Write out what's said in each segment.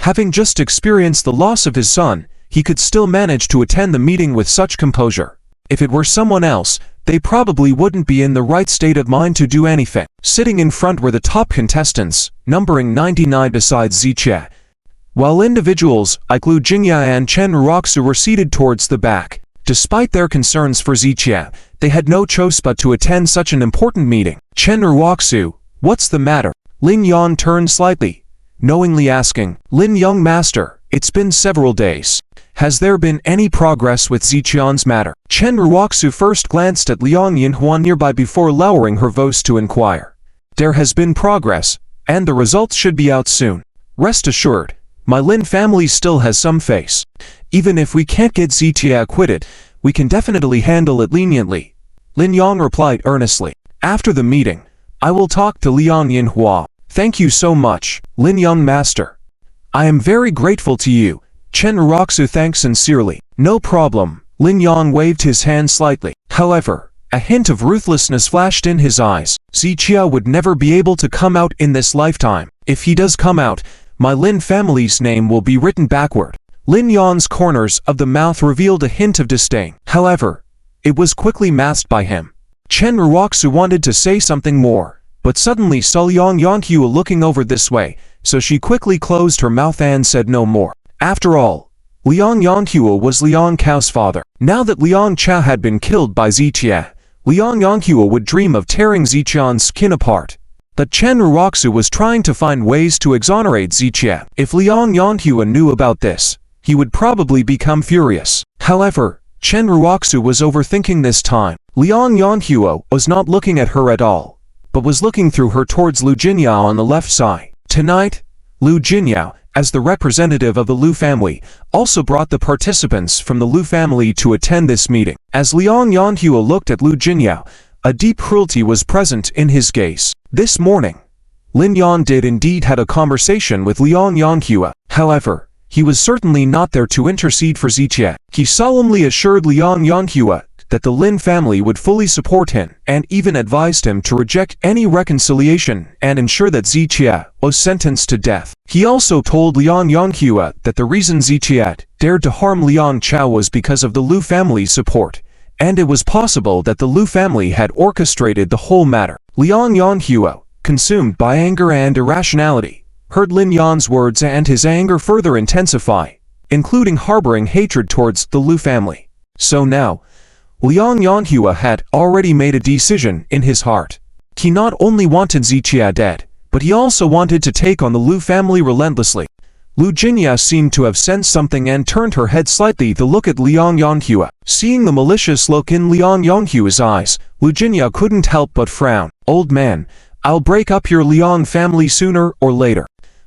Having just experienced the loss of his son, he could still manage to attend the meeting with such composure. If it were someone else, they probably wouldn't be in the right state of mind to do anything. Sitting in front were the top contestants, numbering 99 besides Ziqie, while individuals like Lu Jingya and Chen Ruoxu were seated towards the back. Despite their concerns for Ziqie, they had no choice but to attend such an important meeting. Chen Ruoxu, what's the matter? Lin Yan turned slightly, knowingly asking, Lin young master, it's been several days. Has there been any progress with Ziqian's matter? Chen Ruoxu first glanced at Liang Yinhuan nearby before lowering her voice to inquire. There has been progress, and the results should be out soon. Rest assured, my Lin family still has some face. Even if we can't get Ziqie acquitted, we can definitely handle it leniently. Lin Yang replied earnestly. After the meeting, I will talk to Liang Yinhua. Thank you so much, Lin young master. I am very grateful to you. Chen Ruoxu thanked sincerely. No problem. Lin Yang waved his hand slightly. However, a hint of ruthlessness flashed in his eyes. Ziqie would never be able to come out in this lifetime. If he does come out, my Lin family's name will be written backward. Lin Yan's corners of the mouth revealed a hint of disdain. However, it was quickly masked by him. Chen Ruoxu wanted to say something more, but suddenly saw Liang Yanhua looking over this way, so she quickly closed her mouth and said no more. After all, Liang Yanhua was Liang Cao's father. Now that Liang Cao had been killed by Ziqie, Liang Yanhua would dream of tearing Ziqian's skin apart. But Chen Ruoxu was trying to find ways to exonerate Ziqie. If Liang Yanhua knew about this, he would probably become furious. However, Chen Ruoxu was overthinking this time. Liang Yanhua was not looking at her at all, but was looking through her towards Lu Jinyao on the left side. Tonight, Lu Jinyao, as the representative of the Lu family, also brought the participants from the Lu family to attend this meeting. As Liang Yanhua looked at Lu Jinyao, a deep cruelty was present in his gaze. This morning, Lin Yan did indeed had a conversation with Liang Yanhua. However, he was certainly not there to intercede for Ziqie. He solemnly assured Liang Yanhua that the Lin family would fully support him, and even advised him to reject any reconciliation and ensure that Ziqie was sentenced to death. He also told Liang Yanhua that the reason Ziqie dared to harm Liang Cao was because of the Lu family's support, and it was possible that the Lu family had orchestrated the whole matter. Liang Yanhua, consumed by anger and irrationality, heard Lin Yan's words and his anger further intensify, including harboring hatred towards the Lu family. So now, Liang Yanhua had already made a decision in his heart. He not only wanted Ziqie dead, but he also wanted to take on the Lu family relentlessly. Lu Jinya seemed to have sensed something and turned her head slightly to look at Liang Yanhua. Seeing the malicious look in Liang Yanhua's eyes, Lu Jinya couldn't help but frown. Old man, I'll break up your Liang family sooner or later.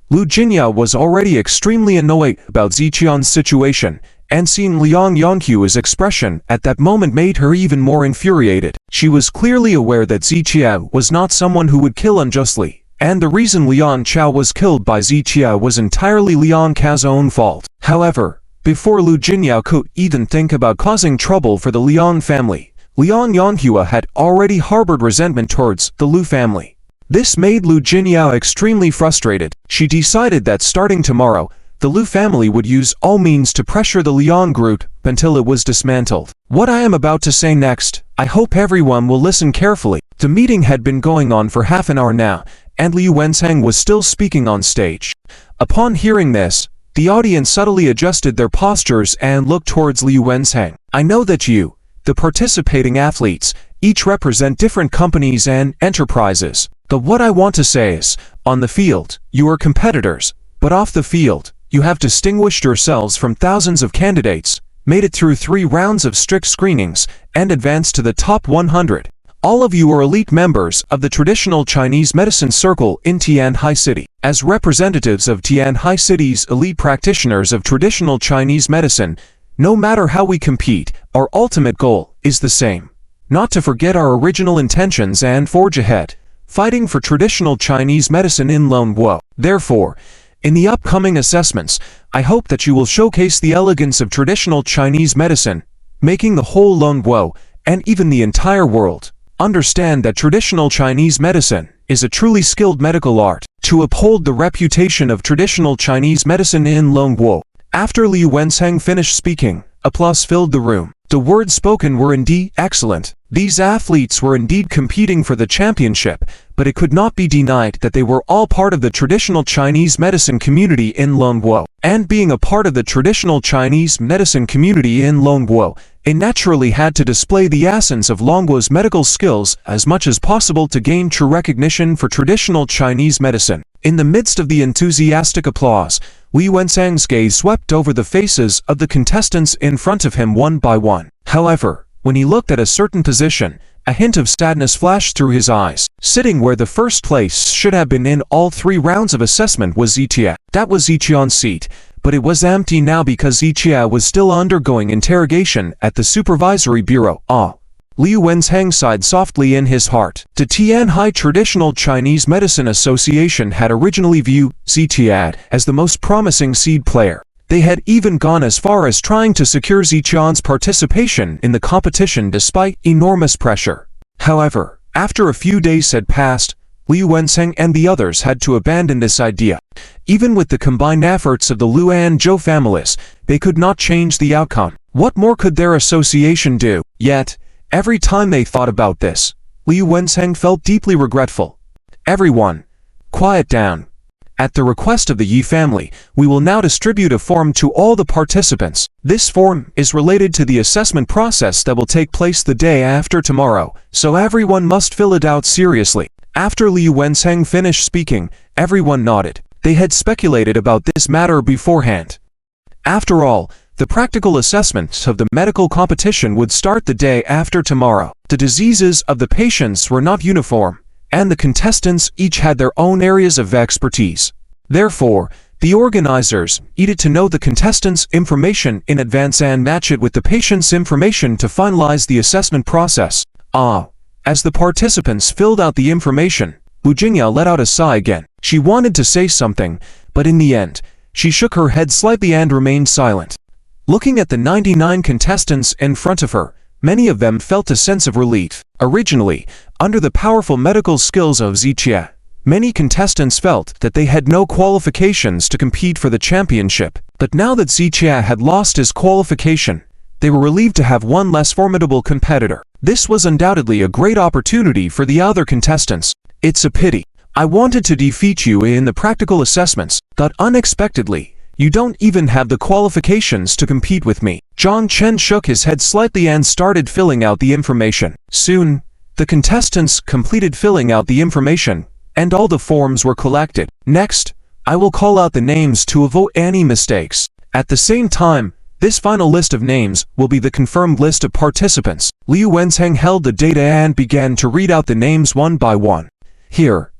Lu Jinya was already extremely annoyed about Ziqian's situation, and seeing Liang Yanhua's expression at that moment made her even more infuriated. She was clearly aware that Ziqie was not someone who would kill unjustly, and the reason Liang Cao was killed by Ziqie was entirely Liang Cao's own fault. However, before Lu Jinyao could even think about causing trouble for the Liang family, Liang Yanhua had already harbored resentment towards the Lu family. This made Lu Jinyao extremely frustrated. She decided that starting tomorrow, the Lu family would use all means to pressure the Liang group until it was dismantled. What I am about to say next, I hope everyone will listen carefully. The meeting had been going on for half an hour now, and Liu Wenzheng was still speaking on stage. Upon hearing this, the audience subtly adjusted their postures and looked towards Liu Wenzheng. I know that you, the participating athletes, each represent different companies and enterprises. But what I want to say is, on the field, you are competitors, but off the field, you have distinguished yourselves from thousands of candidates, made it through 3 rounds of strict screenings, and advanced to the top 100. All of you are elite members of the traditional Chinese medicine circle in Tianhai City. As representatives of Tianhai City's elite practitioners of traditional Chinese medicine, no matter how we compete, our ultimate goal is the same. Not to forget our original intentions and forge ahead, fighting for traditional Chinese medicine in Lone Wo. Therefore, in the upcoming assessments, I hope that you will showcase the elegance of traditional Chinese medicine, making the whole Lone Wo, and even the entire world, understand that traditional Chinese medicine is a truly skilled medical art. to uphold the reputation of traditional Chinese medicine in Longguo. After Liu Wenzheng finished speaking, applause filled the room. The words spoken were indeed excellent. These athletes were indeed competing for the championship, but it could not be denied that they were all part of the traditional Chinese medicine community in Longguo. And being a part of the traditional Chinese medicine community in Longguo, they naturally had to display the essence of Longguo's medical skills as much as possible to gain true recognition for traditional Chinese medicine. In the midst of the enthusiastic applause, Liu Wenzheng's gaze swept over the faces of the contestants in front of him one by one. However, when he looked at a certain position, a hint of sadness flashed through his eyes. Sitting where the first place should have been in all 3 rounds of assessment was Ziqie. That was Ziqian's seat, but it was empty now because Ziqie was still undergoing interrogation at the supervisory bureau. Liu Wenzheng sighed softly in his heart. The Tianhai Traditional Chinese Medicine Association had originally viewed Ziqie as the most promising seed player. They had even gone as far as trying to secure Ziqian's participation in the competition despite enormous pressure. However, after a few days had passed, Liu Wenzheng and the others had to abandon this idea. Even with the combined efforts of the Liu and Zhou families, they could not change the outcome. What more could their association do? Yet, every time they thought about this, Liu Wenzheng felt deeply regretful. Everyone, quiet down. At the request of the Yi family, we will now distribute a form to all the participants. This form is related to the assessment process that will take place the day after tomorrow, so everyone must fill it out seriously. After Liu Wenzheng finished speaking, everyone nodded. They had speculated about this matter beforehand. After all, the practical assessments of the medical competition would start the day after tomorrow. The diseases of the patients were not uniform, and the contestants each had their own areas of expertise. Therefore, the organizers needed to know the contestants' information in advance and match it with the patient's information to finalize the assessment process. As the participants filled out the information, Wu Jingyao let out a sigh again. She wanted to say something, but in the end, she shook her head slightly and remained silent. Looking at the 99 contestants in front of her, many of them felt a sense of relief. Originally, under the powerful medical skills of Ziqie, many contestants felt that they had no qualifications to compete for the championship. But now that Ziqie had lost his qualification, they were relieved to have one less formidable competitor. This was undoubtedly a great opportunity for the other contestants. It's a pity. I wanted to defeat you in the practical assessments, but unexpectedly, you don't even have the qualifications to compete with me. Zhang Chen shook his head slightly and started filling out the information. Soon, the contestants completed filling out the information, and all the forms were collected. Next, I will call out the names to avoid any mistakes. At the same time, this final list of names will be the confirmed list of participants. Liu Wenzheng held the data and began to read out the names one by one. Here.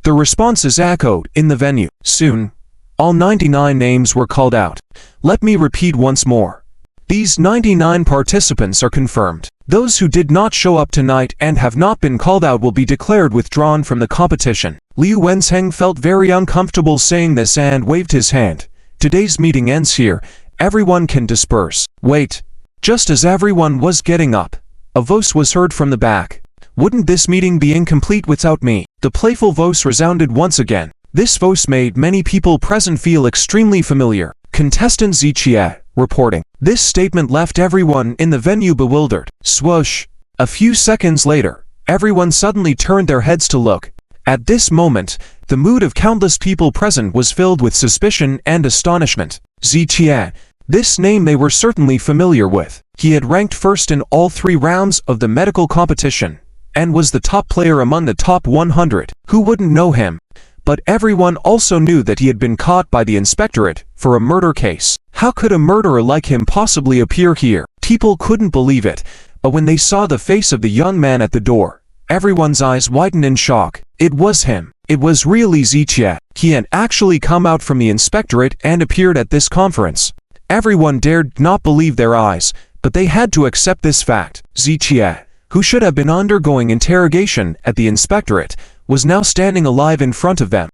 The responses echoed in the venue. Soon, all 99 names were called out. Let me repeat once more. These 99 participants are confirmed. Those who did not show up tonight and have not been called out will be declared withdrawn from the competition. Liu Wenzheng felt very uncomfortable saying this and waved his hand. Today's meeting ends here. Everyone can disperse. Wait. Just as everyone was getting up, a voice was heard from the back. Wouldn't this meeting be incomplete without me? The playful voice resounded once again. This voice made many people present feel extremely familiar. Contestant Ziqie, reporting. This statement left everyone in the venue bewildered. Swoosh. A few seconds later, everyone suddenly turned their heads to look. At this moment, the mood of countless people present was filled with suspicion and astonishment. Ziqie. This name they were certainly familiar with. He had ranked first in all 3 rounds of the medical competition, and was the top player among the top 100. Who wouldn't know him? But everyone also knew that he had been caught by the inspectorate for a murder case. How could a murderer like him possibly appear here? People couldn't believe it, but when they saw the face of the young man at the door, everyone's eyes widened in shock. It was him. It was really Ziqie. He had actually come out from the inspectorate and appeared at this conference. Everyone dared not believe their eyes, but they had to accept this fact. Ziqie, who should have been undergoing interrogation at the inspectorate, was now standing alive in front of them.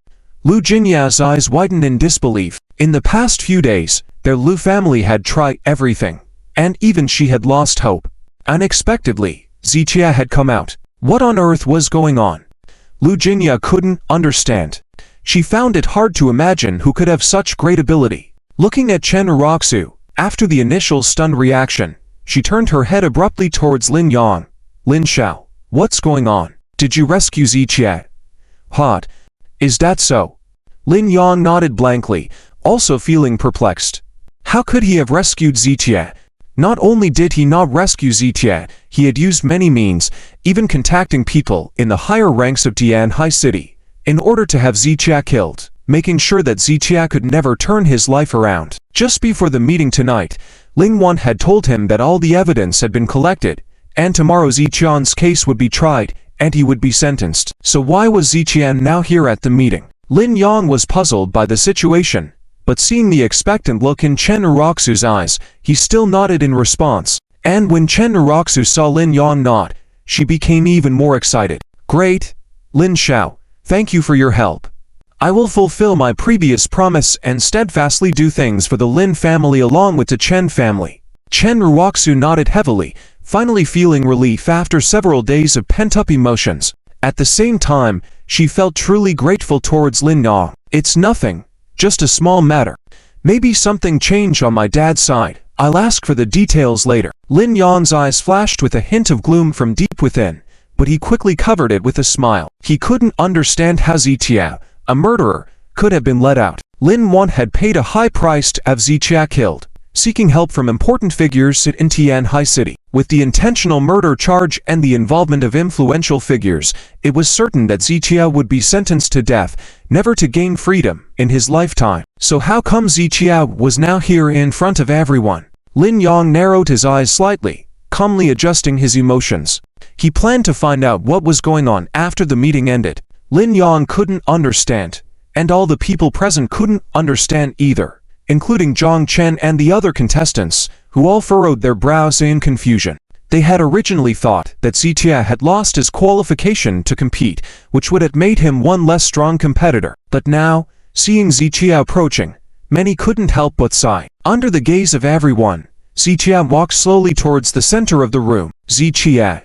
Lu Jingya's eyes widened in disbelief. In the past few days, their Lu family had tried everything, and even she had lost hope. Unexpectedly, Ziqie had come out. What on earth was going on? Lu Jingya couldn't understand. She found it hard to imagine who could have such great ability. Looking at Chen Jong, after the initial stunned reaction, she turned her head abruptly towards Lin Yang. Lin Xiao, what's going on? Did you rescue Ziqie? Hot. Is that so? Lin Yang nodded blankly, also feeling perplexed. How could he have rescued Ziqie? Not only did he not rescue Ziqie, he had used many means, even contacting people in the higher ranks of Tianhai City, in order to have Ziqie killed, making sure that Ziqie could never turn his life around. Just before the meeting tonight, Ling Wan had told him that all the evidence had been collected, and tomorrow Ziqian's case would be tried, and he would be sentenced. So why was Ziqian now here at the meeting? Lin Yang was puzzled by the situation, but seeing the expectant look in Chen Jong's eyes, he still nodded in response. And when Chen Jong saw Lin Yang nod, she became even more excited. Great! Lin Xiao, thank you for your help. I will fulfill my previous promise and steadfastly do things for the Lin family along with the Chen family. Chen Jong nodded heavily, finally feeling relief after several days of pent-up emotions. At the same time, she felt truly grateful towards Lin Yang. It's nothing, just a small matter. Maybe something changed on my dad's side. I'll ask for the details later. Lin Yang's eyes flashed with a hint of gloom from deep within, but he quickly covered it with a smile. He couldn't understand how Ziqie, a murderer, could have been let out. Lin Wan had paid a high price to have Ziqie killed, seeking help from important figures in Tianhai City. With the intentional murder charge and the involvement of influential figures, it was certain that Ziqie would be sentenced to death, never to gain freedom in his lifetime. So how come Ziqie was now here in front of everyone? Lin Yang narrowed his eyes slightly, calmly adjusting his emotions. He planned to find out what was going on after the meeting ended. Lin Yang couldn't understand, and all the people present couldn't understand either, including Zhang Chen and the other contestants, who all furrowed their brows in confusion. They had originally thought that Ziqie had lost his qualification to compete, which would have made him one less strong competitor. But now, seeing Ziqie approaching, many couldn't help but sigh. Under the gaze of everyone, Ziqie walked slowly towards the center of the room. Ziqie,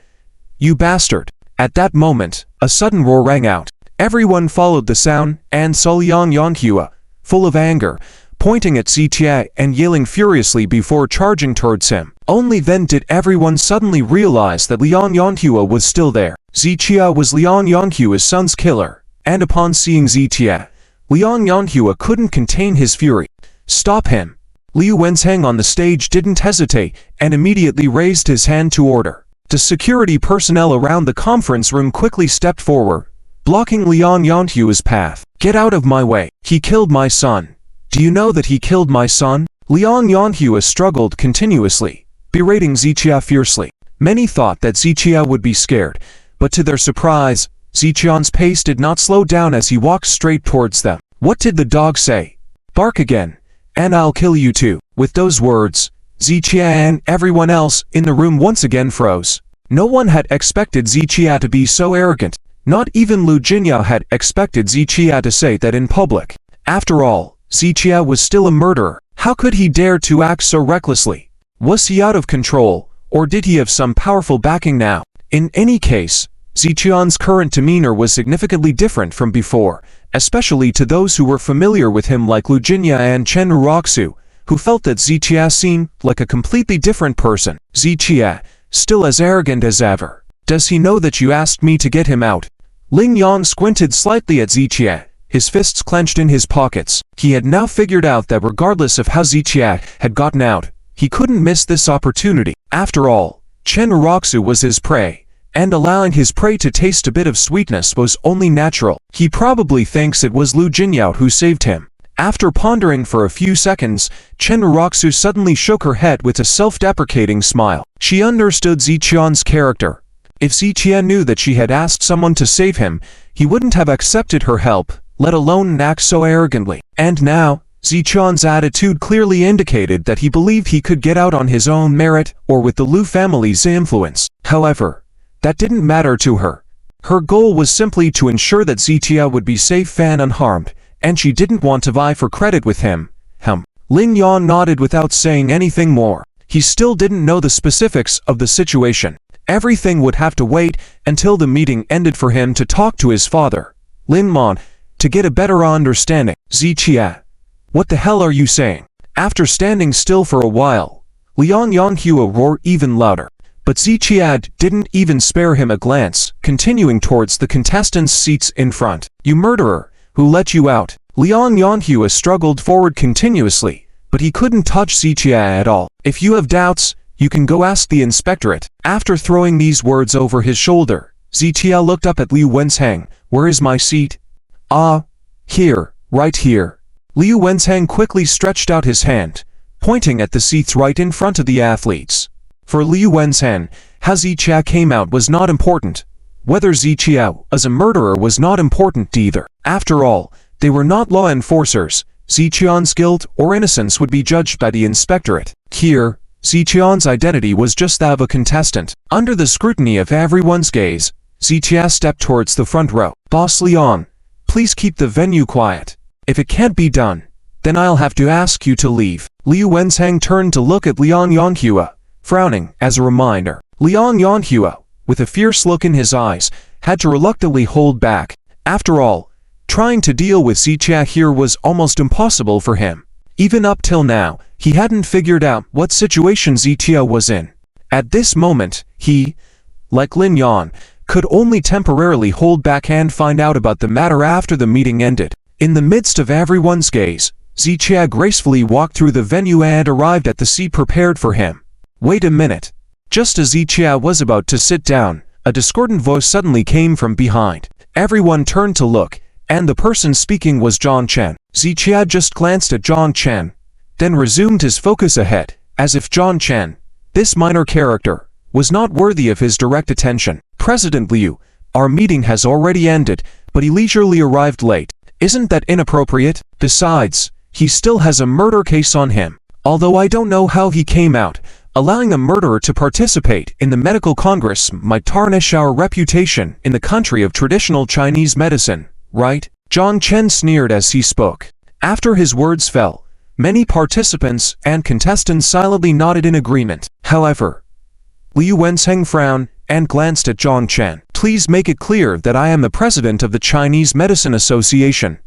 you bastard! At that moment, a sudden roar rang out. Everyone followed the sound, and saw Liang Yanghua, full of anger, pointing at Ziqie and yelling furiously before charging towards him. Only then did everyone suddenly realize that Liang Yanghua was still there. Ziqie was Liang Yanghua's son's killer, and upon seeing Ziqie, Liang Yanghua couldn't contain his fury. Stop him! Liu Wenzheng on the stage didn't hesitate and immediately raised his hand to order. The security personnel around the conference room quickly stepped forward, blocking Liang Yanghua's path. Get out of my way! He killed my son! Do you know that he killed my son? Liang Yanghua struggled continuously, berating Ziqie fiercely. Many thought that Ziqie would be scared, but to their surprise, Ziqian's pace did not slow down as he walked straight towards them. What did the dog say? Bark again, and I'll kill you too. With those words, Ziqie and everyone else in the room once again froze. No one had expected Ziqie to be so arrogant. Not even Lu Jingya had expected Ziqie to say that in public. After all, Ziqie was still a murderer. How could he dare to act so recklessly? Was he out of control, or did he have some powerful backing now? In any case, Ziqian's current demeanor was significantly different from before, especially to those who were familiar with him like Lu Jingya and Chen Jong, who felt that Ziqie seemed like a completely different person. Ziqie, still as arrogant as ever. Does he know that you asked me to get him out? Ling Yang squinted slightly at Ziqie, his fists clenched in his pockets. He had now figured out that regardless of how Ziqie had gotten out, he couldn't miss this opportunity. After all, Chen Jong was his prey, and allowing his prey to taste a bit of sweetness was only natural. He probably thinks it was Lu Jingya who saved him. After pondering for a few seconds, Chen Jong suddenly shook her head with a self-deprecating smile. She understood Ziqian's character. If Ziqie knew that she had asked someone to save him, he wouldn't have accepted her help, let alone act so arrogantly. And now, Ziqian's attitude clearly indicated that he believed he could get out on his own merit or with the Lu family's influence. However, that didn't matter to her. Her goal was simply to ensure that Ziqie would be safe and unharmed, and she didn't want to vie for credit with him. Lin Yang nodded without saying anything more. He still didn't know the specifics of the situation. Everything would have to wait until the meeting ended for him to talk to his father, Lynn, to get a better understanding. Zichia, what the hell are you saying? After standing still for a while, Liang Yanghua roared even louder. But Zichia didn't even spare him a glance, continuing towards the contestants' seats in front. You murderer, who let you out? Liang Yanghua struggled forward continuously, but he couldn't touch Zichia at all. If you have doubts, you can go ask the inspectorate. After throwing these words over his shoulder, Zichia looked up at Liu Wenzhang. Where is my seat? Ah, here, right here. Liu Wenzhang quickly stretched out his hand, pointing at the seats right in front of the athletes. For Liu Wenzhang, how Zichia came out was not important. Whether Zichia as a murderer was not important either. After all, they were not law enforcers. Zichian's guilt or innocence would be judged by the inspectorate. Here, Zichian's identity was just that of a contestant. Under the scrutiny of everyone's gaze, Zichia stepped towards the front row. Boss Liang, please keep the venue quiet. If it can't be done, then I'll have to ask you to leave. Liu Wenzhang turned to look at Liang Yanghua, frowning as a reminder. Liang Yanghua, with a fierce look in his eyes, had to reluctantly hold back. After all, trying to deal with Zichia here was almost impossible for him. Even up till now, he hadn't figured out what situation Zichia was in. At this moment, he, like Lin Yan, could only temporarily hold back and find out about the matter after the meeting ended. In the midst of everyone's gaze, Zichia gracefully walked through the venue and arrived at the seat prepared for him. Wait a minute. Just as Zichia was about to sit down, a discordant voice suddenly came from behind. Everyone turned to look, and the person speaking was Zhang Chen. Zichia just glanced at Zhang Chen, then resumed his focus ahead, as if Zhang Chen, this minor character, was not worthy of his direct attention. President Liu, our meeting has already ended, but he leisurely arrived late. Isn't that inappropriate? Besides, he still has a murder case on him. Although I don't know how he came out, allowing a murderer to participate in the medical congress might tarnish our reputation in the country of traditional Chinese medicine, right? Zhang Chen sneered as he spoke. After his words fell, many participants and contestants silently nodded in agreement. However, Liu Wenzhang frowned and glanced at Zhang Chen. Please make it clear that I am the president of the Chinese Medicine Association,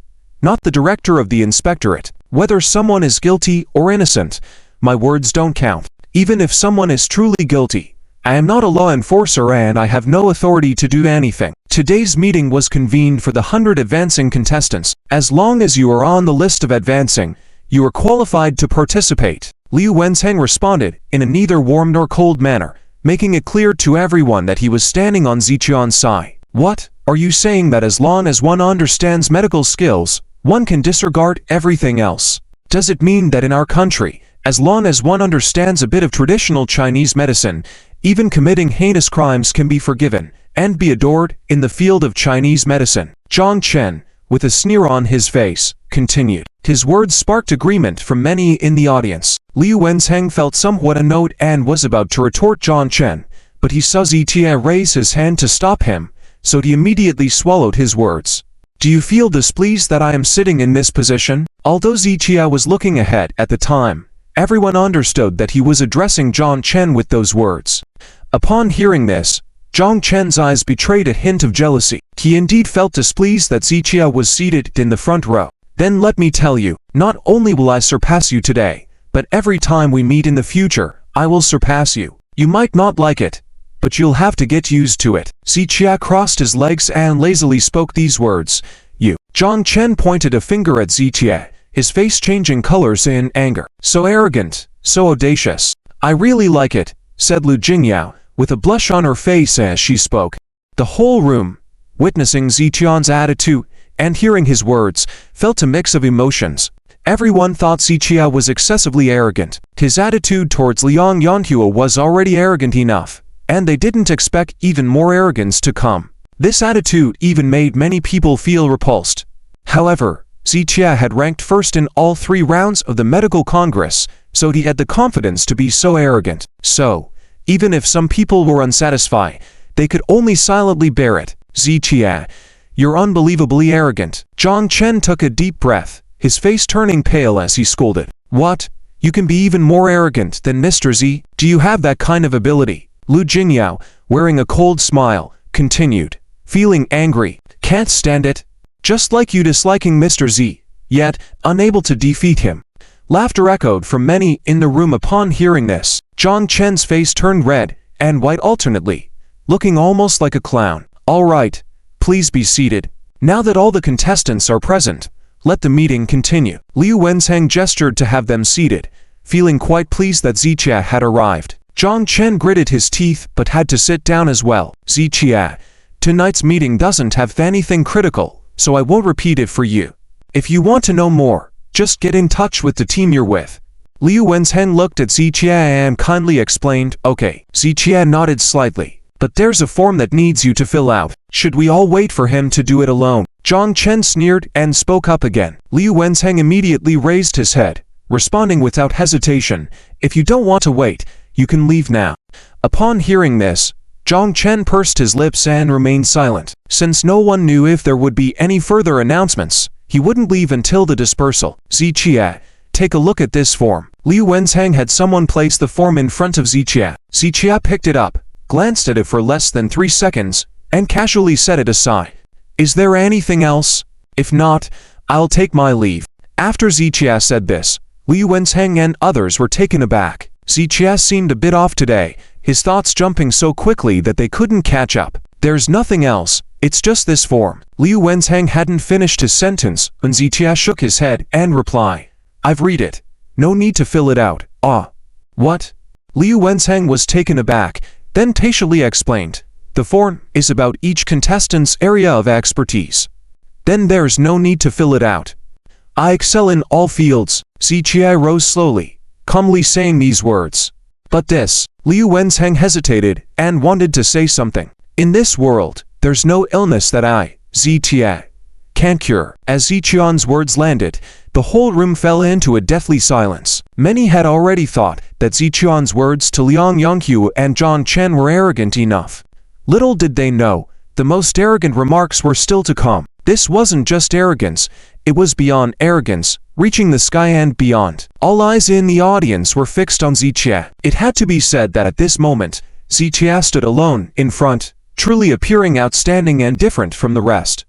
not the director of the inspectorate. Whether someone is guilty or innocent, my words don't count. Even if someone is truly guilty, I am not a law enforcer and I have no authority to do anything. Today's meeting was convened for the 100 advancing contestants. As long as you are on the list of advancing, you are qualified to participate. Liu Wenzhang responded in a neither warm nor cold manner, making it clear to everyone that he was standing on Zichian's side. What? Are you saying that as long as one understands medical skills, one can disregard everything else? Does it mean that in our country, as long as one understands a bit of traditional Chinese medicine, even committing heinous crimes can be forgiven and be adored in the field of Chinese medicine? Zhang Chen, with a sneer on his face, continued. His words sparked agreement from many in the audience. Liu Wenzhang felt somewhat annoyed and was about to retort Zhang Chen, but he saw Zichia raise his hand to stop him, so he immediately swallowed his words. Do you feel displeased that I am sitting in this position? Although Zichia was looking ahead at the time, everyone understood that he was addressing Zhang Chen with those words. Upon hearing this, Zhang Chen's eyes betrayed a hint of jealousy. He indeed felt displeased that Zichia was seated in the front row. Then let me tell you, not only will I surpass you today, but every time we meet in the future, I will surpass you. You might not like it, but you'll have to get used to it. Zichia crossed his legs and lazily spoke these words. You. Zhang Chen pointed a finger at Zichia, his face changing colors in anger. So arrogant, so audacious. I really like it, said Lu Jingyao, with a blush on her face as she spoke. The whole room, witnessing Zichian's attitude and hearing his words, felt a mix of emotions. Everyone thought Zichia was excessively arrogant. His attitude towards Liang Yanhua was already arrogant enough, and they didn't expect even more arrogance to come. This attitude even made many people feel repulsed. However, Zichia had ranked first in all 3 rounds of the medical congress, so he had the confidence to be so arrogant. So, even if some people were unsatisfied, they could only silently bear it. Zichia, you're unbelievably arrogant. Zhang Chen took a deep breath, his face turning pale as he scolded. What? You can be even more arrogant than Mr. Z? Do you have that kind of ability? Lu Jingyao, wearing a cold smile, continued, feeling angry. Can't stand it. Just like you disliking Mr. Z, yet unable to defeat him. Laughter echoed from many in the room upon hearing this. Zhang Chen's face turned red and white alternately, looking almost like a clown. All right, please be seated. Now that all the contestants are present, let the meeting continue. Liu Wenzheng gestured to have them seated, feeling quite pleased that Ziqia had arrived. Zhang Chen gritted his teeth but had to sit down as well. Ziqia, tonight's meeting doesn't have anything critical, so I won't repeat it for you. If you want to know more, just get in touch with the team you're with. Liu Wenzheng looked at Ziqia and kindly explained, okay. Ziqia nodded slightly. But there's a form that needs you to fill out. Should we all wait for him to do it alone? Zhang Chen sneered and spoke up again. Liu Wenzheng immediately raised his head, responding without hesitation, if you don't want to wait, you can leave now. Upon hearing this, Zhang Chen pursed his lips and remained silent. Since no one knew if there would be any further announcements, he wouldn't leave until the dispersal. Ziqia, take a look at this form. Liu Wenzheng had someone place the form in front of Ziqia. Ziqia picked it up, glanced at it for less than 3 seconds, and casually set it aside. Is there anything else? If not, I'll take my leave. After Ziqia said this, Liu Wenzheng and others were taken aback. Ziqia seemed a bit off today, his thoughts jumping so quickly that they couldn't catch up. There's nothing else, it's just this form. Liu Wenzheng hadn't finished his sentence when Ziqia shook his head and replied, I've read it. No need to fill it out. Ah. What? Liu Wenzheng was taken aback, then patiently explained, the form is about each contestant's area of expertise. Then there's no need to fill it out. I excel in all fields. Ziqia rose slowly, calmly saying these words. But this, Liu Wenzheng hesitated and wanted to say something. In this world, there's no illness that I, Ziqia, can't cure. As Ziqian's words landed, the whole room fell into a deathly silence. Many had already thought that Ziqian's words to Liang Yonghu and Zhang Chen were arrogant enough. Little did they know, the most arrogant remarks were still to come. This wasn't just arrogance, it was beyond arrogance, reaching the sky and beyond. All eyes in the audience were fixed on Ziqia. It had to be said that at this moment, Ziqia stood alone, in front, truly appearing outstanding and different from the rest.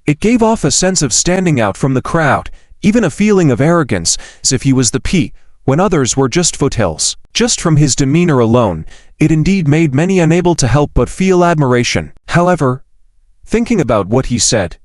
It gave off a sense of standing out from the crowd, even a feeling of arrogance, as if he was the P, when others were just foothills. Just from his demeanor alone, it indeed made many unable to help but feel admiration. However, thinking about what he said,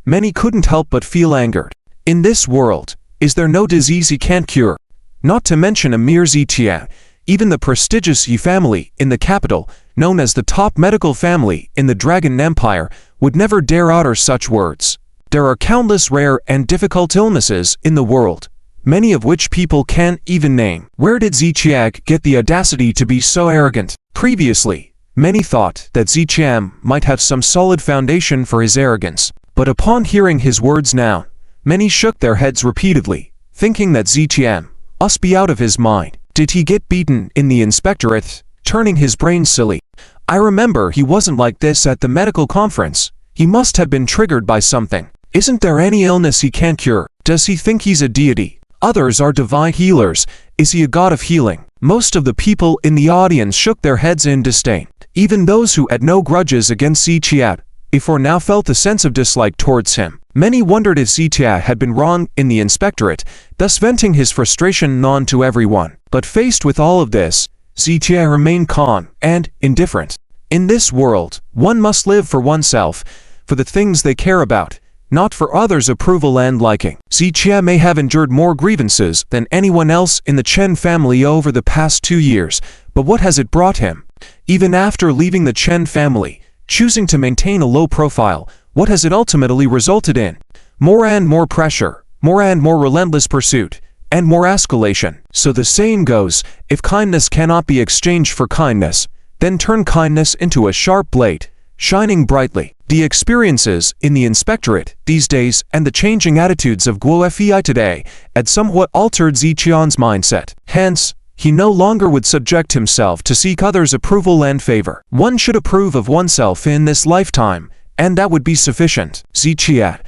many couldn't help but feel angered. In this world, is there no disease he can't cure? Not to mention a mere Ziqia, even the prestigious Yi family in the capital, known as the top medical family in the Dragon Empire, would never dare utter such words. There are countless rare and difficult illnesses in the world, many of which people can't even name. Where did Ziqia get the audacity to be so arrogant? Previously, many thought that Ziqia might have some solid foundation for his arrogance, but upon hearing his words now, many shook their heads repeatedly, thinking that Ziqia must be out of his mind. Did he get beaten in the inspectorate, turning his brain silly? I remember he wasn't like this at the medical conference. He must have been triggered by something. Isn't there any illness he can't cure? Does he think he's a deity? Others are divine healers. Is he a god of healing? Most of the people in the audience shook their heads in disdain. Even those who had no grudges against Ziqia before now felt a sense of dislike towards him. Many wondered if Ziqia had been wrong in the inspectorate, thus venting his frustration on to everyone. But faced with all of this, Ziqia remained calm and indifferent. In this world, one must live for oneself, for the things they care about, not for others' approval and liking. Ziqia may have endured more grievances than anyone else in the Chen family over the past 2 years, but what has it brought him? Even after leaving the Chen family, choosing to maintain a low profile, what has it ultimately resulted in? More and more pressure, more and more relentless pursuit, and more escalation. So the saying goes, if kindness cannot be exchanged for kindness, then turn kindness into a sharp blade, shining brightly. The experiences in the inspectorate these days and the changing attitudes of Guo Fei today had somewhat altered Ziqian's mindset. Hence, he no longer would subject himself to seek others' approval and favor. One should approve of oneself in this lifetime, and that would be sufficient. Ziqia,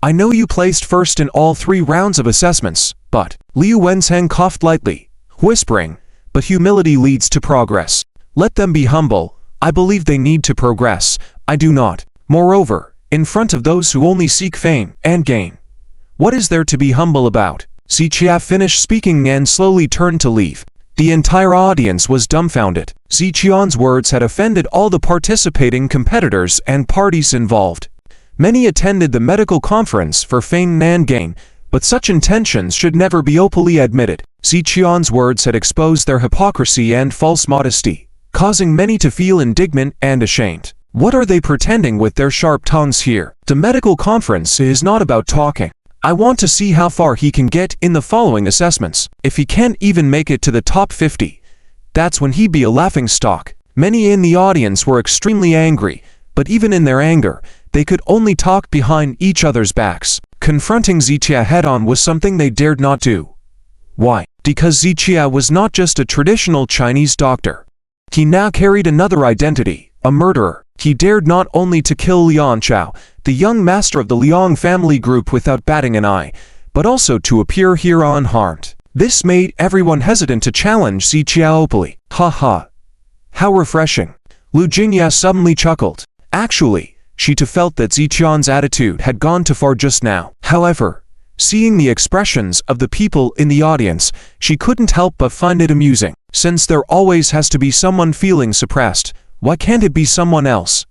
I know you placed first in all 3 rounds of assessments, but Liu Wenzheng coughed lightly, whispering, but humility leads to progress. Let them be humble. I believe they need to progress. I do not. Moreover, in front of those who only seek fame and gain, what is there to be humble about? Zichia finished speaking and slowly turned to leave. The entire audience was dumbfounded. Zichion's words had offended all the participating competitors and parties involved. Many attended the medical conference for fame and gain, but such intentions should never be openly admitted. Zichion's words had exposed their hypocrisy and false modesty, causing many to feel indignant and ashamed. What are they pretending with their sharp tongues here? The medical conference is not about talking. I want to see how far he can get in the following assessments. If he can't even make it to the top 50, that's when he be a laughingstock. Many in the audience were extremely angry, but even in their anger, they could only talk behind each other's backs. Confronting Zichia head-on was something they dared not do. Why? Because Zichia was not just a traditional Chinese doctor. He now carried another identity, a murderer. He dared not only to kill Liang Chao, the young master of the Liang family group, without batting an eye, but also to appear here unharmed. This made everyone hesitant to challenge Zichia openly. Ha ha. How refreshing. Lu Jingya suddenly chuckled. Actually, she too felt that Zichion's attitude had gone too far just now. However, seeing the expressions of the people in the audience, she couldn't help but find it amusing. Since there always has to be someone feeling suppressed, why can't it be someone else?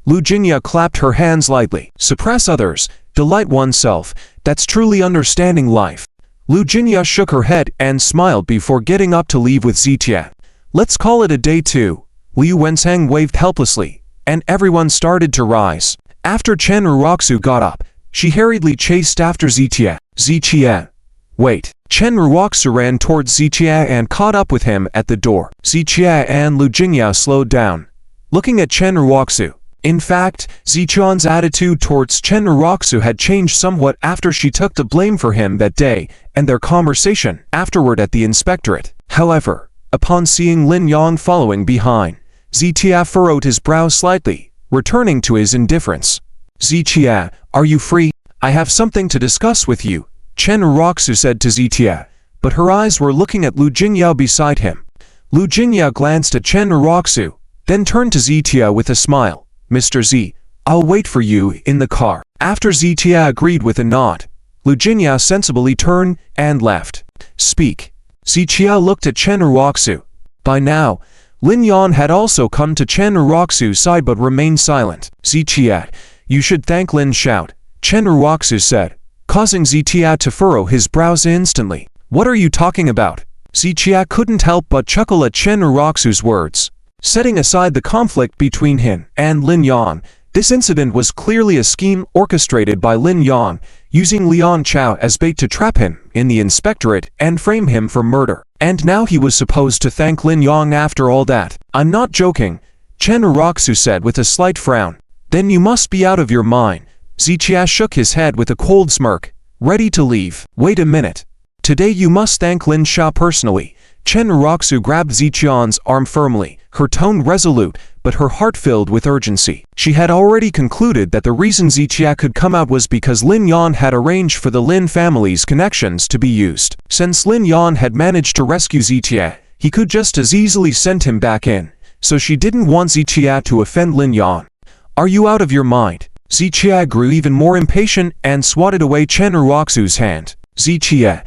Lu Jingya clapped her hands lightly. Suppress others, delight oneself, that's truly understanding life. Lu Jingya shook her head and smiled before getting up to leave with Zichia. Let's call it a day too. Liu Wensang waved helplessly, and everyone started to rise. After Chen Ruoxu got up, she hurriedly chased after Zichia. Zichia. Wait. Chen Ruoxu ran towards Zichia and caught up with him at the door. Zichia and Lu Jingya slowed down, looking at Chen Ruoxu. In fact, Zichion's attitude towards Chen Ruoxu had changed somewhat after she took the blame for him that day and their conversation afterward at the inspectorate. However, upon seeing Lin Yang following behind, Zichia furrowed his brow slightly, returning to his indifference. Zichia, are you free? I have something to discuss with you, Chen Ruoxu said to Zichia, but her eyes were looking at Lu Jingya beside him. Lu Jingya glanced at Chen Ruoxu, then turned to Zichia with a smile. Mr. Z, I'll wait for you in the car. After Zichia agreed with a nod, Lu Jingya sensibly turned and left. Speak. Zichia looked at Chen Ruoxu. By now, Lin Yan had also come to Chen Ruoxu's side but remained silent. Zichia, you should thank Lin Shout, Chen Ruoxu said, causing Zichia to furrow his brows instantly. What are you talking about? Zichia couldn't help but chuckle at Chen Ruoxu's words. Setting aside the conflict between him and Lin Yan, this incident was clearly a scheme orchestrated by Lin Yan, using Liang Chao as bait to trap him in the inspectorate and frame him for murder. And now he was supposed to thank Lin Yang after all that. I'm not joking, Chen Ruoxu said with a slight frown. Then you must be out of your mind. Zichia shook his head with a cold smirk, ready to leave. Wait a minute. Today you must thank Lin Sha personally. Chen Ruoxu grabbed Zichion's arm firmly, her tone resolute, but her heart filled with urgency. She had already concluded that the reason Zichia could come out was because Lin Yan had arranged for the Lin family's connections to be used. Since Lin Yan had managed to rescue Zichia, he could just as easily send him back in, so she didn't want Zichia to offend Lin Yan. Are you out of your mind? Zichia grew even more impatient and swatted away Chen Ruoxu's hand. Zichia,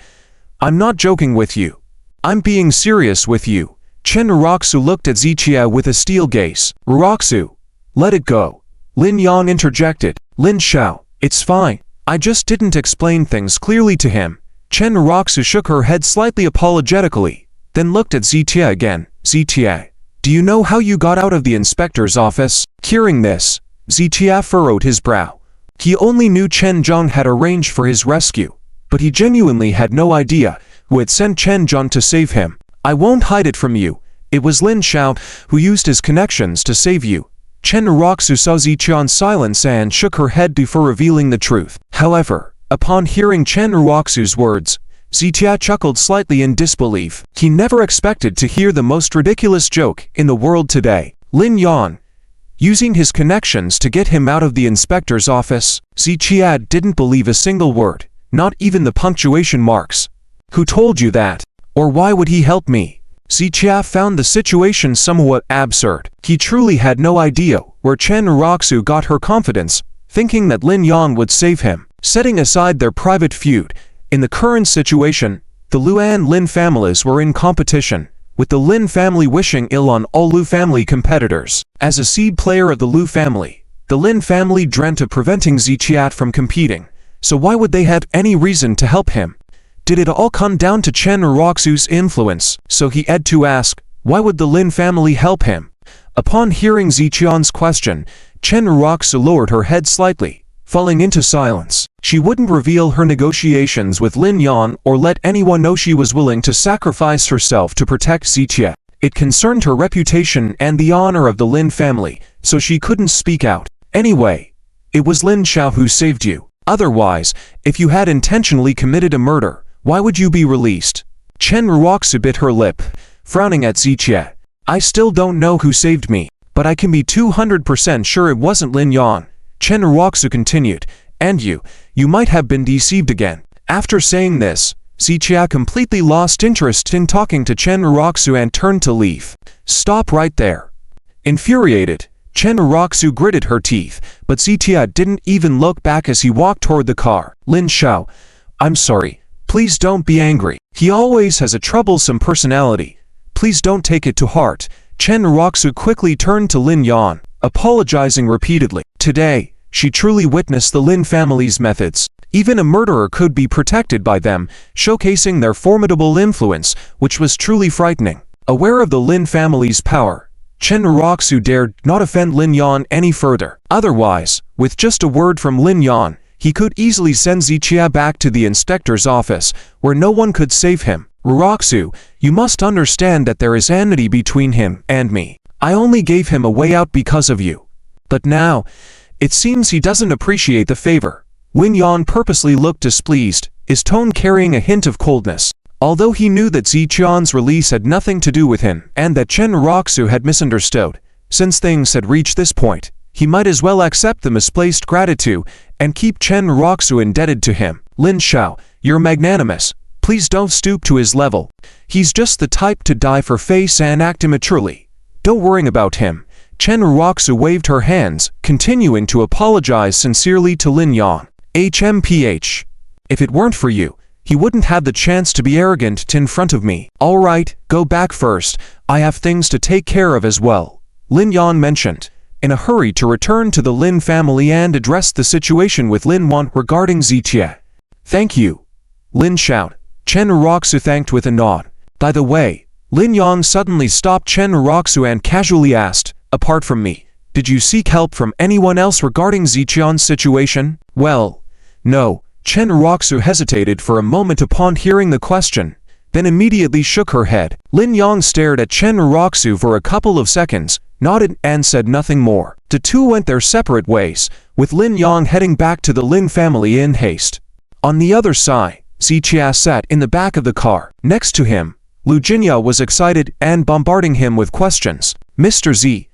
I'm not joking with you. I'm being serious with you. Chen Ruoxu looked at Zichia with a steel gaze. Ruoxu, let it go. Lin Yang interjected. Lin Shao, it's fine. I just didn't explain things clearly to him. Chen Ruoxu shook her head slightly apologetically, then looked at Zichia again. Zichia, do you know how you got out of the inspector's office? Hearing this, Zichia furrowed his brow. He only knew Chen Jong had arranged for his rescue, but he genuinely had no idea who had sent Chen Jong to save him. I won't hide it from you. It was Lin Shao who used his connections to save you. Chen Ruoxu saw Zichion's silence and shook her head before revealing the truth. However, upon hearing Chen Ruoxu's words, Zichia chuckled slightly in disbelief. He never expected to hear the most ridiculous joke in the world today. Lin Yan, using his connections to get him out of the inspector's office. Zichia didn't believe a single word, not even the punctuation marks. Who told you that? Or why would he help me? Zichia found the situation somewhat absurd. He truly had no idea where Chen Jong got her confidence, thinking that Lin Yang would save him. Setting aside their private feud, in the current situation, the Lu and Lin families were in competition, with the Lin family wishing ill on all Lu family competitors. As a seed player of the Lu family, the Lin family dreamt of preventing Zichia from competing, so why would they have any reason to help him? Did it all come down to Chen Jong's influence? So he had to ask, why would the Lin family help him? Upon hearing Zichian's question, Chen Jong lowered her head slightly, falling into silence. She wouldn't reveal her negotiations with Lin Yang or let anyone know she was willing to sacrifice herself to protect Zichia. It concerned her reputation and the honor of the Lin family, so she couldn't speak out. Anyway, it was Lin Xiao who saved you. Otherwise, if you had intentionally committed a murder, why would you be released? Chen Jong bit her lip, frowning at Zichia. I still don't know who saved me, but I can be 200% sure it wasn't Lin Yang. Chen Jong continued, and you might have been deceived again. After saying this, Zichia completely lost interest in talking to Chen Jong and turned to leave. Stop right there. Infuriated, Chen Jong gritted her teeth, but Zichia didn't even look back as he walked toward the car. Lin Xiao, I'm sorry. Please don't be angry. He always has a troublesome personality. Please don't take it to heart. Chen Jong quickly turned to Lin Yang, apologizing repeatedly. Today, she truly witnessed the Lin family's methods. Even a murderer could be protected by them, showcasing their formidable influence, which was truly frightening. Aware of the Lin family's power, Chen Jong dared not offend Lin Yang any further. Otherwise, with just a word from Lin Yang, he could easily send Zichia back to the inspector's office, where no one could save him. Jong, you must understand that there is enmity between him and me. I only gave him a way out because of you. But now, it seems he doesn't appreciate the favor. Lin Yang purposely looked displeased, his tone carrying a hint of coldness. Although he knew that Zichian's release had nothing to do with him and that Chen Jong had misunderstood, since things had reached this point, he might as well accept the misplaced gratitude and keep Chen Jong indebted to him. Lin Xiao, you're magnanimous. Please don't stoop to his level. He's just the type to die for face and act immaturely. Don't worry about him. Chen Jong waved her hands, continuing to apologize sincerely to Lin Yang. HMPH. If it weren't for you, he wouldn't have the chance to be arrogant in front of me. All right, go back first. I have things to take care of as well. Lin Yang mentioned, in a hurry to return to the Lin family and address the situation with Lin Wan regarding Zichia. Thank you. Lin shouted. Chen Jong thanked with a nod. By the way, Lin Yang suddenly stopped Chen Jong and casually asked, apart from me, did you seek help from anyone else regarding Zichian's situation? Well, no. Chen Jong hesitated for a moment upon hearing the question, then immediately shook her head. Lin Yang stared at Chen Jong for a couple of seconds, nodded and said nothing more. The two went their separate ways, with Lin Yang heading back to the Lin family in haste. On the other side, Zichia sat in the back of the car. Next to him, Lu Jinya was excited and bombarding him with questions. Mr. Z,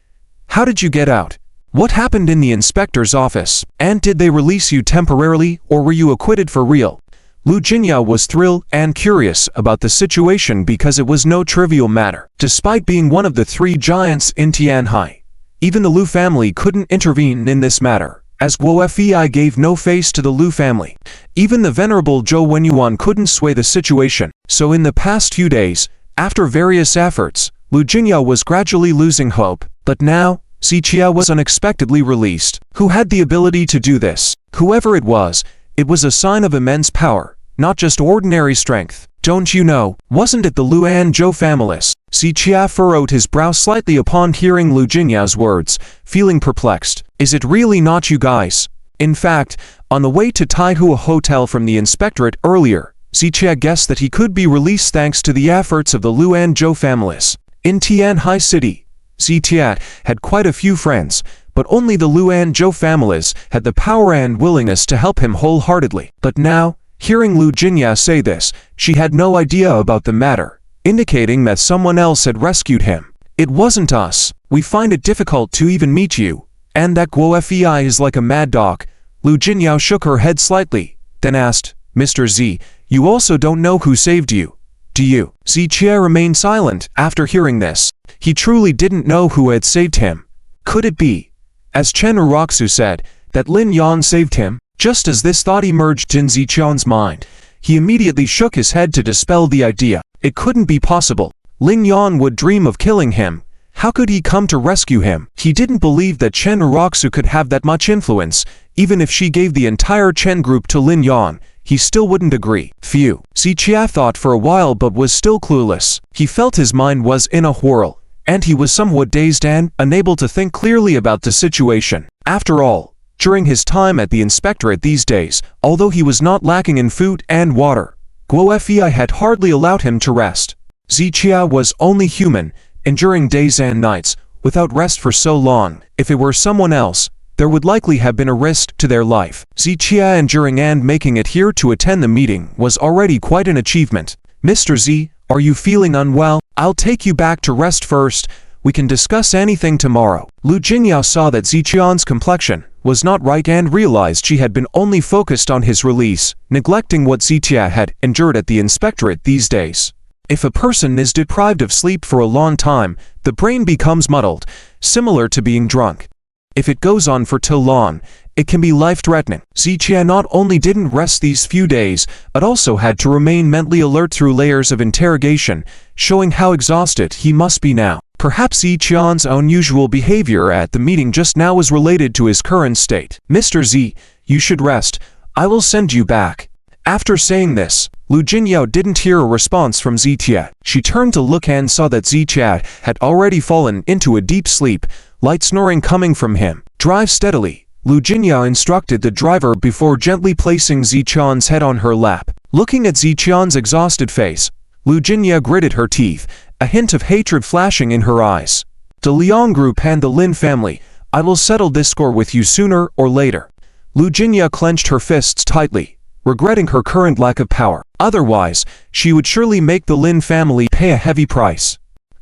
how did you get out? What happened in the inspector's office? And did they release you temporarily or were you acquitted for real? Lu Jinya was thrilled and curious about the situation because it was no trivial matter. Despite being one of the three giants in Tianhai, even the Lu family couldn't intervene in this matter, as Guo Fei gave no face to the Lu family. Even the venerable Zhou Wenyuan couldn't sway the situation. So in the past few days, after various efforts, Lu Jinya was gradually losing hope. But now, Zichia was unexpectedly released. Who had the ability to do this? Whoever it was a sign of immense power, not just ordinary strength. Don't you know, wasn't it the Lu and Zhou families? Zichia furrowed his brow slightly upon hearing Lu Jinya's words, feeling perplexed. Is it really not you guys? In fact, on the way to Taihua Hotel from the inspectorate earlier, Zichia guessed that he could be released thanks to the efforts of the Lu and Zhou families. In Tianhai City, Zichia had quite a few friends, but only the Lu and Zhou families had the power and willingness to help him wholeheartedly. But now, hearing Lu Jinya say this, she had no idea about the matter, indicating that someone else had rescued him. It wasn't us. We find it difficult to even meet you, and that Guo Fei is like a mad dog. Lu Jinya shook her head slightly, then asked, Mr. Z, you also don't know who saved you? Do you? Zichia remained silent after hearing this. He truly didn't know who had saved him. Could it be, as Chen Jong said, that Lin Yan saved him? Just as this thought emerged in Zichion's mind, he immediately shook his head to dispel the idea. It couldn't be possible. Lin Yan would dream of killing him. How could he come to rescue him? He didn't believe that Chen Jong could have that much influence. Even if she gave the entire Chen group to Lin Yan, he still wouldn't agree. Phew. Zichia thought for a while but was still clueless. He felt his mind was in a whirl, and he was somewhat dazed and unable to think clearly about the situation. After all, during his time at the inspectorate these days, although he was not lacking in food and water, Guo Fei had hardly allowed him to rest. Zichia was only human, enduring days and nights, without rest for so long. If it were someone else, there would likely have been a risk to their life. Zichia enduring and making it here to attend the meeting was already quite an achievement. Mr. Z, are you feeling unwell? I'll take you back to rest first. We can discuss anything tomorrow. Lu Jingyao saw that Zichion's complexion was not right and realized she had been only focused on his release, neglecting what Zichia had endured at the inspectorate these days. If a person is deprived of sleep for a long time, the brain becomes muddled, similar to being drunk. If it goes on for too long, it can be life-threatening. Zichia not only didn't rest these few days, but also had to remain mentally alert through layers of interrogation, showing how exhausted he must be now. Perhaps Zichion's unusual behavior at the meeting just now was related to his current state. Mr. Z, you should rest. I will send you back. After saying this, Lu Jingyao didn't hear a response from Zichia. She turned to look and saw that Zichia had already fallen into a deep sleep, light snoring coming from him. Drive steadily, Lu Jingyao instructed the driver before gently placing Zichion's head on her lap. Looking at Zichion's exhausted face, Lu Jingyao gritted her teeth, a hint of hatred flashing in her eyes. The Liang group and the Lin family, I will settle this score with you sooner or later. Lu Jingyao clenched her fists tightly, regretting her current lack of power. Otherwise, she would surely make the Lin family pay a heavy price.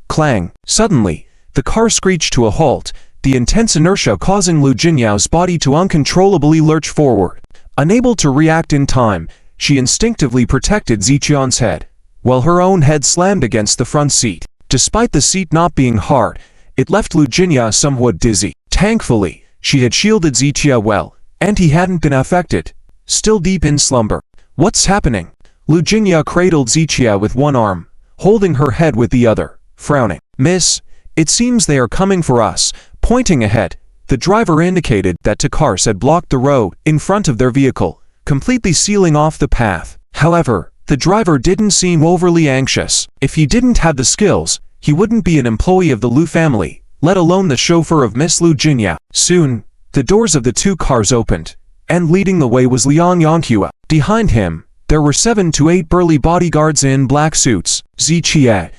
Clang! Suddenly, the car screeched to a halt, the intense inertia causing Lu Jinyao's body to uncontrollably lurch forward. Unable to react in time, she instinctively protected Zichion's head, while her own head slammed against the front seat. Despite the seat not being hard, it left Lu Jinyao somewhat dizzy. Thankfully, she had shielded Zichia well, and he hadn't been affected. Still deep in slumber. What's happening? Lu Jingyao cradled Zichia with one arm, holding her head with the other, frowning. Miss, it seems they are coming for us. Pointing ahead, the driver indicated that two cars had blocked the road in front of their vehicle, completely sealing off the path. However, the driver didn't seem overly anxious. If he didn't have the skills, he wouldn't be an employee of the Lu family, let alone the chauffeur of Miss Lu Jinyao. Soon, the doors of the two cars opened, and leading the way was Liang Yanghua. Behind him, there were 7 to 8 burly bodyguards in black suits. Zichia,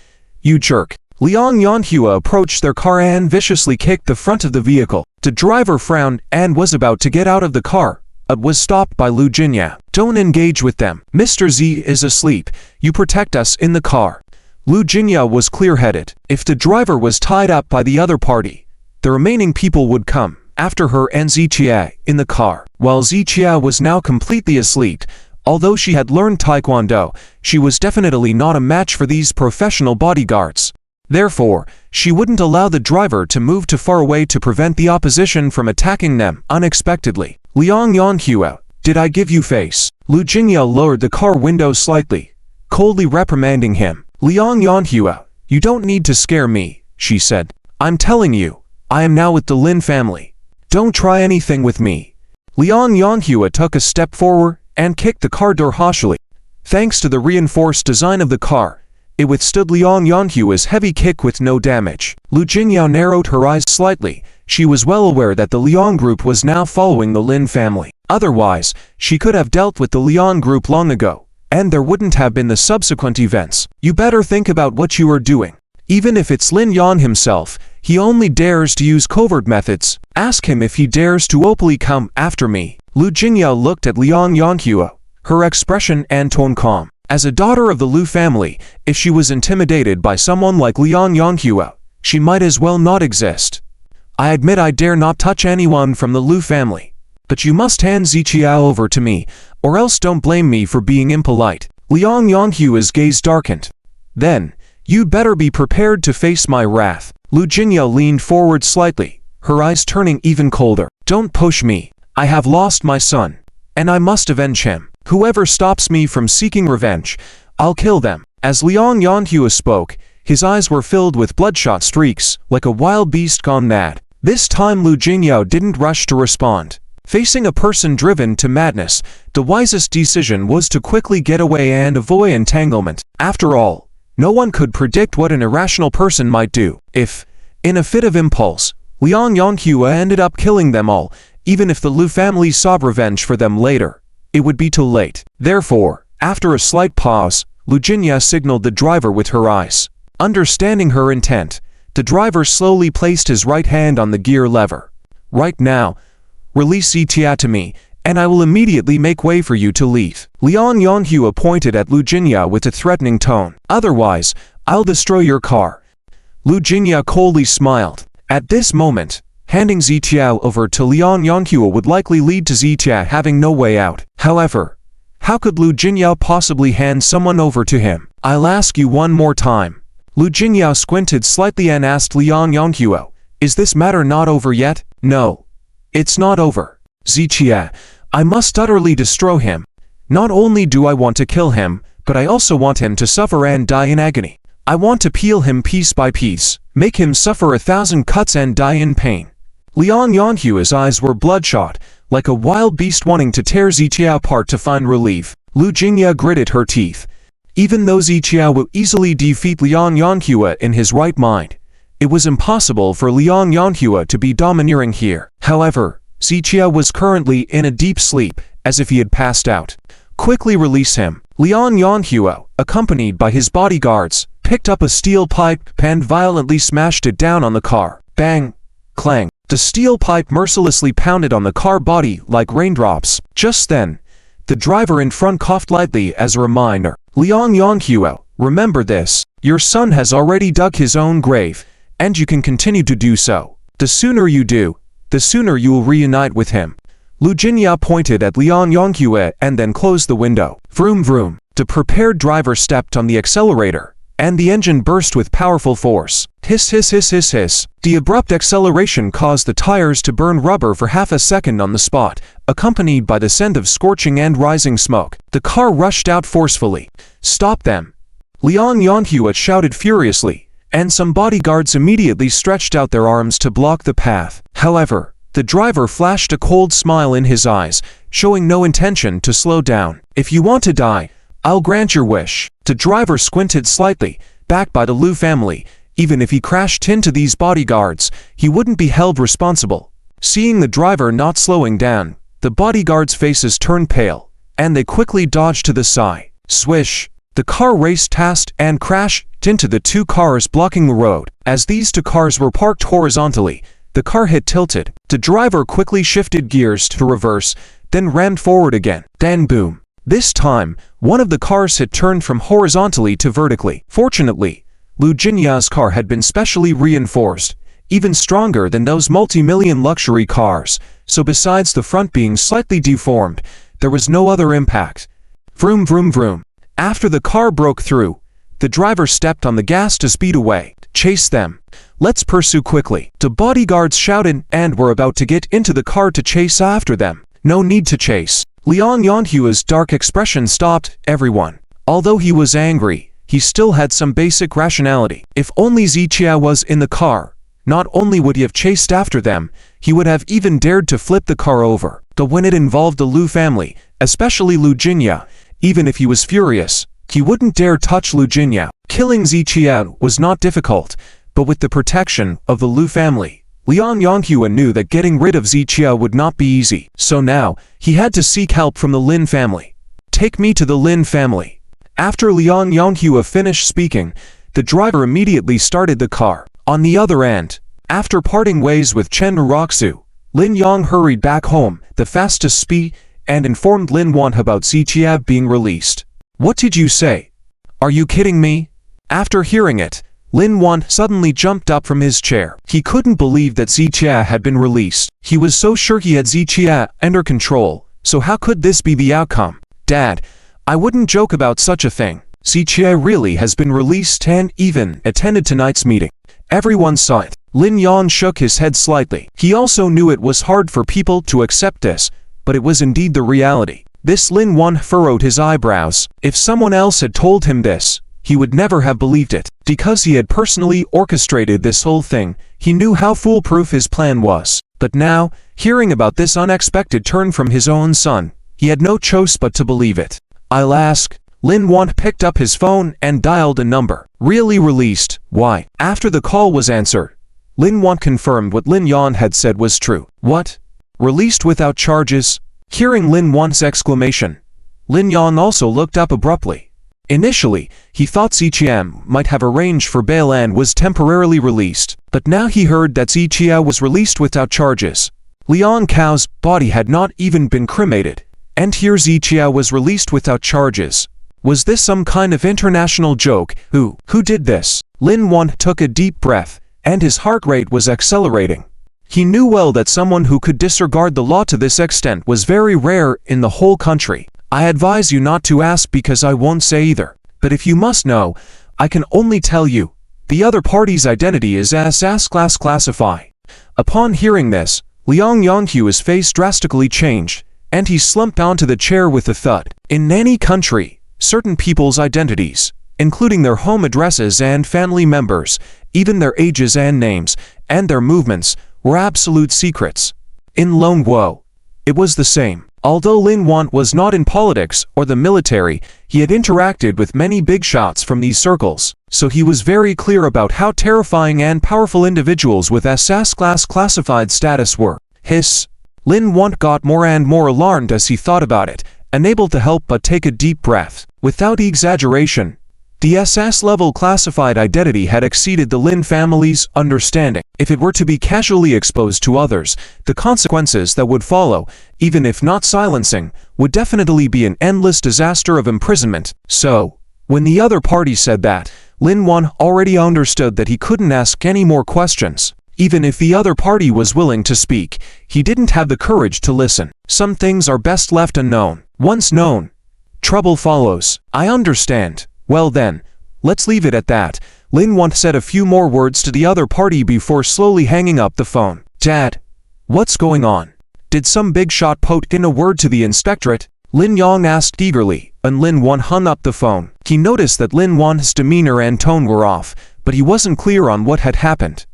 you jerk. Liang Yanghua approached their car and viciously kicked the front of the vehicle. The driver frowned and was about to get out of the car, but was stopped by Lu Jinyao. Don't engage with them. Mr. Z is asleep. You protect us in the car. Lu Jinyao was clear-headed. If the driver was tied up by the other party, the remaining people would come after her and Zichia in the car. While Zichia was now completely asleep, although she had learned Taekwondo, she was definitely not a match for these professional bodyguards. Therefore, she wouldn't allow the driver to move too far away to prevent the opposition from attacking them unexpectedly. Liang Yanghua, did I give you face? Lu Jingyao lowered the car window slightly, coldly reprimanding him. Liang Yanghua, you don't need to scare me, she said. I'm telling you, I am now with the Lin family. Don't try anything with me. Liang Yanghua took a step forward and kicked the car door harshly. Thanks to the reinforced design of the car, it withstood Liang Yanghua's heavy kick with no damage. Lu Jingyao narrowed her eyes slightly. She was well aware that the Liang group was now following the Lin family. Otherwise, she could have dealt with the Liang group long ago, and there wouldn't have been the subsequent events. You better think about what you are doing. Even if it's Lin Yan himself, he only dares to use covert methods. Ask him if he dares to openly come after me. Lu Jingyao looked at Liang Yanghua, her expression and tone calm. As a daughter of the Lu family, if she was intimidated by someone like Liang Yanghua, she might as well not exist. I admit I dare not touch anyone from the Lu family, but you must hand Zichia over to me, or else don't blame me for being impolite. Liang Yanghua's gaze darkened. Then, you'd better be prepared to face my wrath. Lu Jingyao leaned forward slightly, her eyes turning even colder. Don't push me. I have lost my son, and I must avenge him. Whoever stops me from seeking revenge, I'll kill them. As Liang Yanhua spoke, his eyes were filled with bloodshot streaks, like a wild beast gone mad. This time Lu Jingyao didn't rush to respond. Facing a person driven to madness, the wisest decision was to quickly get away and avoid entanglement. After all, no one could predict what an irrational person might do. If, in a fit of impulse, Liang Yanhua ended up killing them all, even if the Lu family sought revenge for them later, it would be too late. Therefore, after a slight pause, Lu Jingyao signaled the driver with her eyes. Understanding her intent, the driver slowly placed his right hand on the gear lever. Right now, release Zitia to me, and I will immediately make way for you to leave. Liang Yanhua pointed at Lu Jingyao with a threatening tone. Otherwise, I'll destroy your car. Lu Jingyao coldly smiled. At this moment, handing Zitia over to Liang Yanhua would likely lead to Zitia having no way out. However, how could Lu Jingyao possibly hand someone over to him? I'll ask you one more time. Lu Jingyao squinted slightly and asked Liang Yanhua, is this matter not over yet? No. It's not over. Zitia, I must utterly destroy him. Not only do I want to kill him, but I also want him to suffer and die in agony. I want to peel him piece by piece, make him suffer 1,000 cuts and die in pain. Liang Yanhua's eyes were bloodshot, like a wild beast wanting to tear Zitia apart to find relief. Lu Jingyao gritted her teeth. Even though Zitia will easily defeat Liang Yanhua in his right mind, it was impossible for Liang Yanhua to be domineering here. However, Zitia was currently in a deep sleep, as if he had passed out. Quickly release him. Liang Yanhua, accompanied by his bodyguards, picked up a steel pipe and violently smashed it down on the car. Bang! Clang! The steel pipe mercilessly pounded on the car body like raindrops. Just then, the driver in front coughed lightly as a reminder. Liang Yanhua, remember this. Your son has already dug his own grave, and you can continue to do so. The sooner you do, the sooner you will reunite with him. Lu Jingyao pointed at Liang Yanhua and then closed the window. Vroom vroom. The prepared driver stepped on the accelerator, and the engine burst with powerful force. Hiss hiss hiss hiss hiss. The abrupt acceleration caused the tires to burn rubber for half a second on the spot, accompanied by the scent of scorching and rising smoke. The car rushed out forcefully. Stop them! Liang Yanhua shouted furiously, and some bodyguards immediately stretched out their arms to block the path. However, the driver flashed a cold smile in his eyes, showing no intention to slow down. If you want to die, I'll grant your wish. The driver squinted slightly, backed by the Lu family. Even if he crashed into these bodyguards, he wouldn't be held responsible. Seeing the driver not slowing down, the bodyguards' faces turned pale, and they quickly dodged to the side. Swish! The car raced past and crashed into the two cars blocking the road. As these two cars were parked horizontally, the car had tilted. The driver quickly shifted gears to reverse, then rammed forward again. Then boom! This time, one of the cars had turned from horizontally to vertically. Fortunately, Lu Jinya's car had been specially reinforced, even stronger than those multi-million luxury cars, so besides the front being slightly deformed, there was no other impact. Vroom vroom vroom. After the car broke through, the driver stepped on the gas to speed away. Chase them. Let's pursue quickly. The bodyguards shouted and were about to get into the car to chase after them. No need to chase. Liang Yanhua's dark expression stopped everyone. Although he was angry, he still had some basic rationality. If only Zitia was in the car, not only would he have chased after them, he would have even dared to flip the car over. But when it involved the Lu family, especially Lu Jingyao, even if he was furious, he wouldn't dare touch Lu Jingyao. Killing Zitia was not difficult, but with the protection of the Lu family, Liang Yanhua knew that getting rid of Zitia would not be easy. So now, he had to seek help from the Lin family. Take me to the Lin family. After Liang Yanhua finished speaking, the driver immediately started the car. On the other end, after parting ways with Chen Jong, Lin Yang hurried back home, the fastest speed, and informed Lin Wan about Zitia being released. What did you say? Are you kidding me? After hearing it, Lin Wan suddenly jumped up from his chair. He couldn't believe that Zitia had been released. He was so sure he had Zitia under control, so how could this be the outcome? Dad, I wouldn't joke about such a thing. Xiqie really has been released and even attended tonight's meeting. Everyone saw it. Lin Yan shook his head slightly. He also knew it was hard for people to accept this, but it was indeed the reality. This Lin Wan furrowed his eyebrows. If someone else had told him this, he would never have believed it. Because he had personally orchestrated this whole thing, he knew how foolproof his plan was. But now, hearing about this unexpected turn from his own son, he had no choice but to believe it. I'll ask. Lin Wan picked up his phone and dialed a number. Really released? Why? After the call was answered, Lin Wan confirmed what Lin Yan had said was true. What? Released without charges? Hearing Lin Wan's exclamation, Lin Yan also looked up abruptly. Initially, he thought Xiqie might have arranged for bail and was temporarily released, but now he heard that Xiqie was released without charges. Liang Cao's body had not even been cremated, and here Xiqie was released without charges. Was this some kind of international joke? Who did this? Lin Wan took a deep breath, and his heart rate was accelerating. He knew well that someone who could disregard the law to this extent was very rare in the whole country. I advise you not to ask because I won't say either. But if you must know, I can only tell you. The other party's identity is SS class classify. Upon hearing this, Liang Yonghu's face drastically changed, and he slumped onto the chair with a thud. In any country, certain people's identities, including their home addresses and family members, even their ages and names, and their movements, were absolute secrets. In Longguo, it was the same. Although Lin Wan was not in politics or the military, he had interacted with many big shots from these circles, so he was very clear about how terrifying and powerful individuals with SS class classified status were. Hiss. Lin Wan got more and more alarmed as he thought about it, unable to help but take a deep breath. Without exaggeration, the SS-level classified identity had exceeded the Lin family's understanding. If it were to be casually exposed to others, the consequences that would follow, even if not silencing, would definitely be an endless disaster of imprisonment. So, when the other party said that, Lin Wan already understood that he couldn't ask any more questions. Even if the other party was willing to speak, he didn't have the courage to listen. Some things are best left unknown. Once known, trouble follows. I understand. Well then, let's leave it at that. Lin Wan said a few more words to the other party before slowly hanging up the phone. Dad, what's going on? Did some big shot poke in a word to the inspectorate? Lin Yang asked eagerly, and Lin Wan hung up the phone. He noticed that Lin Wan's demeanor and tone were off, but he wasn't clear on what had happened.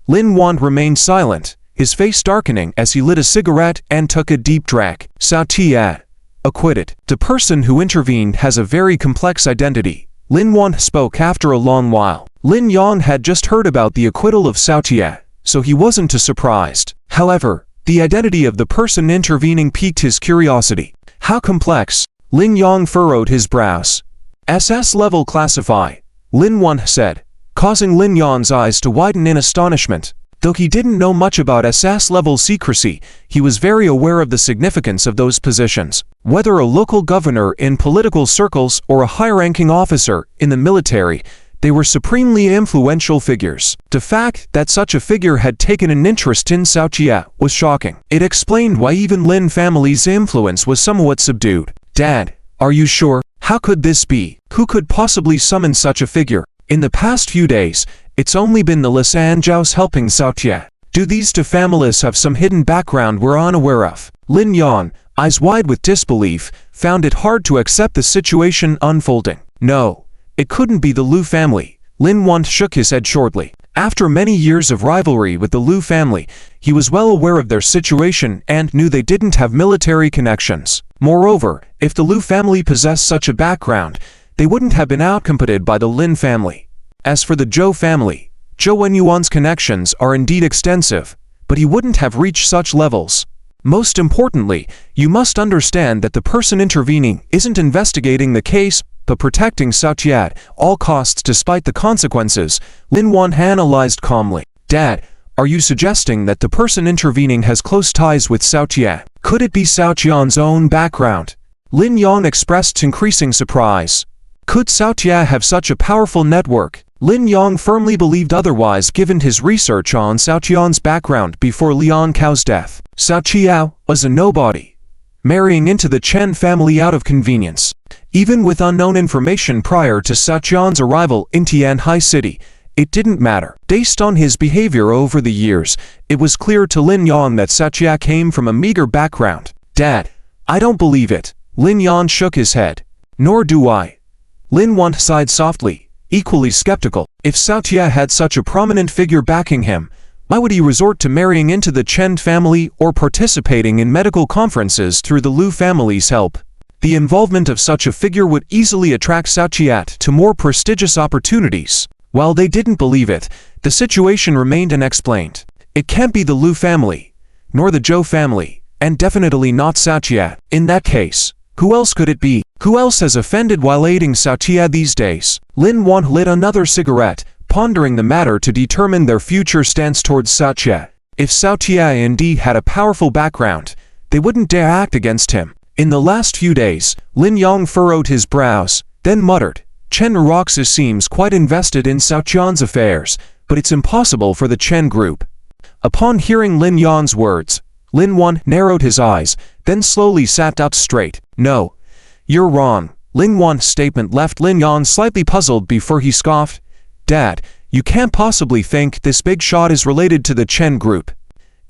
Lin Wan remained silent, his face darkening as he lit a cigarette and took a deep drag. Cao Tia, acquitted. The person who intervened has a very complex identity. Lin Wan spoke after a long while. Lin Yang had just heard about the acquittal of Cao Tia, so he wasn't too surprised. However, the identity of the person intervening piqued his curiosity. How complex? Lin Yang furrowed his brows. SS level classify, Lin Wan said, causing Lin Yan's eyes to widen in astonishment. Though he didn't know much about SS-level secrecy, he was very aware of the significance of those positions. Whether a local governor in political circles or a high-ranking officer in the military, they were supremely influential figures. The fact that such a figure had taken an interest in Cao Tia was shocking. It explained why even Lin family's influence was somewhat subdued. Dad, are you sure? How could this be? Who could possibly summon such a figure? In the past few days, it's only been the Lisanjiaos helping Cao Tia. Do these two families have some hidden background we're unaware of? Lin Yan, eyes wide with disbelief, found it hard to accept the situation unfolding. No, it couldn't be the Liu family. Lin Wan shook his head shortly. After many years of rivalry with the Liu family, he was well aware of their situation and knew they didn't have military connections. Moreover, if the Liu family possessed such a background, they wouldn't have been outcompeted by the Lin family. As for the Zhou family, Zhou Wenyuan's connections are indeed extensive, but he wouldn't have reached such levels. Most importantly, you must understand that the person intervening isn't investigating the case, but protecting Cao Tia at all costs despite the consequences. Lin Wan analyzed calmly. Dad, are you suggesting that the person intervening has close ties with Cao Tia? Could it be Cao Tian's own background? Lin Yang expressed increasing surprise. Could Cao Tia have such a powerful network? Lin Yang firmly believed otherwise given his research on Cao Tian's background before Liang Cao's death. Cao Tia was a nobody. marrying into the Chen family out of convenience. Even with unknown information prior to Xiaoqian's arrival in Tianhai City, it didn't matter. Based on his behavior over the years, it was clear to Lin Yang that Xiaoqia came from a meager background. Dad, I don't believe it. Lin Yang shook his head. Nor do I. Lin Wan sighed softly, equally skeptical. If Xiaoqia had such a prominent figure backing him, why would he resort to marrying into the Chen family or participating in medical conferences through the Lu family's help? The involvement of such a figure would easily attract Xiaoqia to more prestigious opportunities. While they didn't believe it, the situation remained unexplained. It can't be the Lu family, nor the Zhou family, and definitely not Xiaoqia. In that case, who else could it be? Who else has offended while aiding Xiaoqia these days? Lin Wan lit another cigarette, pondering the matter to determine their future stance towards Xiaoqia. If Xiaoqia indeed had a powerful background, they wouldn't dare act against him. In the last few days, Lin Yang furrowed his brows, then muttered, Chen Jong seems quite invested in Xiaoqian's affairs, but it's impossible for the Chen group. Upon hearing Lin Yang's words, Lin Wan narrowed his eyes, then slowly sat up straight. No, you're wrong. Lin Wan's statement left Lin Yang slightly puzzled before he scoffed. Dad, you can't possibly think this big shot is related to the Chen group.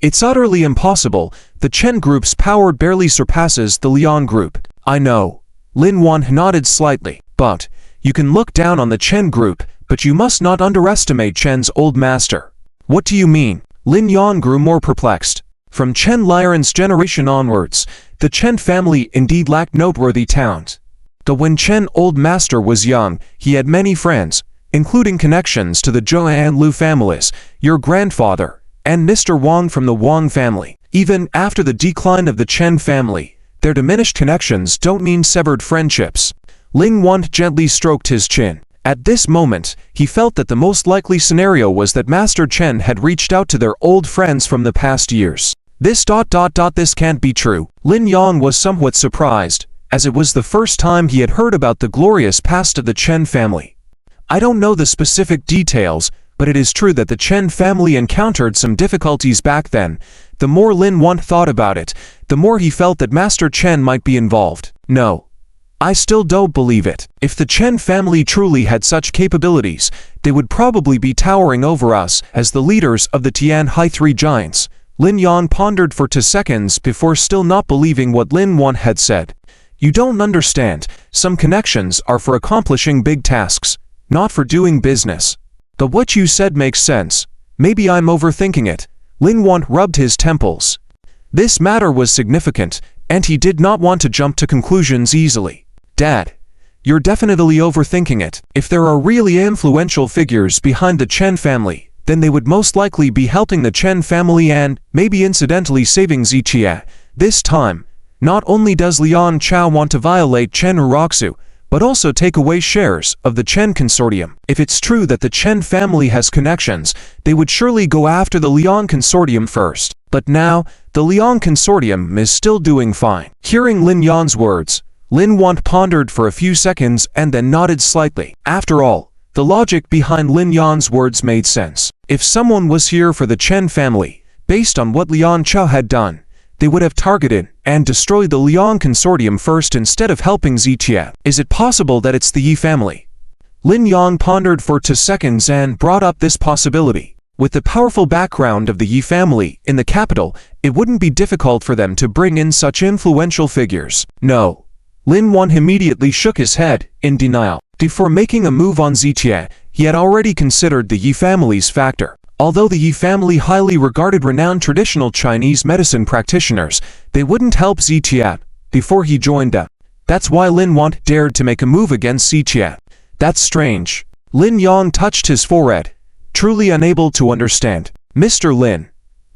It's utterly impossible. The Chen group's power barely surpasses the Liang group. I know. Lin Wan nodded slightly. But you can look down on the Chen group, but you must not underestimate Chen's old master. What do you mean? Lin Yang grew more perplexed. From Chen Liren's generation onwards, the Chen family indeed lacked noteworthy talent. Though when Chen old master was young, he had many friends, including connections to the Zhou and Lu families, your grandfather, and Mr. Wang from the Wang family. Even after the decline of the Chen family, their diminished connections don't mean severed friendships. Lin Wan gently stroked his chin. At this moment, he felt that the most likely scenario was that Master Chen had reached out to their old friends from the past years. This can't be true. Lin Yang was somewhat surprised, as it was the first time he had heard about the glorious past of the Chen family. I don't know the specific details, but it is true that the Chen family encountered some difficulties back then. The more Lin Wan thought about it, the more he felt that Master Chen might be involved. No. I still don't believe it. If the Chen family truly had such capabilities, they would probably be towering over us as the leaders of the Tianhai Three Giants. Lin Yang pondered for 2 seconds before still not believing what Lin Wan had said. You don't understand. Some connections are for accomplishing big tasks, not for doing business. But what you said makes sense. Maybe I'm overthinking it. Lin Wan rubbed his temples. This matter was significant, and he did not want to jump to conclusions easily. Dad, you're definitely overthinking it. If there are really influential figures behind the Chen family, then they would most likely be helping the Chen family and, maybe incidentally saving Xiaoqia. This time, not only does Liang Chao want to violate Chen Jong, but also take away shares of the Chen consortium. If it's true that the Chen family has connections, they would surely go after the Liang consortium first. But now, the Liang consortium is still doing fine. Hearing Lin Yang's words, Lin Wan pondered for a few seconds and then nodded slightly. After all, the logic behind Lin Yang's words made sense. If someone was here for the Chen family, based on what Liang Chao had done, they would have targeted and destroyed the Liang consortium first instead of helping Xiaoqia. Is it possible that it's the Yi family? Lin Yang pondered for 2 seconds and brought up this possibility. With the powerful background of the Yi family in the capital, it wouldn't be difficult for them to bring in such influential figures. No. Lin Wan immediately shook his head, in denial. Before making a move on Xiaoqia, he had already considered the Yi family's factor. Although the Yi family highly regarded renowned traditional Chinese medicine practitioners, they wouldn't help Xiaoqia before he joined them. That's why Lin Wan dared to make a move against Xiaoqia. That's strange. Lin Yang touched his forehead, truly unable to understand. Mr. Lin,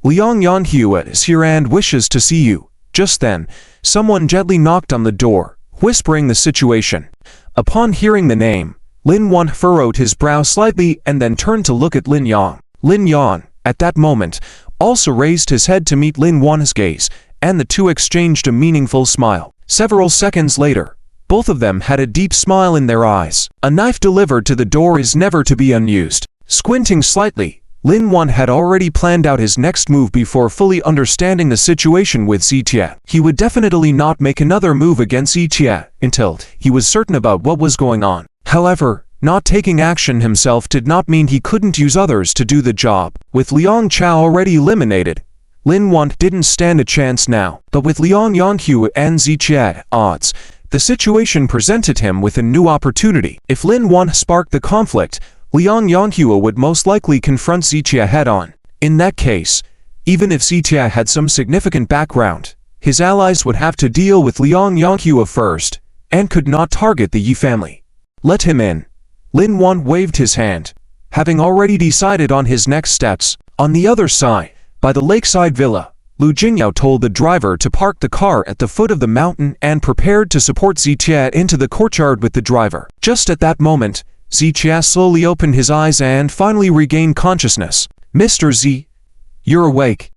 Liang Yanhua is here and wishes to see you. Just then, someone gently knocked on the door, whispering the situation. Upon hearing the name, Lin Wan furrowed his brow slightly and then turned to look at Lin Yang. Lin Yang, at that moment, also raised his head to meet Lin Wan's gaze, and the two exchanged a meaningful smile. Several seconds later, both of them had a deep smile in their eyes. A knife delivered to the door is never to be unused. Squinting slightly, Lin Wan had already planned out his next move before fully understanding the situation with Zitia. He would definitely not make another move against Zitia until he was certain about what was going on. However, not taking action himself did not mean he couldn't use others to do the job. With Liang Chao already eliminated, Lin Wan didn't stand a chance now. But with Liang Yonghua and Zitia at odds, the situation presented him with a new opportunity. If Lin Wan sparked the conflict, Liang Yonghua would most likely confront Zitia head-on. In that case, even if Zitia had some significant background, his allies would have to deal with Liang Yonghua first, and could not target the Yi family. Let him in. Lin Wan waved his hand, having already decided on his next steps. On the other side, by the lakeside villa, Lu Jingyao told the driver to park the car at the foot of the mountain and prepared to support Zitia into the courtyard with the driver. Just at that moment, Zitia slowly opened his eyes and finally regained consciousness. "Mr. Z, you're awake."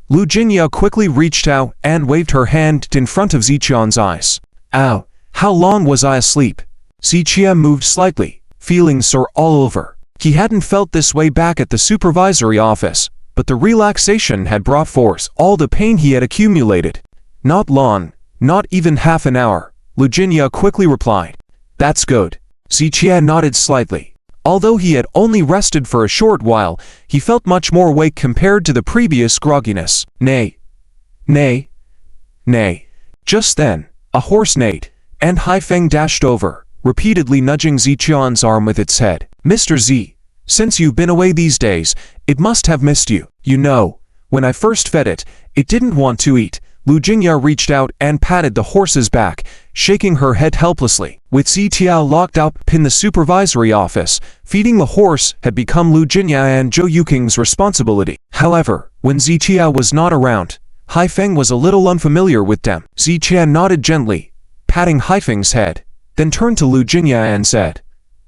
Lu Jingyao quickly reached out and waved her hand in front of Ziqian's eyes. "Ow, how long was I asleep?" Ziqia moved slightly, feeling sore all over. He hadn't felt this way back at the supervisory office, but the relaxation had brought forth all the pain he had accumulated. "Not long, not even half an hour," Lu Jingyao quickly replied. "That's good." Ziqia nodded slightly. Although he had only rested for a short while, he felt much more awake compared to the previous grogginess. Nay. Just then, a horse neighed, and Haifeng dashed over, repeatedly nudging Ziqian's arm with its head. "Mr. Z, since you've been away these days, it must have missed you. You know, when I first fed it, it didn't want to eat." Lu Jingyao reached out and patted the horse's back, shaking her head helplessly. With Zitia locked up in the supervisory office, feeding the horse had become Lu Jingyao and Zhou Yuking's responsibility. However, when Zitia was not around, Haifeng was a little unfamiliar with them. Zitia nodded gently, patting Haifeng's head, then turned to Lu Jingyao and said,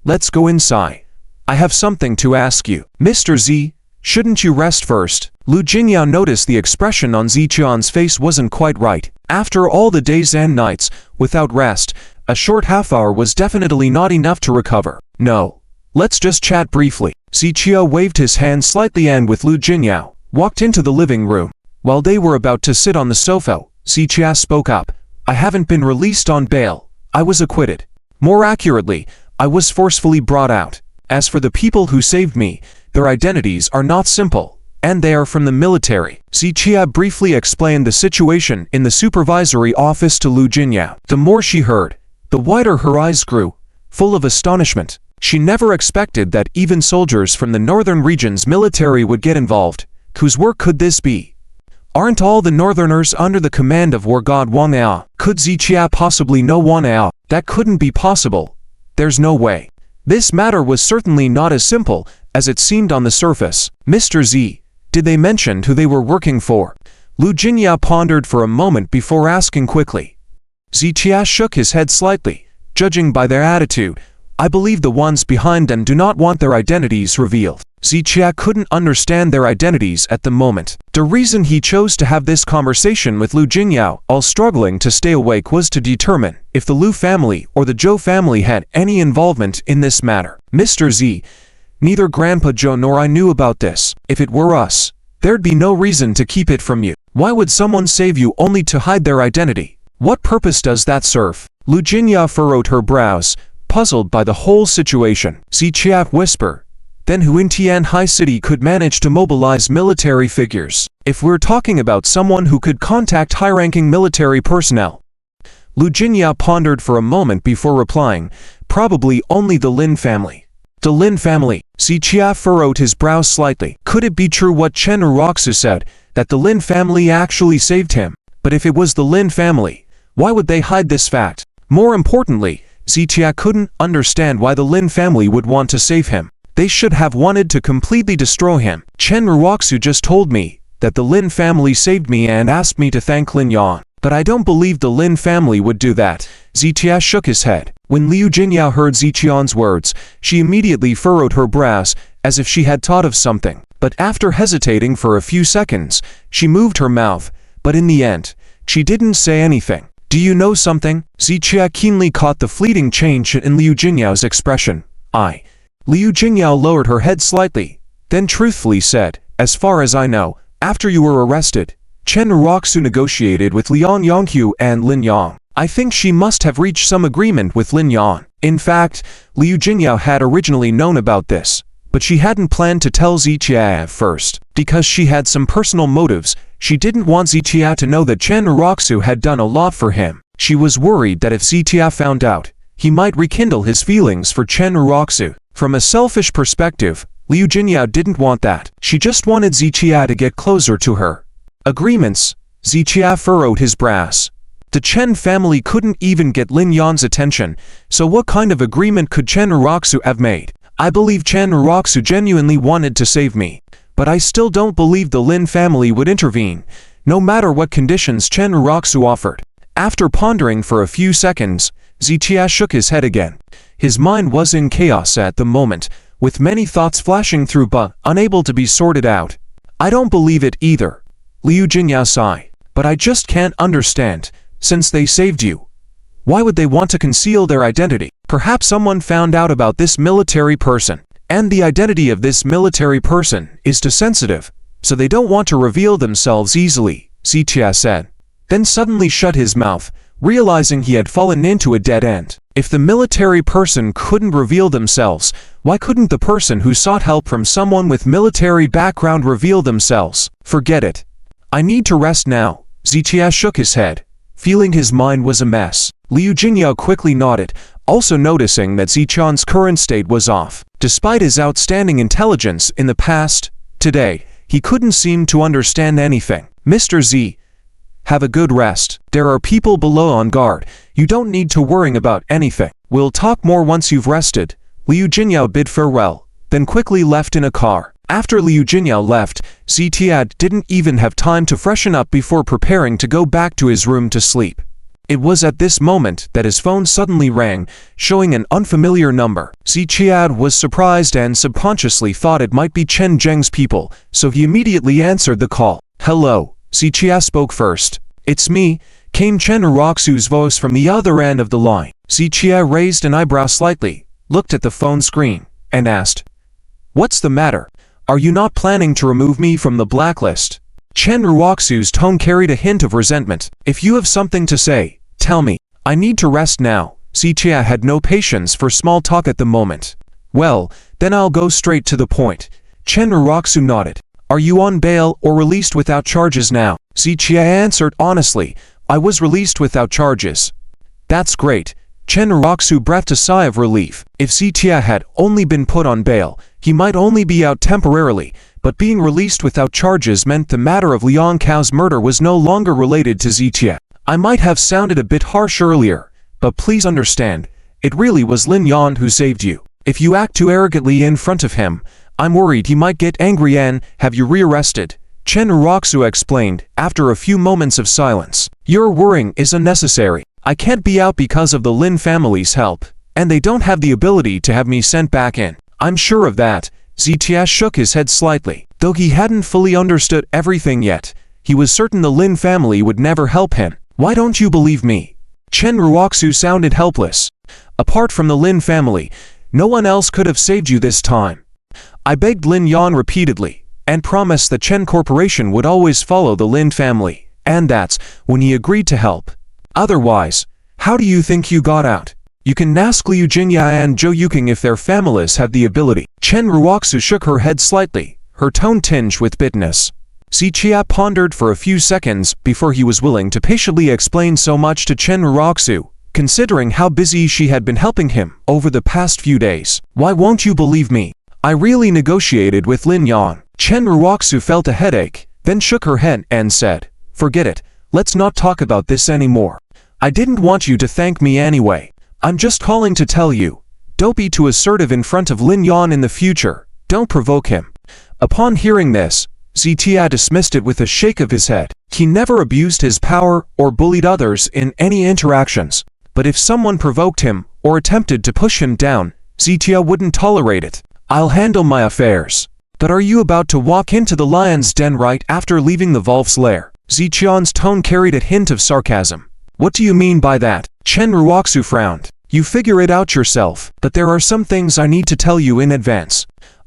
"Let's go inside. I have something to ask you." "Mr. Z, shouldn't you rest first?" Lu Jingyao noticed the expression on Ziqian's face wasn't quite right. After all the days and nights, without rest, a short half-hour was definitely not enough to recover. "No. Let's just chat briefly." Ziqia waved his hand slightly and with Lu Jingyao, walked into the living room. While they were about to sit on the sofa, Ziqia spoke up. "I haven't been released on bail. I was acquitted. More accurately, I was forcefully brought out. As for the people who saved me, their identities are not simple, and they are from the military." Ziqia briefly explained the situation in the supervisory office to Lu Jingyao. The more she heard, the wider her eyes grew, full of astonishment. She never expected that even soldiers from the northern region's military would get involved. Whose work could this be? Aren't all the northerners under the command of war god Wang Ao? Could Ziqia possibly know Wang Ao? That couldn't be possible. There's no way. This matter was certainly not as simple as it seemed on the surface. "Mr. Z, did they mention who they were working for?" Lu Jingyao pondered for a moment before asking quickly. Ziqia shook his head slightly, judging by their attitude. "I believe the ones behind them do not want their identities revealed." Ziqia couldn't understand their identities at the moment. The reason he chose to have this conversation with Lu Jingyao, all struggling to stay awake, was to determine if the Lu family or the Zhou family had any involvement in this matter. "Mr. Z, neither Grandpa Zhou nor I knew about this. If it were us, there'd be no reason to keep it from you. Why would someone save you only to hide their identity? What purpose does that serve?" Lu Jingyao furrowed her brows, puzzled by the whole situation. Ziqia whispered, "Then who in Tianhai City could manage to mobilize military figures? If we're talking about someone who could contact high-ranking military personnel." Lu Jingyao pondered for a moment before replying, "Probably only the Lin family." "The Lin family?" Ziqia furrowed his brows slightly. Could it be true what Chen Jong said, that the Lin family actually saved him? But if it was the Lin family, why would they hide this fact? More importantly, Ziqia couldn't understand why the Lin family would want to save him. They should have wanted to completely destroy him. Chen Jong just told me that the Lin family saved me and asked me to thank Lin Yang. But I don't believe the Lin family would do that." Ziqia shook his head. When Liu Jingyao heard Ziqian's words, she immediately furrowed her brows, as if she had thought of something. But after hesitating for a few seconds, she moved her mouth, but in the end, she didn't say anything. "Do you know something?" Ziqia keenly caught the fleeting change in Liu Jingyao's expression. Liu Jingyao lowered her head slightly, then truthfully said, as far as I know, after you were arrested, Chen Jong negotiated with Liang Yonghu and Lin Yang. I think she must have reached some agreement with Lin Yang. In fact, Liu Jingyao had originally known about this, but she hadn't planned to tell Ziqia at first. Because she had some personal motives, she didn't want Ziqia to know that Chen Jong had done a lot for him. She was worried that if Ziqia found out, he might rekindle his feelings for Chen Jong. From a selfish perspective, Liu Jingyao didn't want that. She just wanted Ziqia to get closer to her. Agreements. Ziqia furrowed his brows. The Chen family couldn't even get Lin Yan's attention, so what kind of agreement could Chen Jong have made? I believe Chen Jong genuinely wanted to save me, but I still don't believe the Lin family would intervene, no matter what conditions Chen Jong offered. After pondering for a few seconds, Ziqia shook his head again. His mind was in chaos at the moment, with many thoughts flashing through but unable to be sorted out. I don't believe it either. Liu Jingyao sighed. But I just can't understand. Since they saved you, why would they want to conceal their identity? Perhaps someone found out about this military person, and the identity of this military person is too sensitive, so they don't want to reveal themselves easily, Ziqia said. Then suddenly shut his mouth, realizing he had fallen into a dead end. If the military person couldn't reveal themselves, why couldn't the person who sought help from someone with military background reveal themselves? Forget it. I need to rest now. Ziqia shook his head, feeling his mind was a mess. Liu Jingyao quickly nodded, also noticing that Ziqian's current state was off. Despite his outstanding intelligence in the past, today, he couldn't seem to understand anything. Mr. Z, have a good rest. There are people below on guard. You don't need to worry about anything. We'll talk more once you've rested. Liu Jingyao bid farewell, then quickly left in a car. After Liu Jingyao left, Ziqia didn't even have time to freshen up before preparing to go back to his room to sleep. It was at this moment that his phone suddenly rang, showing an unfamiliar number. Ziqia was surprised and subconsciously thought it might be Chen Jong's people, so he immediately answered the call. Hello, Ziqia spoke first. It's me, came Chen Jong's voice from the other end of the line. Ziqia raised an eyebrow slightly, looked at the phone screen, and asked, "What's the matter? Are you not planning to remove me from the blacklist?" Chen Jong's tone carried a hint of resentment. If you have something to say, tell me. I need to rest now. Ziqia had no patience for small talk at the moment. Well, then I'll go straight to the point. Chen Jong nodded. Are you on bail or released without charges now? Ziqia answered honestly. I was released without charges. That's great. Chen Jong breathed a sigh of relief. If Ziqia had only been put on bail, he might only be out temporarily, but being released without charges meant the matter of Liang Cao's murder was no longer related to Ziqia. I might have sounded a bit harsh earlier, but please understand, it really was Lin Yan who saved you. If you act too arrogantly in front of him, I'm worried he might get angry and have you rearrested. Chen Jong explained, after a few moments of silence. Your worrying is unnecessary. I can't be out because of the Lin family's help, and they don't have the ability to have me sent back in. I'm sure of that. Ziqia shook his head slightly. Though he hadn't fully understood everything yet, he was certain the Lin family would never help him. Why don't you believe me? Chen Jong sounded helpless. Apart from the Lin family, no one else could have saved you this time. I begged Lin Yan repeatedly, and promised the Chen Corporation would always follow the Lin family, and that's when he agreed to help. Otherwise, how do you think you got out? You can ask Liu Jingyao and Zhou Yuking if their families have the ability. Chen Jong shook her head slightly, her tone tinged with bitterness. Ziqia pondered for a few seconds before he was willing to patiently explain so much to Chen Jong, considering how busy she had been helping him over the past few days. Why won't you believe me? I really negotiated with Lin Yan. Chen Jong felt a headache, then shook her head and said, Forget it, let's not talk about this anymore. I didn't want you to thank me anyway. I'm just calling to tell you, don't be too assertive in front of Lin Yan in the future, don't provoke him. Upon hearing this, Ziqia dismissed it with a shake of his head. He never abused his power or bullied others in any interactions, but if someone provoked him or attempted to push him down, Ziqia wouldn't tolerate it. I'll handle my affairs. But are you about to walk into the lion's den right after leaving the wolf's lair? Ziqian's tone carried a hint of sarcasm. What do you mean by that? Chen Jong frowned. You figure it out yourself, but there are some things I need to tell you in advance.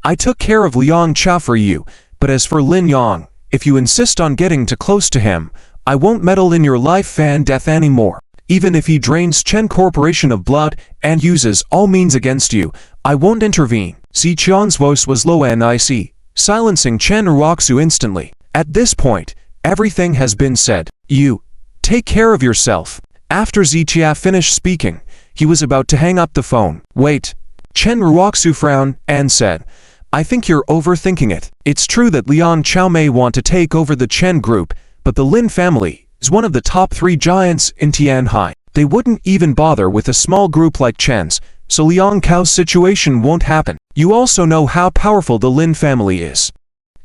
I took care of Liang Chao for you, but as for Lin Yang, if you insist on getting too close to him, I won't meddle in your life and death anymore. Even if he drains Chen Corporation of blood and uses all means against you, I won't intervene. Ziqian's voice was low and icy, silencing Chen Ruoxu instantly. At this point, everything has been said. You take care of yourself. After Ziqia finished speaking, he was about to hang up the phone. Wait. Chen Ruoxu frowned and said, I think you're overthinking it. It's true that Liang Chao may want to take over the Chen group, but the Lin family is one of the top 3 giants in Tianhai. They wouldn't even bother with a small group like Chen's, so Liang Chao's situation won't happen. You also know how powerful the Lin family is.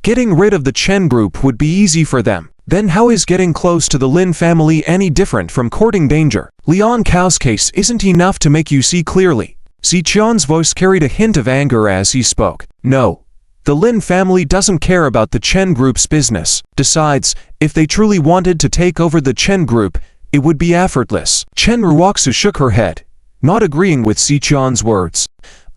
Getting rid of the Chen group would be easy for them. Then how is getting close to the Lin family any different from courting danger? Liang Chao's case isn't enough to make you see clearly. Ziqian's voice carried a hint of anger as he spoke. No. The Lin family doesn't care about the Chen group's business. Besides, if they truly wanted to take over the Chen group, it would be effortless. Chen Ruoxu shook her head, not agreeing with Ziqian's words.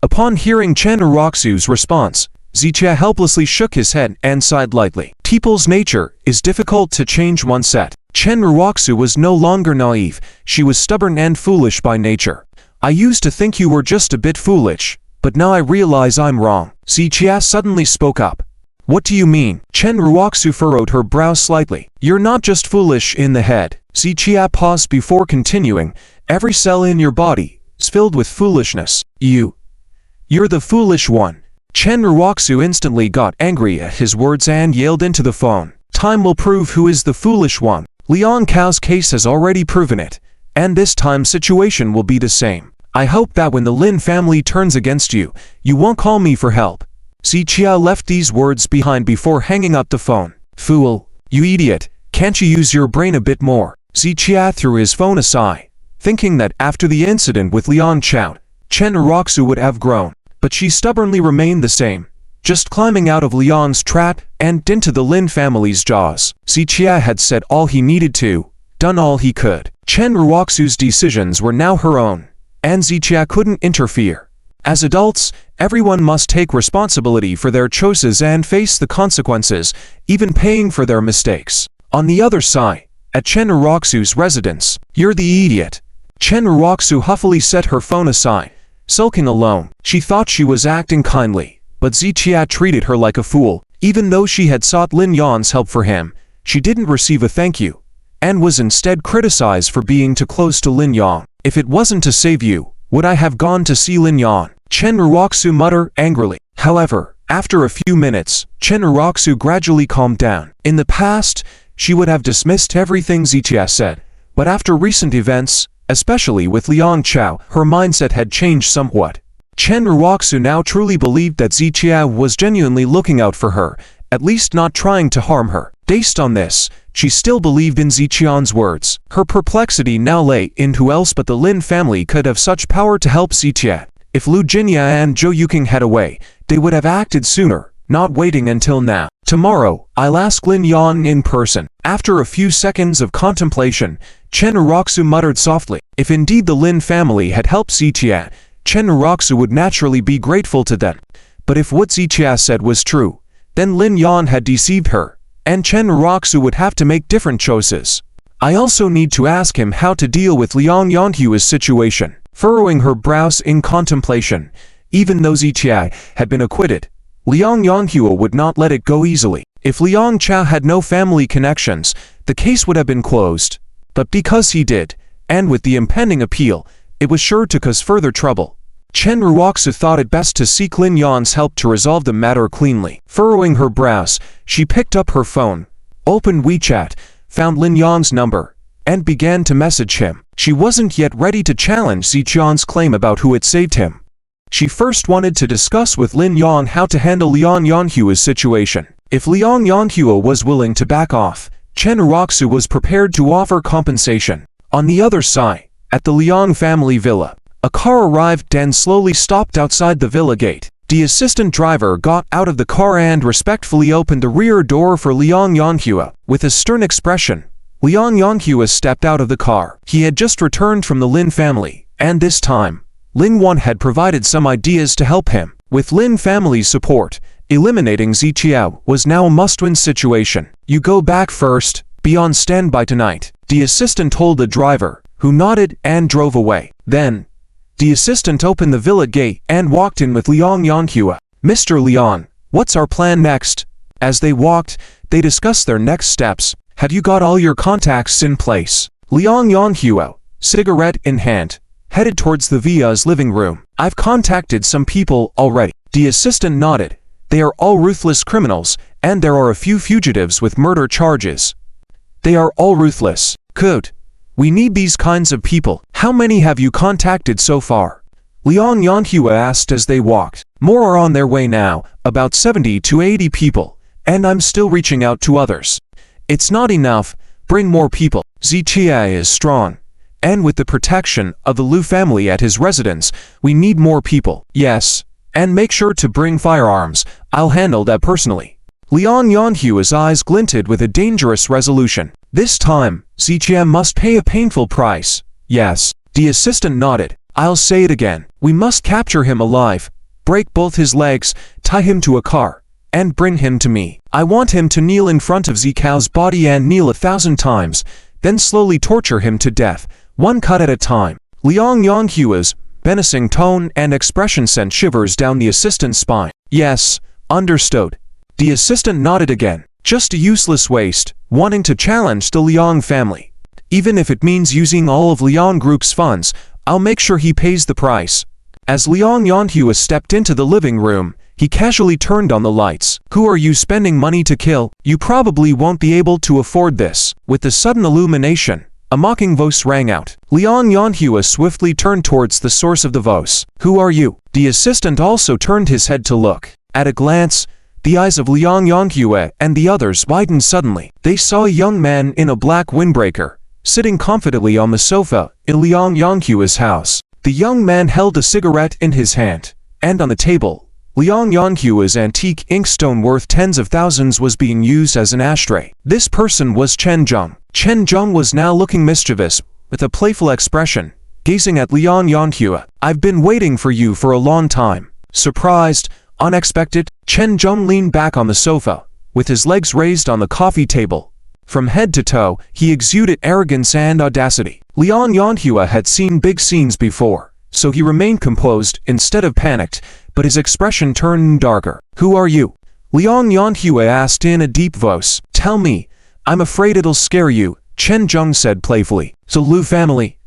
Upon hearing Chen Ruoxu's response, Ziqia helplessly shook his head and sighed lightly. People's nature is difficult to change one set. Chen Ruoxu was no longer naive, she was stubborn and foolish by nature. I used to think you were just a bit foolish, but now I realize I'm wrong. Ziqia suddenly spoke up. What do you mean? Chen Ruoxu furrowed her brow slightly. You're not just foolish in the head. Ziqia paused before continuing. Every cell in your body is filled with foolishness. You're the foolish one. Chen Ruoxu instantly got angry at his words and yelled into the phone. Time will prove who is the foolish one. Liang Chao's case has already proven it, and this time situation will be the same. I hope that when the Lin family turns against you, you won't call me for help. Ziqia left these words behind before hanging up the phone. Fool, you idiot, can't you use your brain a bit more? Ziqia threw his phone aside, thinking that after the incident with Liang Chao, Chen Ruoxu would have grown. But she stubbornly remained the same, just climbing out of Liang's trap and into the Lin family's jaws. Ziqia had said all he needed to, done all he could. Chen Ruoxu's decisions were now her own, and Ziqia couldn't interfere. As adults, everyone must take responsibility for their choices and face the consequences, even paying for their mistakes. On the other side, at Chen Ruoxu's residence, you're the idiot. Chen Ruoxu huffily set her phone aside, sulking alone. She thought she was acting kindly, but Ziqia treated her like a fool. Even though she had sought Lin Yang's help for him, she didn't receive a thank you, and was instead criticized for being too close to Lin Yang. If it wasn't to save you, would I have gone to see Lin Yang? Chen Ruoxu muttered angrily. However, after a few minutes, Chen Ruoxu gradually calmed down. In the past, she would have dismissed everything Ziqia said, but after recent events, especially with Liang Chao, her mindset had changed somewhat. Chen Ruoxu now truly believed that Ziqia was genuinely looking out for her, at least not trying to harm her. Based on this, she still believed in Ziqian's words. Her perplexity now lay in who else but the Lin family could have such power to help Ziqia. If Lu Jinya and Zhou Yuking had a way, they would have acted sooner, not waiting until now. Tomorrow, I'll ask Lin Yang in person. After a few seconds of contemplation, Chen Ruoxu muttered softly. If indeed the Lin family had helped Ziqia, Chen Ruoxu would naturally be grateful to them. But if what Ziqia said was true, then Lin Yang had deceived her, and Chen Ruoxu would have to make different choices. I also need to ask him how to deal with Liang Yanghua's situation. Furrowing her brows in contemplation, even though Ziqia had been acquitted, Liang Yanghua would not let it go easily. If Liang Chao had no family connections, the case would have been closed. But because he did, and with the impending appeal, it was sure to cause further trouble. Chen Ruoxu thought it best to seek Lin Yang's help to resolve the matter cleanly. Furrowing her brows, she picked up her phone, opened WeChat, found Lin Yang's number, and began to message him. She wasn't yet ready to challenge Ziqian's claim about who had saved him. She first wanted to discuss with Lin Yang how to handle Liang Yanghua's situation. If Liang Yanghua was willing to back off, Chen Ruoxu was prepared to offer compensation. On the other side, at the Liang family villa, a car arrived and slowly stopped outside the villa gate. The assistant driver got out of the car and respectfully opened the rear door for Liang Yanghua. With a stern expression, Liang Yanghua stepped out of the car. He had just returned from the Lin family, and this time, Lin Wan had provided some ideas to help him. With Lin family's support, eliminating Ziqiao was now a must-win situation. You go back first, be on standby tonight, the assistant told the driver, who nodded and drove away. Then, the assistant opened the villa gate and walked in with Liang Yanhua. Mr. Liang, what's our plan next? As they walked, they discussed their next steps. Have you got all your contacts in place? Liang Yanhua, cigarette in hand, headed towards the villa's living room. I've contacted some people already. The assistant nodded. They are all ruthless criminals, and there are a few fugitives with murder charges. They are all ruthless. Good. We need these kinds of people. How many have you contacted so far? Liang Yanhua asked as they walked. More are on their way now, about 70 to 80 people, and I'm still reaching out to others. It's not enough, bring more people. Ziqiao is strong, and with the protection of the Liu family at his residence, we need more people. Yes, and make sure to bring firearms, I'll handle that personally. Liang Yanhua's eyes glinted with a dangerous resolution. This time, Ziqiao must pay a painful price. Yes, the assistant nodded. I'll say it again. We must capture him alive, break both his legs, tie him to a car, and bring him to me. I want him to kneel in front of Ziqiao's body and kneel 1,000 times, then slowly torture him to death, one cut at a time. Liang Yanhua's menacing tone and expression sent shivers down the assistant's spine. Yes, understood. The assistant nodded again. Just a useless waste, wanting to challenge the Liang family. Even if it means using all of Liang Group's funds, I'll make sure he pays the price. As Liang Yanhua stepped into the living room, he casually turned on the lights. Who are you spending money to kill? You probably won't be able to afford this. With the sudden illumination, a mocking voice rang out. Liang Yanhua swiftly turned towards the source of the voice. Who are you? The assistant also turned his head to look. At a glance, the eyes of Liang Yanhua and the others widened suddenly. They saw a young man in a black windbreaker, sitting confidently on the sofa in Liang Yanhua's house. The young man held a cigarette in his hand, and on the table, Liang Yanhua's antique inkstone worth tens of thousands was being used as an ashtray. This person was Chen Jong. Chen Jong was now looking mischievous, with a playful expression, gazing at Liang Yanhua. I've been waiting for you for a long time. Surprised, unexpected, Chen Jong leaned back on the sofa, with his legs raised on the coffee table. From head to toe, he exuded arrogance and audacity. Liang Yanhua had seen big scenes before, so he remained composed instead of panicked, but his expression turned darker. Who are you? Liang Yanhua asked in a deep voice. Tell me, I'm afraid it'll scare you, Chen Jong said playfully. The Liu family?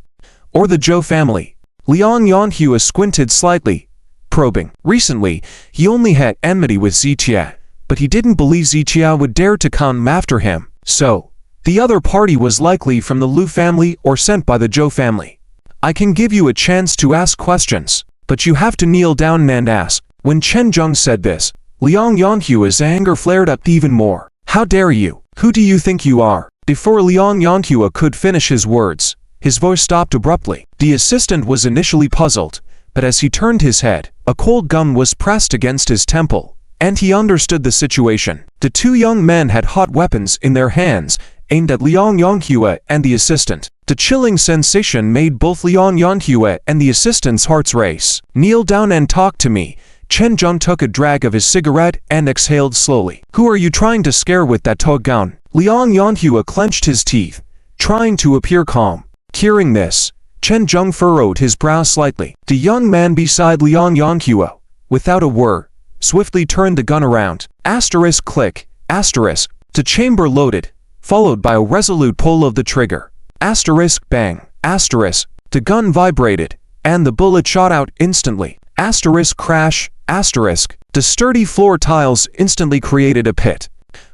Or the Zhou family? Liang Yanhua squinted slightly, probing. Recently, he only had enmity with Ziqiao, but he didn't believe Ziqiao would dare to come after him. So, the other party was likely from the Liu family or sent by the Zhou family. I can give you a chance to ask questions, but you have to kneel down and ask. When Chen Jong said this, Liang Yanhua's anger flared up even more. How dare you? Who do you think you are? Before Liang Yanhua could finish his words, his voice stopped abruptly. The assistant was initially puzzled, but as he turned his head, a cold gun was pressed against his temple, and he understood the situation. The two young men had hot weapons in their hands, aimed at Liang Yanhua and the assistant. The chilling sensation made both Liang Yanhua and the assistant's hearts race. Kneel down and talk to me. Chen Jong took a drag of his cigarette and exhaled slowly. Who are you trying to scare with that togan? Liang Yanhua clenched his teeth, trying to appear calm. Hearing this, Chen Jong furrowed his brow slightly. The young man beside Liang Yanhua, without a word, swiftly turned the gun around. Asterisk click, asterisk, the chamber loaded, followed by a resolute pull of the trigger. Asterisk bang, asterisk, the gun vibrated, and the bullet shot out instantly. Asterisk crash, asterisk, the sturdy floor tiles instantly created a pit.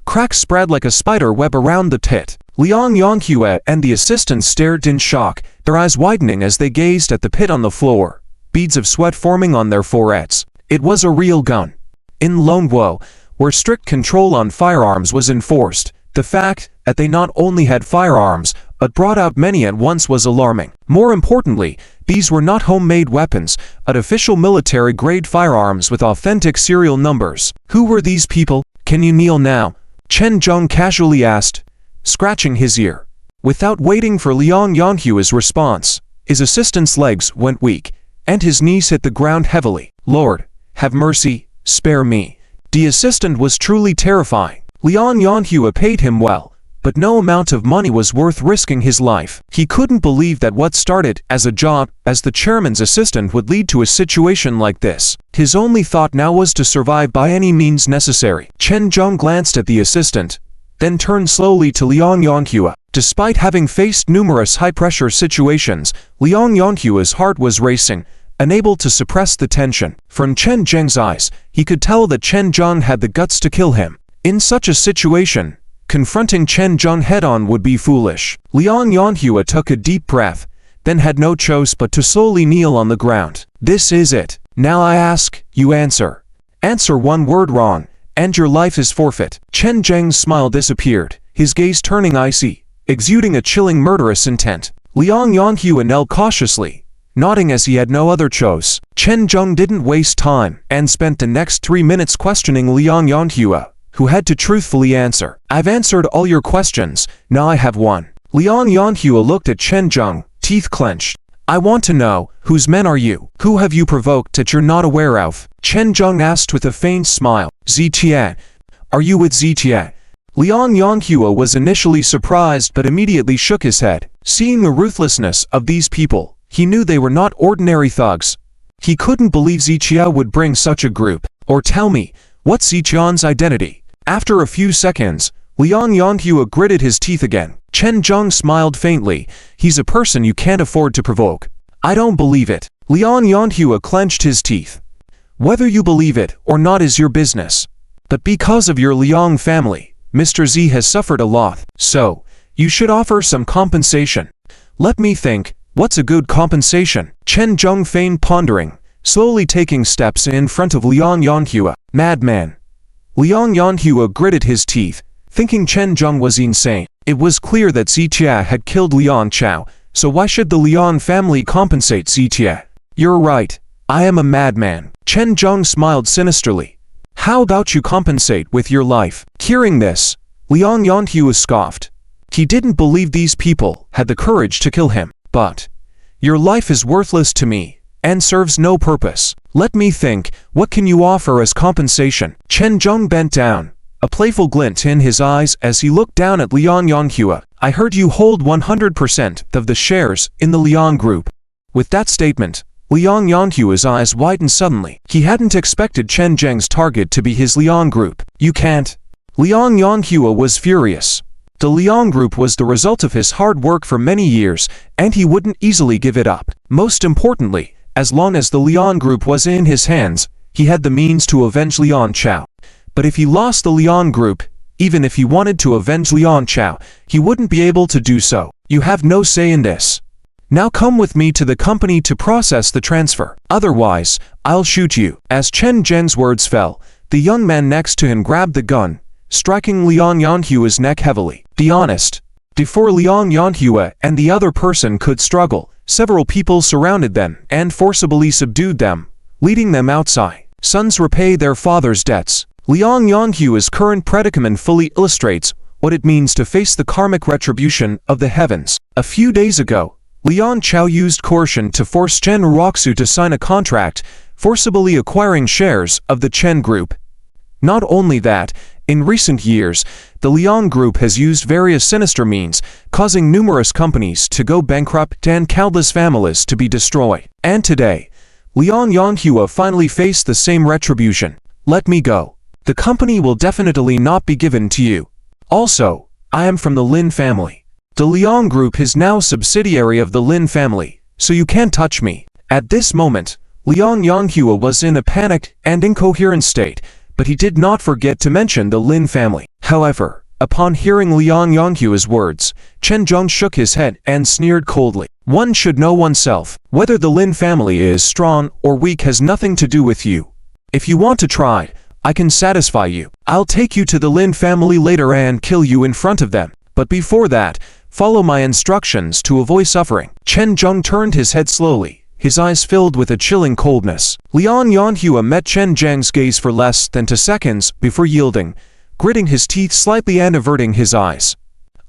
Cracks spread like a spider web around the pit. Liang Yanhua and the assistant stared in shock, their eyes widening as they gazed at the pit on the floor, beads of sweat forming on their foreheads. It was a real gun. In Longguo, where strict control on firearms was enforced, the fact that they not only had firearms, but brought out many at once was alarming. More importantly, these were not homemade weapons, but official military-grade firearms with authentic serial numbers. Who were these people? Can you kneel now? Chen Jong casually asked, scratching his ear. Without waiting for Liang Yanhua's response, his assistant's legs went weak, and his knees hit the ground heavily. Lord, have mercy, spare me. The assistant was truly terrifying. Liang Yanhua paid him well, but no amount of money was worth risking his life. He couldn't believe that what started as a job as the chairman's assistant would lead to a situation like this. His only thought now was to survive by any means necessary. Chen Jong glanced at the assistant, then turned slowly to Liang Yanhua. Despite having faced numerous high-pressure situations, Liang Yanhua's heart was racing, unable to suppress the tension. From Chen Zheng's eyes, he could tell that Chen Jong had the guts to kill him. In such a situation, confronting Chen Jong head-on would be foolish. Liang Yanhua took a deep breath, then had no choice but to slowly kneel on the ground. This is it. Now I ask, you answer. Answer one word wrong, and your life is forfeit. Chen Zheng's smile disappeared, his gaze turning icy, exuding a chilling murderous intent. Liang Yanhua knelt cautiously, nodding as he had no other choice. Chen Jong didn't waste time and spent the next 3 minutes questioning Liang Yanhua, who had to truthfully answer. I've answered all your questions, now I have one. Liang Yanhua looked at Chen Jong, teeth clenched. I want to know, whose men are you? Who have you provoked that you're not aware of? Chen Jong asked with a faint smile. Zitia. Are you with Zitia? Liang Yanhua was initially surprised but immediately shook his head. Seeing the ruthlessness of these people, he knew they were not ordinary thugs. He couldn't believe Zitia would bring such a group. Or tell me, what's Zitian's identity? After a few seconds, Liang Yanhua gritted his teeth again. Chen Jong smiled faintly. He's a person you can't afford to provoke. I don't believe it. Liang Yanhua clenched his teeth. Whether you believe it or not is your business. But because of your Liang family, Mr. Z has suffered a lot, so you should offer some compensation. Let me think, what's a good compensation? Chen Jong feigned pondering, slowly taking steps in front of Liang Yanhua. Madman. Liang Yanhua gritted his teeth, thinking Chen Jong was insane. It was clear that Zitia had killed Liang Chao, so why should the Liang family compensate Zitia? You're right, I am a madman. Chen Jong smiled sinisterly. How about you compensate with your life? Hearing this, Liang Yanhua scoffed. He didn't believe these people had the courage to kill him. But your life is worthless to me and serves no purpose. Let me think, what can you offer as compensation? Chen Jong bent down, a playful glint in his eyes as he looked down at Liang Yanhua. I heard you hold 100% of the shares in the Liang Group. With that statement, Liang Yanhua's eyes widened suddenly. He hadn't expected Chen Zheng's target to be his Liang Group. You can't. Liang Yanhua was furious. The Liang Group was the result of his hard work for many years, and he wouldn't easily give it up. Most importantly, as long as the Liang Group was in his hands, he had the means to avenge Liang Chao. But if he lost the Liang Group, even if he wanted to avenge Liang Chao, he wouldn't be able to do so. You have no say in this. Now come with me to the company to process the transfer. Otherwise, I'll shoot you. As Chen Zheng's words fell, the young man next to him grabbed the gun, striking Liang Yanhua's neck heavily. Be honest. Before Liang Yanhua and the other person could struggle, several people surrounded them and forcibly subdued them, leading them outside. Sons repay their father's debts. Liang Yanhua's current predicament fully illustrates what it means to face the karmic retribution of the heavens. A few days ago, Liang Chao used coercion to force Chen Roxu to sign a contract, forcibly acquiring shares of the Chen Group. Not only that, in recent years, the Liang Group has used various sinister means, causing numerous companies to go bankrupt and countless families to be destroyed. And today, Liang Yanhua finally faced the same retribution. Let me go. The company will definitely not be given to you. Also, I am from the Lynn family. The Liang Group is now a subsidiary of the Lynn family, so you can't touch me. At this moment, Liang Yanhua was in a panicked and incoherent state, but he did not forget to mention the Lin family. However, upon hearing Liang Yonghua's words, Chen Jong shook his head and sneered coldly. One should know oneself. Whether the Lin family is strong or weak has nothing to do with you. If you want to try, I can satisfy you. I'll take you to the Lin family later and kill you in front of them. But before that, follow my instructions to avoid suffering. Chen Jong turned his head slowly, his eyes filled with a chilling coldness. Liang Yanhua met Chen Zhang's gaze for less than 2 seconds before yielding, gritting his teeth slightly and averting his eyes.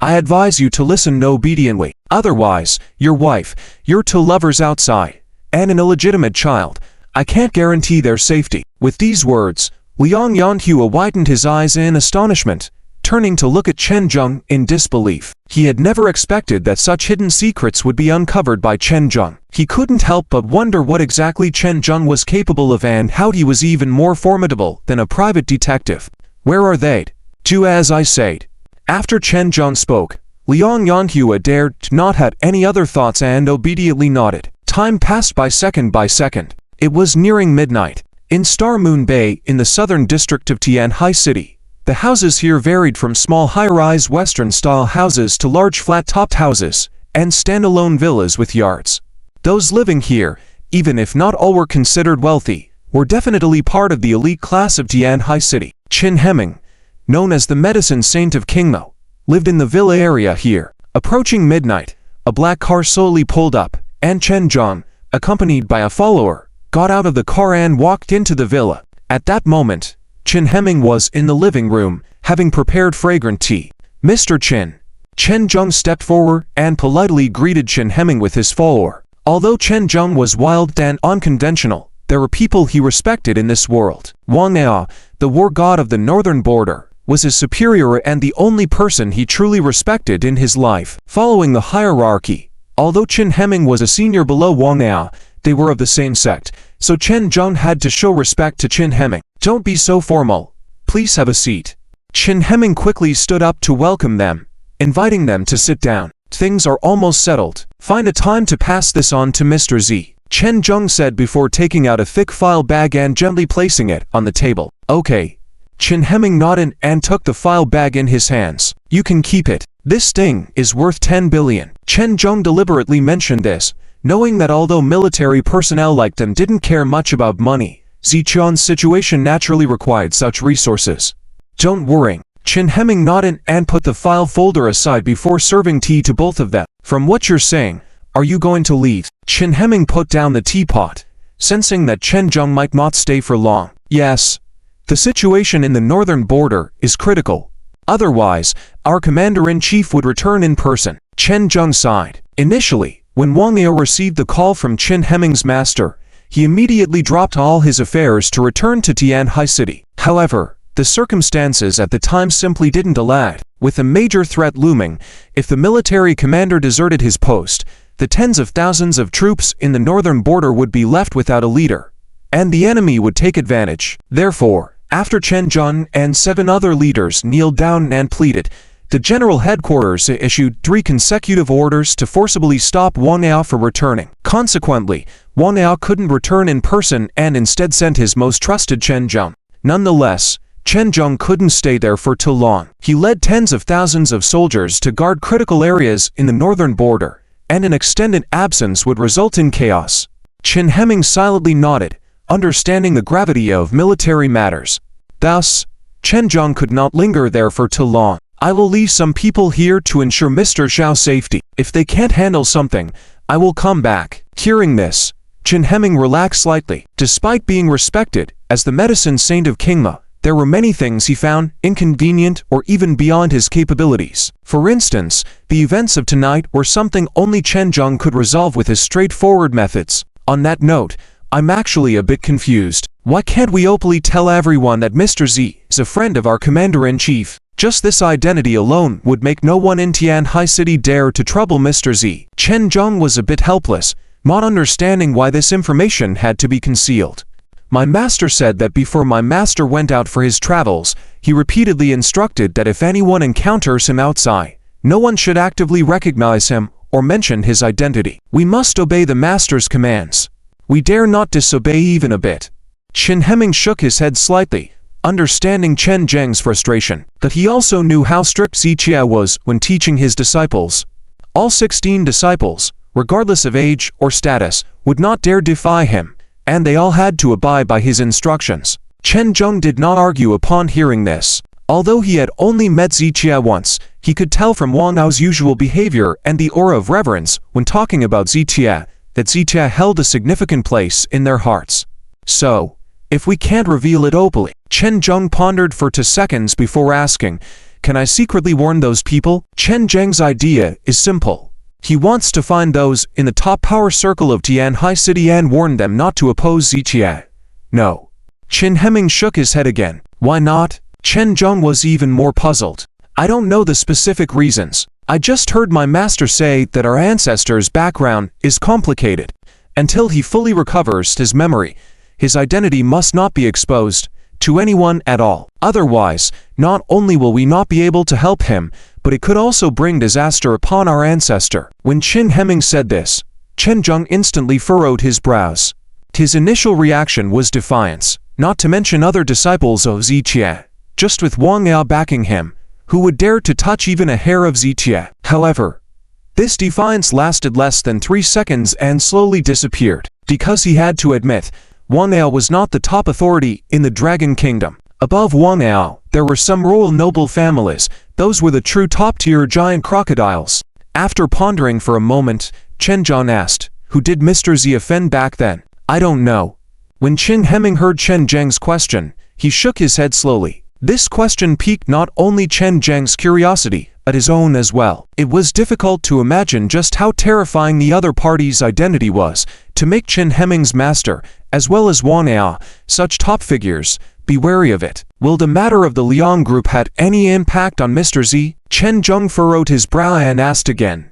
I advise you to listen obediently. Otherwise, your wife, your 2 lovers outside, and an illegitimate child, I can't guarantee their safety." With these words, Liang Yanhua widened his eyes in astonishment, turning to look at Chen Jong in disbelief. He had never expected that such hidden secrets would be uncovered by Chen Jong. He couldn't help but wonder what exactly Chen Jong was capable of and how he was even more formidable than a private detective. "Where are they? Do as I said." After Chen Jong spoke, Liang Yanhua dared not have any other thoughts and obediently nodded. Time passed by second. It was nearing midnight. In Star Moon Bay, in the southern district of Tianhai City, the houses here varied from small high-rise Western-style houses to large flat-topped houses and standalone villas with yards. Those living here, even if not all were considered wealthy, were definitely part of the elite class of Tianhai City. Qin Hemming, known as the medicine saint of Qingmo, lived in the villa area here. Approaching midnight, a black car slowly pulled up, and Chen Jong, accompanied by a follower, got out of the car and walked into the villa. At that moment, Qin Hemming was in the living room, having prepared fragrant tea. "Mr. Qin." Chen Jong stepped forward and politely greeted Qin Hemming with his follower. Although Chen Jong was wild and unconventional, there were people he respected in this world. Wang Ea, the war god of the northern border, was his superior and the only person he truly respected in his life. Following the hierarchy, although Qin Hemming was a senior below Wang Ea, they were of the same sect, so Chen Jong had to show respect to Qin Hemming. "Don't be so formal. Please have a seat." Qin Hemming quickly stood up to welcome them, inviting them to sit down. "Things are almost settled. Find a time to pass this on to Mr. Z," Chen Jong said before taking out a thick file bag and gently placing it on the table. "Okay." Qin Hemming nodded and took the file bag in his hands. "You can keep it. This thing is worth 10 billion. Chen Jong deliberately mentioned this, knowing that although military personnel like them didn't care much about money, Zichion's situation naturally required such resources. "Don't worry." Qin Hemming nodded and put the file folder aside before serving tea to both of them. "From what you're saying, are you going to leave?" Qin Hemming put down the teapot, sensing that Chen Jong might not stay for long. "Yes. The situation in the northern border is critical. Otherwise, our commander-in-chief would return in person." Chen Jong sighed. Initially, when Wang Ea received the call from Qin Hemming's master, he immediately dropped all his affairs to return to Tianhai City. However, the circumstances at the time simply didn't allow it. With a major threat looming, if the military commander deserted his post, the tens of thousands of troops in the northern border would be left without a leader, and the enemy would take advantage. Therefore, after Chen Jong and 7 other leaders kneeled down and pleaded, the general headquarters issued 3 consecutive orders to forcibly stop Wang Ea from returning. Consequently, Wang Ea couldn't return in person and instead sent his most trusted Chen Jong. Nonetheless, Chen Jong couldn't stay there for too long. He led tens of thousands of soldiers to guard critical areas in the northern border, and an extended absence would result in chaos. Qin Hemming silently nodded, understanding the gravity of military matters. Thus, Chen Jong could not linger there for too long. "I will leave some people here to ensure Mr. Xiao's safety. If they can't handle something, I will come back." Hearing this, Qin Hemming relaxed slightly. Despite being respected as the medicine saint of Qingma, there were many things he found inconvenient or even beyond his capabilities. For instance, the events of tonight were something only Chen Jong could resolve with his straightforward methods. On that note, I'm actually a bit confused. Why can't we openly tell everyone that Mr. Z is a friend of our commander-in-chief? Just this identity alone would make no one in Tianhai City dare to trouble Mr. Z. Chen Jong was a bit helpless, not understanding why this information had to be concealed. "My master said that before my master went out for his travels, he repeatedly instructed that if anyone encounters him outside, no one should actively recognize him or mention his identity. We must obey the master's commands. We dare not disobey even a bit." Qin Hemming shook his head slightly, understanding Chen Jong's frustration, but he also knew how strict Zichia was when teaching his disciples. All 16 disciples, regardless of age or status, would not dare defy him, and they all had to abide by his instructions. Chen Jong did not argue upon hearing this. Although he had only met Zichia once, he could tell from Wang Ao's usual behavior and the aura of reverence when talking about Zichia that Zichia held a significant place in their hearts. "So, if we can't reveal it openly," Chen Jong pondered for 2 seconds before asking, "Can I secretly warn those people?" Chen Jong's idea is simple. He wants to find those in the top power circle of Tianhai City and warn them not to oppose Ziqie. No. Chen Hemming shook his head again. Why not? Chen Jong was even more puzzled. I don't know the specific reasons. I just heard my master say that our ancestors' background is complicated. Until he fully recovers his memory, his identity must not be exposed to anyone at all. Otherwise, not only will we not be able to help him, but it could also bring disaster upon our ancestor. When Chen Hemming said this, Chen Jong instantly furrowed his brows. His initial reaction was defiance, not to mention other disciples of Ziqie. Just with Wang Yao backing him, who would dare to touch even a hair of Ziqie? However, this defiance lasted less than 3 seconds and slowly disappeared, because he had to admit, Wang Yao was not the top authority in the Dragon Kingdom. Above Wang Yao, there were some royal noble families. Those were the true top-tier giant crocodiles. After pondering for a moment, Chen Jong asked, "Who did Mr. Z offend back then?" "I don't know." When Chen Hemming heard Chen Zheng's question, he shook his head slowly. This question piqued not only Chen Zheng's curiosity, but his own as well. It was difficult to imagine just how terrifying the other party's identity was, to make Chen Hemming's master, as well as Wang Yao, such top figures, be wary of it. Will the matter of the Liang group had any impact on Mr. Z? Chen Jong furrowed his brow and asked again.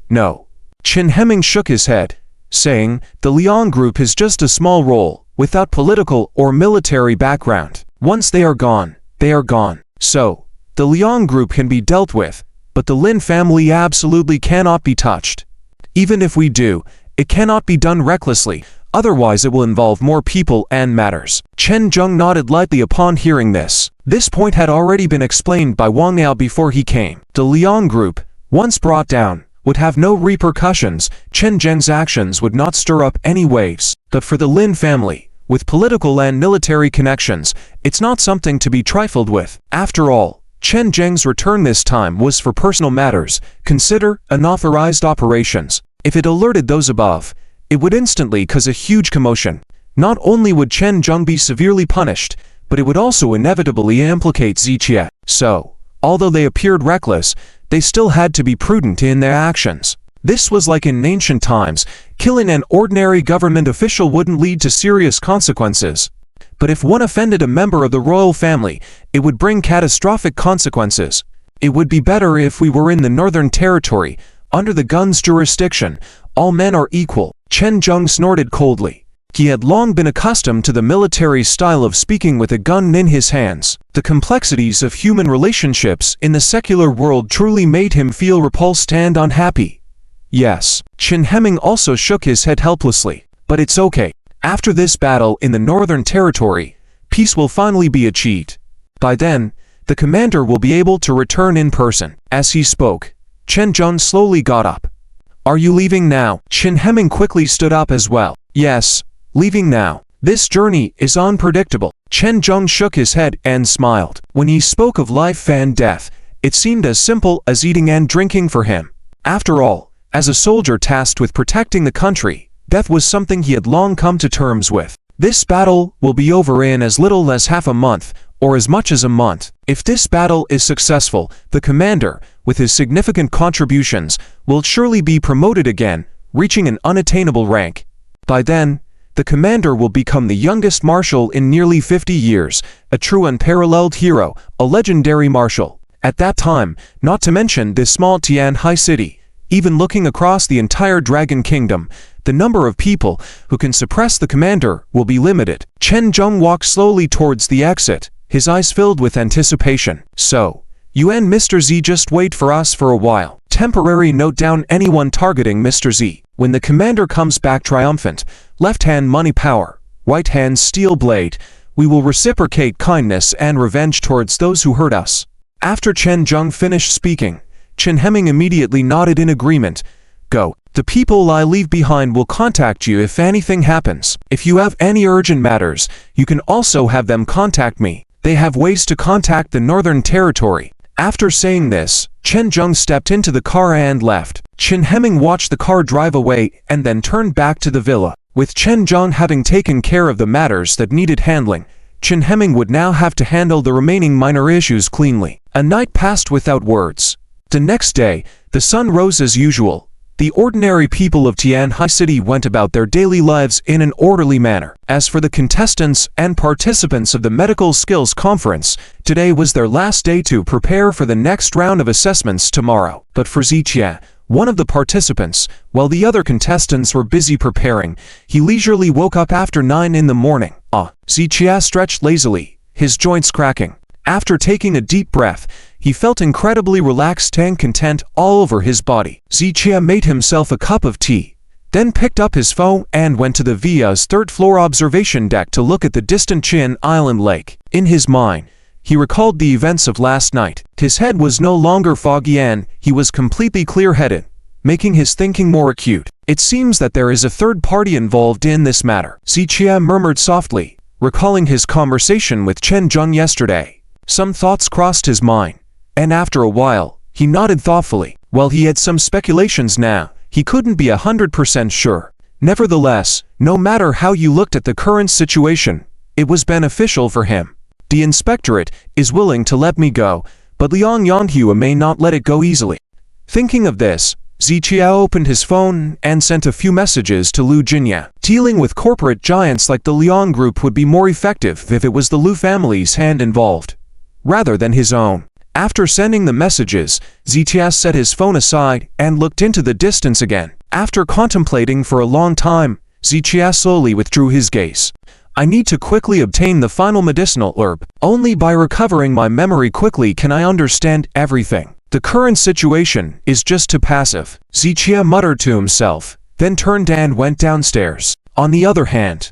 No. Chen Hemming shook his head, saying, the Liang group is just a small role, without political or military background. Once they are gone, they are gone. So, the Liang group can be dealt with, but the Lin family absolutely cannot be touched. Even if we do, it cannot be done recklessly, otherwise it will involve more people and matters. Chen Jong nodded lightly upon hearing this. This point had already been explained by Wang Yao before he came. The Liang group, once brought down, would have no repercussions. Chen Zheng's actions would not stir up any waves. But for the Lin family, with political and military connections, it's not something to be trifled with. After all, Chen Zheng's return this time was for personal matters, consider unauthorized operations. If it alerted those above, it would instantly cause a huge commotion. Not only would Chen Jong be severely punished, but it would also inevitably implicate Ziqie. So, although they appeared reckless, they still had to be prudent in their actions. This was like in ancient times, killing an ordinary government official wouldn't lead to serious consequences. But if one offended a member of the royal family, it would bring catastrophic consequences. It would be better if we were in the Northern Territory, under the gun's jurisdiction. All men are equal. Chen Jong snorted coldly. He had long been accustomed to the military style of speaking with a gun in his hands. The complexities of human relationships in the secular world truly made him feel repulsed and unhappy. Yes. Chen Hemming also shook his head helplessly. But it's okay. After this battle in the Northern Territory, peace will finally be achieved. By then, the commander will be able to return in person. As he spoke, Chen Jong slowly got up. Are you leaving now? Chen Hemming quickly stood up as well. Yes, leaving now. This journey is unpredictable. Chen Jong shook his head and smiled. When he spoke of life and death, it seemed as simple as eating and drinking for him. After all, as a soldier tasked with protecting the country, death was something he had long come to terms with. This battle will be over in as little as half a month, or as much as a month. If this battle is successful, the commander, with his significant contributions, will surely be promoted again, reaching an unattainable rank. By then, the commander will become the youngest marshal in nearly 50 years, a true unparalleled hero, a legendary marshal. At that time, not to mention this small Tianhai city, even looking across the entire Dragon Kingdom, the number of people who can suppress the commander will be limited. Chen Jong walked slowly towards the exit, his eyes filled with anticipation. So, you and Mr. Z just wait for us for a while. Temporary note down anyone targeting Mr. Z. When the commander comes back triumphant, left hand money power, right hand steel blade, we will reciprocate kindness and revenge towards those who hurt us. After Chen Jong finished speaking, Chen Hemming immediately nodded in agreement. Go. The people I leave behind will contact you if anything happens. If you have any urgent matters, you can also have them contact me. They have ways to contact the Northern Territory. After saying this, Chen Jong stepped into the car and left. Chen Hemming watched the car drive away and then turned back to the villa. With Chen Jong having taken care of the matters that needed handling, Chen Hemming would now have to handle the remaining minor issues cleanly. A night passed without words. The next day, the sun rose as usual, The ordinary people of Tianhai City went about their daily lives in an orderly manner. As for the contestants and participants of the Medical Skills Conference, today was their last day to prepare for the next round of assessments tomorrow. But for Ziqia, one of the participants, while the other contestants were busy preparing, he leisurely woke up after 9 in the morning. Ziqia stretched lazily, his joints cracking. After taking a deep breath, he felt incredibly relaxed and content all over his body. Ziqia made himself a cup of tea, then picked up his phone and went to the Via's third-floor observation deck to look at the distant Chin Island lake. In his mind, he recalled the events of last night. His head was no longer foggy and he was completely clear-headed, making his thinking more acute. It seems that there is a third party involved in this matter, Ziqia murmured softly, recalling his conversation with Chen Jong yesterday. Some thoughts crossed his mind, and after a while, he nodded thoughtfully. While he had some speculations now, he couldn't be 100% sure. Nevertheless, no matter how you looked at the current situation, it was beneficial for him. The inspectorate is willing to let me go, but Liang Yanhua may not let it go easily. Thinking of this, Ziqia opened his phone and sent a few messages to Lu Jinya. Dealing with corporate giants like the Liang Group would be more effective if it was the Lu family's hand involved, rather than his own. After sending the messages, Ziqia set his phone aside and looked into the distance again. After contemplating for a long time, Ziqia slowly withdrew his gaze. I need to quickly obtain the final medicinal herb. Only by recovering my memory quickly can I understand everything. The current situation is just too passive, Ziqia muttered to himself, then turned and went downstairs. On the other hand,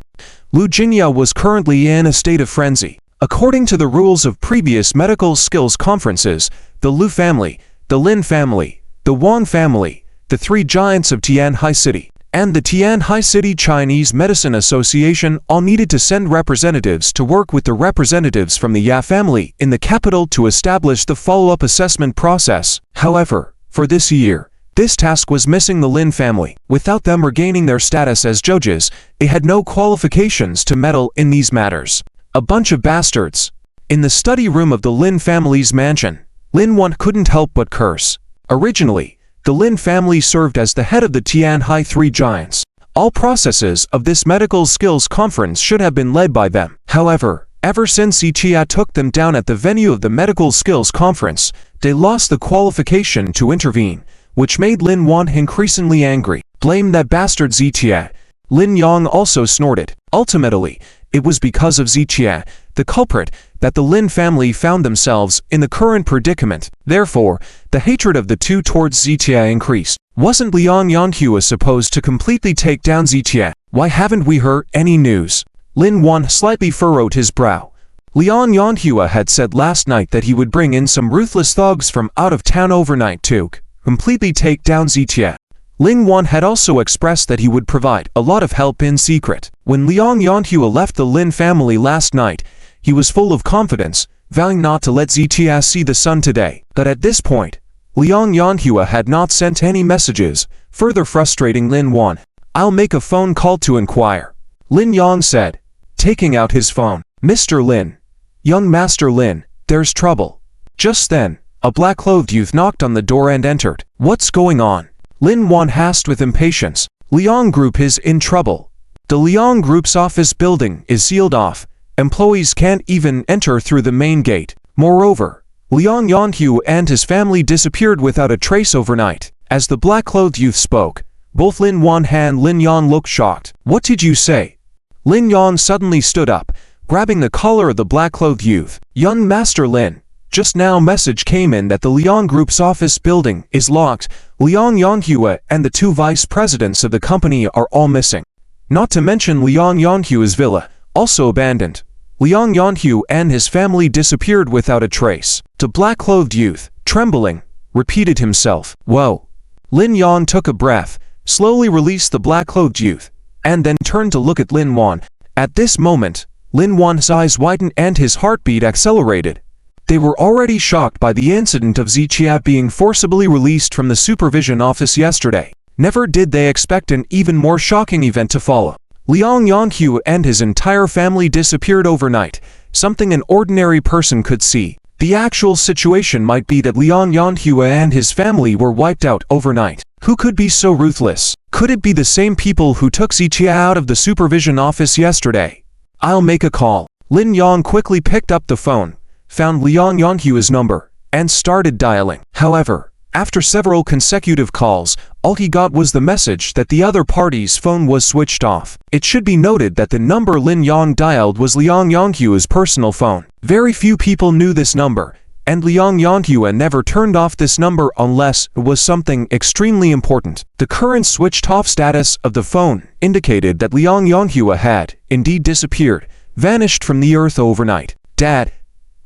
Lu Jinya was currently in a state of frenzy. According to the rules of previous medical skills conferences, the Lu family, the Lin family, the Wang family, the three giants of Tianhai City, and the Tianhai City Chinese Medicine Association all needed to send representatives to work with the representatives from the Ya family in the capital to establish the follow-up assessment process. However, for this year, this task was missing the Lin family. Without them regaining their status as judges, they had no qualifications to meddle in these matters. A bunch of bastards. In the study room of the Lin family's mansion, Lin Wan couldn't help but curse. Originally, the Lin family served as the head of the Tianhai Three Giants. All processes of this medical skills conference should have been led by them. However, ever since Ziqia took them down at the venue of the medical skills conference, they lost the qualification to intervene, which made Lin Wan increasingly angry. Blame that bastard Ziqia. Lin Yang also snorted. Ultimately, it was because of Ziqia, the culprit, that the Lin family found themselves in the current predicament. Therefore, the hatred of the two towards Ziqia increased. Wasn't Liang Yanhua supposed to completely take down Ziqia? Why haven't we heard any news? Lin Wan slightly furrowed his brow. Liang Yanhua had said last night that he would bring in some ruthless thugs from out of town overnight to completely take down Ziqia. Lin Wan had also expressed that he would provide a lot of help in secret. When Liang Yanhua left the Lin family last night, he was full of confidence, vowing not to let Ziqia see the sun today. But at this point, Liang Yanhua had not sent any messages, further frustrating Lin Wan. I'll make a phone call to inquire, Lin Yang said, taking out his phone. Mr. Lin. Young Master Lin, there's trouble. Just then, a black-clothed youth knocked on the door and entered. What's going on? Lin Wan asked with impatience. Liang Group is in trouble. The Liang Group's office building is sealed off. Employees can't even enter through the main gate. Moreover, Liang Yanhua and his family disappeared without a trace overnight. As the black-clothed youth spoke, both Lin Wan and Lin Yang looked shocked. What did you say? Lin Yang suddenly stood up, grabbing the collar of the black-clothed youth. Young Master Lin, just now message came in that the Liang Group's office building is locked. Liang Yanhua and the two vice presidents of the company are all missing. Not to mention Liang Yanhua's villa, also abandoned. Liang Yanhua and his family disappeared without a trace. The black-clothed youth, trembling, repeated himself. Whoa. Lin Yang took a breath, slowly released the black-clothed youth, and then turned to look at Lin Wan. At this moment, Lin Wan's eyes widened and his heartbeat accelerated. They were already shocked by the incident of Ziqia being forcibly released from the supervision office yesterday. Never did they expect an even more shocking event to follow. Liang Yanhua and his entire family disappeared overnight, something an ordinary person could see. The actual situation might be that Liang Yanhua and his family were wiped out overnight. Who could be so ruthless? Could it be the same people who took Ziqia out of the supervision office yesterday? I'll make a call. Lin Yang quickly picked up the phone, found Liang Yanhua's number, and started dialing. However, after several consecutive calls, all he got was the message that the other party's phone was switched off. It should be noted that the number Lin Yang dialed was Liang Yanhua's personal phone. Very few people knew this number, and Liang Yanhua never turned off this number unless it was something extremely important. The current switched-off status of the phone indicated that Liang Yanhua had, indeed, disappeared, vanished from the earth overnight. Dad,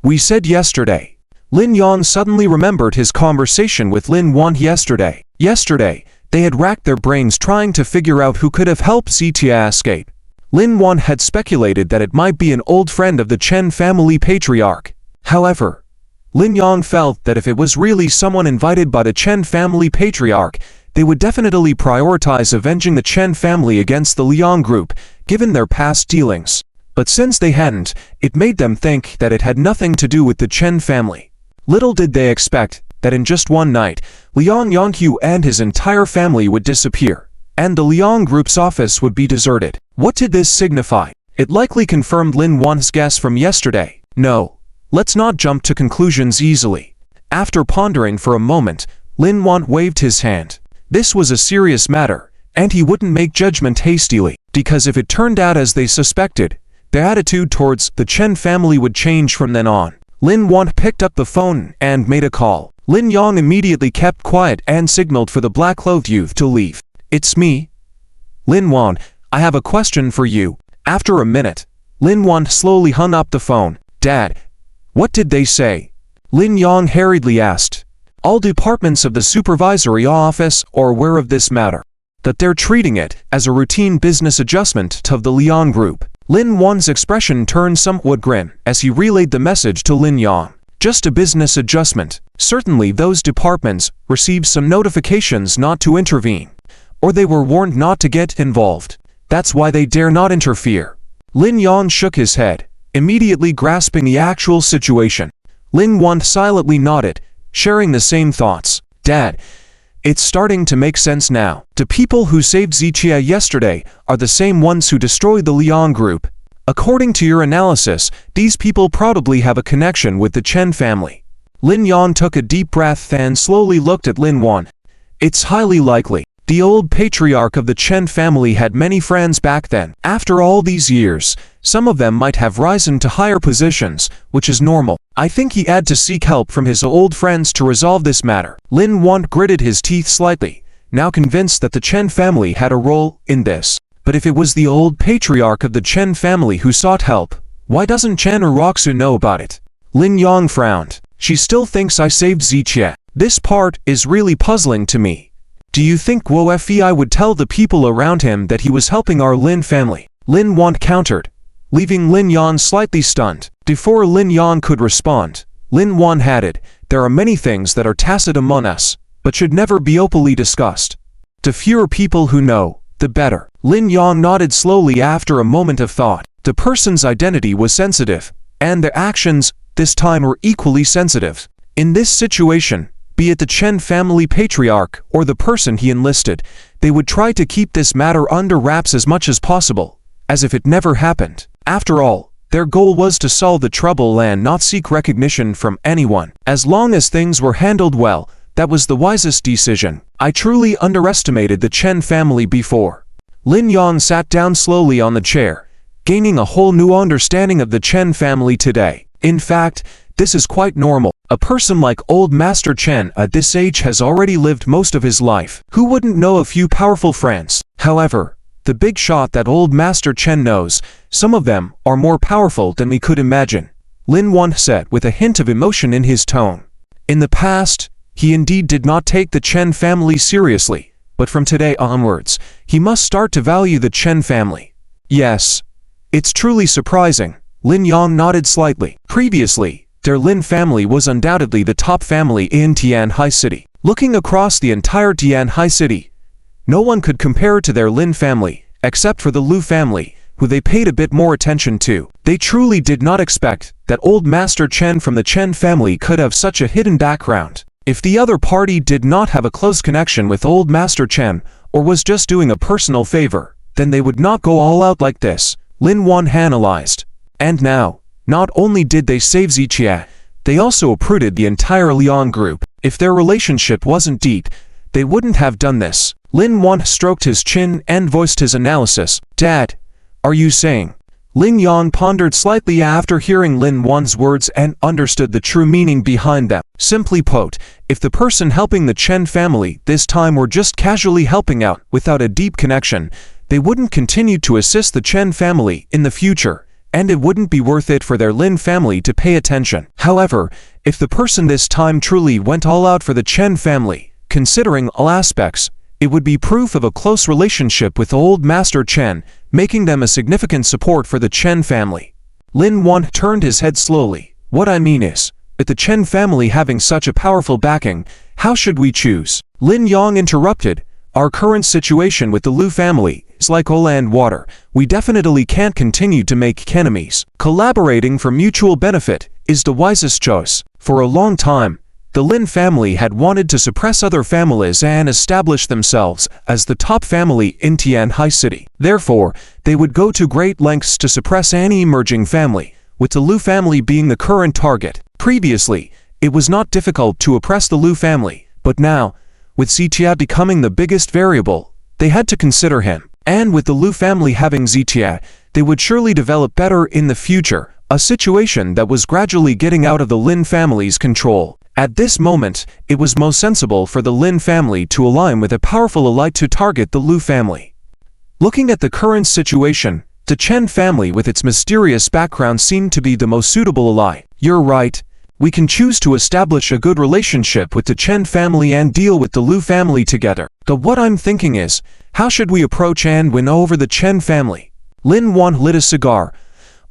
we said yesterday. Lin Yang suddenly remembered his conversation with Lin Wan yesterday. Yesterday, they had racked their brains trying to figure out who could have helped Ziqia escape. Lin Wan had speculated that it might be an old friend of the Chen family patriarch. However, Lin Yang felt that if it was really someone invited by the Chen family patriarch, they would definitely prioritize avenging the Chen family against the Liang group, given their past dealings. But since they hadn't, it made them think that it had nothing to do with the Chen family. Little did they expect that in just one night, Liang Yanhua and his entire family would disappear, and the Liang group's office would be deserted. What did this signify? It likely confirmed Lin Wan's guess from yesterday. No, let's not jump to conclusions easily. After pondering for a moment, Lin Wan waved his hand. This was a serious matter, and he wouldn't make judgment hastily, because if it turned out as they suspected, their attitude towards the Chen family would change from then on. Lin Wan picked up the phone and made a call. Lin Yang immediately kept quiet and signaled for the black-clothed youth to leave. It's me. Lin Wan, I have a question for you. After a minute, Lin Wan slowly hung up the phone. Dad, what did they say? Lin Yang hurriedly asked. All departments of the supervisory office are aware of this matter, that they're treating it as a routine business adjustment to the Liang group. Lin Wan's expression turned somewhat grim as he relayed the message to Lin Yang. Just a business adjustment. Certainly those departments received some notifications not to intervene, or they were warned not to get involved. That's why they dare not interfere. Lin Yang shook his head, immediately grasping the actual situation. Lin Wan silently nodded, sharing the same thoughts. Dad, it's starting to make sense now. The people who saved Ziqia yesterday are the same ones who destroyed the Liang group. According to your analysis, these people probably have a connection with the Chen family. Lin Yang took a deep breath and slowly looked at Lin Wan. It's highly likely. The old patriarch of the Chen family had many friends back then. After all these years, some of them might have risen to higher positions, which is normal. I think he had to seek help from his old friends to resolve this matter. Lin Wan gritted his teeth slightly, now convinced that the Chen family had a role in this. But if it was the old patriarch of the Chen family who sought help, why doesn't Chen or Roxu know about it? Lin Yang frowned. She still thinks I saved Ziqia. This part is really puzzling to me. Do you think Guo Fei would tell the people around him that he was helping our Lin family? Lin Wan countered, leaving Lin Yang slightly stunned. Before Lin Yang could respond, Lin Wan added, there are many things that are tacit among us, but should never be openly discussed. The fewer people who know, the better. Lin Yang nodded slowly after a moment of thought. The person's identity was sensitive, and their actions, this time, were equally sensitive. In this situation, be it the Chen family patriarch or the person he enlisted, they would try to keep this matter under wraps as much as possible, as if it never happened. After all, their goal was to solve the trouble and not seek recognition from anyone. As long as things were handled well, that was the wisest decision. I truly underestimated the Chen family before. Lin Yang sat down slowly on the chair, gaining a whole new understanding of the Chen family today. In fact, this is quite normal. A person like old Master Chen at this age has already lived most of his life. Who wouldn't know a few powerful friends? However, the big shot that old Master Chen knows, some of them are more powerful than we could imagine. Lin Wan said with a hint of emotion in his tone. In the past, he indeed did not take the Chen family seriously, but from today onwards, he must start to value the Chen family. Yes, it's truly surprising. Lin Yang nodded slightly. Previously, their Lin family was undoubtedly the top family in Tianhai City. Looking across the entire Tianhai City, no one could compare to their Lin family, except for the Lu family, who they paid a bit more attention to. They truly did not expect that old Master Chen from the Chen family could have such a hidden background. If the other party did not have a close connection with old Master Chen, or was just doing a personal favor, then they would not go all out like this, Lin Wan analyzed. And now, not only did they save Ziqie, they also uprooted the entire Liang group. If their relationship wasn't deep, they wouldn't have done this. Lin Wan stroked his chin and voiced his analysis. Dad, are you saying? Lin Yang pondered slightly after hearing Lin Wan's words and understood the true meaning behind them. Simply put, if the person helping the Chen family this time were just casually helping out without a deep connection, they wouldn't continue to assist the Chen family in the future, and it wouldn't be worth it for their Lin family to pay attention. However, if the person this time truly went all out for the Chen family, considering all aspects, it would be proof of a close relationship with old Master Chen, making them a significant support for the Chen family. Lin Wan turned his head slowly. What I mean is, with the Chen family having such a powerful backing, how should we choose? Lin Yang interrupted. Our current situation with the Lu family is like oil and water. We definitely can't continue to make enemies. Collaborating for mutual benefit is the wisest choice. For a long time, the Lin family had wanted to suppress other families and establish themselves as the top family in Tianhai City. Therefore, they would go to great lengths to suppress any emerging family, with the Lu family being the current target. Previously, it was not difficult to oppress the Lu family, but now, with Ziqie becoming the biggest variable, they had to consider him. And with the Lu family having Ziqie, they would surely develop better in the future, a situation that was gradually getting out of the Lin family's control. At this moment, it was most sensible for the Lin family to align with a powerful elite to target the Lu family. Looking at the current situation, the Chen family with its mysterious background seemed to be the most suitable ally. You're right. We can choose to establish a good relationship with the Chen family and deal with the Lu family together. But what I'm thinking is, how should we approach and win over the Chen family? Lin Wan lit a cigar.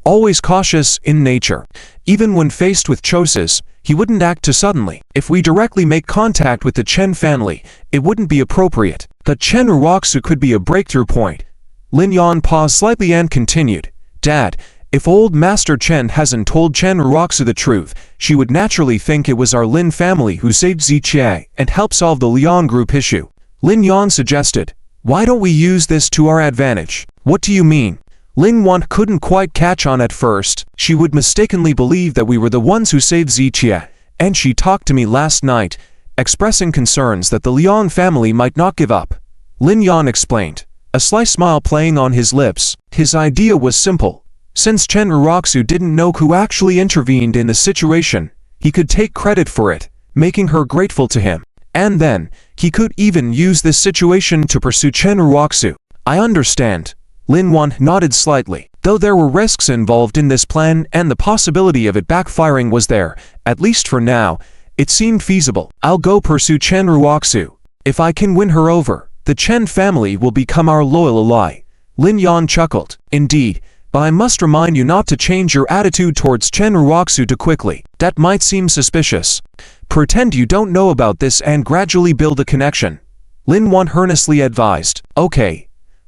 Always cautious in nature. Even when faced with choices, he wouldn't act too suddenly. If we directly make contact with the Chen family, it wouldn't be appropriate. The Chen Ruoxu could be a breakthrough point. Lin Yan paused slightly and continued. Dad, if old Master Chen hasn't told Chen Ruoxu the truth, she would naturally think it was our Lin family who saved Ziqie and helped solve the Liang group issue. Lin Yan suggested, why don't we use this to our advantage? What do you mean? Lin Wan couldn't quite catch on at first. She would mistakenly believe that we were the ones who saved Ziqie, and she talked to me last night, expressing concerns that the Liang family might not give up. Lin Yan explained, a sly smile playing on his lips. His idea was simple. Since Chen Ruoxu didn't know who actually intervened in the situation, he could take credit for it, making her grateful to him. And then, he could even use this situation to pursue Chen Ruoxu. I understand. Lin Wan nodded slightly. Though there were risks involved in this plan and the possibility of it backfiring was there, at least for now, it seemed feasible. I'll go pursue Chen Ruoxu. If I can win her over, the Chen family will become our loyal ally. Lin Yan chuckled. Indeed, but I must remind you not to change your attitude towards Chen Ruoxu too quickly. That might seem suspicious. Pretend you don't know about this and gradually build a connection. Lin Wan earnestly advised. Okay.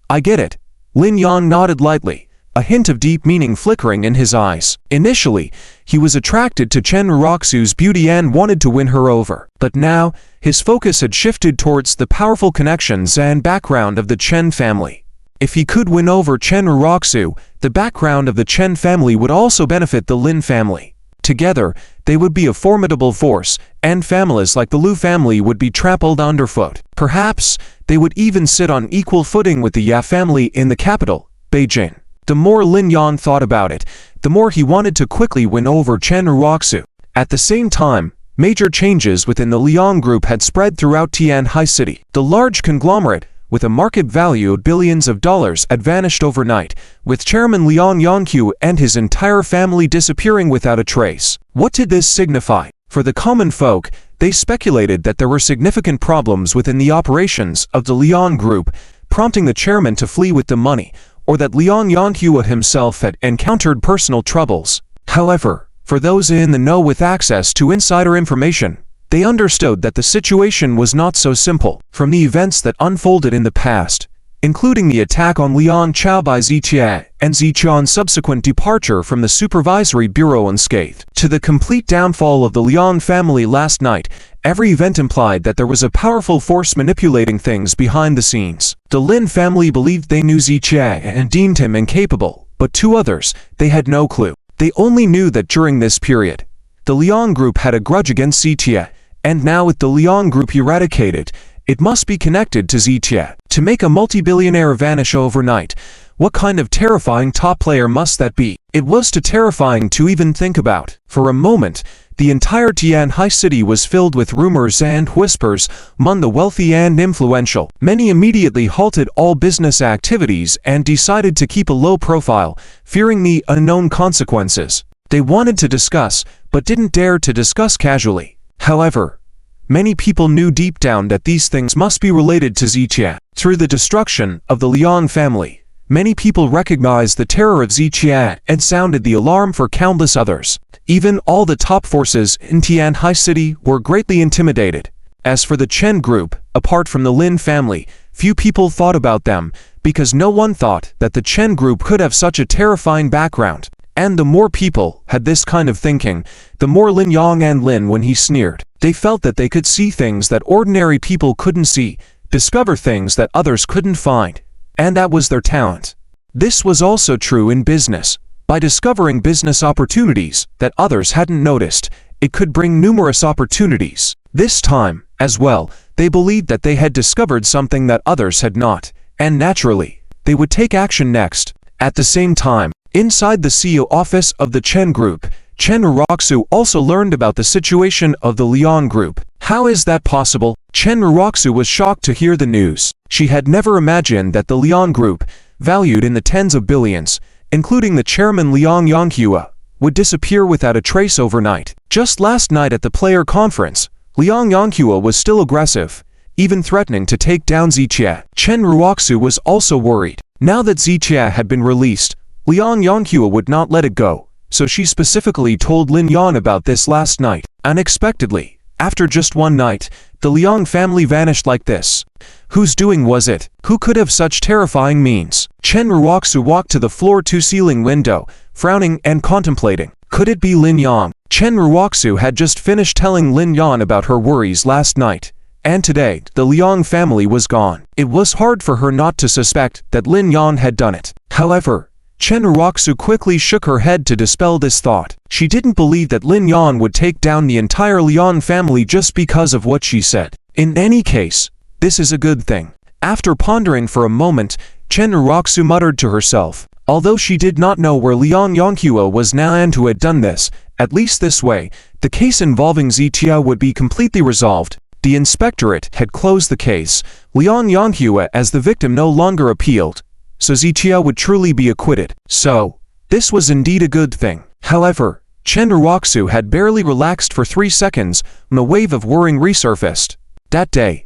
I get it. Lin Yan nodded lightly, a hint of deep meaning flickering in his eyes. Initially, he was attracted to Chen Ruoxu's beauty and wanted to win her over. But now, his focus had shifted towards the powerful connections and background of the Chen family. If he could win over Chen Ruoxu, the background of the Chen family would also benefit the Lin family. Together, they would be a formidable force, and families like the Lu family would be trampled underfoot. Perhaps, they would even sit on equal footing with the Ya family in the capital, Beijing. The more Lin Yan thought about it, the more he wanted to quickly win over Chen Ruoxu. At the same time, major changes within the Liang group had spread throughout Tianhai City. The large conglomerate, with a market value of billions of dollars, had vanished overnight, with Chairman Liang Yongqiu and his entire family disappearing without a trace. What did this signify? For the common folk, they speculated that there were significant problems within the operations of the Liang group, prompting the chairman to flee with the money, or that Liang Yongqiu himself had encountered personal troubles. However, for those in the know with access to insider information, they understood that the situation was not so simple. From the events that unfolded in the past, including the attack on Liang Chao by Ziqie and Ziqian's subsequent departure from the supervisory bureau unscathed. To the complete downfall of the Liang family last night, every event implied that there was a powerful force manipulating things behind the scenes. The Lynn family believed they knew Ziqie and deemed him incapable, but to others, they had no clue. They only knew that during this period, the Liang group had a grudge against Ziqie, and now with the Liang group eradicated, it must be connected to Ziqie. To make a multi-billionaire vanish overnight, what kind of terrifying top player must that be? It was too terrifying to even think about. For a moment, the entire Tianhai city was filled with rumors and whispers among the wealthy and influential. Many immediately halted all business activities and decided to keep a low profile, fearing the unknown consequences. They wanted to discuss, but didn't dare to discuss casually. However, many people knew deep down that these things must be related to Ziqie. Through the destruction of the Liang family, many people recognized the terror of Ziqie and sounded the alarm for countless others. Even all the top forces in Tianhai City were greatly intimidated. As for the Chen group, apart from the Lin family, few people thought about them, because no one thought that the Chen group could have such a terrifying background. And the more people had this kind of thinking, the more Lin Yang and Lin when he sneered. They felt that they could see things that ordinary people couldn't see, discover things that others couldn't find. And that was their talent. This was also true in business. By discovering business opportunities that others hadn't noticed, it could bring numerous opportunities. This time, as well, they believed that they had discovered something that others had not, and naturally, they would take action next. At the same time, inside the CEO office of the Chen Group, Chen Ruoxu also learned about the situation of the Liang Group. How is that possible? Chen Ruoxu was shocked to hear the news. She had never imagined that the Liang Group, valued in the tens of billions, including the chairman Liang Yonghua, would disappear without a trace overnight. Just last night at the player conference, Liang Yonghua was still aggressive, even threatening to take down Ziqie. Chen Ruoxu was also worried. Now that Ziqie had been released, Liang Yonghua would not let it go, so she specifically told Lin Yan about this last night. Unexpectedly, after just one night, the Liang family vanished like this. Whose doing was it? Who could have such terrifying means? Chen Ruoxu walked to the floor-to-ceiling window, frowning and contemplating. Could it be Lin Yang? Chen Ruoxu had just finished telling Lin Yan about her worries last night, and today, the Liang family was gone. It was hard for her not to suspect that Lin Yan had done it. However, Chen Ruoxu quickly shook her head to dispel this thought. She didn't believe that Lin Yan would take down the entire Liang family just because of what she said. In any case, this is a good thing. After pondering for a moment, Chen Ruoxu muttered to herself. Although she did not know where Liang Yonghua was now and who had done this, at least this way, the case involving Ziqie would be completely resolved. The inspectorate had closed the case. Liang Yonghua as the victim no longer appealed, so Ziqie would truly be acquitted. So, this was indeed a good thing. However, Chen Ruoxu had barely relaxed for 3 seconds when a wave of worrying resurfaced. That day,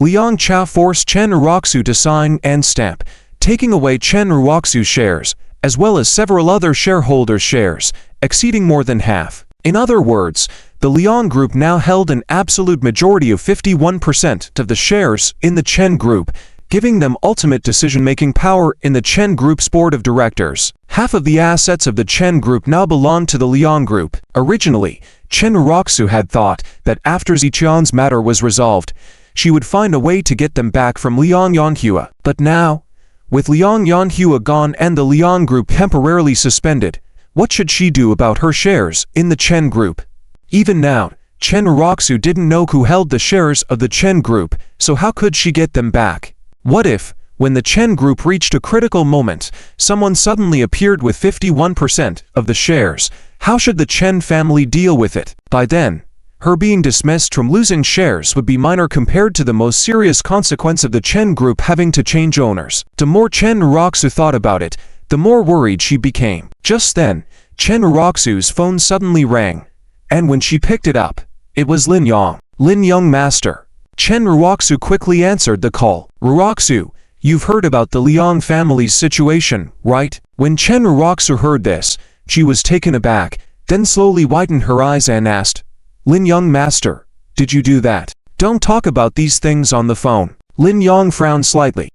Liang Chao forced Chen Ruoxu to sign and stamp, taking away Chen Ruoxu's shares, as well as several other shareholders' shares, exceeding more than half. In other words, the Liang Group now held an absolute majority of 51% of the shares in the Chen Group, giving them ultimate decision-making power in the Chen Group's board of directors. Half of the assets of the Chen Group now belonged to the Liang Group. Originally, Chen Ruoxu had thought that after Ziqian's matter was resolved, she would find a way to get them back from Liang Yonghua. But now, with Liang Yonghua gone and the Liang Group temporarily suspended, what should she do about her shares in the Chen Group? Even now, Chen Ruoxu didn't know who held the shares of the Chen Group, so how could she get them back? What if, when the Chen Group reached a critical moment, someone suddenly appeared with 51% of the shares? How should the Chen family deal with it? By then, her being dismissed from losing shares would be minor compared to the most serious consequence of the Chen Group having to change owners. The more Chen Ruoxu thought about it, the more worried she became. Just then, Chen Ruoxu's phone suddenly rang, and when she picked it up, it was Lin Yang. Lin Yang Master. Chen Ruoxu quickly answered the call. Ruoxu, you've heard about the Liang family's situation, right? When Chen Ruoxu heard this, she was taken aback, then slowly widened her eyes and asked, Lin Yang Master, did you do that? Don't talk about these things on the phone. Lin Yang frowned slightly.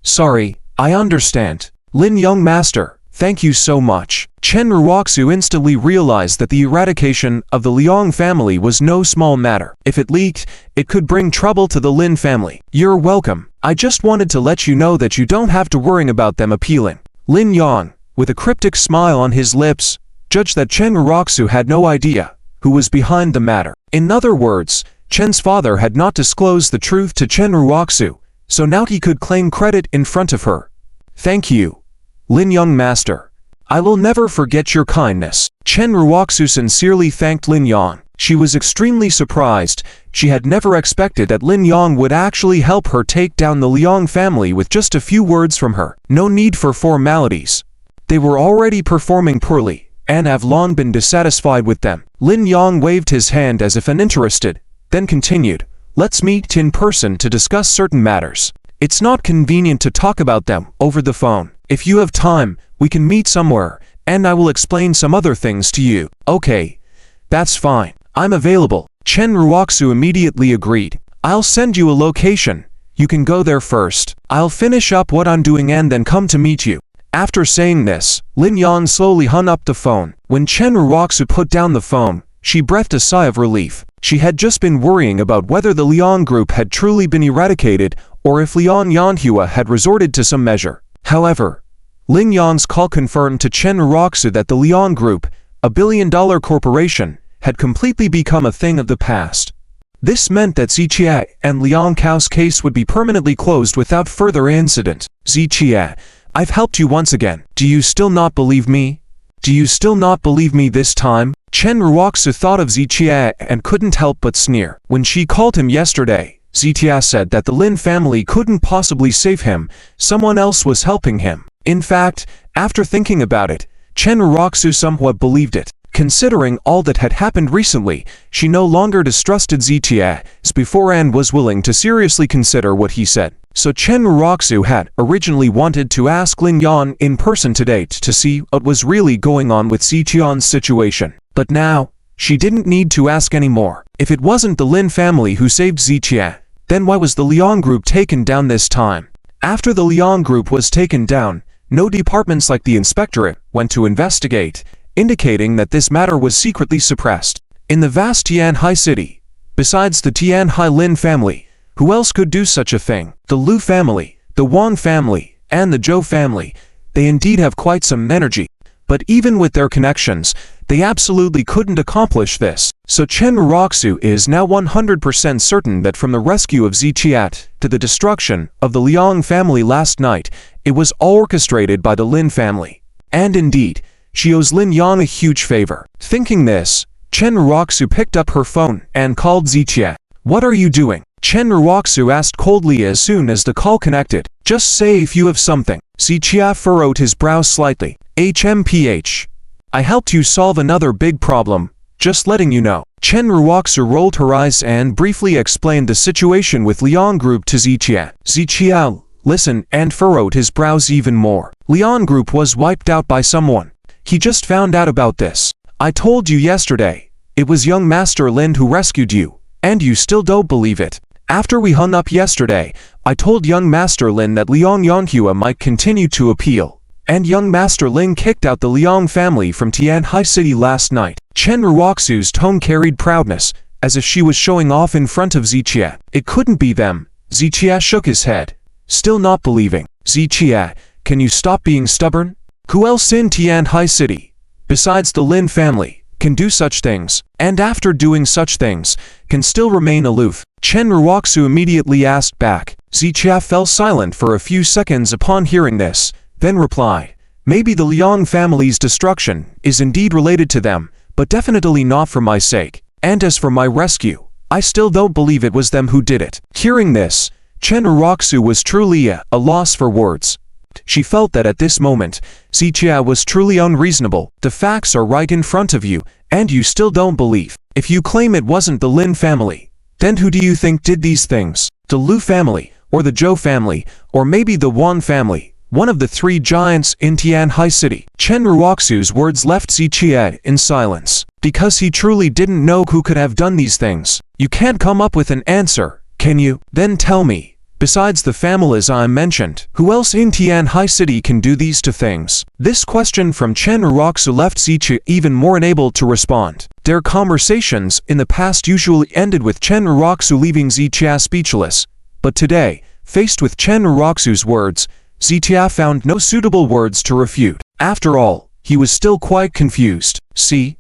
Sorry, I understand. Lin young master, thank you so much. Chen Ruoxu instantly realized that the eradication of the Liang family was no small matter. If it leaked, it could bring trouble to the Lin family. You're welcome. I just wanted to let you know that you don't have to worry about them appealing. Lin Yang, with a cryptic smile on his lips, judged that Chen Ruoxu had no idea who was behind the matter. In other words, Chen's father had not disclosed the truth to Chen Ruoxu, so now he could claim credit in front of her. Thank you, Lin young master. I will never forget your kindness. Chen Ruoxu sincerely thanked Lin Yang. She was extremely surprised. She had never expected that Lin Yang would actually help her take down the Liang family with just a few words from her. No need for formalities. They were already performing poorly, and have long been dissatisfied with them. Lin Yang waved his hand as if uninterested, then continued, let's meet in person to discuss certain matters. It's not convenient to talk about them over the phone. If you have time, we can meet somewhere, and I will explain some other things to you. Okay, that's fine. I'm available. Chen Ruoxu immediately agreed. I'll send you a location. You can go there first. I'll finish up what I'm doing and then come to meet you. After saying this, Lin Yang slowly hung up the phone. When Chen Ruoxu put down the phone, she breathed a sigh of relief. She had just been worrying about whether the Liang group had truly been eradicated or if Liang Yanhua had resorted to some measure. However, Lin Yang's call confirmed to Chen Ruoxu that the Liang group, a billion-dollar corporation, had completely become a thing of the past. This meant that Ziqie and Liang Cao's case would be permanently closed without further incident. Ziqie, I've helped you once again. Do you still not believe me? Do you still not believe me this time? Chen Ruoxu thought of Ziqie and couldn't help but sneer. When she called him yesterday, Ziqie said that the Lin family couldn't possibly save him, someone else was helping him. In fact, after thinking about it, Chen Ruoxu somewhat believed it. Considering all that had happened recently, she no longer distrusted Ziqie as before and was willing to seriously consider what he said. So Chen Ruoxu had originally wanted to ask Lin Yang in person today to see what was really going on with Ziqian's situation. But now, she didn't need to ask anymore. If it wasn't the Lin family who saved Ziqie, then why was the Liang group taken down this time? After the Liang group was taken down, no departments like the inspectorate went to investigate, indicating that this matter was secretly suppressed. In the vast Tianhai city, besides the Tianhai Lin family, who else could do such a thing? The Lu family, the Wang family, and the Zhou family, they indeed have quite some energy. But even with their connections, they absolutely couldn't accomplish this. So Chen Ruoxu is now 100% certain that from the rescue of Ziqie to the destruction of the Liang family last night, it was all orchestrated by the Lin family. And indeed, she owes Lin Yang a huge favor. Thinking this, Chen Ruoxu picked up her phone and called Ziqie. What are you doing? Chen Ruoxu asked coldly as soon as the call connected. Just say if you have something. Ziqie furrowed his brow slightly. HMPH. I helped you solve another big problem, just letting you know. Chen Ruoxu rolled her eyes and briefly explained the situation with Liang Group to Ziqie. Ziqie listened and furrowed his brows even more. Liang Group was wiped out by someone. He just found out about this. I told you yesterday. It was young Master Lin who rescued you, and you still don't believe it. After we hung up yesterday, I told young Master Lin that Liang Yanhua might continue to appeal, and young Master Lin kicked out the Liang family from Tianhai City last night. Chen Ruoxu's tone carried proudness, as if she was showing off in front of Ziqie. It couldn't be them. Ziqie shook his head, still not believing. Ziqie, can you stop being stubborn? Who else in Tianhai City, besides the Lin family, can do such things, and after doing such things, can still remain aloof? Chen Ruoxu immediately asked back. Ziqie fell silent for a few seconds upon hearing this, then replied, maybe the Liang family's destruction is indeed related to them, but definitely not for my sake. And as for my rescue, I still don't believe it was them who did it. Hearing this, Chen Ruoxu was truly a loss for words. She felt that at this moment, Ziqie was truly unreasonable. The facts are right in front of you, and you still don't believe. If you claim it wasn't the Lin family, then who do you think did these things? The Lu family, or the Zhou family, or maybe the Wang family, one of the three giants in Tianhai City? Chen Ruoxu's words left Ziqie in silence, because he truly didn't know who could have done these things. You can't come up with an answer, can you? Then tell me, Besides the families I mentioned, who else in Tianhai City can do these two things? This question from Chen Jong left Zichia even more unable to respond. Their conversations in the past usually ended with Chen Jong leaving Zichia speechless. But today, faced with Chen Jong's words, Zichia found no suitable words to refute. After all, he was still quite confused. See?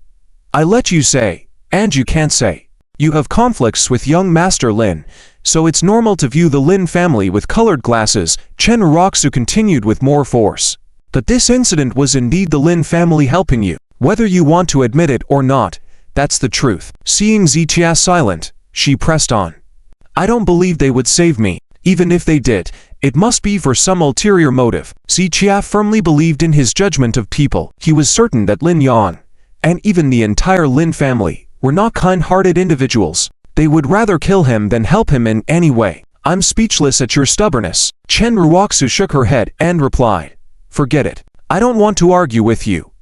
I let you say, and you can't say. You have conflicts with young Master Lin, so it's normal to view the Lin family with colored glasses, Chen Jong continued with more force. But this incident was indeed the Lin family helping you. Whether you want to admit it or not, that's the truth. Seeing Zichia silent, she pressed on. I don't believe they would save me. Even if they did, it must be for some ulterior motive. Zichia firmly believed in his judgment of people. He was certain that Lin Yan, and even the entire Lin family, were not kind-hearted individuals. They would rather kill him than help him in any way. I'm speechless at your stubbornness. Chen Jong shook her head and replied, Forget it. I don't want to argue with you.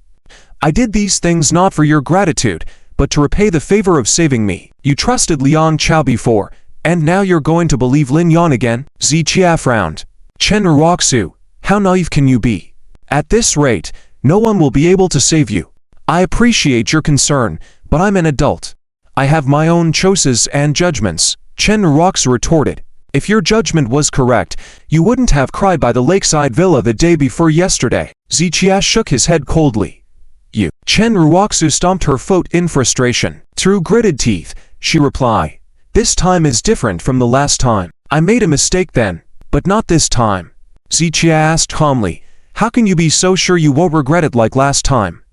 I did these things not for your gratitude, but to repay the favor of saving me. You trusted Liang Chao before, and now you're going to believe Lin Yan again? Zichia frowned. Chen Jong, how naive can you be? At this rate, no one will be able to save you. I appreciate your concern, but I'm an adult. I have my own choices and judgments, Chen Jong retorted. If your judgment was correct, you wouldn't have cried by the lakeside villa the day before yesterday. Zichia shook his head coldly. You. Chen Jong stomped her foot in frustration. Through gritted teeth, she replied, This time is different from the last time. I made a mistake then, but not this time. Zichia asked calmly, How can you be so sure you won't regret it like last time?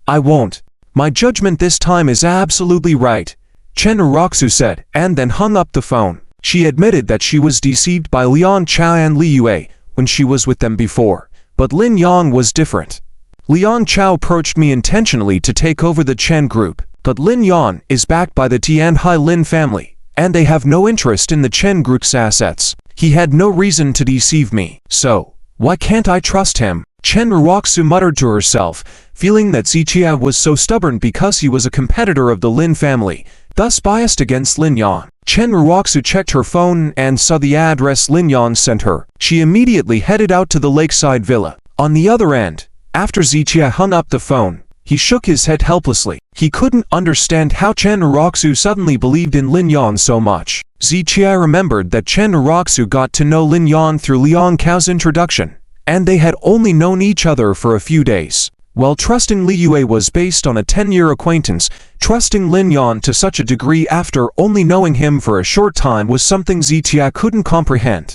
I won't. My judgment this time is absolutely right, Chen Jong said, and then hung up the phone. She admitted that she was deceived by Liang Chao and Li Yue when she was with them before, but Lin Yang was different. Liang Chao approached me intentionally to take over the Chen group, but Lin Yan is backed by the Tianhai Lin family, and they have no interest in the Chen group's assets. He had no reason to deceive me, so why can't I trust him? Chen Jong muttered to herself, feeling that Zichia was so stubborn because he was a competitor of the Lin family, thus biased against Lin Yan. Chen Jong checked her phone and saw the address Lin Yan sent her. She immediately headed out to the lakeside villa. On the other end, after Zichia hung up the phone, he shook his head helplessly. He couldn't understand how Chen Jong suddenly believed in Lin Yan so much. Zichia remembered that Chen Jong got to know Lin Yan through Liang Cao's introduction, and they had only known each other for a few days. While trusting Li Yue was based on a 10-year acquaintance, trusting Lin Yan to such a degree after only knowing him for a short time was something Zichia couldn't comprehend.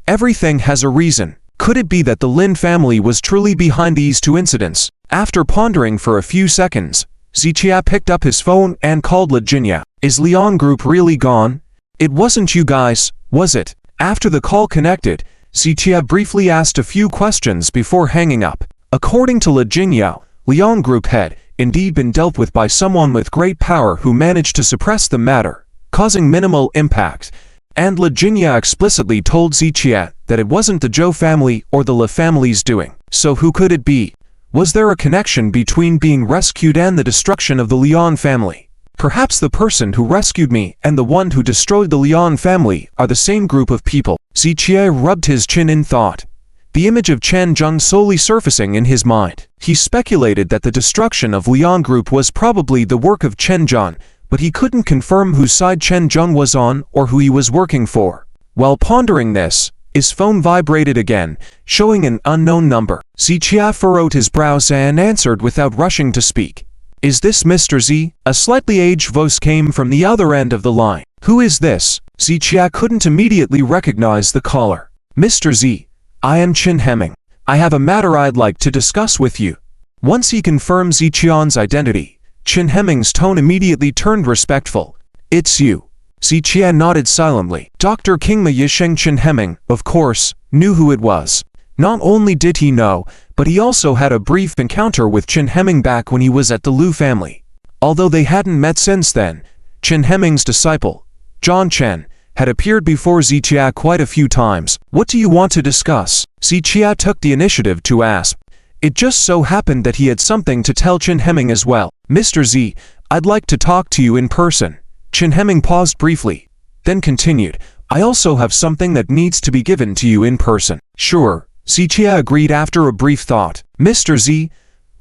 Everything has a reason. Could it be that the Lin family was truly behind these two incidents? After pondering for a few seconds, Zichia picked up his phone and called Lijinya. Is Liang Group really gone? It wasn't you guys, was it? After the call connected, Zichia briefly asked a few questions before hanging up. According to Lijinya, Liang Group had indeed been dealt with by someone with great power who managed to suppress the matter, causing minimal impact. And Lijinya explicitly told Zichia that it wasn't the Zhou family or the Le family's doing. So who could it be? Was there a connection between being rescued and the destruction of the Liang family? Perhaps the person who rescued me and the one who destroyed the Liang family are the same group of people. Zichia rubbed his chin in thought, the image of Chen Jong slowly surfacing in his mind. He speculated that the destruction of Liang Group was probably the work of Chen Jong, but he couldn't confirm whose side Chen Jong was on or who he was working for. While pondering this, his phone vibrated again, showing an unknown number. Zichia furrowed his brows and answered without rushing to speak. Is this Mr. Z? A slightly aged voice came from the other end of the line. Who is this? Zichia couldn't immediately recognize the caller. Mr. Z, I am Chen Hemming. I have a matter I'd like to discuss with you. Once he confirmed Zichian's identity, Chen Hemming's tone immediately turned respectful. It's you. Zichia nodded silently. Dr. Kingma Yisheng Chen Hemming, of course, knew who it was. Not only did he know, but he also had a brief encounter with Chen Hemming back when he was at the Liu family. Although they hadn't met since then, Chen Hemming's disciple, John Chen, had appeared before Zichia quite a few times. What do you want to discuss? Zichia took the initiative to ask. It just so happened that he had something to tell Chen Hemming as well. Mr. Z, I'd like to talk to you in person. Chen Hemming paused briefly, then continued. I also have something that needs to be given to you in person. Sure, Zichia agreed after a brief thought. Mr. Z,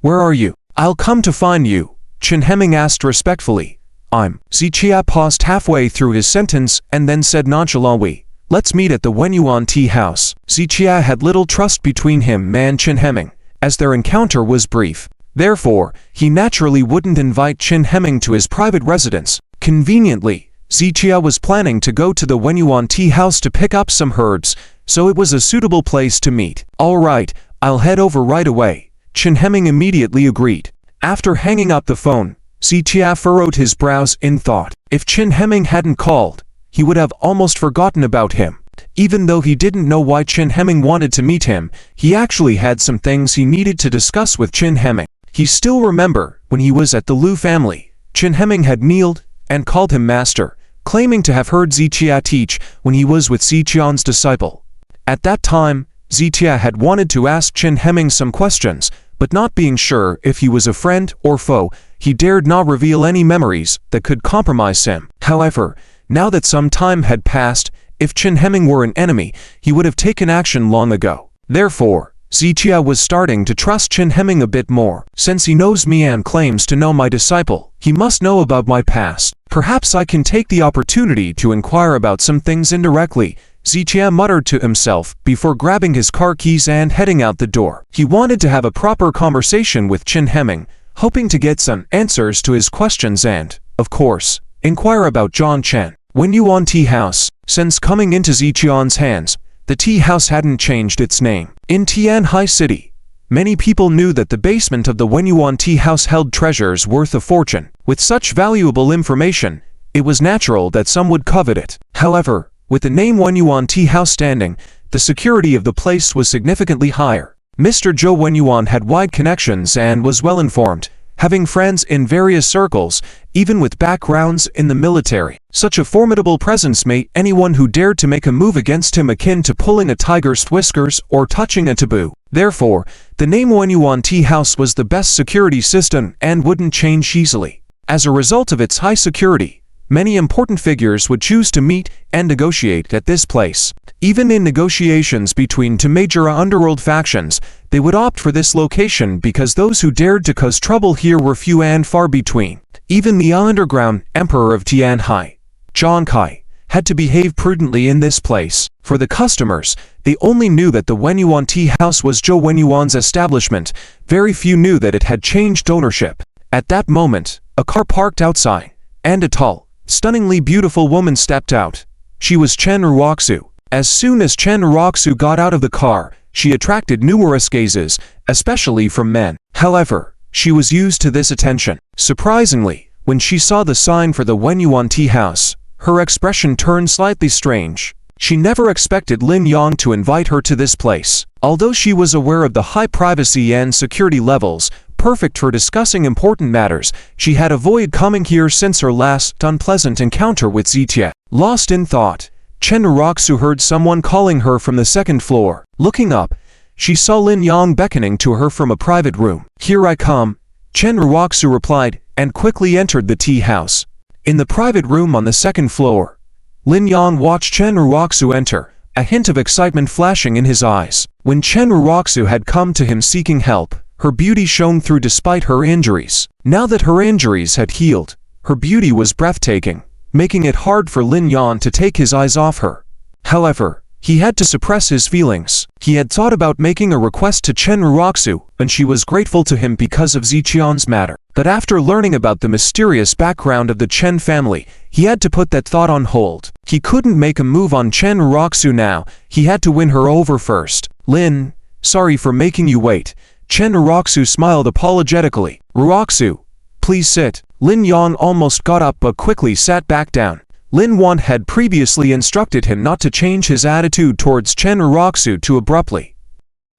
where are you? I'll come to find you, Chen Hemming asked respectfully. Zichia paused halfway through his sentence and then said nonchalantly, let's meet at the Wenyuan tea house. Zichia had little trust between him and Chen Hemming, as their encounter was brief. Therefore, he naturally wouldn't invite Chen Hemming to his private residence. Conveniently, Zichia was planning to go to the Wenyuan tea house to pick up some herbs, so it was a suitable place to meet. All right, I'll head over right away, Chen Hemming immediately agreed. After hanging up the phone, Zichia furrowed his brows in thought. If Chen Hemming hadn't called, he would have almost forgotten about him. Even though he didn't know why Chen Hemming wanted to meet him, he actually had some things he needed to discuss with Chen Hemming. He still remember, when he was at the Liu family, Chen Hemming had kneeled and called him master, claiming to have heard Zichia teach when he was with Ziqian's disciple. At that time, Zichia had wanted to ask Chen Hemming some questions, but not being sure if he was a friend or foe, he dared not reveal any memories that could compromise him. However, now that some time had passed, if Chen Hemming were an enemy, he would have taken action long ago. Therefore, Zichia was starting to trust Chen Hemming a bit more. Since he knows me and claims to know my disciple, he must know about my past. Perhaps I can take the opportunity to inquire about some things indirectly, Zichia muttered to himself before grabbing his car keys and heading out the door. He wanted to have a proper conversation with Chen Hemming, hoping to get some answers to his questions and, of course, inquire about John Chen. Wenyuan Tea House. Since coming into Ziqian's hands, the tea house hadn't changed its name. In Tianhai City, many people knew that the basement of the Wenyuan Tea House held treasures worth a fortune. With such valuable information, it was natural that some would covet it. However, with the name Wenyuan Tea House standing, the security of the place was significantly higher. Mr. Zhou Wenyuan had wide connections and was well informed, having friends in various circles, even with backgrounds in the military. Such a formidable presence made anyone who dared to make a move against him akin to pulling a tiger's whiskers or touching a taboo. Therefore, the name Wenyuan Tea House was the best security system and wouldn't change easily. As a result of its high security, many important figures would choose to meet and negotiate at this place. Even in negotiations between two major underworld factions, they would opt for this location because those who dared to cause trouble here were few and far between. Even the underground emperor of Tianhai, Zhang Kai, had to behave prudently in this place. For the customers, they only knew that the Wenyuan Tea House was Zhou Wenyuan's establishment. Very few knew that it had changed ownership. At that moment, a car parked outside, and a tall, stunningly beautiful woman stepped out. She was Chen Ruoxu. As soon as Chen Ruoxu got out of the car, she attracted numerous gazes, especially from men. However, she was used to this attention. Surprisingly, when she saw the sign for the Wenyuan Tea House, her expression turned slightly strange. She never expected Lin Yang to invite her to this place. Although she was aware of the high privacy and security levels, perfect for discussing important matters, she had avoided coming here since her last unpleasant encounter with Zitia. Lost in thought, Chen Ruoxu heard someone calling her from the second floor. Looking up, she saw Lin Yang beckoning to her from a private room. "Here I come," Chen Ruoxu replied, and quickly entered the tea house. In the private room on the second floor, Lin Yang watched Chen Ruoxu enter, a hint of excitement flashing in his eyes. When Chen Ruoxu had come to him seeking help, her beauty shone through despite her injuries. Now that her injuries had healed, her beauty was breathtaking, making it hard for Lin Yang to take his eyes off her. However, he had to suppress his feelings. He had thought about making a request to Chen Ruoxu, and she was grateful to him because of Ziqian's matter. But after learning about the mysterious background of the Chen family, he had to put that thought on hold. He couldn't make a move on Chen Ruoxu now, he had to win her over first. "Lin, sorry for making you wait." Chen Ruoxu smiled apologetically. "Ruoxu, please sit." Lin Yang almost got up but quickly sat back down. Lin Wan had previously instructed him not to change his attitude towards Chen Ruoxu too abruptly.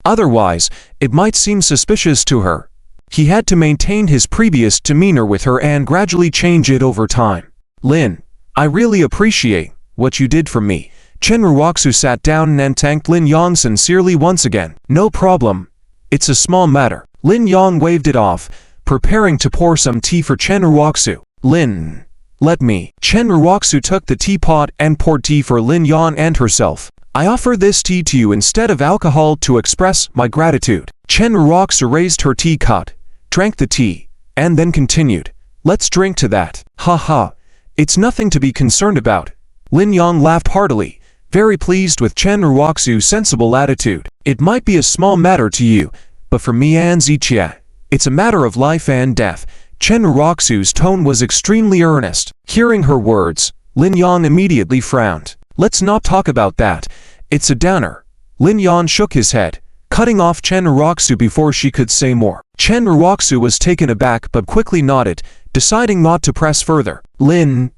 Otherwise, it might seem suspicious to her. He had to maintain his previous demeanor with her and gradually change it over time. "Lin, I really appreciate what you did for me." Chen Ruoxu sat down and thanked Lin Yang sincerely once again. "No problem. It's a small matter." Lin Yang waved it off, preparing to pour some tea for Chen Ruoxu. "Lin, Let me. Chen Ruoxu took the teapot and poured tea for Lin Yan and herself. I offer this tea to you instead of alcohol to express my gratitude. Chen Ruoxu raised her teacup, drank the tea, and then continued. Let's drink to that. Ha ha. It's nothing to be concerned about. Lin Yan laughed heartily, very pleased with Chen Ruoxu's sensible attitude. It might be a small matter to you, but for me and Zichia, it's a matter of life and death. Chen Ruoxu's tone was extremely earnest. Hearing her words, Lin Yan immediately frowned. Let's not talk about that. It's a downer. Lin Yan shook his head, cutting off Chen Ruoxu before she could say more. Chen Ruoxu was taken aback but quickly nodded, deciding not to press further. Lin,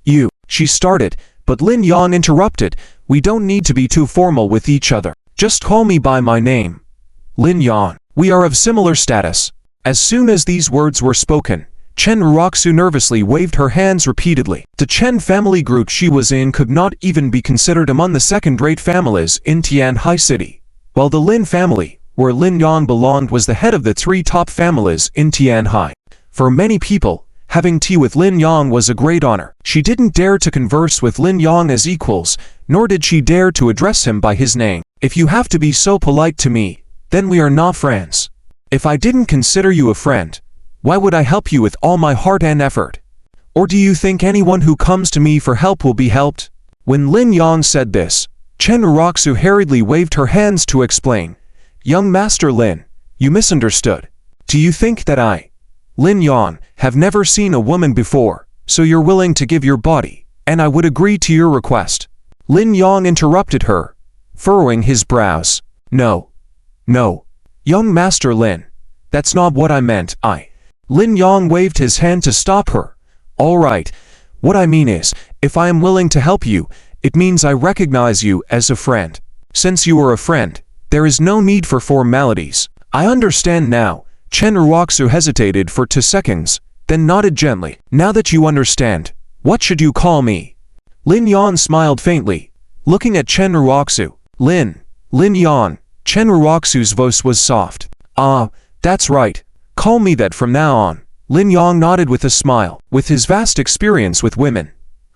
you, she started, but Lin Yan interrupted. We don't need to be too formal with each other. Just call me by my name. Lin Yan. We are of similar status. As soon as these words were spoken, Chen Ruoxu nervously waved her hands repeatedly. The Chen family group she was in could not even be considered among the second-rate families in Tianhai City, while the Lin family, where Lin Yan belonged, was the head of the 3 top families in Tianhai. For many people, having tea with Lin Yan was a great honor. She didn't dare to converse with Lin Yan as equals, nor did she dare to address him by his name. If you have to be so polite to me, then we are not friends. If I didn't consider you a friend, why would I help you with all my heart and effort? Or do you think anyone who comes to me for help will be helped? When Lin Yan said this, Chen Ruoxu hurriedly waved her hands to explain. Young Master Lin, you misunderstood. Do you think that I, Lin Yan, have never seen a woman before, so you're willing to give your body, and I would agree to your request? Lin Yan interrupted her, furrowing his brows. No. No. Young Master Lin, that's not what I meant. Lin Yan waved his hand to stop her. All right. What I mean is, if I am willing to help you, it means I recognize you as a friend. Since you are a friend, there is no need for formalities. I understand now. Chen Ruoxu hesitated for 2 seconds, then nodded gently. Now that you understand, what should you call me? Lin Yan smiled faintly, looking at Chen Ruoxu. Lin Yan. Chen Ruoxu's voice was soft. Ah, that's right. Call me that from now on. Lin Yan nodded with a smile. With his vast experience with women,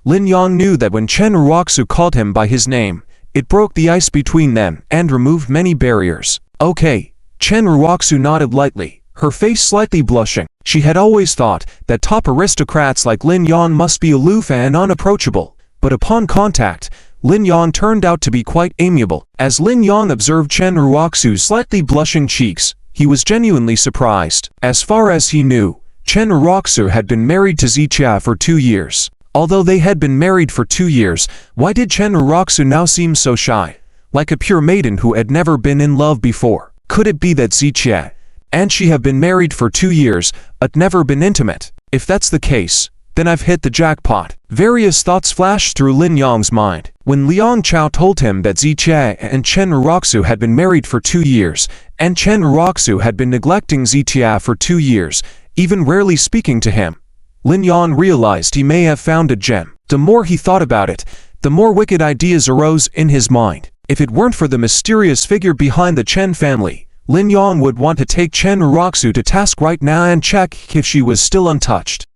Lin Yan knew that when Chen Ruoxu called him by his name, it broke the ice between them and removed many barriers. Okay. Chen Ruoxu nodded lightly, her face slightly blushing. She had always thought that top aristocrats like Lin Yan must be aloof and unapproachable, but upon contact, Lin Yan turned out to be quite amiable. As Lin Yan observed Chen Ruoxu's slightly blushing cheeks, he was genuinely surprised. As far as he knew, Chen Ruoxu had been married to Zichia for 2 years. Although they had been married for 2 years, why did Chen Ruoxu now seem so shy, like a pure maiden who had never been in love before? Could it be that Zichia and she have been married for 2 years, but never been intimate? If that's the case, then I've hit the jackpot. Various thoughts flashed through Lin Yang's mind. When Liang Chao told him that Zichia and Chen Ruoxu had been married for 2 years, and Chen Ruoxu had been neglecting Zichia for 2 years, even rarely speaking to him, Lin Yan realized he may have found a gem. The more he thought about it, the more wicked ideas arose in his mind. If it weren't for the mysterious figure behind the Chen family, Lin Yan would want to take Chen Ruoxu to task right now and check if she was still untouched.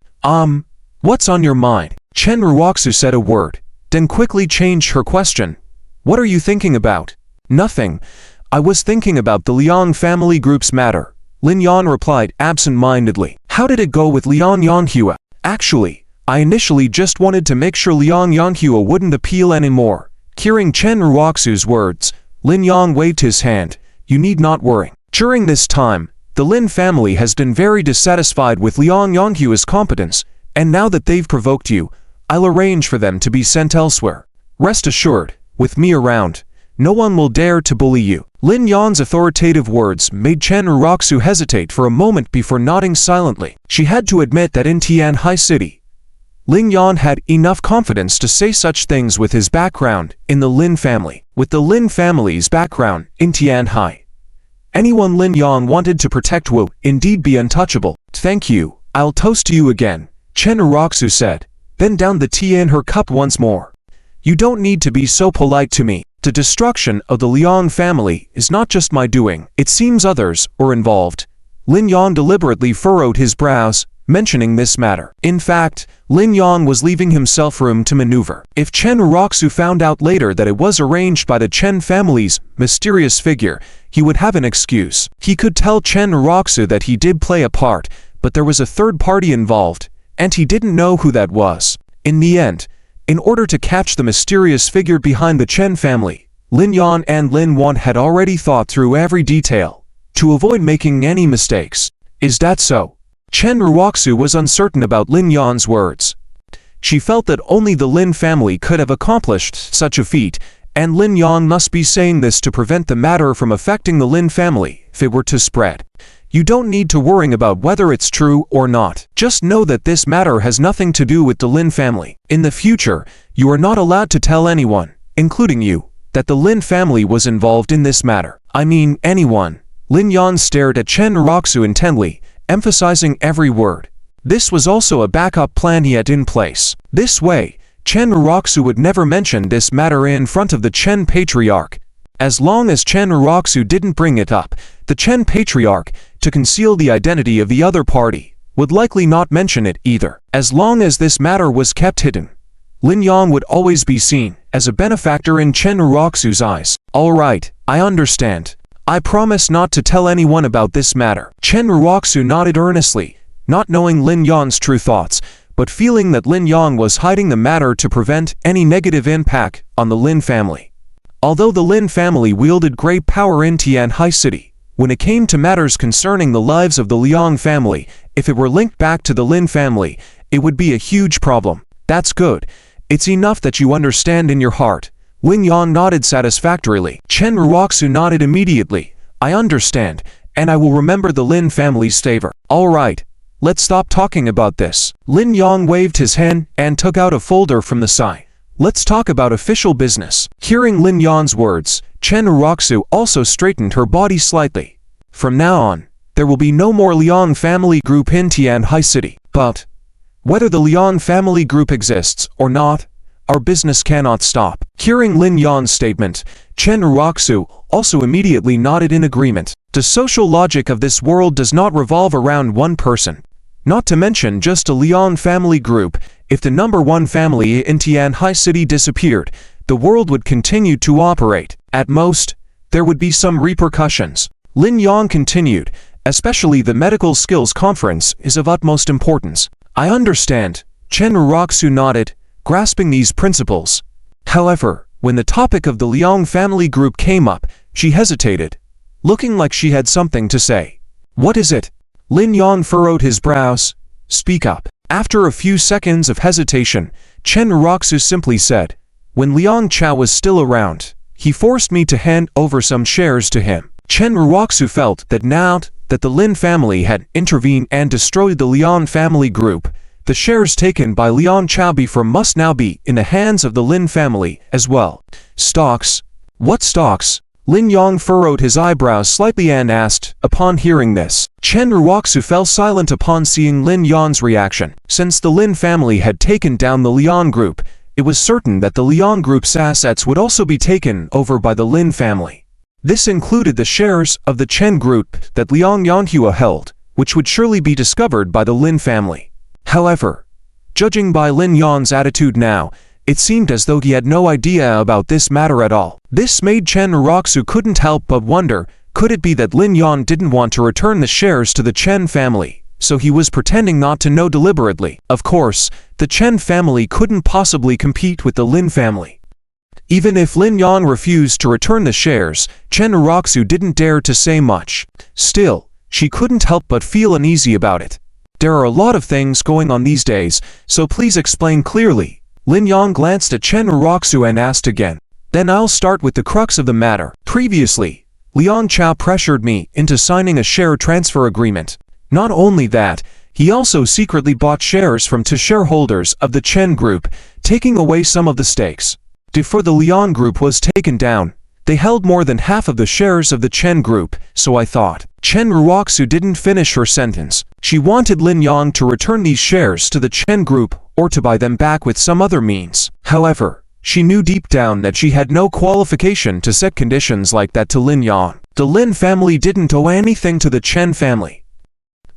What's on your mind? Chen Ruoxu said a word, then quickly changed her question. What are you thinking about? Nothing. I was thinking about the Liang family group's matter. Lin Yan replied absent-mindedly. How did it go with Liang Yanhua? Actually, I initially just wanted to make sure Liang Yanhua wouldn't appeal anymore. Hearing Chen Ruoxu's words, Lin Yan waved his hand. You need not worry. During this time, the Lin family has been very dissatisfied with Liang Yanhua's competence, and now that they've provoked you, I'll arrange for them to be sent elsewhere. Rest assured, with me around, no one will dare to bully you. Lin Yan's authoritative words made Chen Ruoxu hesitate for a moment before nodding silently. She had to admit that in Tianhai City, Lin Yan had enough confidence to say such things with his background in the Lin family. With the Lin family's background in Tianhai, anyone Lin Yan wanted to protect would indeed be untouchable. Thank you, I'll toast to you again, Chen Ruoxu said, then downed the tea in her cup once more. You don't need to be so polite to me. The destruction of the Liang family is not just my doing. It seems others are involved. Lin Yan deliberately furrowed his brows, mentioning this matter. In fact, Lin Yang was leaving himself room to maneuver. If Chen Roksu found out later that it was arranged by the Chen family's mysterious figure, he would have an excuse. He could tell Chen Roksu that he did play a part, but there was a third party involved, and he didn't know who that was. In the end, in order to catch the mysterious figure behind the Chen family, Lin Yan and Lin Wan had already thought through every detail, to avoid making any mistakes. Is that so? Chen Roksu was uncertain about Lin Yan's words. She felt that only the Lin family could have accomplished such a feat, and Lin Yan must be saying this to prevent the matter from affecting the Lin family if it were to spread. You don't need to worry about whether it's true or not. Just know that this matter has nothing to do with the Lin family. In the future, you are not allowed to tell anyone, including you, that the Lin family was involved in this matter. I mean anyone. Lin Yan stared at Chen Roksu intently, emphasizing every word. This was also a backup plan he had in place. This way, Chen Roksu would never mention this matter in front of the Chen Patriarch. As long as Chen Roksu didn't bring it up, the Chen Patriarch, to conceal the identity of the other party, would likely not mention it either. As long as this matter was kept hidden, Lin Yang would always be seen as a benefactor in Chen Roksu's eyes. Alright, I understand. I promise not to tell anyone about this matter. Chen Roksu nodded earnestly, not knowing Lin Yan's true thoughts, but feeling that Lin Yang was hiding the matter to prevent any negative impact on the Lin family. Although the Lin family wielded great power in Tianhai City, when it came to matters concerning the lives of the Liang family, if it were linked back to the Lin family, it would be a huge problem. That's good. It's enough that you understand in your heart. Lin Yang nodded satisfactorily. Chen Roksu nodded immediately. I understand, and I will remember the Lin family's favor. Alright, let's stop talking about this. Lin Yang waved his hand and took out a folder from the side. Let's talk about official business. Hearing Lin Yan's words, Chen Roksu also straightened her body slightly. From now on, there will be no more Liang family group in Tianhai City. But whether the Liang family group exists or not, our business cannot stop. Hearing Lin Yan's statement, Chen Roksu also immediately nodded in agreement. The social logic of this world does not revolve around one person. Not to mention just a Liang family group. If the number one family in Tianhai City disappeared, the world would continue to operate. At most, there would be some repercussions. Lin Yang continued, especially the medical skills conference is of utmost importance. I understand. Chen Roksu nodded, grasping these principles. However, when the topic of the Liang family group came up, she hesitated, looking like she had something to say. What is it? Lin Yang furrowed his brows. Speak up. After a few seconds of hesitation, Chen Roksu simply said, when Liang Chao was still around, he forced me to hand over some shares to him. Chen Roksu felt that now that the Lin family had intervened and destroyed the Liang family group, the shares taken by Liang Chao before must now be in the hands of the Lin family as well. Stocks? What stocks? Lin Yang furrowed his eyebrows slightly and asked. Upon hearing this, Chen Roksu fell silent upon seeing Lin Yan's reaction. Since the Lin family had taken down the Liang group, it was certain that the Liang group's assets would also be taken over by the Lin family. This included the shares of the Chen group that Liang Yanhua held, which would surely be discovered by the Lin family. However, judging by Lin Yan's attitude now, it seemed as though he had no idea about this matter at all. This made Chen Roksu couldn't help but wonder, could it be that Lin Yan didn't want to return the shares to the Chen family, so he was pretending not to know deliberately? Of course, the Chen family couldn't possibly compete with the Lin family. Even if Lin Yan refused to return the shares, Chen Roksu didn't dare to say much. Still, she couldn't help but feel uneasy about it. There are a lot of things going on these days, so please explain clearly. Lin Yang glanced at Chen Roksu and asked again. Then I'll start with the crux of the matter. Previously, Liang Chao pressured me into signing a share transfer agreement. Not only that, he also secretly bought shares from two shareholders of the Chen group, taking away some of the stakes. Before the Liang group was taken down, they held more than half of the shares of the Chen group, so I thought. Chen Roksu didn't finish her sentence. She wanted Lin Yang to return these shares to the Chen group or to buy them back with some other means. However, she knew deep down that she had no qualification to set conditions like that to Lin Yang. The Lin family didn't owe anything to the Chen family.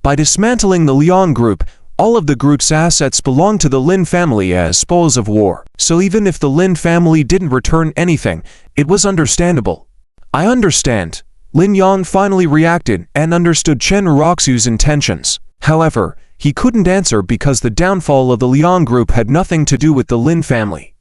By dismantling the Liang group, All of the group's assets belonged to the Lin family as spoils of war, so even if the Lin family didn't return anything, it was understandable. I understand. Lin Yang finally reacted and understood Chen Roxu's intentions. However, he couldn't answer because the downfall of the Liang group had nothing to do with the Lin family.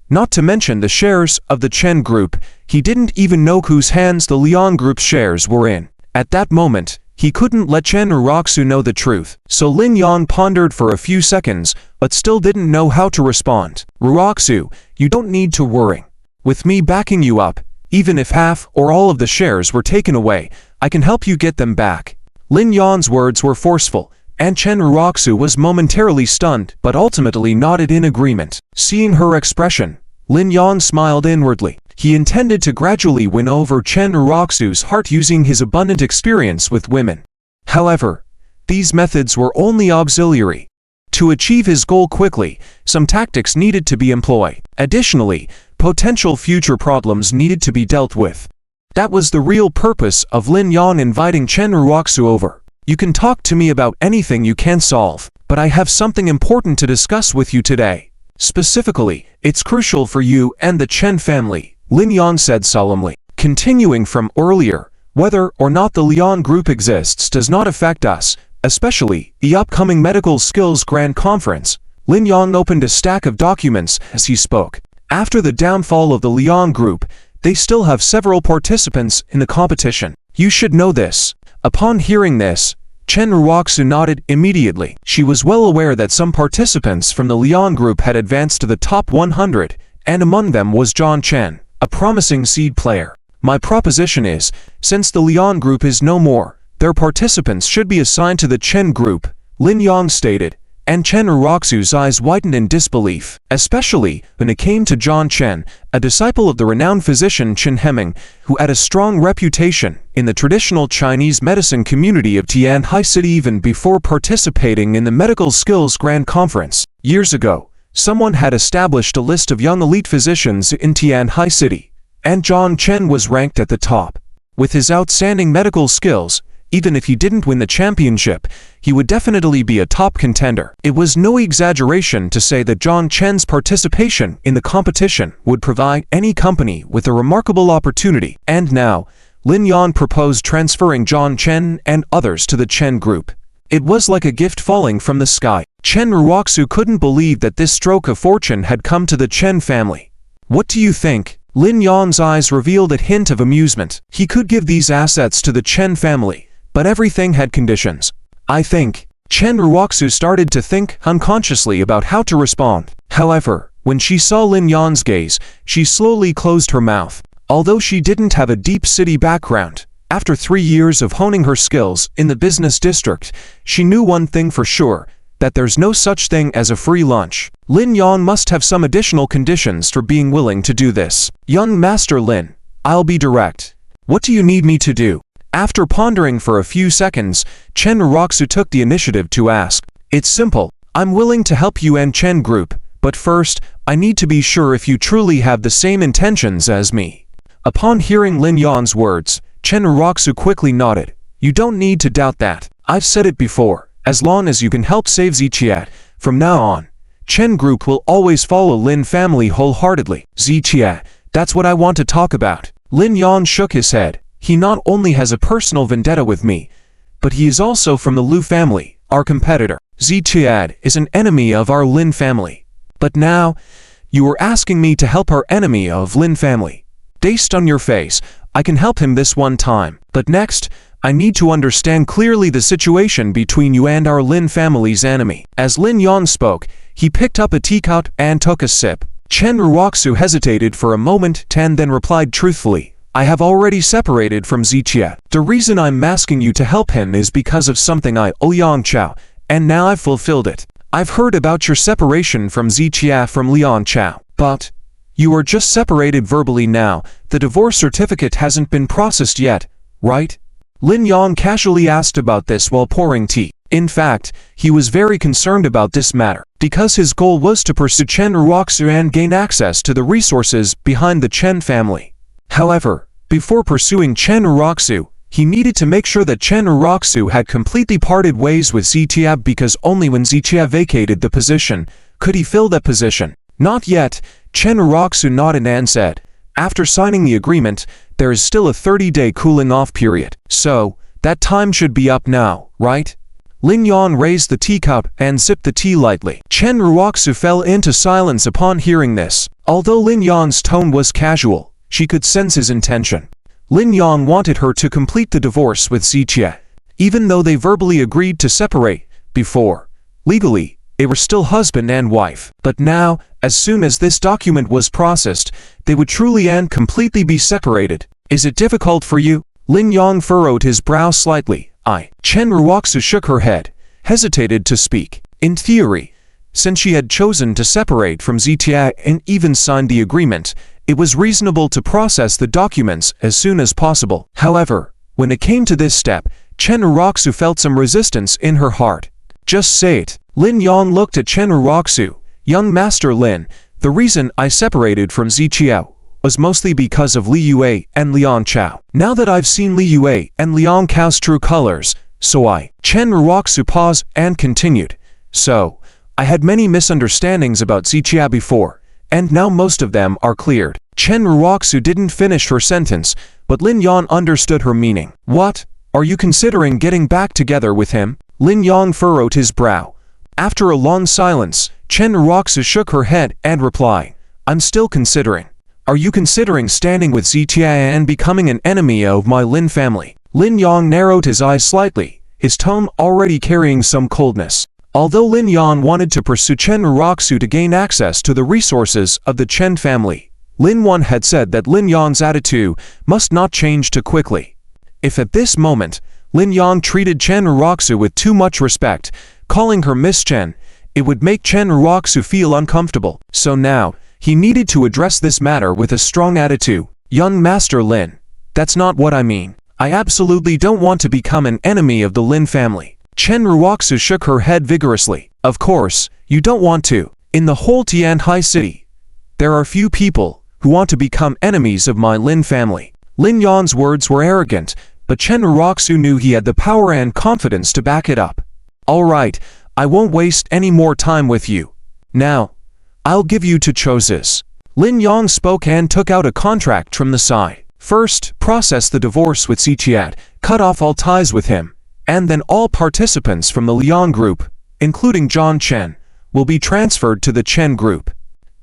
Not to mention the shares of the Chen group, he didn't even know whose hands the Liang group's shares were in. At that moment, he couldn't let Chen Roxu know the truth, so Lin Yang pondered for a few seconds, but still didn't know how to respond. Roxu, you don't need to worry. With me backing you up, even if half or all of the shares were taken away, I can help you get them back. Lin Yang's words were forceful, and Chen Roxu was momentarily stunned but ultimately nodded in agreement. Seeing her expression, Lin Yang smiled inwardly. He intended to gradually win over Chen Roxu's heart using his abundant experience with women. However, these methods were only auxiliary. To achieve his goal quickly, some tactics needed to be employed. Additionally, potential future problems needed to be dealt with. That was the real purpose of Lin Yang inviting Chen Roxu over. You can talk to me about anything you can solve, but I have something important to discuss with you today. Specifically, it's crucial for you and the Chen family, Lin Yang said solemnly. Continuing from earlier, whether or not the Liang group exists does not affect us, especially the upcoming Medical Skills Grand Conference. Lin Yang opened a stack of documents as he spoke. After the downfall of the Liang group, they still have several participants in the competition. You should know this. Upon hearing this, Chen Roxu nodded immediately. She was well aware that some participants from the Liang group had advanced to the top 100, and among them was John Chen, a promising seed player. My proposition is, since the Liang group is no more, their participants should be assigned to the Chen group, Lin Yang stated, and Chen Roxu's eyes widened in disbelief, especially when it came to John Chen, a disciple of the renowned physician Chen Heming, who had a strong reputation in the traditional Chinese medicine community of Tianhai City even before participating in the Medical Skills Grand Conference. Years ago, someone had established a list of young elite physicians in Tianhai City, and John Chen was ranked at the top. With his outstanding medical skills, even if he didn't win the championship, he would definitely be a top contender. It was no exaggeration to say that John Chen's participation in the competition would provide any company with a remarkable opportunity. And now, Lin Yang proposed transferring John Chen and others to the Chen group. It was like a gift falling from the sky. Chen Roxu couldn't believe that this stroke of fortune had come to the Chen family. What do you think? Lin Yang's eyes revealed a hint of amusement. He could give these assets to the Chen family, but everything had conditions. I think. Chen Roxu started to think unconsciously about how to respond. However, when she saw Lin Yang's gaze, she slowly closed her mouth. Although she didn't have a deep city background, after 3 years of honing her skills in the business district, she knew one thing for sure, that there's no such thing as a free lunch. Lin Yang must have some additional conditions for being willing to do this. Young Master Lin, I'll be direct. What do you need me to do? After pondering for a few seconds, Chen Roxu took the initiative to ask. It's simple. I'm willing to help you and Chen group, but first, I need to be sure if you truly have the same intentions as me. Upon hearing Lin Yang's words, Chen Roxu quickly nodded. You don't need to doubt that. I've said it before. As long as you can help save Ziqiat, from now on, Chen group will always follow Lin family wholeheartedly. Ziqiat, that's what I want to talk about. Lin Yang shook his head. He not only has a personal vendetta with me, but he is also from the Lu family, our competitor. Ziqiat is an enemy of our Lin family. But now, you are asking me to help our enemy of Lin family. Based on your face, I can help him this one time. But next, I need to understand clearly the situation between you and our Lin family's enemy. As Lin Yang spoke, he picked up a teacup and took a sip. Chen Roxu hesitated for a moment and then replied truthfully. I have already separated from Ziqiat. The reason I'm asking you to help him is because of something I owe Yang Chao, and now I've fulfilled it. I've heard about your separation from Ziqiat from Liang Chao, but you are just separated verbally now. The divorce certificate hasn't been processed yet, right? Lin Yang casually asked about this while pouring tea. In fact, he was very concerned about this matter, because his goal was to pursue Chen Roxu and gain access to the resources behind the Chen family. However, before pursuing Chen Roxu, He needed to make sure that Chen Jong had completely parted ways with Zitiab, because only when Zitiab vacated the position could he fill that position. Not yet, Chen Jong nodded and said, after signing the agreement, there is still a 30-day cooling-off period. So, that time should be up now, right? Lin Yan raised the teacup and sipped the tea lightly. Chen Jong fell into silence upon hearing this. Although Lin Yan's tone was casual, she could sense his intention. Lin Yan wanted her to complete the divorce with Zitiab. Even though they verbally agreed to separate before, legally, they were still husband and wife. But now, as soon as this document was processed, they would truly and completely be separated. Is it difficult for you? Lin Yang furrowed his brow slightly. Chen Jong shook her head, hesitated to speak. In theory, since she had chosen to separate from Zitiab and even signed the agreement, it was reasonable to process the documents as soon as possible. However, when it came to this step, Chen Jong felt some resistance in her heart. Just say it. Lin Yang looked at Chen Jong. Young Master Lin, the reason I separated from Zitiab was mostly because of Li Yue and Liang Chao. Now that I've seen Li Yue and Liang Chao's true colors, Chen Jong paused and continued. So, I had many misunderstandings about Zitiab before, and now most of them are cleared. Chen Jong didn't finish her sentence, but Lin Yan understood her meaning. What? Are you considering getting back together with him? Lin Yang furrowed his brow. After a long silence, Chen Jong shook her head and replied, I'm still considering. Are you considering standing with Zitiab and becoming an enemy of my Lin family? Lin Yang narrowed his eyes slightly, his tone already carrying some coldness. Although Lin Yan wanted to pursue Chen Jong to gain access to the resources of the Chen family, Lin Wan had said that Lin Yan's attitude must not change too quickly. If at this moment, Lin Yang treated Chen Jong with too much respect, calling her Miss Chen, it would make Chen Jong feel uncomfortable. So now, he needed to address this matter with a strong attitude. Young Master Lin, that's not what I mean. I absolutely don't want to become an enemy of the Lin family. Chen Jong shook her head vigorously. Of course, you don't want to. In the whole Tianhai city, there are few people who want to become enemies of my Lin family. Lin Yan's words were arrogant, but Chen Jong knew he had the power and confidence to back it up. Alright, I won't waste any more time with you. Now, I'll give you two choices. Lin Yang spoke and took out a contract from the side. First, process the divorce with Zitiab, cut off all ties with him, and then all participants from the Liang group, including John Chen, will be transferred to the Chen group.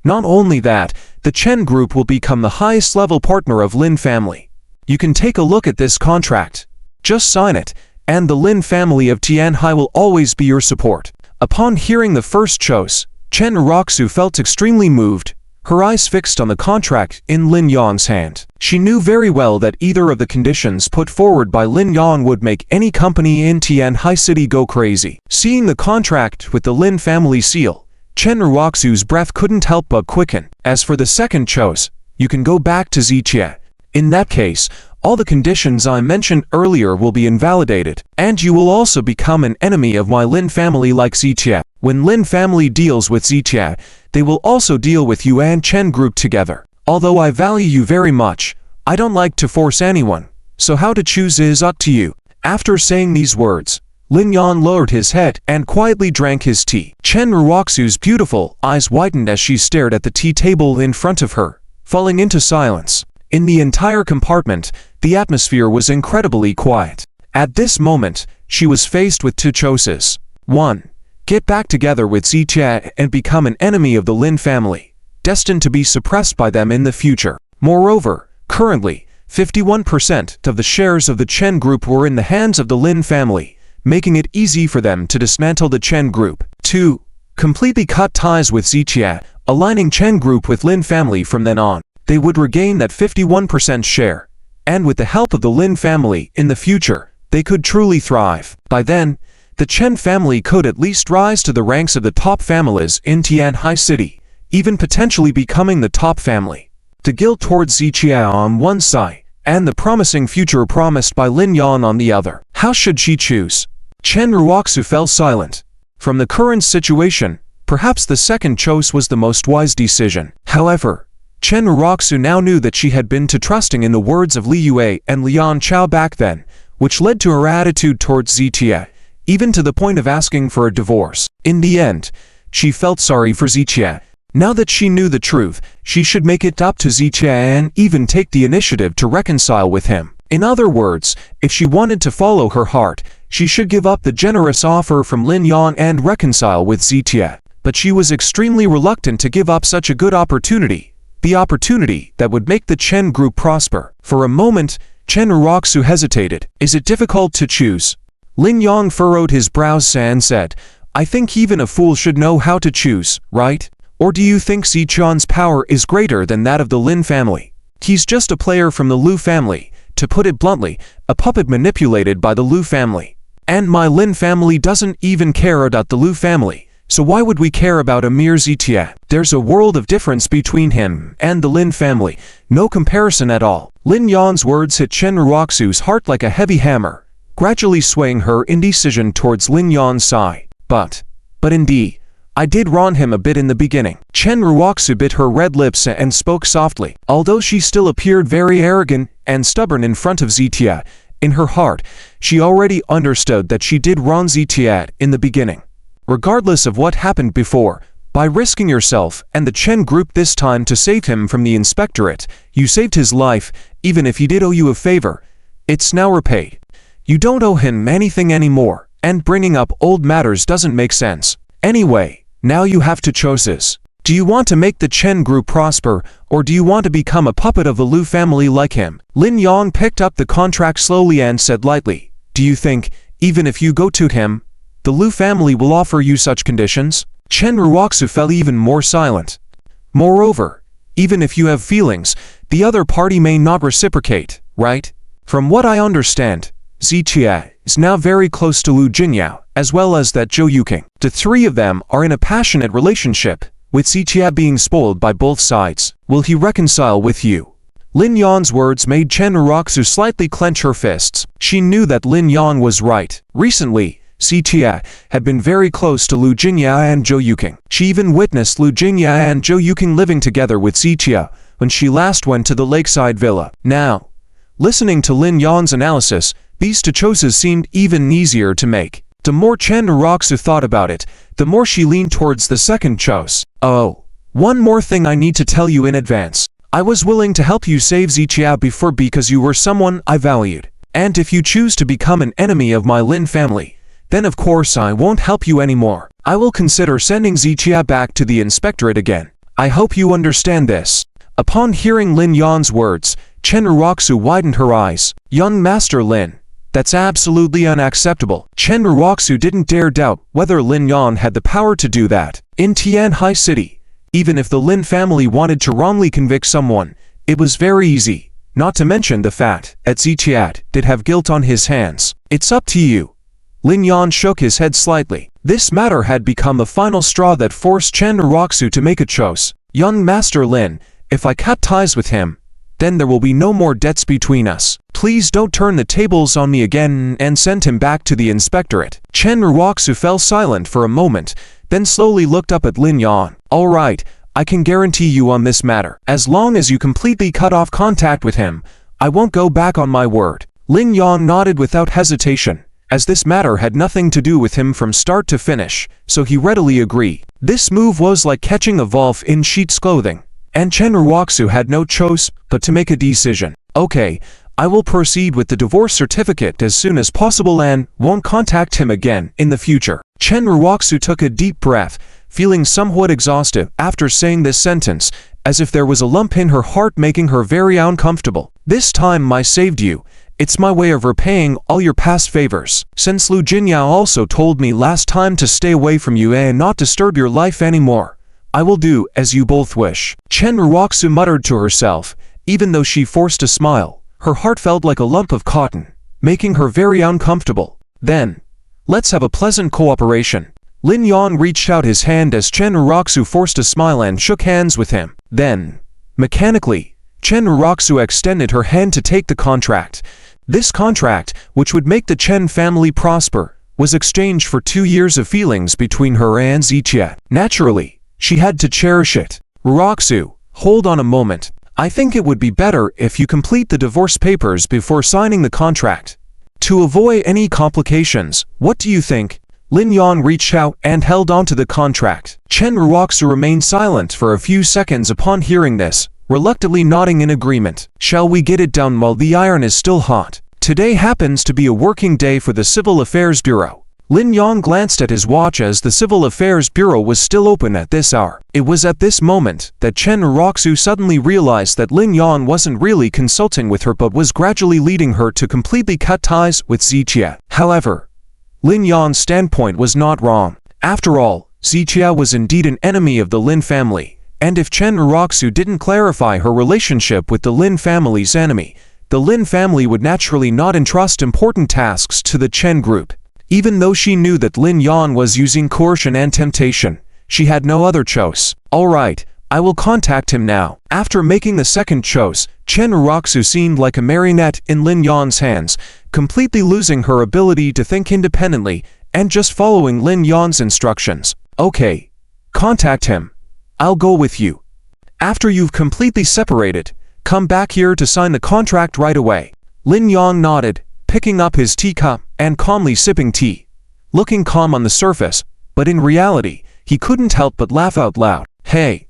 Not only that, the Chen group will become the highest level partner of Lin family. You can take a look at this contract. Just sign it, and the Lin family of Tianhai will always be your support. Upon hearing the first choice, Chen Jong felt extremely moved, her eyes fixed on the contract in Lin Yang's hand. She knew very well that either of the conditions put forward by Lin Yang would make any company in Tianhai City go crazy. Seeing the contract with the Lin family seal, Chen Jong's breath couldn't help but quicken. As for the second choice, you can go back to Zitiab. In that case, all the conditions I mentioned earlier will be invalidated, and you will also become an enemy of my Lin family like Zitiab. When Lin family deals with Zitiab, they will also deal with you and Chen group together. Although I value you very much, I don't like to force anyone, so how to choose is up to you. After saying these words, Lin Yan lowered his head and quietly drank his tea. Chen Jong's beautiful eyes widened as she stared at the tea table in front of her, falling into silence. In the entire compartment, the atmosphere was incredibly quiet. At this moment, she was faced with two choices. 1. Get back together with Zitiab and become an enemy of the Lin family, destined to be suppressed by them in the future. Moreover, currently, 51% of the shares of the Chen group were in the hands of the Lin family, making it easy for them to dismantle the Chen group. 2. Completely cut ties with Zitiab, aligning Chen group with Lin family from then on. They would regain that 51% share, and with the help of the Lin family in the future, they could truly thrive. By then, the Chen family could at least rise to the ranks of the top families in Tianhai City, even potentially becoming the top family. The guilt towards Zitiab on one side, and the promising future promised by Lin Yan on the other. How should she choose? Chen Jong fell silent. From the current situation, perhaps the second choice was the most wise decision. However, Chen Jong now knew that she had been too trusting in the words of Li Yue and Liang Chao back then, which led to her attitude towards Zichie, even to the point of asking for a divorce. In the end, she felt sorry for Zichie. Now that she knew the truth, she should make it up to Zichie and even take the initiative to reconcile with him. In other words, if she wanted to follow her heart, she should give up the generous offer from Lin Yang and reconcile with Zichie. But she was extremely reluctant to give up such a good opportunity, the opportunity that would make the Chen group prosper. For a moment, Chen Jong hesitated. Is it difficult to choose? Lin Yang furrowed his brows and said, I think even a fool should know how to choose, right? Or do you think Zichie's power is greater than that of the Lin family? He's just a player from the Lu family, to put it bluntly, a puppet manipulated by the Lu family. And my Lin family doesn't even care about the Lu family, so why would we care about a mere Zichie? There's a world of difference between him and the Lin family, no comparison at all. Lin Yang's words hit Chen Jong's heart like a heavy hammer, gradually swaying her indecision towards Lin Yang's side. But indeed, I did wrong him a bit in the beginning. Chen Jong bit her red lips and spoke softly. Although she still appeared very arrogant and stubborn in front of Zichie, in her heart, she already understood that she did wrong Zichie in the beginning. Regardless of what happened before, by risking yourself and the Chen group this time to save him from the inspectorate, you saved his life, even if he did owe you a favor. It's now repaid. You don't owe him anything anymore, and bringing up old matters doesn't make sense. Anyway, now you have to choose. Do you want to make the Chen group prosper, or do you want to become a puppet of the Lu family like him? Lin Yang picked up the contract slowly and said lightly, do you think, even if you go to him, the Lu family will offer you such conditions? Chen Jong fell even more silent. Moreover, even if you have feelings, the other party may not reciprocate, right? From what I understand, Zichie is now very close to Lu Jinyao, as well as that Zhou Yuking. The three of them are in a passionate relationship, with Zichie being spoiled by both sides. Will he reconcile with you? Lin Yang's words made Chen Jong slightly clench her fists. She knew that Lin Yang was right. Recently, Zichie had been very close to Lu Jinyao and Zhou Yuking. She even witnessed Lu Jinyao and Zhou Yuking living together with Zichie when she last went to the lakeside villa. Now, listening to Lin Yang's analysis, these two choices seemed even easier to make. The more Chen Jong thought about it, the more she leaned towards the second choice. Oh, one more thing I need to tell you in advance. I was willing to help you save Zichie before because you were someone I valued. And if you choose to become an enemy of my Lin family, then of course I won't help you anymore. I will consider sending Zichie back to the inspectorate again. I hope you understand this. Upon hearing Lin Yang's words, Chen Jong widened her eyes. Young Master Lin, that's absolutely unacceptable. Chen Jong didn't dare doubt whether Lin Yang had the power to do that. In Tianhai City, even if the Lin family wanted to wrongly convict someone, it was very easy, not to mention the fact that Zichie did have guilt on his hands. It's up to you. Lin Yang shook his head slightly. This matter had become the final straw that forced Chen Jong to make a choice. Young Master Lin, if I cut ties with him, then there will be no more debts between us. Please don't turn the tables on me again and send him back to the inspectorate. Chen Jong fell silent for a moment, then slowly looked up at Lin Yang. All right, I can guarantee you on this matter. As long as you completely cut off contact with him, I won't go back on my word. Lin Yang nodded without hesitation, as this matter had nothing to do with him from start to finish, so he readily agreed. This move was like catching a wolf in sheep's clothing, and Chen Jong had no choice but to make a decision. Okay, I will proceed with the divorce certificate as soon as possible and won't contact him again in the future. Chen Jong took a deep breath, feeling somewhat exhausted after saying this sentence, as if there was a lump in her heart making her very uncomfortable. This time I saved you. It's my way of repaying all your past favors. Since Lu Jinyao also told me last time to stay away from you and not disturb your life anymore, I will do as you both wish. Chen Jong muttered to herself, even though she forced a smile. Her heart felt like a lump of cotton, making her very uncomfortable. Then, let's have a pleasant cooperation. Lin Yang reached out his hand as Chen Jong forced a smile and shook hands with him. Then, mechanically, Chen Jong extended her hand to take the contract. This contract, which would make the Chen family prosper, was exchanged for 2 years of feelings between her and Zichie. Naturally, she had to cherish it. Jong, hold on a moment. I think it would be better if you complete the divorce papers before signing the contract. To avoid any complications, what do you think? Lin Yan reached out and held onto the contract. Chen Ruoxu remained silent for a few seconds upon hearing this, reluctantly nodding in agreement. Shall we get it done while the iron is still hot? Today happens to be a working day for the Civil Affairs Bureau. Lin Yang glanced at his watch as the Civil Affairs Bureau was still open at this hour. It was at this moment that Chen Ruoxu suddenly realized that Lin Yang wasn't really consulting with her but was gradually leading her to completely cut ties with Ziqia. However, Lin Yan's standpoint was not wrong. After all, Ziqia was indeed an enemy of the Lin family, and if Chen Ruoxu didn't clarify her relationship with the Lin family's enemy, the Lin family would naturally not entrust important tasks to the Chen group. Even though she knew that Lin Yan was using coercion and temptation, she had no other choice. Alright, I will contact him now. After making the second choice, Chen Ruoxu seemed like a marionette in Lin Yan's hands, completely losing her ability to think independently and just following Lin Yan's instructions. Okay, contact him. I'll go with you. After you've completely separated, come back here to sign the contract right away. Lin Yang nodded, picking up his teacup and calmly sipping tea. Looking calm on the surface, but in reality, he couldn't help but laugh out loud. Hey,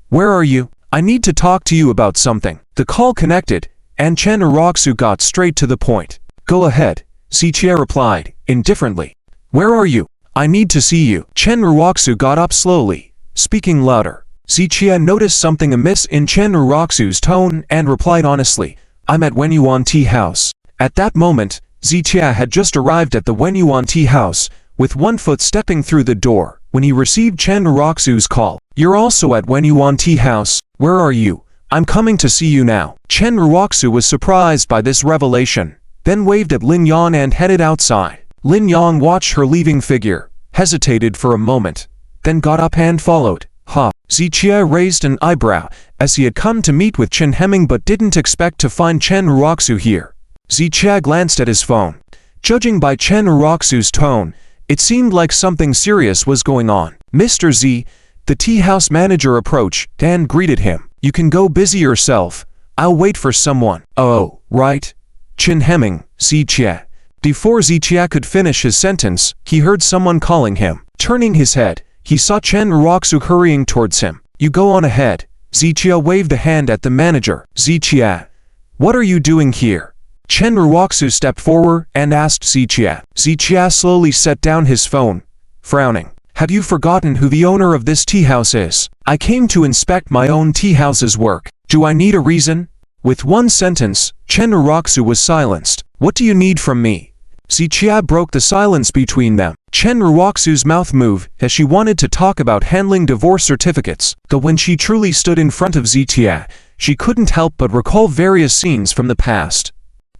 where are you? I need to talk to you about something. The call connected, and Chen Ruoxu got straight to the point. Go ahead, Ziqia replied, indifferently. Where are you? I need to see you. Chen Ruoxu got up slowly, speaking louder. Ziqia noticed something amiss in Chen Ruoxu's tone and replied honestly, I'm at Wenyuan Tea House. At that moment, Ziqia had just arrived at the Wenyuan Tea House, with one foot stepping through the door, when he received Chen Ruoxu's call. You're also at Wenyuan Tea House. Where are you? I'm coming to see you now. Chen Ruoxu was surprised by this revelation, then waved at Lin Yan and headed outside. Lin Yan watched her leaving figure, hesitated for a moment, then got up and followed. Ziqia raised an eyebrow, as he had come to meet with Chen Hemming but didn't expect to find Chen Ruoxu here. Ziqia glanced at his phone. Judging by Chen Ruoxu's tone, it seemed like something serious was going on. Mr. Z, the tea house manager approached and greeted him. You can go busy yourself. I'll wait for someone. Oh, right. Chen Hemming, Ziqia. Before Ziqia could finish his sentence, he heard someone calling him. Turning his head, he saw Chen Ruoxu hurrying towards him. You go on ahead. Ziqia waved a hand at the manager. Ziqia, what are you doing here? Chen Ruoxu stepped forward and asked Ziqia. Ziqia slowly set down his phone, frowning. Have you forgotten who the owner of this tea house is? I came to inspect my own tea house's work. Do I need a reason? With one sentence, Chen Ruoxu was silenced. What do you need from me? Ziqia broke the silence between them. Chen Ruoxu's mouth moved as she wanted to talk about handling divorce certificates, though when she truly stood in front of Ziqia, she couldn't help but recall various scenes from the past.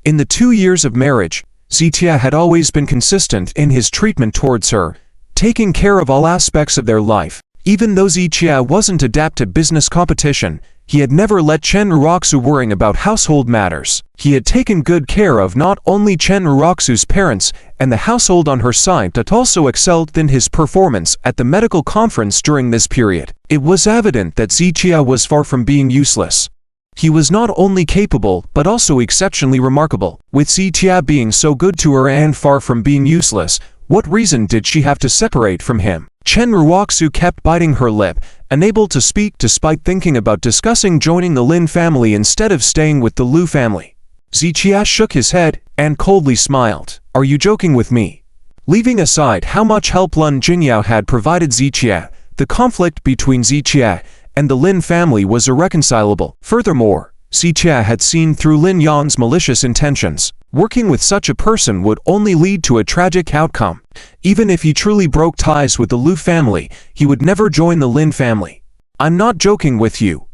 In the 2 years of marriage, Ziqia had always been consistent in his treatment towards her, taking care of all aspects of their life. Even though Ziqia wasn't adept at business competition, he had never let Chen Ruoxu worrying about household matters. He had taken good care of not only Chen Ruoxu's parents and the household on her side but also excelled in his performance at the medical conference during this period. It was evident that Ziqia was far from being useless. He was not only capable but also exceptionally remarkable. With Ziqia being so good to her and far from being useless, what reason did she have to separate from him? Chen Ruoxu kept biting her lip, unable to speak despite thinking about discussing joining the Lin family instead of staying with the Lu family. Ziqia shook his head and coldly smiled. Are you joking with me? Leaving aside how much help Lun Jinyao had provided Ziqia, the conflict between Ziqia and the Lin family was irreconcilable. Furthermore, Ziqia had seen through Lin Yan's malicious intentions. Working with such a person would only lead to a tragic outcome. Even if he truly broke ties with the Lu family, he would never join the Lin family. I'm not joking with you.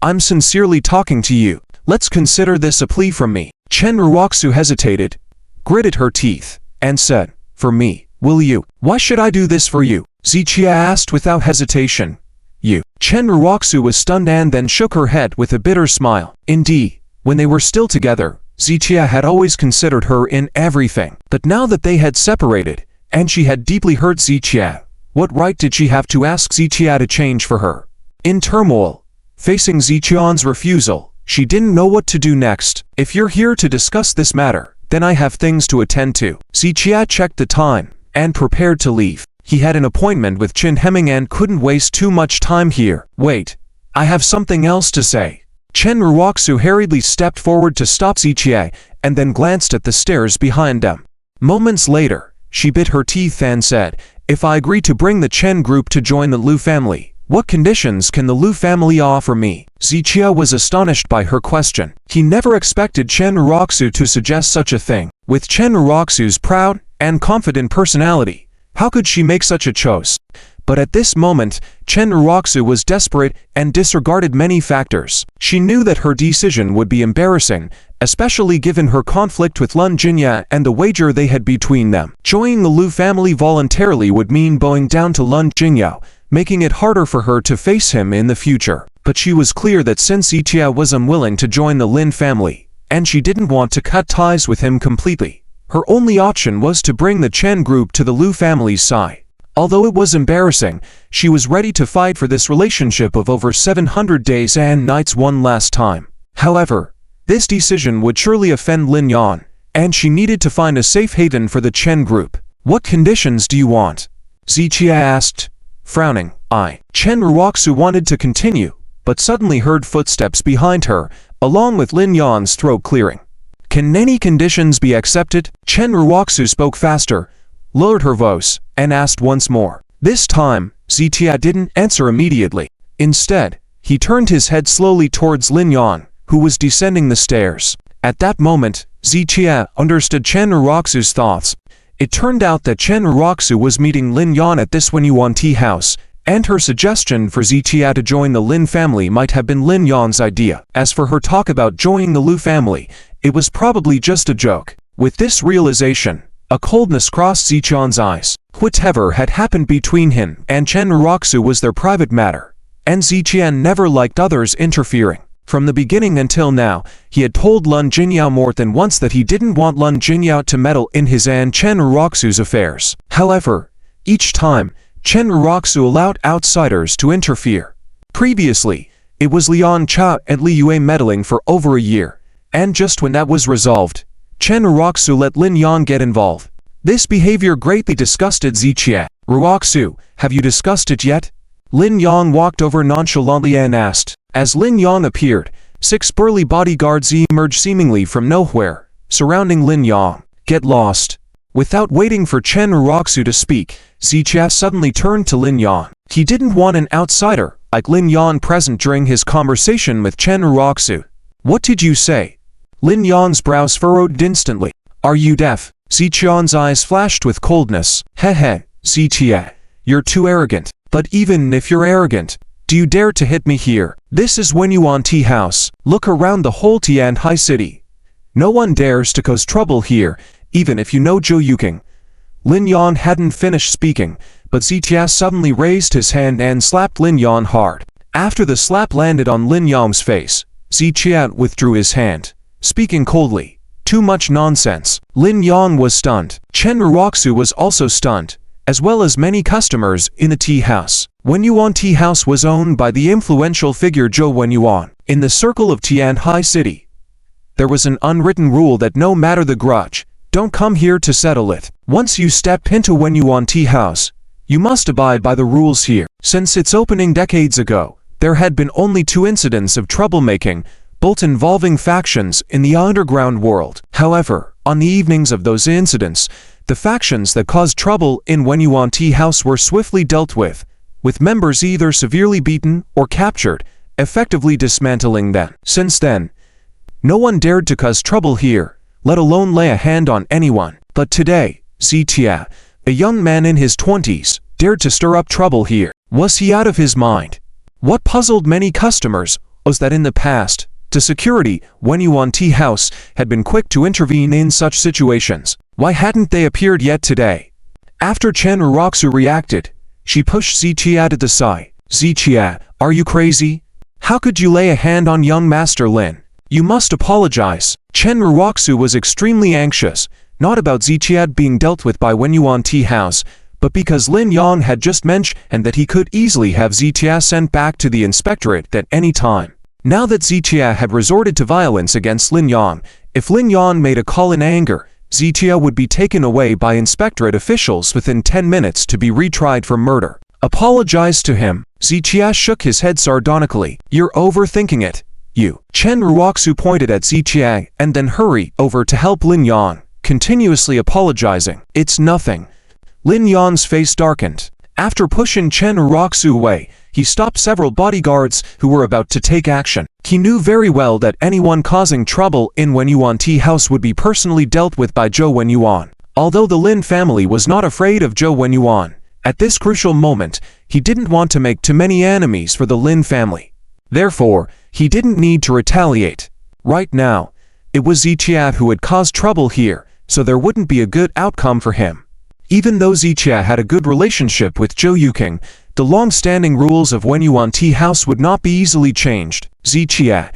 I'm sincerely talking to you. Let's consider this a plea from me. Chen Ruoxu hesitated, gritted her teeth, and said, For me, will you? Why should I do this for you? Ziqia asked without hesitation. You. Chen Ruoxu was stunned and then shook her head with a bitter smile. Indeed, when they were still together, Ziqia had always considered her in everything. But now that they had separated, and she had deeply hurt Ziqia, what right did she have to ask Ziqia to change for her? In turmoil, facing Ziqian's refusal, she didn't know what to do next. If you're here to discuss this matter, then I have things to attend to. Zichia checked the time and prepared to leave. He had an appointment with Chen Hemming and couldn't waste too much time here. Wait, I have something else to say. Chen Ruoxu hurriedly stepped forward to stop Zichia and then glanced at the stairs behind them. Moments later, she bit her teeth and said, "If I agree to bring the Chen group to join the Liu family, what conditions can the Liu family offer me?" Zichia was astonished by her question. He never expected Chen Ruoxu to suggest such a thing. With Chen Ruoxu's proud and confident personality, how could she make such a choice? But at this moment, Chen Ruoxu was desperate and disregarded many factors. She knew that her decision would be embarrassing, especially given her conflict with Lun Jinya and the wager they had between them. Joining the Liu family voluntarily would mean bowing down to Lun Jinya, making it harder for her to face him in the future. But she was clear that since Zichia was unwilling to join the Lin family, and she didn't want to cut ties with him completely, her only option was to bring the Chen group to the Liu family's side. Although it was embarrassing, she was ready to fight for this relationship of over 700 days and nights one last time. However, this decision would surely offend Lin Yan, and she needed to find a safe haven for the Chen group. "What conditions do you want?" Zichia asked, frowning. Chen Ruoxu wanted to continue, but suddenly heard footsteps behind her, along with Lin Yan's throat clearing. "Can any conditions be accepted?" Chen Ruoxu spoke faster, lowered her voice, and asked once more. This time, Zichia didn't answer immediately. Instead, he turned his head slowly towards Lin Yan, who was descending the stairs. At that moment, Zichia understood Chen Ruoxu's thoughts. It turned out that Chen Ruoxu was meeting Lin Yan at this Wenyuan tea house, and her suggestion for Zichia to join the Lin family might have been Lin Yan's idea. As for her talk about joining the Liu family, it was probably just a joke. With this realization, a coldness crossed Zichian's eyes. Whatever had happened between him and Chen Ruoxu was their private matter, and Zichian never liked others interfering. From the beginning until now, he had told Lun Jinyao more than once that he didn't want Lun Jinyao to meddle in his and Chen Ruoxu's affairs. However, each time, Chen Ruoxu allowed outsiders to interfere. Previously, it was Lian Chao and Li Yue meddling for over a year, and just when that was resolved, Chen Ruoxu let Lin Yan get involved. This behavior greatly disgusted Zichia. "Ruoxu, have you discussed it yet?" Lin Yan walked over nonchalantly and asked. As Lin Yan appeared, 6 burly bodyguards emerged seemingly from nowhere, surrounding Lin Yan. "Get lost." Without waiting for Chen Ruoxu to speak, Zichia suddenly turned to Lin Yan. He didn't want an outsider like Lin Yan present during his conversation with Chen Ruoxu. "What did you say?" Lin Yan's brows furrowed instantly. "Are you deaf?" Zichian's eyes flashed with coldness. "Hehe, Zichia, you're too arrogant. But even if you're arrogant, do you dare to hit me here? This is Wenyuan Tea House. Look around the whole Tianhai city. No one dares to cause trouble here, even if you know Zhou Yuking." Lin Yan hadn't finished speaking, but Zichia suddenly raised his hand and slapped Lin Yan hard. After the slap landed on Lin Yan's face, Zichia withdrew his hand, speaking coldly. "Too much nonsense." Lin Yan was stunned. Chen Ruoxu was also stunned, as well as many customers in the tea house. Wenyuan Tea House was owned by the influential figure Zhou Wenyuan. In the circle of Tianhai City, there was an unwritten rule that no matter the grudge, don't come here to settle it. Once you step into Wenyuan Tea House, you must abide by the rules here. Since its opening decades ago, there had been only 2 incidents of troublemaking, both involving factions in the underground world. However, on the evenings of those incidents, the factions that caused trouble in Wenyuan Tea House were swiftly dealt with members either severely beaten or captured, effectively dismantling them. Since then, no one dared to cause trouble here, let alone lay a hand on anyone. But today, Zichia, a young man in his 20s, dared to stir up trouble here. Was he out of his mind? What puzzled many customers was that in the past, to security, Wenyuan Tea House had been quick to intervene in such situations. Why hadn't they appeared yet today? After Chen Ruoxu reacted, she pushed Zichia to the side. "Zichia, are you crazy? How could you lay a hand on young Master Lin? You must apologize." Chen Ruoxu was extremely anxious, not about Zichia being dealt with by Wenyuan Tea House, but because Lin Yang had just mentioned that he could easily have Zichia sent back to the inspectorate at any time. Now that Zichia had resorted to violence against Lin Yang, If Lin Yan made a call in anger, Zichia would be taken away by inspectorate officials within 10 minutes to be retried for murder. Apologize to him. Zichia shook his head sardonically. You're overthinking it. You. Chen Ruoxu pointed at Zichia and then hurried over to help Lin Yan, continuously apologizing. It's nothing. Lin Yan's face darkened. After pushing Chen Ruoxu away, he stopped several bodyguards who were about to take action. He knew very well that anyone causing trouble in Wenyuan Tea House would be personally dealt with by Zhou Wenyuan. Although the Lin family was not afraid of Zhou Wenyuan, at this crucial moment, he didn't want to make too many enemies for the Lin family. Therefore, he didn't need to retaliate. Right now, it was Zichia who had caused trouble here, so there wouldn't be a good outcome for him. Even though Zichia had a good relationship with Zhou Yuking, the long-standing rules of Wenyuan Tea House would not be easily changed. Zichia,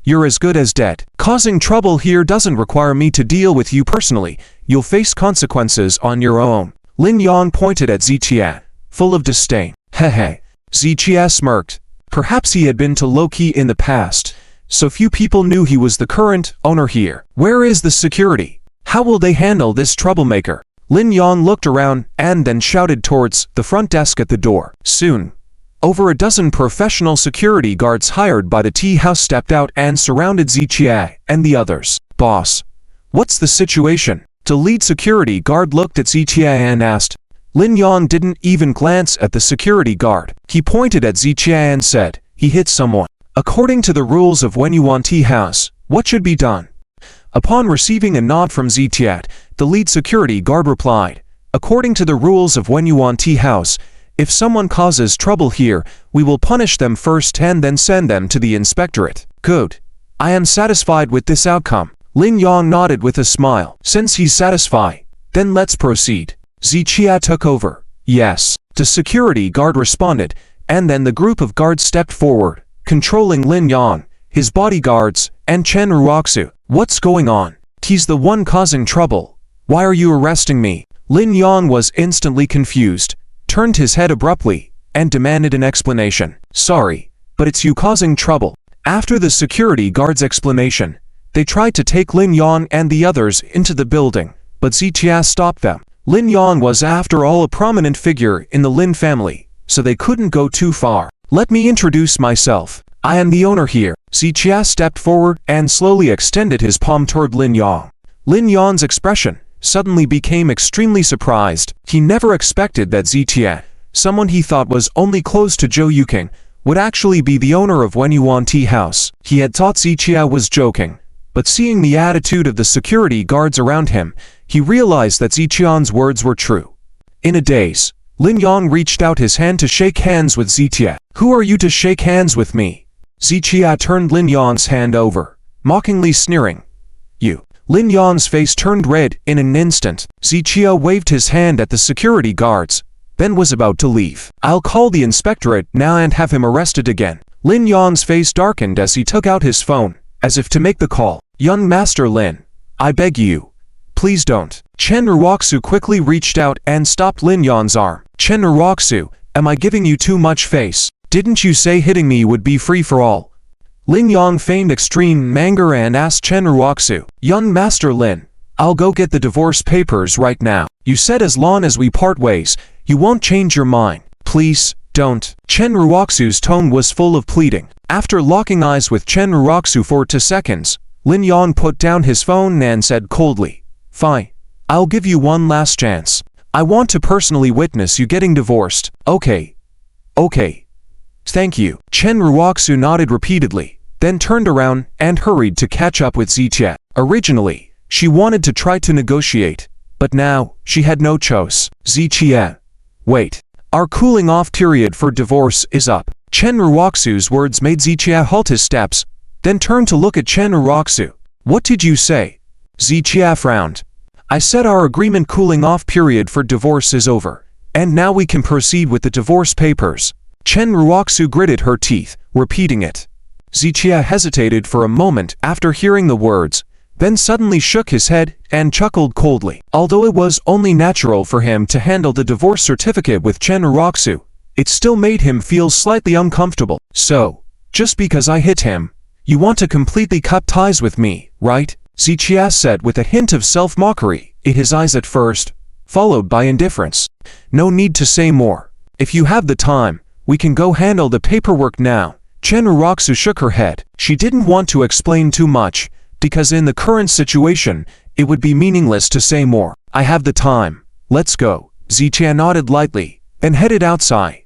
you're as good as dead. Causing trouble here doesn't require me to deal with you personally. You'll face consequences on your own. Lin Yan pointed at Zichia, full of disdain. Hehe. Zichia smirked. Perhaps he had been to low-key in the past, so few people knew he was the current owner here. Where is the security? How will they handle this troublemaker? Lin Yan looked around and then shouted towards the front desk at the door. Soon, over a dozen professional security guards hired by the tea house stepped out and surrounded Zichia and the others. Boss, what's the situation? The lead security guard looked at Zichia and asked. Lin Yan didn't even glance at the security guard. He pointed at Zichia and said, he hit someone. According to the rules of Wenyuan Tea House, what should be done? Upon receiving a nod from Zichia, the lead security guard replied, according to the rules of Wenyuan Tea House, if someone causes trouble here, we will punish them first and then send them to the inspectorate. Good. I am satisfied with this outcome. Lin Yan nodded with a smile. Since he's satisfied, then let's proceed. Zichia took over. Yes. The security guard responded, and then the group of guards stepped forward, controlling Lin Yan, his bodyguards, and Chen Ruoxu. What's going on? He's the one causing trouble. Why are you arresting me? Lin Yan was instantly confused, turned his head abruptly, and demanded an explanation. Sorry, but it's you causing trouble. After the security guard's explanation, they tried to take Lin Yan and the others into the building, but Zichia stopped them. Lin Yan was after all a prominent figure in the Lin family, so they couldn't go too far. Let me introduce myself. I am the owner here. Zichia stepped forward and slowly extended his palm toward Lin Yan. Lin Yan's expression suddenly became extremely surprised. He never expected that Zichia, someone he thought was only close to Zhou Yuking, would actually be the owner of Wenyuan Tea House. He had thought Zichia was joking, but seeing the attitude of the security guards around him, he realized that Zichia's words were true. In a daze, Lin Yan reached out his hand to shake hands with Zichia. Who are you to shake hands with me? Zichia turned Lin Yan's hand over, mockingly sneering. You. Lin Yan's face turned red in an instant. Zichia waved his hand at the security guards, then was about to leave. I'll call the inspectorate now and have him arrested again. Lin Yan's face darkened as he took out his phone, as if to make the call. Young Master Lin, I beg you. Please don't. Chen Ruoxu quickly reached out and stopped Lin Yan's arm. Chen Ruoxu, am I giving you too much face? Didn't you say hitting me would be free for all? Lin Yan feigned extreme anger and asked Chen Ruoxu. Young Master Lin, I'll go get the divorce papers right now. You said as long as we part ways, you won't change your mind. Please, don't. Chen Ruoxu's tone was full of pleading. After locking eyes with Chen Ruoxu for 2 seconds, Lin Yan put down his phone and said coldly, Fine. I'll give you one last chance. I want to personally witness you getting divorced. Okay. Okay. Thank you. Chen Ruoxu nodded repeatedly, then turned around and hurried to catch up with Zichia. Originally, she wanted to try to negotiate, but now, she had no choice. Zichia. Wait. Our cooling off period for divorce is up. Chen Ruoxu's words made Zichia halt his steps, then turned to look at Chen Ruoxu. What did you say? Zichia frowned. I said our agreement cooling off period for divorce is over, and now we can proceed with the divorce papers. Chen Ruoxu gritted her teeth, repeating it. Zichia hesitated for a moment after hearing the words, then suddenly shook his head and chuckled coldly. Although it was only natural for him to handle the divorce certificate with Chen Ruoxu, it still made him feel slightly uncomfortable. So, just because I hit him, you want to completely cut ties with me, right? Zichia said with a hint of self-mockery in his eyes at first, followed by indifference. No need to say more. If you have the time, we can go handle the paperwork now. Chen Uroxu shook her head. She didn't want to explain too much, because in the current situation, it would be meaningless to say more. I have the time. Let's go. Zichia nodded lightly, and headed outside.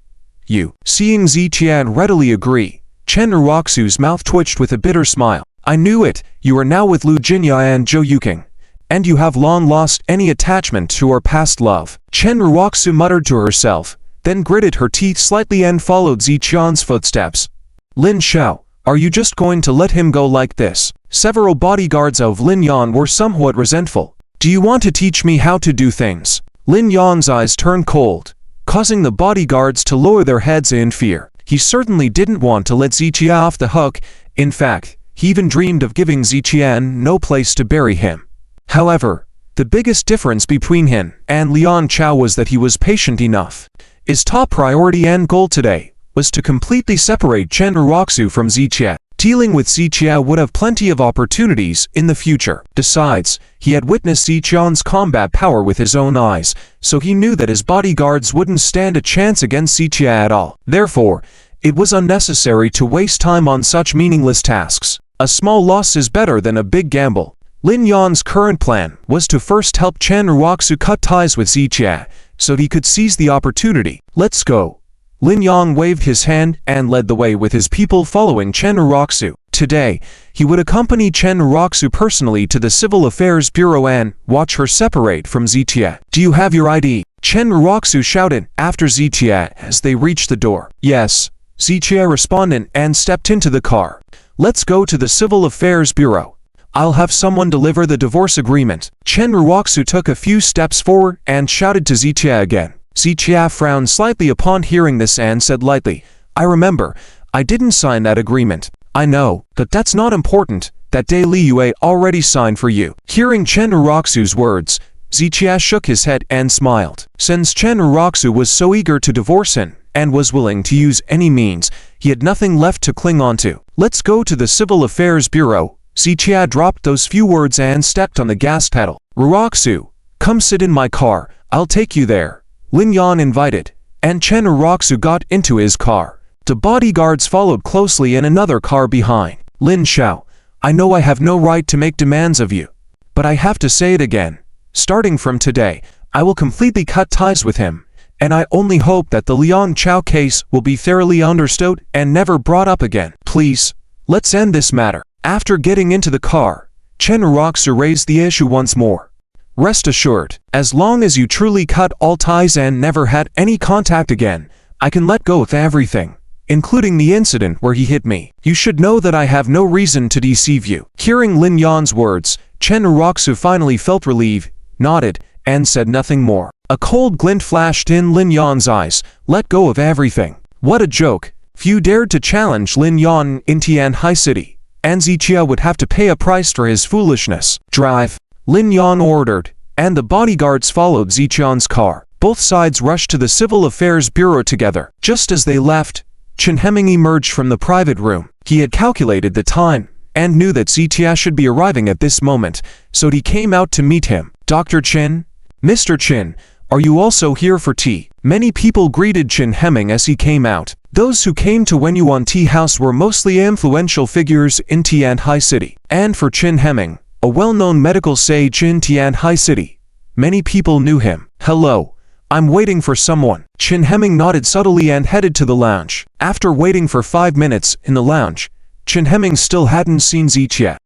Seeing Zichia readily agree, Chen Uroxu's mouth twitched with a bitter smile. I knew it, you are now with Lu Jinya and Zhou Yuking, and you have long lost any attachment to our past love. Chen Uroxu muttered to herself, then gritted her teeth slightly and followed Zichian's footsteps. Lin Xiao, are you just going to let him go like this? Several bodyguards of Lin Yan were somewhat resentful. Do you want to teach me how to do things? Lin Yan's eyes turned cold, causing the bodyguards to lower their heads in fear. He certainly didn't want to let Zichia off the hook. In fact, he even dreamed of giving Zichian no place to bury him. However, the biggest difference between him and Lian Chao was that he was patient enough. His top priority and goal today was to completely separate Chen Uroxu from Zichia. Dealing with Zichia would have plenty of opportunities in the future. Besides, he had witnessed Zichian's combat power with his own eyes, so he knew that his bodyguards wouldn't stand a chance against Zichia at all. Therefore, it was unnecessary to waste time on such meaningless tasks. A small loss is better than a big gamble. Lin Yan's current plan was to first help Chen Uroxu cut ties with Zichia, so he could seize the opportunity. Let's go. Lin Yang waved his hand and led the way with his people following Chen Uroxu. Today, he would accompany Chen Uroxu personally to the Civil Affairs Bureau and watch her separate from Zichia. Do you have your ID? Chen Uroxu shouted after Zichia as they reached the door. Yes, Zichia responded and stepped into the car. Let's go to the Civil Affairs Bureau. I'll have someone deliver the divorce agreement. Chen Uroxu took a few steps forward and shouted to Zichia again. Zichia frowned slightly upon hearing this and said lightly, I remember, I didn't sign that agreement. I know, but that's not important. That day Li Yue already signed for you. Hearing Chen Uroxu's words, Zichia shook his head and smiled. Since Chen Uroxu was so eager to divorce him, and was willing to use any means, he had nothing left to cling on to. Let's go to the Civil Affairs Bureau. Zichia dropped those few words and stepped on the gas pedal. Uroxu, come sit in my car, I'll take you there. Lin Yan invited, and Chen Uroxu got into his car. The bodyguards followed closely in another car behind. Lin Xiao, I know I have no right to make demands of you, but I have to say it again. Starting from today, I will completely cut ties with him, and I only hope that the Liang Chao case will be thoroughly understood and never brought up again. Please, let's end this matter. After getting into the car, Chen Uroxu raised the issue once more. Rest assured, as long as you truly cut all ties and never had any contact again, I can let go of everything, including the incident where he hit me. You should know that I have no reason to deceive you. Hearing Lin Yan's words, Chen Uroxu finally felt relieved, nodded, and said nothing more. A cold glint flashed in Lin Yan's eyes. Let go of everything. What a joke. Few dared to challenge Lin Yan in Tianhai City, and Zichia would have to pay a price for his foolishness. Drive. Lin Yan ordered, and the bodyguards followed Zichian's car. Both sides rushed to the Civil Affairs Bureau together. Just as they left, Chen Hemming emerged from the private room. He had calculated the time, and knew that Zichia should be arriving at this moment, so he came out to meet him. Dr. Chen? Mr. Chen, are you also here for tea? Many people greeted Chen Hemming as he came out. Those who came to Wenyuan Tea House were mostly influential figures in Tianhai City. And for Chen Hemming, a well-known medical sage in Tianhai City, many people knew him. Hello, I'm waiting for someone. Chen Hemming nodded subtly and headed to the lounge. After waiting for 5 minutes in the lounge, Chen Hemming still hadn't seen Zichia.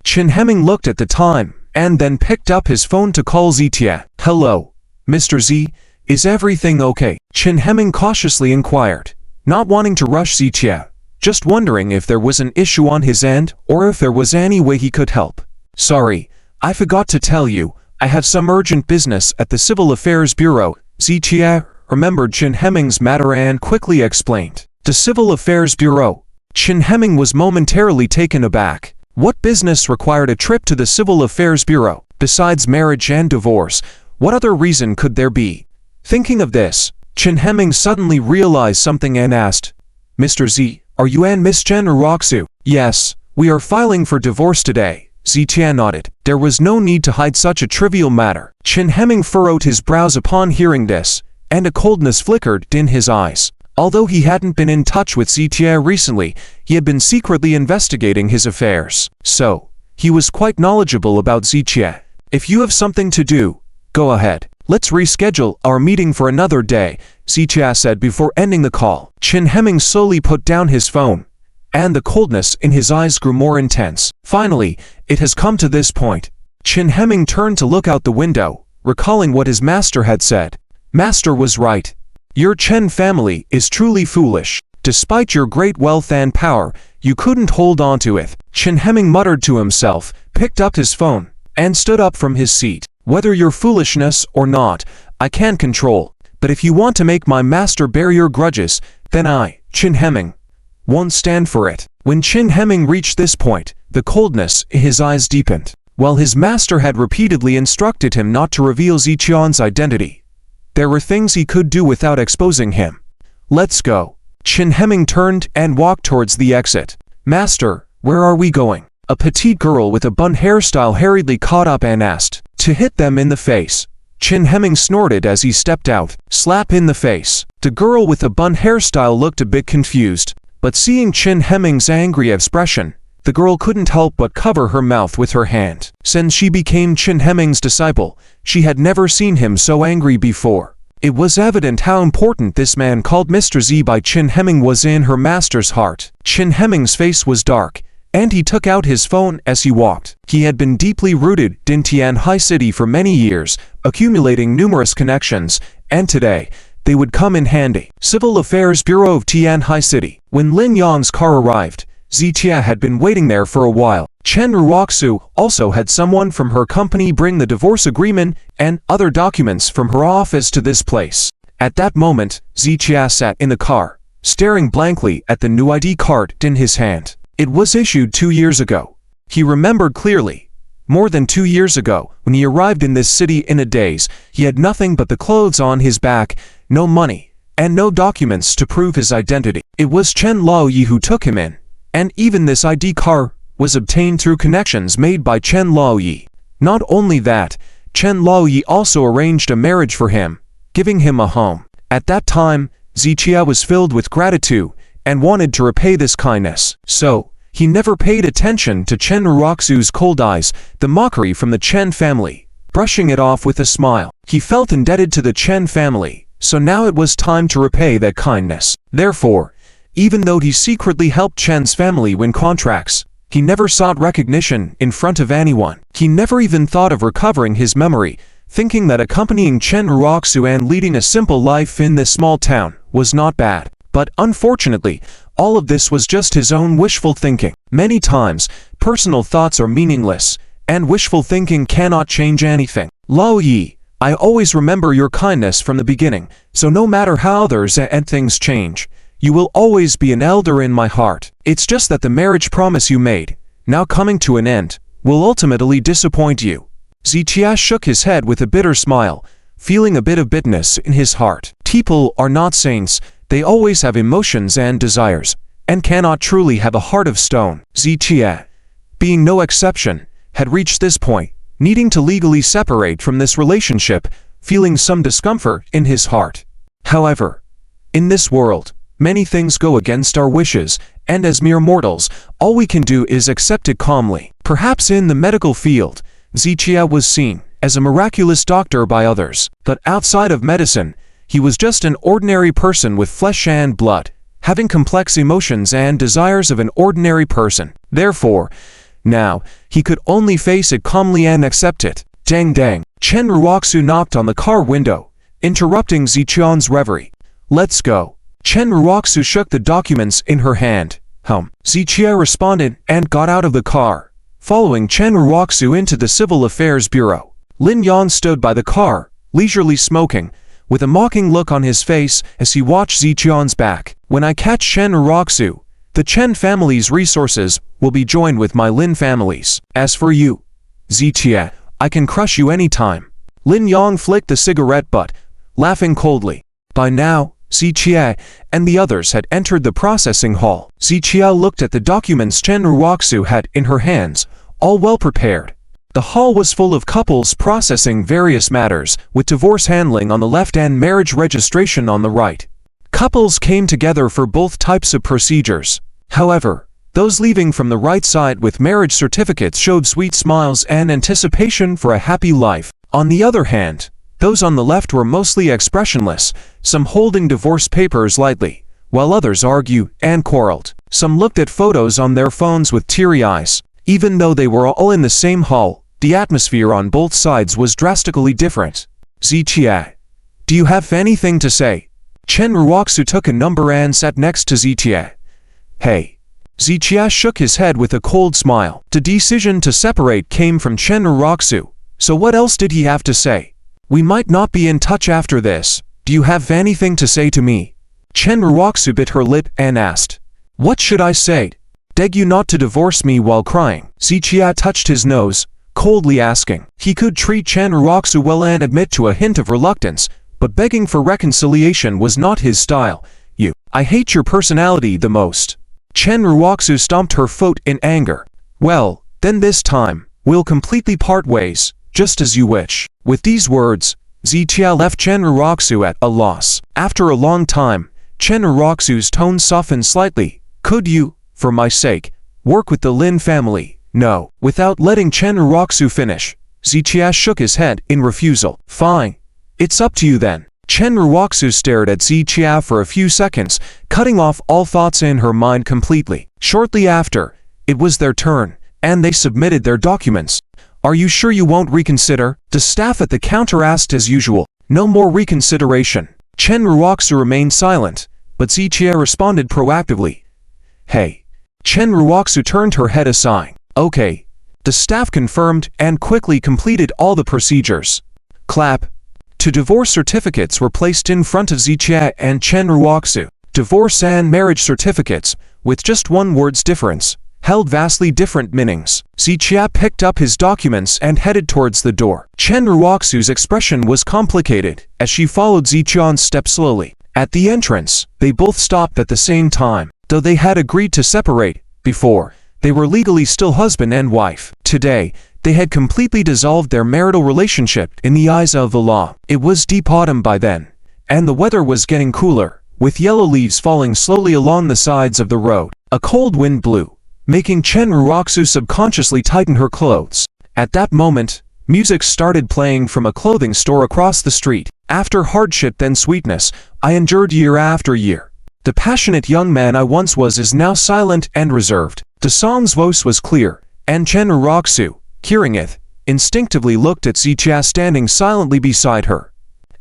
Chen Hemming looked at the time, and then picked up his phone to call Zichia. Hello, Mr. Z, is everything okay? Chen Hemming cautiously inquired, not wanting to rush Zichia, just wondering if there was an issue on his end, or if there was any way he could help. Sorry, I forgot to tell you, I have some urgent business at the Civil Affairs Bureau. Zichia remembered Chen Hemming's matter and quickly explained. The Civil Affairs Bureau. Chen Hemming was momentarily taken aback. What business required a trip to the Civil Affairs Bureau? Besides marriage and divorce, what other reason could there be? Thinking of this, Chen Hemming suddenly realized something and asked, Mr. Z, are you and Miss Chen Uroxu? Yes, we are filing for divorce today. Zitia nodded. There was no need to hide such a trivial matter. Chen Hemming furrowed his brows upon hearing this, and a coldness flickered in his eyes. Although he hadn't been in touch with Zitia recently, he had been secretly investigating his affairs. So, he was quite knowledgeable about Zitia. If you have something to do, go ahead. Let's reschedule our meeting for another day, Zitia said before ending the call. Chen Hemming slowly put down his phone, and the coldness in his eyes grew more intense. Finally, it has come to this point. Chen Hemming turned to look out the window, recalling what his master had said. Master was right. Your Chen family is truly foolish. Despite your great wealth and power, you couldn't hold on to it. Chen Hemming muttered to himself, picked up his phone, and stood up from his seat. Whether your foolishness or not, I can't control. But if you want to make my master bear your grudges, then I, Chen Hemming, won't stand for it. When Chen Hemming reached this point, the coldness in his eyes deepened. While his master had repeatedly instructed him not to reveal Ziqian's identity, there were things he could do without exposing him. Let's go. Chen Hemming turned and walked towards the exit. Master, where are we going? A petite girl with a bun hairstyle hurriedly caught up and asked. To hit them in the face. Chen Hemming snorted as he stepped out. Slap in the face. The girl with the bun hairstyle looked a bit confused, but seeing Chen Hemming's angry expression, the girl couldn't help but cover her mouth with her hand. Since she became Chen Hemming's disciple, she had never seen him so angry before. It was evident how important this man called Mr. Z by Chen Hemming was in her master's heart. Chen Hemming's face was dark, and he took out his phone as he walked. He had been deeply rooted in Tianhai City for many years, accumulating numerous connections, and today, they would come in handy. Civil Affairs Bureau of Tianhai City. When Lin Yang's car arrived, Zitia had been waiting there for a while. Chen Ruoxu also had someone from her company bring the divorce agreement and other documents from her office to this place. At that moment, Zitia sat in the car, staring blankly at the new ID card in his hand. It was issued 2 years ago. He remembered clearly. More than 2 years ago, when he arrived in this city in a daze, he had nothing but the clothes on his back, no money, and no documents to prove his identity. It was Chen Laoyi who took him in, and even this ID card was obtained through connections made by Chen Laoyi. Not only that, Chen Laoyi also arranged a marriage for him, giving him a home. At that time, Zitia was filled with gratitude and wanted to repay this kindness. So, he never paid attention to Chen Ruoxu's cold eyes, the mockery from the Chen family, brushing it off with a smile. He felt indebted to the Chen family, so now it was time to repay that kindness. Therefore, even though he secretly helped Chen's family win contracts, he never sought recognition in front of anyone. He never even thought of recovering his memory, thinking that accompanying Chen Ruoxu and leading a simple life in this small town was not bad. But unfortunately, all of this was just his own wishful thinking. Many times, personal thoughts are meaningless, and wishful thinking cannot change anything. Lao Yi, I always remember your kindness from the beginning, so no matter how others and things change, you will always be an elder in my heart. It's just that the marriage promise you made, now coming to an end, will ultimately disappoint you. Zitia shook his head with a bitter smile, feeling a bit of bitterness in his heart. People are not saints. They always have emotions and desires, and cannot truly have a heart of stone. Zitia, being no exception, had reached this point, needing to legally separate from this relationship, feeling some discomfort in his heart. However, in this world, many things go against our wishes, and as mere mortals, all we can do is accept it calmly. Perhaps in the medical field, Zitia was seen as a miraculous doctor by others, but outside of medicine, he was just an ordinary person with flesh and blood, having complex emotions and desires of an ordinary person. Therefore, now, he could only face it calmly and accept it. Dang dang. Chen Ruoxu knocked on the car window, interrupting Ziqian's reverie. Let's go. Chen Ruoxu shook the documents in her hand. Ziqia responded and got out of the car, following Chen Ruoxu into the Civil Affairs Bureau. Lin Yan stood by the car, leisurely smoking, with a mocking look on his face as he watched Ziqian's back. When I catch Chen Ruoxu, the Chen family's resources will be joined with my Lin family's. As for you, Ziqia, I can crush you anytime. Lin Yang flicked the cigarette butt, laughing coldly. By now, Ziqia and the others had entered the processing hall. Ziqia looked at the documents Chen Ruoxu had in her hands, all well prepared. The hall was full of couples processing various matters, with divorce handling on the left and marriage registration on the right. Couples came together for both types of procedures. However, those leaving from the right side with marriage certificates showed sweet smiles and anticipation for a happy life. On the other hand, those on the left were mostly expressionless, some holding divorce papers lightly, while others argued and quarreled. Some looked at photos on their phones with teary eyes. Even though they were all in the same hall, the atmosphere on both sides was drastically different. Zichia, do you have anything to say? Chen Ruoxu took a number and sat next to Zichia. Hey. Zichia shook his head with a cold smile. The decision to separate came from Chen Ruoxu, so what else did he have to say? We might not be in touch after this. Do you have anything to say to me? Chen Ruoxu bit her lip and asked. What should I say? Beg you not to divorce me while crying. Zichia touched his nose, coldly asking. He could treat Chen Ruoxu well and admit to a hint of reluctance, but begging for reconciliation was not his style. I hate your personality the most. Chen Ruoxu stomped her foot in anger. Well, then this time, we'll completely part ways, just as you wish. With these words, Zichia left Chen Ruoxu at a loss. After a long time, Chen Ruoxu's tone softened slightly. Could you, for my sake, work with the Lynn family? No. Without letting Chen Ruoxu finish, Zichia shook his head in refusal. Fine. It's up to you then. Chen Ruoxu stared at Zichia for a few seconds, cutting off all thoughts in her mind completely. Shortly after, it was their turn, and they submitted their documents. Are you sure you won't reconsider? The staff at the counter asked as usual. No more reconsideration. Chen Ruoxu remained silent, but Zichia responded proactively. Hey. Chen Ruoxu turned her head aside. Okay. The staff confirmed and quickly completed all the procedures. Clap. Two divorce certificates were placed in front of Zichia and Chen Ruoxu. Divorce and marriage certificates, with just one word's difference, held vastly different meanings. Zichia picked up his documents and headed towards the door. Chen Ruoxu's expression was complicated as she followed Zichia's step slowly. At the entrance, they both stopped at the same time. Though they had agreed to separate before, they were legally still husband and wife. Today, they had completely dissolved their marital relationship in the eyes of the law. It was deep autumn by then, and the weather was getting cooler, with yellow leaves falling slowly along the sides of the road. A cold wind blew, making Chen Ruoxu subconsciously tighten her clothes. At that moment, music started playing from a clothing store across the street. After hardship then sweetness, I endured year after year. The passionate young man I once was is now silent and reserved. The song's voice was clear, and Chen Ruoxu, hearing it, instinctively looked at Zichia standing silently beside her.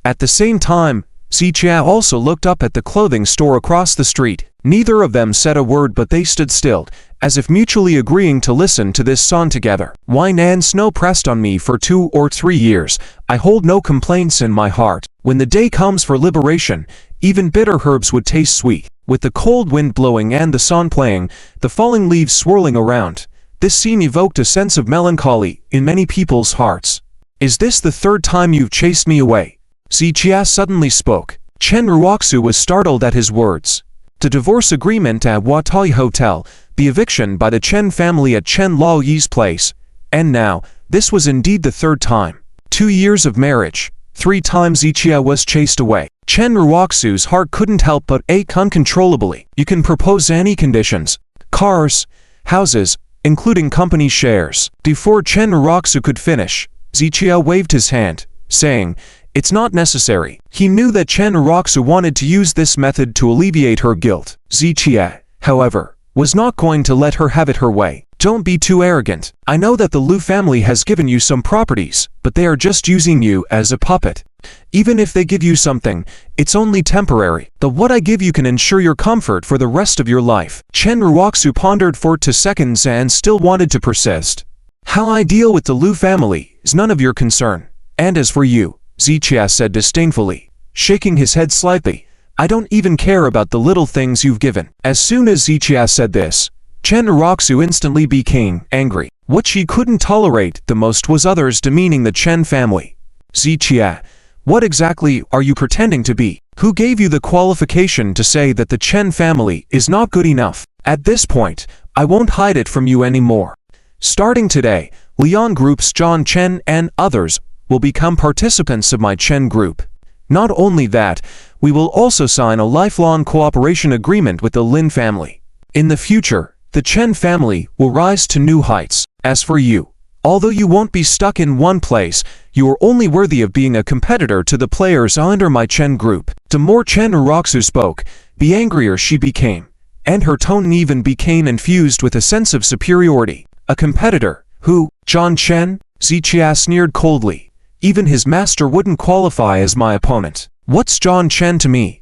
At the same time, Zichia also looked up at the clothing store across the street. Neither of them said a word, but they stood still, as if mutually agreeing to listen to this song together. Wine and snow pressed on me for 2 or 3 years. I hold no complaints in my heart. When the day comes for liberation, even bitter herbs would taste sweet. With the cold wind blowing and the song playing, the falling leaves swirling around, this scene evoked a sense of melancholy in many people's hearts. Is this the third time you've chased me away? Zichia suddenly spoke. Chen Ruoxu was startled at his words. The divorce agreement at Watai Hotel, the eviction by the Chen family at Chen Laoyi's place, and now, this was indeed the third time. 2 years of marriage, 3 times Zichia was chased away. Chen Ruoxu's heart couldn't help but ache uncontrollably. You can propose any conditions. Cars, houses, including company shares. Before Chen Ruoxu could finish, Zichia waved his hand, saying, it's not necessary. He knew that Chen Ruoxu wanted to use this method to alleviate her guilt. Zichia, however, was not going to let her have it her way. Don't be too arrogant. I know that the Liu family has given you some properties, but they are just using you as a puppet. Even if they give you something, it's only temporary. The what I give you can ensure your comfort for the rest of your life. Chen Ruoxu pondered for 2 seconds and still wanted to persist. How I deal with the Liu family is none of your concern. And as for you, Zichia said disdainfully, shaking his head slightly, I don't even care about the little things you've given. As soon as Zichia said this, Chen Ruoxu instantly became angry. What she couldn't tolerate the most was others demeaning the Chen family. Zichia, what exactly are you pretending to be? Who gave you the qualification to say that the Chen family is not good enough? At this point, I won't hide it from you anymore. Starting today, Leon groups John, Chen, and others will become participants of my Chen group. Not only that, we will also sign a lifelong cooperation agreement with the Lynn family. In the future, the Chen family will rise to new heights. As for you, although you won't be stuck in one place, you are only worthy of being a competitor to the players under my Chen group. The more Chen Uroxu spoke, the angrier she became, and her tone even became infused with a sense of superiority. A competitor? Who? John Chen? Zichia sneered coldly. Even his master wouldn't qualify as my opponent. What's John Chen to me?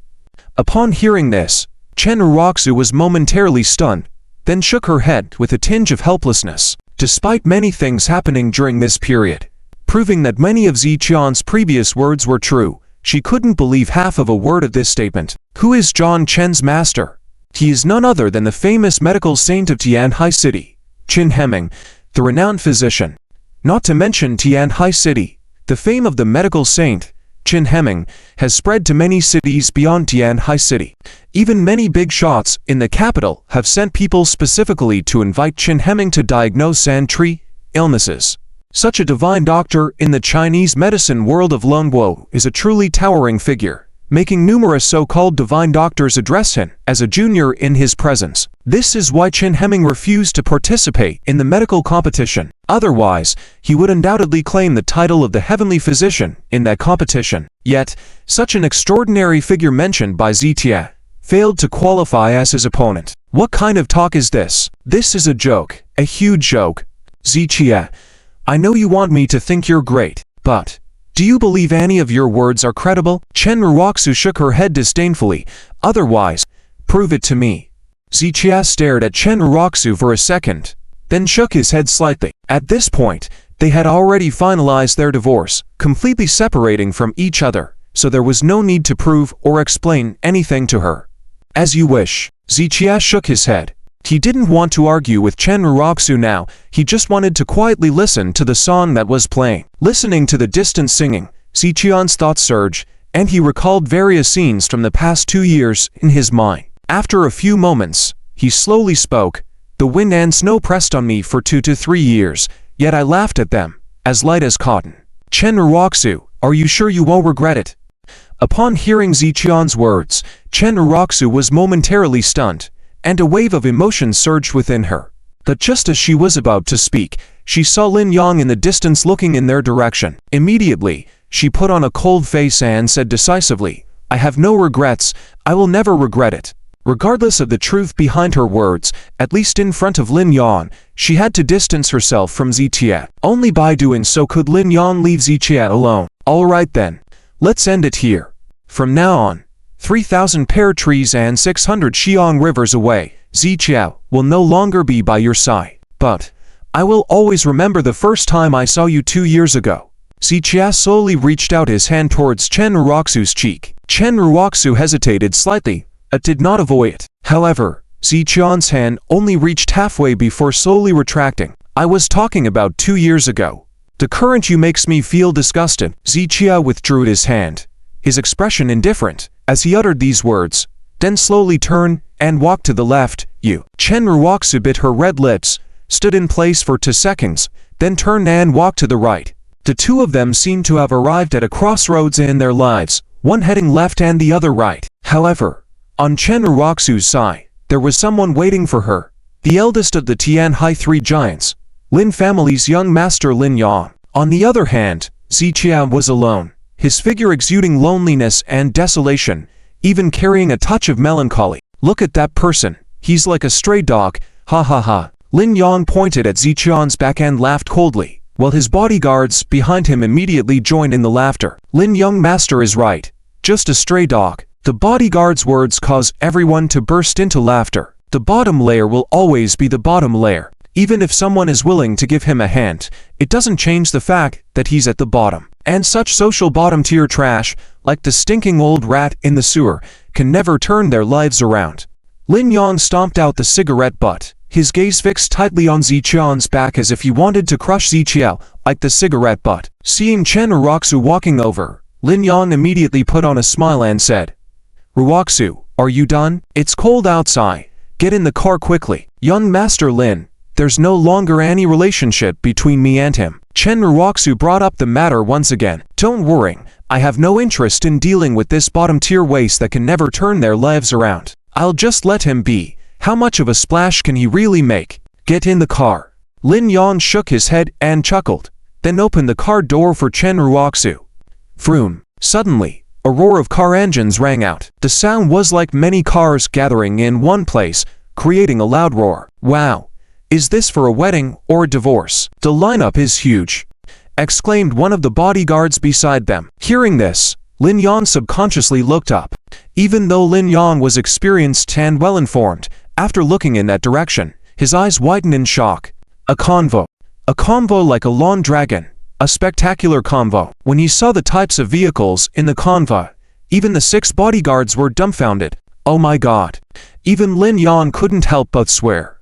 Upon hearing this, Chen Uroxu was momentarily stunned, then shook her head with a tinge of helplessness. Despite many things happening during this period, proving that many of Ziqian's previous words were true, she couldn't believe half of a word of this statement. Who is John Chen's master? He is none other than the famous medical saint of Tianhai City, Qin Heming, the renowned physician. Not to mention Tianhai City, the fame of the medical saint, Qin Heming, has spread to many cities beyond Tianhai City. Even many big shots in the capital have sent people specifically to invite Qin Heming to diagnose and treat illnesses. Such a divine doctor in the Chinese medicine world of Longguo is a truly towering figure, making numerous so-called divine doctors address him as a junior in his presence. This is why Qin Heming refused to participate in the medical competition. Otherwise, he would undoubtedly claim the title of the heavenly physician in that competition. Yet, such an extraordinary figure mentioned by Zitia failed to qualify as his opponent. What kind of talk is this? This is a joke, a huge joke. Zitia, I know you want me to think you're great, but do you believe any of your words are credible? Chen Ruoxu shook her head disdainfully. Otherwise, prove it to me. Zichia stared at Chen Ruoxu for a second, then shook his head slightly. At this point, they had already finalized their divorce, completely separating from each other, so there was no need to prove or explain anything to her. As you wish. Zichia shook his head. He didn't want to argue with Chen Ruoxu now, he just wanted to quietly listen to the song that was playing. Listening to the distant singing, Ziqian's thoughts surged, and he recalled various scenes from the past 2 years in his mind. After a few moments, he slowly spoke. The wind and snow pressed on me for 2 to 3 years, yet I laughed at them, as light as cotton. Chen Ruoxu, are you sure you won't regret it? Upon hearing Ziqian's words, Chen Ruoxu was momentarily stunned, and a wave of emotion surged within her. But just as she was about to speak, she saw Lin Yang in the distance looking in their direction. Immediately, she put on a cold face and said decisively, I have no regrets, I will never regret it. Regardless of the truth behind her words, at least in front of Lin Yang, she had to distance herself from Zitia. Only by doing so could Lin Yang leave Zitia alone. Alright then, let's end it here. From now on, 3,000 pear trees and 600 Xiang rivers away, Ziqiao will no longer be by your side. But I will always remember the first time I saw you 2 years ago. Ziqia slowly reached out his hand towards Chen Ruoxu's cheek. Chen Ruoxu hesitated slightly, but did not avoid it. However, Ziqian's hand only reached halfway before slowly retracting. I was talking about 2 years ago. The current you makes me feel disgusted. Ziqia withdrew his hand, his expression indifferent, as he uttered these words, then slowly turned and walked to the left. Chen Ruoxu bit her red lips, stood in place for 2 seconds, then turned and walked to the right. The two of them seemed to have arrived at a crossroads in their lives, one heading left and the other right. However, on Chen Ruoxu's side, there was someone waiting for her, the eldest of the Tianhai 3 giants, Lin family's young master Lin Yang. On the other hand, Ziqian was alone, his figure exuding loneliness and desolation, even carrying a touch of melancholy. Look at that person, he's like a stray dog, ha ha ha. Lin Yang pointed at Ziqian's back and laughed coldly, while his bodyguards behind him immediately joined in the laughter. Lin Young master is right, just a stray dog. The bodyguard's words caused everyone to burst into laughter. The bottom layer will always be the bottom layer. Even if someone is willing to give him a hand, it doesn't change the fact that he's at the bottom. And such social bottom-tier trash, like the stinking old rat in the sewer, can never turn their lives around. Lin Yang stomped out the cigarette butt, his gaze fixed tightly on Ziqian's back as if he wanted to crush Ziqiao like the cigarette butt. Seeing Chen Ruoxu walking over, Lin Yang immediately put on a smile and said, Ruoxu, are you done? It's cold outside. Get in the car quickly. Young Master Lin, There's no longer any relationship between me and him. Chen Ruoxu brought up the matter once again. Don't worry, I have no interest in dealing with this bottom-tier waste that can never turn their lives around. I'll just let him be. How much of a splash can he really make? Get in the car. Lin Yan shook his head and chuckled, then opened the car door for Chen Ruoxu. Vroom. Suddenly, a roar of car engines rang out. The sound was like many cars gathering in one place, creating a loud roar. Wow! Is this for a wedding or a divorce? The lineup is huge, exclaimed one of the bodyguards beside them. Hearing this, Lin Yan subconsciously looked up. Even though Lin Yan was experienced and well-informed, after looking in that direction, his eyes widened in shock. A convo. A convo like a lawn dragon. A spectacular convo. When he saw the types of vehicles in the convoy, even the 6 bodyguards were dumbfounded. Oh my god. Even Lin Yan couldn't help but swear.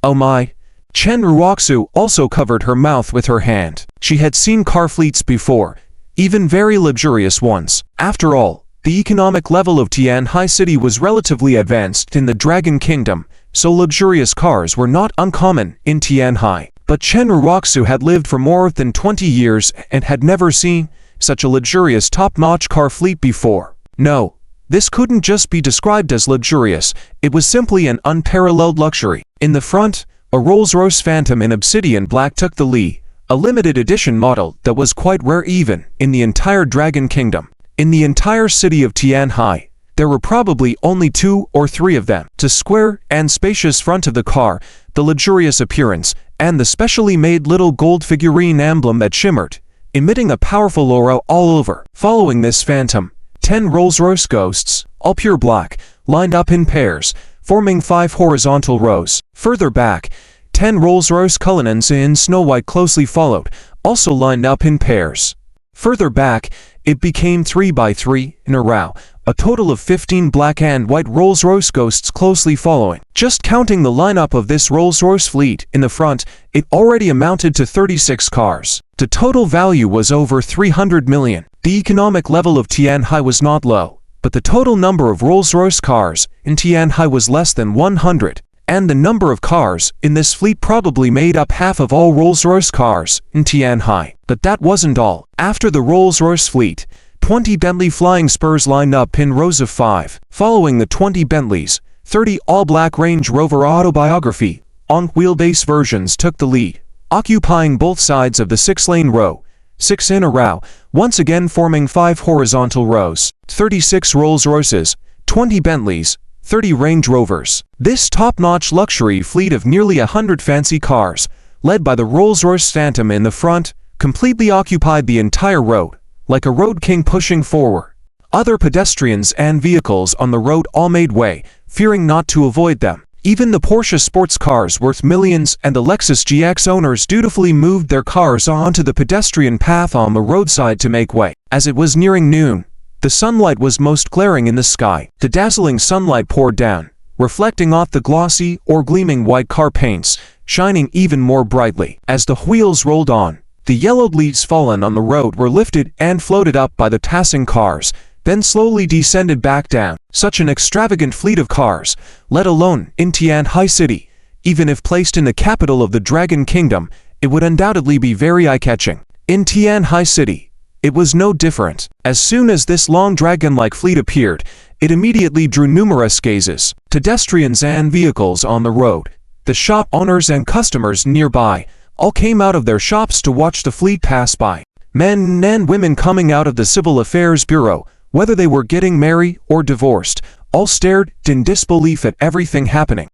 Oh my. Chen Ruoxu also covered her mouth with her hand. She had seen car fleets before, even very luxurious ones. After all, the economic level of Tianhai City was relatively advanced in the Dragon Kingdom, so luxurious cars were not uncommon in Tianhai. But Chen Ruoxu had lived for more than 20 years and had never seen such a luxurious top-notch car fleet before. No, this couldn't just be described as luxurious, it was simply an unparalleled luxury. In the front, a Rolls-Royce Phantom in obsidian black took the lead, a limited edition model that was quite rare even in the entire Dragon Kingdom. In the entire city of Tianhai, there were probably only 2 or 3 of them. The square and spacious front of the car, the luxurious appearance, and the specially made little gold figurine emblem that shimmered, emitting a powerful aura all over. Following this Phantom, 10 Rolls-Royce Ghosts, all pure black, lined up in pairs, forming 5 horizontal rows. Further back, 10 Rolls-Royce Cullinans in snow white closely followed, also lined up in pairs. Further back, it became 3 by 3 in a row, a total of 15 black and white Rolls-Royce Ghosts closely following. Just counting the lineup of this Rolls-Royce fleet in the front, it already amounted to 36 cars. The total value was over 300 million. The economic level of Tianhai was not low, but the total number of Rolls-Royce cars in Tianhai was less than 100, and the number of cars in this fleet probably made up half of all Rolls-Royce cars in Tianhai. But that wasn't all. After the Rolls-Royce fleet, 20 Bentley Flying Spurs lined up in rows of 5. Following the 20 Bentleys, 30 all-black Range Rover Autobiography on-wheelbase versions took the lead, occupying both sides of the 6-lane row, 6 in a row, once again forming 5 horizontal rows. 36 Rolls-Royces, 20 Bentleys, 30 Range Rovers. This top-notch luxury fleet of nearly 100 fancy cars, led by the Rolls-Royce Phantom in the front, completely occupied the entire road, like a road king pushing forward. Other pedestrians and vehicles on the road all made way, fearing not to avoid them. Even the Porsche sports cars worth millions and the Lexus GX owners dutifully moved their cars onto the pedestrian path on the roadside to make way. As it was nearing noon, the sunlight was most glaring in the sky. The dazzling sunlight poured down, reflecting off the glossy or gleaming white car paints, shining even more brightly. As the wheels rolled on, the yellowed leaves fallen on the road were lifted and floated up by the passing cars, then slowly descended back down. Such an extravagant fleet of cars, let alone in Tianhai City, even if placed in the capital of the Dragon Kingdom, it would undoubtedly be very eye-catching. In Tianhai City, it was no different. As soon as this long dragon-like fleet appeared, it immediately drew numerous gazes. Pedestrians and vehicles on the road, the shop owners and customers nearby, all came out of their shops to watch the fleet pass by. Men and women coming out of the Civil Affairs Bureau, whether they were getting married or divorced, all stared in disbelief at everything happening.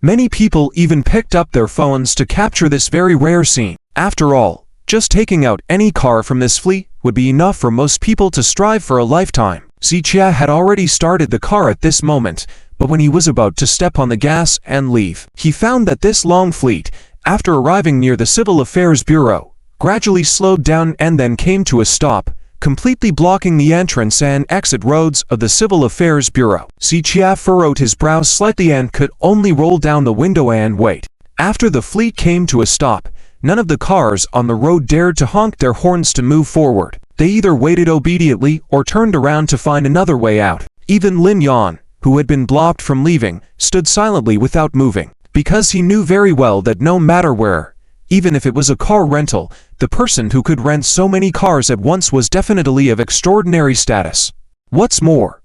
Many people even picked up their phones to capture this very rare scene. After all, just taking out any car from this fleet would be enough for most people to strive for a lifetime. Zichia had already started the car at this moment, but when he was about to step on the gas and leave, he found that this long fleet, after arriving near the Civil Affairs Bureau, gradually slowed down and then came to a stop, completely blocking the entrance and exit roads of the Civil Affairs Bureau. Zichia furrowed his brows slightly and could only roll down the window and wait. After the fleet came to a stop, none of the cars on the road dared to honk their horns to move forward. They either waited obediently or turned around to find another way out. Even Lin Yan, who had been blocked from leaving, stood silently without moving. because he knew very well that no matter where, even if it was a car rental, the person who could rent so many cars at once was definitely of extraordinary status. What's more,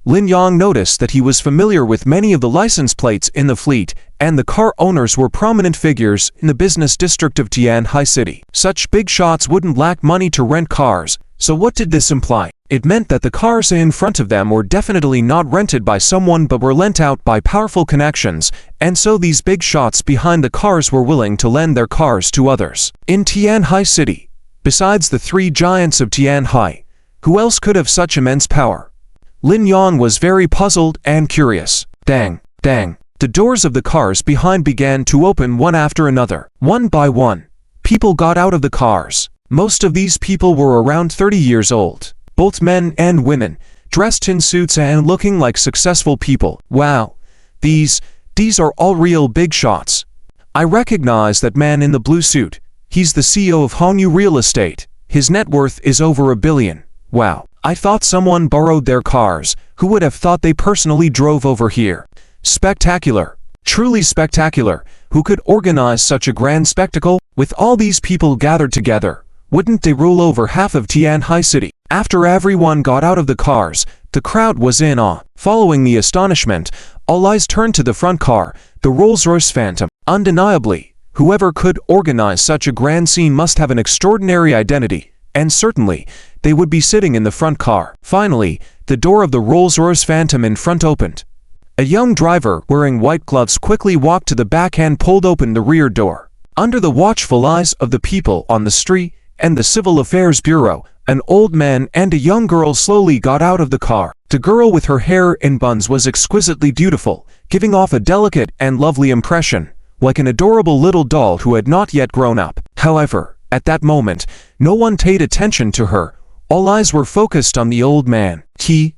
Lin Yang noticed that he was familiar with many of the license plates in the fleet, and the car owners were prominent figures in the business district of Tianhai City. Such big shots wouldn't lack money to rent cars, so what did this imply? It meant that the cars in front of them were definitely not rented by someone but were lent out by powerful connections, and so these big shots behind the cars were willing to lend their cars to others. In Tianhai City, besides the three giants of Tianhai, who else could have such immense power? Lin Yang was very puzzled and curious. Dang, dang. The doors of the cars behind began to open one after another. One by one, people got out of the cars. Most of these people were around 30 years old, both men and women, dressed in suits and looking like successful people. Wow, these are all real big shots. I recognize that man in the blue suit. He's the CEO of Hongyu Real Estate. His net worth is over $1 billion. Wow. I thought someone borrowed their cars. Who would have thought they personally drove over here? Spectacular. Truly spectacular. Who could organize such a grand spectacle? With all these people gathered together, wouldn't they rule over half of Tianhai City? After everyone got out of the cars, the crowd was in awe. Following the astonishment, all eyes turned to the front car, the Rolls-Royce Phantom. Undeniably, whoever could organize such a grand scene must have an extraordinary identity, and certainly, they would be sitting in the front car. Finally, the door of the Rolls-Royce Phantom in front opened. A young driver wearing white gloves quickly walked to the back and pulled open the rear door. Under the watchful eyes of the people on the street and the Civil Affairs Bureau, an old man and a young girl slowly got out of the car. The girl with her hair in buns was exquisitely beautiful, giving off a delicate and lovely impression, like an adorable little doll who had not yet grown up. However, at that moment, no one paid attention to her. All eyes were focused on the old man. He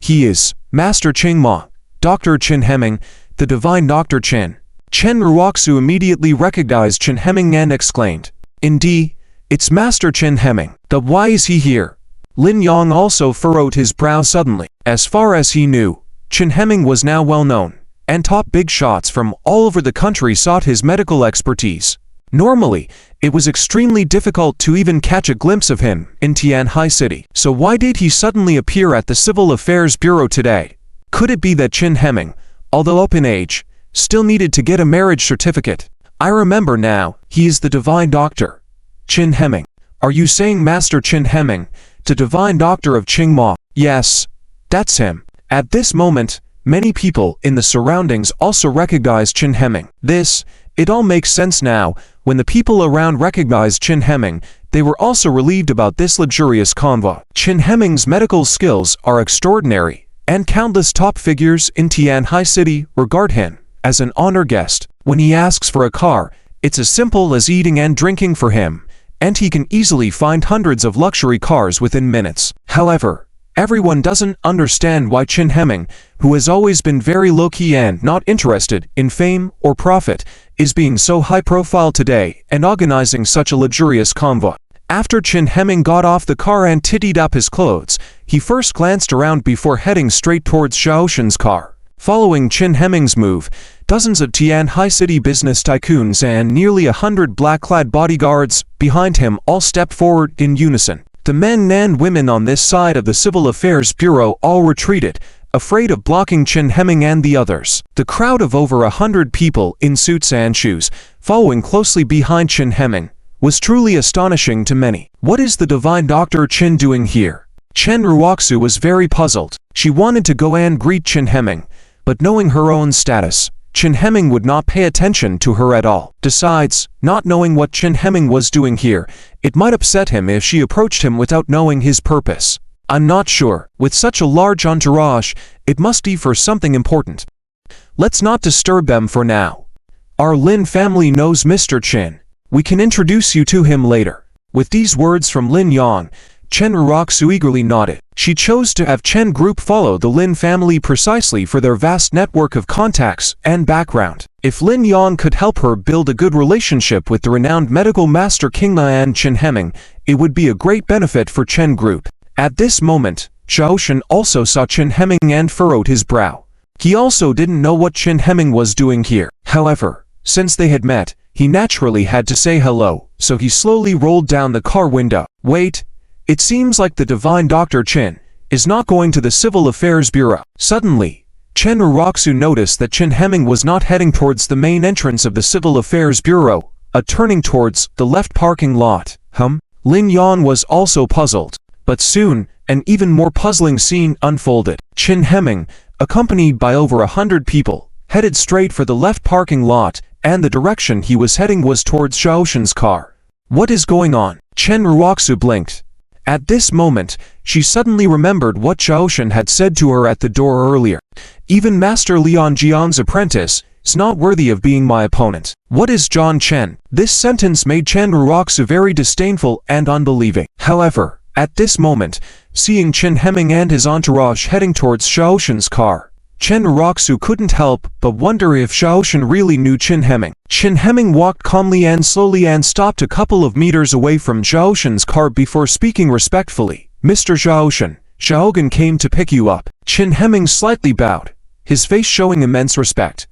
is Master Ching Ma, Dr. Chen Hemming, the divine Dr. Chen. Chen Ruoxu immediately recognized Chen Hemming and exclaimed, "Indeed, it's Master Chen Hemming. But why is he here?" Lin Yang also furrowed his brow suddenly. As far as he knew, Chen Hemming was now well known, and top big shots from all over the country sought his medical expertise. Normally, it was extremely difficult to even catch a glimpse of him in Tianhai City. So why did he suddenly appear at the Civil Affairs Bureau today? Could it be that Chen Hemming, although up in age, still needed to get a marriage certificate? I remember now, he is the divine doctor. Chen Hemming. Are you saying Master Chen Hemming, the divine doctor of Qing Ma? Yes, that's him. At this moment, many people in the surroundings also recognized Chen Hemming. It all makes sense now. When the people around recognized Chen Hemming, they were also relieved about this luxurious convoy. Chen Hemming's medical skills are extraordinary, and countless top figures in Tianhai City regard him as an honor guest. When he asks for a car, it's as simple as eating and drinking for him, and he can easily find hundreds of luxury cars within minutes. However, everyone doesn't understand why Chen Hemming, who has always been very low-key and not interested in fame or profit, is being so high-profile today and organizing such a luxurious convoy. After Chen Hemming got off the car and tittied up his clothes, he first glanced around before heading straight towards Xiaoshen's car. Following Chen Hemming's move, dozens of Tianhai City business tycoons and nearly 100 black-clad bodyguards behind him all stepped forward in unison. The men and women on this side of the Civil Affairs Bureau all retreated, afraid of blocking Chen Hemming and the others. The crowd of over 100 people in suits and shoes, following closely behind Chen Hemming, was truly astonishing to many. What is the divine Dr. Chen doing here? Chen Ruoxu was very puzzled. She wanted to go and greet Chen Hemming, but knowing her own status, Chen Hemming would not pay attention to her at all. Besides, not knowing what Chen Hemming was doing here, it might upset him if she approached him without knowing his purpose. I'm not sure. With such a large entourage, it must be for something important. Let's not disturb them for now. Our Lin family knows Mr. Chen. We can introduce you to him later. With these words from Lin Yang, Chen Ruoxu eagerly nodded. She chose to have Chen Group follow the Lin family precisely for their vast network of contacts and background. If Lin Yang could help her build a good relationship with the renowned medical master King Ma and Chen Hemming, it would be a great benefit for Chen Group. At this moment, Xiaoshen also saw Chen Hemming and furrowed his brow. He also didn't know what Chen Hemming was doing here. However, since they had met, he naturally had to say hello, so he slowly rolled down the car window. Wait, it seems like the divine Dr. Chen is not going to the Civil Affairs Bureau. Suddenly, Chen Uroxu noticed that Chen Hemming was not heading towards the main entrance of the Civil Affairs Bureau, turning towards the left parking lot. Lin Yan was also puzzled, but soon, an even more puzzling scene unfolded. Chen Hemming, accompanied by over 100 people, headed straight for the left parking lot, and the direction he was heading was towards Xiaoshen's car. What is going on? Chen Ruoxu blinked. At this moment, she suddenly remembered what Xiaoshen had said to her at the door earlier. Even Master Lian Jian's apprentice is not worthy of being my opponent. What is John Chen? This sentence made Chen Ruoxu very disdainful and unbelieving. However, at this moment, seeing Chen Hemming and his entourage heading towards Xiaoshen's car, Chen Ruoxu couldn't help but wonder if Xiaoshen really knew Chen Hemming. Chen Hemming walked calmly and slowly and stopped a couple of meters away from Xiaoshen's car before speaking respectfully. Mr. Xiaoshen, Xiaogan came to pick you up. Chen Hemming slightly bowed, his face showing immense respect.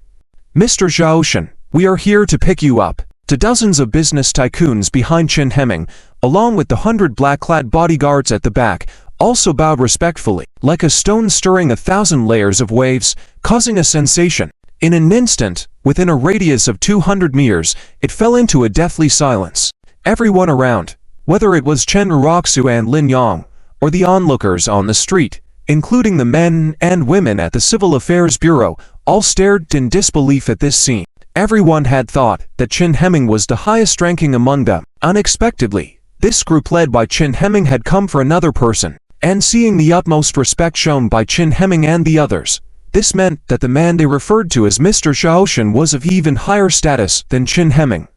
Mr. Xiaoshen, we are here to pick you up. The dozens of business tycoons behind Chen Hemming, along with the 100 black-clad bodyguards at the back, also bowed respectfully, like a stone stirring 1,000 layers of waves, causing a sensation. In an instant, within a radius of 200 meters, it fell into a deathly silence. Everyone around, whether it was Chen Ruoxu and Lin Yang, or the onlookers on the street, including the men and women at the Civil Affairs Bureau, all stared in disbelief at this scene. Everyone had thought that Chen Hemming was the highest ranking among them. Unexpectedly, this group led by Chen Hemming had come for another person, and seeing the utmost respect shown by Chen Hemming and the others, this meant that the man they referred to as Mr. Xiaoshen was of even higher status than Chen Hemming.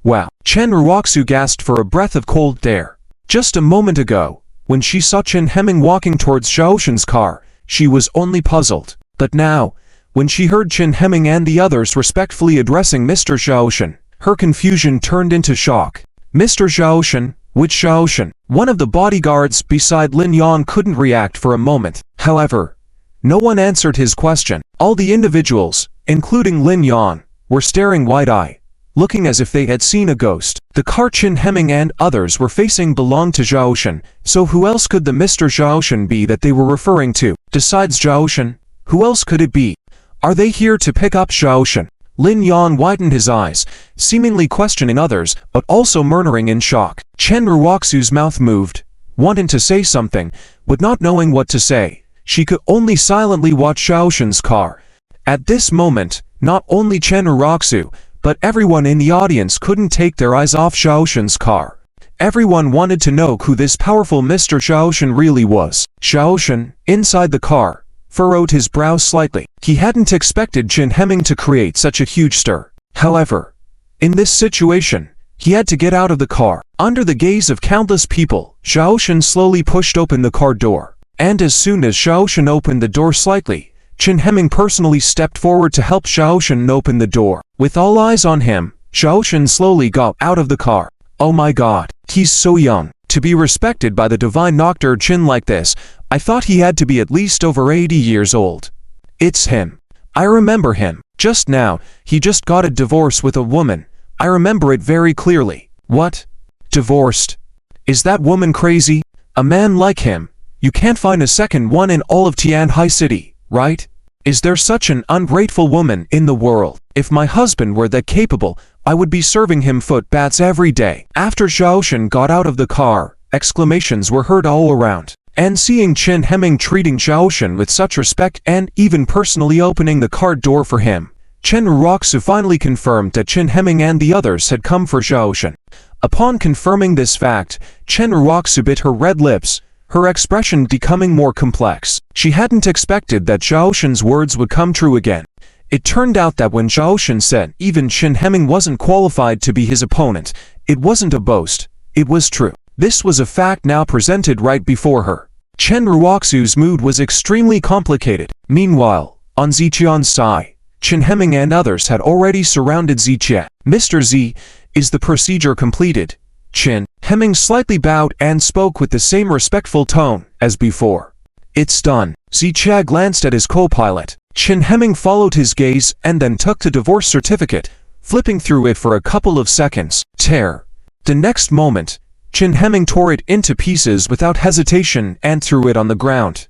Wow! Chen Ruoxu gasped for a breath of cold air. Just a moment ago, when she saw Chen Hemming walking towards Xiaoshen's car, she was only puzzled. But now, when she heard Chen Hemming and the others respectfully addressing Mr. Xiaoshen, her confusion turned into shock. Mr. Xiaoshen? Which Xiaoshen? One of the bodyguards beside Lin Yan couldn't react for a moment. However, no one answered his question. All the individuals, including Lin Yan, were staring wide-eyed, looking as if they had seen a ghost. The car Chen Hemming and others were facing belonged to Xiaoshen, so who else could the Mr. Xiaoshen be that they were referring to? Besides Xiaoshen, who else could it be? Are they here to pick up Xiaoshen? Lin Yan widened his eyes, seemingly questioning others, but also murmuring in shock. Chen Ruoxu's mouth moved, wanting to say something, but not knowing what to say. She could only silently watch Xiaoshen's car. At this moment, not only Chen Ruoxu, but everyone in the audience couldn't take their eyes off Xiaoshen's car. Everyone wanted to know who this powerful Mr. Xiaoshen really was. Xiaoshen, inside the car, furrowed his brow slightly. He hadn't expected Chen Hemming to create such a huge stir. However, in this situation, he had to get out of the car. Under the gaze of countless people, Xiaoshen slowly pushed open the car door. And as soon as Xiaoshen opened the door slightly, Chen Hemming personally stepped forward to help Xiaoshen open the door. With all eyes on him, Xiaoshen slowly got out of the car. Oh my god, he's so young. To be respected by the divine Dr. Chen like this, I thought he had to be at least over 80 years old. It's him. I remember him. Just now, he just got a divorce with a woman. I remember it very clearly. What? Divorced? Is that woman crazy? A man like him, you can't find a second one in all of Tianhai City, right? Is there such an ungrateful woman in the world? If my husband were that capable, I would be serving him foot baths every day. After Xiaoshen got out of the car, exclamations were heard all around. And seeing Chen Hemming treating Xiaoshen with such respect and even personally opening the car door for him, Chen Ruoxu finally confirmed that Chen Hemming and the others had come for Xiaoshen. Upon confirming this fact, Chen Ruoxu bit her red lips, her expression becoming more complex. She hadn't expected that Xiaoshen's words would come true again. It turned out that when Xiaoshen said even Chen Hemming wasn't qualified to be his opponent, it wasn't a boast, it was true. This was a fact now presented right before her. Chen Ruoxu's mood was extremely complicated. Meanwhile, on Ziqian's side, Chen Hemming and others had already surrounded Ziqian. Mr. Z, is the procedure completed? Chen Hemming slightly bowed and spoke with the same respectful tone as before. It's done. Ziqia glanced at his co-pilot. Chen Hemming followed his gaze and then took the divorce certificate, flipping through it for a couple of seconds. Tear. The next moment, Chen Hemming tore it into pieces without hesitation and threw it on the ground.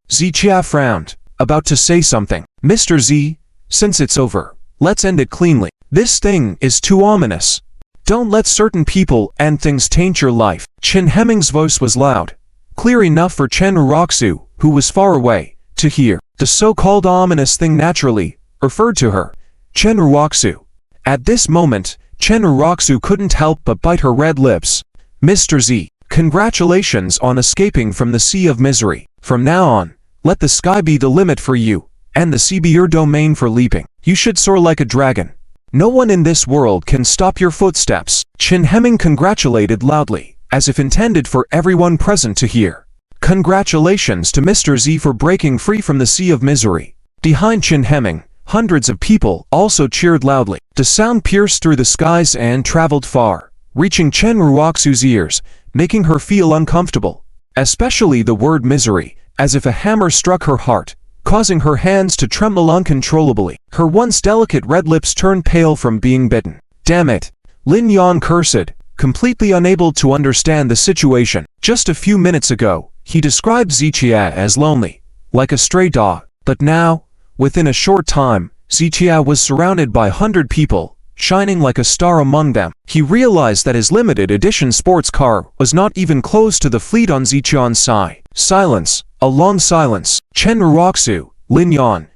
Zichia frowned, about to say something. Mr. Z, since it's over, let's end it cleanly. This thing is too ominous. Don't let certain people and things taint your life. Chen Hemming's voice was loud, clear enough for Chen Uroxu, who was far away, to hear. The so-called ominous thing naturally referred to her, Chen Uroxu. At this moment, Chen Uroxu couldn't help but bite her red lips. Mr. Z, congratulations on escaping from the sea of misery. From now on, let the sky be the limit for you, and the sea be your domain for leaping. You should soar like a dragon. No one in this world can stop your footsteps. Chen Hemming congratulated loudly, as if intended for everyone present to hear. Congratulations to Mr. Z for breaking free from the sea of misery. Behind Chen Hemming, hundreds of people also cheered loudly. The sound pierced through the skies and traveled far, reaching Chen Uroxu's ears, making her feel uncomfortable. Especially the word misery, as if a hammer struck her heart, causing her hands to tremble uncontrollably. Her once delicate red lips turned pale from being bitten. Damn it! Lin Yan cursed, completely unable to understand the situation. Just a few minutes ago, he described Zichia as lonely, like a stray dog. But now, within a short time, Zichia was surrounded by 100 people, shining like a star among them. He realized that his limited edition sports car was not even close to the fleet on Zichian's side. Silence, a long silence. Chen Uroxu, Lin Yan,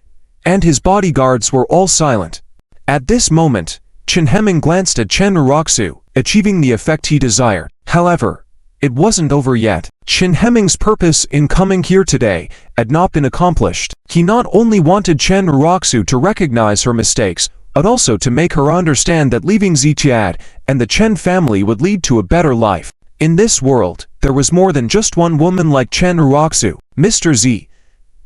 and his bodyguards were all silent. At this moment, Chen Hemming glanced at Chen Uroxu, achieving the effect he desired. However, it wasn't over yet. Chen Hemming's purpose in coming here today had not been accomplished. He not only wanted Chen Uroxu to recognize her mistakes, but also to make her understand that leaving Zichiad and the Chen family would lead to a better life. In this world, there was more than just one woman like Chen Uroxu. Mr. Z,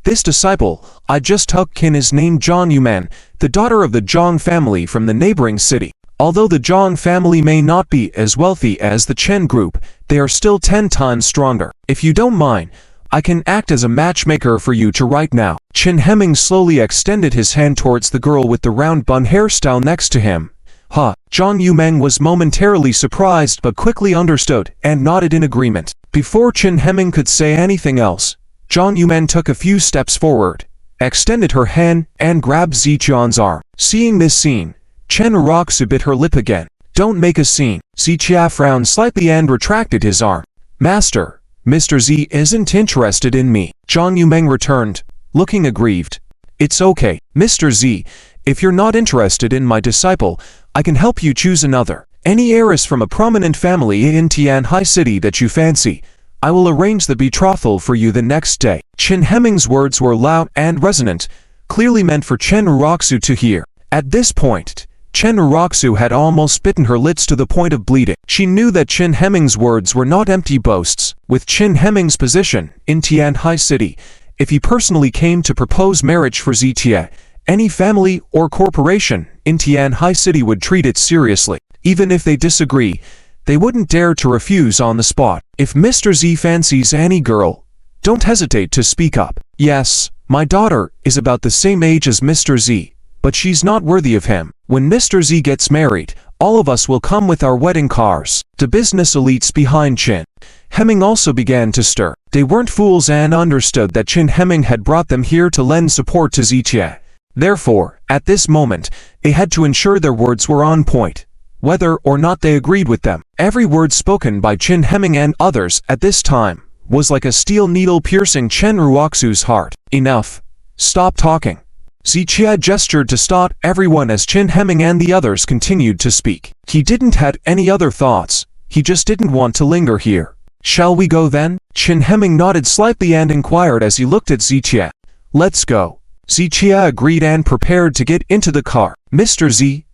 this disciple I just took in is named Zhang Yuman, the daughter of the Zhang family from the neighboring city. Although the Zhang family may not be as wealthy as the Chen group, they are still 10 times stronger. If you don't mind, I can act as a matchmaker for you to right now. Chen Hemming slowly extended his hand towards the girl with the round bun hairstyle next to him. Zhang Yumeng was momentarily surprised but quickly understood and nodded in agreement. Before Chen Hemming could say anything else, Zhang Yumeng took a few steps forward, extended her hand, and grabbed Zichian's arm. Seeing this scene, Chen Uroxu bit her lip again. Don't make a scene. Zichia frowned slightly and retracted his arm. Master, Mr. Z isn't interested in me. Zhang Yumeng returned, looking aggrieved. It's okay, Mr. Z. If you're not interested in my disciple, I can help you choose another. Any heiress from a prominent family in Tianhai City that you fancy. I will arrange the betrothal for you the next day. Chen Hemming's words were loud and resonant, clearly meant for Chen Uroxu to hear. At this point, Chen Uroxu had almost bitten her lips to the point of bleeding. She knew that Chen Hemming's words were not empty boasts. With Chen Hemming's position in Tianhai City, if he personally came to propose marriage for Zitia, any family or corporation in Tianhai City would treat it seriously. Even if they disagree, they wouldn't dare to refuse on the spot. If Mr. Z fancies any girl, don't hesitate to speak up. Yes, my daughter is about the same age as Mr. Z, but she's not worthy of him. When Mr. Z gets married, all of us will come with our wedding cars. The business elites behind Chen Hemming also began to stir. They weren't fools and understood that Chen Hemming had brought them here to lend support to Zitia. Therefore, at this moment, they had to ensure their words were on point, whether or not they agreed with them. Every word spoken by Chen Hemming and others at this time was like a steel needle piercing Chen Uroxu's heart. Enough. Stop talking. Zichia gestured to stop everyone as Chen Hemming and the others continued to speak. He didn't have any other thoughts, he just didn't want to linger here. Shall we go then? Chen Hemming nodded slightly and inquired as he looked at Zichia. Let's go. Zichia agreed and prepared to get into the car. Mr. Z,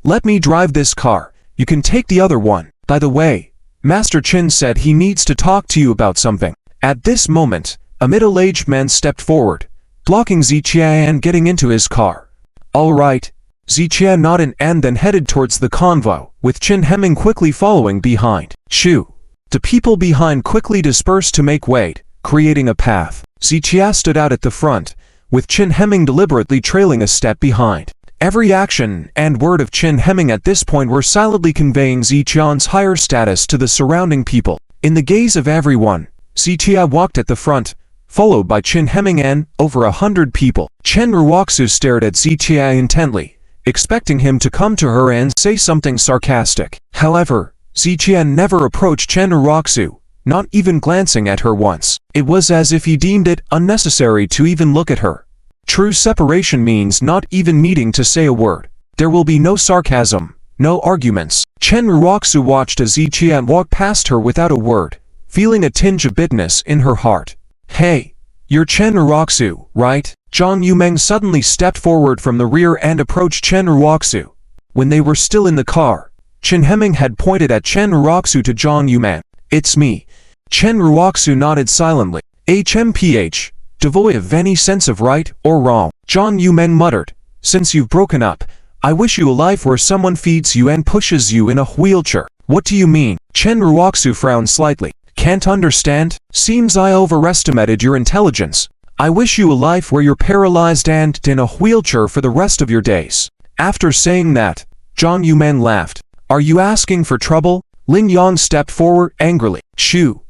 let me drive this car, you can take the other one. By the way, Master Chen said he needs to talk to you about something. At this moment, a middle-aged man stepped forward, blocking Zichia and getting into his car. All right. Zichia nodded and then headed towards the convoy, with Chen Hemming quickly following behind. Shoo! The people behind quickly dispersed to make way, creating a path. Zichia stood out at the front, with Chen Hemming deliberately trailing a step behind. Every action and word of Chen Hemming at this point were silently conveying Ziqian's higher status to the surrounding people. In the gaze of everyone, Ziqia walked at the front, followed by Chen Hemming and over 100 people. Chen Ruoxu stared at Ziqia intently, expecting him to come to her and say something sarcastic. However, Ziqia never approached Chen Ruoxu, not even glancing at her once. It was as if he deemed it unnecessary to even look at her. True separation means not even needing to say a word. There will be no sarcasm, no arguments. Chen Ruoxu watched as Ziqian walked past her without a word, feeling a tinge of bitterness in her heart. Hey, you're Chen Ruoxu, right? Zhang Yumeng suddenly stepped forward from the rear and approached Chen Ruoxu. When they were still in the car, Chen Hemming had pointed at Chen Ruoxu to Zhang Yumeng. It's me. Chen Ruoxu nodded silently. HMPH, devoid of any sense of right or wrong. Zhang Yumeng muttered, since you've broken up, I wish you a life where someone feeds you and pushes you in a wheelchair. What do you mean? Chen Ruoxu frowned slightly. Can't understand? Seems I overestimated your intelligence. I wish you a life where you're paralyzed and in a wheelchair for the rest of your days. After saying that, Zhang Yumeng laughed. Are you asking for trouble? Lin Yang stepped forward angrily. Shoo.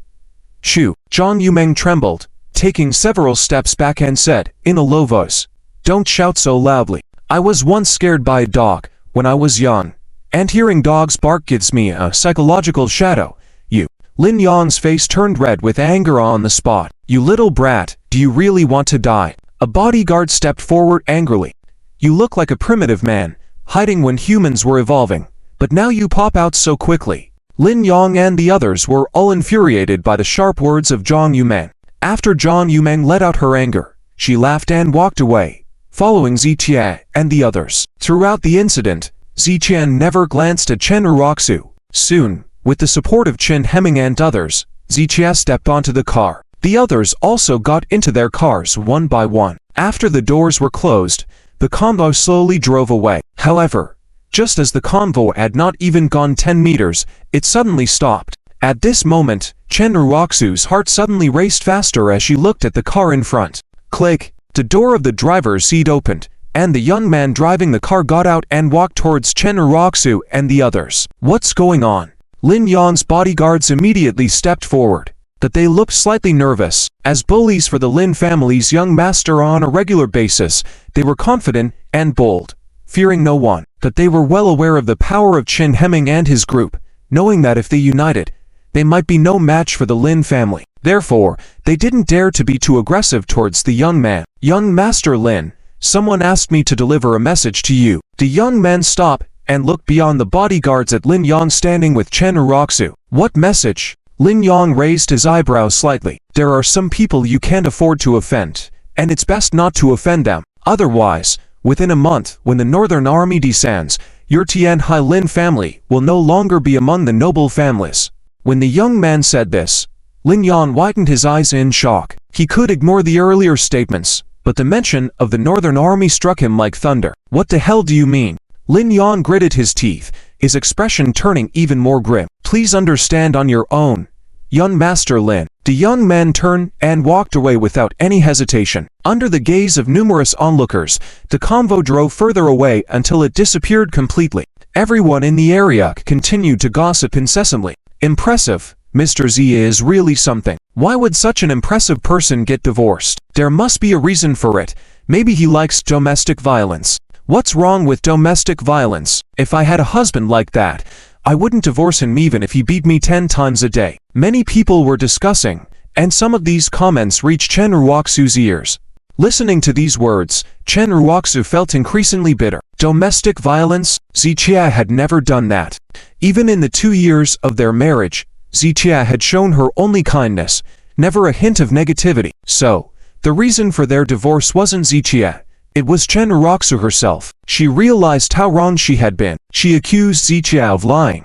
Shoo. Zhang Yumeng trembled, taking several steps back and said, in a low voice, don't shout so loudly. I was once scared by a dog when I was young, and hearing dogs bark gives me a psychological shadow. You. Lin Yang's face turned red with anger on the spot. You little brat, do you really want to die? A bodyguard stepped forward angrily. You look like a primitive man, hiding when humans were evolving, but now you pop out so quickly. Lin Yang and the others were all infuriated by the sharp words of Zhang Yumeng. After Zhang Yumeng let out her anger, she laughed and walked away, following Ziqia and the others. Throughout the incident, Ziqian never glanced at Chen Ruoxu. Soon, with the support of Chen Hemming and others, Ziqia stepped onto the car. The others also got into their cars one by one. After the doors were closed, the convoy slowly drove away. However, just as the convoy had not even gone 10 meters, it suddenly stopped. At this moment, Chen Ruoxu's heart suddenly raced faster as she looked at the car in front. Click! The door of the driver's seat opened, and the young man driving the car got out and walked towards Chen Ruoxu and the others. What's going on? Lin Yang's bodyguards immediately stepped forward. That they looked slightly nervous. As bullies for the Lin family's young master on a regular basis, they were confident and bold, fearing no one. That they were well aware of the power of Chen Hemming and his group, knowing that if they united, they might be no match for the Lin family. Therefore, they didn't dare to be too aggressive towards the young man. Young Master Lin, someone asked me to deliver a message to you. The young man stopped and looked beyond the bodyguards at Lin Yang standing with Chen Ruoxu. What message? Lin Yang raised his eyebrows slightly. There are some people you can't afford to offend, and it's best not to offend them. Otherwise, within a month, when the Northern Army descends, your Tianhai Lin family will no longer be among the noble families. When the young man said this, Lin Yang widened his eyes in shock. He could ignore the earlier statements, but the mention of the Northern Army struck him like thunder. What the hell do you mean? Lin Yang gritted his teeth, his expression turning even more grim. Please understand on your own, young Master Lin. The young man turned and walked away without any hesitation. Under the gaze of numerous onlookers, the convoy drove further away until it disappeared completely. Everyone in the area continued to gossip incessantly. Impressive, Mr. Z is really something. Why would such an impressive person get divorced? There must be a reason for it. Maybe he likes domestic violence. What's wrong with domestic violence? If I had a husband like that, I wouldn't divorce him even if he beat me 10 times a day. Many people were discussing, and some of these comments reached Chen Ruoxu's ears. Listening to these words, Chen Ruoxu felt increasingly bitter. Domestic violence? Ziqia had never done that. Even in the 2 years of their marriage, Ziqia had shown her only kindness, never a hint of negativity. So, the reason for their divorce wasn't Ziqia. It was Chen Ruoxu herself. She realized how wrong she had been. She accused Ziqia of lying.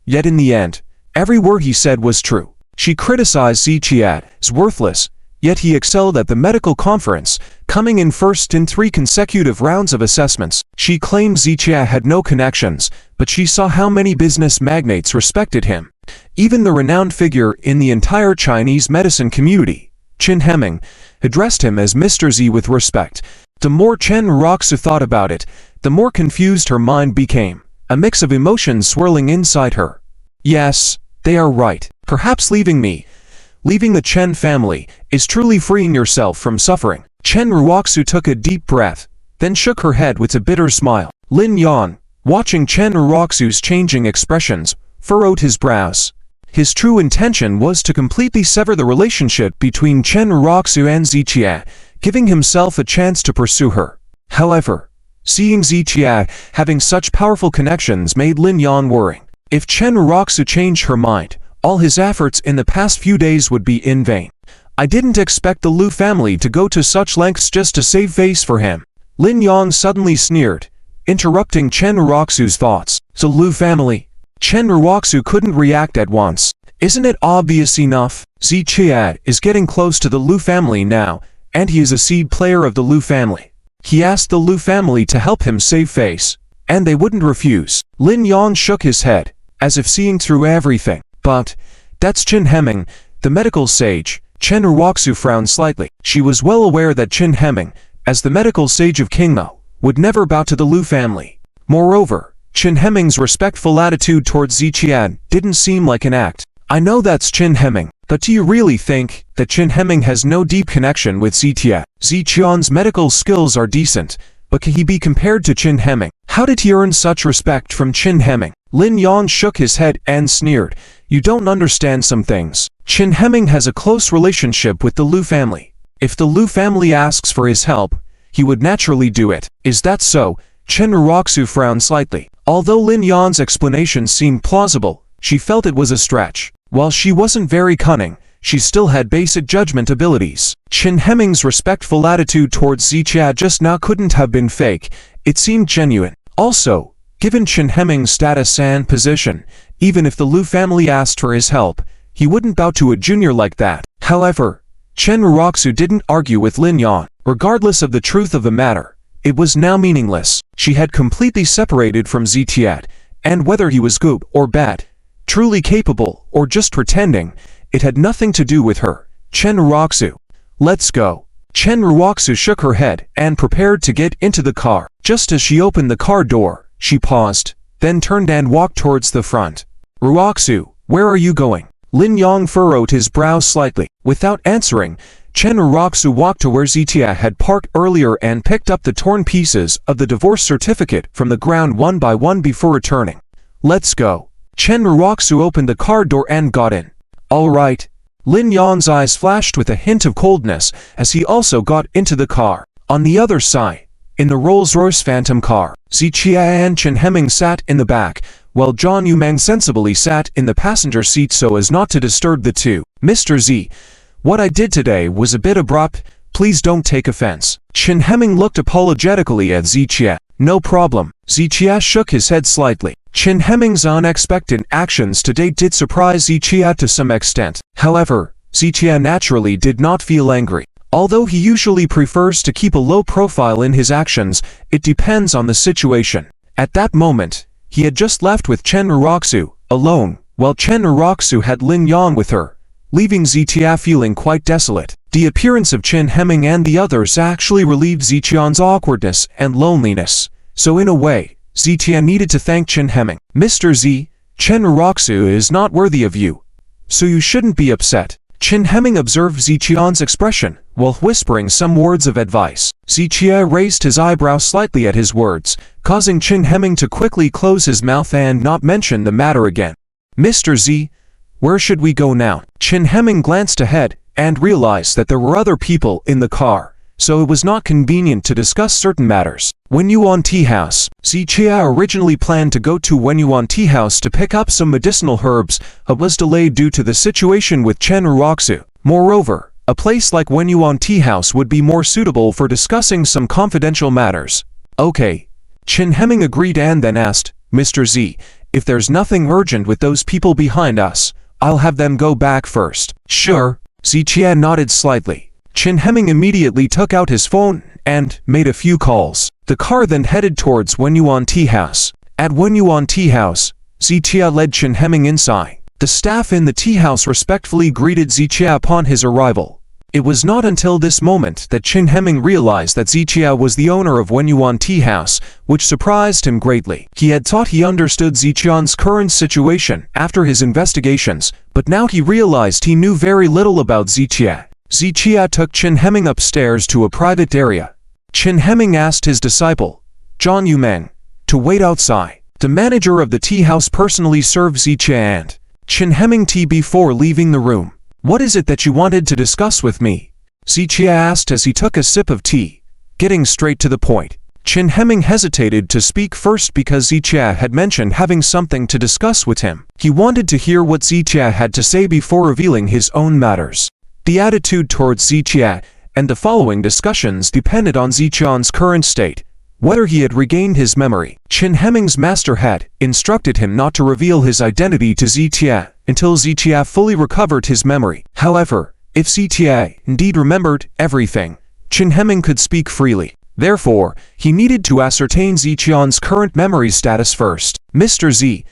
Yet in the end, every word he said was true. She criticized Ziqia as worthless, yet he excelled at the medical conference, coming in first in 3 consecutive rounds of assessments. She claimed Ziqia had no connections, but she saw how many business magnates respected him. Even the renowned figure in the entire Chinese medicine community, Chen Hemming addressed him as Mr. Z with respect. The more Chen Roxu thought about it, the more confused her mind became, a mix of emotions swirling inside her. Yes, they are right. Perhaps leaving the Chen family, is truly freeing yourself from suffering. Chen Roxu took a deep breath, then shook her head with a bitter smile. Lin yawned, watching Chen Roxu's changing expressions, furrowed his brows. His true intention was to completely sever the relationship between Chen Roxu and Ziqia, giving himself a chance to pursue her. However, seeing Ziqia having such powerful connections made Lin Yan worrying. If Chen Roxu changed her mind, all his efforts in the past few days would be in vain. I didn't expect the Lu family to go to such lengths just to save face for him. Lin Yang suddenly sneered, interrupting Chen Roxu's thoughts. The Lu family? Chen Roxu couldn't react at once. Isn't it obvious enough? Ziqia is getting close to the Lu family now, and he is a seed player of the Lu family. He asked the Lu family to help him save face, and they wouldn't refuse. Lin Yang shook his head, as if seeing through everything. But that's Chen Hemming, the medical sage. Chen Roxu frowned slightly. She was well aware that Chen Hemming, as the medical sage of Qingmao, would never bow to the Lu family. Moreover, Chen Hemming's respectful attitude towards Ziqian didn't seem like an act. I know that's Chen Hemming, but do you really think that Chen Hemming has no deep connection with Ziqian? Ziqian's medical skills are decent, but can he be compared to Chen Hemming? How did he earn such respect from Chen Hemming? Lin Yang shook his head and sneered. You don't understand some things. Chen Hemming has a close relationship with the Lu family. If the Lu family asks for his help, he would naturally do it. Is that so? Chen Roxu frowned slightly. Although Lin Yan's explanation seemed plausible, she felt it was a stretch. While she wasn't very cunning, she still had basic judgment abilities. Chen Hemming's respectful attitude towards Ziqia just now couldn't have been fake. It seemed genuine. Also, given Chen Hemming's status and position, even if the Lu family asked for his help, he wouldn't bow to a junior like that. However, Chen Roxu didn't argue with Lin Yan. Regardless of the truth of the matter, it was now meaningless. She had completely separated from Ziqian, and whether he was good or bad, truly capable or just pretending, it had nothing to do with her. Chen Roxu. Let's go. Chen Roxu shook her head and prepared to get into the car. Just as she opened the car door, she paused, then turned and walked towards the front. Roxu, where are you going? Lin Yang furrowed his brows slightly. Without answering, Chen Roxu walked to where Ziqia had parked earlier and picked up the torn pieces of the divorce certificate from the ground one by one before returning. Let's go. Chen Roxu opened the car door and got in. All right. Lin Yang's eyes flashed with a hint of coldness as he also got into the car. On the other side, in the Rolls-Royce Phantom car, Ziqia and Chen Hemming sat in the back, while Zhang Yumeng sensibly sat in the passenger seat so as not to disturb the two. Mr. Z, what I did today was a bit abrupt, please don't take offense. Chen Hemming looked apologetically at Ziqia. No problem. Ziqia shook his head slightly. Chen Hemming's unexpected actions today did surprise Ziqia to some extent. However, Ziqia naturally did not feel angry. Although he usually prefers to keep a low profile in his actions, it depends on the situation. At that moment, he had just left with Chen Roxu, alone, while Chen Roxu had Lin Yang with her, leaving Ziqia feeling quite desolate. The appearance of Chen Hemming and the others actually relieved Ziqian's awkwardness and loneliness. So in a way, Ziqia needed to thank Chen Hemming. Mr. Z, Chen Roxu is not worthy of you, so you shouldn't be upset. Chen Hemming observed Ziqian's expression, while whispering some words of advice. Ziqia raised his eyebrow slightly at his words, causing Chen Hemming to quickly close his mouth and not mention the matter again. Mr. Z, where should we go now? Chen Hemming glanced ahead, and realized that there were other people in the car, so it was not convenient to discuss certain matters. Wenyuan Tea House. Ziqia originally planned to go to Wenyuan Tea House to pick up some medicinal herbs, but was delayed due to the situation with Chen Roxu. Moreover, a place like Wenyuan Tea House would be more suitable for discussing some confidential matters. Okay. Chen Hemming agreed and then asked, Mr. Z, if there's nothing urgent with those people behind us, I'll have them go back first. Sure. Ziqia nodded slightly. Chen Hemming immediately took out his phone and made a few calls. The car then headed towards Wenyuan Tea House. At Wenyuan Tea House, Ziqia led Chen Hemming inside. The staff in the tea house respectfully greeted Ziqia upon his arrival. It was not until this moment that Chen Hemming realized that Zichia was the owner of Wenyuan Tea House, which surprised him greatly. He had thought he understood Zichian's current situation after his investigations, but now he realized he knew very little about Zichia. Zichia took Chen Hemming upstairs to a private area. Chen Hemming asked his disciple, Zhang Yumeng, to wait outside. The manager of the tea house personally served Zichia and Chen Hemming tea before leaving the room. What is it that you wanted to discuss with me? Zichia asked as he took a sip of tea, getting straight to the point. Chen Hemming hesitated to speak first because Zichia had mentioned having something to discuss with him. He wanted to hear what Zichia had to say before revealing his own matters. The attitude towards Zichia and the following discussions depended on Zichian's current state, whether he had regained his memory. Chen Hemming's master had instructed him not to reveal his identity to Zichia until Zichia fully recovered his memory. However, if Zichia indeed remembered everything, Chen Hemming could speak freely. Therefore, he needed to ascertain Zichian's current memory status first. Mr. Z,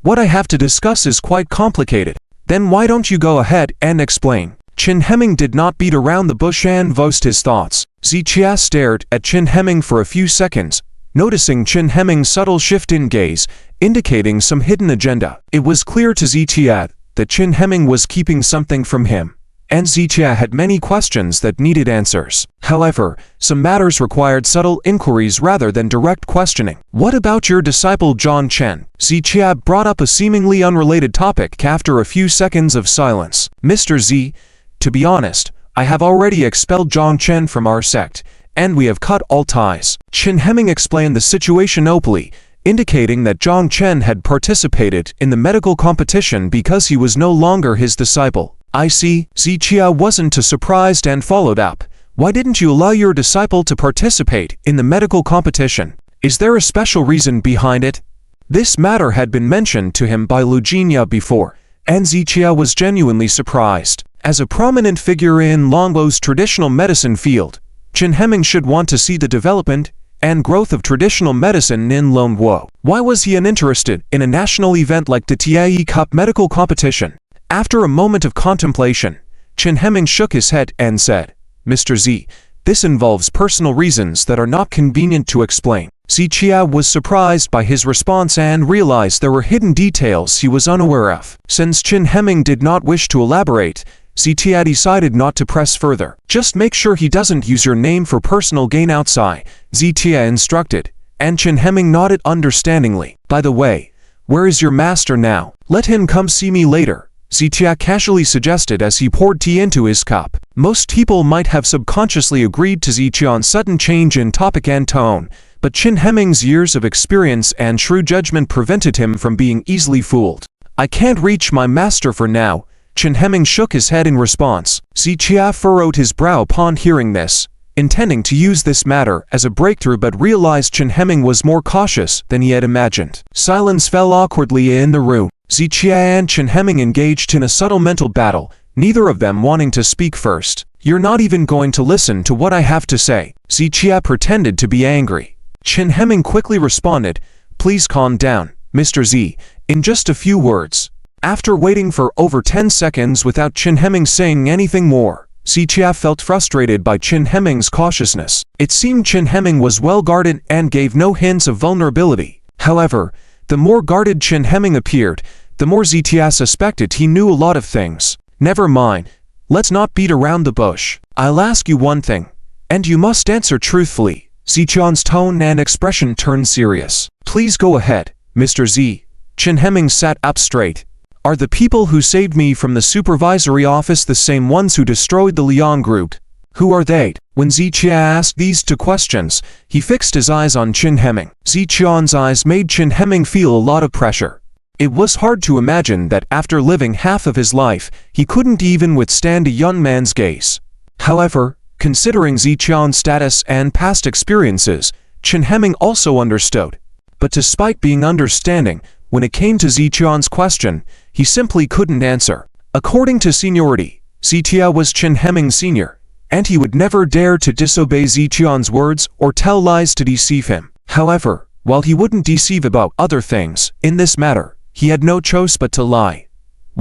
what I have to discuss is quite complicated. Then why don't you go ahead and explain? Chen Hemming did not beat around the bush and voiced his thoughts. Zichia stared at Chen Hemming for a few seconds, noticing Chen Hemming's subtle shift in gaze, indicating some hidden agenda. It was clear to Zichia that Chen Hemming was keeping something from him, and Zichia had many questions that needed answers. However, some matters required subtle inquiries rather than direct questioning. What about your disciple Zhang Chen? Zichia brought up a seemingly unrelated topic after a few seconds of silence. Mr. Z, to be honest, I have already expelled Zhang Chen from our sect, and we have cut all ties. Chen Hemming explained the situation openly, indicating that Zhang Chen had participated in the medical competition because he was no longer his disciple. I see. Zichia wasn't too surprised and followed up. Why didn't you allow your disciple to participate in the medical competition? Is there a special reason behind it? This matter had been mentioned to him by Lu Jinya before, and Zichia was genuinely surprised. As a prominent figure in Longbo's traditional medicine field, Chen Hemming should want to see the development and growth of traditional medicine in Longbo. Why was he uninterested in a national event like the Tiae Cup medical competition? After a moment of contemplation, Chen Hemming shook his head and said, Mr. Z, this involves personal reasons that are not convenient to explain. Zichia was surprised by his response and realized there were hidden details he was unaware of. Since Chen Hemming did not wish to elaborate, Zichia decided not to press further. Just make sure he doesn't use your name for personal gain outside, Zichia instructed, and Chen Hemming nodded understandingly. By the way, where is your master now? Let him come see me later, Zichia casually suggested as he poured tea into his cup. Most people might have subconsciously agreed to Zichian's sudden change in topic and tone, but Chen Hemming's years of experience and shrewd judgment prevented him from being easily fooled. I can't reach my master for now. Chen Hemming shook his head in response. Zichia furrowed his brow upon hearing this, intending to use this matter as a breakthrough but realized Chen Hemming was more cautious than he had imagined. Silence fell awkwardly in the room. Zichia and Chen Hemming engaged in a subtle mental battle, neither of them wanting to speak first. You're not even going to listen to what I have to say. Zichia pretended to be angry. Chen Hemming quickly responded, Please calm down, Mr. Z, in just a few words. After waiting for over 10 seconds without Chen Hemming saying anything more, Zichia felt frustrated by Chen Hemming's cautiousness. It seemed Chen Hemming was well guarded and gave no hints of vulnerability. However, the more guarded Chen Hemming appeared, the more Zichia suspected he knew a lot of things. Never mind, let's not beat around the bush. I'll ask you one thing, and you must answer truthfully. Zichian's tone and expression turned serious. Please go ahead, Mr. Z. Chen Hemming sat up straight. Are the people who saved me from the supervisory office the same ones who destroyed the Liang group? Who are they? When Zichia asked these two questions, he fixed his eyes on Chen Hemming. Zichian's eyes made Chen Hemming feel a lot of pressure. It was hard to imagine that after living half of his life, he couldn't even withstand a young man's gaze. However, considering Zichian's status and past experiences, Chen Hemming also understood. But despite being understanding, when it came to Zichian's question, he simply couldn't answer. According to seniority, Zichia was Chen Hemming's senior, and he would never dare to disobey Zichian's words or tell lies to deceive him. However, while he wouldn't deceive about other things, in this matter, he had no choice but to lie.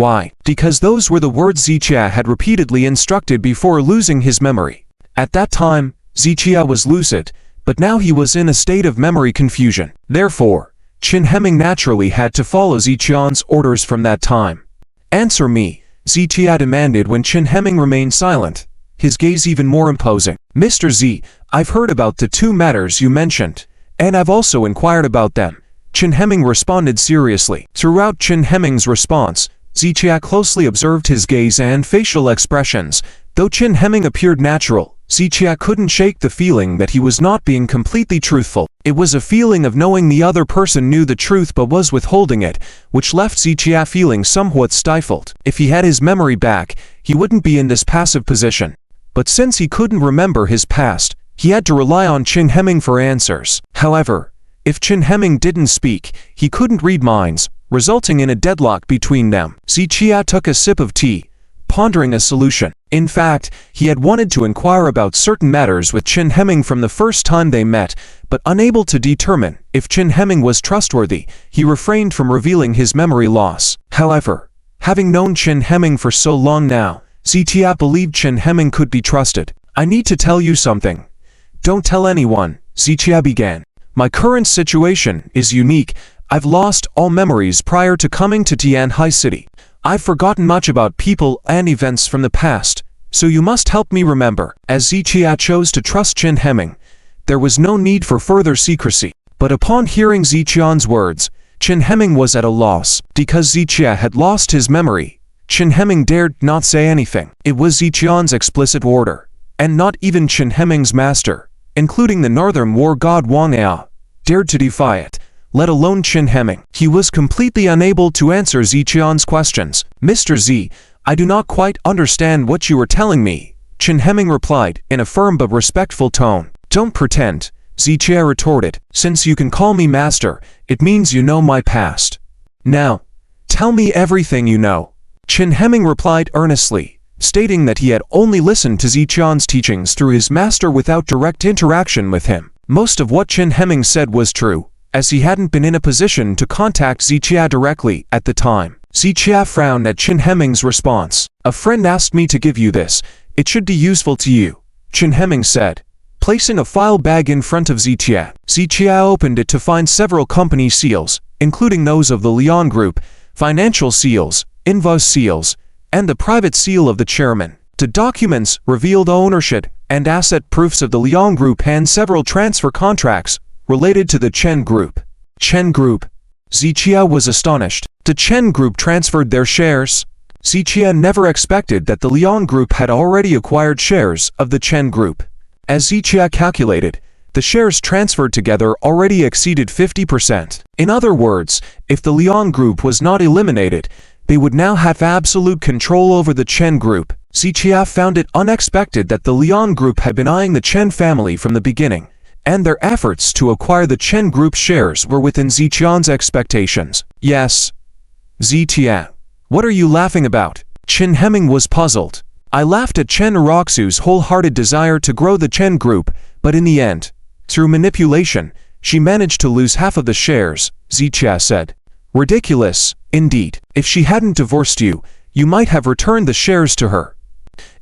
Why? Because those were the words Zichia had repeatedly instructed before losing his memory. At that time, Zichia was lucid, but now he was in a state of memory confusion. Therefore, Chen Hemming naturally had to follow Zichia's orders from that time. Answer me, Zichia demanded when Chen Hemming remained silent, his gaze even more imposing. Mr. Z, I've heard about the two matters you mentioned, and I've also inquired about them, Chen Hemming responded seriously. Throughout Chen Hemming's response, Zichia closely observed his gaze and facial expressions. Though Chen Hemming appeared natural, Zichia couldn't shake the feeling that he was not being completely truthful. It was a feeling of knowing the other person knew the truth but was withholding it, which left Zichia feeling somewhat stifled. If he had his memory back, he wouldn't be in this passive position. But since he couldn't remember his past, he had to rely on Chen Hemming for answers. However, if Chen Hemming didn't speak, he couldn't read minds, resulting in a deadlock between them. Zichia took a sip of tea, pondering a solution. In fact, he had wanted to inquire about certain matters with Chen Hemming from the first time they met, but unable to determine if Chen Hemming was trustworthy, he refrained from revealing his memory loss. However, having known Chen Hemming for so long now, Zichia believed Chen Hemming could be trusted. I need to tell you something. Don't tell anyone, Zichia began. My current situation is unique. I've lost all memories prior to coming to Tianhai City. I've forgotten much about people and events from the past, so you must help me remember. As Zichia chose to trust Chen Hemming, there was no need for further secrecy. But upon hearing Zichia's words, Chen Hemming was at a loss. Because Zichia had lost his memory, Chen Hemming dared not say anything. It was Zichia's explicit order, and not even Chen Hemming's master, including the northern war god Wang Ea, dared to defy it, let alone Chen Hemming. He was completely unable to answer Zichia's questions. Mr. Z, I do not quite understand what you are telling me, Chen Hemming replied in a firm but respectful tone. Don't pretend, Zichia retorted. Since you can call me master, it means you know my past. Now, tell me everything you know. Chen Hemming replied earnestly, stating that he had only listened to Zichia's teachings through his master without direct interaction with him. Most of what Chen Hemming said was true, as he hadn't been in a position to contact Zichia directly at the time. Zichia frowned at Chen Hemming's response. A friend asked me to give you this. It should be useful to you, Chen Hemming said, placing a file bag in front of Zichia. Zichia opened it to find several company seals, including those of the Lyon Group, financial seals, invoice seals, and the private seal of the chairman. The documents revealed ownership and asset proofs of the Lyon Group and several transfer contracts related to the Chen Group. Chen Group. Zichia was astonished. The Chen Group transferred their shares. Zichia never expected that the Lyon Group had already acquired shares of the Chen Group. As Zichia calculated, the shares transferred together already exceeded 50%. In other words, if the Lyon Group was not eliminated, they would now have absolute control over the Chen Group. Zichia found it unexpected that the Lyon Group had been eyeing the Chen family from the beginning, and their efforts to acquire the Chen Group shares were within Zichia's expectations. Yes. Zichia. What are you laughing about? Chen Hemming was puzzled. I laughed at Chen Roxu's wholehearted desire to grow the Chen Group, but in the end, through manipulation, she managed to lose half of the shares, Zichia said. Ridiculous, indeed. If she hadn't divorced you, you might have returned the shares to her.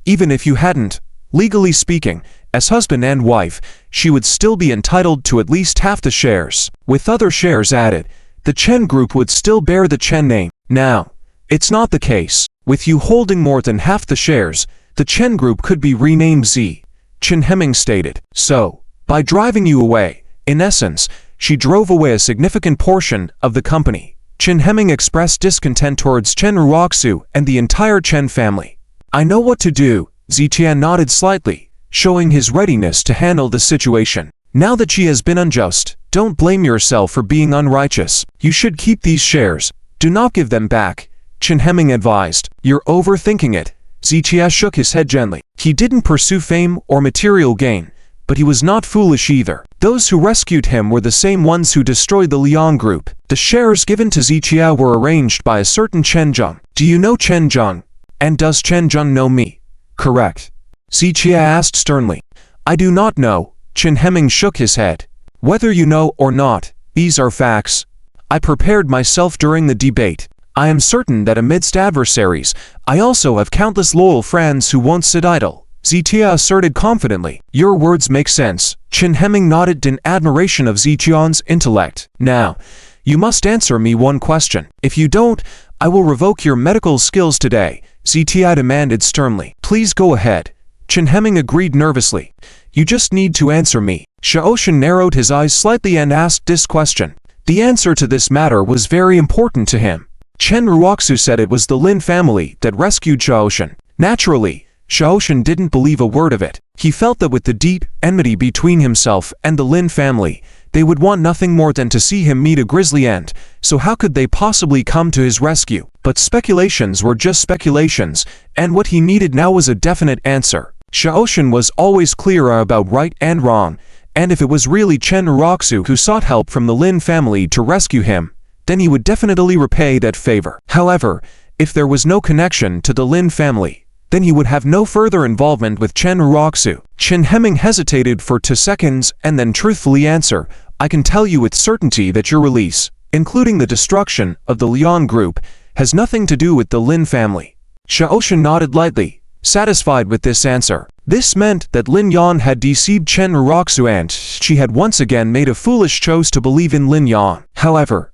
Even if you hadn't, legally speaking, as husband and wife, she would still be entitled to at least half the shares. With other shares added, the Chen Group would still bear the Chen name. Now, it's not the case. With you holding more than half the shares, the Chen Group could be renamed Z, Chen Hemming stated. So, by driving you away, in essence, she drove away a significant portion of the company. Chen Hemming expressed discontent towards Chen Ruoxu and the entire Chen family. I know what to do, Zichia nodded slightly, showing his readiness to handle the situation. Now that she has been unjust, don't blame yourself for being unrighteous. You should keep these shares. Do not give them back, Chen Hemming advised. You're overthinking it. Zichia shook his head gently. He didn't pursue fame or material gain, but he was not foolish either. Those who rescued him were the same ones who destroyed the Lyon Group. The shares given to Zichia were arranged by a certain Chen Jong. Do you know Chen Jong? And does Chen Jong know me? Correct. Zichia asked sternly. I do not know, Chen Hemming shook his head. Whether you know or not, these are facts. I prepared myself during the debate. I am certain that amidst adversaries, I also have countless loyal friends who won't sit idle, Zitia asserted confidently. Your words make sense. Chen Hemming nodded in admiration of Zitian's intellect. Now, you must answer me one question. If you don't, I will revoke your medical skills today, Zitia demanded sternly. Please go ahead. Chen Hemming agreed nervously. You just need to answer me. Xiaoshan narrowed his eyes slightly and asked this question. The answer to this matter was very important to him. Chen Ruoxu said it was the Lin family that rescued Xiaoshan. Naturally, Xiaoshan didn't believe a word of it. He felt that with the deep enmity between himself and the Lin family, they would want nothing more than to see him meet a grisly end, so how could they possibly come to his rescue? But speculations were just speculations, and what he needed now was a definite answer. Xiaoshan was always clear about right and wrong, and if it was really Chen Ruoxu who sought help from the Lin family to rescue him, then he would definitely repay that favor. However, if there was no connection to the Lin family, then he would have no further involvement with Chen Ruoxu. Chen Hemming hesitated for 2 seconds and then truthfully answered, I can tell you with certainty that your release, including the destruction of the Lian group, has nothing to do with the Lin family. Xiaoshan nodded lightly, satisfied with this answer. This meant that Lin Yan had deceived Chen Ruoxu and she had once again made a foolish choice to believe in Lin Yan. However,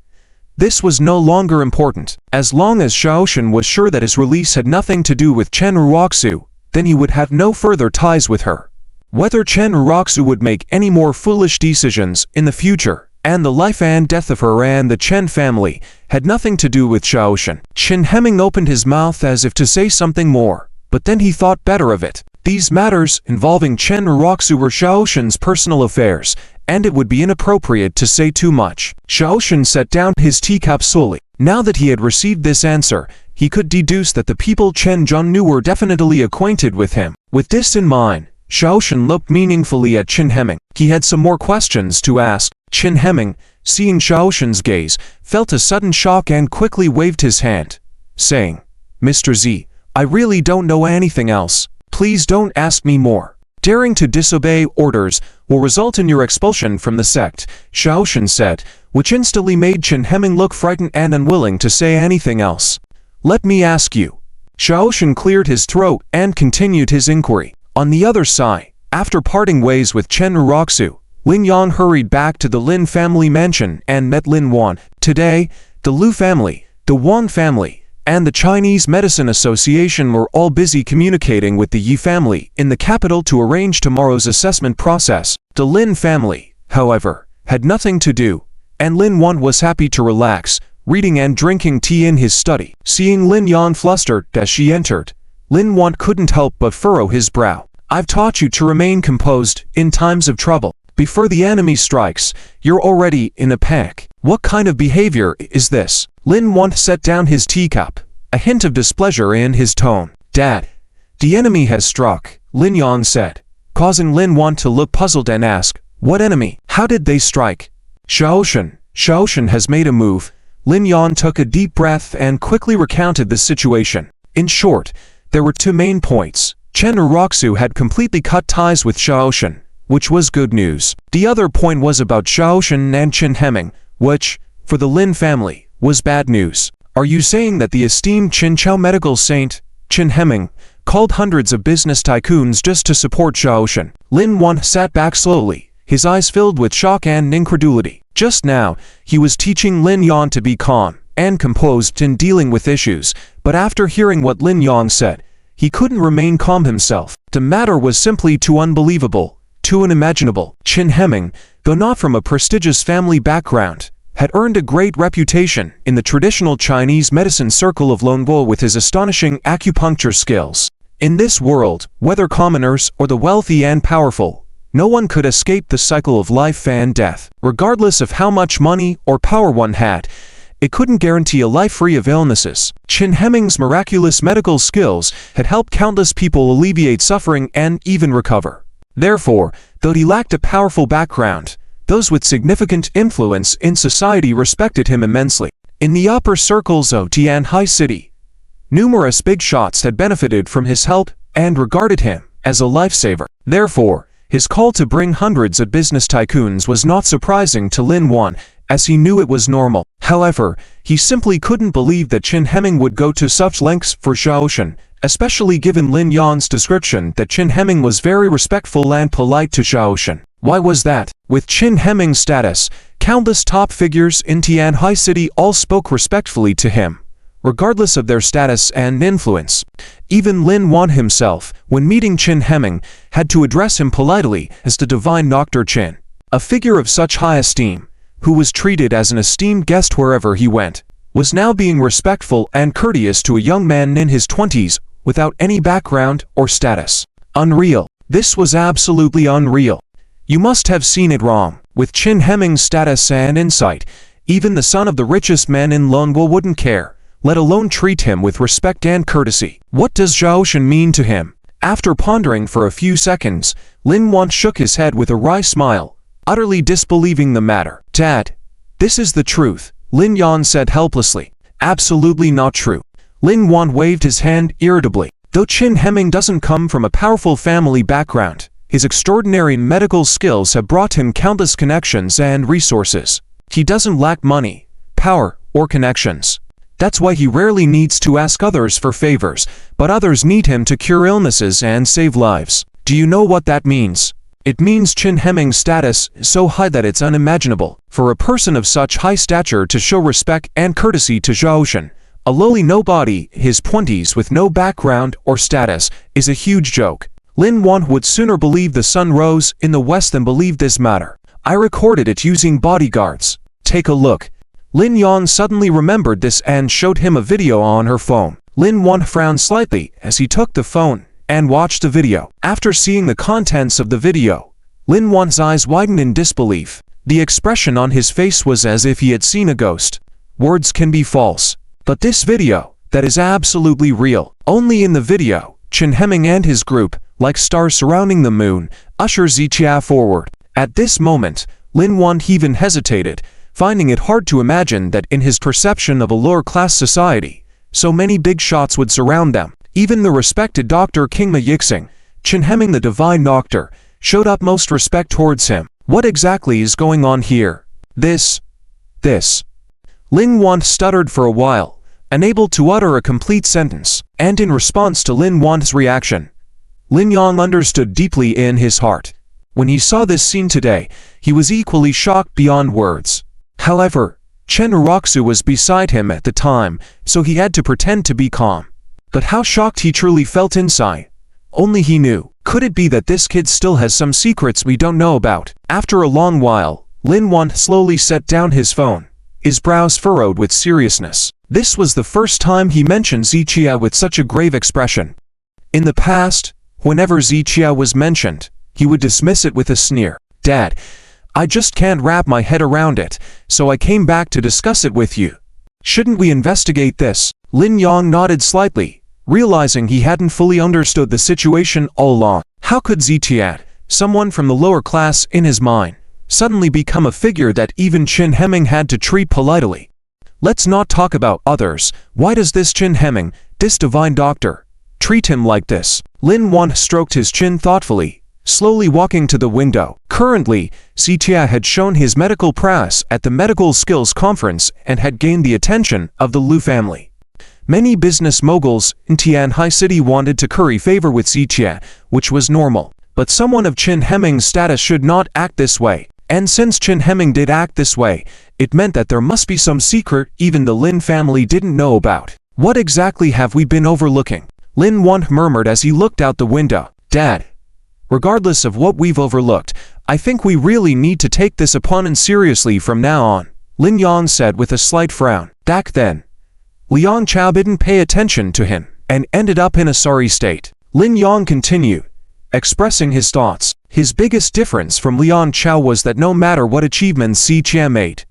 this was no longer important. As long as Xiaoshan was sure that his release had nothing to do with Chen Ruoxu, then he would have no further ties with her. Whether Chen Ruoxu would make any more foolish decisions in the future, and the life and death of her and the Chen family, had nothing to do with Xiaoshan. Chen Hemming opened his mouth as if to say something more, but then he thought better of it. These matters involving Chen Ruoxu were Xiaoshan's personal affairs, and it would be inappropriate to say too much. Xiaoshan set down his teacup slowly. Now that he had received this answer, he could deduce that the people Chen Jong knew were definitely acquainted with him. With this in mind, Xiaoshan looked meaningfully at Chen Hemming. He had some more questions to ask. Chen Hemming, seeing Xiaoshan's gaze, felt a sudden shock and quickly waved his hand, saying, Mr. Z, I really don't know anything else. Please don't ask me more. Daring to disobey orders will result in your expulsion from the sect, Xiaoshan said, which instantly made Chen Hemming look frightened and unwilling to say anything else. Let me ask you. Xiaoshan cleared his throat and continued his inquiry. On the other side, after parting ways with Chen Ruoxu, Lin Yan hurried back to the Lin family mansion and met Lin Wan. Today, the Lu family, the Wan family, and the Chinese Medicine Association were all busy communicating with the Yi family in the capital to arrange tomorrow's assessment process. The Lin family, however, had nothing to do, and Lin Wan was happy to relax, reading and drinking tea in his study. Seeing Lin Yan flustered as she entered, Lin Wan couldn't help but furrow his brow. I've taught you to remain composed in times of trouble. Before the enemy strikes, you're already in a panic. What kind of behavior is this? Lin Wan set down his teacup, a hint of displeasure in his tone. Dad, the enemy has struck, Lin Yan said, causing Lin Wan to look puzzled and ask, what enemy? How did they strike? Xiaoshan has made a move. Lin Yan took a deep breath and quickly recounted the situation. In short, there were 2 main points. Chen Ruoxu had completely cut ties with Xiaoshan, which was good news. The other point was about Xiaoshan and Chen Hemming, which, for the Lin family, was bad news. Are you saying that the esteemed Qinchao medical saint, Chen Hemming, called hundreds of business tycoons just to support Xiaoshan? Lin Wan sat back slowly, his eyes filled with shock and incredulity. Just now, he was teaching Lin Yan to be calm and composed in dealing with issues, but after hearing what Lin Yan said, he couldn't remain calm himself. The matter was simply too unbelievable, too unimaginable. Chen Hemming, though not from a prestigious family background, had earned a great reputation in the traditional Chinese medicine circle of Longbo with his astonishing acupuncture skills. In this world, whether commoners or the wealthy and powerful, no one could escape the cycle of life and death. Regardless of how much money or power one had, it couldn't guarantee a life free of illnesses. Chen Hemming's miraculous medical skills had helped countless people alleviate suffering and even recover. Therefore, though he lacked a powerful background, those with significant influence in society respected him immensely. In the upper circles of Tianhai City, numerous big shots had benefited from his help and regarded him as a lifesaver. Therefore, his call to bring hundreds of business tycoons was not surprising to Lin Wan, as he knew it was normal. However, he simply couldn't believe that Chen Hemming would go to such lengths for Xiaoshan, especially given Lin Yan's description that Chen Hemming was very respectful and polite to Xiaoshan. Why was that? With Chen Hemming's status, countless top figures in Tianhai City all spoke respectfully to him, regardless of their status and influence. Even Lin Wan himself, when meeting Chen Hemming, had to address him politely as the divine Dr. Chen. A figure of such high esteem, who was treated as an esteemed guest wherever he went, was now being respectful and courteous to a young man in his 20s without any background or status. Unreal. This was absolutely unreal. You must have seen it wrong. With Chen Hemming's status and insight, even the son of the richest man in Longwo wouldn't care, let alone treat him with respect and courtesy. What does Xiaoshan mean to him? After pondering for a few seconds, Lin Wan shook his head with a wry smile, utterly disbelieving the matter. Dad, this is the truth, Lin Yan said helplessly. Absolutely not true. Lin Wan waved his hand irritably. Though Chen Hemming doesn't come from a powerful family background, his extraordinary medical skills have brought him countless connections and resources. He doesn't lack money, power, or connections. That's why he rarely needs to ask others for favors, but others need him to cure illnesses and save lives. Do you know what that means? It means Chen Hemming's status is so high that it's unimaginable for a person of such high stature to show respect and courtesy to Xiaoshan. A lowly nobody, his 20s with no background or status, is a huge joke. Lin Wan would sooner believe the sun rose in the west than believe this matter. I recorded it using bodyguards. Take a look. Lin Yan suddenly remembered this and showed him a video on her phone. Lin Wan frowned slightly as he took the phone and watched the video. After seeing the contents of the video, Lin Wan's eyes widened in disbelief. The expression on his face was as if he had seen a ghost. Words can be false, but this video, that is absolutely real. Only in the video, Chen Hemming and his group, like stars surrounding the moon, usher Ziqia forward. At this moment, Lin Wan even hesitated, finding it hard to imagine that in his perception of a lower-class society, so many big shots would surround them. Even the respected Dr. Kingma Yixing, Chen Hemming the divine doctor, showed utmost respect towards him. What exactly is going on here? This. Lin Wan stuttered for a while, unable to utter a complete sentence, and in response to Lin Wan's reaction, Lin Yang understood deeply in his heart. When he saw this scene today, he was equally shocked beyond words. However, Chen Uroxu was beside him at the time, so he had to pretend to be calm. But how shocked he truly felt inside, only he knew. Could it be that this kid still has some secrets we don't know about? After a long while, Lin Wan slowly set down his phone, his brows furrowed with seriousness. This was the first time he mentioned Ziqia with such a grave expression. In the past, whenever Ziqia was mentioned, he would dismiss it with a sneer. Dad, I just can't wrap my head around it, so I came back to discuss it with you. Shouldn't we investigate this? Lin Yang nodded slightly, realizing he hadn't fully understood the situation all along. How could Ziqia, someone from the lower class in his mind, suddenly become a figure that even Chen Hemming had to treat politely? Let's not talk about others. Why does this Chen Hemming, this divine doctor, treat him like this? Lin Wan stroked his chin thoughtfully, slowly walking to the window. Currently, Ziqia had shown his medical prowess at the Medical Skills Conference and had gained the attention of the Lu family. Many business moguls in Tianhai City wanted to curry favor with Ziqia, which was normal. But someone of Chen Hemming's status should not act this way. And since Chen Hemming did act this way, it meant that there must be some secret even the Lin family didn't know about. What exactly have we been overlooking? Lin Wan murmured as he looked out the window. Dad, regardless of what we've overlooked, I think we really need to take this opponent seriously from now on, Lin Yang said with a slight frown. Back then, Liang Chao didn't pay attention to him and ended up in a sorry state. Lin Yang continued, expressing his thoughts. His biggest difference from Liang Chao was that no matter what achievements Ziqia made,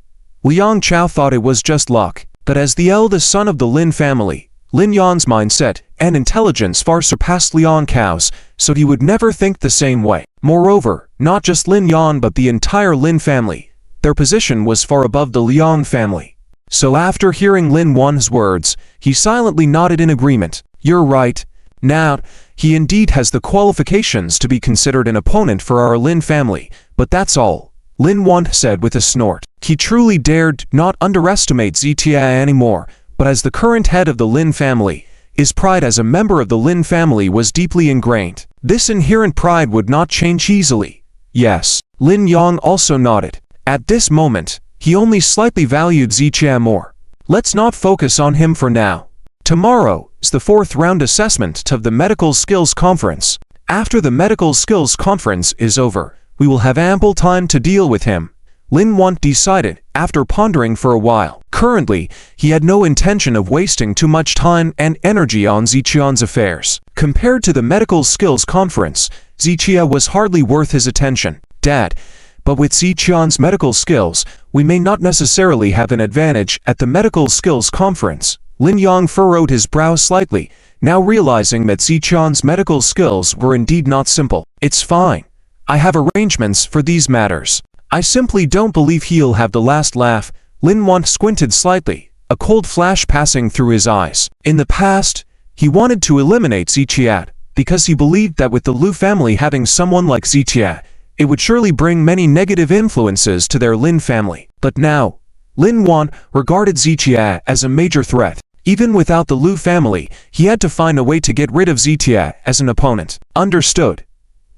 Liang Chao thought it was just luck. But as the eldest son of the Lin family, Lin Yan's mindset and intelligence far surpassed Liang Chao's, so he would never think the same way. Moreover, not just Lin Yan but the entire Lin family, their position was far above the Liang family. So after hearing Lin Wan's words, he silently nodded in agreement. You're right. Now, he indeed has the qualifications to be considered an opponent for our Lin family, but that's all. Lin Yuan said with a snort. He truly dared not underestimate Zitia anymore, but as the current head of the Lin family, his pride as a member of the Lin family was deeply ingrained. This inherent pride would not change easily. Yes, Lin Yang also nodded. At this moment, he only slightly valued Zitia more. Let's not focus on him for now. Tomorrow is the 4th round assessment of the Medical Skills Conference. After the Medical Skills Conference is over, we will have ample time to deal with him, Lin Yuan decided, after pondering for a while. Currently, he had no intention of wasting too much time and energy on Ziqian's affairs. Compared to the Medical Skills Conference, Ziqia was hardly worth his attention. Dad, but with Ziqian's medical skills, we may not necessarily have an advantage at the Medical Skills Conference. Lin Yang furrowed his brow slightly, now realizing that Ziqian's medical skills were indeed not simple. It's fine. I have arrangements for these matters. I simply don't believe he'll have the last laugh. Lin Yuan squinted slightly, a cold flash passing through his eyes. In the past, he wanted to eliminate Ziqia, because he believed that with the Lu family having someone like Ziqia, it would surely bring many negative influences to their Lin family. But now, Lin Yuan regarded Ziqia as a major threat. Even without the Lu family, he had to find a way to get rid of Ziqia as an opponent. Understood.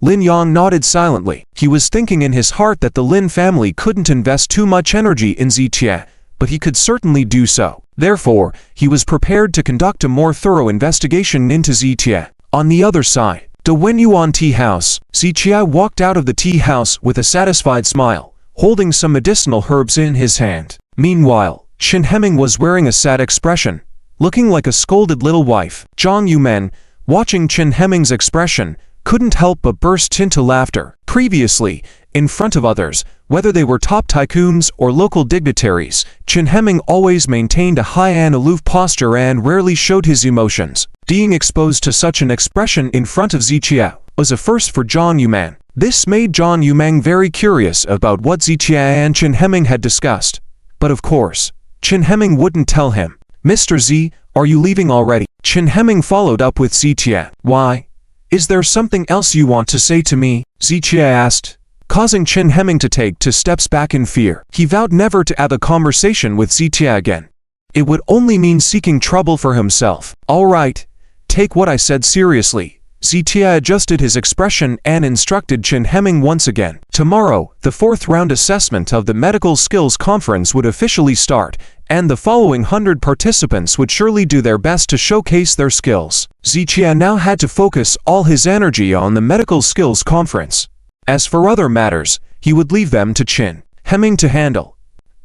Lin Yang nodded silently. He was thinking in his heart that the Lin family couldn't invest too much energy in Ziqia, but he could certainly do so. Therefore, he was prepared to conduct a more thorough investigation into Ziqia. On the other side, the Wenyuan tea house, Ziqia walked out of the tea house with a satisfied smile, holding some medicinal herbs in his hand. Meanwhile, Chen Hemming was wearing a sad expression, looking like a scolded little wife. Zhang Yumen, watching Chen Hemming's expression, couldn't help but burst into laughter. Previously, in front of others, whether they were top tycoons or local dignitaries, Chen Hemming always maintained a high and aloof posture and rarely showed his emotions. Being exposed to such an expression in front of Ziqia was a first for Zhang Yumen. This made Zhang Yumen very curious about what Ziqia and Chen Hemming had discussed. But of course, Chen Hemming wouldn't tell him. Mr. Z, are you leaving already? Chen Hemming followed up with Ziqia. Why? Is there something else you want to say to me? Ziqia asked, causing Chen Hemming to take 2 steps back in fear. He vowed never to have a conversation with Ziqia again. It would only mean seeking trouble for himself. All right, take what I said seriously. Ziqia adjusted his expression and instructed Chen Hemming once again. Tomorrow, the 4th round assessment of the Medical Skills Conference would officially start, and the following 100 participants would surely do their best to showcase their skills. Ziqia now had to focus all his energy on the Medical Skills Conference. As for other matters, he would leave them to Chen Hemming to handle.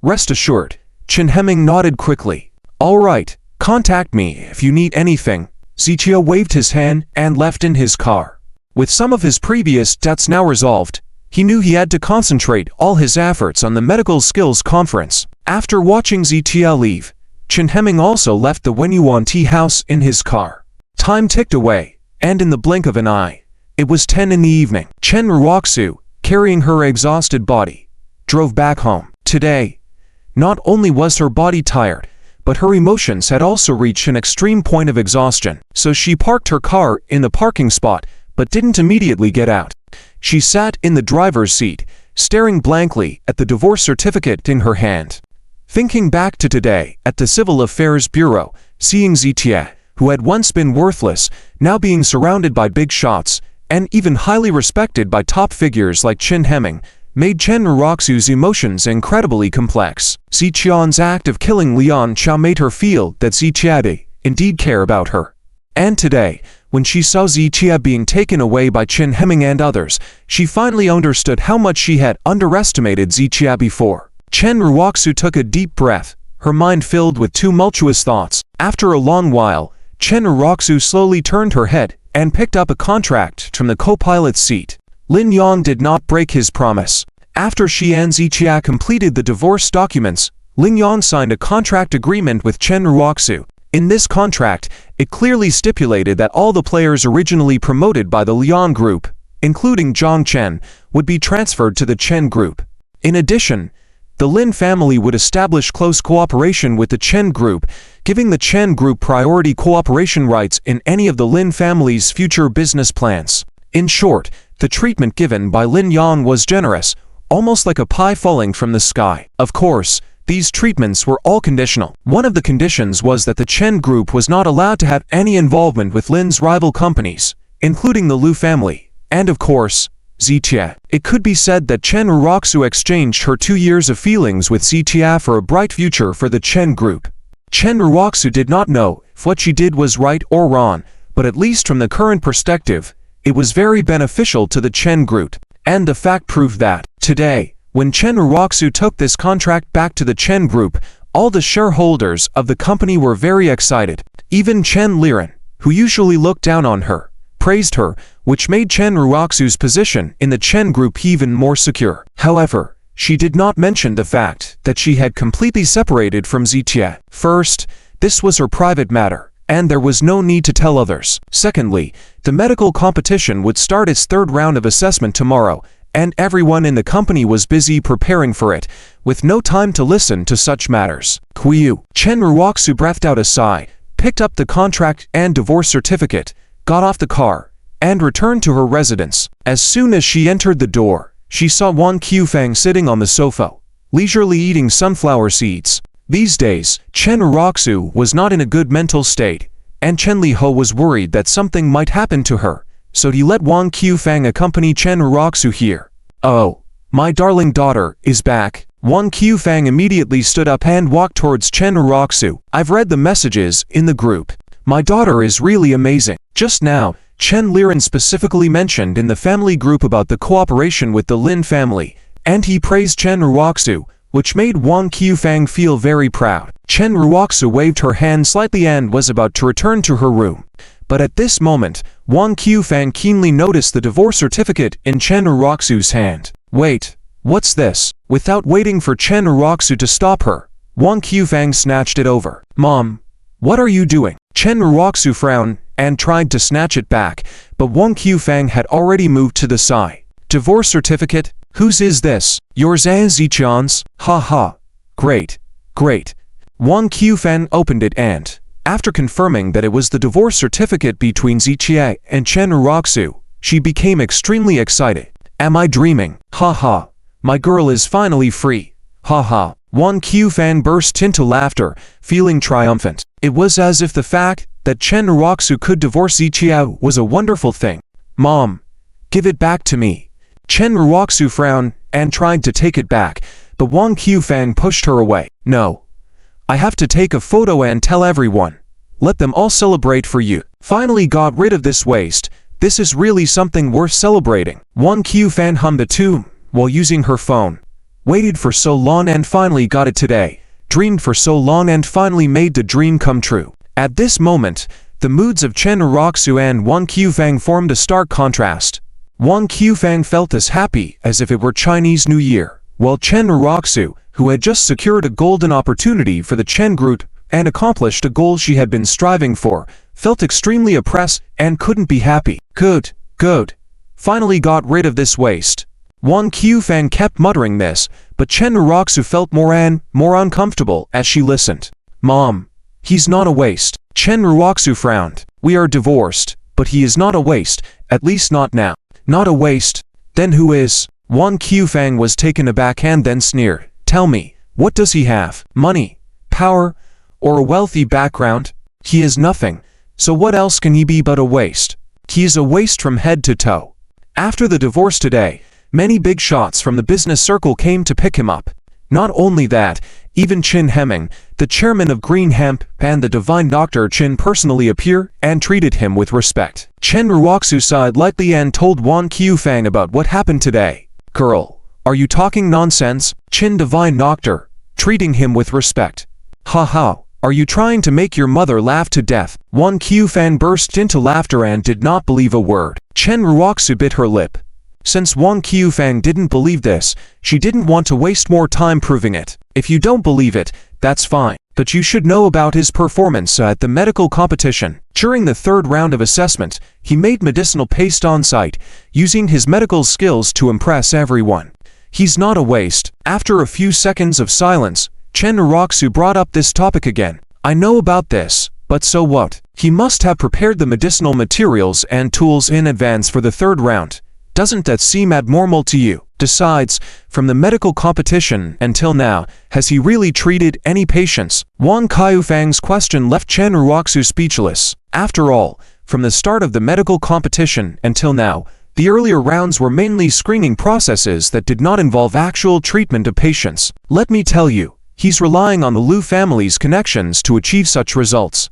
Rest assured, Chen Hemming nodded quickly. All right, contact me if you need anything. Ziqia waved his hand and left in his car. With some of his previous debts now resolved, he knew he had to concentrate all his efforts on the Medical Skills Conference. After watching Ziqia leave, Chen Hemming also left the Wenyuan tea house in his car. Time ticked away, and in the blink of an eye, it was 10 in the evening. Chen Ruoxu, carrying her exhausted body, drove back home. Today, not only was her body tired, but her emotions had also reached an extreme point of exhaustion. So she parked her car in the parking spot, but didn't immediately get out. She sat in the driver's seat, staring blankly at the divorce certificate in her hand. Thinking back to today at the Civil Affairs Bureau, seeing Ziqia, who had once been worthless, now being surrounded by big shots, and even highly respected by top figures like Chen Hemming, made Chen Ruoxu's emotions incredibly complex. Ziqian's act of killing Lian Chao made her feel that Ziqia did indeed care about her. And today, when she saw Ziqia being taken away by Chen Hemming and others, she finally understood how much she had underestimated Ziqia before. Chen Ruoxu took a deep breath, her mind filled with tumultuous thoughts. After a long while, Chen Ruoxu slowly turned her head and picked up a contract from the co-pilot's seat. Lin Yang did not break his promise. After she and Ziqia completed the divorce documents, Lin Yang signed a contract agreement with Chen Ruoxu. In this contract, it clearly stipulated that all the players originally promoted by the Lian group, including Zhang Chen, would be transferred to the Chen group. In addition, the Lin family would establish close cooperation with the Chen group, giving the Chen group priority cooperation rights in any of the Lin family's future business plans. In short, the treatment given by Lin Yang was generous, almost like a pie falling from the sky. Of course, these treatments were all conditional. One of the conditions was that the Chen group was not allowed to have any involvement with Lynn's rival companies, including the Liu family, and of course, Zitia. It could be said that Chen Ruroxu exchanged her 2 years of feelings with Zitia for a bright future for the Chen group. Chen Ruroxu did not know if what she did was right or wrong, but at least from the current perspective, it was very beneficial to the Chen group. And the fact proved that, today, when Chen Ruroxu took this contract back to the Chen group, all the shareholders of the company were very excited. Even Chen Liren, who usually looked down on her, praised her, which made Chen Ruroxu's position in the Chen group even more secure. However, she did not mention the fact that she had completely separated from Zitia. First, this was her private matter, and there was no need to tell others. Secondly, the medical competition would start its third round of assessment tomorrow, and everyone in the company was busy preparing for it, with no time to listen to such matters. Qiu. Chen Ruroxu breathed out a sigh, picked up the contract and divorce certificate, got off the car, and returned to her residence. As soon as she entered the door, she saw Wang Qufang sitting on the sofa, leisurely eating sunflower seeds. These days, Chen Ruroxu was not in a good mental state, and Chen Liho was worried that something might happen to her, so he let Wang Qufang accompany Chen Ruroxu here. "Oh, my darling daughter is back." Wang Qufang immediately stood up and walked towards Chen Ruroxu. "I've read the messages in the group. My daughter is really amazing." Just now, Chen Liren specifically mentioned in the family group about the cooperation with the Lin family, and he praised Chen Ruroxu, which made Wang Qufang feel very proud. Chen Ruroxu waved her hand slightly and was about to return to her room. But at this moment, Wang Qufang keenly noticed the divorce certificate in Chen Ruroxu's hand. "Wait, what's this?" Without waiting for Chen Ruroxu to stop her, Wang Qufang snatched it over. "Mom, what are you doing?" Chen Ruroxu frowned and tried to snatch it back, but Wang Qufang had already moved to the side. "Divorce certificate? Whose is this?" "Yours and Zichan's." "Ha ha. Great, great." Wang Qufang opened it and, after confirming that it was the divorce certificate between Zichia and Chen Ruroxu, she became extremely excited. "Am I dreaming? Ha ha. My girl is finally free. Ha ha." Wang Qufang burst into laughter, feeling triumphant. It was as if the fact that Chen Ruroxu could divorce Zichia was a wonderful thing. "Mom, give it back to me." Chen Ruroxu frowned and tried to take it back, but Wang Qufang pushed her away. "No. I have to take a photo and tell everyone. Let them all celebrate for you. Finally got rid of this waste. This is really something worth celebrating." Wang Qufang hummed a tune while using her phone. Waited for so long and finally got it today. Dreamed for so long and finally made the dream come true. At this moment, the moods of Chen Ruroxu and Wang Qufang formed a stark contrast. Wang Qufang felt as happy as if it were Chinese New Year, while Chen Ruroxu, who had just secured a golden opportunity for the Chen group and accomplished a goal she had been striving for, felt extremely oppressed and couldn't be happy. Good, good. Finally got rid of this waste. Wang Qufang kept muttering this, but Chen Ruroxu felt more and more uncomfortable as she listened. "Mom, he's not a waste." Chen Ruroxu frowned. "We are divorced, but he is not a waste, at least not now." "Not a waste? Then who is?" Wang Qufang was taken aback and then sneered. "Tell me, what does he have? Money? Power? Or a wealthy background? He is nothing, so what else can he be but a waste? He is a waste from head to toe." After the divorce today, many big shots from the business circle came to pick him up. Not only that, even Qin Hemming, the chairman of Green Hemp, and the divine Dr. Qin personally appeared and treated him with respect. Chen Ruroxu sighed lightly and told Wang Qufang about what happened today. "Girl, are you talking nonsense?" Qin divine doctor, treating him with respect. "Ha ha, are you trying to make your mother laugh to death?" Wang Qufang burst into laughter and did not believe a word. Chen Ruroxu bit her lip. Since Wang Qufang didn't believe this, she didn't want to waste more time proving it. "If you don't believe it, that's fine, but you should know about his performance at the medical competition. During the third round of assessment, he made medicinal paste on site, using his medical skills to impress everyone. He's not a waste." After a few seconds of silence, Chen Ruroxu brought up this topic again. "I know about this, but so what? He must have prepared the medicinal materials and tools in advance for the third round. Doesn't that seem abnormal to you?" Besides, from the medical competition until now, has he really treated any patients? Wang Kaifang's question left Chen Ruoxu speechless. After all, from the start of the medical competition until now, the earlier rounds were mainly screening processes that did not involve actual treatment of patients. Let me tell you, he's relying on the Liu family's connections to achieve such results.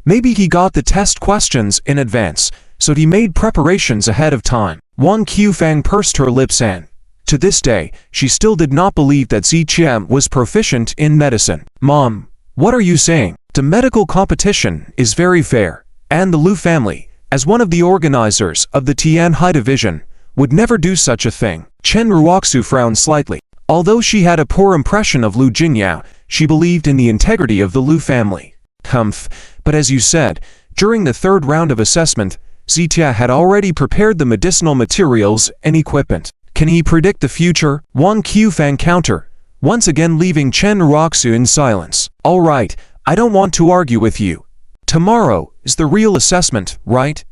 Maybe he got the test questions in advance, so he made preparations ahead of time. Wang Kaifang pursed her lips and, to this day, she still did not believe that Ziqian was proficient in medicine. Mom, what are you saying? The medical competition is very fair, and the Liu family, as one of the organizers of the Tianhai division, would never do such a thing. Chen Ruoxu frowned slightly. Although she had a poor impression of Liu Jingyao, she believed in the integrity of the Liu family. Humph, but as you said, during the third round of assessment, Zitia had already prepared the medicinal materials and equipment. Can he predict the future? Wang Kaifang counter, once again leaving Chen Ruoxu in silence. All right, I don't want to argue with you. Tomorrow is the real assessment, right?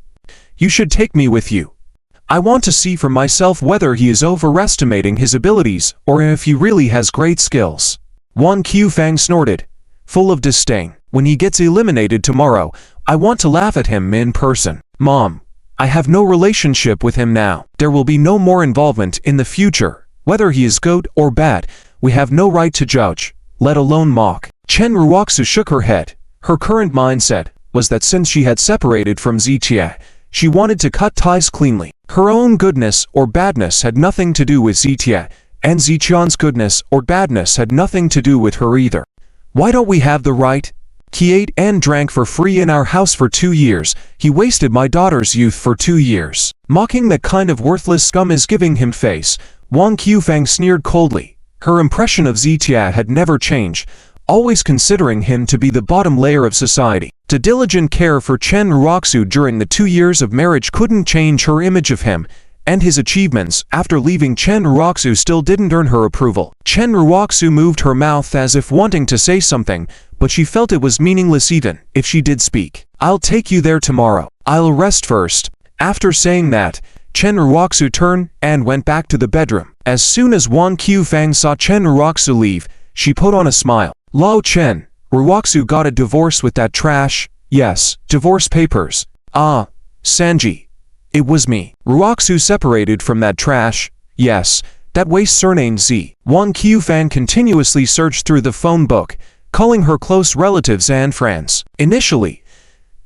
You should take me with you. I want to see for myself whether he is overestimating his abilities or if he really has great skills. Wang Kaifang snorted, full of disdain. When he gets eliminated tomorrow, I want to laugh at him in person. Mom, I have no relationship with him now. There will be no more involvement in the future. Whether he is good or bad, we have no right to judge, let alone mock. Chen Ruoxu shook her head. Her current mindset was that since she had separated from Zitia, she wanted to cut ties cleanly. Her own goodness or badness had nothing to do with Zitia, and Ziqian's goodness or badness had nothing to do with her either. Why don't we have the right? He ate and drank for free in our house for 2 years. He wasted my daughter's youth for 2 years. Mocking that kind of worthless scum is giving him face. Wang Kaifang sneered coldly. Her impression of Zitia had never changed, always considering him to be the bottom layer of society. The diligent care for Chen Ruoxu during the 2 years of marriage couldn't change her image of him, and his achievements after leaving Chen Ruoxu still didn't earn her approval. Chen Ruoxu moved her mouth as if wanting to say something, but she felt it was meaningless even if she did speak. I'll take you there tomorrow. I'll rest first. After saying that, Chen Ruoxu turned and went back to the bedroom. As soon as Wang Kaifang saw Chen Ruoxu leave, she put on a smile. Lao Chen, Ruoxu got a divorce with that trash? Yes, divorce papers. Ah, Sanji. It was me. Ruoxu separated from that trash? Yes, that waste surnamed Z. Wang Kaifang continuously searched through the phone book, calling her close relatives and friends. Initially,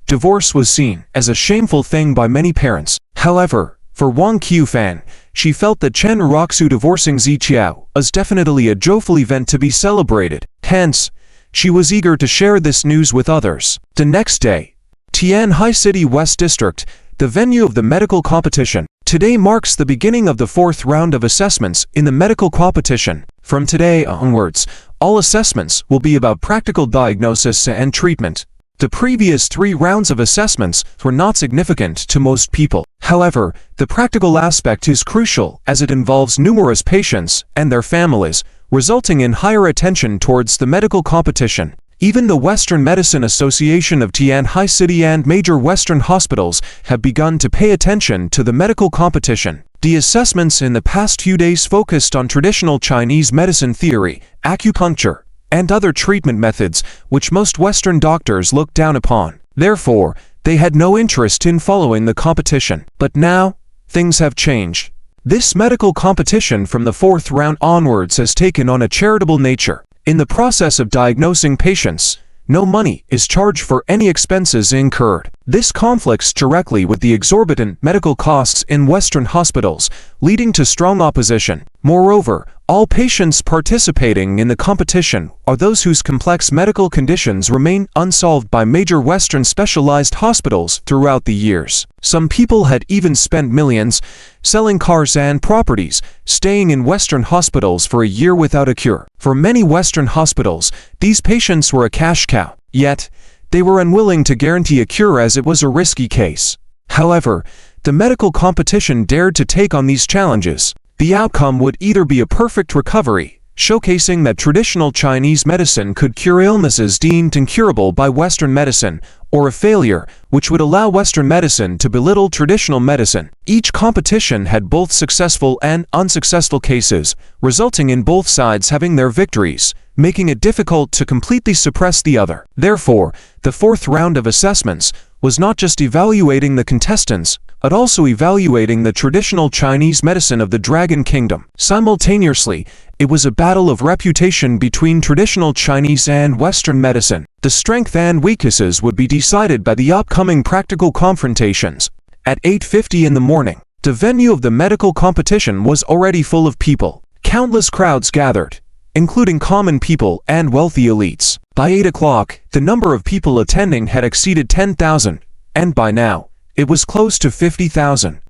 divorce was seen as a shameful thing by many parents. However, for Wang Kaifang, she felt that Chen Ruoxu divorcing Ziqiao was definitely a joyful event to be celebrated. Hence, she was eager to share this news with others. The next day, Tianhai City West District, the venue of the medical competition. Today marks the beginning of the 4th round of assessments in the medical competition. From today onwards, all assessments will be about practical diagnosis and treatment. The previous 3 rounds of assessments were not significant to most people. However, the practical aspect is crucial as it involves numerous patients and their families, resulting in higher attention towards the medical competition. Even the Western Medicine Association of Tianhai City and major Western hospitals have begun to pay attention to the medical competition. The assessments in the past few days focused on traditional Chinese medicine theory, acupuncture, and other treatment methods which most Western doctors look down upon. Therefore, they had no interest in following the competition. But now, things have changed. This medical competition from the 4th round onwards has taken on a charitable nature. In the process of diagnosing patients, no money is charged for any expenses incurred. This conflicts directly with the exorbitant medical costs in Western hospitals, leading to strong opposition. Moreover, all patients participating in the competition are those whose complex medical conditions remain unsolved by major Western specialized hospitals throughout the years. Some people had even spent millions selling cars and properties, staying in Western hospitals for a year without a cure. For many Western hospitals, these patients were a cash cow. Yet, they were unwilling to guarantee a cure as it was a risky case. However, the medical competition dared to take on these challenges. The outcome would either be a perfect recovery, showcasing that traditional Chinese medicine could cure illnesses deemed incurable by Western medicine, or a failure which would allow Western medicine to belittle traditional medicine. Each competition had both successful and unsuccessful cases, resulting in both sides having their victories, making it difficult to completely suppress the other. Therefore, the fourth round of assessments was not just evaluating the contestants, but also evaluating the traditional Chinese medicine of the Dragon Kingdom. Simultaneously, it was a battle of reputation between traditional Chinese and Western medicine. The strength and weaknesses would be decided by the upcoming practical confrontations. At 8:50 in the morning, the venue of the medical competition was already full of people. Countless crowds gathered, including common people and wealthy elites. By 8 o'clock, the number of people attending had exceeded 10,000, and by now, it was close to 50,000.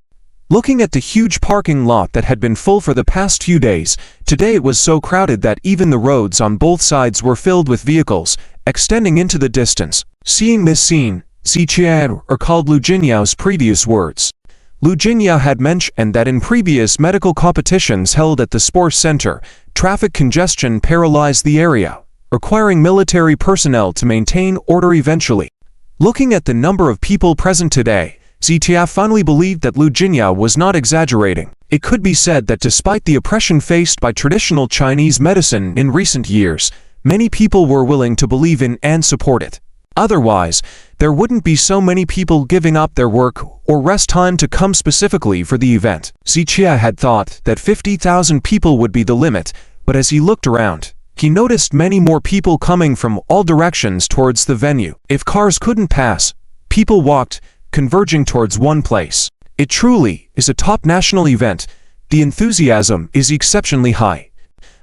Looking at the huge parking lot that had been full for the past few days, today it was so crowded that even the roads on both sides were filled with vehicles, extending into the distance. Seeing this scene, Ziqian recalled Lu Jinyao's previous words. Lu Jinyao had mentioned that in previous medical competitions held at the sports center, traffic congestion paralyzed the area, requiring military personnel to maintain order eventually. Looking at the number of people present today, Zitia finally believed that Lu Jinyao was not exaggerating. It could be said that despite the oppression faced by traditional Chinese medicine in recent years, many people were willing to believe in and support it. Otherwise, there wouldn't be so many people giving up their work or rest time to come specifically for the event. Zitia had thought that 50,000 people would be the limit, but as he looked around, he noticed many more people coming from all directions towards the venue. If cars couldn't pass, people walked, converging towards one place. It truly is a top national event. The enthusiasm is exceptionally high.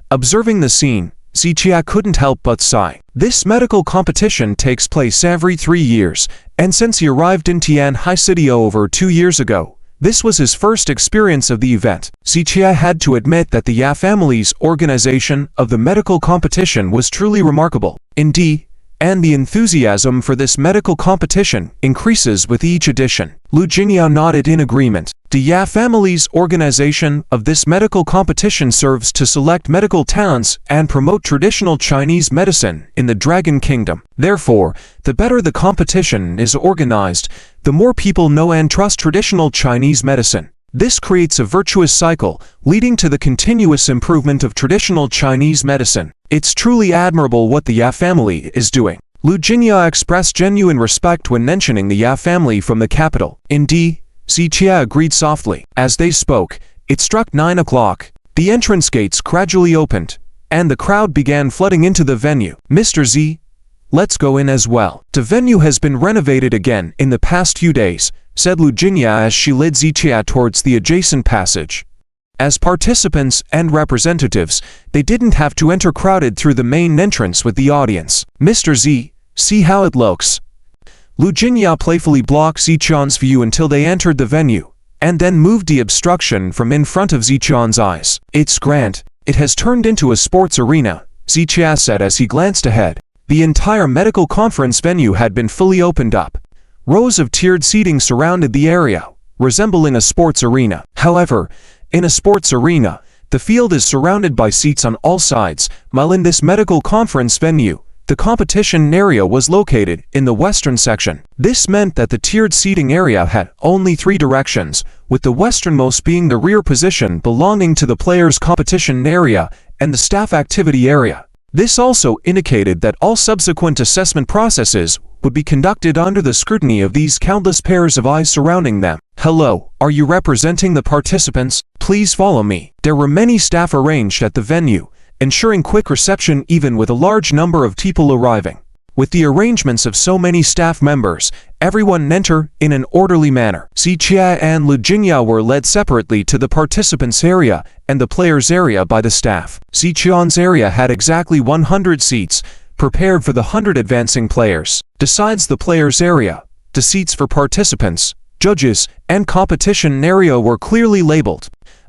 Observing the scene, Ziqia couldn't help but sigh. This medical competition takes place every 3 years, and since he arrived in Tianhai City over 2 years ago, this was his first experience of the event. Ziqia had to admit that the Ya family's organization of the medical competition was truly remarkable. Indeed, and the enthusiasm for this medical competition increases with each edition. Lu Jinyao nodded in agreement. The Ya family's organization of this medical competition serves to select medical talents and promote traditional Chinese medicine in the Dragon Kingdom. Therefore, the better the competition is organized, the more people know and trust traditional Chinese medicine. This creates a virtuous cycle, leading to the continuous improvement of traditional Chinese medicine. It's truly admirable what the Ya family is doing. Lu Jinyao expressed genuine respect when mentioning the Ya family from the capital. Indeed, Ziqia agreed softly. As they spoke, it struck 9 o'clock. The entrance gates gradually opened, and the crowd began flooding into the venue. Mr. Z, let's go in as well. The venue has been renovated again in the past few days, said Lu Jinyao as she led Ziqia towards the adjacent passage. As participants and representatives, they didn't have to enter crowded through the main entrance with the audience. Mr. Z, see how it looks. Lu Jinyao playfully blocked Ziqian's view until they entered the venue, and then moved the obstruction from in front of Ziqian's eyes. It's grand. It has turned into a sports arena, Ziqia said as he glanced ahead. The entire medical conference venue had been fully opened up. Rows of tiered seating surrounded the area, resembling a sports arena. However, in a sports arena, the field is surrounded by seats on all sides, while in this medical conference venue, the competition area was located in the western section. This meant that the tiered seating area had only 3 directions, with the westernmost being the rear position belonging to the players' competition area and the staff activity area. This also indicated that all subsequent assessment processes would be conducted under the scrutiny of these countless pairs of eyes surrounding them. Hello, are you representing the participants? Please follow me. There were many staff arranged at the venue, ensuring quick reception even with a large number of people arriving. With the arrangements of so many staff members, everyone entered in an orderly manner. Ziqia and Lu Jinyao were led separately to the participants' area and the players' area by the staff. Ziqian's area had exactly 100 seats, prepared for the 100 advancing players. Besides the players' area, the seats for participants, judges, and competition area were clearly labeled.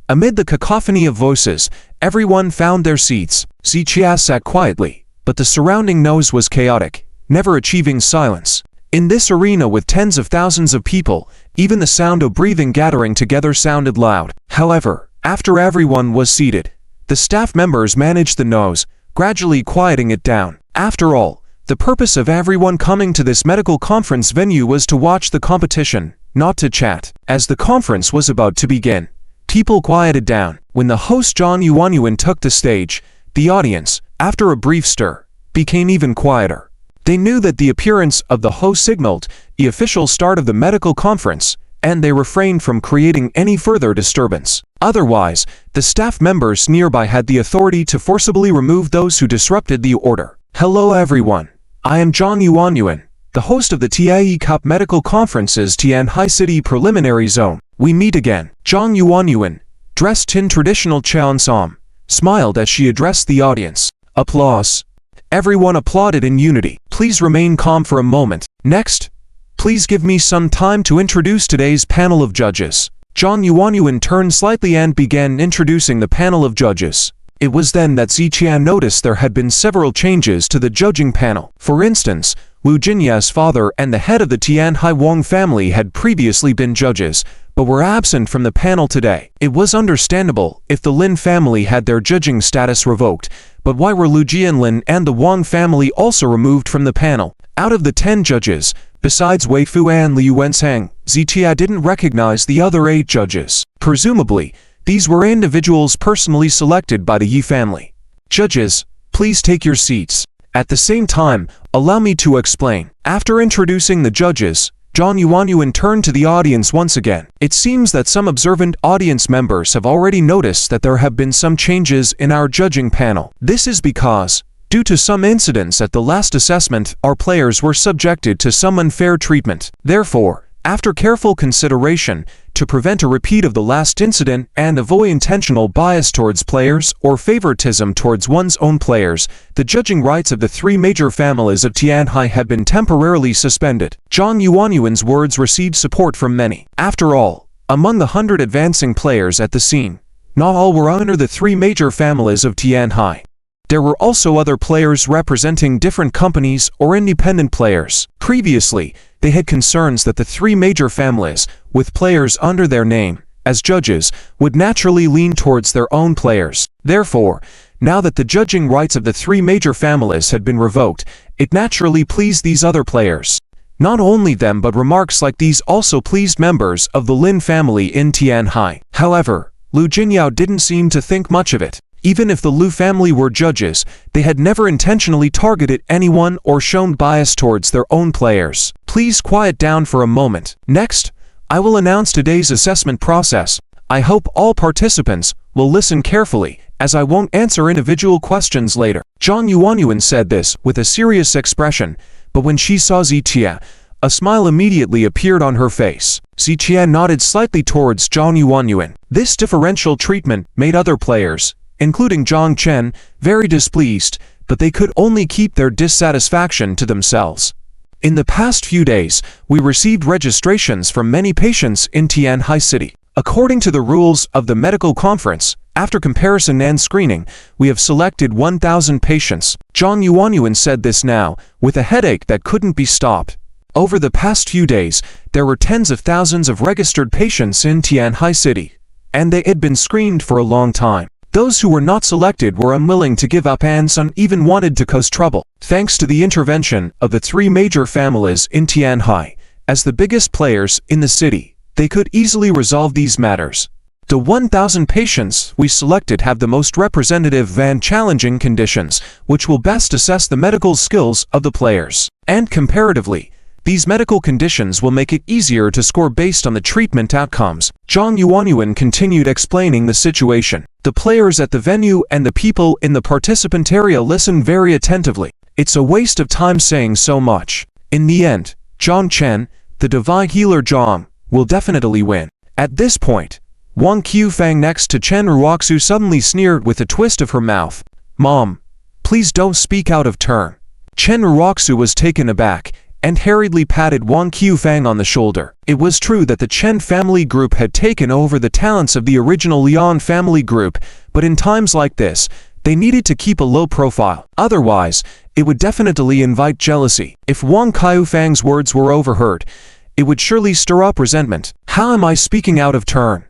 Amid the cacophony of voices, everyone found their seats. Ziqia sat quietly, but the surrounding noise was chaotic, never achieving silence. In this arena with tens of thousands of people, even the sound of breathing gathering together sounded loud. However, after everyone was seated, The staff members managed the noise, gradually quieting it down. After all, the purpose of everyone coming to this medical conference venue was to watch the competition, not to chat. As the conference was about to begin, people quieted down. When the host Zhang Yuanyuan took the stage, the audience, after a brief stir, became even quieter. They knew that the appearance of the host signaled the official start of the medical conference, and they refrained from creating any further disturbance. Otherwise, the staff members nearby had the authority to forcibly remove those who disrupted the order. Hello everyone. I am Zhang Yuanyuan, the host of the TIE Cup Medical Conference's Tianhai City Preliminary Zone. We meet again. Zhang Yuanyuan, dressed in traditional cheongsam, smiled as she addressed the audience. Applause. Everyone applauded in unity. Please remain calm for a moment. Next, please give me some time to introduce today's panel of judges. Zhang Yuanyuan turned slightly and began introducing the panel of judges. It was then that Ziqian noticed there had been several changes to the judging panel. For instance, Wu Jinya's father and the head of the Tianhai Wang family had previously been judges, but were absent from the panel today. It was understandable if the Lin family had their judging status revoked, but why were Lu Jianlin and the Wang family also removed from the panel? Out of the 10 judges, besides Wei Fu and Liu Wensang, Ziqia didn't recognize the other 8 judges. Presumably, these were individuals personally selected by the Yi family. Judges, please take your seats. At the same time, allow me to explain. After introducing the judges, Zhang Yuanyuan turned to the audience once again. It seems that some observant audience members have already noticed that there have been some changes in our judging panel. This is because, due to some incidents at the last assessment, our players were subjected to some unfair treatment. Therefore, after careful consideration, to prevent a repeat of the last incident and avoid intentional bias towards players or favoritism towards one's own players, the judging rights of the 3 major families of Tianhai have been temporarily suspended. Zhang Yuanyuan's words received support from many. After all, among the 100 advancing players at the scene, not all were under the 3 major families of Tianhai. There were also other players representing different companies or independent players. Previously, they had concerns that the 3 major families, with players under their name, as judges, would naturally lean towards their own players. Therefore, now that the judging rights of the 3 major families had been revoked, it naturally pleased these other players. Not only them, but remarks like these also pleased members of the Lin family in Tianhai. However, Lu Jinyao didn't seem to think much of it. Even if the Lu family were judges, they had never intentionally targeted anyone or shown bias towards their own players. Please quiet down for a moment. Next, I will announce today's assessment process. I hope all participants will listen carefully, as I won't answer individual questions later. Zhang Yuanyuan said this with a serious expression, but when she saw Ziqia, a smile immediately appeared on her face. Ziqia nodded slightly towards Zhang Yuanyuan. This differential treatment made other players, including Zhang Chen, very displeased, but they could only keep their dissatisfaction to themselves. In the past few days, we received registrations from many patients in Tianhai City. According to the rules of the medical conference, after comparison and screening, we have selected 1,000 patients. Zhang Yuanyuan said this now, with a headache that couldn't be stopped. Over the past few days, there were tens of thousands of registered patients in Tianhai City, and they had been screened for a long time. Those who were not selected were unwilling to give up and some even wanted to cause trouble. Thanks to the intervention of the 3 major families in Tianhai, as the biggest players in the city, they could easily resolve these matters. The 1,000 patients we selected have the most representative and challenging conditions, which will best assess the medical skills of the players. And comparatively, these medical conditions will make it easier to score based on the treatment outcomes. Zhang Yuanyuan continued explaining the situation. The players at the venue and the people in the participant area listened very attentively. It's a waste of time saying so much. In the end, Zhang Chen, the divine healer Zhang, will definitely win. At this point, Wang Qiufang next to Chen Ruoxu suddenly sneered with a twist of her mouth. Mom, please don't speak out of turn. Chen Ruoxu was taken aback and hurriedly patted Wang Qiufang on the shoulder. It was true that the Chen family group had taken over the talents of the original Lian family group, but in times like this, they needed to keep a low profile. Otherwise, it would definitely invite jealousy. If Wang Qiufang's words were overheard, it would surely stir up resentment. How am I speaking out of turn?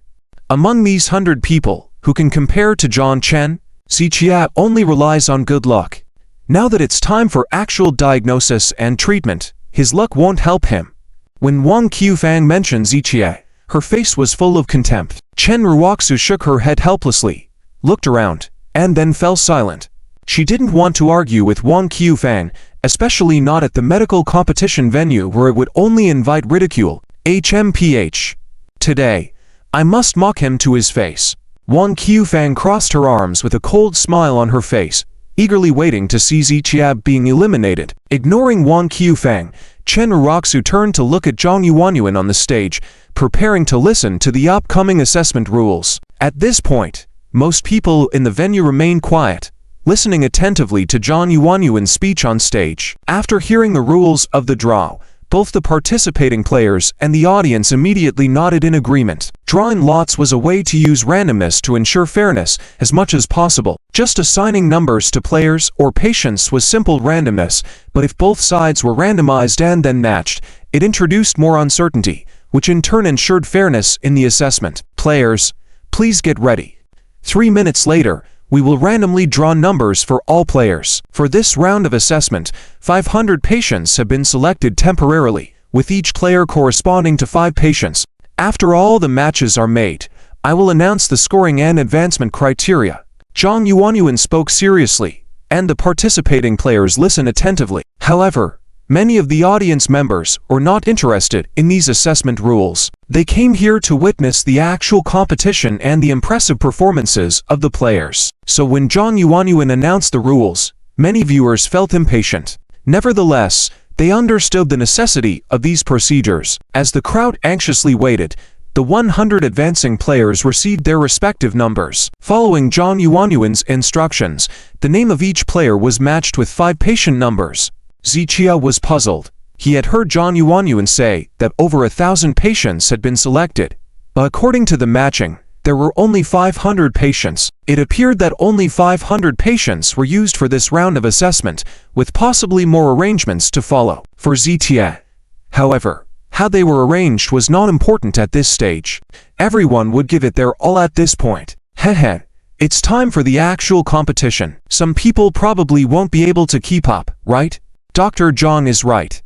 Among these 100 people, who can compare to Zhang Chen, Zichia only relies on good luck. Now that it's time for actual diagnosis and treatment, his luck won't help him. When Wang Qifang mentioned Zichia, her face was full of contempt. Chen Ruoxu shook her head helplessly, looked around, and then fell silent. She didn't want to argue with Wang Qifang, especially not at the medical competition venue where it would only invite ridicule. HMPH. Today, I must mock him to his face. Wang Qifang crossed her arms with a cold smile on her face, eagerly waiting to see Zichia being eliminated. Ignoring Wang Qifang, Chen Ruoxu turned to look at Zhang Yuanyuan on the stage, preparing to listen to the upcoming assessment rules. At this point, most people in the venue remained quiet, listening attentively to Zhang Yuanyuan's speech on stage. After hearing the rules of the draw, both the participating players and the audience immediately nodded in agreement. Drawing lots was a way to use randomness to ensure fairness as much as possible. Just assigning numbers to players or patients was simple randomness, but if both sides were randomized and then matched, it introduced more uncertainty, which in turn ensured fairness in the assessment. Players, please get ready. 3 minutes later, we will randomly draw numbers for all players. For this round of assessment, 500 patients have been selected temporarily, with each player corresponding to 5 patients. After all the matches are made, I will announce the scoring and advancement criteria. Zhang Yuanyuan spoke seriously, and the participating players listened attentively. However, many of the audience members were not interested in these assessment rules. They came here to witness the actual competition and the impressive performances of the players. So when Zhang Yuanyuan announced the rules, many viewers felt impatient. Nevertheless, they understood the necessity of these procedures. As the crowd anxiously waited, the 100 advancing players received their respective numbers. Following Zhang Yuanyuan's instructions, the name of each player was matched with 5 patient numbers. Zichia was puzzled. He had heard Zhang Yuanyuan say that over 1,000 patients had been selected, but according to the matching, there were only 500 patients. It appeared that only 500 patients were used for this round of assessment, with possibly more arrangements to follow. For Zichia, however, how they were arranged was not important at this stage. Everyone would give it their all at this point. Hehe. It's time for the actual competition. Some people probably won't be able to keep up, right? Dr. Zhang is right.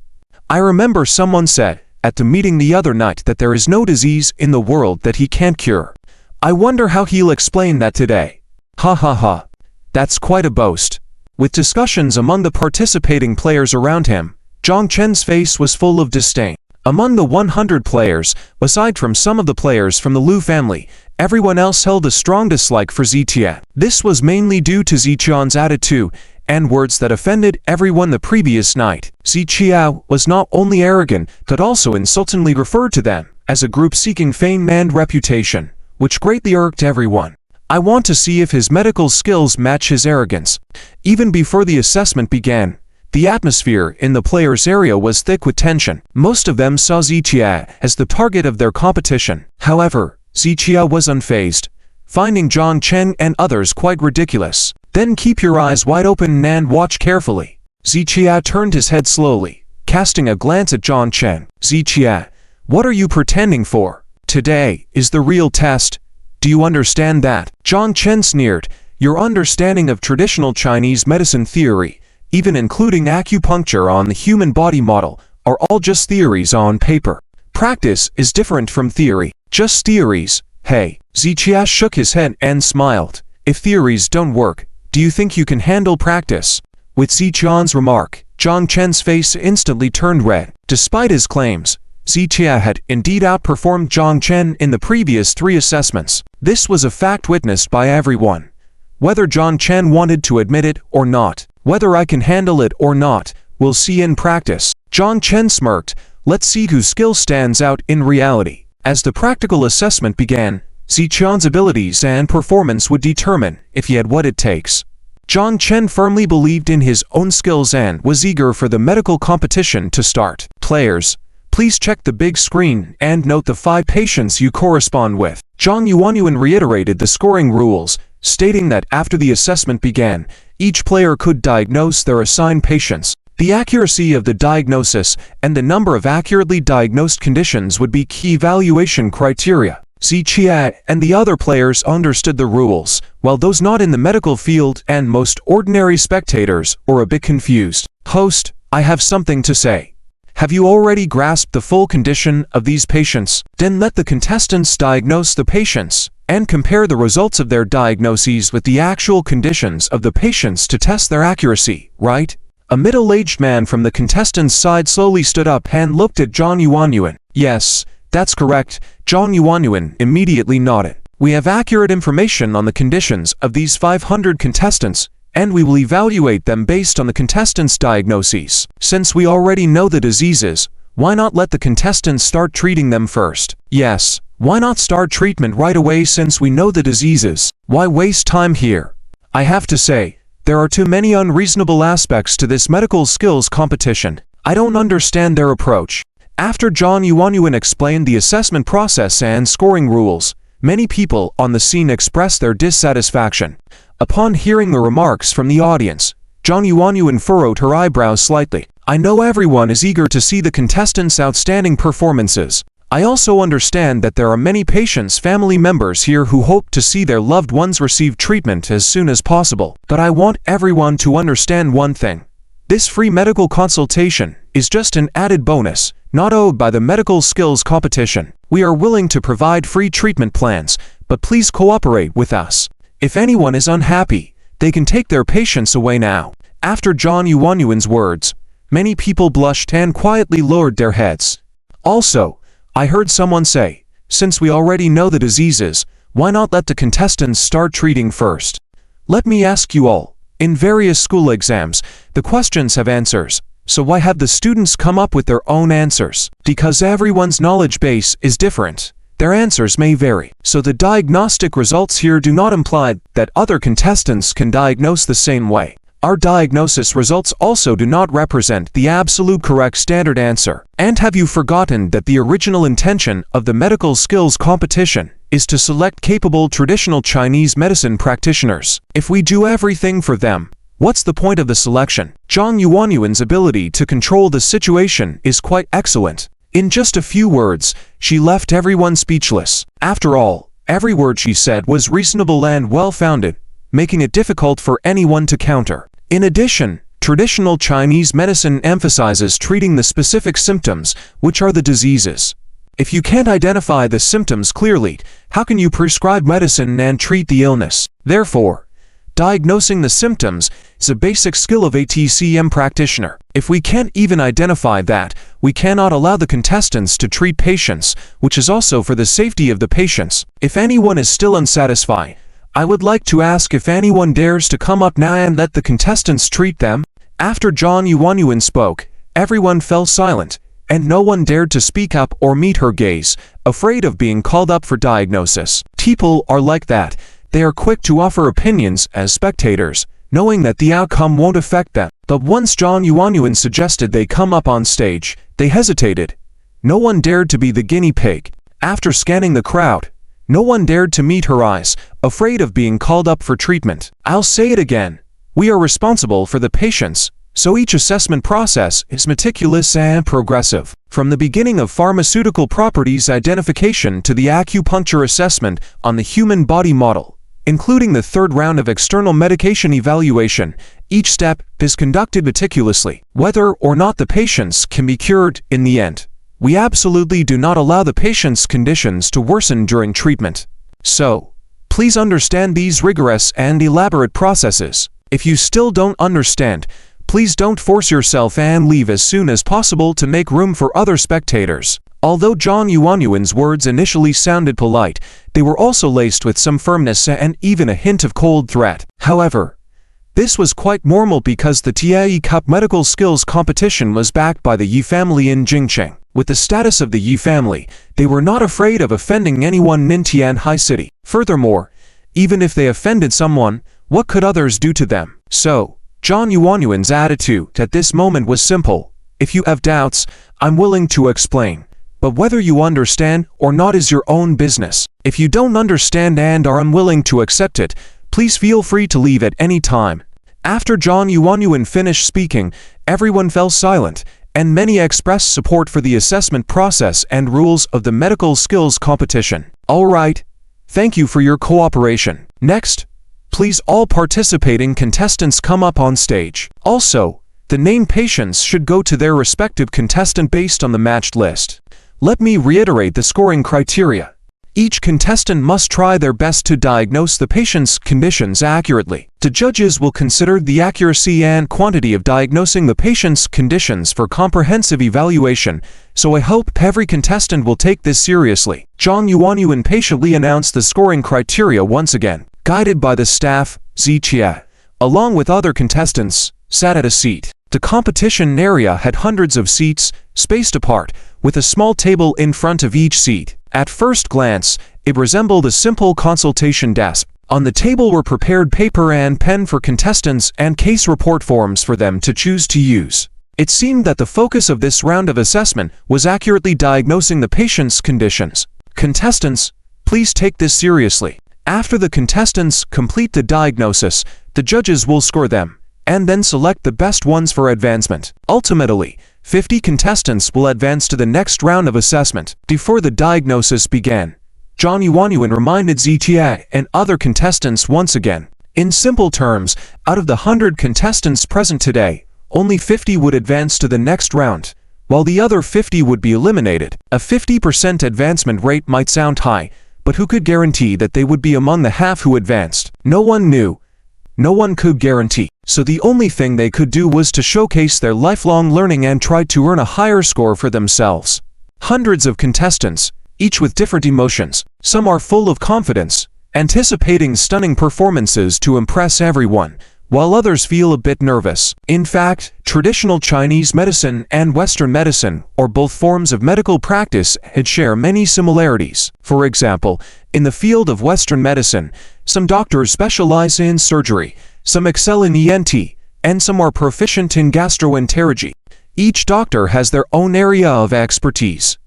I remember someone said at the meeting the other night that there is no disease in the world that he can't cure. I wonder how he'll explain that today. Ha ha ha. That's quite a boast. With discussions among the participating players around him, Zhang Chen's face was full of disdain. Among the 100 players, aside from some of the players from the Liu family, everyone else held a strong dislike for Zichia. This was mainly due to Zichia's attitude and words that offended everyone the previous night. Zichia was not only arrogant, but also insultingly referred to them as a group seeking fame and reputation, which greatly irked everyone. I want to see if his medical skills match his arrogance. Even before the assessment began, the atmosphere in the players' area was thick with tension. Most of them saw Zichia as the target of their competition. However, Zichia was unfazed, finding Zhang Chen and others quite ridiculous. Then keep your eyes wide open and watch carefully. Zichia turned his head slowly, casting a glance at Zhang Chen. Zichia, what are you pretending for? Today is the real test. Do you understand that? Zhang Chen sneered. Your understanding of traditional Chinese medicine theory, even including acupuncture on the human body model, are all just theories on paper. Practice is different from theory. Just theories. Hey. Zichia shook his head and smiled. If theories don't work, do you think you can handle practice? With Zichia's remark, Zhang Chen's face instantly turned red. Despite his claims, Zichia had indeed outperformed Zhang Chen in the previous 3 assessments. This was a fact witnessed by everyone. Whether Zhang Chen wanted to admit it or not, whether I can handle it or not, we'll see in practice. Zhang Chen smirked. Let's see whose skill stands out in reality. As the practical assessment began, Zichia's abilities and performance would determine if he had what it takes. Zhang Chen firmly believed in his own skills and was eager for the medical competition to start. Players, please check the big screen and note the 5 patients you correspond with. Zhang Yuanyuan reiterated the scoring rules, stating that after the assessment began, each player could diagnose their assigned patients. The accuracy of the diagnosis and the number of accurately diagnosed conditions would be key evaluation criteria. Zichia and the other players understood the rules, while those not in the medical field and most ordinary spectators were a bit confused. Host, I have something to say. Have you already grasped the full condition of these patients? Then let the contestants diagnose the patients and compare the results of their diagnoses with the actual conditions of the patients to test their accuracy, right? A middle-aged man from the contestants' side slowly stood up and looked at Zhang Yuanyuan. Yes, that's correct. Zhang Yuanyuan immediately nodded. We have accurate information on the conditions of these 500 contestants, and we will evaluate them based on the contestants' diagnoses. Since we already know the diseases, why not let the contestants start treating them first? Yes, why not start treatment right away since we know the diseases? Why waste time here? I have to say, there are too many unreasonable aspects to this medical skills competition. I don't understand their approach. After Zhang Yuanyuan explained the assessment process and scoring rules, many people on the scene expressed their dissatisfaction. Upon hearing the remarks from the audience, Zhang Yuanyuan furrowed her eyebrows slightly. I know everyone is eager to see the contestants' outstanding performances. I also understand that there are many patients' family members here who hope to see their loved ones receive treatment as soon as possible. But I want everyone to understand one thing. This free medical consultation is just an added bonus, not owed by the medical skills competition. We are willing to provide free treatment plans, but please cooperate with us. If anyone is unhappy, they can take their patients away now. After Zhang Yuanyuan's words, many people blushed and quietly lowered their heads. Also, I heard someone say, since we already know the diseases, why not let the contestants start treating first? Let me ask you all, in various school exams, the questions have answers, so why have the students come up with their own answers? Because everyone's knowledge base is different. Their answers may vary, so the diagnostic results here do not imply that other contestants can diagnose the same way. Our diagnosis results also do not represent the absolute correct standard answer. And have you forgotten that the original intention of the medical skills competition is to select capable traditional Chinese medicine practitioners? If we do everything for them, what's the point of the selection? Zhang Yuanyuan's ability to control the situation is quite excellent. In just a few words, she left everyone speechless. After all, every word she said was reasonable and well-founded, making it difficult for anyone to counter. In addition, traditional Chinese medicine emphasizes treating the specific symptoms, which are the diseases. If you can't identify the symptoms clearly, how can you prescribe medicine and treat the illness? Therefore, diagnosing the symptoms is a basic skill of a TCM practitioner. If we can't even identify that, we cannot allow the contestants to treat patients, which is also for the safety of the patients. If anyone is still unsatisfied, I would like to ask if anyone dares to come up now and let the contestants treat them. After Zhang Yuanyuan spoke, everyone fell silent, and no one dared to speak up or meet her gaze, afraid of being called up for diagnosis. People are like that. They are quick to offer opinions as spectators, knowing that the outcome won't affect them. But once Zhang Yuanyuan suggested they come up on stage, they hesitated. No one dared to be the guinea pig. After scanning the crowd, no one dared to meet her eyes, afraid of being called up for treatment. I'll say it again. We are responsible for the patients, so each assessment process is meticulous and progressive. From the beginning of pharmaceutical properties identification to the acupuncture assessment on the human body model, including the third round of external medication evaluation, each step is conducted meticulously. Whether or not the patients can be cured in the end, we absolutely do not allow the patient's conditions to worsen during treatment. So, please understand these rigorous and elaborate processes. If you still don't understand, please don't force yourself and leave as soon as possible to make room for other spectators. Although Zhang Yuanyuan's words initially sounded polite, they were also laced with some firmness and even a hint of cold threat. However, this was quite normal because the TAE Cup medical skills competition was backed by the Yi family in Jingcheng. With the status of the Yi family, they were not afraid of offending anyone in Tianhai City. Furthermore, even if they offended someone, what could others do to them? So, Zhang Yuanyuan's attitude at this moment was simple. If you have doubts, I'm willing to explain. But whether you understand or not is your own business. If you don't understand and are unwilling to accept it, please feel free to leave at any time. After Zhang Yuanyuan finished speaking, everyone fell silent, and many expressed support for the assessment process and rules of the medical skills competition. Alright, thank you for your cooperation. Next, please all participating contestants come up on stage. Also, the named patients should go to their respective contestant based on the matched list. Let me reiterate the scoring criteria. Each contestant must try their best to diagnose the patient's conditions accurately. The judges will consider the accuracy and quantity of diagnosing the patient's conditions for comprehensive evaluation, so I hope every contestant will take this seriously. Zhang Yuanyuan patiently announced the scoring criteria once again. Guided by the staff, Ziqie, along with other contestants, sat at a seat. The competition area had hundreds of seats, spaced apart, with a small table in front of each seat. At first glance, it resembled a simple consultation desk. On the table were prepared paper and pen for contestants and case report forms for them to choose to use. It seemed that the focus of this round of assessment was accurately diagnosing the patient's conditions. Contestants, please take this seriously. After the contestants complete the diagnosis, the judges will score them, and then select the best ones for advancement. Ultimately, 50 contestants will advance to the next round of assessment. Before the diagnosis began, Zhang Yuanyuan reminded Ziqie and other contestants once again. In simple terms, out of the 100 contestants present today, only 50 would advance to the next round, while the other 50 would be eliminated. A 50% advancement rate might sound high, but who could guarantee that they would be among the half who advanced? No one knew. No one could guarantee. So the only thing they could do was to showcase their lifelong learning and try to earn a higher score for themselves. Hundreds of contestants, each with different emotions. Some are full of confidence, anticipating stunning performances to impress everyone, while others feel a bit nervous. In fact, traditional Chinese medicine and Western medicine, or both forms of medical practice, share many similarities. For example, in the field of Western medicine, some doctors specialize in surgery, some excel in ENT, and some are proficient in gastroenterology. Each doctor has their own area of expertise.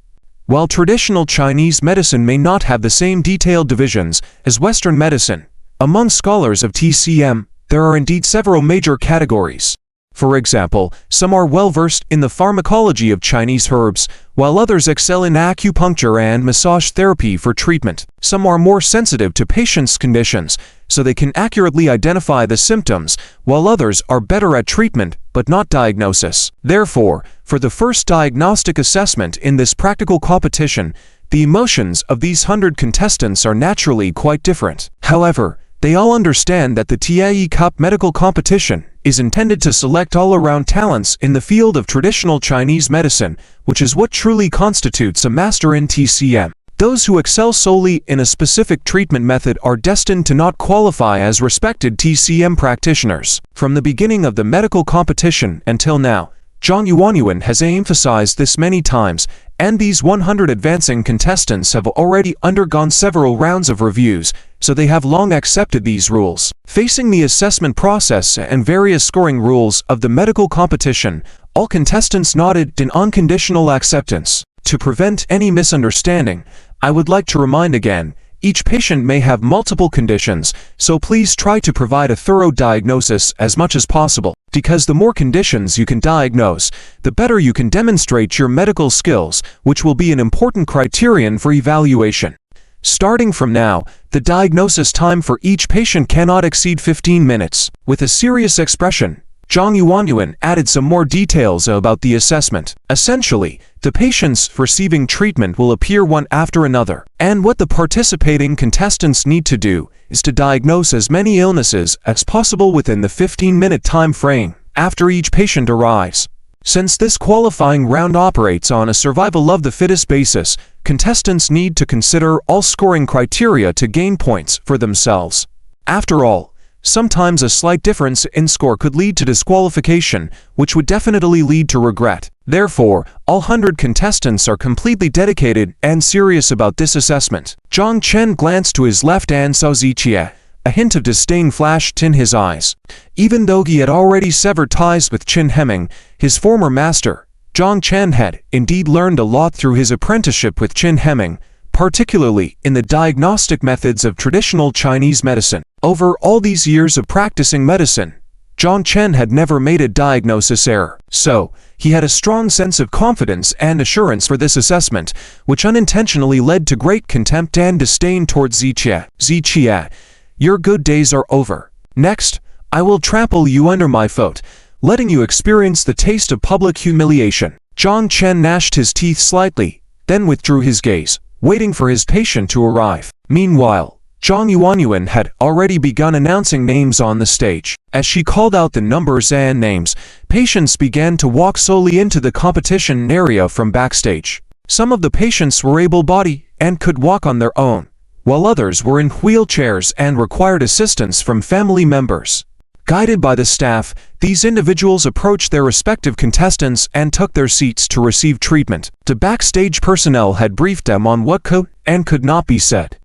While traditional Chinese medicine may not have the same detailed divisions as Western medicine, among scholars of TCM, there are indeed several major categories. For example, some are well-versed in the pharmacology of Chinese herbs, while others excel in acupuncture and massage therapy for treatment. Some are more sensitive to patients' conditions, so they can accurately identify the symptoms, while others are better at treatment but not diagnosis. Therefore, for the first diagnostic assessment in this practical competition, the emotions of these 100 contestants are naturally quite different. However, they all understand that the TAE Cup medical competition is intended to select all-around talents in the field of traditional Chinese medicine, which is what truly constitutes a master in TCM. Those who excel solely in a specific treatment method are destined to not qualify as respected TCM practitioners. From the beginning of the medical competition until now, Zhang Yuanyuan has emphasized this many times, and these 100 advancing contestants have already undergone several rounds of reviews, so they have long accepted these rules. Facing the assessment process and various scoring rules of the medical competition, all contestants nodded in unconditional acceptance. To prevent any misunderstanding, I would like to remind again, each patient may have multiple conditions, so please try to provide a thorough diagnosis as much as possible, because the more conditions you can diagnose, the better you can demonstrate your medical skills, which will be an important criterion for evaluation. Starting from now, the diagnosis time for each patient cannot exceed 15 minutes. With a serious expression, Zhang Yuanyuan added some more details about the assessment. Essentially, the patients receiving treatment will appear one after another, and what the participating contestants need to do is to diagnose as many illnesses as possible within the 15-minute time frame after each patient arrives. Since this qualifying round operates on a survival of the fittest basis, contestants need to consider all scoring criteria to gain points for themselves. After all, sometimes a slight difference in score could lead to disqualification, which would definitely lead to regret. Therefore, all 100 contestants are completely dedicated and serious about this assessment. Zhang Chen glanced to his left and saw Ziqie. A hint of disdain flashed in his eyes. Even though he had already severed ties with Qin Hemming, his former master, Zhang Chen had indeed learned a lot through his apprenticeship with Qin Hemming, particularly in the diagnostic methods of traditional Chinese medicine. Over all these years of practicing medicine, Zhang Chen had never made a diagnosis error, so He had a strong sense of confidence and assurance for this assessment, which unintentionally led to great contempt and disdain towards Ziqie. Ziqie, your good days are over. Next, I will trample you under my foot, letting you experience the taste of public humiliation. Zhang Chen gnashed his teeth slightly, then withdrew his gaze, waiting for his patient to arrive. Meanwhile, Zhang Yuanyuan had already begun announcing names on the stage. As she called out the numbers and names, patients began to walk slowly into the competition area from backstage. Some of the patients were able-bodied and could walk on their own, while others were in wheelchairs and required assistance from family members. Guided by the staff, these individuals approached their respective contestants and took their seats to receive treatment. The backstage personnel had briefed them on what could and could not be said.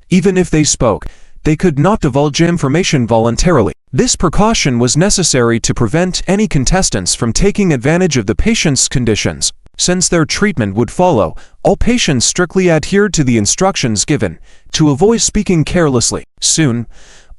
Even if they spoke, they could not divulge information voluntarily. This precaution was necessary to prevent any contestants from taking advantage of the patient's conditions. Since their treatment would follow, all patients strictly adhered to the instructions given, to avoid speaking carelessly. Soon,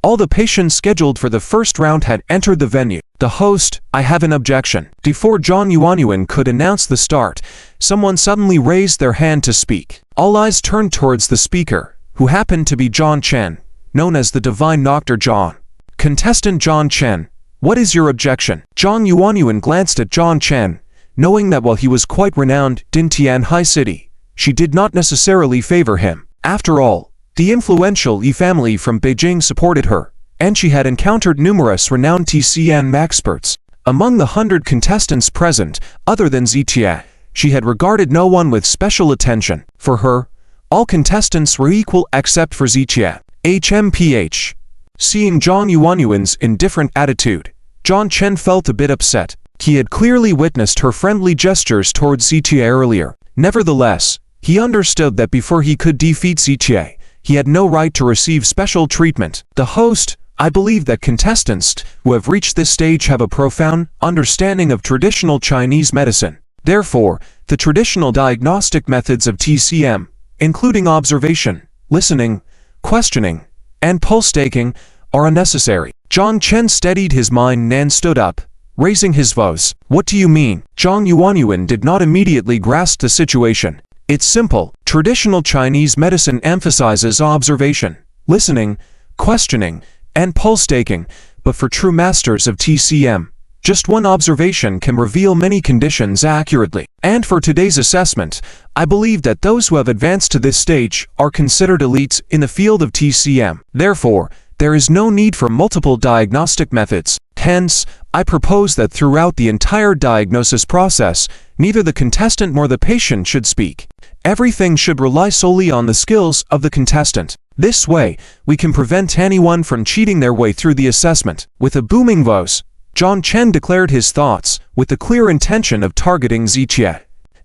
all the patients scheduled for the first round had entered the venue. The host, I have an objection. Before Zhang Yuanyuan could announce the start, someone suddenly raised their hand to speak. All eyes turned towards the speaker, who happened to be Zhang Chen, known as the Divine Dr. Zhang. Contestant Zhang Chen, what is your objection? Zhang Yuanyuan glanced at Zhang Chen, knowing that while he was quite renowned in Tianhai City, she did not necessarily favor him. After all, the influential Yi family from Beijing supported her, and she had encountered numerous renowned TCM experts. Among the 100 contestants present, other than Ziqie, she had regarded no one with special attention. For her, all contestants were equal except for Ziqie. HMPH. Seeing Zhang Yuanyuan's indifferent attitude, Zhang Chen felt a bit upset. He had clearly witnessed her friendly gestures towards Ziqie earlier. Nevertheless, he understood that before he could defeat Ziqie, he had no right to receive special treatment. The host, I believe that contestants who have reached this stage have a profound understanding of traditional Chinese medicine. Therefore, the traditional diagnostic methods of TCM, including observation, listening, questioning, and pulse taking, are unnecessary. Zhang Chen steadied his mind and stood up, raising his voice. What do you mean? Zhang Yuanyuan did not immediately grasp the situation. It's simple. Traditional Chinese medicine emphasizes observation, listening, questioning, and pulse taking, but for true masters of TCM, just one observation can reveal many conditions accurately. And for today's assessment, I believe that those who have advanced to this stage are considered elites in the field of TCM. Therefore, there is no need for multiple diagnostic methods. Hence, I propose that throughout the entire diagnosis process, neither the contestant nor the patient should speak. Everything should rely solely on the skills of the contestant. This way, we can prevent anyone from cheating their way through the assessment. With a booming voice, Zhang Chen declared his thoughts, with the clear intention of targeting Ziqie.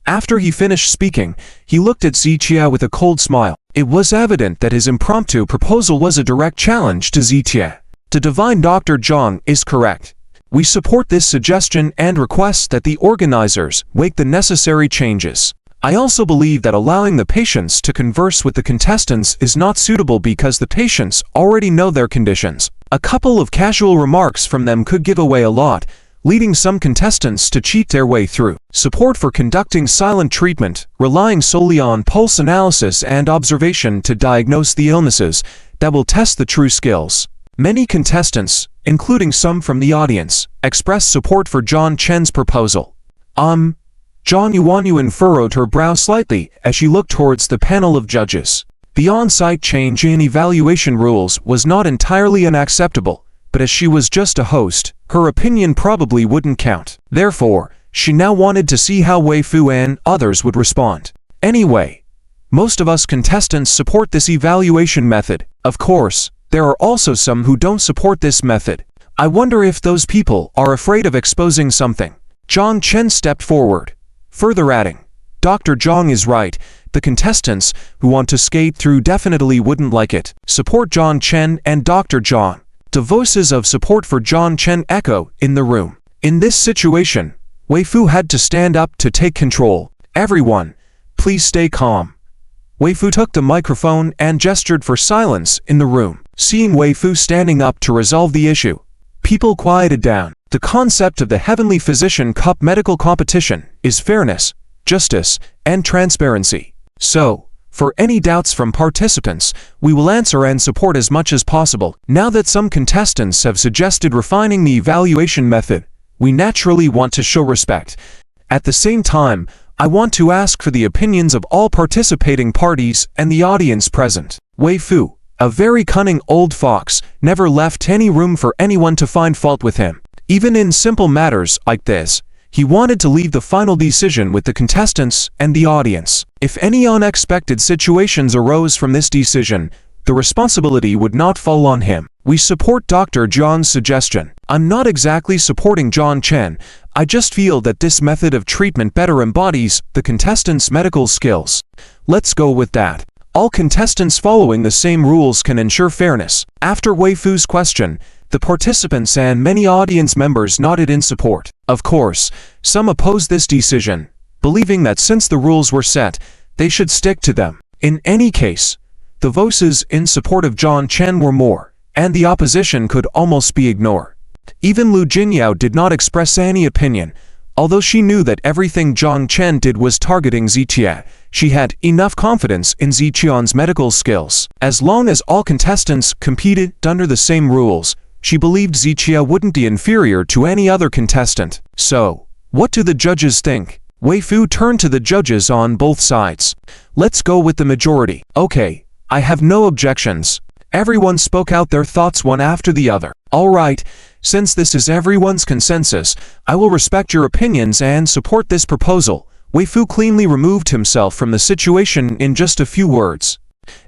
After he finished speaking, he looked at Ziqie with a cold smile. It was evident that his impromptu proposal was a direct challenge to Ziqie. The Divine Dr. Zhang is correct. We support this suggestion and request that the organizers make the necessary changes. I also believe that allowing the patients to converse with the contestants is not suitable because the patients already know their conditions. A couple of casual remarks from them could give away a lot, leading some contestants to cheat their way through. Support for conducting silent treatment, relying solely on pulse analysis and observation to diagnose the illnesses that will test the true skills. Many contestants, including some from the audience, expressed support for Zhang Chen's proposal. Zhang Yuanyuan furrowed her brow slightly as she looked towards the panel of judges. The on-site change in evaluation rules was not entirely unacceptable, but as she was just a host, her opinion probably wouldn't count. Therefore, she now wanted to see how Wei Fu and others would respond. Anyway, most of us contestants support this evaluation method. Of course, there are also some who don't support this method. I wonder if those people are afraid of exposing something. Zhang Chen stepped forward, further adding, Dr. Zhang is right. The contestants who want to skate through definitely wouldn't like it. Support Zhang Chen and Dr. Zhang. The voices of support for Zhang Chen echo in the room. In this situation, Wei Fu had to stand up to take control. Everyone, please stay calm. Wei Fu took the microphone and gestured for silence in the room. Seeing Wei Fu standing up to resolve the issue, People quieted down. The concept of the Heavenly Physician Cup medical competition is fairness, justice, and transparency. So, for any doubts from participants, we will answer and support as much as possible. Now that some contestants have suggested refining the evaluation method, we naturally want to show respect. At the same time, I want to ask for the opinions of all participating parties and the audience present. Wei Fu, a very cunning old fox, never left any room for anyone to find fault with him. Even in simple matters like this, he wanted to leave the final decision with the contestants and the audience. If any unexpected situations arose from this decision, the responsibility would not fall on him. We support Dr. John's suggestion. I'm not exactly supporting John Chen, I just feel that this method of treatment better embodies the contestants' medical skills. Let's go with that. All contestants following the same rules can ensure fairness. After Wei Fu's question, the participants and many audience members nodded in support. Of course, some opposed this decision, believing that since the rules were set, they should stick to them. In any case, the voices in support of John Chen were more, and the opposition could almost be ignored. Even Lu Jinyao did not express any opinion. Although she knew that everything John Chen did was targeting Ziqia, she had enough confidence in Ziqian's medical skills. As long as all contestants competed under the same rules, she believed Ziqia wouldn't be inferior to any other contestant. So, what do the judges think? Wei Fu turned to the judges on both sides. Let's go with the majority. Okay, I have no objections. Everyone spoke out their thoughts one after the other. Alright, since this is everyone's consensus, I will respect your opinions and support this proposal. Wei Fu cleanly removed himself from the situation in just a few words.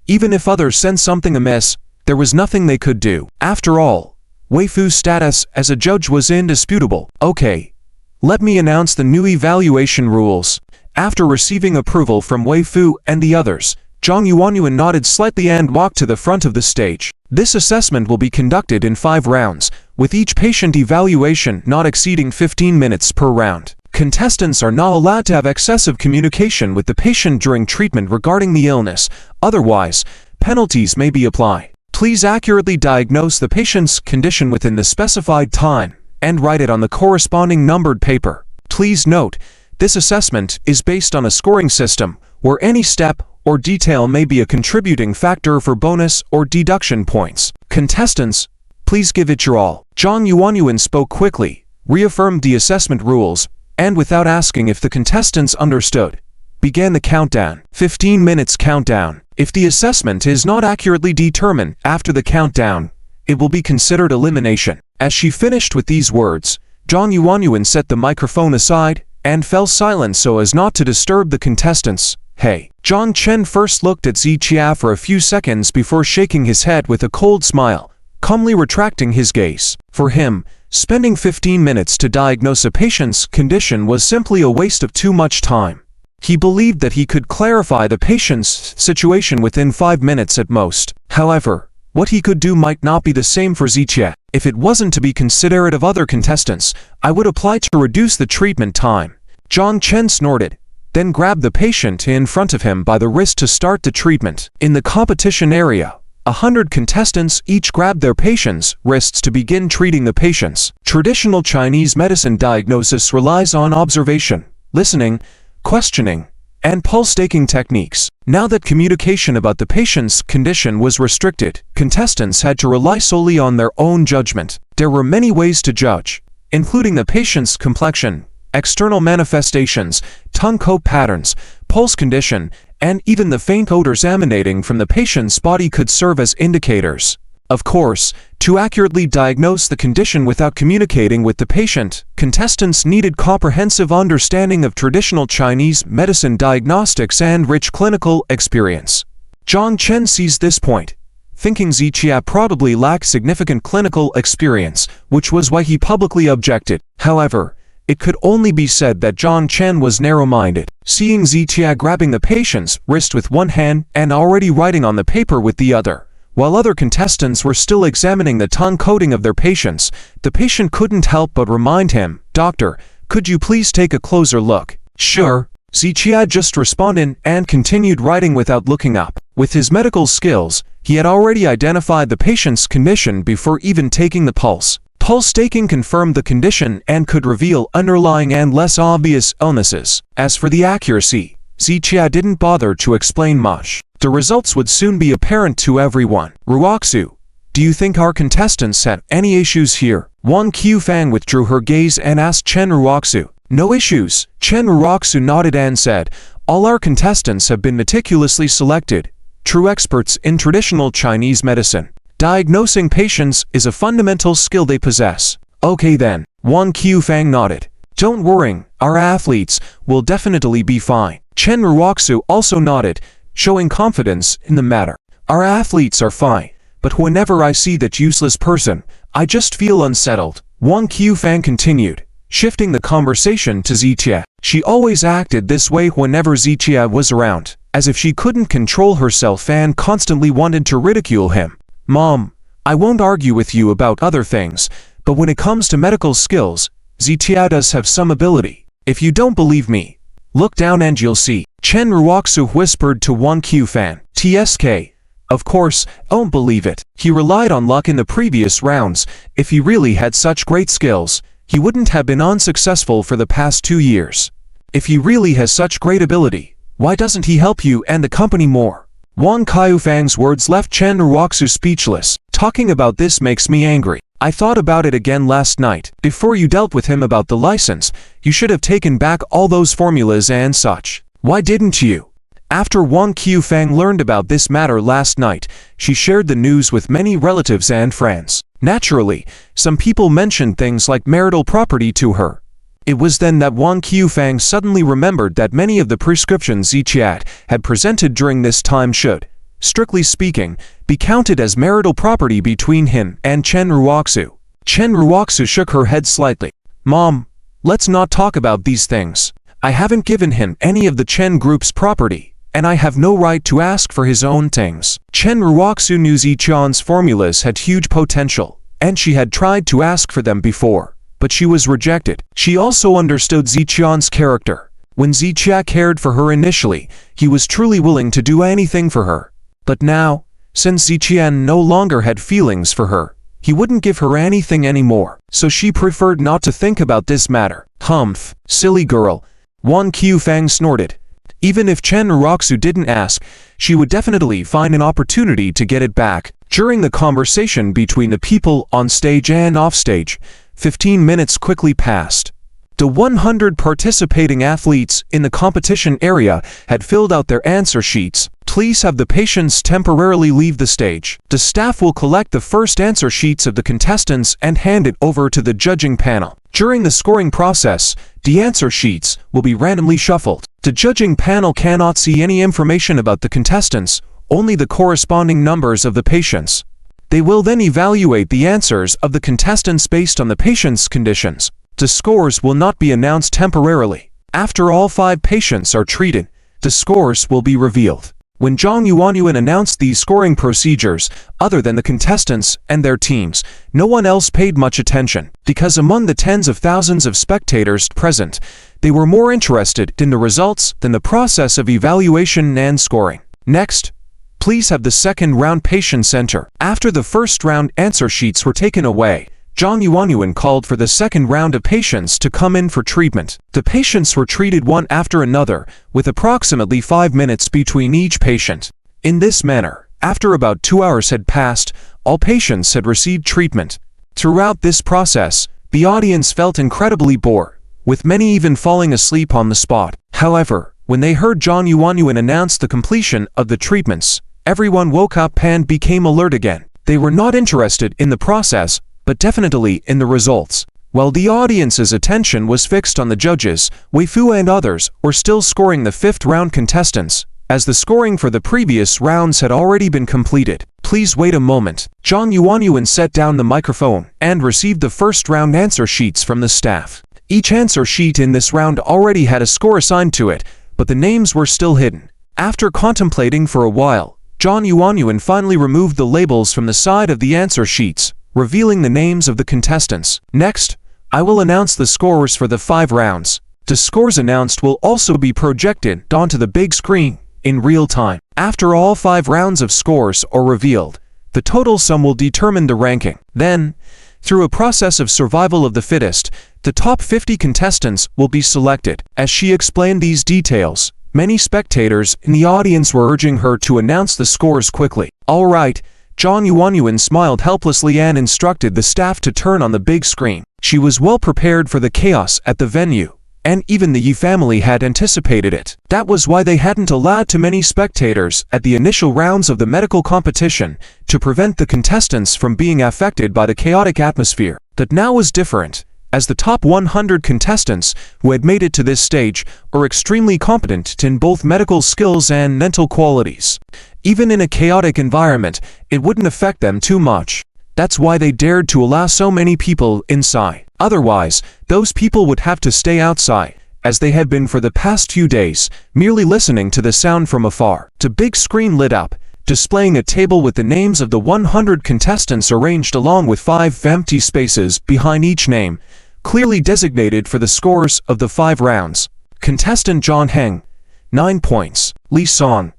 Even if others sensed something amiss, there was nothing they could do. After all, Wei Fu's status as a judge was indisputable. Okay, let me announce the new evaluation rules. After receiving approval from Wei Fu and the others, Zhang Yuanyuan nodded slightly and walked to the front of the stage. This assessment will be conducted in 5 rounds, with each patient evaluation not exceeding 15 minutes per round. Contestants are not allowed to have excessive communication with the patient during treatment regarding the illness, otherwise, penalties may be applied. Please accurately diagnose the patient's condition within the specified time, and write it on the corresponding numbered paper. Please note, this assessment is based on a scoring system, where any step or detail may be a contributing factor for bonus or deduction points. Contestants, please give it your all. Zhang Yuanyuan spoke quickly, reaffirmed the assessment rules, and without asking if the contestants understood, began the countdown. 15 minutes countdown. If the assessment is not accurately determined after the countdown, it will be considered elimination. As she finished with these words, Zhang Yuanyuan set the microphone aside and fell silent so as not to disturb the contestants. Hey. John Chen first looked at Ziqia for a few seconds before shaking his head with a cold smile, calmly retracting his gaze. For him, spending 15 minutes to diagnose a patient's condition was simply a waste of too much time. He believed that he could clarify the patient's situation within 5 minutes at most. However, what he could do might not be the same for Ziqia. If it wasn't to be considerate of other contestants, I would apply to reduce the treatment time. John Chen snorted, then grabbed the patient in front of him by the wrist to start the treatment. In the competition area, 100 contestants each grabbed their patients' wrists to begin treating the patients. Traditional Chinese medicine diagnosis relies on observation, listening, questioning, and pulse-taking techniques. Now that communication about the patient's condition was restricted, contestants had to rely solely on their own judgment. There were many ways to judge, including the patient's complexion, external manifestations, tongue coat patterns, pulse condition, and even the faint odors emanating from the patient's body could serve as indicators. Of course, to accurately diagnose the condition without communicating with the patient, contestants needed comprehensive understanding of traditional Chinese medicine diagnostics and rich clinical experience. Zhang Chen seized this point, thinking Ziqia probably lacked significant clinical experience, which was why he publicly objected. However, it could only be said that John Chen was narrow-minded. Seeing Ziqia grabbing the patient's wrist with one hand and already writing on the paper with the other, while other contestants were still examining the tongue coating of their patients, the patient couldn't help but remind him, "Doctor, could you please take a closer look?" "Sure." Ziqia just responded and continued writing without looking up. With his medical skills, he had already identified the patient's condition before even taking the pulse. Pulse taking confirmed the condition and could reveal underlying and less obvious illnesses. As for the accuracy, Zichia didn't bother to explain much. The results would soon be apparent to everyone. Ruoxu, do you think our contestants had any issues here? Wang Qufang withdrew her gaze and asked Chen Ruoxu. No issues. Chen Ruoxu nodded and said, all our contestants have been meticulously selected, true experts in traditional Chinese medicine. Diagnosing patients is a fundamental skill they possess. Okay then, Wang Qufang nodded. Don't worry, our athletes will definitely be fine. Chen Ruoxu also nodded, showing confidence in the matter. Our athletes are fine, but whenever I see that useless person, I just feel unsettled. Wang Qufang continued, shifting the conversation to Zichia. She always acted this way whenever Zichia was around, as if she couldn't control herself and constantly wanted to ridicule him. Mom, I won't argue with you about other things, but when it comes to medical skills, Zichia does have some ability. If you don't believe me, look down and you'll see. Chen Ruoxu whispered to Wang Qufang. TSK. Of course, don't believe it. He relied on luck in the previous rounds. If he really had such great skills, he wouldn't have been unsuccessful for the past 2 years. If he really has such great ability, why doesn't he help you and the company more? Wang Qufang's words left Chen Ruoxu speechless. Talking about this makes me angry. I thought about it again last night. Before you dealt with him about the license, you should have taken back all those formulas and such. Why didn't you? After Wang Qufang learned about this matter last night, she shared the news with many relatives and friends. Naturally, some people mentioned things like marital property to her. It was then that Wang Qufang suddenly remembered that many of the prescriptions Zichia had presented during this time should, strictly speaking, be counted as marital property between him and Chen Ruoxu. Chen Ruoxu shook her head slightly. Mom, let's not talk about these things. I haven't given him any of the Chen Group's property, and I have no right to ask for his own things. Chen Ruoxu knew Zichian's formulas had huge potential, and she had tried to ask for them before, but she was rejected. She also understood Zichian's character. When Zichia cared for her initially, he was truly willing to do anything for her. But now, since Zichian no longer had feelings for her, he wouldn't give her anything anymore, so she preferred not to think about this matter. Humph, silly girl, Wang Qufang snorted. Even if Chen Ruoxu didn't ask, she would definitely find an opportunity to get it back. During the conversation between the people on stage and off stage, 15 minutes quickly passed. The 100 participating athletes in the competition area had filled out their answer sheets. Please have the patients temporarily leave the stage. The staff will collect the first answer sheets of the contestants and hand it over to the judging panel. During the scoring process, the answer sheets will be randomly shuffled. The judging panel cannot see any information about the contestants, only the corresponding numbers of the patients. They will then evaluate the answers of the contestants based on the patient's conditions. The scores will not be announced temporarily. After all 5 patients are treated, the scores will be revealed. When Zhang Yuanyuan announced these scoring procedures, other than the contestants and their teams, no one else paid much attention, because among the tens of thousands of spectators present, they were more interested in the results than the process of evaluation and scoring. Next, please have the second round patients enter. After the first round answer sheets were taken away, Zhang Yuanyuan called for the second round of patients to come in for treatment. The patients were treated one after another, with approximately 5 minutes between each patient. In this manner, after about 2 hours had passed, all patients had received treatment. Throughout this process, the audience felt incredibly bored, with many even falling asleep on the spot. However, when they heard Zhang Yuanyuan announce the completion of the treatments, everyone woke up and became alert again. They were not interested in the process, but definitely in the results. While the audience's attention was fixed on the judges, Wei Fu and others were still scoring the 5th round contestants, as the scoring for the previous rounds had already been completed. Please wait a moment. Zhang Yuanyuan set down the microphone and received the first round answer sheets from the staff. Each answer sheet in this round already had a score assigned to it, but the names were still hidden. After contemplating for a while, Zhang Yuanyuan finally removed the labels from the side of the answer sheets, revealing the names of the contestants. Next, I will announce the scores for the 5 rounds. The scores announced will also be projected onto the big screen in real time. After all 5 rounds of scores are revealed, the total sum will determine the ranking. Then, Through a process of survival of the fittest, the top 50 contestants will be selected. As she explained these details, many spectators in the audience were urging her to announce the scores quickly. All right, Zhang Yuanyuan smiled helplessly and instructed the staff to turn on the big screen. She was well prepared for the chaos at the venue, and even the Yi family had anticipated it. That was why they hadn't allowed too many spectators at the initial rounds of the medical competition to prevent the contestants from being affected by the chaotic atmosphere. That now was different, as the top 100 contestants who had made it to this stage are extremely competent in both medical skills and mental qualities. Even in a chaotic environment, it wouldn't affect them too much. That's why they dared to allow so many people inside. Otherwise, those people would have to stay outside, as they had been for the past few days, merely listening to the sound from afar. The big screen lit up, displaying a table with the names of the 100 contestants arranged along with 5 empty spaces behind each name, clearly designated for the scores of the 5 rounds. Contestant John Heng, 9 points. Li Song,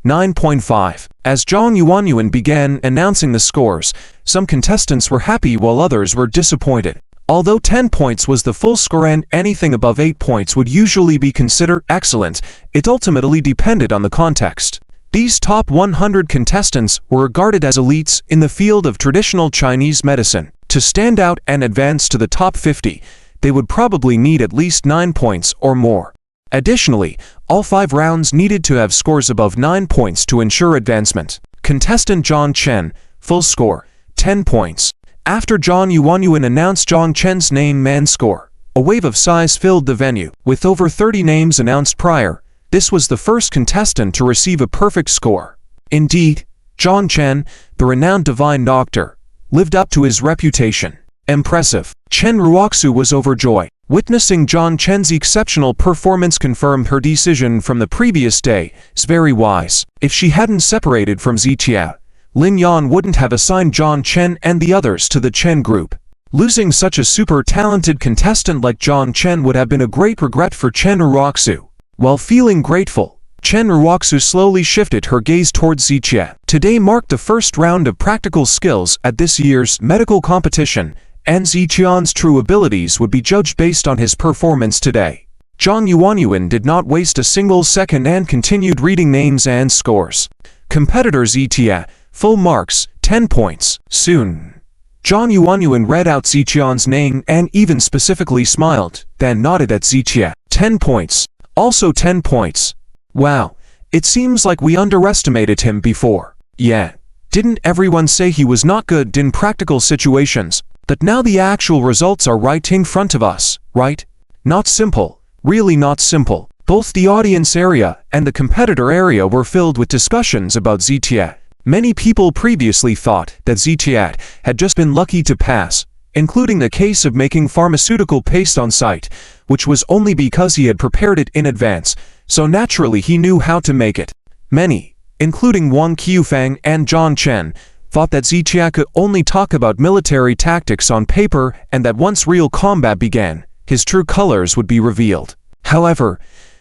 9.5. As Zhang Yuanyuan began announcing the scores, some contestants were happy while others were disappointed. Although 10 points was the full score and anything above 8 points would usually be considered excellent, it ultimately depended on the context. These top 100 contestants were regarded as elites in the field of traditional Chinese medicine. To stand out and advance to the top 50, they would probably need at least 9 points or more. Additionally, all 5 rounds needed to have scores above 9 points to ensure advancement. Contestant Zhang Chen, full score, 10 points. After Zhang Yuanyuan announced Zhang Chen's name and score, a wave of sighs filled the venue. With over 30 names announced prior, this was the first contestant to receive a perfect score. Indeed, Zhang Chen, the renowned divine doctor, lived up to his reputation. Impressive. Chen Ruoxu was overjoyed. Witnessing Zhang Chen's exceptional performance confirmed her decision from the previous day is very wise. If she hadn't separated from Zitia, Lin Yan wouldn't have assigned Zhang Chen and the others to the Chen group. Losing such a super talented contestant like Zhang Chen would have been a great regret for Chen Ruoxu. While feeling grateful, Chen Ruoxu slowly shifted her gaze towards Zitia. Today marked the first round of practical skills at this year's medical competition, and Ziqian's true abilities would be judged based on his performance today. Zhang Yuanyuan did not waste a single second and continued reading names and scores. Competitor Zitia, full marks, 10 points. Soon, Zhang Yuanyuan read out Ziqian's name and even specifically smiled, then nodded at Zitia. 10 points. Also 10 points. Wow, it seems like we underestimated him before. Yeah, didn't everyone say he was not good in practical situations? But now the actual results are right in front of us, right? Not simple, really not simple. Both the audience area and the competitor area were filled with discussions about Zitia. Many people previously thought that Zitia had just been lucky to pass, including the case of making pharmaceutical paste on site, which was only because he had prepared it in advance, so naturally he knew how to make it. Many, including Wang Qiufang and Zhang Chen, thought that Zitia could only talk about military tactics on paper and that once real combat began, his true colors would be revealed. However,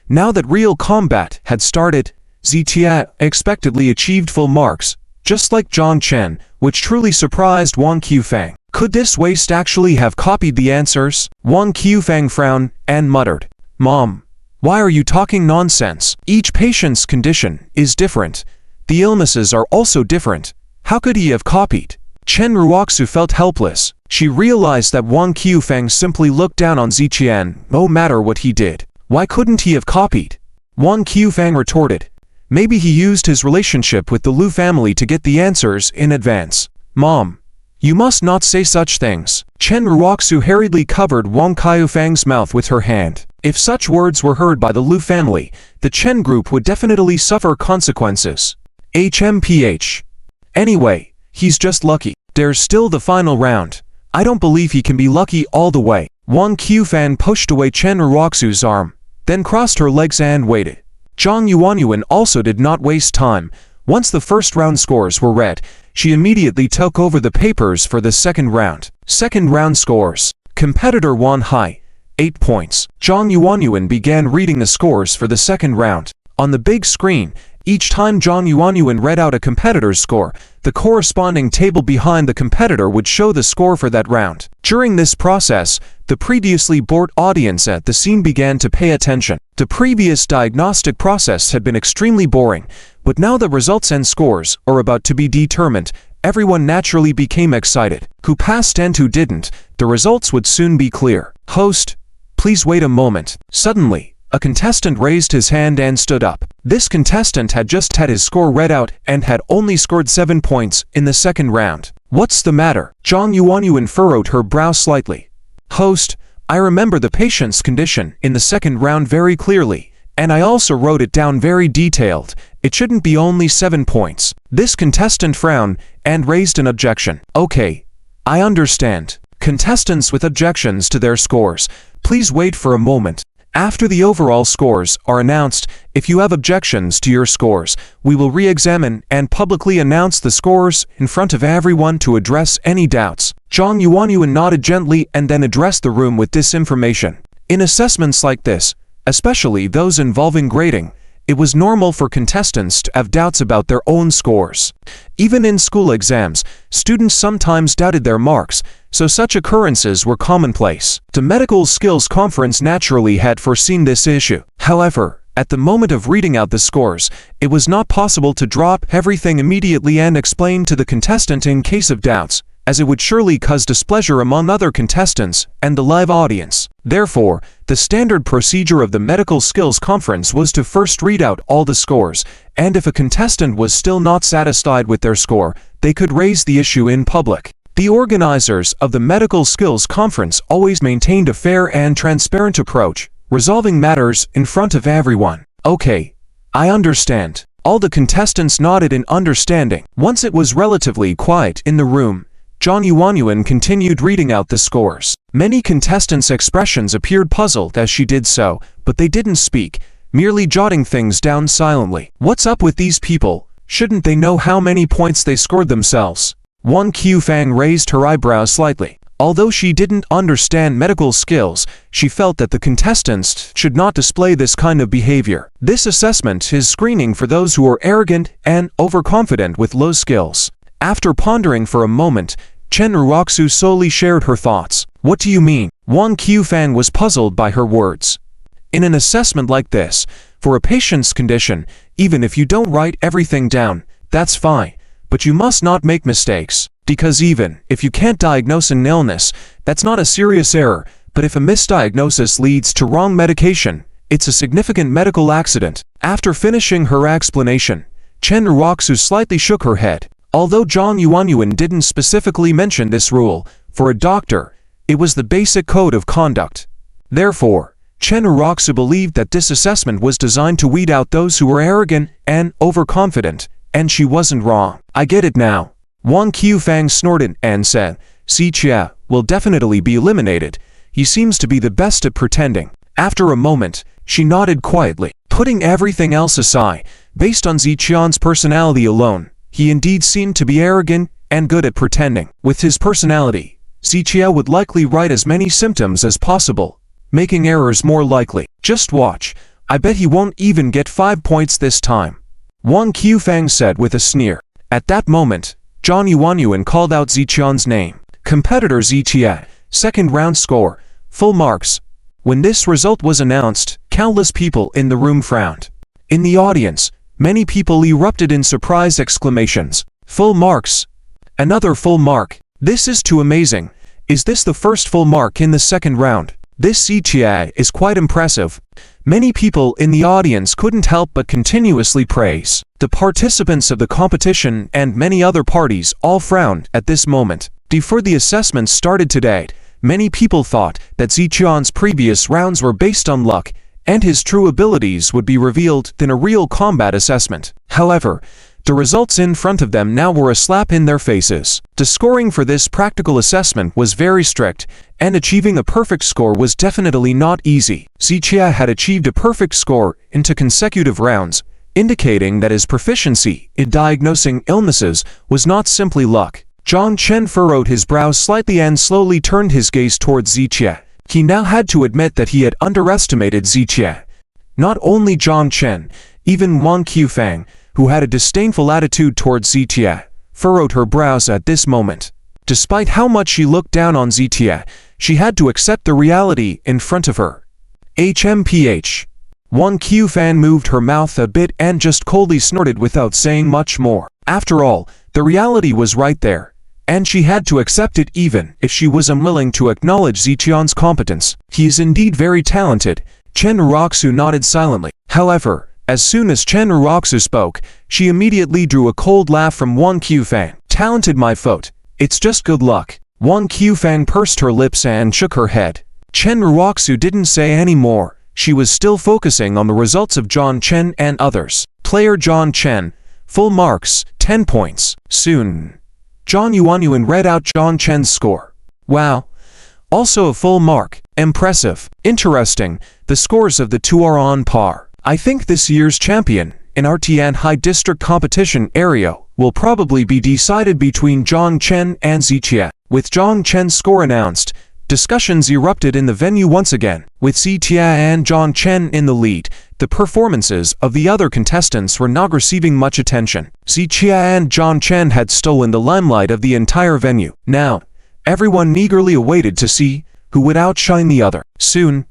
now that real combat had started, Zitia expectedly achieved full marks, just like Zhang Chen, which truly surprised Wang Qiufang. Could this waste actually have copied the answers? Wang Qiufang frowned and muttered, "Mom, why are you talking nonsense? Each patient's condition is different. The illnesses are also different. How could he have copied?" Chen Ruoxu felt helpless. She realized that Wang Qiufang simply looked down on Ziqian no matter what he did. Why couldn't he have copied? Wang Qiufang retorted, "Maybe he used his relationship with the Lu family to get the answers in advance." "Mom, you must not say such things." Chen Ruoxu hurriedly covered Wang Qiufang's mouth with her hand. If such words were heard by the Lu family, the Chen group would definitely suffer consequences. HMPH. Anyway, he's just lucky. There's still the final round. I don't believe he can be lucky all the way. Wang Qiufang pushed away Chen Ruoxu's arm, then crossed her legs and waited. Zhang Yuanyuan also did not waste time. Once the first round scores were read, she immediately took over the papers for the second round. Second round scores. Competitor Wan Hai, 8 points. Zhang Yuanyuan began reading the scores for the second round. On the big screen, Each time Zhang Yuanyuan read out a competitor's score, the corresponding table behind the competitor would show the score for that round. During this process, the previously bored audience at the scene began to pay attention. The previous diagnostic process had been extremely boring, but now the results and scores are about to be determined. Everyone naturally became excited. Who passed and who didn't, the results would soon be clear. Host, please wait a moment. Suddenly, a contestant raised his hand and stood up. This contestant had just had his score read out and had only scored 7 points in the second round. What's the matter? Zhang Yuanyuan furrowed her brow slightly. Host, I remember the patient's condition in the second round very clearly, and I also wrote it down very detailed. It shouldn't be only 7 points. This contestant frowned and raised an objection. Okay, I understand. Contestants with objections to their scores, please wait for a moment. After the overall scores are announced, if you have objections to your scores, we will re-examine and publicly announce the scores in front of everyone to address any doubts. Zhang Yuanyuan nodded gently and then addressed the room with this information. In assessments like this, especially those involving grading, it was normal for contestants to have doubts about their own scores. Even in school exams, students sometimes doubted their marks, so such occurrences were commonplace. The Medical Skills Conference naturally had foreseen this issue. However, at the moment of reading out the scores, it was not possible to drop everything immediately and explain to the contestant in case of doubts, as it would surely cause displeasure among other contestants and the live audience. Therefore, the standard procedure of the Medical Skills Conference was to first read out all the scores, and if a contestant was still not satisfied with their score, they could raise the issue in public. The organizers of the Medical Skills Conference always maintained a fair and transparent approach, resolving matters in front of everyone. Okay, I understand. All the contestants nodded in understanding. Once it was relatively quiet in the room, Zhang Yuanyuan continued reading out the scores. Many contestants' expressions appeared puzzled as she did so, but they didn't speak, merely jotting things down silently. What's up with these people? Shouldn't they know how many points they scored themselves? Wang Qifang raised her eyebrows slightly. Although she didn't understand medical skills, she felt that the contestants should not display this kind of behavior. This assessment is screening for those who are arrogant and overconfident with low skills. After pondering for a moment, Chen Ruoxu slowly shared her thoughts. What do you mean? Wang Qifang was puzzled by her words. In an assessment like this, for a patient's condition, even if you don't write everything down, that's fine, but you must not make mistakes. Because even if you can't diagnose an illness, that's not a serious error, but if a misdiagnosis leads to wrong medication, it's a significant medical accident. After finishing her explanation, Chen Ruoxu slightly shook her head. Although Zhang Yuanyuan didn't specifically mention this rule, for a doctor, it was the basic code of conduct. Therefore, Chen Ruoxu believed that this assessment was designed to weed out those who were arrogant and overconfident, and she wasn't wrong. I get it now. Wang Qifang snorted and said, Xie will definitely be eliminated. He seems to be the best at pretending. After a moment, she nodded quietly. Putting everything else aside, based on Xiqian's personality alone, he indeed seemed to be arrogant and good at pretending. With his personality, Xie would likely write as many symptoms as possible, making errors more likely. Just watch. I bet he won't even get 5 points this time. Wang Qifang said with a sneer. At that moment, Zhang Yuanyuan called out Xiqian's name. Competitor Xie, second round score, full marks. When this result was announced, countless people in the room frowned. In the audience, many people erupted in surprised exclamations. Full marks. Another full mark. This is too amazing. Is this the first full mark in the second round? This Xie is quite impressive. Many people in the audience couldn't help but continuously praise. The participants of the competition and many other parties all frowned at this moment. Before the assessments started today, many people thought that Xiqian's previous rounds were based on luck, and his true abilities would be revealed in a real combat assessment. However, the results in front of them now were a slap in their faces. The scoring for this practical assessment was very strict, and achieving a perfect score was definitely not easy. Xie had achieved a perfect score in 2 consecutive rounds, indicating that his proficiency in diagnosing illnesses was not simply luck. Zhang Chen furrowed his brows slightly and slowly turned his gaze towards Xie. He now had to admit that he had underestimated Xie. Not only Zhang Chen, Even Wang Qifang, who had a disdainful attitude towards Zitia, furrowed her brows at this moment. Despite how much she looked down on Zitia, she had to accept the reality in front of her. HMPH. Wang Qifang moved her mouth a bit and just coldly snorted without saying much more. After all, the reality was right there, and she had to accept it even if she was unwilling to acknowledge Zitian's competence. He is indeed very talented. Chen Uroxu nodded silently. However, as soon as Chen Uroxu spoke, she immediately drew a cold laugh from Wang Qifang. Talented my foot. It's just good luck. Wang Qifang pursed her lips and shook her head. Chen Uroxu didn't say any more. She was still focusing on the results of John Chen and others. Player John Chen. Full marks, 10 points. Soon. John Yuanyuan read out John Chen's score. Wow. Also a full mark. Impressive. Interesting. The scores of the two are on par. I think this year's champion in our Tianhai district competition area will probably be decided between Zhang Chen and Zitia. With Zhang Chen's score announced, discussions erupted in the venue once again. With Zitia and Zhang Chen in the lead, the performances of the other contestants were not receiving much attention. Zitia and Zhang Chen had stolen the limelight of the entire venue. Now, everyone eagerly awaited to see who would outshine the other. Soon,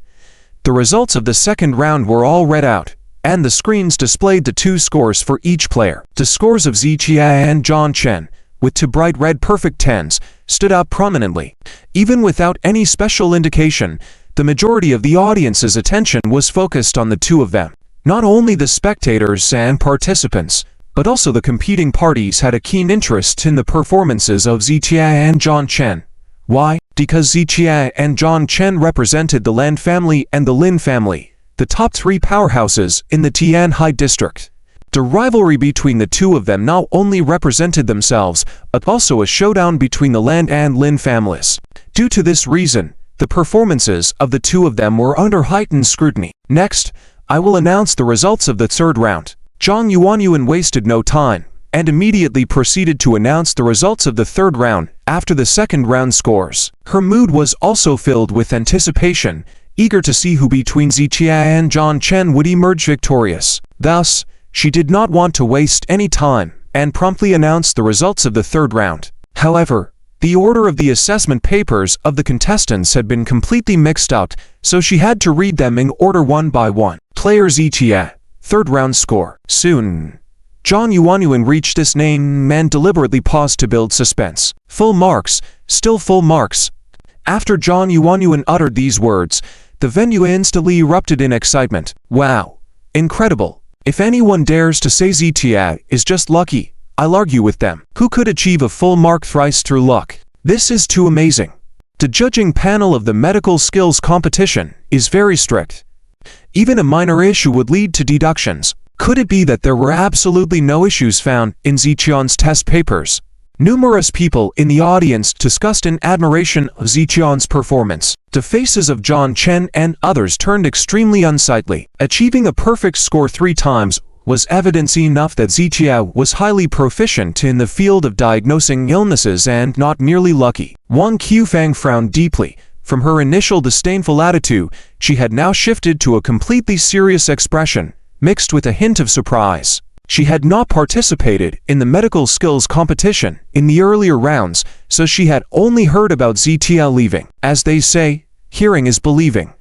the results of the second round were all read out, and the screens displayed the two scores for each player. The scores of Zitia and Zhang Chen, with two bright red perfect 10s, stood out prominently. Even without any special indication, the majority of the audience's attention was focused on the two of them. Not only the spectators and participants, but also the competing parties had a keen interest in the performances of Zitia and Zhang Chen. Why? Because Zitia and Zhang Chen represented the Lan family and the Lynn family, the top three powerhouses in the Tianhai district. The rivalry between the two of them not only represented themselves, but also a showdown between the Lan and Lynn families. Due to this reason, the performances of the two of them were under heightened scrutiny. Next, I will announce the results of the third round. Zhang Yuanyuan wasted no time, and immediately proceeded to announce the results of the third round after the second round scores. Her mood was also filled with anticipation, eager to see who between Zitia and Zhang Chen would emerge victorious. Thus, she did not want to waste any time, and promptly announced the results of the third round. However, the order of the assessment papers of the contestants had been completely mixed up, so she had to read them in order one by one. Player Zitia, third round score. Soon, Zhang Yuanyuan reached this name and deliberately paused to build suspense. Full marks, still full marks. After Zhang Yuanyuan uttered these words, the venue instantly erupted in excitement. Wow. Incredible. If anyone dares to say Zitia is just lucky, I'll argue with them. Who could achieve a full mark thrice through luck? This is too amazing. The judging panel of the medical skills competition is very strict. Even a minor issue would lead to deductions. Could it be that there were absolutely no issues found in Zitian's test papers? Numerous people in the audience discussed in admiration of Zitian's performance. The faces of Zhang Chen and others turned extremely unsightly. Achieving a perfect score 3 times was evidence enough that Zitia was highly proficient in the field of diagnosing illnesses and not merely lucky. Wang Qifang frowned deeply. From her initial disdainful attitude, she had now shifted to a completely serious expression, mixed with a hint of surprise. She had not participated in the medical skills competition in the earlier rounds, so she had only heard about Zitia leaving. As they say, hearing is believing.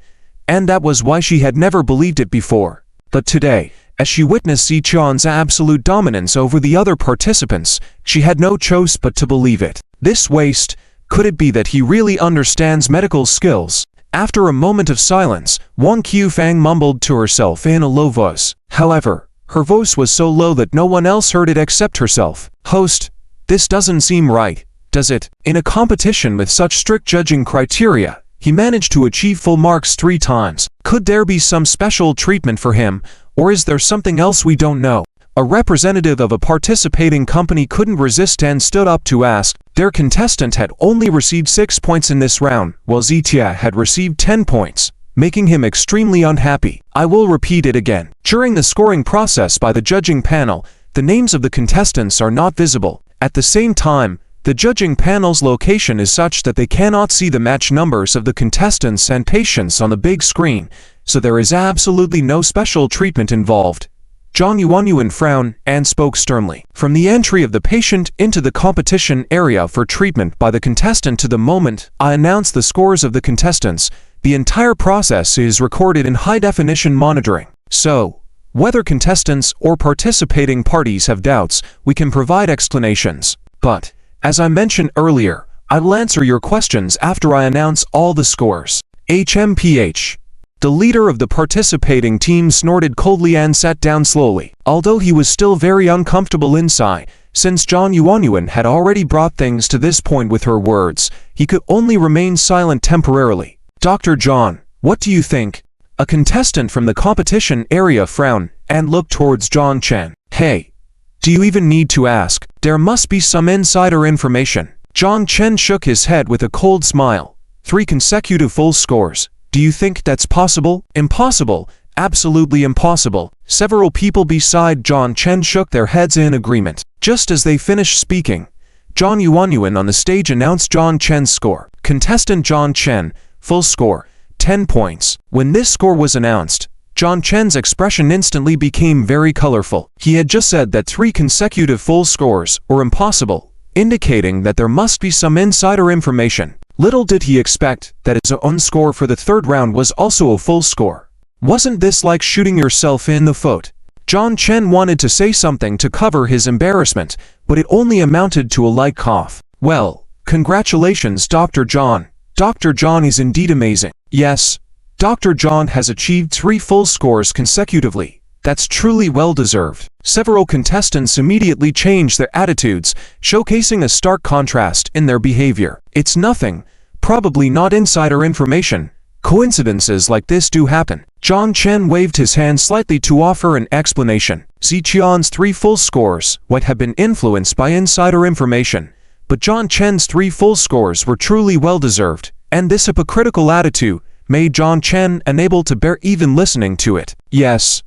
And that was why she had never believed it before. But today, as she witnessed Zitian's absolute dominance over the other participants, she had no choice but to believe it. This waste, could it be that he really understands medical skills? After a moment of silence, Wang Qifang mumbled to herself in a low voice. However, her voice was so low that no one else heard it except herself. Host, this doesn't seem right, does it? In a competition with such strict judging criteria, he managed to achieve full marks 3 times. Could there be some special treatment for him, or is there something else we don't know? A representative of a participating company couldn't resist and stood up to ask. Their contestant had only received 6 points in this round, while Zitia had received 10 points, making him extremely unhappy. I will repeat it again. During the scoring process by the judging panel, the names of the contestants are not visible. At the same time, the judging panel's location is such that they cannot see the match numbers of the contestants and patients on the big screen, so there is absolutely no special treatment involved. Zhang Yuanyuan frowned and spoke sternly. From the entry of the patient into the competition area for treatment by the contestant to the moment I announce the scores of the contestants, the entire process is recorded in high-definition monitoring. So, whether contestants or participating parties have doubts, we can provide explanations. But, as I mentioned earlier, I'll answer your questions after I announce all the scores. HMPH. The leader of the participating team snorted coldly and sat down slowly. Although he was still very uncomfortable inside, since Zhang Yuanyuan had already brought things to this point with her words, he could only remain silent temporarily. Dr. John, what do you think? A contestant from the competition area frowned and looked towards John Chen. Hey, do you even need to ask? There must be some insider information. John Chen shook his head with a cold smile. 3 consecutive full scores. Do you think that's possible? Impossible. Absolutely impossible. Several people beside John Chen shook their heads in agreement. Just as they finished speaking, Zhang Yuanyuan on the stage announced John Chen's score. Contestant John Chen, full score, 10 points. When this score was announced, John Chen's expression instantly became very colorful. He had just said that 3 consecutive full scores were impossible, indicating that there must be some insider information. Little did he expect that his own score for the 3rd round was also a full score. Wasn't this like shooting yourself in the foot? John Chen wanted to say something to cover his embarrassment, but it only amounted to a light cough. Well, congratulations, Dr. John. Dr. John is indeed amazing. Yes, Dr. John has achieved 3 full scores consecutively. That's truly well-deserved. Several contestants immediately changed their attitudes, showcasing a stark contrast in their behavior. It's nothing, probably not insider information. Coincidences like this do happen. John Chen waved his hand slightly to offer an explanation. Ziqian's 3 full scores might have been influenced by insider information, but John Chen's 3 full scores were truly well-deserved, and this hypocritical attitude made John Chen unable to bear even listening to it. Yes.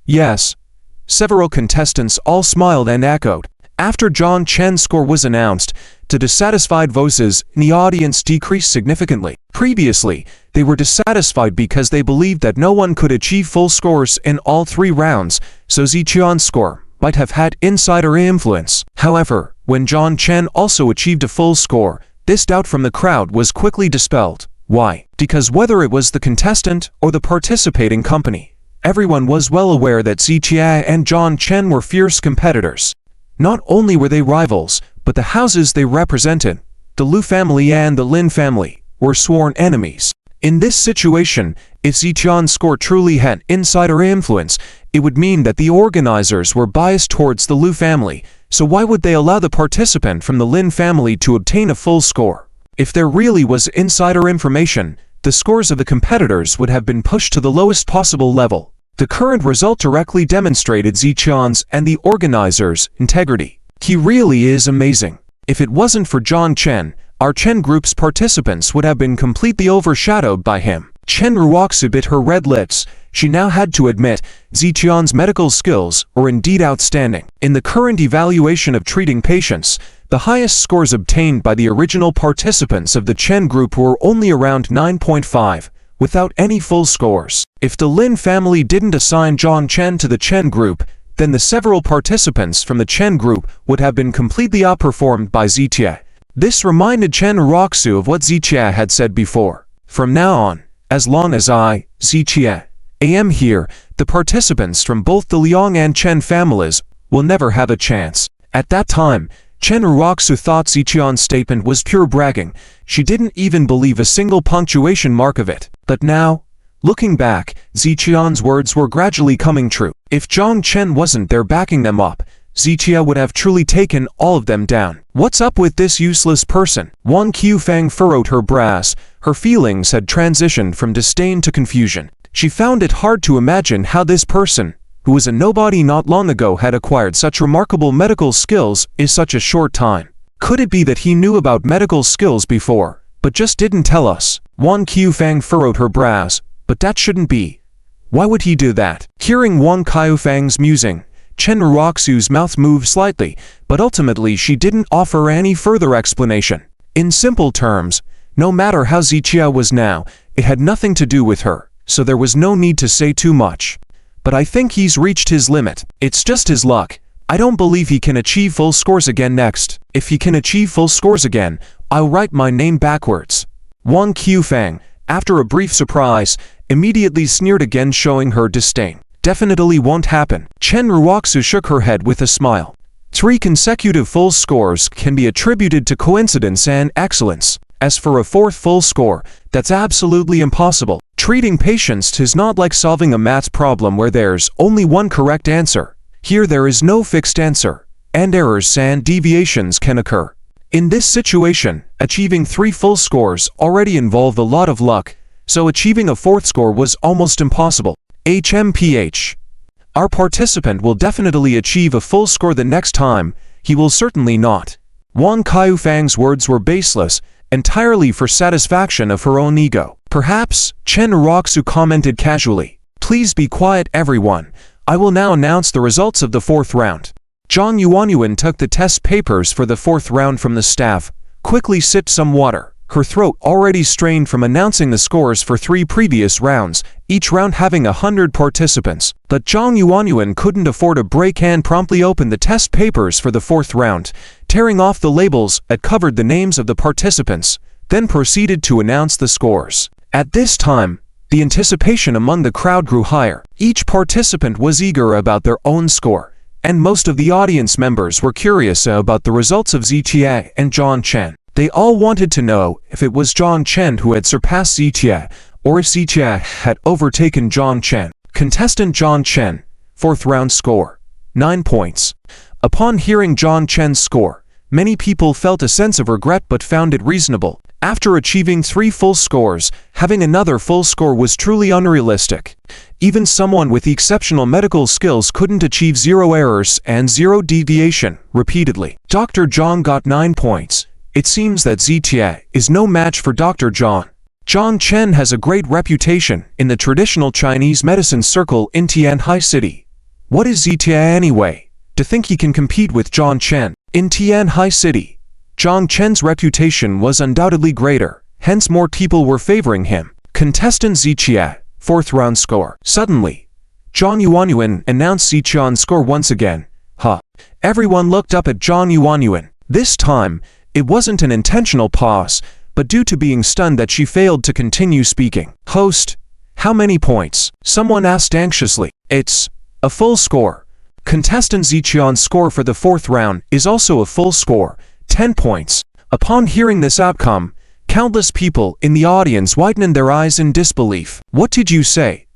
Yes. Several contestants all smiled and echoed. After John Chen's score was announced, the dissatisfied voices in the audience decreased significantly. Previously, they were dissatisfied because they believed that no one could achieve full scores in all 3 rounds, so Ziqian's score might have had insider influence. However, when John Chen also achieved a full score, this doubt from the crowd was quickly dispelled. Why? Because whether it was the contestant or the participating company, everyone was well aware that Ziqia and John Chen were fierce competitors. Not only were they rivals, but the houses they represented, the Lu family and the Lin family, were sworn enemies. In this situation, if Ziqian's score truly had insider influence, it would mean that the organizers were biased towards the Lu family, so why would they allow the participant from the Lin family to obtain a full score? If there really was insider information, the scores of the competitors would have been pushed to the lowest possible level. The current result directly demonstrated Ziqian's and the organizers' integrity. He really is amazing. If it wasn't for John Chen, our Chen group's participants would have been completely overshadowed by him. Chen Ruoxu bit her red lips. She now had to admit Ziqian's medical skills were indeed outstanding. In the current evaluation of treating patients, the highest scores obtained by the original participants of the Chen group were only around 9.5. Without any full scores. If the Lin family didn't assign John Chen to the Chen group, then the several participants from the Chen group would have been completely outperformed by Ziqia. This reminded Chen Ruoxu of what Ziqia had said before. From now on, as long as I, Ziqia, am here, the participants from both the Liang and Chen families will never have a chance. At that time, Chen Ruoxu thought Ziqian's statement was pure bragging. She didn't even believe a single punctuation mark of it. But now, looking back, Ziqian's words were gradually coming true. If Zhang Chen wasn't there backing them up, Ziqia would have truly taken all of them down. What's up with this useless person? Wang Qiufang furrowed her brows. Her feelings had transitioned from disdain to confusion. She found it hard to imagine how this person, who was a nobody not long ago, had acquired such remarkable medical skills in such a short time. Could it be that he knew about medical skills before, but just didn't tell us? Wang Qiufang furrowed her brows. But that shouldn't be. Why would he do that? Hearing Wang Qiufang's musing, Chen Ruoxu's mouth moved slightly, but ultimately she didn't offer any further explanation. In simple terms, no matter how Ziqia was now, it had nothing to do with her, so there was no need to say too much. but I think he's reached his limit. It's just his luck. I don't believe he can achieve full scores again next. If he can achieve full scores again, I'll write my name backwards. Wang Qifang, after a brief surprise, immediately sneered again, showing her disdain. Definitely won't happen. Chen Ruoxu shook her head with a smile. 3 consecutive full scores can be attributed to coincidence and excellence. As for a 4th full score, that's absolutely impossible. Treating patients is not like solving a maths problem where there's only one correct answer. Here there is no fixed answer, and errors and deviations can occur. In this situation, achieving 3 full scores already involved a lot of luck, so achieving a 4th score was almost impossible. HMPH. Our participant will definitely achieve a full score the next time, he will certainly not. Wang Kaifang's words were baseless, entirely for satisfaction of her own ego. Perhaps, Chen Ruoxu commented casually. Please be quiet everyone, I will now announce the results of the 4th round. Zhang Yuanyuan took the test papers for the 4th round from the staff, quickly sipped some water, her throat already strained from announcing the scores for 3 previous rounds, each round having 100 participants. But Zhang Yuanyuan couldn't afford a break and promptly opened the test papers for the 4th round, tearing off the labels that covered the names of the participants, then proceeded to announce the scores. At this time, the anticipation among the crowd grew higher. Each participant was eager about their own score, and most of the audience members were curious about the results of Zitia and John Chen. They all wanted to know if it was John Chen who had surpassed Zitia, or if Zitia had overtaken John Chen. Contestant John Chen, 4th round score, 9 points. Upon hearing John Chen's score, many people felt a sense of regret but found it reasonable. After achieving 3 full scores, having another full score was truly unrealistic. Even someone with exceptional medical skills couldn't achieve 0 errors and 0 deviation repeatedly. Dr. Zhang got 9 points. It seems that Zitia is no match for Dr. Zhang. John Chen has a great reputation in the traditional Chinese medicine circle in Tianhai City. What is Zitia anyway? To think he can compete with John Chen. In Tianhai City, Zhang Chen's reputation was undoubtedly greater, hence more people were favoring him. Contestant Zitia, 4th round score. Suddenly, Zhang Yuanyuan announced Ziqian's score once again. Everyone looked up at Zhang Yuanyuan. This time, it wasn't an intentional pause, but due to being stunned that she failed to continue speaking. Host, how many points? Someone asked anxiously. It's a full score. Contestant Ziqian's score for the 4th round is also a full score, 10 points. Upon hearing this outcome, countless people in the audience widened their eyes in disbelief. What did you say?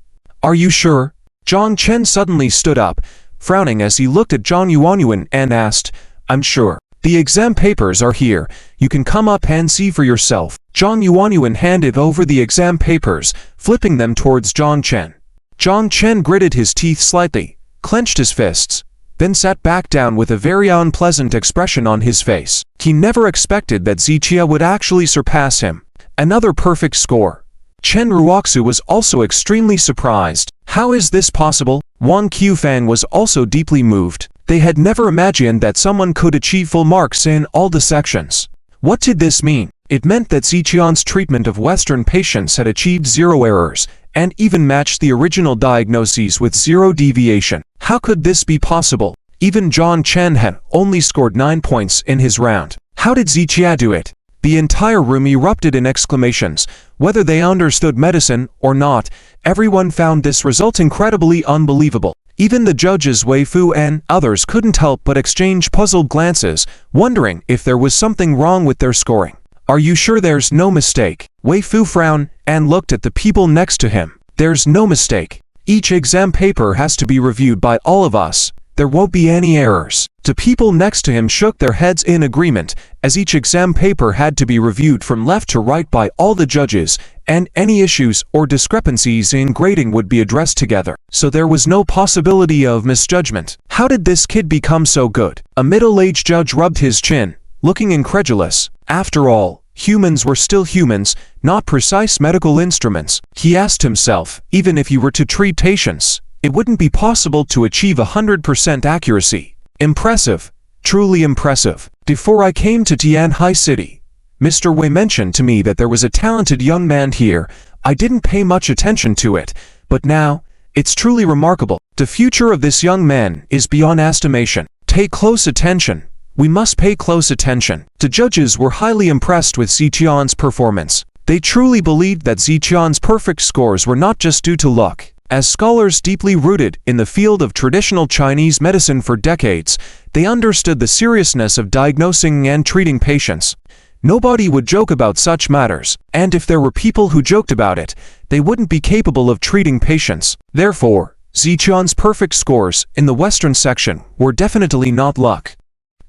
Are you sure? Zhang Chen suddenly stood up, frowning as he looked at Zhang Yuanyuan and asked, I'm sure. The exam papers are here, you can come up and see for yourself. Zhang Yuanyuan handed over the exam papers, flipping them towards Zhang Chen. Zhang Chen gritted his teeth slightly, clenched his fists, then sat back down with a very unpleasant expression on his face. He never expected that Zitia would actually surpass him. Another perfect score. Chen Ruoxu was also extremely surprised. How is this possible? Wang Qifang was also deeply moved. They had never imagined that someone could achieve full marks in all the sections. What did this mean? It meant that Ziqian's treatment of Western patients had achieved 0 errors, and even matched the original diagnoses with 0 deviation. How could this be possible? Even John Chen had only scored 9 points in his round. How did Ziqia do it? The entire room erupted in exclamations. Whether they understood medicine or not, everyone found this result incredibly unbelievable. Even the judges Wei Fu and others couldn't help but exchange puzzled glances, wondering if there was something wrong with their scoring. Are you sure there's no mistake? Wei Fu frowned and looked at the people next to him. There's no mistake. Each exam paper has to be reviewed by all of us. There won't be any errors. The people next to him shook their heads in agreement, as each exam paper had to be reviewed from left to right by all the judges, and any issues or discrepancies in grading would be addressed together. So there was no possibility of misjudgment. How did this kid become so good? A middle-aged judge rubbed his chin, looking incredulous. After all, humans were still humans, not precise medical instruments. He asked himself, even if he were to treat patients, it wouldn't be possible to achieve 100% accuracy. Impressive. Truly impressive. Before I came to Tianhai City, Mr. Wei mentioned to me that there was a talented young man here. I didn't pay much attention to it, but now, It's truly remarkable. The future of this young man is beyond estimation. Pay close attention. We must pay close attention. The judges were highly impressed with Ziqian's performance. They truly believed that Ziqian's perfect scores were not just due to luck. As scholars deeply rooted in the field of traditional Chinese medicine for decades, they understood the seriousness of diagnosing and treating patients. Nobody would joke about such matters, and if there were people who joked about it, they wouldn't be capable of treating patients. Therefore, Ziqian's perfect scores in the Western section were definitely not luck.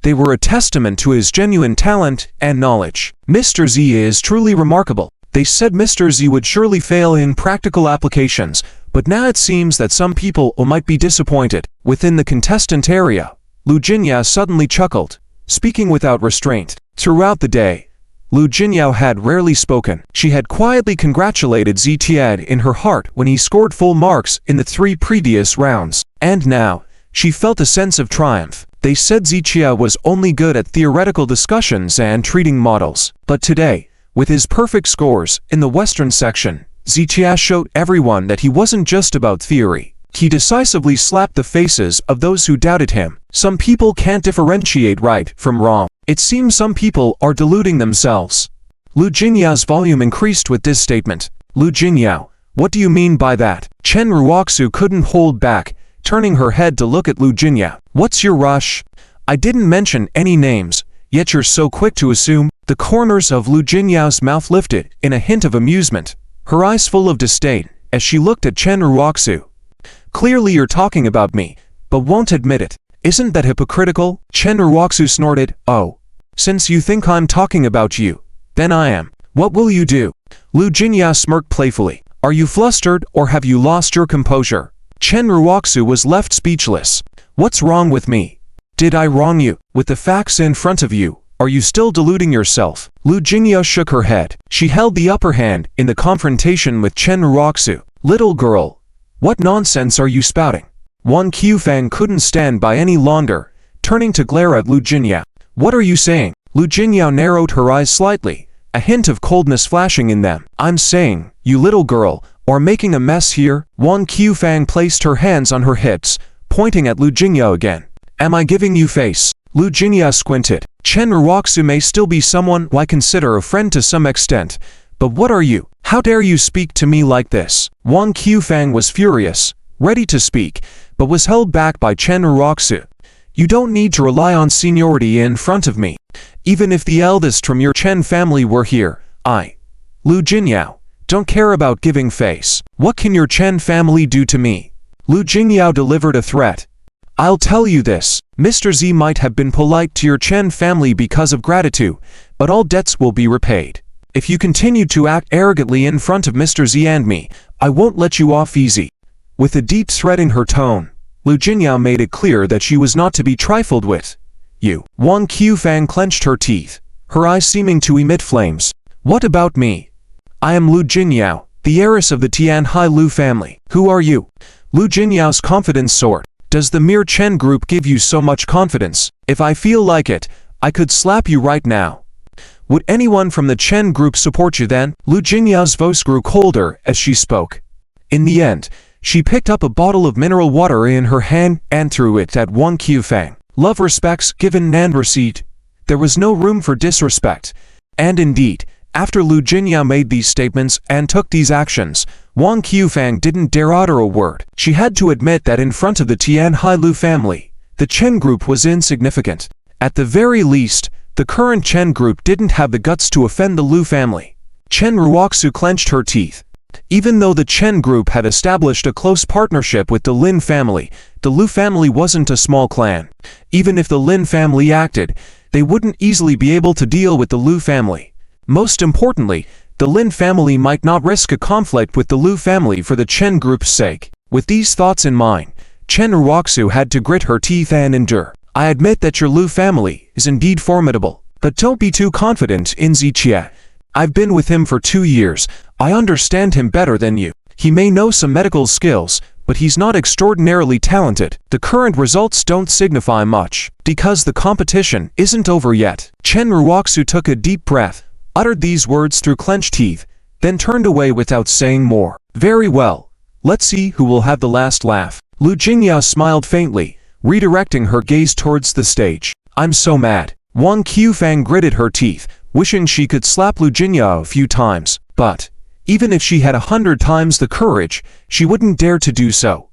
They were a testament to his genuine talent and knowledge. Mr. Z is truly remarkable. They said Mr. Z would surely fail in practical applications, but now it seems that some people might be disappointed. Within the contestant area, Lu Jinyao suddenly chuckled, speaking without restraint. Throughout the day, Lu Jinyao had rarely spoken. She had quietly congratulated Zitiad in her heart when he scored full marks in the 3 previous rounds. And now, she felt a sense of triumph. They said Ziqia was only good at theoretical discussions and treating models. But today, with his perfect scores in the Western section, Ziqia showed everyone that he wasn't just about theory. He decisively slapped the faces of those who doubted him. Some people can't differentiate right from wrong. It seems some people are deluding themselves. Lu Jinyao's volume increased with this statement. Lu Jinyao, what do you mean by that? Chen Ruoxu couldn't hold back, turning her head to look at Lu Jinyao. What's your rush? I didn't mention any names, yet you're so quick to assume. The corners of Lu Jinyao's mouth lifted in a hint of amusement, her eyes full of disdain, as she looked at Chen Ruoxu. Clearly you're talking about me, but won't admit it. Isn't that hypocritical? Chen Ruoxu snorted. Oh. Since you think I'm talking about you, then I am. What will you do? Lu Jinyao smirked playfully. Are you flustered or have you lost your composure? Chen Ruoxu was left speechless. What's wrong with me? Did I wrong you? With the facts in front of you, are you still deluding yourself? Lu Jinyao shook her head. She held the upper hand in the confrontation with Chen Ruoxu. Little girl, what nonsense are you spouting? Wang Qufang couldn't stand by any longer, turning to glare at Lu Jinyao. What are you saying? Lu Jinyao narrowed her eyes slightly, a hint of coldness flashing in them. I'm saying, you little girl, are making a mess here. Wang Qufang placed her hands on her hips, pointing at Lu Jinyao again. Am I giving you face? Lu Jinyao squinted. Chen Ruoxu may still be someone I consider a friend to some extent, but what are you? How dare you speak to me like this? Wang Qufang was furious, ready to speak, but was held back by Chen Ruoxu. You don't need to rely on seniority in front of me. Even if the eldest from your Chen family were here, I, Lu Jinyao, don't care about giving face. What can your Chen family do to me? Lu Jinyao delivered a threat. I'll tell you this, Mr. Z might have been polite to your Chen family because of gratitude, but all debts will be repaid. If you continue to act arrogantly in front of Mr. Z and me, I won't let you off easy. With a deep threat in her tone, Lu Jinyao made it clear that she was not to be trifled with. You. Wang Qufang clenched her teeth, her eyes seeming to emit flames. What about me? I am Lu Jinyao, the heiress of the Tianhai Lu family. Who are you? Lu Jinyao's confidence soared. Does the mere Chen group give you so much confidence? If I feel like it, I could slap you right now. Would anyone from the Chen group support you then? Lu Jinyao's voice grew colder as she spoke. In the end, she picked up a bottle of mineral water in her hand and threw it at Wang Qufang. Love respects given and received. There was no room for disrespect. And indeed, after Lu Jinyao made these statements and took these actions, Wang Qufang didn't dare utter a word. She had to admit that in front of the Tianhai Lu family, the Chen group was insignificant. At the very least, the current Chen group didn't have the guts to offend the Lu family. Chen Ruoxu clenched her teeth. Even though the Chen group had established a close partnership with the Lynn family, the Lu family wasn't a small clan. Even if the Lynn family acted, they wouldn't easily be able to deal with the Lu family. Most importantly, the Lin family might not risk a conflict with the Lu family for the Chen group's sake. With these thoughts in mind, Chen Ruoxu had to grit her teeth and endure. I admit that your Lu family is indeed formidable, but don't be too confident in Ziqia. I've been with him for 2 years. I understand him better than you. He may know some medical skills, but he's not extraordinarily talented. The current results don't signify much, because the competition isn't over yet. Chen Ruoxu took a deep breath, uttered these words through clenched teeth, then turned away without saying more. Very well, Let's see who will have the last laugh. Lu Jingya smiled faintly, redirecting her gaze towards the stage. I'm so mad. Wang Qifang gritted her teeth, wishing she could slap Lu Jingya a few times, but even if she had 100 times the courage, she wouldn't dare to do so.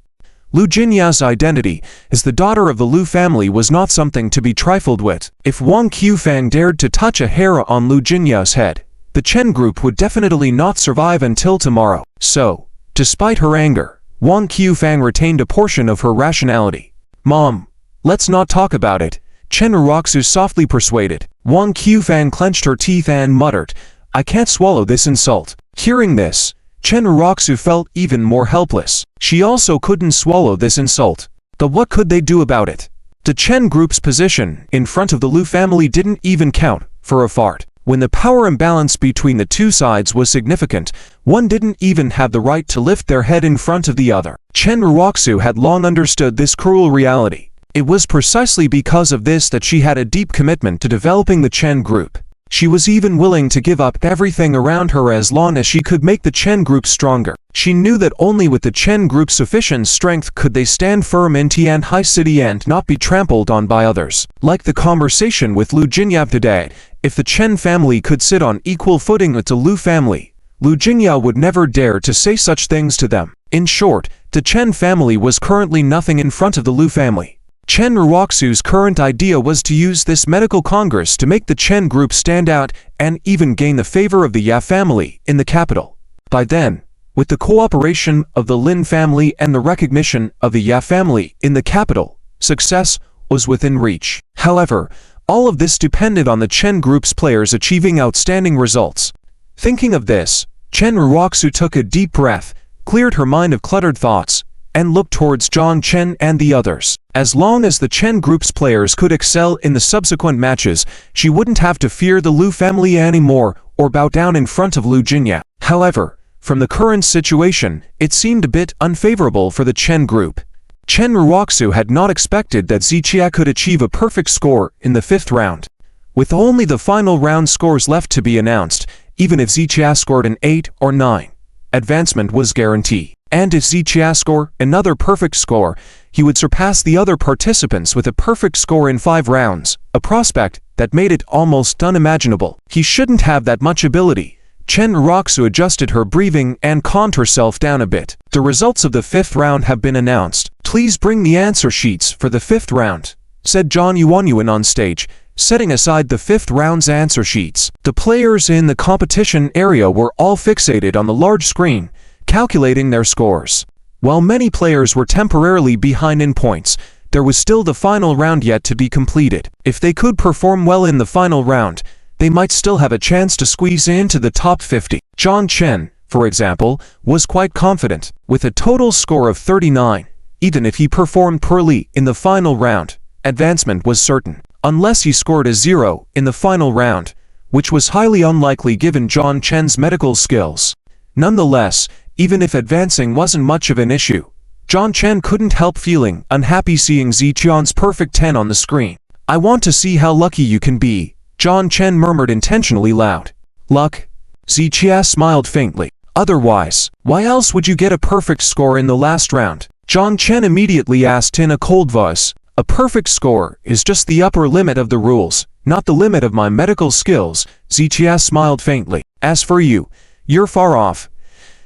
Lu Jingya's identity as the daughter of the Lu family was not something to be trifled with. If Wang Qifang dared to touch a hair on Lu Jingya's head, the Chen group would definitely not survive until tomorrow. So, despite her anger, Wang Qifang retained a portion of her rationality. Mom, let's not talk about it, Chen Ruoxu softly persuaded. Wang Qifang clenched her teeth and muttered, I can't swallow this insult. Hearing this, Chen Ruoxu felt even more helpless. She also couldn't swallow this insult. But what could they do about it? The Chen group's position in front of the Lu family didn't even count for a fart. When the power imbalance between the two sides was significant, one didn't even have the right to lift their head in front of the other. Chen Ruoxu had long understood this cruel reality. It was precisely because of this that she had a deep commitment to developing the Chen group. She was even willing to give up everything around her as long as she could make the Chen group stronger. She knew that only with the Chen group's sufficient strength could they stand firm in Tianhai City and not be trampled on by others. Like the conversation with Lu Jingya today, if the Chen family could sit on equal footing with the Lu family, Lu Jingya would never dare to say such things to them. In short, the Chen family was currently nothing in front of the Lu family. Chen Ruoxu's current idea was to use this medical congress to make the Chen group stand out and even gain the favor of the Ya family in the capital. By then, with the cooperation of the Lin family and the recognition of the Ya family in the capital, success was within reach. However, all of this depended on the Chen group's players achieving outstanding results. Thinking of this, Chen Ruoxu took a deep breath, cleared her mind of cluttered thoughts, and looked towards Zhang Chen and the others. As long as the Chen group's players could excel in the subsequent matches, she wouldn't have to fear the Lu family anymore or bow down in front of Lu Jingya. However, from the current situation, it seemed a bit unfavorable for the Chen group. Chen Ruoxu had not expected that Zichia could achieve a perfect score in the 5th round. With only the final round scores left to be announced, even if Zichia scored an 8 or 9, advancement was guaranteed. And if Zichia scored another perfect score, he would surpass the other participants with a perfect score in 5 rounds, a prospect that made it almost unimaginable. He shouldn't have that much ability. Chen Ruoxu adjusted her breathing and calmed herself down a bit. The results of the 5th round have been announced. Please bring the answer sheets for the 5th round, said Zhang Yuanyuan on stage, setting aside the 5th round's answer sheets. The players in the competition area were all fixated on the large screen, calculating their scores. While many players were temporarily behind in points, there was still the final round yet to be completed. If they could perform well in the final round, they might still have a chance to squeeze into the top 50. Zhang Chen, for example, was quite confident. With a total score of 39, even if he performed poorly in the final round, advancement was certain. Unless he scored a 0 in the final round, which was highly unlikely given Zhang Chen's medical skills. Nonetheless, even if advancing wasn't much of an issue, Zhang Chen couldn't help feeling unhappy seeing Ziqian's perfect 10 on the screen. I want to see how lucky you can be, Zhang Chen murmured intentionally loud. Luck? Ziqia smiled faintly. Otherwise, why else would you get a perfect score in the last round? Zhang Chen immediately asked in a cold voice. A perfect score is just the upper limit of the rules, not the limit of my medical skills, Ziqia smiled faintly. As for you, you're far off.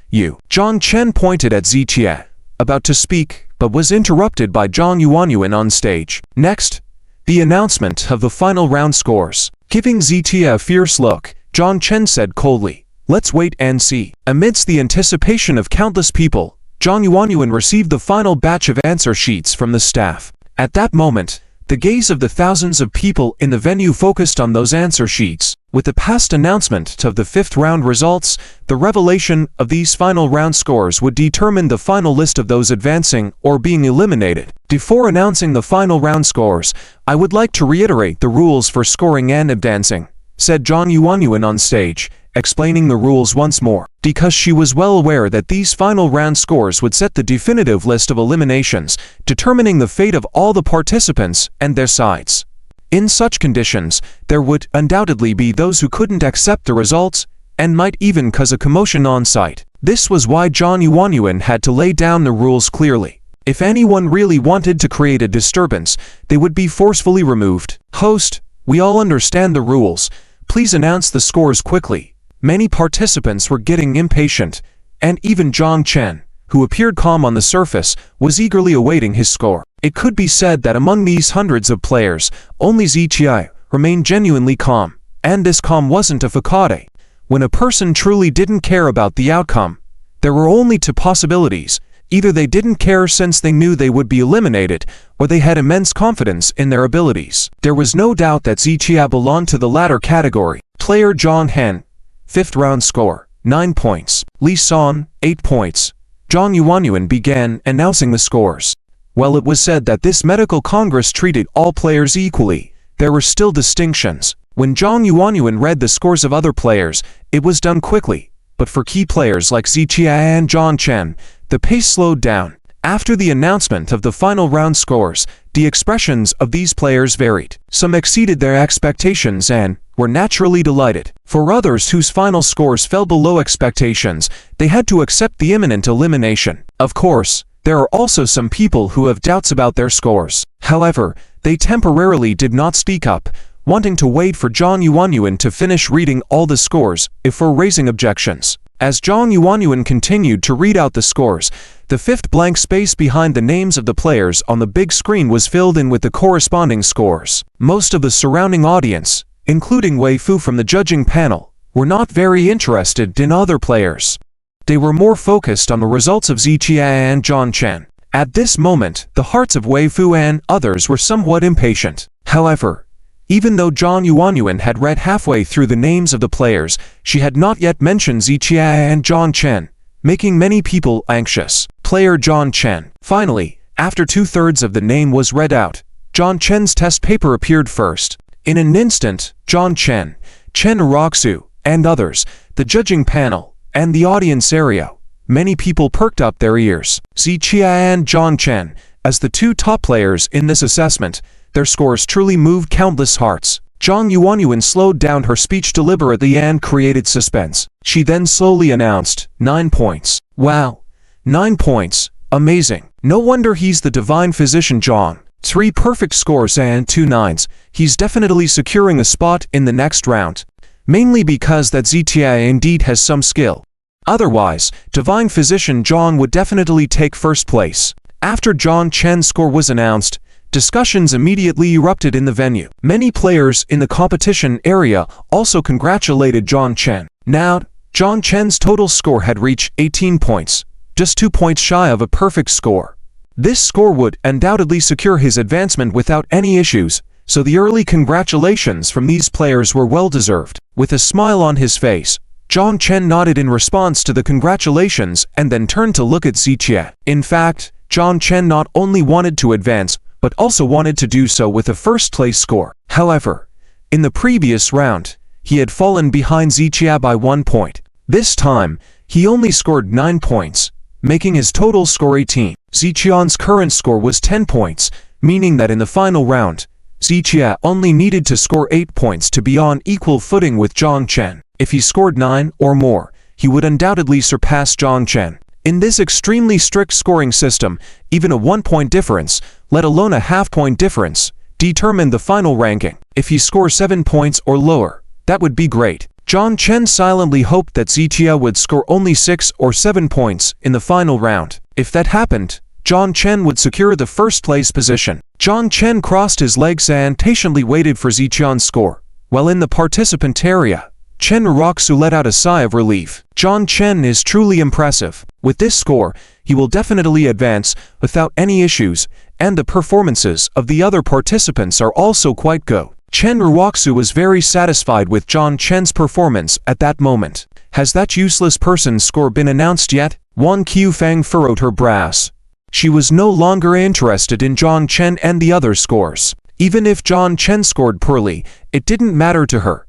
You. Zhang Chen pointed at Ziqia, about to speak, but was interrupted by Zhang Yuanyuan on stage. Next, the announcement of the final round scores. Giving Ziqia a fierce look, Zhang Chen said coldly, let's wait and see. Amidst the anticipation of countless people, Zhang Yuanyuan received the final batch of answer sheets from the staff. At that moment, the gaze of the thousands of people in the venue focused on those answer sheets. With the past announcement of the 5th round results, the revelation of these final round scores would determine the final list of those advancing or being eliminated. Before announcing the final round scores, I would like to reiterate the rules for scoring and advancing, said Zhang Yuanyuan on stage, explaining the rules once more, because she was well aware that these final round scores would set the definitive list of eliminations, determining the fate of all the participants and their sides. In such conditions, there would undoubtedly be those who couldn't accept the results, and might even cause a commotion on site. This was why Zhang Yuanyuan had to lay down the rules clearly. If anyone really wanted to create a disturbance, they would be forcefully removed. Host, we all understand the rules. Please announce the scores quickly. Many participants were getting impatient, and even Zhang Chen, who appeared calm on the surface, was eagerly awaiting his score. It could be said that among these hundreds of players, only Ziqiai remained genuinely calm, and this calm wasn't a facade. When a person truly didn't care about the outcome, there were only two possibilities. Either they didn't care since they knew they would be eliminated, or they had immense confidence in their abilities. There was no doubt that Ziqiai belonged to the latter category. Player Zhang Han, 5th round score, 9 points. Li San, 8 points. Zhang Yuanyuan began announcing the scores. While it was said that this medical congress treated all players equally, there were still distinctions. When Zhang Yuanyuan read the scores of other players, it was done quickly, but for key players like Ziqiai and Zhang Chen, the pace slowed down. After the announcement of the final round scores, the expressions of these players varied. Some exceeded their expectations and were naturally delighted. For others whose final scores fell below expectations, they had to accept the imminent elimination. Of course, there are also some people who have doubts about their scores. However, they temporarily did not speak up, wanting to wait for Zhang Yuanyuan to finish reading all the scores before raising objections. As Zhang Yuanyuan continued to read out the scores, the 5th blank space behind the names of the players on the big screen was filled in with the corresponding scores. Most of the surrounding audience, including Wei Fu from the judging panel, were not very interested in other players. They were more focused on the results of Ziqiai and Zhang Chen. At this moment, the hearts of Wei Fu and others were somewhat impatient. However, even though Zhang Yuanyuan had read halfway through the names of the players, she had not yet mentioned Ziqiai and Zhang Chen, making many people anxious. Player Zhang Chen. Finally, after 2/3 of the name was read out, Zhang Chen's test paper appeared first. In an instant, Zhang Chen, Chen Jong, and others, the judging panel, and the audience area, many people perked up their ears. Ziqiai and Zhang Chen, as the two top players in this assessment, their scores truly moved countless hearts. Zhang Yuanyuan slowed down her speech deliberately and created suspense. She then slowly announced, 9 points. Wow! 9 points. Amazing. No wonder he's the divine physician Zhang. 3 perfect scores and 2 nines. He's definitely securing a spot in the next round. Mainly because that Ziqiai indeed has some skill. Otherwise, divine physician Zhang would definitely take first place. After Zhang Chen's score was announced, discussions immediately erupted in the venue. Many players in the competition area also congratulated Zhang Chen. Now, Zhang Chen's total score had reached 18 points, just 2 points shy of a perfect score. This score would undoubtedly secure his advancement without any issues, so the early congratulations from these players were well-deserved. With a smile on his face, Zhang Chen nodded in response to the congratulations and then turned to look at Ziqiai. In fact, Zhang Chen not only wanted to advance, but also wanted to do so with a first-place score. However, in the previous round, he had fallen behind Ziqiai by 1 point. This time, he only scored 9 points, making his total score 18. Ziqiai's current score was 10 points, meaning that in the final round, Ziqiai only needed to score 8 points to be on equal footing with Zhang Chen. If he scored 9 or more, he would undoubtedly surpass Zhang Chen. In this extremely strict scoring system, even a 1-point difference, let alone a half-point difference, determined the final ranking. If he scores 7 points or lower, that would be great. Zhang Chen silently hoped that Ziqiai would score only 6 or 7 points in the final round. If that happened, Zhang Chen would secure the first-place position. Zhang Chen crossed his legs and patiently waited for Ziqiai's score. While in the participant area, Chen Jong let out a sigh of relief. Zhang Chen is truly impressive. With this score, he will definitely advance without any issues, and the performances of the other participants are also quite good. Chen Jong was very satisfied with Zhang Chen's performance at that moment. Has that useless person's score been announced yet? Wang Qifang furrowed her brows. She was no longer interested in Zhang Chen and the other scores. Even if Zhang Chen scored poorly, it didn't matter to her.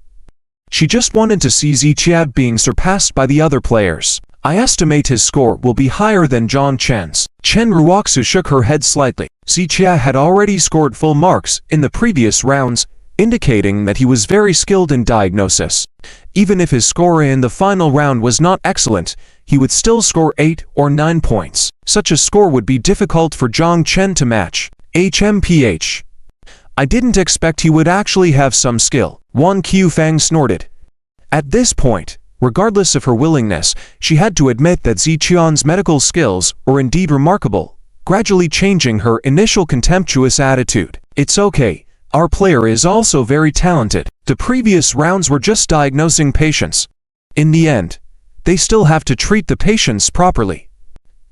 She just wanted to see Ziqiai being surpassed by the other players. I estimate his score will be higher than Zhang Chen's. Chen Jong shook her head slightly. Ziqiai had already scored full marks in the previous rounds, indicating that he was very skilled in diagnosis. Even if his score in the final round was not excellent, he would still score 8 or 9 points. Such a score would be difficult for Zhang Chen to match. HMPH. I didn't expect he would actually have some skill, Wang Qifang snorted. At this point, regardless of her willingness, she had to admit that Ziqian's medical skills were indeed remarkable, gradually changing her initial contemptuous attitude. It's okay, our player is also very talented. The previous rounds were just diagnosing patients. In the end, they still have to treat the patients properly.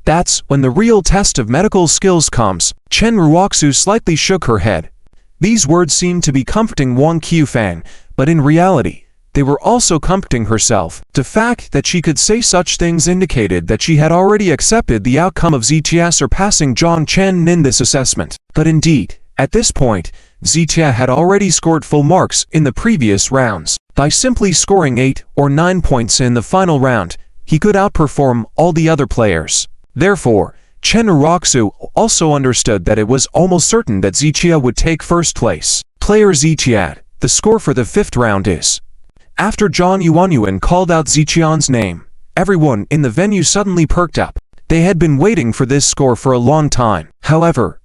That's when the real test of medical skills comes. Chen Ruoxu slightly shook her head. These words seemed to be comforting Wang Qifang, but in reality, they were also comforting herself. The fact that she could say such things indicated that she had already accepted the outcome of Zitia surpassing Zhang Chen in this assessment. But indeed, at this point, Zitia had already scored full marks in the previous rounds. By simply scoring 8 or 9 points in the final round, he could outperform all the other players. Therefore, Chen Ruoxu also understood that it was almost certain that Zitia would take first place. Player Zitia, the score for the 5th round is. After Zhang Yuanyuan called out Ziqian's name, everyone in the venue suddenly perked up. They had been waiting for this score for a long time. However,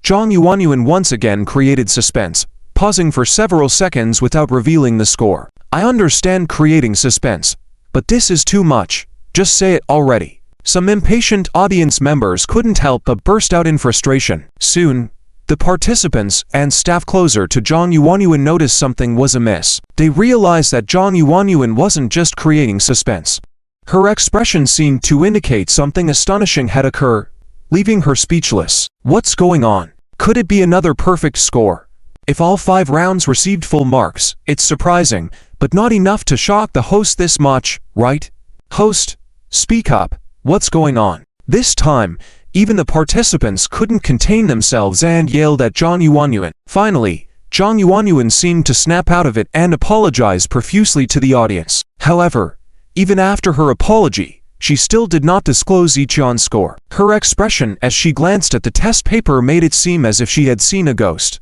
Zhang Yuanyuan once again created suspense, pausing for several seconds without revealing the score. I understand creating suspense, but this is too much. Just say it already. Some impatient audience members couldn't help but burst out in frustration. Soon, the participants and staff closer to Zhang Yuanyuan noticed something was amiss. They realized that Zhang Yuanyuan wasn't just creating suspense. Her expression seemed to indicate something astonishing had occurred, leaving her speechless. What's going on? Could it be another perfect score? If all 5 rounds received full marks, it's surprising, but not enough to shock the host this much, right? Host, speak up. What's going on? This time, even the participants couldn't contain themselves and yelled at Zhang Yuanyuan. Finally, Zhang Yuanyuan seemed to snap out of it and apologized profusely to the audience. However, even after her apology, she still did not disclose Ziqian's score. Her expression as she glanced at the test paper made it seem as if she had seen a ghost.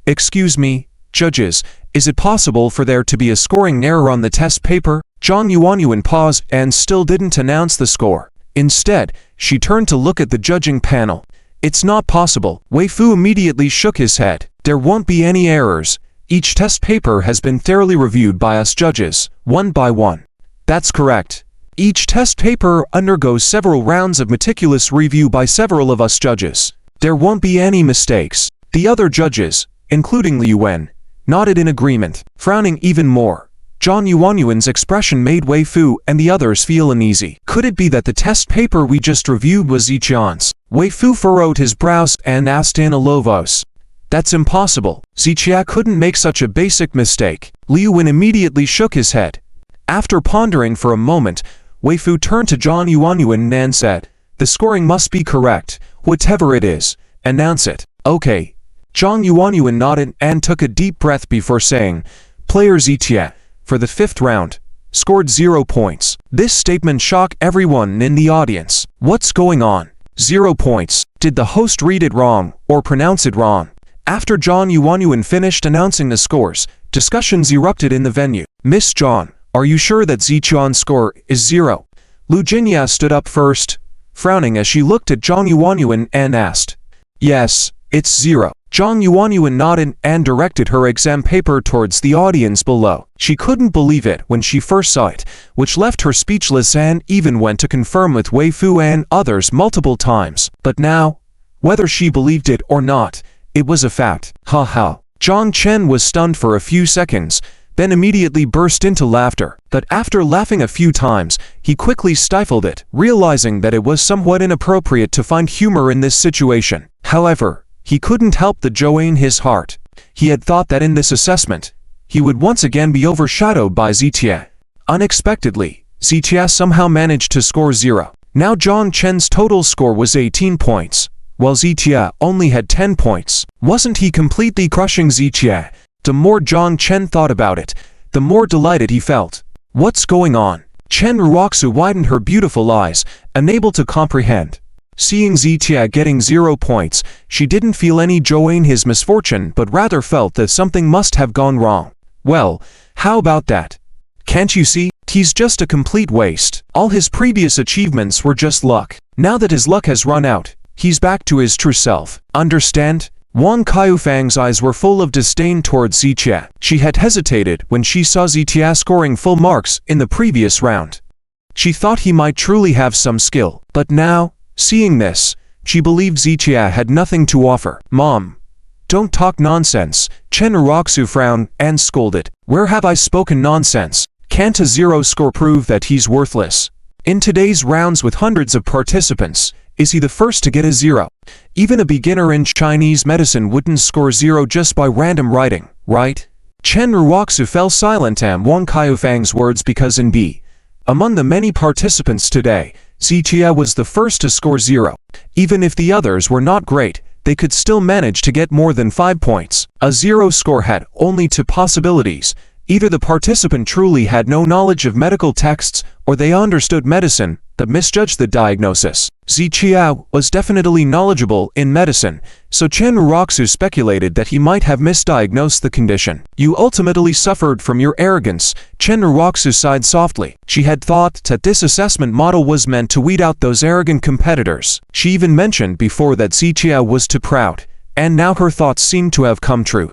Excuse me, judges, is it possible for there to be a scoring error on the test paper? Zhang Yuanyuan paused and still didn't announce the score. Instead, she turned to look at the judging panel. It's not possible. Wei Fu immediately shook his head. There won't be any errors. Each test paper has been thoroughly reviewed by us judges, one by one. That's correct. Each test paper undergoes several rounds of meticulous review by several of us judges. There won't be any mistakes. The other judges, including Liu Wen, nodded in agreement, frowning even more. Zhang Yuanyuan's expression made Wei Fu and the others feel uneasy. Could it be that the test paper we just reviewed was Ziqian's? Wei Fu furrowed his brows and asked in a low voice. That's impossible. Ziqia couldn't make such a basic mistake. Liu Wen immediately shook his head. After pondering for a moment, Wei Fu turned to Zhang Yuanyuan and said, the scoring must be correct. Whatever it is, announce it. Okay. Zhang Yuanyuan nodded and took a deep breath before saying, Player Zitia, for the 5th round, scored 0 points. This statement shocked everyone in the audience. What's going on? 0 points. Did the host read it wrong or pronounce it wrong? After Zhang Yuanyuan finished announcing the scores, discussions erupted in the venue. Miss Zhang, are you sure that Ziqian's score is 0? Lu Jinya stood up first, frowning as she looked at Zhang Yuanyuan and asked. Yes, it's 0. Zhang Yuanyuan nodded and directed her exam paper towards the audience below. She couldn't believe it when she first saw it, which left her speechless and even went to confirm with Wei Fu and others multiple times. But now, whether she believed it or not, it was a fact. Ha ha. Zhang Chen was stunned for a few seconds, then immediately burst into laughter. But after laughing a few times, he quickly stifled it, realizing that it was somewhat inappropriate to find humor in this situation. However, he couldn't help the joy in his heart. He had thought that in this assessment, he would once again be overshadowed by Zitia. Unexpectedly, Zitia somehow managed to score 0. Now Zhang Chen's total score was 18 points, while Zitia only had 10 points. Wasn't he completely crushing Zitia? The more Zhang Chen thought about it, the more delighted he felt. What's going on? Chen Ruoxu widened her beautiful eyes, unable to comprehend. Seeing Zitia getting 0 points, she didn't feel any joy in his misfortune but rather felt that something must have gone wrong. Well, how about that? Can't you see? he's just a complete waste. All his previous achievements were just luck. Now that his luck has run out, he's back to his true self. Understand? Wang Qiufang's eyes were full of disdain towards Ziqia. She had hesitated when she saw Ziqia scoring full marks in the previous round. She thought he might truly have some skill, but now, seeing this, she believed Ziqia had nothing to offer. Mom, don't talk nonsense. Chen Jong frowned and scolded. Where have I spoken nonsense? Can't a 0 score prove that he's worthless? In today's rounds with hundreds of participants, is he the first to get a 0? Even a beginner in Chinese medicine wouldn't score 0 just by random writing, right? Chen Jong fell silent at Wang Qiufang's words because among the many participants today, Ziqia was the first to score 0. Even if the others were not great, they could still manage to get more than 5 points. A 0 score had only two possibilities. Either the participant truly had no knowledge of medical texts, or they understood medicine, but misjudged the diagnosis. Ziqia was definitely knowledgeable in medicine, so Chen Jong speculated that he might have misdiagnosed the condition. You ultimately suffered from your arrogance. Chen Jong sighed softly. She had thought that this assessment model was meant to weed out those arrogant competitors. She even mentioned before that Ziqia was too proud, and now her thoughts seemed to have come true.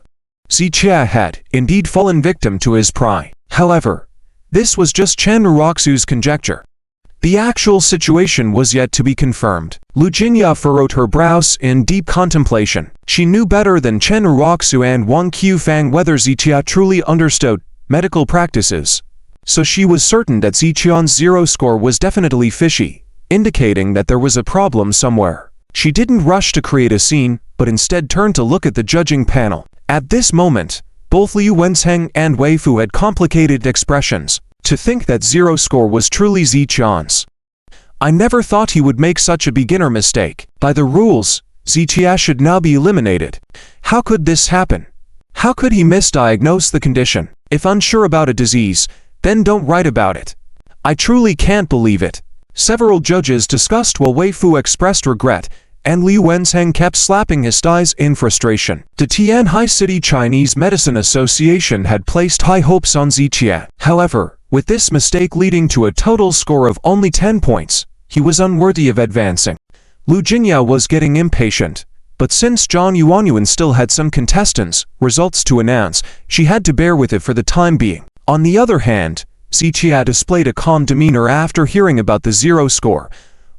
Ziqia had indeed fallen victim to his pride. However, this was just Chen Jong's conjecture. The actual situation was yet to be confirmed. Lu Jinya furrowed her brows in deep contemplation. She knew better than Chen Jong and Wang Qiufang whether Ziqia truly understood medical practices. So she was certain that Ziqian's 0 score was definitely fishy, indicating that there was a problem somewhere. She didn't rush to create a scene, but instead turned to look at the judging panel. At this moment, both Liu Wenzheng and Wei Fu had complicated expressions. To think that 0 score was truly Ziqian's. I never thought he would make such a beginner mistake. By the rules, Ziqia should now be eliminated. How could this happen? How could he misdiagnose the condition? If unsure about a disease, then don't write about it. I truly can't believe it. Several judges discussed while Wei Fu expressed regret, and Liu Wenzheng kept slapping his thighs in frustration. The Tianhai City Chinese Medicine Association had placed high hopes on Ziqia. However, with this mistake leading to a total score of only 10 points, he was unworthy of advancing. Lu Jinya was getting impatient, but since Zhang Yuanyuan still had some contestants' results to announce, she had to bear with it for the time being. On the other hand, Ziqia displayed a calm demeanor after hearing about the 0 score,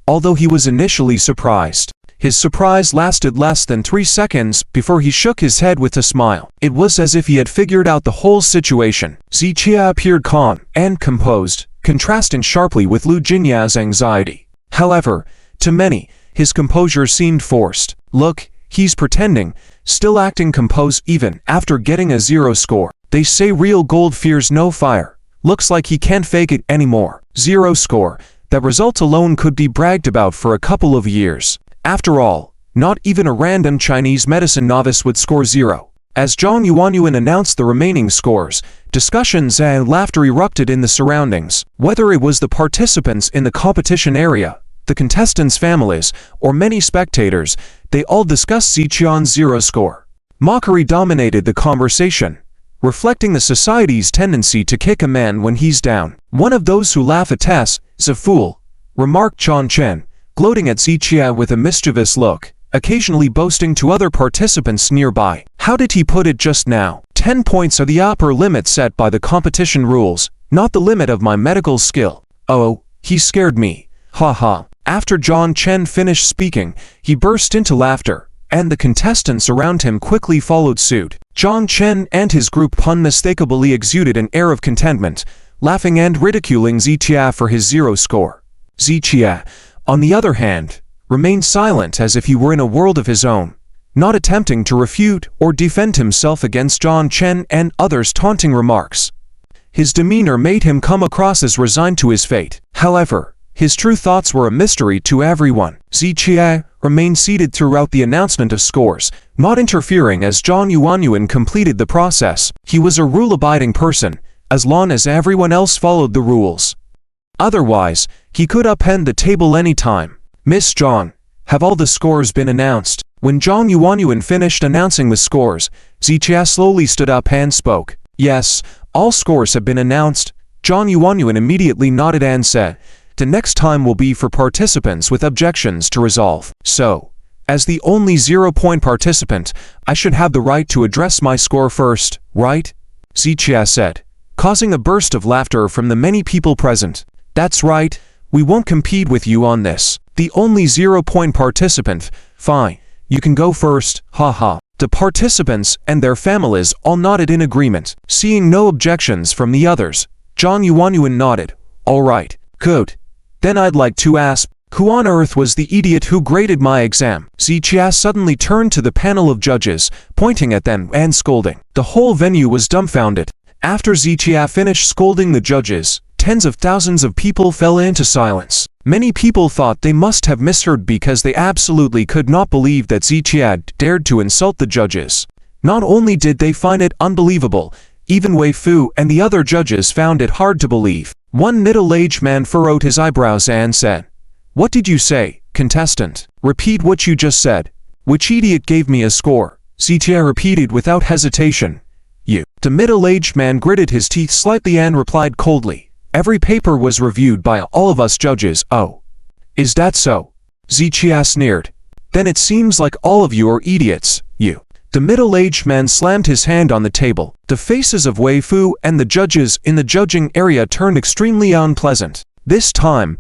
although he was initially surprised. His surprise lasted less than 3 seconds before he shook his head with a smile. It was as if he had figured out the whole situation. Ziqia appeared calm and composed, contrasting sharply with Lu Jinya's anxiety. However, to many, his composure seemed forced. Look, he's pretending, still acting composed even after getting a 0 score. They say real gold fears no fire. Looks like he can't fake it anymore. 0 score. That result alone could be bragged about for a couple of years. After all, not even a random Chinese medicine novice would score 0. As Zhang Yuanyuan announced the remaining scores, discussions and laughter erupted in the surroundings. Whether it was the participants in the competition area, the contestants' families, or many spectators, they all discussed Ziqian's 0 score. Mockery dominated the conversation, reflecting the society's tendency to kick a man when he's down. One of those who laugh at Tess is a fool, remarked Chang Chen, gloating at Ziqia with a mischievous look, occasionally boasting to other participants nearby. How did he put it just now? 10 points are the upper limit set by the competition rules, not the limit of my medical skill. Oh, he scared me. Ha ha. After Zhang Chen finished speaking, he burst into laughter, and the contestants around him quickly followed suit. Zhang Chen and his group unmistakably exuded an air of contentment, laughing and ridiculing Ziqia for his 0 score. Ziqia, on the other hand, remained silent as if he were in a world of his own, not attempting to refute or defend himself against Zhang Chen and others' taunting remarks. His demeanor made him come across as resigned to his fate. However, his true thoughts were a mystery to everyone. Ziqia remained seated throughout the announcement of scores, not interfering as Zhang Yuanyuan completed the process. He was a rule-abiding person, as long as everyone else followed the rules. Otherwise, he could upend the table any time. Miss Zhang, have all the scores been announced? When Zhang Yuanyuan finished announcing the scores, Ziqia slowly stood up and spoke. Yes, all scores have been announced. Zhang Yuanyuan immediately nodded and said, "The next time will be for participants with objections to resolve. So, as the only 0-point participant, I should have the right to address my score first, right?" Zichia said, causing a burst of laughter from the many people present. "That's right, we won't compete with you on this. The only 0-point participant, fine, you can go first, haha." The participants and their families all nodded in agreement. Seeing no objections from the others, Zhang Yuanyuan nodded. "All right, good. Then I'd like to ask, who on earth was the idiot who graded my exam?" Zichia suddenly turned to the panel of judges, pointing at them and scolding. The whole venue was dumbfounded. After Zichia finished scolding the judges, tens of thousands of people fell into silence. Many people thought they must have misheard because they absolutely could not believe that Zichia dared to insult the judges. Not only did they find it unbelievable, even Wei Fu and the other judges found it hard to believe. One middle-aged man furrowed his eyebrows and said, "What did you say, contestant? Repeat what you just said." "Which idiot gave me a score?" Zichia repeated without hesitation. "You." The middle-aged man gritted his teeth slightly and replied coldly, "Every paper was reviewed by all of us judges." "Oh. Is that so?" Zichia sneered. "Then it seems like all of you are idiots, you." The middle-aged man slammed his hand on the table. The faces of Wei Fu and the judges in the judging area turned extremely unpleasant. This time,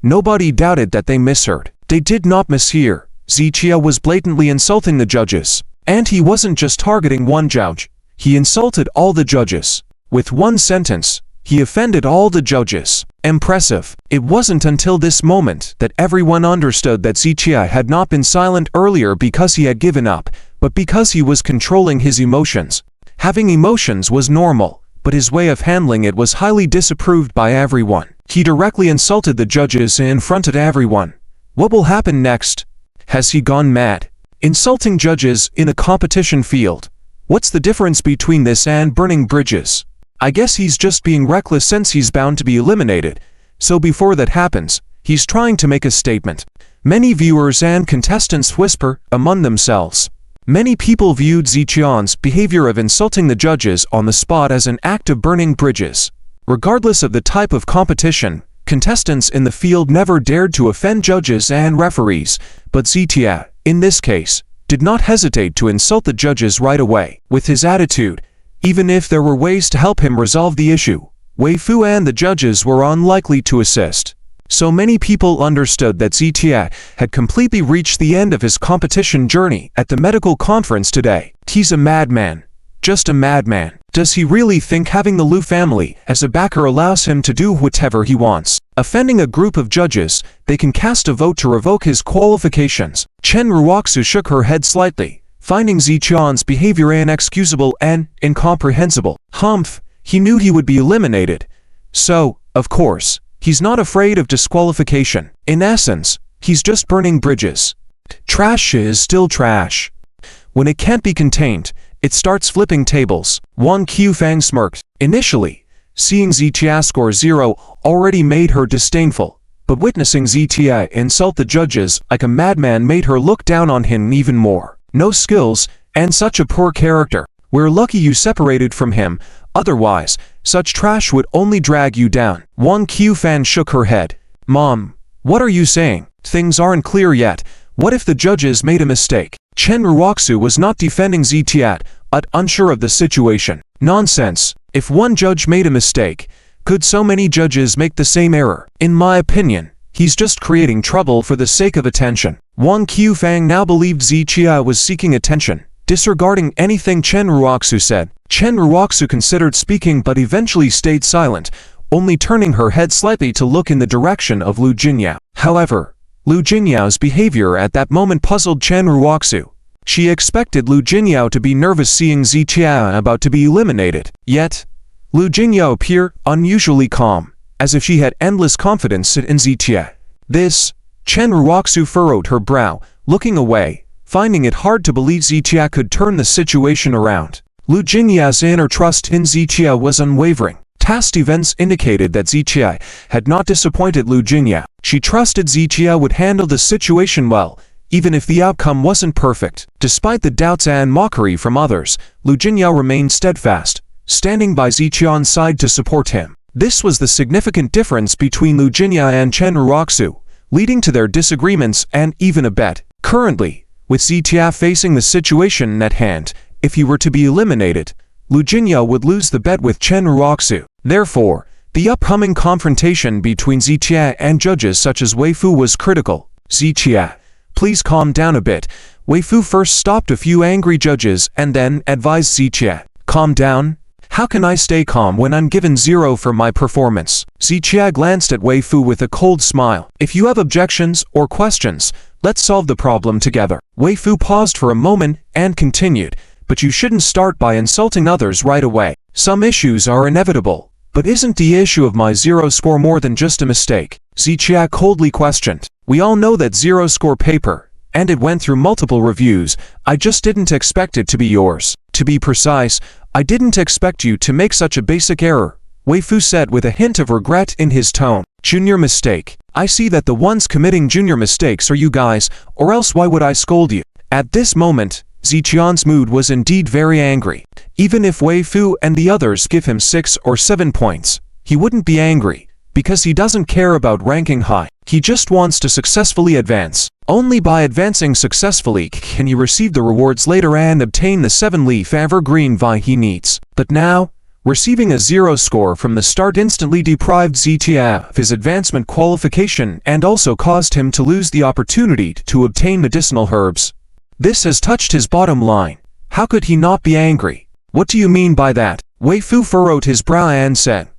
nobody doubted that they misheard. They did not mishear. Zichia was blatantly insulting the judges. And he wasn't just targeting one judge. He insulted all the judges. With one sentence, he offended all the judges. Impressive. It wasn't until this moment that everyone understood that Zichia had not been silent earlier because he had given up, but because he was controlling his emotions. Having emotions was normal, but his way of handling it was highly disapproved by everyone. He directly insulted the judges in front of everyone. What will happen next? Has he gone mad? Insulting judges in a competition field. What's the difference between this and burning bridges? I guess he's just being reckless since he's bound to be eliminated. So before that happens, he's trying to make a statement. Many viewers and contestants whisper among themselves. Many people viewed Zichia's behavior of insulting the judges on the spot as an act of burning bridges. Regardless of the type of competition, contestants in the field never dared to offend judges and referees, but Zichia, in this case, did not hesitate to insult the judges right away. With his attitude, even if there were ways to help him resolve the issue, Wei Fu and the judges were unlikely to assist. So many people understood that Zichia had completely reached the end of his competition journey at the medical conference today. He's a madman. Just a madman. Does he really think having the Liu family as a backer allows him to do whatever he wants? Offending a group of judges, they can cast a vote to revoke his qualifications. Chen Ruoxu shook her head slightly, finding Zichia's behavior inexcusable and incomprehensible. Humph, he knew he would be eliminated. So, of course, he's not afraid of disqualification. In essence, he's just burning bridges. Trash is still trash. When it can't be contained, it starts flipping tables. Wang Qifang smirked. Initially, seeing Zichia score 0 already made her disdainful, but witnessing Zichia insult the judges like a madman made her look down on him even more. No skills, and such a poor character. We're lucky you separated from him, otherwise, such trash would only drag you down. Wang Qifang shook her head. Mom, what are you saying? Things aren't clear yet. What if the judges made a mistake? Chen Ruoxu was not defending Zichia, but unsure of the situation. Nonsense. If one judge made a mistake, could so many judges make the same error? In my opinion, he's just creating trouble for the sake of attention. Wang Qifang now believed Zichia was seeking attention, disregarding anything Chen Ruoxu said. Chen Ruoxu considered speaking but eventually stayed silent, only turning her head slightly to look in the direction of Lu Jinyao. However, Lu Jinyao's behavior at that moment puzzled Chen Ruoxu. She expected Lu Jinyao to be nervous seeing Zichia about to be eliminated. Yet, Lu Jinyao appeared unusually calm, as if she had endless confidence in Zichia. This, Chen Ruoxu furrowed her brow, looking away, finding it hard to believe Zichia could turn the situation around. Lu Jinyao's inner trust in Zichia was unwavering. Past events indicated that Zichia had not disappointed Lu Jinyao. She trusted Zichia would handle the situation well, even if the outcome wasn't perfect. Despite the doubts and mockery from others, Lu Jinyao remained steadfast, standing by Zichia's side to support him. This was the significant difference between Lu Jinya and Chen Ruoxu, leading to their disagreements and even a bet. Currently, with Zitia facing the situation at hand, if he were to be eliminated, Lu Jinya would lose the bet with Chen Ruoxu. Therefore, the upcoming confrontation between Zitia and judges such as Wei Fu was critical. Zitia, please calm down a bit. Wei Fu first stopped a few angry judges and then advised Zitia. Calm down? How can I stay calm when I'm given 0 for my performance? Zitia glanced at Wei Fu with a cold smile. If you have objections or questions, let's solve the problem together. Wei Fu paused for a moment and continued, but you shouldn't start by insulting others right away. Some issues are inevitable, but isn't the issue of my 0 score more than just a mistake? Zitia coldly questioned. We all know that 0 score paper, and it went through multiple reviews. I just didn't expect it to be yours. To be precise, I didn't expect you to make such a basic error, Wei Fu said with a hint of regret in his tone. Junior mistake. I see that the ones committing junior mistakes are you guys, or else why would I scold you? At this moment, Ziqian's mood was indeed very angry. Even if Wei Fu and the others give him 6 or 7 points, he wouldn't be angry, because he doesn't care about ranking high. He just wants to successfully advance. Only by advancing successfully can he receive the rewards later and obtain the 7-leaf evergreen vine he needs. But now, receiving a 0 score from the start instantly deprived Zitia of his advancement qualification and also caused him to lose the opportunity to obtain medicinal herbs. This has touched his bottom line. How could he not be angry? What do you mean by that? Wei Fu furrowed his brow and said,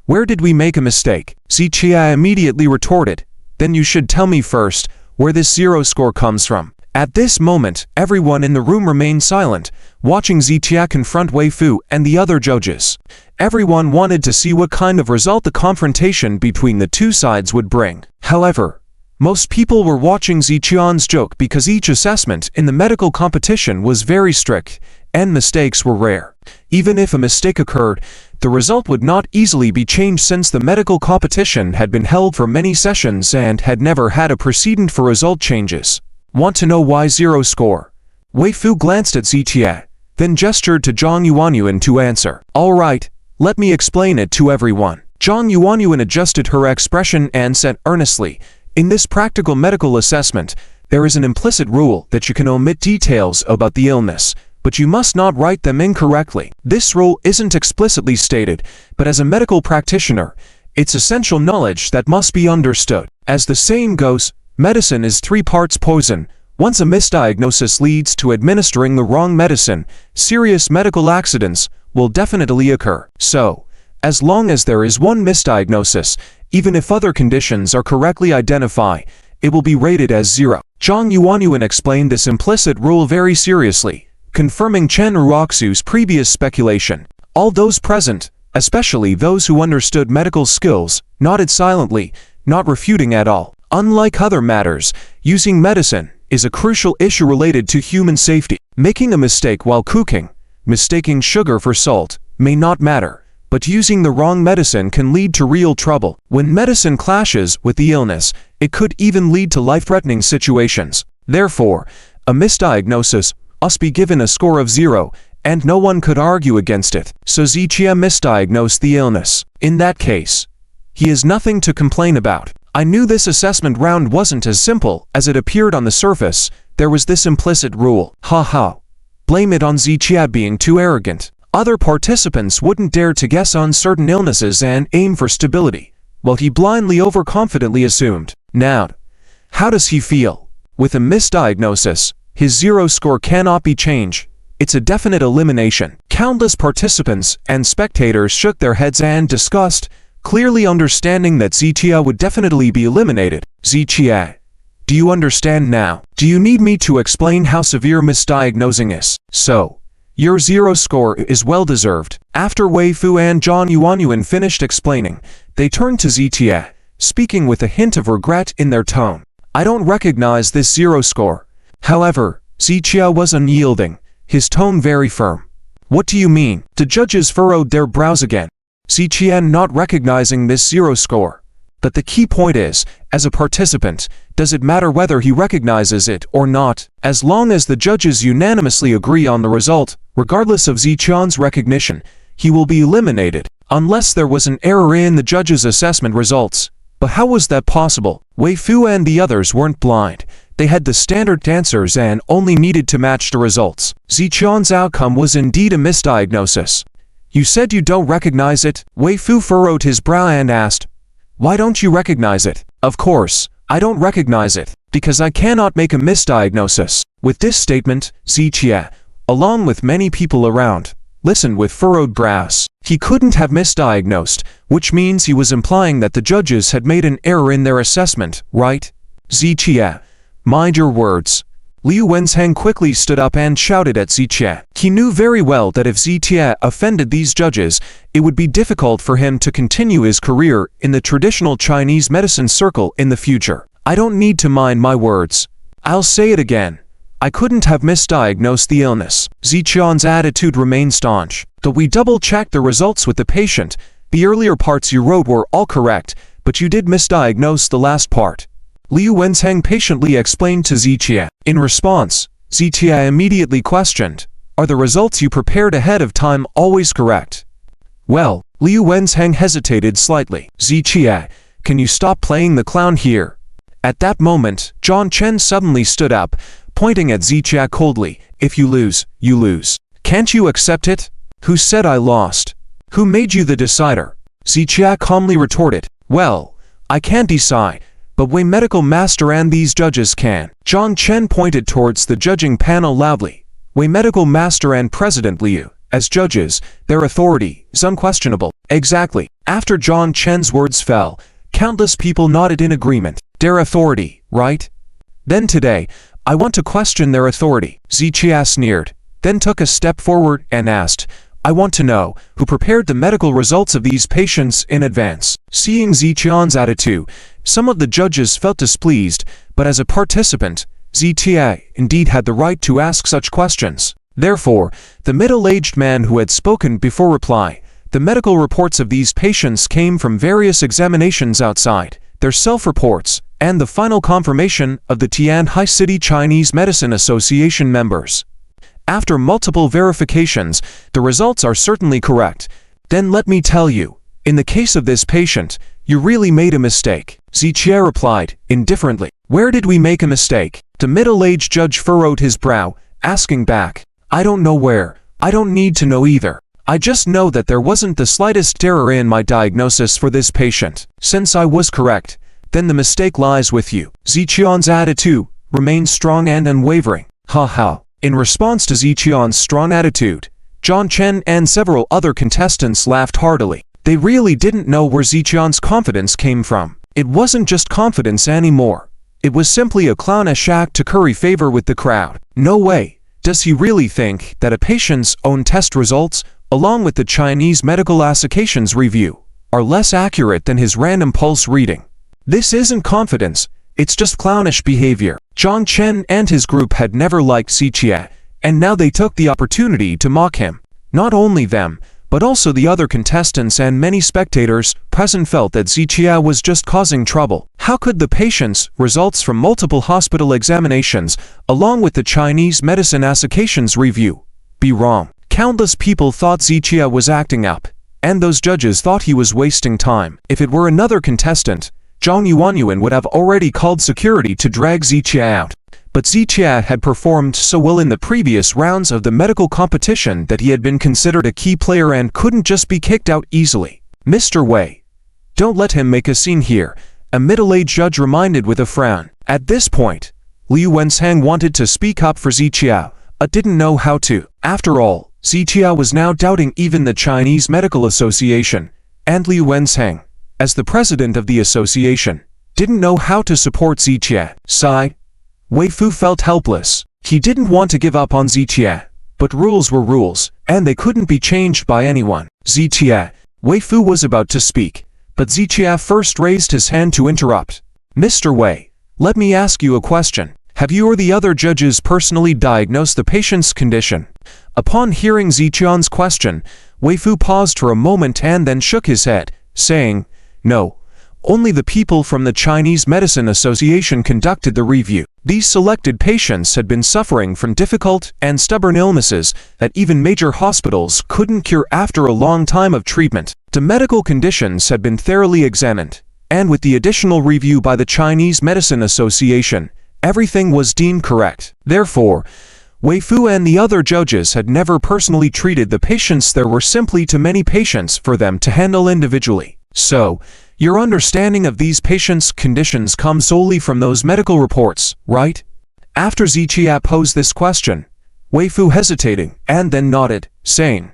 Where did we make a mistake? Zitia immediately retorted, Then you should tell me first where this 0 score comes from. At this moment, everyone in the room remained silent, watching Zitia confront Wei Fu and the other judges. Everyone wanted to see what kind of result the confrontation between the two sides would bring. However, most people were watching Ziqian's joke because each assessment in the medical competition was very strict, and mistakes were rare. Even if a mistake occurred, the result would not easily be changed since the medical competition had been held for many sessions and had never had a precedent for result changes. Want to know why 0 score? Wei Fu glanced at Zitia, then gestured to Zhang Yuanyuan to answer. All right, let me explain it to everyone. Zhang Yuanyuan adjusted her expression and said earnestly, In this practical medical assessment, there is an implicit rule that you can omit details about the illness, but you must not write them incorrectly. This rule isn't explicitly stated, but as a medical practitioner, it's essential knowledge that must be understood. As the saying goes, medicine is 3 parts poison. Once a misdiagnosis leads to administering the wrong medicine, serious medical accidents will definitely occur. So, as long as there is one misdiagnosis, even if other conditions are correctly identified, it will be rated as 0. Zhang Yuanyuan explained this implicit rule very seriously, confirming Chen Ruoxu's previous speculation. All those present, especially those who understood medical skills, nodded silently, not refuting at all. Unlike other matters, using medicine is a crucial issue related to human safety. Making a mistake while cooking, mistaking sugar for salt, may not matter, but using the wrong medicine can lead to real trouble. When medicine clashes with the illness, it could even lead to life-threatening situations. Therefore, a misdiagnosis must be given a score of 0, and no one could argue against it. So Ziqia misdiagnosed the illness. In that case, he has nothing to complain about. I knew this assessment round wasn't as simple as it appeared on the surface. There was this implicit rule. Ha. Blame it on Ziqia being too arrogant. Other participants wouldn't dare to guess on certain illnesses and aim for stability, while he blindly overconfidently assumed. Now, how does he feel? With a misdiagnosis, his 0 score cannot be changed. It's a definite elimination. Countless participants and spectators shook their heads and discussed, clearly understanding that Ziqia would definitely be eliminated. Ziqia, do you understand now? Do you need me to explain how severe misdiagnosing is? So, your 0 score is well deserved. After Wei Fu and Zhang Yuanyuan finished explaining, they turned to Ziqia, speaking with a hint of regret in their tone. I don't recognize this 0 score. However, Ziqia was unyielding, his tone very firm. What do you mean? The judges furrowed their brows again. Ziqia not recognizing this 0 score. But the key point is, as a participant, does it matter whether he recognizes it or not? As long as the judges unanimously agree on the result, regardless of Ziqian's recognition, he will be eliminated, unless there was an error in the judge's assessment results. But how was that possible? Wei Fu and the others weren't blind. They had the standard answers and only needed to match the results. Ziqian's outcome was indeed a misdiagnosis. You said you don't recognize it? Wei Fu furrowed his brow and asked, why don't you recognize it? Of course, I don't recognize it, because I cannot make a misdiagnosis. With this statement, Ziqia, along with many people around, listened with furrowed brows. He couldn't have misdiagnosed, which means he was implying that the judges had made an error in their assessment, right? Ziqia, mind your words. Liu Wenzheng quickly stood up and shouted at Ziqia. He knew very well that if Ziqia offended these judges, it would be difficult for him to continue his career in the traditional Chinese medicine circle in the future. I don't need to mind my words. I'll say it again. I couldn't have misdiagnosed the illness. Ziqian's attitude remained staunch. Though we double-checked the results with the patient, the earlier parts you wrote were all correct, but you did misdiagnose the last part. Liu Wenzheng patiently explained to Ziqia. In response, Ziqia immediately questioned, are the results you prepared ahead of time always correct? Well, Liu Wenzheng hesitated slightly. Ziqia, can you stop playing the clown here? At that moment, John Chen suddenly stood up, pointing at Ziqia coldly. If you lose, you lose. Can't you accept it? Who said I lost? Who made you the decider? Ziqia calmly retorted. Well, I can't decide, but Wei Medical Master and these judges can. John Chen pointed towards the judging panel loudly. Wei Medical Master and President Liu, as judges, their authority is unquestionable. Exactly. After John Chen's words fell, countless people nodded in agreement. Their authority, right? Then today, I want to question their authority. Ziqia sneered, then took a step forward and asked, I want to know who prepared the medical results of these patients in advance. Seeing Ziqian's attitude, some of the judges felt displeased, but as a participant, Ziqia indeed had the right to ask such questions. Therefore, the middle-aged man who had spoken before reply, the medical reports of these patients came from various examinations outside, their self-reports, and the final confirmation of the Tianhai City Chinese Medicine Association members. After multiple verifications, the results are certainly correct. Then let me tell you, in the case of this patient, you really made a mistake. Ziqia replied, indifferently. Where did we make a mistake? The middle-aged judge furrowed his brow, asking back. I don't know where. I don't need to know either. I just know that there wasn't the slightest error in my diagnosis for this patient. Since I was correct, then the mistake lies with you. Ziqian's attitude remained strong and unwavering. Ha ha. In response to Ziqian's strong attitude, John Chen and several other contestants laughed heartily. They really didn't know where Ziqian's confidence came from. It wasn't just confidence anymore. It was simply a clownish act to curry favor with the crowd. No way does he really think that a patient's own test results, along with the Chinese Medical Association's review, are less accurate than his random pulse reading. This isn't confidence, it's just clownish behavior. John Chen and his group had never liked Ziqia, and now they took the opportunity to mock him. Not only them, but also the other contestants and many spectators present felt that Ziqia was just causing trouble. How could the patient's results from multiple hospital examinations, along with the Chinese Medicine Association's review, be wrong? Countless people thought Ziqia was acting up, and those judges thought he was wasting time. If it were another contestant, Zhang Yuanyuan would have already called security to drag Ziqia out. But Ziqia had performed so well in the previous rounds of the medical competition that he had been considered a key player and couldn't just be kicked out easily. Mr. Wei, don't let him make a scene here, a middle-aged judge reminded with a frown. At this point, Liu Wenzheng wanted to speak up for Ziqia, but didn't know how to. After all, Ziqia was now doubting even the Chinese Medical Association, and Liu Wenzheng, as the president of the association, didn't know how to support Ziqia. Sigh. Wei Fu felt helpless. He didn't want to give up on Ziqia, but rules were rules, and they couldn't be changed by anyone. Ziqia, Wei Fu was about to speak, but Ziqia first raised his hand to interrupt. Mr. Wei, let me ask you a question. Have you or the other judges personally diagnosed the patient's condition? Upon hearing Ziqian's question, Wei Fu paused for a moment and then shook his head, saying, No, Only the people from the Chinese Medicine Association conducted the review. These selected patients had been suffering from difficult and stubborn illnesses that even major hospitals couldn't cure after a long time of treatment. The medical conditions had been thoroughly examined, and with the additional review by the Chinese Medicine Association, everything was deemed correct. Therefore, Wei Fu and the other judges had never personally treated the patients. There were simply too many patients for them to handle individually. So, your understanding of these patients' conditions comes solely from those medical reports, right? After Zichia posed this question, Wei Fu hesitating and then nodded, saying,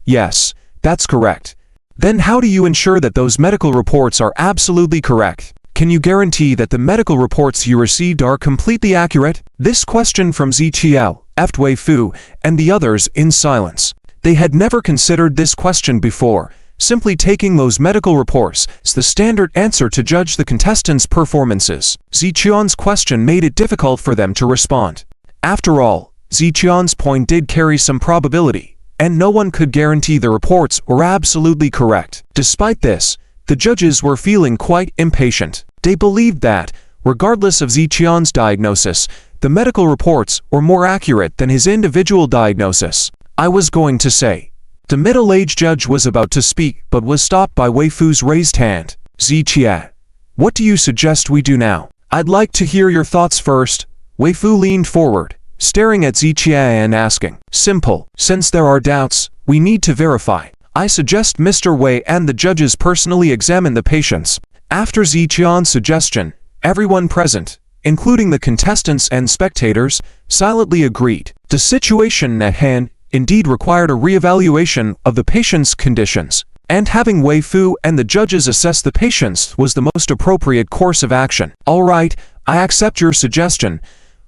"Yes, that's correct." "Then how do you ensure that those medical reports are absolutely correct? Can you guarantee that the medical reports you received are completely accurate?" This question from Zichia left Wei Fu and the others in silence. They had never considered this question before. Simply taking those medical reports is the standard answer to judge the contestants' performances. Ziqian's question made it difficult for them to respond. After all, Ziqian's point did carry some probability, and no one could guarantee the reports were absolutely correct. Despite this, the judges were feeling quite impatient. They believed that, regardless of Ziqian's diagnosis, the medical reports were more accurate than his individual diagnosis. I was going to say. The middle-aged judge was about to speak but was stopped by Wei Fu's raised hand. "Zichia, what do you suggest we do now?" "I'd like to hear your thoughts first." Wei Fu leaned forward, staring at Zichia and asking. "Simple. Since there are doubts, we need to verify. I suggest Mr. Wei and the judges personally examine the patients." After Ziqian's suggestion, everyone present, including the contestants and spectators, silently agreed. The situation at hand indeed required a re-evaluation of the patient's conditions, and having Wei Fu and the judges assess the patients was the most appropriate course of action. "All right, I accept your suggestion."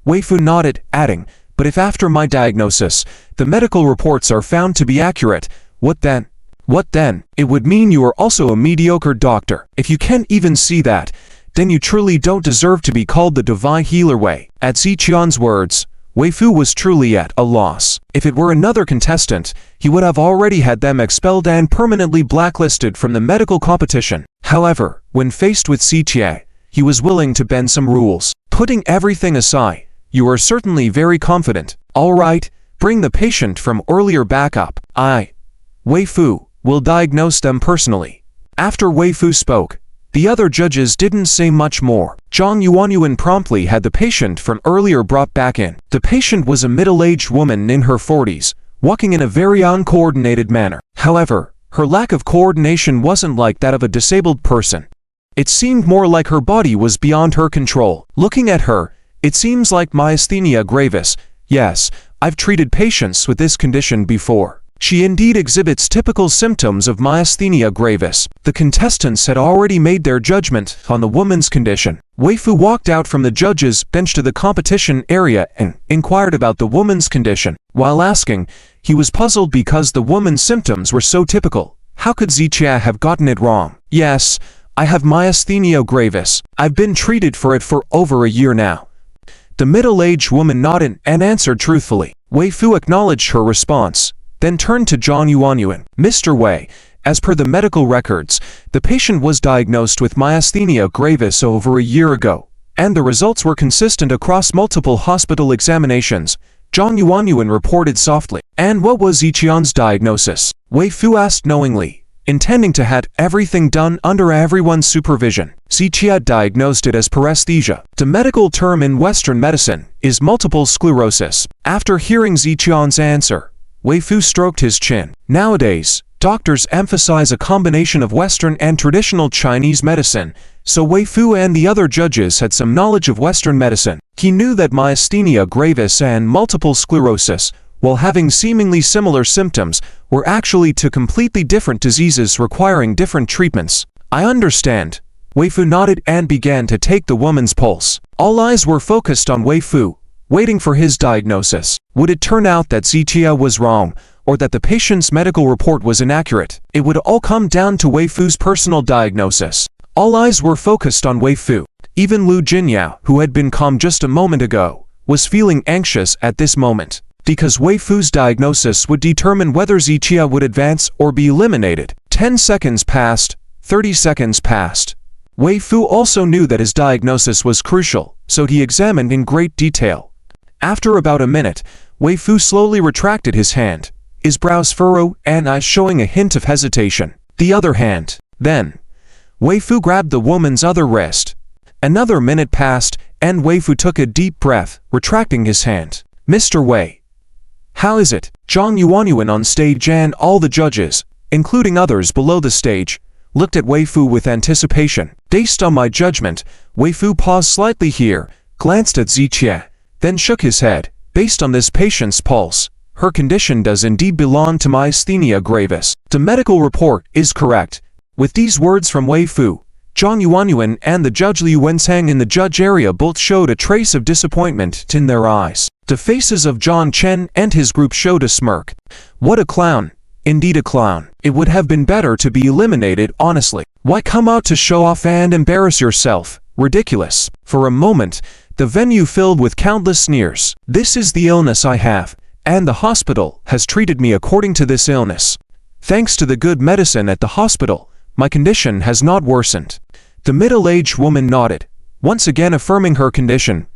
Wei Fu nodded, adding, "But if after my diagnosis, the medical reports are found to be accurate, what then?" "What then? It would mean you are also a mediocre doctor. If you can't even see that, then you truly don't deserve to be called the divine healer Wei." At Ziqian's words, Wei Fu was truly at a loss. If it were another contestant, he would have already had them expelled and permanently blacklisted from the medical competition. However, when faced with Zichia, he was willing to bend some rules. "Putting everything aside, you are certainly very confident. All right, bring the patient from earlier back up. Wei Fu, will diagnose them personally." After Wei Fu spoke, the other judges didn't say much more. Zhang Yuanyuan promptly had the patient from earlier brought back in. The patient was a middle-aged woman in her 40s, walking in a very uncoordinated manner. However, her lack of coordination wasn't like that of a disabled person. It seemed more like her body was beyond her control. Looking at her, it seems like myasthenia gravis. Yes, I've treated patients with this condition before. She indeed exhibits typical symptoms of myasthenia gravis. The contestants had already made their judgment on the woman's condition. Wei Fu walked out from the judges' bench to the competition area and inquired about the woman's condition. While asking, he was puzzled because the woman's symptoms were so typical. How could Zichia have gotten it wrong? "Yes, I have myasthenia gravis. I've been treated for it for over a year now." The middle-aged woman nodded and answered truthfully. Wei Fu acknowledged her response, then turned to Zhang Yuanyuan. "Mr. Wei, as per the medical records, the patient was diagnosed with myasthenia gravis over a year ago, and the results were consistent across multiple hospital examinations." Zhang Yuanyuan reported softly. "And what was Ziqian's diagnosis?" Wei Fu asked knowingly, intending to have everything done under everyone's supervision. Zichia diagnosed it as paresthesia. The medical term in Western medicine is multiple sclerosis. After hearing Ziqian's answer, Wei Fu stroked his chin. Nowadays, doctors emphasize a combination of Western and traditional Chinese medicine, so Wei Fu and the other judges had some knowledge of Western medicine. He knew that myasthenia gravis and multiple sclerosis, while having seemingly similar symptoms, were actually two completely different diseases requiring different treatments. "I understand." Wei Fu nodded and began to take the woman's pulse. All eyes were focused on Wei Fu, waiting for his diagnosis. Would it turn out that Zichia was wrong, or that the patient's medical report was inaccurate? It would all come down to Wei Fu's personal diagnosis. All eyes were focused on Wei Fu. Even Lu Jinyao, who had been calm just a moment ago, was feeling anxious at this moment, because Wei Fu's diagnosis would determine whether Zichia would advance or be eliminated. 10 seconds passed, 30 seconds passed. Wei Fu also knew that his diagnosis was crucial, so he examined in great detail. After about a minute, Wei Fu slowly retracted his hand, his brows furrowed and eyes showing a hint of hesitation. The other hand. Then, Wei Fu grabbed the woman's other wrist. Another minute passed, and Wei Fu took a deep breath, retracting his hand. Mr. Wei. How is it? Zhang Yuanyuan on stage and all the judges, including others below the stage, looked at Wei Fu with anticipation. Based on my judgment, Wei Fu paused slightly here, glanced at Ziqie, then shook his head. Based on this patient's pulse, her condition does indeed belong to myasthenia gravis. The medical report is correct. With these words from Wei Fu, Zhang Yuanyuan and the judge Liu Wenzhang in the judge area both showed a trace of disappointment in their eyes. The faces of John Chen and his group showed a smirk. What a clown. Indeed a clown. It would have been better to be eliminated, honestly. Why come out to show off and embarrass yourself? Ridiculous. For a moment, the venue filled with countless sneers. This is the illness I have, and the hospital has treated me according to this illness. Thanks to the good medicine at the hospital, my condition has not worsened. The middle-aged woman nodded, once again affirming her condition.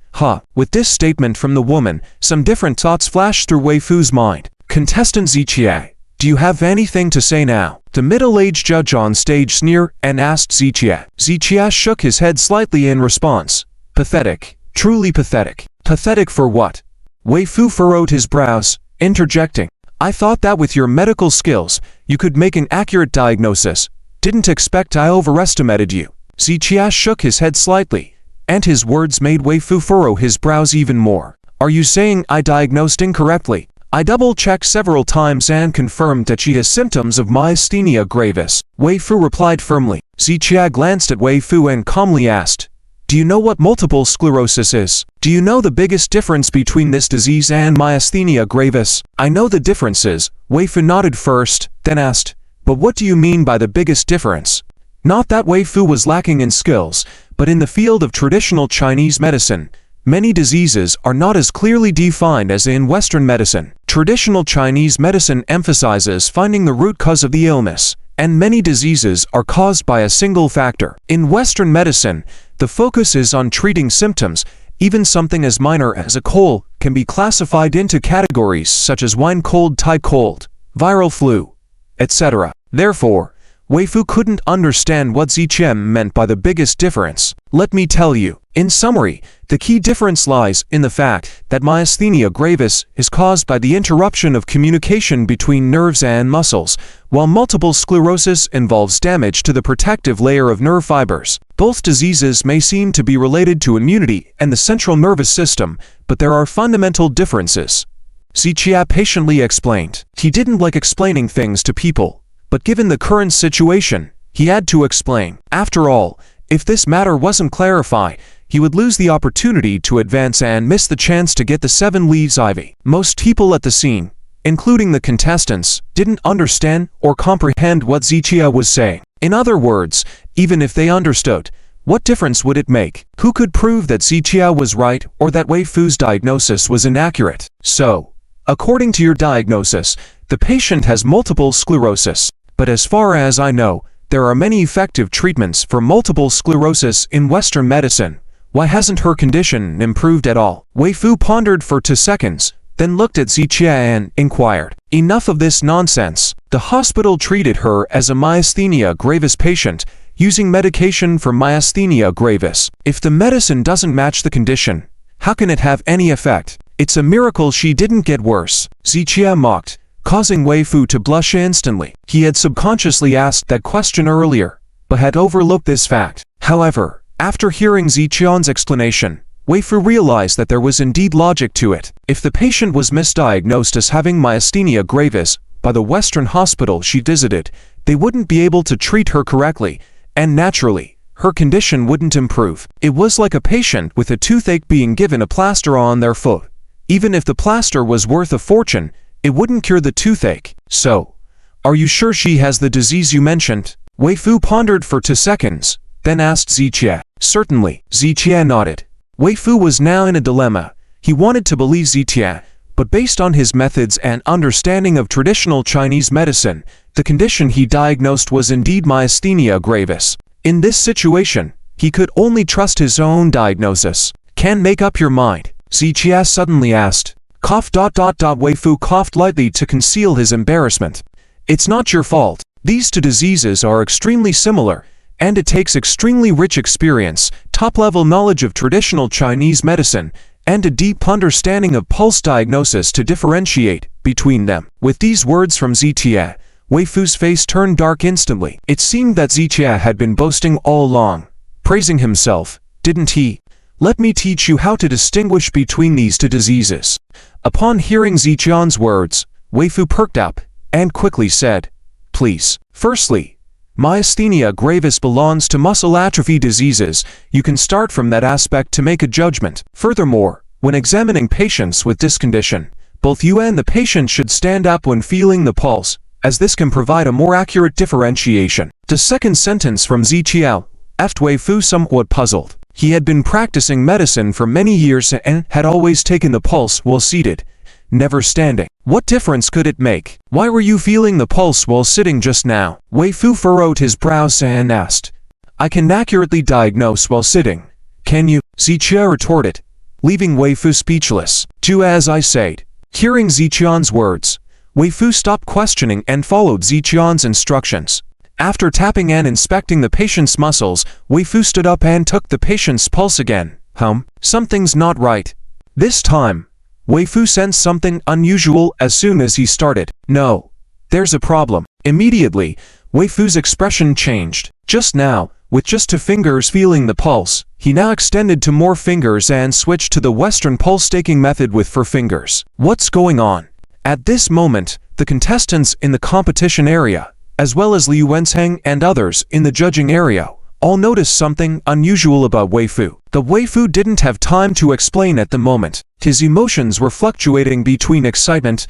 With this statement from the woman, some different thoughts flashed through Wei Fu's mind. Contestant Ziqie, do you have anything to say now? The middle-aged judge on stage sneered and asked Ziqie. Ziqie shook his head slightly in response. Pathetic. Truly pathetic. Pathetic for what? Wei Fu furrowed his brows, interjecting. I thought that with your medical skills, you could make an accurate diagnosis. Didn't expect I overestimated you. Ziqie shook his head slightly, and his words made Wei Fu furrow his brows even more. Are you saying I diagnosed incorrectly? I double-checked several times and confirmed that she has symptoms of myasthenia gravis. Wei Fu replied firmly. Ziqie glanced at Wei Fu and calmly asked, do you know what multiple sclerosis is? Do you know the biggest difference between this disease and myasthenia gravis? I know the differences. Wei Fu nodded first, then asked, but what do you mean by the biggest difference? Not that Wei Fu was lacking in skills, but in the field of traditional Chinese medicine, many diseases are not as clearly defined as in Western medicine. Traditional Chinese medicine emphasizes finding the root cause of the illness, and many diseases are caused by a single factor. In Western medicine, the focus is on treating symptoms. Even something as minor as a cold can be classified into categories such as wine cold, Thai cold, viral flu, etc. Therefore, Wei Fu couldn't understand what Ziqie meant by the biggest difference. Let me tell you. In summary, the key difference lies in the fact that myasthenia gravis is caused by the interruption of communication between nerves and muscles, while multiple sclerosis involves damage to the protective layer of nerve fibers. Both diseases may seem to be related to immunity and the central nervous system, but there are fundamental differences. Ziqie patiently explained. He didn't like explaining things to people, but given the current situation, he had to explain. After all, if this matter wasn't clarified, he would lose the opportunity to advance and miss the chance to get the 7 leaves ivy. Most people at the scene, including the contestants, didn't understand or comprehend what Ziqie was saying. In other words, even if they understood, what difference would it make? Who could prove that Ziqie was right or that Wei Fu's diagnosis was inaccurate? So, according to your diagnosis, the patient has multiple sclerosis. But as far as I know, there are many effective treatments for multiple sclerosis in Western medicine. Why hasn't her condition improved at all? Wei Fu pondered for 2 seconds, then looked at Ziqie and inquired. Enough of this nonsense. The hospital treated her as a myasthenia gravis patient, using medication for myasthenia gravis. If the medicine doesn't match the condition, how can it have any effect? It's a miracle she didn't get worse. Ziqie mocked, causing Wei Fu to blush instantly. He had subconsciously asked that question earlier, but had overlooked this fact. However, after hearing Ziqian's explanation, Wei Fu realized that there was indeed logic to it. If the patient was misdiagnosed as having myasthenia gravis by the Western hospital she visited, they wouldn't be able to treat her correctly, and naturally, her condition wouldn't improve. It was like a patient with a toothache being given a plaster on their foot. Even if the plaster was worth a fortune, it wouldn't cure the toothache. So, are you sure she has the disease you mentioned? Wei Fu pondered for 2 seconds, then asked Ziqie. Certainly. Ziqie nodded. Wei Fu was now in a dilemma. He wanted to believe Ziqie, but based on his methods and understanding of traditional Chinese medicine, the condition he diagnosed was indeed myasthenia gravis. In this situation, he could only trust his own diagnosis. Can make up your mind? Zichia suddenly asked. Wei Fu coughed lightly to conceal his embarrassment. It's not your fault. These two diseases are extremely similar, and it takes extremely rich experience, top-level knowledge of traditional Chinese medicine, and a deep understanding of pulse diagnosis to differentiate between them. With these words from Zichia, Wei Fu's face turned dark instantly. It seemed that Zichia had been boasting all along, praising himself, didn't he? Let me teach you how to distinguish between these two diseases. Upon hearing Zichian's words, Wei Fu perked up, and quickly said, please. Firstly, myasthenia gravis belongs to muscle atrophy diseases. You can start from that aspect to make a judgment. Furthermore, when examining patients with this condition, both you and the patient should stand up when feeling the pulse, as this can provide a more accurate differentiation. The second sentence from Zichia left Wei Fu somewhat puzzled. He had been practicing medicine for many years and had always taken the pulse while seated, never standing. What difference could it make? Why were you feeling the pulse while sitting just now? Wei Fu furrowed his brows and asked. I can accurately diagnose while sitting. Can you? Zichia retorted, leaving Wei Fu speechless. Do as I said. Hearing Zichian's words, Wei Fu stopped questioning and followed Zichian's instructions. After tapping and inspecting the patient's muscles, Wei Fu stood up and took the patient's pulse again. Something's not right. This time, Wei Fu sensed something unusual as soon as he started. No, there's a problem. Immediately, Wei Fu's expression changed. Just now, with just 2 fingers feeling the pulse, he now extended to more fingers and switched to the Western pulse taking method with 4 fingers. What's going on? At this moment, the contestants in the competition area, as well as Liu Wencheng and others in the judging area, all noticed something unusual about Wei Fu. The Wei Fu didn't have time to explain at the moment. His emotions were fluctuating between excitement,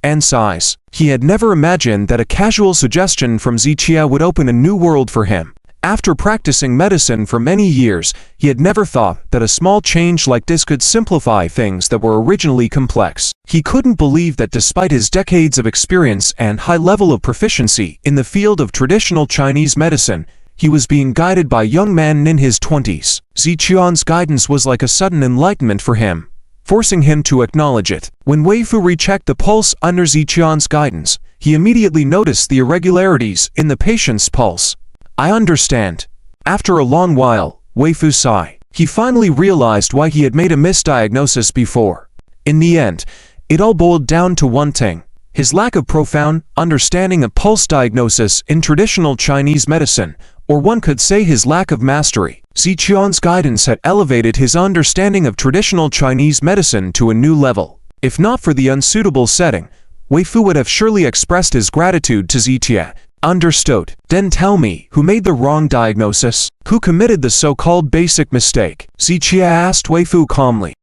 and sighs. He had never imagined that a casual suggestion from Zichia would open a new world for him. After practicing medicine for many years, he had never thought that a small change like this could simplify things that were originally complex. He couldn't believe that despite his decades of experience and high level of proficiency in the field of traditional Chinese medicine, he was being guided by a young man in his 20s. Zichian's guidance was like a sudden enlightenment for him, forcing him to acknowledge it. When Wei Fu rechecked the pulse under Zichian's guidance, he immediately noticed the irregularities in the patient's pulse. I understand. After a long while, Wei Fu sighed. He finally realized why he had made a misdiagnosis before. In the end, it all boiled down to one thing: his lack of profound understanding of pulse diagnosis in traditional Chinese medicine, or one could say his lack of mastery. Zichian's guidance had elevated his understanding of traditional Chinese medicine to a new level. If not for the unsuitable setting, Wei Fu would have surely expressed his gratitude to Zichia. Understood. Then tell me, who made the wrong diagnosis? Who committed the so-called basic mistake? Zichia asked Wei Fu calmly.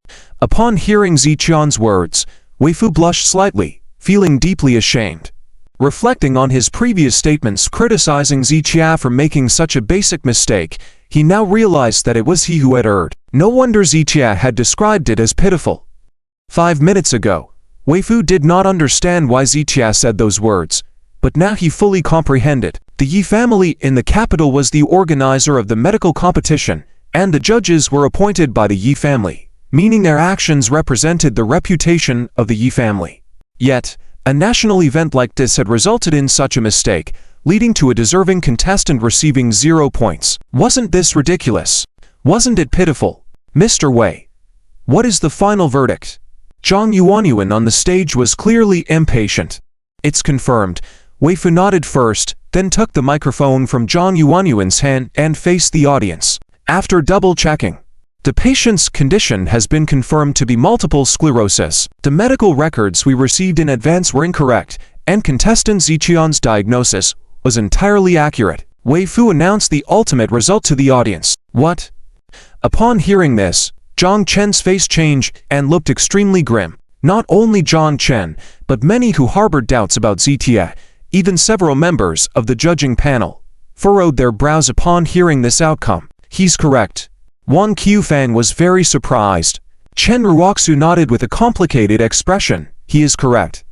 Upon hearing Zichian's words, Wei Fu blushed slightly, feeling deeply ashamed. Reflecting on his previous statements criticizing Zichia for making such a basic mistake, he now realized that it was he who had erred. No wonder Zichia had described it as pitiful. 5 minutes ago, Wei Fu did not understand why Zichia said those words, but now he fully comprehended. The Yi family in the capital was the organizer of the medical competition, and the judges were appointed by the Yi family, meaning their actions represented the reputation of the Yi family. Yet, a national event like this had resulted in such a mistake, leading to a deserving contestant receiving 0 points. Wasn't this ridiculous? Wasn't it pitiful? Mr. Wei, what is the final verdict? Zhang Yuanyuan on the stage was clearly impatient. It's confirmed. Wei Fu nodded first, then took the microphone from Zhang Yuanyuan's hand and faced the audience. After double-checking, the patient's condition has been confirmed to be multiple sclerosis. The medical records we received in advance were incorrect, and contestant Zichian's diagnosis was entirely accurate. Wei Fu announced the ultimate result to the audience. What? Upon hearing this, Zhang Chen's face changed and looked extremely grim. Not only Zhang Chen, but many who harbored doubts about Zichia, even several members of the judging panel, furrowed their brows upon hearing this outcome. He's correct. Wang Qiufang was very surprised. Chen Ruoxu nodded with a complicated expression. He is correct.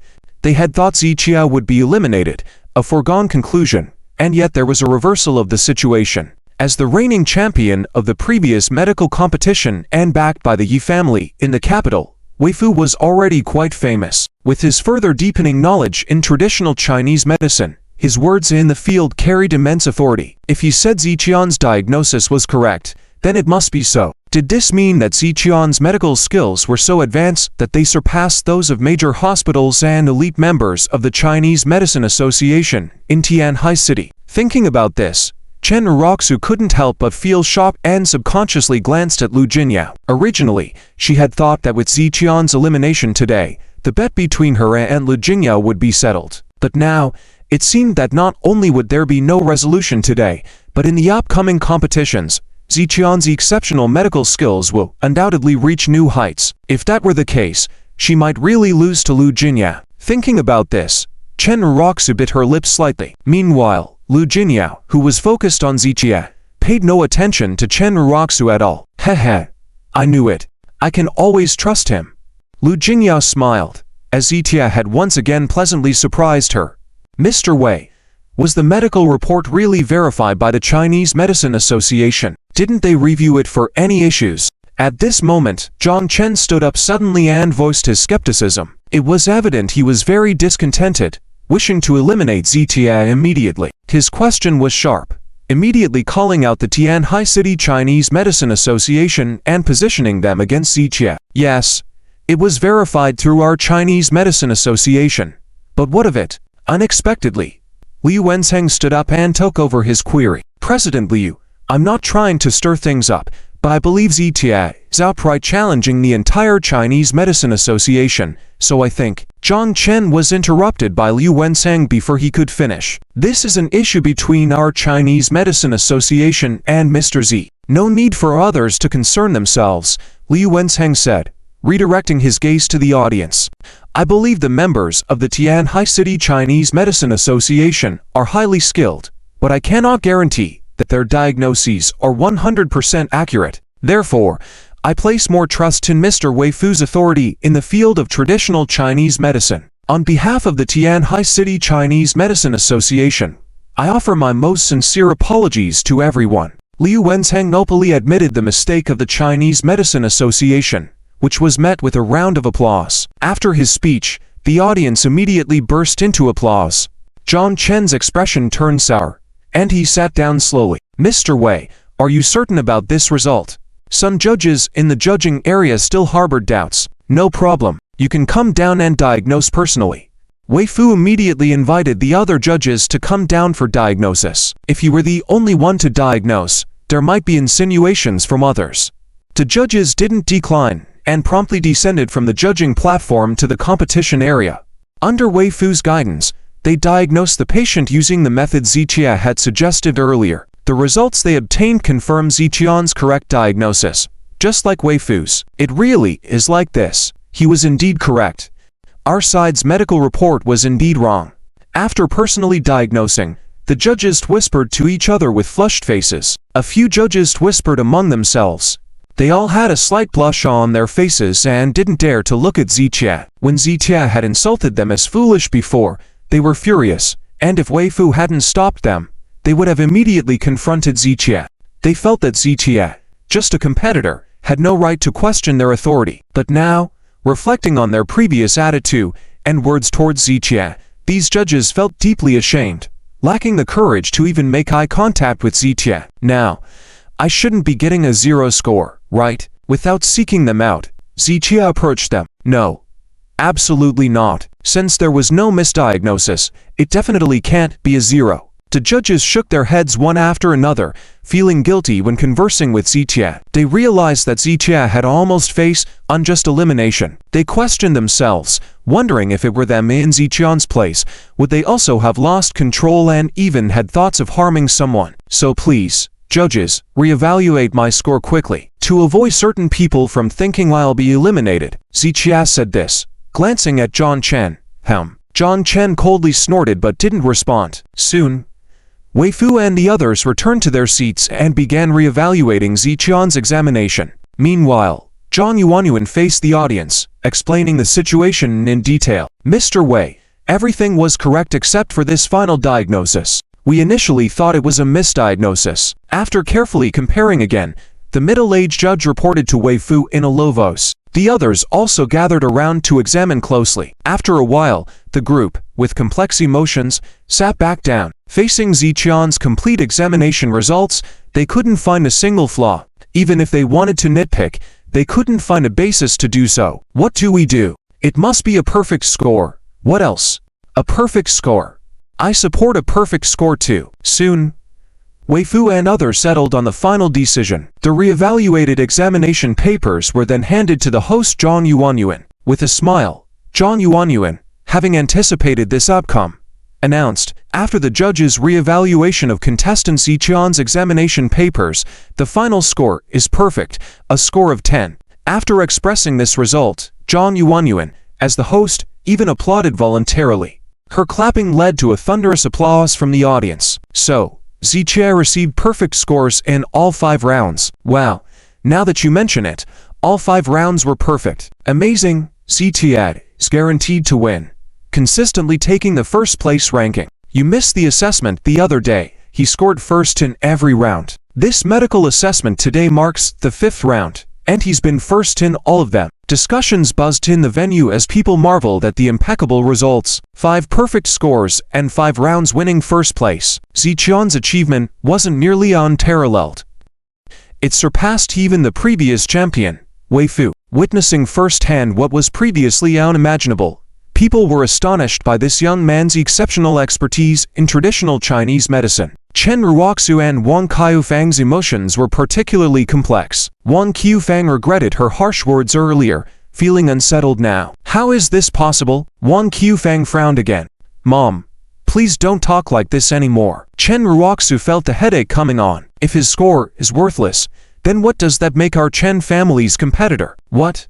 They had thought Zichia would be eliminated, a foregone conclusion, And yet there was a reversal of the situation. As the reigning champion of the previous medical competition and backed by the Yi family in the capital, Wei Fu was already quite famous. With his further deepening knowledge in traditional Chinese medicine, his words in the field carried immense authority. If he said Ziqian's diagnosis was correct, then it must be so. Did this mean that Ziqian's medical skills were so advanced that they surpassed those of major hospitals and elite members of the Chinese Medicine Association in Tianhai City? Thinking about this, Chen Jong couldn't help but feel shocked and subconsciously glanced at Lu Jinyao. Originally, she had thought that with Ziqian's elimination today, the bet between her and Lu Jinyao would be settled. But now, it seemed that not only would there be no resolution today, but in the upcoming competitions, Ziqian's exceptional medical skills will undoubtedly reach new heights. If that were the case, she might really lose to Lu Jinyao. Thinking about this, Chen Jong bit her lips slightly. Meanwhile, Lu Jinyao, who was focused on Ziqian, paid no attention to Chen Jong at all. Heh, I knew it. I can always trust him. Lu Jinyao smiled, as Ziqian had once again pleasantly surprised her. Mr. Wei, was the medical report really verified by the Chinese Medicine Association? Didn't they review it for any issues? At this moment, Zhang Chen stood up suddenly and voiced his skepticism. It was evident he was very discontented, wishing to eliminate Ziqian immediately. His question was sharp, immediately calling out the Tianhai City Chinese Medicine Association and positioning them against Ziqian. Yes, it was verified through our Chinese Medicine Association. But what of it? Unexpectedly, Liu Wenzheng stood up and took over his query. President Liu, I'm not trying to stir things up, but I believe Ziqian is outright challenging the entire Chinese Medicine Association, so I think. Zhang Chen was interrupted by Liu Wenzheng before he could finish. This is an issue between our Chinese Medicine Association and Mr. Z. No need for others to concern themselves, Liu Wenzheng said, redirecting his gaze to the audience. I believe the members of the Tianhai City Chinese Medicine Association are highly skilled, but I cannot guarantee that their diagnoses are 100% accurate. Therefore, I place more trust in Mr. Wei Fu's authority in the field of traditional Chinese medicine. On behalf of the Tianhai City Chinese Medicine Association, I offer my most sincere apologies to everyone. Liu Wenzheng openly admitted the mistake of the Chinese Medicine Association, which was met with a round of applause. After his speech, the audience immediately burst into applause. Zhang Chen's expression turned sour, and he sat down slowly. Mr. Wei, are you certain about this result? Some judges in the judging area still harbored doubts. No problem, you can come down and diagnose personally. Wei Fu immediately invited the other judges to come down for diagnosis. If he were the only one to diagnose, there might be insinuations from others. The judges didn't decline, and promptly descended from the judging platform to the competition area. Under Wei Fu's guidance, they diagnosed the patient using the method Ziqian had suggested earlier. The results they obtained confirmed Ziqian's correct diagnosis, just like Wei Fu's. It really is like this. He was indeed correct. Our side's medical report was indeed wrong. After personally diagnosing, the judges whispered to each other with flushed faces. A few judges whispered among themselves. They all had a slight blush on their faces and didn't dare to look at Ziqian. When Ziqian had insulted them as foolish before, they were furious, and if Wei Fu hadn't stopped them, they would have immediately confronted Ziqian. They felt that Ziqian, just a competitor, had no right to question their authority. But now, reflecting on their previous attitude and words towards Ziqian, these judges felt deeply ashamed, lacking the courage to even make eye contact with Ziqian. Now, I shouldn't be getting a 0 score, right? Without seeking them out, Ziqian approached them. No. Absolutely not. Since there was no misdiagnosis, it definitely can't be a 0. The judges shook their heads one after another, feeling guilty when conversing with Ziqian. They realized that Ziqian had almost faced unjust elimination. They questioned themselves, wondering if it were them in Ziqian's place, would they also have lost control and even had thoughts of harming someone. So please, judges, reevaluate my score quickly. To avoid certain people from thinking I'll be eliminated, Ziqian said this, glancing at Zhang Chen. Zhang Chen coldly snorted but didn't respond. Soon, Wei Fu and the others returned to their seats and began re-evaluating Ziqian's examination. Meanwhile, Zhang Yuanyuan faced the audience, explaining the situation in detail. Mr. Wei, everything was correct except for this final diagnosis. We initially thought it was a misdiagnosis. After carefully comparing again, the middle-aged judge reported to Wei Fu in a low voice. The others also gathered around to examine closely. After a while, the group, with complex emotions, sat back down. Facing Ziqian's complete examination results, they couldn't find a single flaw. Even if they wanted to nitpick, they couldn't find a basis to do so. What do we do? It must be a perfect score. What else? A perfect score. I support a perfect score too. Soon, Wei Fu and others settled on the final decision. The re-evaluated examination papers were then handed to the host Zhang Yuanyuan. With a smile, Zhang Yuanyuan, having anticipated this outcome, announced, after the judge's re-evaluation of contestant Ziqian's examination papers, the final score is perfect, a score of 10. After expressing this result, Zhang Yuanyuan, as the host, even applauded voluntarily. Her clapping led to a thunderous applause from the audience. So, Ziqia received perfect scores in all 5 rounds. Wow, now that you mention it, all 5 rounds were perfect. Amazing, Ziqia is guaranteed to win, consistently taking the first place ranking. You missed the assessment the other day. He scored first in every round. This medical assessment today marks the 5th round, and he's been first in all of them. Discussions buzzed in the venue as people marveled at the impeccable results. 5 perfect scores and 5 rounds winning first place. Ziqian's achievement wasn't nearly unparalleled. It surpassed even the previous champion, Wei Fu. Witnessing firsthand what was previously unimaginable, people were astonished by this young man's exceptional expertise in traditional Chinese medicine. Chen Ruoxu and Wang Qiufang's emotions were particularly complex. Wang Qiufang regretted her harsh words earlier, feeling unsettled now. How is this possible? Wang Qiufang frowned again. Mom, please don't talk like this anymore. Chen Ruoxu felt the headache coming on. If his score is worthless, then what does that make our Chen family's competitor? What?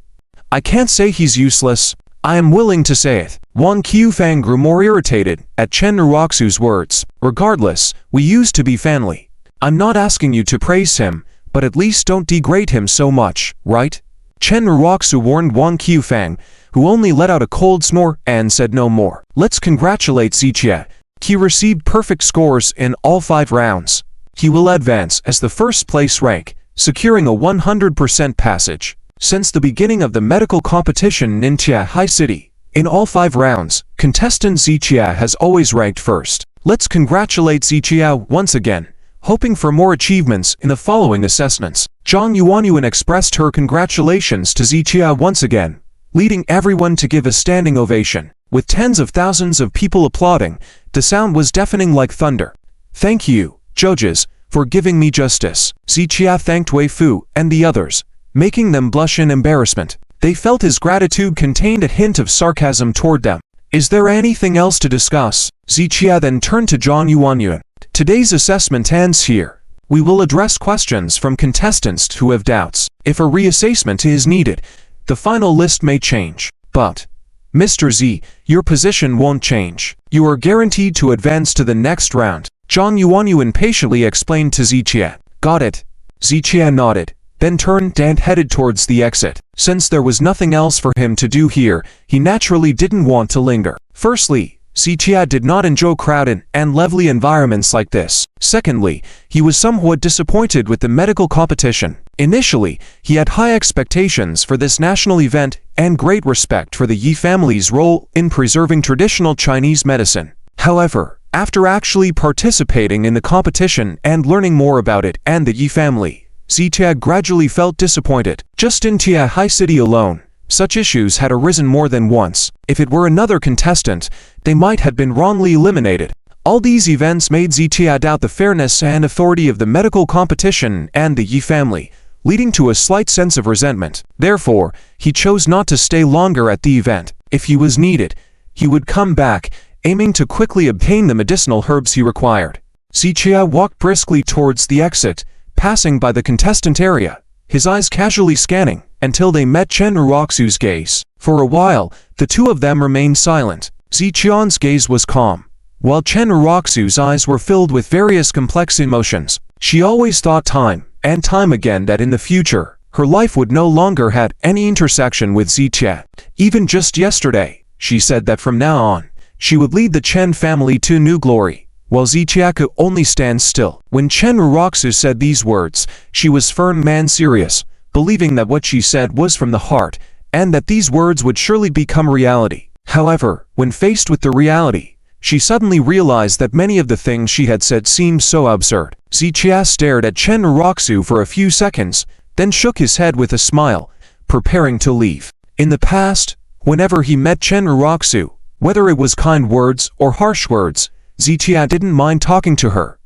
I can't say he's useless. I am willing to say it. Wang Qiufang grew more irritated at Chen Ruoxu's words. Regardless, we used to be family. I'm not asking you to praise him, but at least don't degrade him so much, right? Chen Ruoxu warned Wang Qiufang, who only let out a cold snore and said no more. Let's congratulate Ziqia. He received perfect scores in all 5 rounds. He will advance as the first place rank, securing a 100% passage. Since the beginning of the medical competition in Tianhai City, in all 5 rounds, contestant Ziqia has always ranked first. Let's congratulate Ziqia once again, hoping for more achievements in the following assessments. Zhang Yuanyuan expressed her congratulations to Ziqia once again, leading everyone to give a standing ovation. With tens of thousands of people applauding, the sound was deafening like thunder. Thank you, judges, for giving me justice. Ziqia thanked Wei Fu and the others, making them blush in embarrassment. They felt his gratitude contained a hint of sarcasm toward them. Is there anything else to discuss? Ziqia then turned to Zhang Yuanyuan. Today's assessment ends here. We will address questions from contestants who have doubts. If a reassessment is needed, the final list may change. But, Mr. Z, your position won't change. You are guaranteed to advance to the next round. Zhang Yuanyuan patiently explained to Ziqia. Got it. Ziqia nodded, then turned and headed towards the exit. Since there was nothing else for him to do here, he naturally didn't want to linger. Firstly, Ziqia did not enjoy crowded and lively environments like this. Secondly, he was somewhat disappointed with the medical competition. Initially, he had high expectations for this national event and great respect for the Yi family's role in preserving traditional Chinese medicine. However, after actually participating in the competition and learning more about it and the Yi family, Ziqia gradually felt disappointed. Just in Tianhai City alone, such issues had arisen more than once. If it were another contestant, they might have been wrongly eliminated. All these events made Ziqia doubt the fairness and authority of the medical competition and the Yi family, leading to a slight sense of resentment. Therefore, he chose not to stay longer at the event. If he was needed, he would come back, aiming to quickly obtain the medicinal herbs he required. Ziqia walked briskly towards the exit, passing by the contestant area, his eyes casually scanning, until they met Chen Ruoxu's gaze. For a while, the two of them remained silent. Ziqian's gaze was calm, while Chen Ruoxu's eyes were filled with various complex emotions. She always thought time and time again that in the future, her life would no longer have any intersection with Ziqia. Even just yesterday, she said that from now on, she would lead the Chen family to new glory. while Zichia could only stand still. When Chen Jong said these words, she was firm and serious, believing that what she said was from the heart, and that these words would surely become reality. However, when faced with the reality, she suddenly realized that many of the things she had said seemed so absurd. Zichia stared at Chen Jong for a few seconds, then shook his head with a smile, preparing to leave. In the past, whenever he met Chen Jong, whether it was kind words or harsh words, Zichia didn't mind talking to her.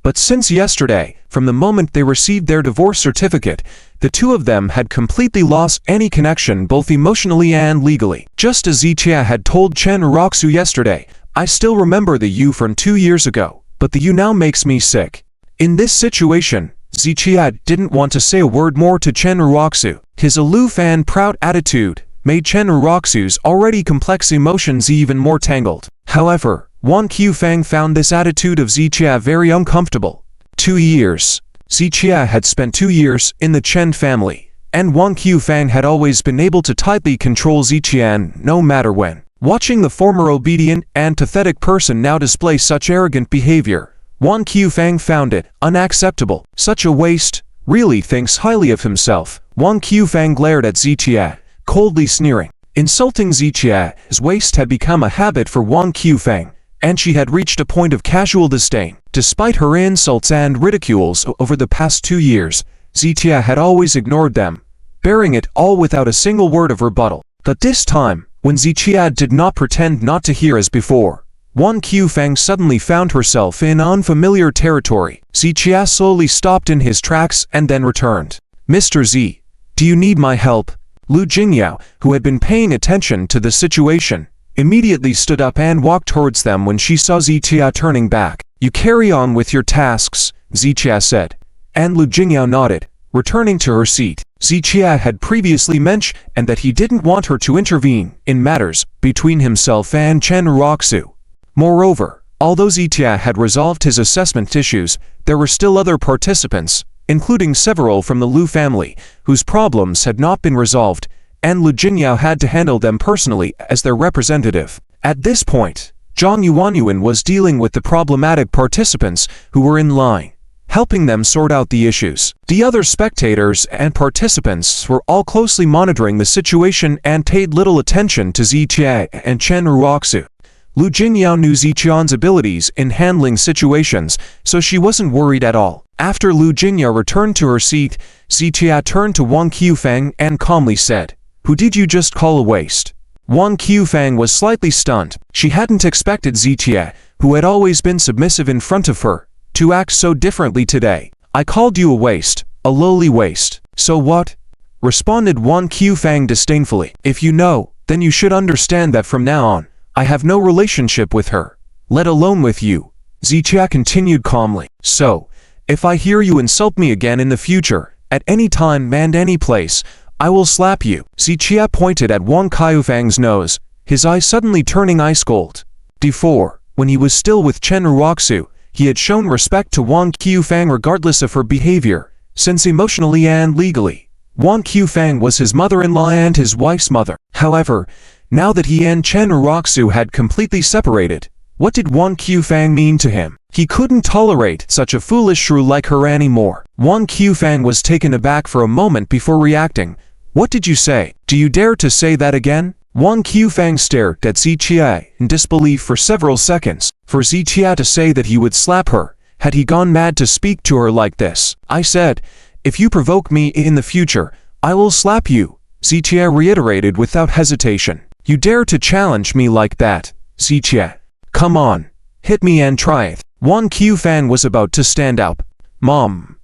But since yesterday, from the moment they received their divorce certificate, the two of them had completely lost any connection both emotionally and legally. Just as Zichia had told Chen Jong yesterday, "I still remember the you from 2 years ago, but the you now makes me sick." In this situation, Zichia didn't want to say a word more to Chen Jong. His aloof and proud attitude made Chen Jong's already complex emotions even more tangled. However, Wang Qufang found this attitude of Zichia very uncomfortable. 2 years. Zichia had spent 2 years in the Chen family, and Wang Qufang had always been able to tightly control Zichia no matter when. Watching the former obedient and pathetic person now display such arrogant behavior, Wang Qufang found it unacceptable. Such a waste, really thinks highly of himself. Wang Qufang glared at Zichia, coldly sneering. Insulting Zichia's waist had become a habit for Wang Qufang, and she had reached a point of casual disdain. Despite her insults and ridicules over the past 2 years, Zichia had always ignored them, bearing it all without a single word of rebuttal. But this time, when Zichia did not pretend not to hear as before, Wang Qufang suddenly found herself in unfamiliar territory. Zichia slowly stopped in his tracks and then returned. "Mr. Z, do you need my help?" Lu Jingyao, who had been paying attention to the situation, immediately stood up and walked towards them when she saw Zichia turning back. "You carry on with your tasks," Zichia said, and Lu Jingyao nodded, returning to her seat. Zichia had previously mentioned that he didn't want her to intervene in matters between himself and Chen Jong. Moreover, although Zichia had resolved his assessment issues, there were still other participants, including several from the Lu family, whose problems had not been resolved, and Lu Jingyao had to handle them personally as their representative. At this point, Zhang Yuanyuan was dealing with the problematic participants who were in line, helping them sort out the issues. The other spectators and participants were all closely monitoring the situation and paid little attention to Zichia and Chen Jong. Lu Jingyao knew Zichia's abilities in handling situations, so she wasn't worried at all. After Lu Jingyao returned to her seat, Zichia turned to Wang Qufang and calmly said, "Who did you just call a waste?" Wang Qufang was slightly stunned. She hadn't expected Zichia, who had always been submissive in front of her, to act so differently today. "I called you a waste, a lowly waste. So what?" responded Wang Qufang disdainfully. "If you know, then you should understand that from now on, I have no relationship with her, let alone with you," Zichia continued calmly. "So, if I hear you insult me again in the future, at any time and any place, I will slap you." Zichia pointed at Wang Qufang's nose, his eyes suddenly turning ice cold. Before, when he was still with Chen Jong, he had shown respect to Wang Qufang regardless of her behavior, since emotionally and legally, Wang Qufang was his mother-in-law and his wife's mother. However, now that he and Chen Jong had completely separated, what did Wang Qufang mean to him? He couldn't tolerate such a foolish shrew like her anymore. Wang Qufang was taken aback for a moment before reacting. "What did you say? Do you dare to say that again?" Wang Qufang stared at Zichia in disbelief for several seconds. For Zichia to say that he would slap her, had he gone mad to speak to her like this? "I said, if you provoke me in the future, I will slap you," Zichia reiterated without hesitation. "You dare to challenge me like that, Zichia? Come on, hit me and try it." Wang Qufang was about to stand up. "Mom,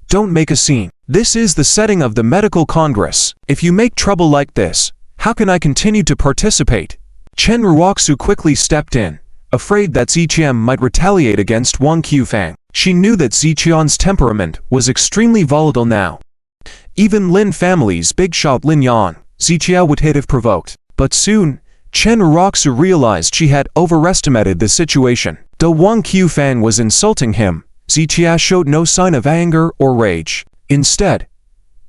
don't make a scene. This is the setting of the medical congress. If you make trouble like this, how can I continue to participate?" Chen Jong quickly stepped in, afraid that Zichia might retaliate against Wang Qufang. She knew that Zichia's temperament was extremely volatile now. Even Lynn family's big shot Lin Yan, Zichia would hit if provoked. But soon, Chen Jong realized she had overestimated the situation. Though Wang Qufang was insulting him, Zichia showed no sign of anger or rage. Instead,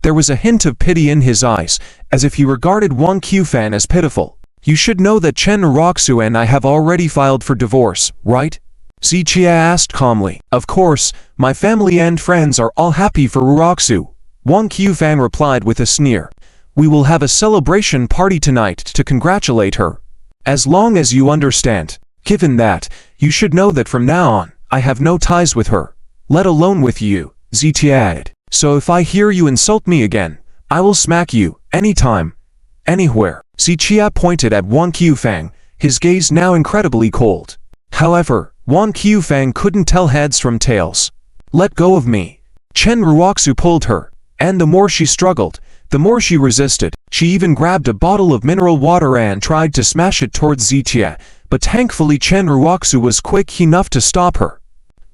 there was a hint of pity in his eyes, as if he regarded Wang Qufang as pitiful. "You should know that Chen Jong and I have already filed for divorce, right?" Zichia asked calmly. Of course, my family and friends are all happy for Ruroxu. Wang Qufang replied with a sneer. We will have a celebration party tonight to congratulate her. As long as you understand. Given that, you should know that from now on, I have no ties with her, let alone with you, Zichia added. So if I hear you insult me again, I will smack you, anytime, anywhere. Zichia pointed at Wang Qufang, his gaze now incredibly cold. However, Wang Qufang couldn't tell heads from tails. Let go of me. Chen Ruoxu pulled her, and the more she struggled, the more she resisted. She even grabbed a bottle of mineral water and tried to smash it towards Zichia, but thankfully Chen Ruoxu was quick enough to stop her.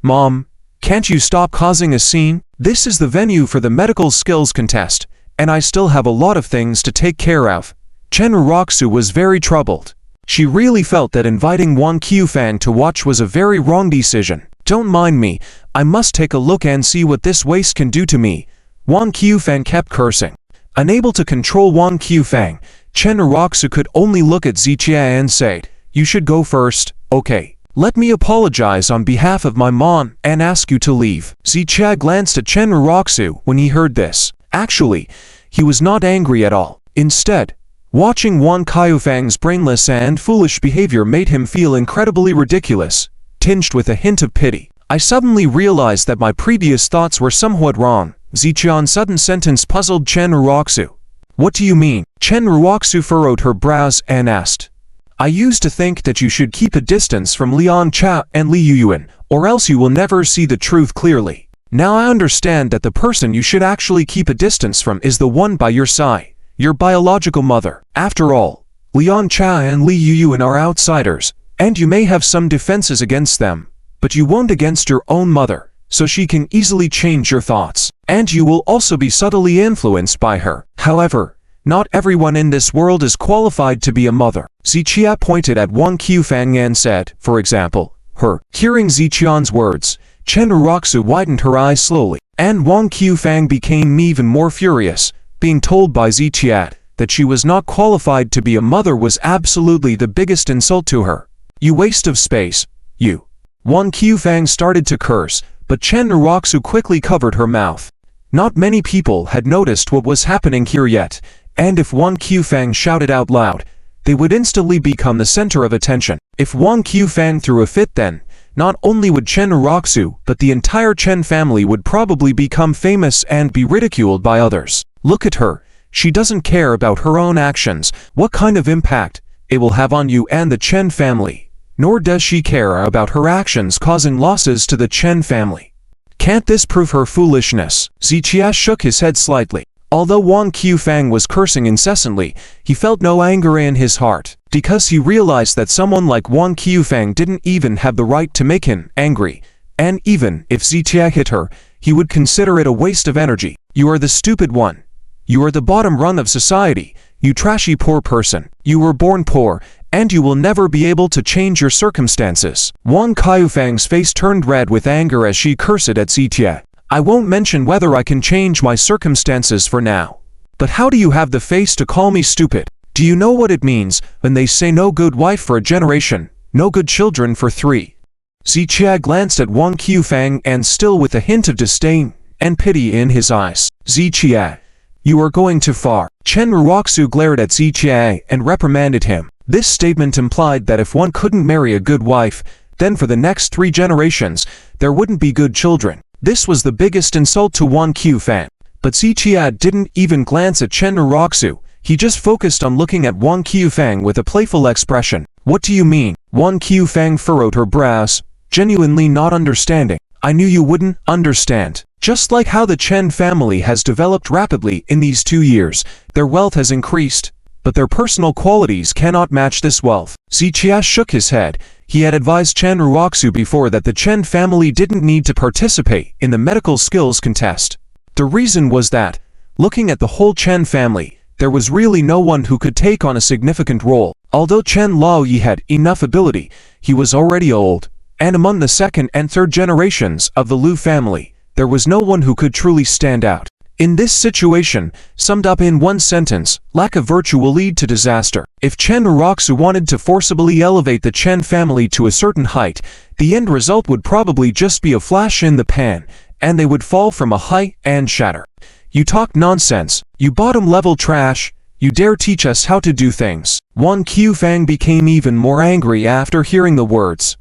Mom, can't you stop causing a scene? This is the venue for the medical skills contest, and I still have a lot of things to take care of. Chen Ruoxu was very troubled. She really felt that inviting Wang Qufang to watch was a very wrong decision. Don't mind me, I must take a look and see what this waste can do to me. Wang Qufang kept cursing. Unable to control Wang Qufang, Chen Ruoxu could only look at Zichia and say, you should go first, okay. Let me apologize on behalf of my mom and ask you to leave. Zichia glanced at Chen Ruoxu when he heard this. Actually, he was not angry at all. Instead, watching Wang Qufang's brainless and foolish behavior made him feel incredibly ridiculous, tinged with a hint of pity. I suddenly realized that my previous thoughts were somewhat wrong. Zichia's sudden sentence puzzled Chen Ruoxu. What do you mean? Chen Ruoxu furrowed her brows and asked. I used to think that you should keep a distance from Liang Cha and Li Yuyuan, or else you will never see the truth clearly. Now I understand that the person you should actually keep a distance from is the one by your side, your biological mother. After all, Liang Cha and Li Yuyuan are outsiders, and you may have some defenses against them, but you won't against your own mother, so she can easily change your thoughts, and you will also be subtly influenced by her. However, not everyone in this world is qualified to be a mother. Zichia pointed at Wang Qufang and said, for example, her. Hearing Zichia's words, Chen Ruoxu widened her eyes slowly, and Wang Qufang became even more furious. Being told by Zichia that she was not qualified to be a mother was absolutely the biggest insult to her. You waste of space, you. Wang Qufang started to curse, but Chen Ruoxu quickly covered her mouth. Not many people had noticed what was happening here yet, and if Wang Qufang shouted out loud, they would instantly become the center of attention. If Wang Qufang threw a fit then, not only would Chen Ruoxu but the entire Chen family would probably become famous and be ridiculed by others. Look at her, she doesn't care about her own actions, what kind of impact it will have on you and the Chen family, nor does she care about her actions causing losses to the Chen family. Can't this prove her foolishness? Zichia shook his head slightly. Although Wang Qufang was cursing incessantly, he felt no anger in his heart, because he realized that someone like Wang Qufang didn't even have the right to make him angry, and even if Zichia hit her, he would consider it a waste of energy. You are the stupid one. You are the bottom rung of society, you trashy poor person. You were born poor, and you will never be able to change your circumstances. Wang Qufang's face turned red with anger as she cursed at Zichia. I won't mention whether I can change my circumstances for now. But how do you have the face to call me stupid? Do you know what it means when they say no good wife for a generation, no good children for 3? Zichia glanced at Wang Qufang and still with a hint of disdain and pity in his eyes. Zichia, you are going too far. Chen Ruoxu glared at Zichia and reprimanded him. This statement implied that if one couldn't marry a good wife, then for the next 3 generations, there wouldn't be good children. This was the biggest insult to Wang Qufang. But Zichia didn't even glance at Chen Ruoxu, he just focused on looking at Wang Qufang with a playful expression. What do you mean? Wang Qufang furrowed her brows, genuinely not understanding. I knew you wouldn't understand. Just like how the Chen family has developed rapidly in these 2 years, their wealth has increased, but their personal qualities cannot match this wealth. Zichia shook his head. He had advised Chen Ruoxu before that the Chen family didn't need to participate in the medical skills contest. The reason was that, looking at the whole Chen family, there was really no one who could take on a significant role. Although Chen Laoyi had enough ability, he was already old, and among the 2nd and 3rd generations of the Lu family, there was no one who could truly stand out. In this situation, summed up in one sentence, lack of virtue will lead to disaster. If Chen Ruoxu wanted to forcibly elevate the Chen family to a certain height, the end result would probably just be a flash in the pan, and they would fall from a height and shatter. You talk nonsense, you bottom-level trash, you dare teach us how to do things. Wang Qufang became even more angry after hearing the words.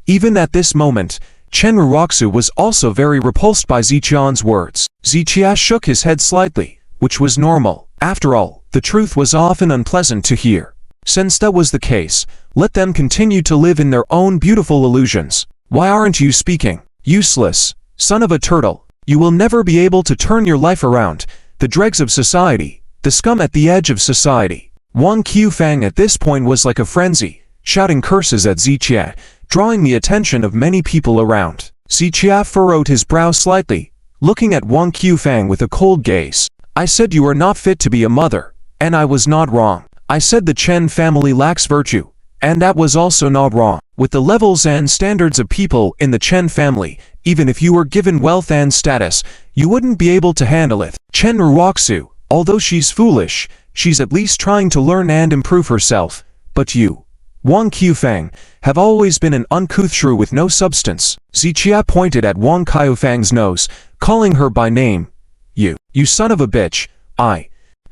Even at this moment, Chen Ruoxu was also very repulsed by Ziqian's words. Ziqia shook his head slightly, which was normal. After all, the truth was often unpleasant to hear. Since that was the case, let them continue to live in their own beautiful illusions. Why aren't you speaking? Useless, son of a turtle. You will never be able to turn your life around. The dregs of society, the scum at the edge of society. Wang Qufang at this point was like a frenzy, shouting curses at Ziqia, drawing the attention of many people around. Ziqia furrowed his brow slightly, looking at Wang Qufang with a cold gaze. I said you are not fit to be a mother, and I was not wrong. I said the Chen family lacks virtue, and that was also not wrong. With the levels and standards of people in the Chen family, even if you were given wealth and status, you wouldn't be able to handle it. Chen Ruoxu, although she's foolish, she's at least trying to learn and improve herself. But you, Wang Qufang, have always been an uncouth shrew with no substance. Ziqia pointed at Wang Qufang's nose, calling her by name. You son of a bitch,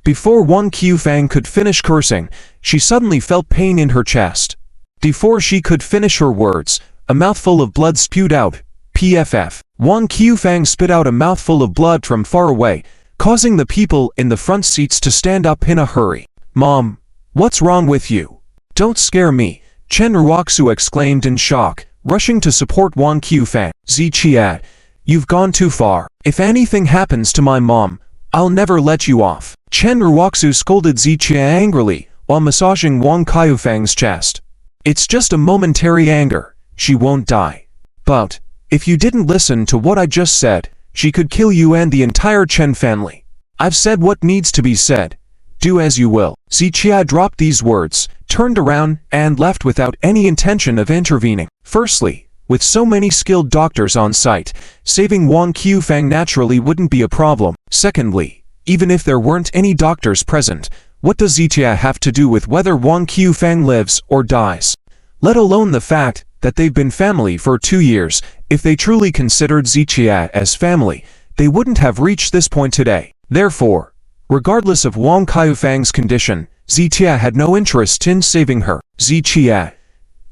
Before Wang Qufang could finish cursing, she suddenly felt pain in her chest. Before she could finish her words, a mouthful of blood spewed out. PFF. Wang Qufang spit out a mouthful of blood from far away, causing the people in the front seats to stand up in a hurry. Mom, what's wrong with you? Don't scare me, Chen Ruoxu exclaimed in shock, rushing to support Wang Qufang. Ziqia, you've gone too far. If anything happens to my mom, I'll never let you off. Chen Ruoxu scolded Ziqia angrily, while massaging Wang Qufang's chest. It's just a momentary anger, she won't die. But, if you didn't listen to what I just said, she could kill you and the entire Chen family. I've said what needs to be said. Do as you will. Ziqia dropped these words, turned around, and left without any intention of intervening. Firstly, with so many skilled doctors on site, saving Wang Qufang naturally wouldn't be a problem. Secondly, even if there weren't any doctors present, what does Ziqia have to do with whether Wang Qufang lives or dies? Let alone the fact that they've been family for 2 years. If they truly considered Ziqia as family, they wouldn't have reached this point today. Therefore, regardless of Wang Qufang's condition, Ziqia had no interest in saving her. Ziqia,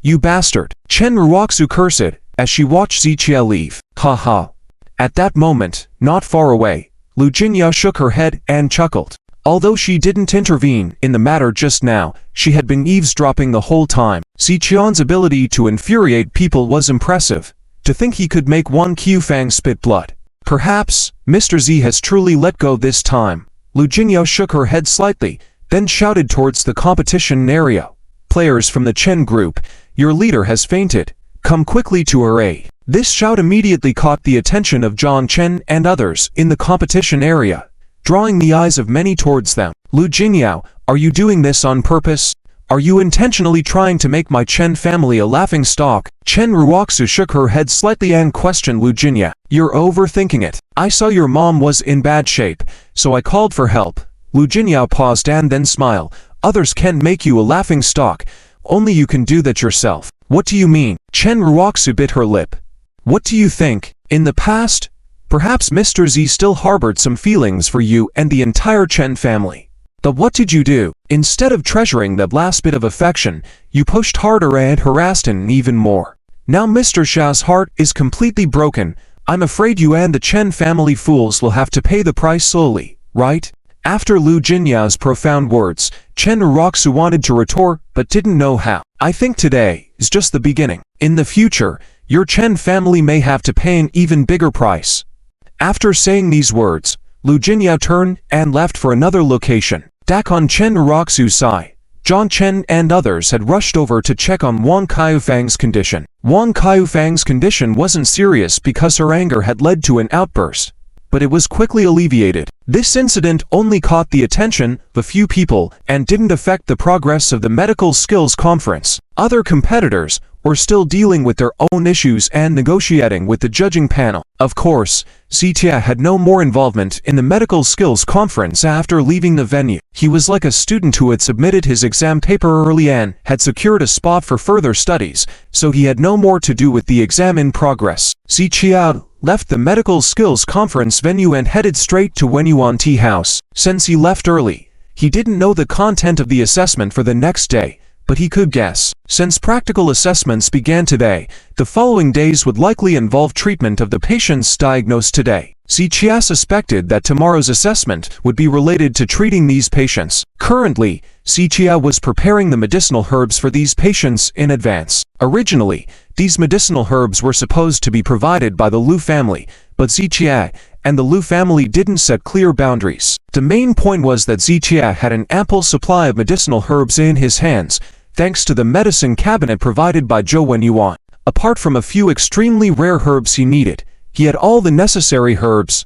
you bastard! Chen Ruoxu cursed as she watched Ziqia leave. Ha ha. At that moment, not far away, Lu Jinya shook her head and chuckled. Although she didn't intervene in the matter just now, she had been eavesdropping the whole time. Ziqian's ability to infuriate people was impressive. To think he could make Wang Qufang spit blood. Perhaps, Mr. Z has truly let go this time. Lu Jinya shook her head slightly, then shouted towards the competition area. Players from the Chen group, your leader has fainted. Come quickly to her aid. This shout immediately caught the attention of Zhang Chen and others in the competition area, drawing the eyes of many towards them. Lu Jinyao, are you doing this on purpose? Are you intentionally trying to make my Chen family a laughingstock? Chen Ruoxu shook her head slightly and questioned Lu Jinya. You're overthinking it. I saw your mom was in bad shape, so I called for help. Lu Jinyao paused and then smiled. Others can make you a laughingstock. Only you can do that yourself. What do you mean? Chen Ruoxu bit her lip. What do you think? In the past, perhaps Mr. Z still harbored some feelings for you and the entire Chen family. But what did you do? Instead of treasuring that last bit of affection, you pushed harder and harassed him even more. Now Mr. Xiao's heart is completely broken. I'm afraid you and the Chen family fools will have to pay the price slowly, right? After Lu Jinya's profound words, Chen Ruoxu wanted to retort but didn't know how. I think today is just the beginning. In the future, your Chen family may have to pay an even bigger price. After saying these words, Lu Jinya turned and left for another location. Back on Chen Ruoxu's side, Zhang Chen and others had rushed over to check on Wang Qufang's condition. Wang Qufang's condition wasn't serious because her anger had led to an outburst, but it was quickly alleviated. This incident only caught the attention of a few people and didn't affect the progress of the medical skills conference. Other competitors were still dealing with their own issues and negotiating with the judging panel. Of course, Zitia had no more involvement in the medical skills conference after leaving the venue. He was like a student who had submitted his exam paper early and had secured a spot for further studies, so he had no more to do with the exam in progress. Zitia left the medical skills conference venue and headed straight to Wenyuan Tea House. Since he left early, he didn't know the content of the assessment for the next day, but he could guess. Since practical assessments began today, the following days would likely involve treatment of the patients diagnosed today. Zitia suspected that tomorrow's assessment would be related to treating these patients. Currently, Zitia was preparing the medicinal herbs for these patients in advance. Originally, these medicinal herbs were supposed to be provided by the Liu family, but Zitia and the Liu family didn't set clear boundaries. The main point was that Zitia had an ample supply of medicinal herbs in his hands, thanks to the medicine cabinet provided by Zhou Wenyuan. Apart from a few extremely rare herbs he needed, he had all the necessary herbs.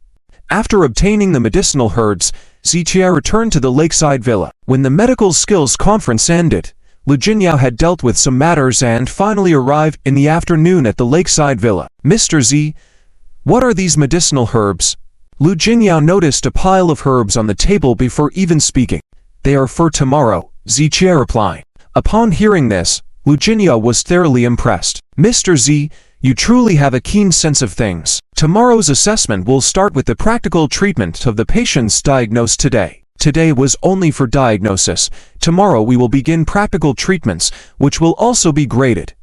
After obtaining the medicinal herbs, Zitia returned to the lakeside villa. When the medical skills conference ended, Lu Jinyao had dealt with some matters and finally arrived in the afternoon at the lakeside villa. Mr. Z, what are these medicinal herbs? Lu Jinyao noticed a pile of herbs on the table before even speaking. They are for tomorrow, Zitia replied. Upon hearing this, Lu Jinyao was thoroughly impressed. Mr. Z, you truly have a keen sense of things. Tomorrow's assessment will start with the practical treatment of the patients diagnosed today. Today was only for diagnosis. Tomorrow we will begin practical treatments, which will also be graded.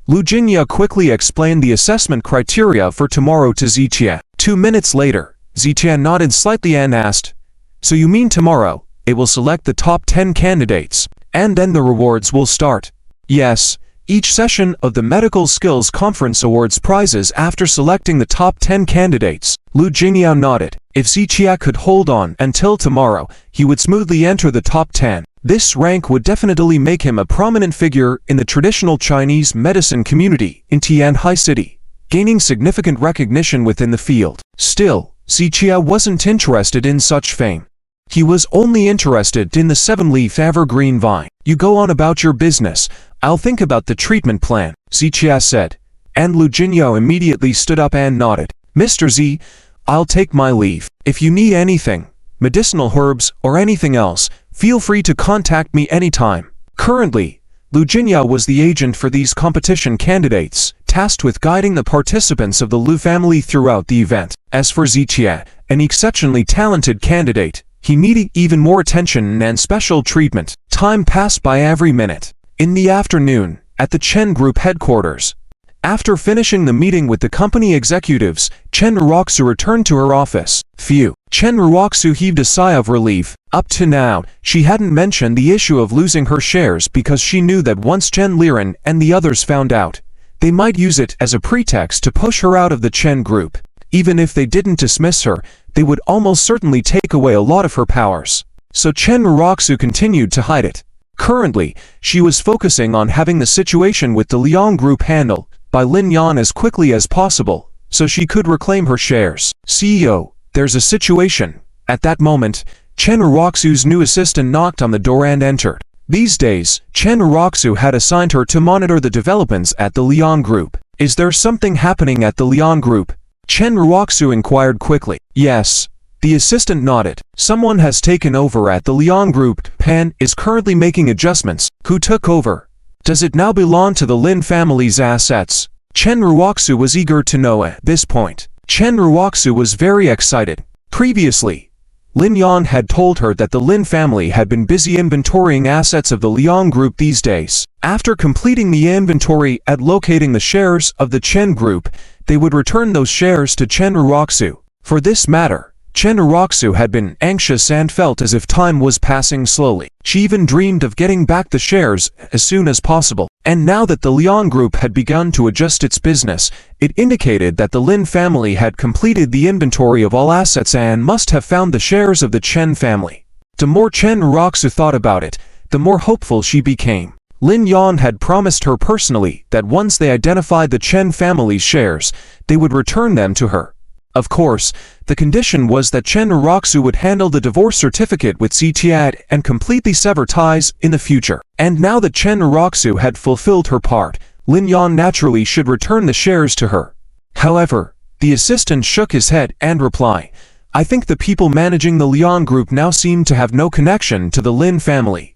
Lu Jinyao quickly explained the assessment criteria for tomorrow to Zitia. 2 minutes later, Zitia nodded slightly and asked, "So you mean tomorrow, it will select the top 10 candidates, and then the rewards will start?" Yes, each session of the Medical Skills Conference awards prizes after selecting the top 10 candidates. Lu Jinyao nodded. If Zitia could hold on until tomorrow, he would smoothly enter the top 10. This rank would definitely make him a prominent figure in the traditional Chinese medicine community in Tianhai City, gaining significant recognition within the field. Still, Zitia wasn't interested in such fame. He was only interested in the 7-leaf evergreen vine. You go on about your business, I'll think about the treatment plan, Zitia said, and Lu Jinyao immediately stood up and nodded. Mr. Z, I'll take my leave. If you need anything, medicinal herbs or anything else, feel free to contact me anytime. Currently, Lu Jinyao was the agent for these competition candidates, tasked with guiding the participants of the Liu family throughout the event. As for Zitia, an exceptionally talented candidate, he needed even more attention and special treatment. Time passed by every minute. In the afternoon, at the Chen Group headquarters, after finishing the meeting with the company executives, Chen Ruoxu returned to her office. Phew. Chen Ruoxu heaved a sigh of relief. Up to now, she hadn't mentioned the issue of losing her shares because she knew that once Chen Liren and the others found out, they might use it as a pretext to push her out of the Chen Group. Even if they didn't dismiss her, they would almost certainly take away a lot of her powers. So Chen Ruoxu continued to hide it. Currently, she was focusing on having the situation with the Liang Group handled by Lin Yan as quickly as possible, so she could reclaim her shares. CEO, there's a situation. At that moment, Chen Ruoxu's new assistant knocked on the door and entered. These days, Chen Ruoxu had assigned her to monitor the developments at the Liang Group. Is there something happening at the Liang Group? Chen Ruoxu inquired quickly. Yes. The assistant nodded. Someone has taken over at the Liang Group. Pan is currently making adjustments. Who took over? Does it now belong to the Lin family's assets? Chen Ruoxu was eager to know at this point. Chen Ruoxu was very excited. Previously, Lin Yan had told her that the Lin family had been busy inventorying assets of the Liang Group these days. After completing the inventory and locating the shares of the Chen Group, they would return those shares to Chen Ruoxu. For this matter, Chen Ruoxu had been anxious and felt as if time was passing slowly. She even dreamed of getting back the shares as soon as possible. And now that the Liang Group had begun to adjust its business, it indicated that the Lin family had completed the inventory of all assets and must have found the shares of the Chen family. The more Chen Ruoxu thought about it, the more hopeful she became. Lin Yan had promised her personally that once they identified the Chen family's shares, they would return them to her. Of course, the condition was that Chen Jong would handle the divorce certificate with CTAD and completely sever ties in the future. And now that Chen Jong had fulfilled her part, Lin Yan naturally should return the shares to her. However, the assistant shook his head and replied, I think the people managing the Lian group now seem to have no connection to the Lin family.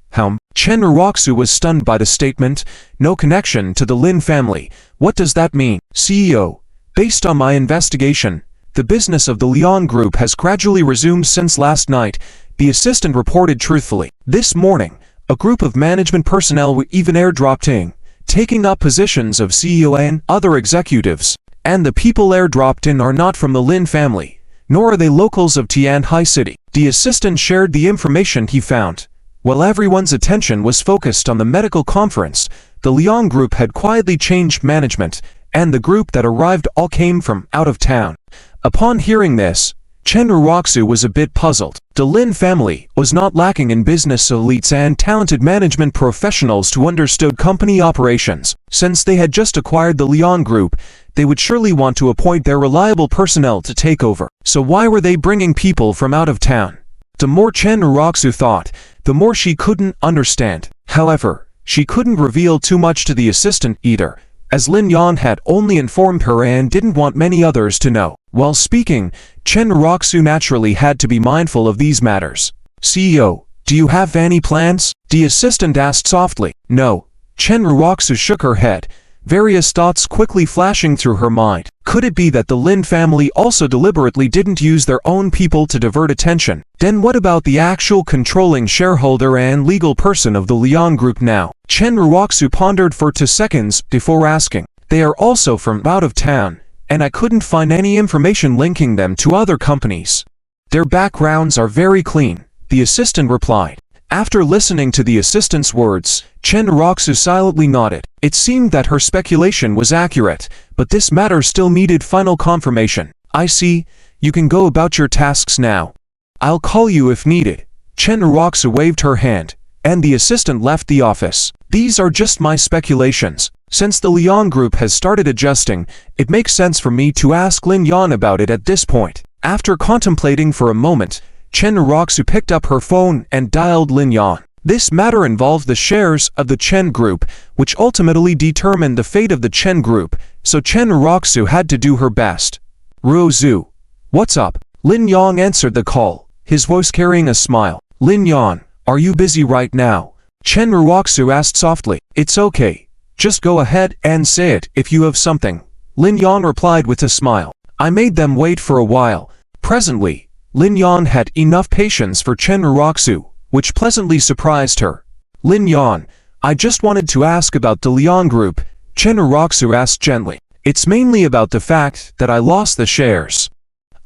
Chen Jong was stunned by the statement, no connection to the Lin family. What does that mean? CEO, based on my investigation, the business of the Lian group has gradually resumed since last night, the assistant reported truthfully. This morning, a group of management personnel were even airdropped in, taking up positions of CEO and other executives. And the people airdropped in are not from the Lin family, nor are they locals of Tianhai City. The assistant shared the information he found. While everyone's attention was focused on the medical conference, the Lian group had quietly changed management, and the group that arrived all came from out of town. Upon hearing this, Chen Jong was a bit puzzled. The Lin family was not lacking in business elites and talented management professionals who understood company operations. Since they had just acquired the Lian group, they would surely want to appoint their reliable personnel to take over. So why were they bringing people from out of town? The more Chen Jong thought, the more she couldn't understand. However, she couldn't reveal too much to the assistant either, as Lin Yan had only informed her and didn't want many others to know. While speaking, Chen Jong naturally had to be mindful of these matters. CEO, do you have any plans? The assistant asked softly. No. Chen Jong shook her head, various thoughts quickly flashing through her mind. Could it be that the Lin family also deliberately didn't use their own people to divert attention? Then what about the actual controlling shareholder and legal person of the Lian group now? Chen Jong pondered for 2 seconds before asking. They are also from out of town, and I couldn't find any information linking them to other companies. Their backgrounds are very clean, the assistant replied. After listening to the assistant's words, Chen Jong silently nodded. It seemed that her speculation was accurate, but this matter still needed final confirmation. I see, you can go about your tasks now. I'll call you if needed. Chen Jong waved her hand, and the assistant left the office. These are just my speculations. Since the Lian group has started adjusting, it makes sense for me to ask Lin Yan about it at this point. After contemplating for a moment, Chen Jong picked up her phone and dialed Lin Yan. This matter involved the shares of the Chen group, which ultimately determined the fate of the Chen group, so Chen Jong had to do her best. Ruo Zhu. What's up? Lin Yan answered the call, his voice carrying a smile. Lin Yan, are you busy right now? Chen Jong asked softly. It's okay. Just go ahead and say it if you have something. Lin Yan replied with a smile. I made them wait for a while. Presently, Lin Yan had enough patience for Chen Jong, which pleasantly surprised her. Lin Yan, I just wanted to ask about the Lian group, Chen Jong asked gently. It's mainly about the fact that I lost the shares.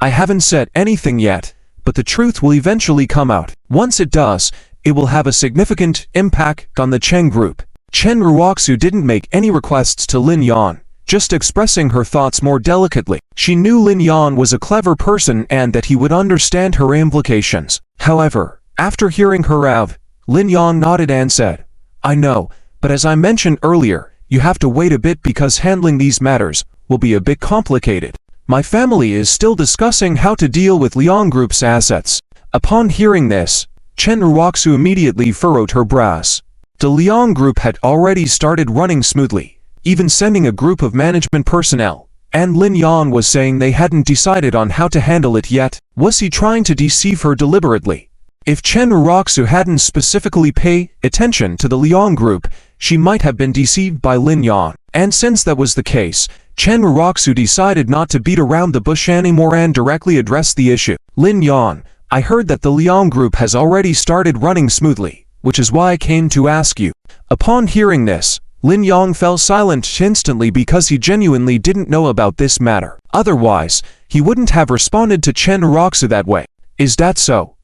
I haven't said anything yet, but the truth will eventually come out. Once it does, it will have a significant impact on the Chen group. Chen Jong didn't make any requests to Lin Yan, just expressing her thoughts more delicately. She knew Lin Yan was a clever person and that he would understand her implications. However, after hearing her out, Lin Yan nodded and said, I know, but as I mentioned earlier, you have to wait a bit because handling these matters will be a bit complicated. My family is still discussing how to deal with Lian Group's assets. Upon hearing this, Chen Jong immediately furrowed her brows. The Lian Group had already started running smoothly, even sending a group of management personnel, and Lin Yan was saying they hadn't decided on how to handle it yet. Was he trying to deceive her deliberately? If Chen Jong hadn't specifically paid attention to the Lian Group, she might have been deceived by Lin Yan. And since that was the case, Chen Jong decided not to beat around the bush anymore and directly address the issue. Lin Yan, I heard that the Lian Group has already started running smoothly, which is why I came to ask you. Upon hearing this, Lin Yan fell silent instantly because he genuinely didn't know about this matter. Otherwise, he wouldn't have responded to Chen Jong that way. Is that so?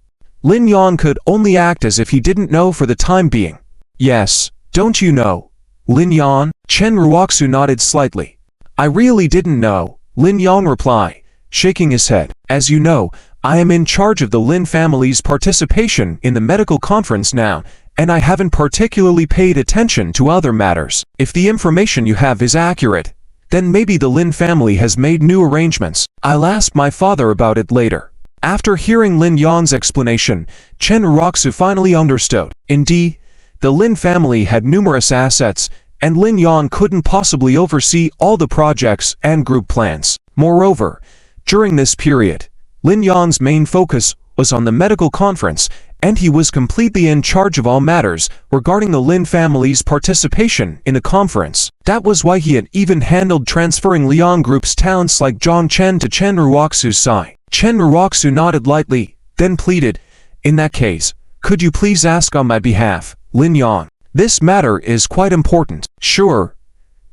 Lin Yan could only act as if he didn't know for the time being. Yes, don't you know? Lin Yan? Chen Jong nodded slightly. I really didn't know, Lin Yan replied, shaking his head. As you know, I am in charge of the Lin family's participation in the medical conference now, and I haven't particularly paid attention to other matters. If the information you have is accurate, Then maybe the Lin family has made new arrangements. I'll ask my father about it later. After hearing Lin Yang's explanation, Chen Jong finally understood. Indeed, the Lin family had numerous assets, and Lin Yang couldn't possibly oversee all the projects and group plans. Moreover, during this period, Lin Yang's main focus was on the medical conference, and he was completely in charge of all matters regarding the Lin family's participation in the conference. That was why he had even handled transferring Liang Group's talents like Zhongchen to Chen Jong's side. Chen Jong nodded lightly, then pleaded, "In that case, could you please ask on my behalf, Lin Yang? This matter is quite important." "Sure.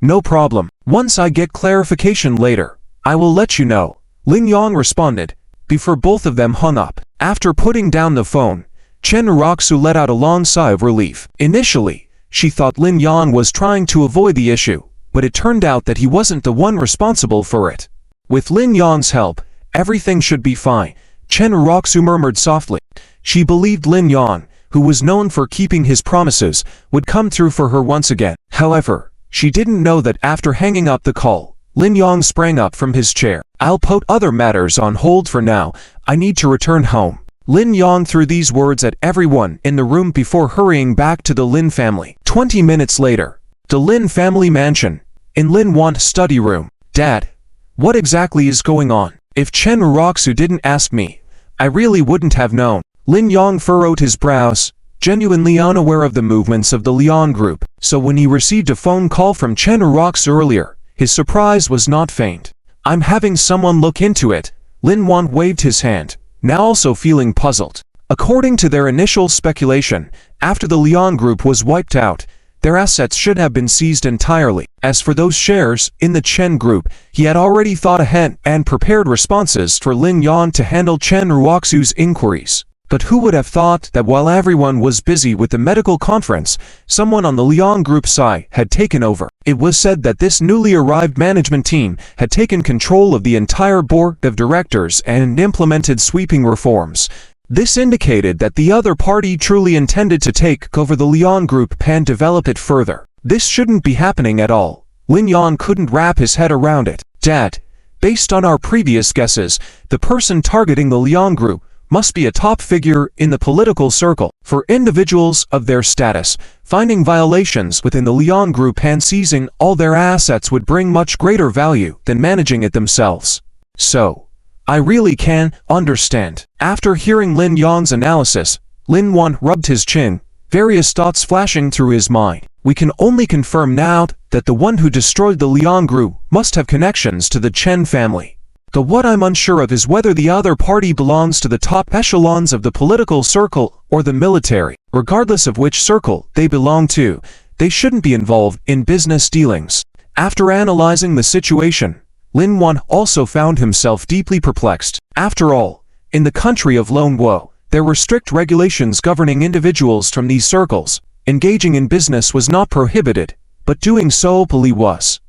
No problem. Once I get clarification later, I will let you know," Lin Yang responded, before both of them hung up. After putting down the phone, Chen Jong let out a long sigh of relief. Initially, she thought Lin Yang was trying to avoid the issue, but it turned out that he wasn't the one responsible for it. With Lin Yang's help, everything should be fine, Chen Jong murmured softly. She believed Lin Yang, who was known for keeping his promises, would come through for her once again. However, she didn't know that after hanging up the call, Lin Yang sprang up from his chair. "I'll put other matters on hold for now. I need to return home." Lin Yang threw these words at everyone in the room before hurrying back to the Lin family. 20 minutes later, the Lin family mansion, in Lin Want's study room. "Dad, what exactly is going on? If Chen Jong didn't ask me, I really wouldn't have known." Lin Yang furrowed his brows, genuinely unaware of the movements of the Liang group. So when he received a phone call from Chen Jong earlier, his surprise was not feigned. "I'm having someone look into it." Lin Want waved his hand, now also feeling puzzled. According to their initial speculation, after the Liang group was wiped out, their assets should have been seized entirely. As for those shares in the Chen group, he had already thought ahead and prepared responses for Lin Yang to handle Chen Jong's inquiries. But who would have thought that while everyone was busy with the medical conference, someone on the Liang Group side had taken over? It was said that this newly arrived management team had taken control of the entire board of directors and implemented sweeping reforms. This indicated that the other party truly intended to take over the Liang Group and develop it further. This shouldn't be happening at all. Lin Yang couldn't wrap his head around it. "Dad, based on our previous guesses, the person targeting the Liang Group must be a top figure in the political circle. For individuals of their status, finding violations within the Liang Group and seizing all their assets would bring much greater value than managing it themselves. So, I really can understand." After hearing Lin Yang's analysis, Lin Want rubbed his chin, various thoughts flashing through his mind. "We can only confirm now that the one who destroyed the Liang Group must have connections to the Chen family. Though what I'm unsure of is whether the other party belongs to the top echelons of the political circle or the military. Regardless of which circle they belong to, they shouldn't be involved in business dealings." After analyzing the situation, Lin Want also found himself deeply perplexed. After all, in the country of Lone Wo, there were strict regulations governing individuals from these circles. Engaging in business was not prohibited, but doing so openly was.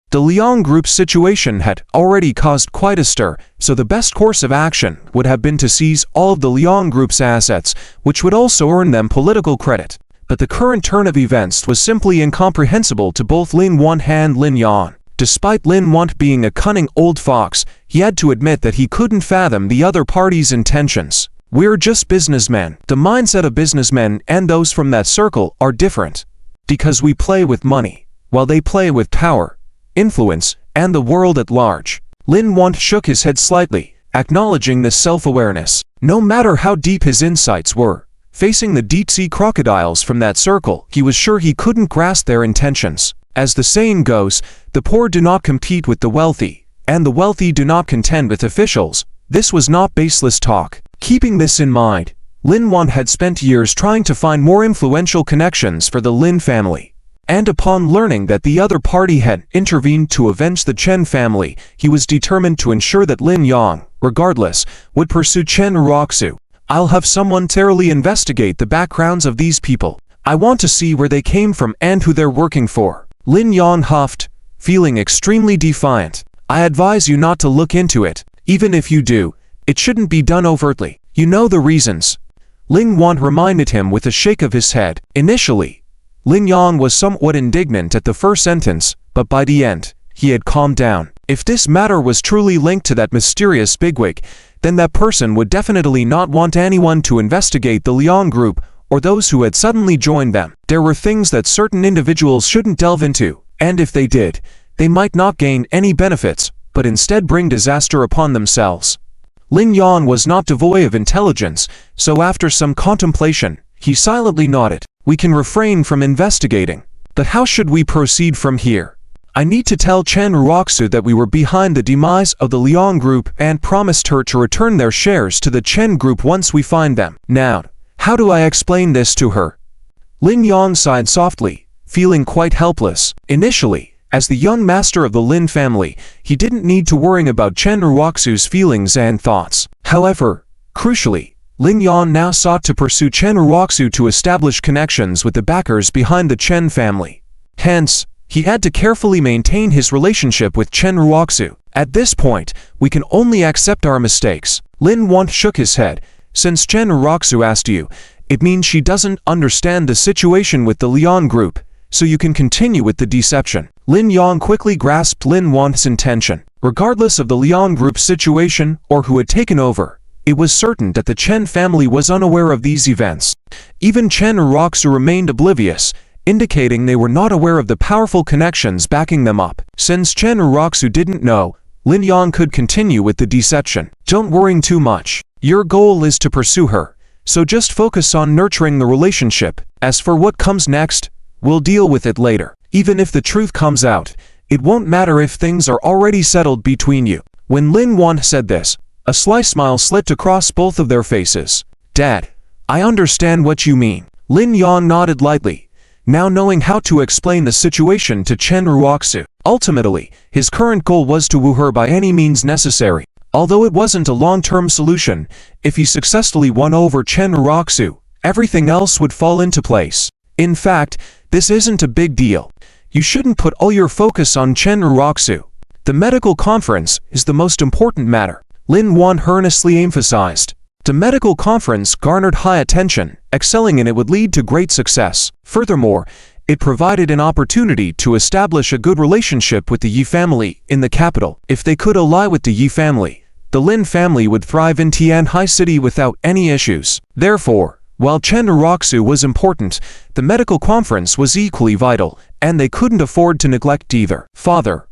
The Liang Group's situation had already caused quite a stir, so the best course of action would have been to seize all of the Liang Group's assets, which would also earn them political credit. But the current turn of events was simply incomprehensible to both Lin Want and Lin Yang. Despite Lin Want being a cunning old fox, he had to admit that he couldn't fathom the other party's intentions. "We're just businessmen." The mindset of businessmen and those from that circle are different. Because we play with money, while they play with power, influence, and the world at large. Lin Want shook his head slightly, acknowledging this self-awareness. No matter how deep his insights were, facing the deep-sea crocodiles from that circle, he was sure he couldn't grasp their intentions. As the saying goes, the poor do not compete with the wealthy, and the wealthy do not contend with officials. This was not baseless talk. Keeping this in mind, Lin Want had spent years trying to find more influential connections for the Lin family. And upon learning that the other party had intervened to avenge the Chen family, he was determined to ensure that Lin Yang, regardless, would pursue Chen Jong. "I'll have someone thoroughly investigate the backgrounds of these people. I want to see where they came from and who they're working for." Lin Yang huffed, feeling extremely defiant. "I advise you not to look into it. Even if you do, it shouldn't be done overtly. You know the reasons." Lin Want reminded him with a shake of his head. Initially, Lin Yang was somewhat indignant at the first sentence, but by the end, he had calmed down. If this matter was truly linked to that mysterious bigwig, then that person would definitely not want anyone to investigate the Liang group or those who had suddenly joined them. There were things that certain individuals shouldn't delve into, and if they did, they might not gain any benefits, but instead bring disaster upon themselves. Lin Yan was not devoid of intelligence, so after some contemplation, he silently nodded. We can refrain from investigating, but how should we proceed from here? I need to tell Chen Ruoxu that we were behind the demise of the Liang group and promised her to return their shares to the Chen group once we find them. Now, how do I explain this to her? Lin Yang sighed softly, feeling quite helpless. Initially, as the young master of the Lin family, he didn't need to worry about Chen Ruoxu's feelings and thoughts. However, crucially, Lin Yan now sought to pursue Chen Ruoxu to establish connections with the backers behind the Chen family. Hence, he had to carefully maintain his relationship with Chen Ruoxu. At this point, we can only accept our mistakes. Lin Wan shook his head. Since Chen Ruoxu asked you, it means she doesn't understand the situation with the Liang group, so you can continue with the deception. Lin Yang quickly grasped Lin Wan's intention. Regardless of the Liang group's situation or who had taken over, it was certain that the Chen family was unaware of these events. Even Chen Ruoxu remained oblivious, indicating they were not aware of the powerful connections backing them up. Since Chen Ruoxu didn't know, Lin Yang could continue with the deception. Don't worry too much. Your goal is to pursue her, so just focus on nurturing the relationship. As for what comes next, we'll deal with it later. Even if the truth comes out, it won't matter if things are already settled between you. When Lin Wan said this, a sly smile slit across both of their faces. Dad, I understand what you mean. Lin Yang nodded lightly, now knowing how to explain the situation to Chen Ruoxu. Ultimately, his current goal was to woo her by any means necessary. Although it wasn't a long-term solution, if he successfully won over Chen Ruoxu, everything else would fall into place. In fact, this isn't a big deal. You shouldn't put all your focus on Chen Ruoxu. The medical conference is the most important matter, Lin Wan earnestly emphasized. The medical conference garnered high attention. Excelling in it would lead to great success. Furthermore, it provided an opportunity to establish a good relationship with the Yi family in the capital. If they could ally with the Yi family, the Lin family would thrive in Tianhai City without any issues. Therefore, while Chen Ruoxu was important, the medical conference was equally vital, and they couldn't afford to neglect either. Father,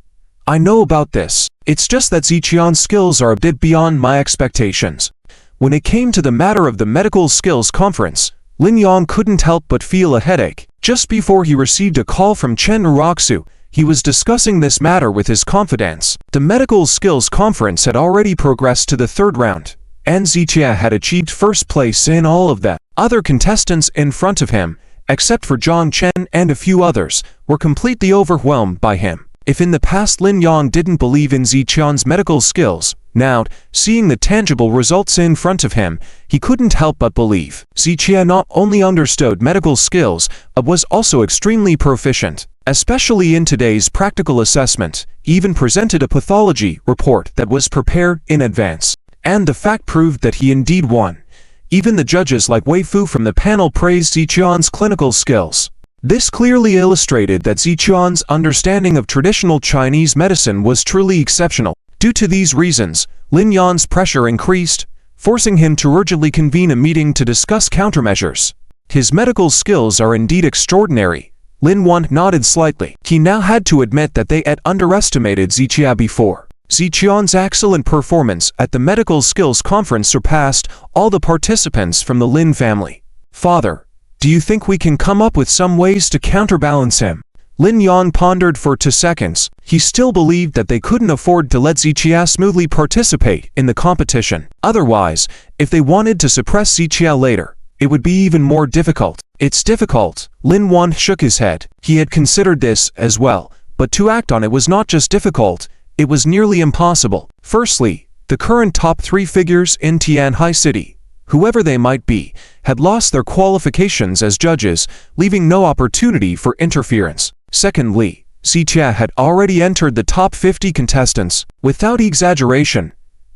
I know about this. It's just that Ziqian's skills are a bit beyond my expectations. When it came to the matter of the medical skills conference, Lin Yang couldn't help but feel a headache. Just before he received a call from Chen Ruoxu, he was discussing this matter with his confidants. The medical skills conference had already progressed to the third round, and Ziqia had achieved first place in all of them. Other contestants in front of him, except for Zhang Chen and a few others, were completely overwhelmed by him. If in the past Lin Yang didn't believe in Ziqian's medical skills, now, seeing the tangible results in front of him, he couldn't help but believe. Ziqia not only understood medical skills, but was also extremely proficient, especially in today's practical assessment, even presented a pathology report that was prepared in advance. And the fact proved that he indeed won. Even the judges like Wei Fu from the panel praised Ziqian's clinical skills. This clearly illustrated that Ziqian's understanding of traditional Chinese medicine was truly exceptional. Due to these reasons, Lin Yan's pressure increased, forcing him to urgently convene a meeting to discuss countermeasures. His medical skills are indeed extraordinary. Lin Wan nodded slightly. He now had to admit that they had underestimated Ziqia before. Ziqian's excellent performance at the medical skills conference surpassed all the participants from the Lin family. Father, do you think we can come up with some ways to counterbalance him? Lin Yan pondered for 2 seconds. He still believed that they couldn't afford to let Ziqia smoothly participate in the competition. Otherwise, if they wanted to suppress Ziqia later, it would be even more difficult. It's difficult. Lin Wan shook his head. He had considered this as well, but to act on it was not just difficult, it was nearly impossible. Firstly, the current top 3 figures in Tianhai City, whoever they might be, had lost their qualifications as judges, leaving no opportunity for interference. Secondly, Ziqia had already entered the top 50 contestants. Without exaggeration,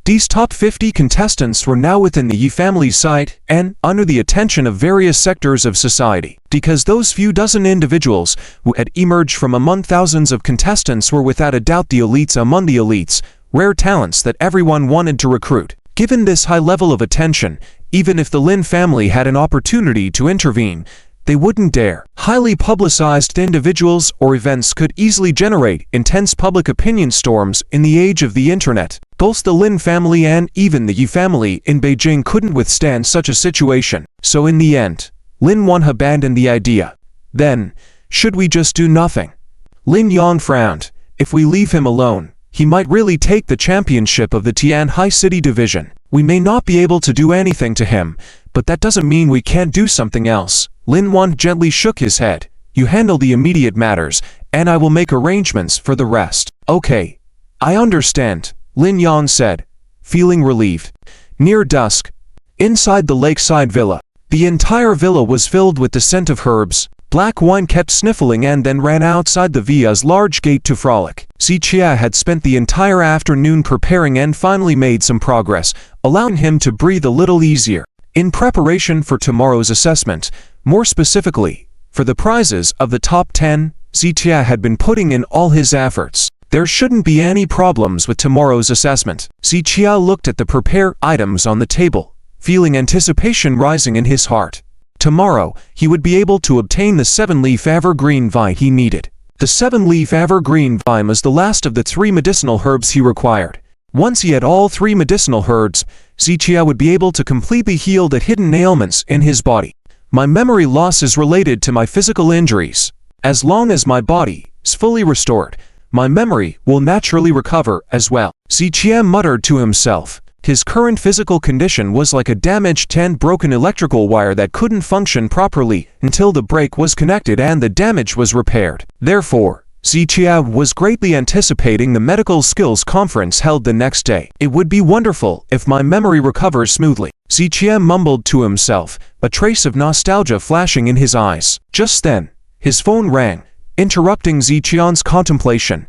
These top 50 contestants were now within the Yi family's sight and under the attention of various sectors of society, because those few dozen individuals who had emerged from among thousands of contestants were without a doubt the elites among the elites, rare talents that everyone wanted to recruit. Given this high level of attention, even if the Lin family had an opportunity to intervene, they wouldn't dare. Highly publicized individuals or events could easily generate intense public opinion storms in the age of the internet. Both the Lin family and even the Yi family in Beijing couldn't withstand such a situation. So in the end, Lin Wan abandoned the idea. Then, should we just do nothing? Lin Yang frowned. If we leave him alone, he might really take the championship of the Tianhai City Division. We may not be able to do anything to him, but that doesn't mean we can't do something else. Lin Wan gently shook his head. You handle the immediate matters, and I will make arrangements for the rest. Okay, I understand, Lin Yang said, feeling relieved. Near dusk, inside the lakeside villa, the entire villa was filled with the scent of herbs. Black Wine kept sniffling and then ran outside the villa's large gate to frolic. Xia had spent the entire afternoon preparing and finally made some progress, allowing him to breathe a little easier. In preparation for tomorrow's assessment, more specifically, for the prizes of the top 10, Xia had been putting in all his efforts. There shouldn't be any problems with tomorrow's assessment. Xia looked at the prepared items on the table, feeling anticipation rising in his heart. Tomorrow, he would be able to obtain the 7-leaf evergreen vine he needed. The 7-leaf evergreen vine was the last of the 3 medicinal herbs he required. Once he had all 3 medicinal herbs, Xia would be able to completely heal the hidden ailments in his body. My memory loss is related to my physical injuries. As long as my body is fully restored, my memory will naturally recover as well. Xia muttered to himself. His current physical condition was like a damaged and broken electrical wire that couldn't function properly until the break was connected and the damage was repaired. Therefore, Xia was greatly anticipating the medical skills conference held the next day. It would be wonderful if my memory recovers smoothly. Xia mumbled to himself, a trace of nostalgia flashing in his eyes. Just then, his phone rang, interrupting Xiao's contemplation.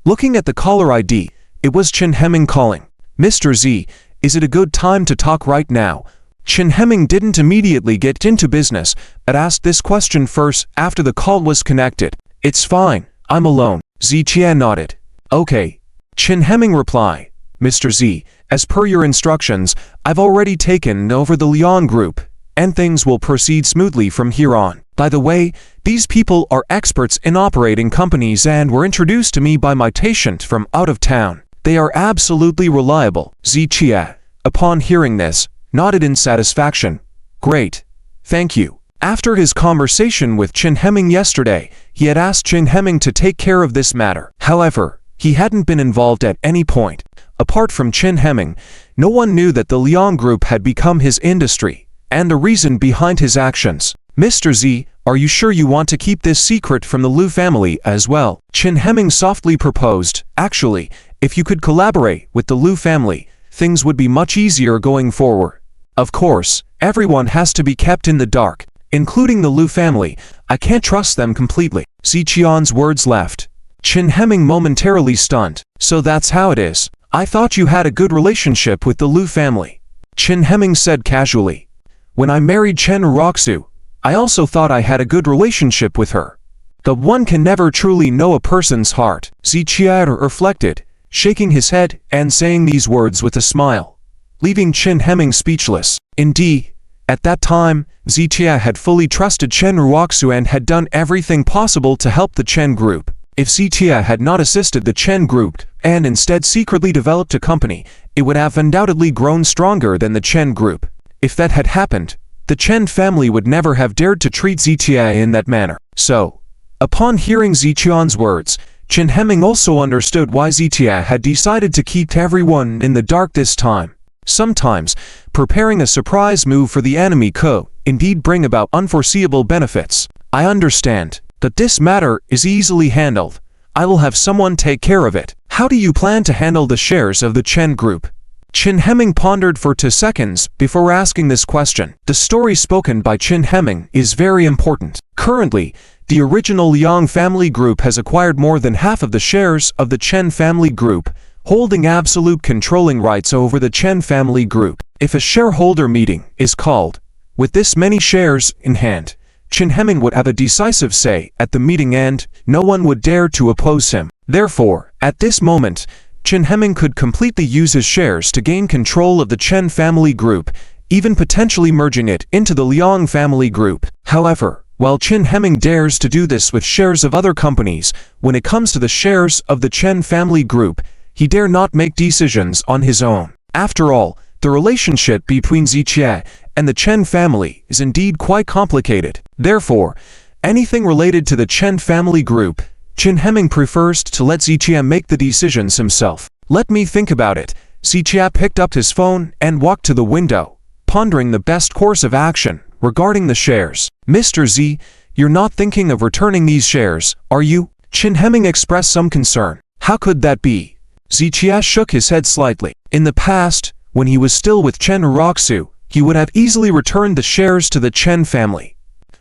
Looking at the caller ID, it was Chen Hemming calling. Mr. Z, is it a good time to talk right now? Chen Hemming didn't immediately get into business, but asked this question first after the call was connected. It's fine, I'm alone. Xia nodded. Okay. Chen Hemming replied. Mr. Z, as per your instructions, I've already taken over the Liang group, and things will proceed smoothly from here on. By the way, these people are experts in operating companies and were introduced to me by my patient from out of town. They are absolutely reliable. Xia, upon hearing this, nodded in satisfaction. Great. Thank you. After his conversation with Chen Hemming yesterday, he had asked Chen Hemming to take care of this matter. However, he hadn't been involved at any point. Apart from Chen Hemming, no one knew that the Liang group had become his industry, and the reason behind his actions. Mr. Z, are you sure you want to keep this secret from the Lu family as well? Chen Hemming softly proposed. Actually, if you could collaborate with the Lu family, things would be much easier going forward. Of course, everyone has to be kept in the dark, including the Lu family. I can't trust them completely. Xiao's words left Chen Hemming momentarily stunned. So that's how it is. I thought you had a good relationship with the Lu family. Chen Hemming said casually. When I married Chen Roxu, I also thought I had a good relationship with her. But one can never truly know a person's heart. Xia reflected, shaking his head and saying these words with a smile, leaving Chen Hemming speechless. Indeed, at that time, Xia had fully trusted Chen Ruoxu and had done everything possible to help the Chen group. If Xia had not assisted the Chen group and instead secretly developed a company, it would have undoubtedly grown stronger than the Chen group. If that had happened, the Chen family would never have dared to treat Xia in that manner. So, upon hearing Xiao's words, Chen Hemming also understood why Xia had decided to keep everyone in the dark this time. Sometimes, preparing a surprise move for the enemy could indeed bring about unforeseeable benefits. I understand, but this matter is easily handled. I will have someone take care of it. How do you plan to handle the shares of the Chen group? Chen Hemming pondered for 2 seconds before asking this question. The story spoken by Chen Hemming is very important. Currently, the original Liang family group has acquired more than half of the shares of the Chen family group, holding absolute controlling rights over the Chen family group. If a shareholder meeting is called, with this many shares in hand, Chen Hemming would have a decisive say at the meeting and no one would dare to oppose him. Therefore, at this moment, Chen Hemming could completely use his shares to gain control of the Chen family group, even potentially merging it into the Liang family group. However, while Chen Hemming dares to do this with shares of other companies, when it comes to the shares of the Chen family group, he dare not make decisions on his own. After all, the relationship between Ziqie and the Chen family is indeed quite complicated. Therefore, anything related to the Chen family group, Chen Hemming prefers to let Ziqie make the decisions himself. Let me think about it. Ziqie picked up his phone and walked to the window, pondering the best course of action regarding the shares. Mr. Z, you're not thinking of returning these shares, are you? Chen Hemming expressed some concern. How could that be? Ziqie shook his head slightly. In the past, when he was still with Chen Roxu, he would have easily returned the shares to the Chen family.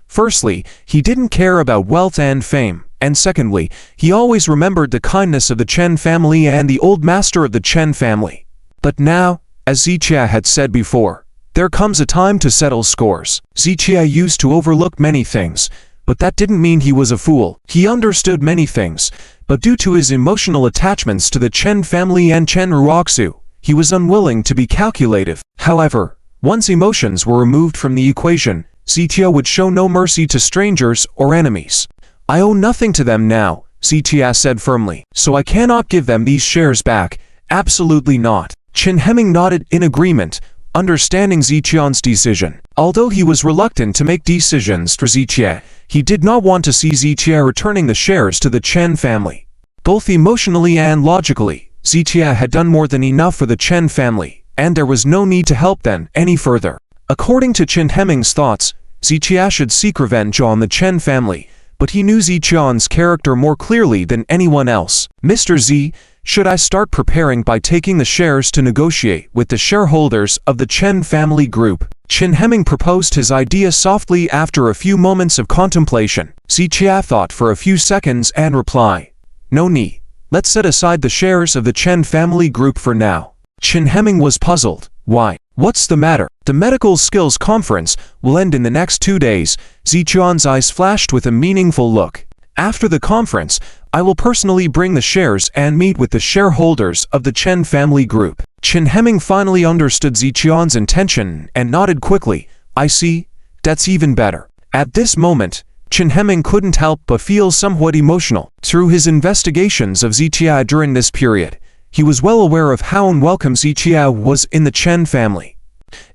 Firstly, he didn't care about wealth and fame, and secondly, he always remembered the kindness of the Chen family and the old master of the Chen family. But now, as Ziqie had said before, there comes a time to settle scores. Ziqie used to overlook many things, but that didn't mean he was a fool. He understood many things, but due to his emotional attachments to the Chen family and Chen Roxu, he was unwilling to be calculative. However, once emotions were removed from the equation, Ziqie would show no mercy to strangers or enemies. I owe nothing to them now, Ziqie said firmly, so I cannot give them these shares back. Absolutely not. Chen Hemming nodded in agreement, understanding Ziqian's decision. Although he was reluctant to make decisions for Ziqie, he did not want to see Ziqie returning the shares to the Chen family. Both emotionally and logically, Ziqie had done more than enough for the Chen family, and there was no need to help them any further. According to Chen Hemming's thoughts, Ziqie should seek revenge on the Chen family, but he knew Ziqian's character more clearly than anyone else. Mr. Z, should I start preparing by taking the shares to negotiate with the shareholders of the Chen family group? Chen Hemming proposed his idea softly after a few moments of contemplation. Ziqie thought for a few seconds and replied, "No need. Let's set aside the shares of the Chen family group for now." Chen Hemming was puzzled. Why? What's the matter? The medical skills conference will end in the next 2 days. Ziqian's eyes flashed with a meaningful look. After the conference, I will personally bring the shares and meet with the shareholders of the Chen family group. Chen Hemming finally understood Ziqian's intention and nodded quickly. I see. That's even better. At this moment, Chen Hemming couldn't help but feel somewhat emotional. Through his investigations of Ziqie during this period, he was well aware of how unwelcome Ziqie was in the Chen family.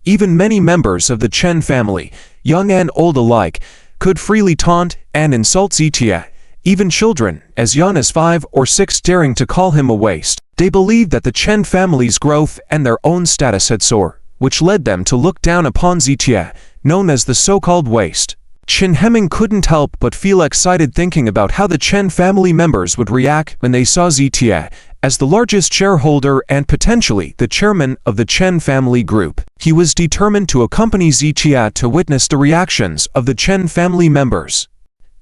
Even many members of the Chen family, young and old alike, could freely taunt and insult Ziqie, even children as young as 5 or 6 daring to call him a waste. They believed that the Chen family's growth and their own status had soared, which led them to look down upon Ziqie, known as the so-called waste. Chen Hemming couldn't help but feel excited thinking about how the Chen family members would react when they saw Ziqie as the largest shareholder and potentially the chairman of the Chen family group. He was determined to accompany Ziqie to witness the reactions of the Chen family members.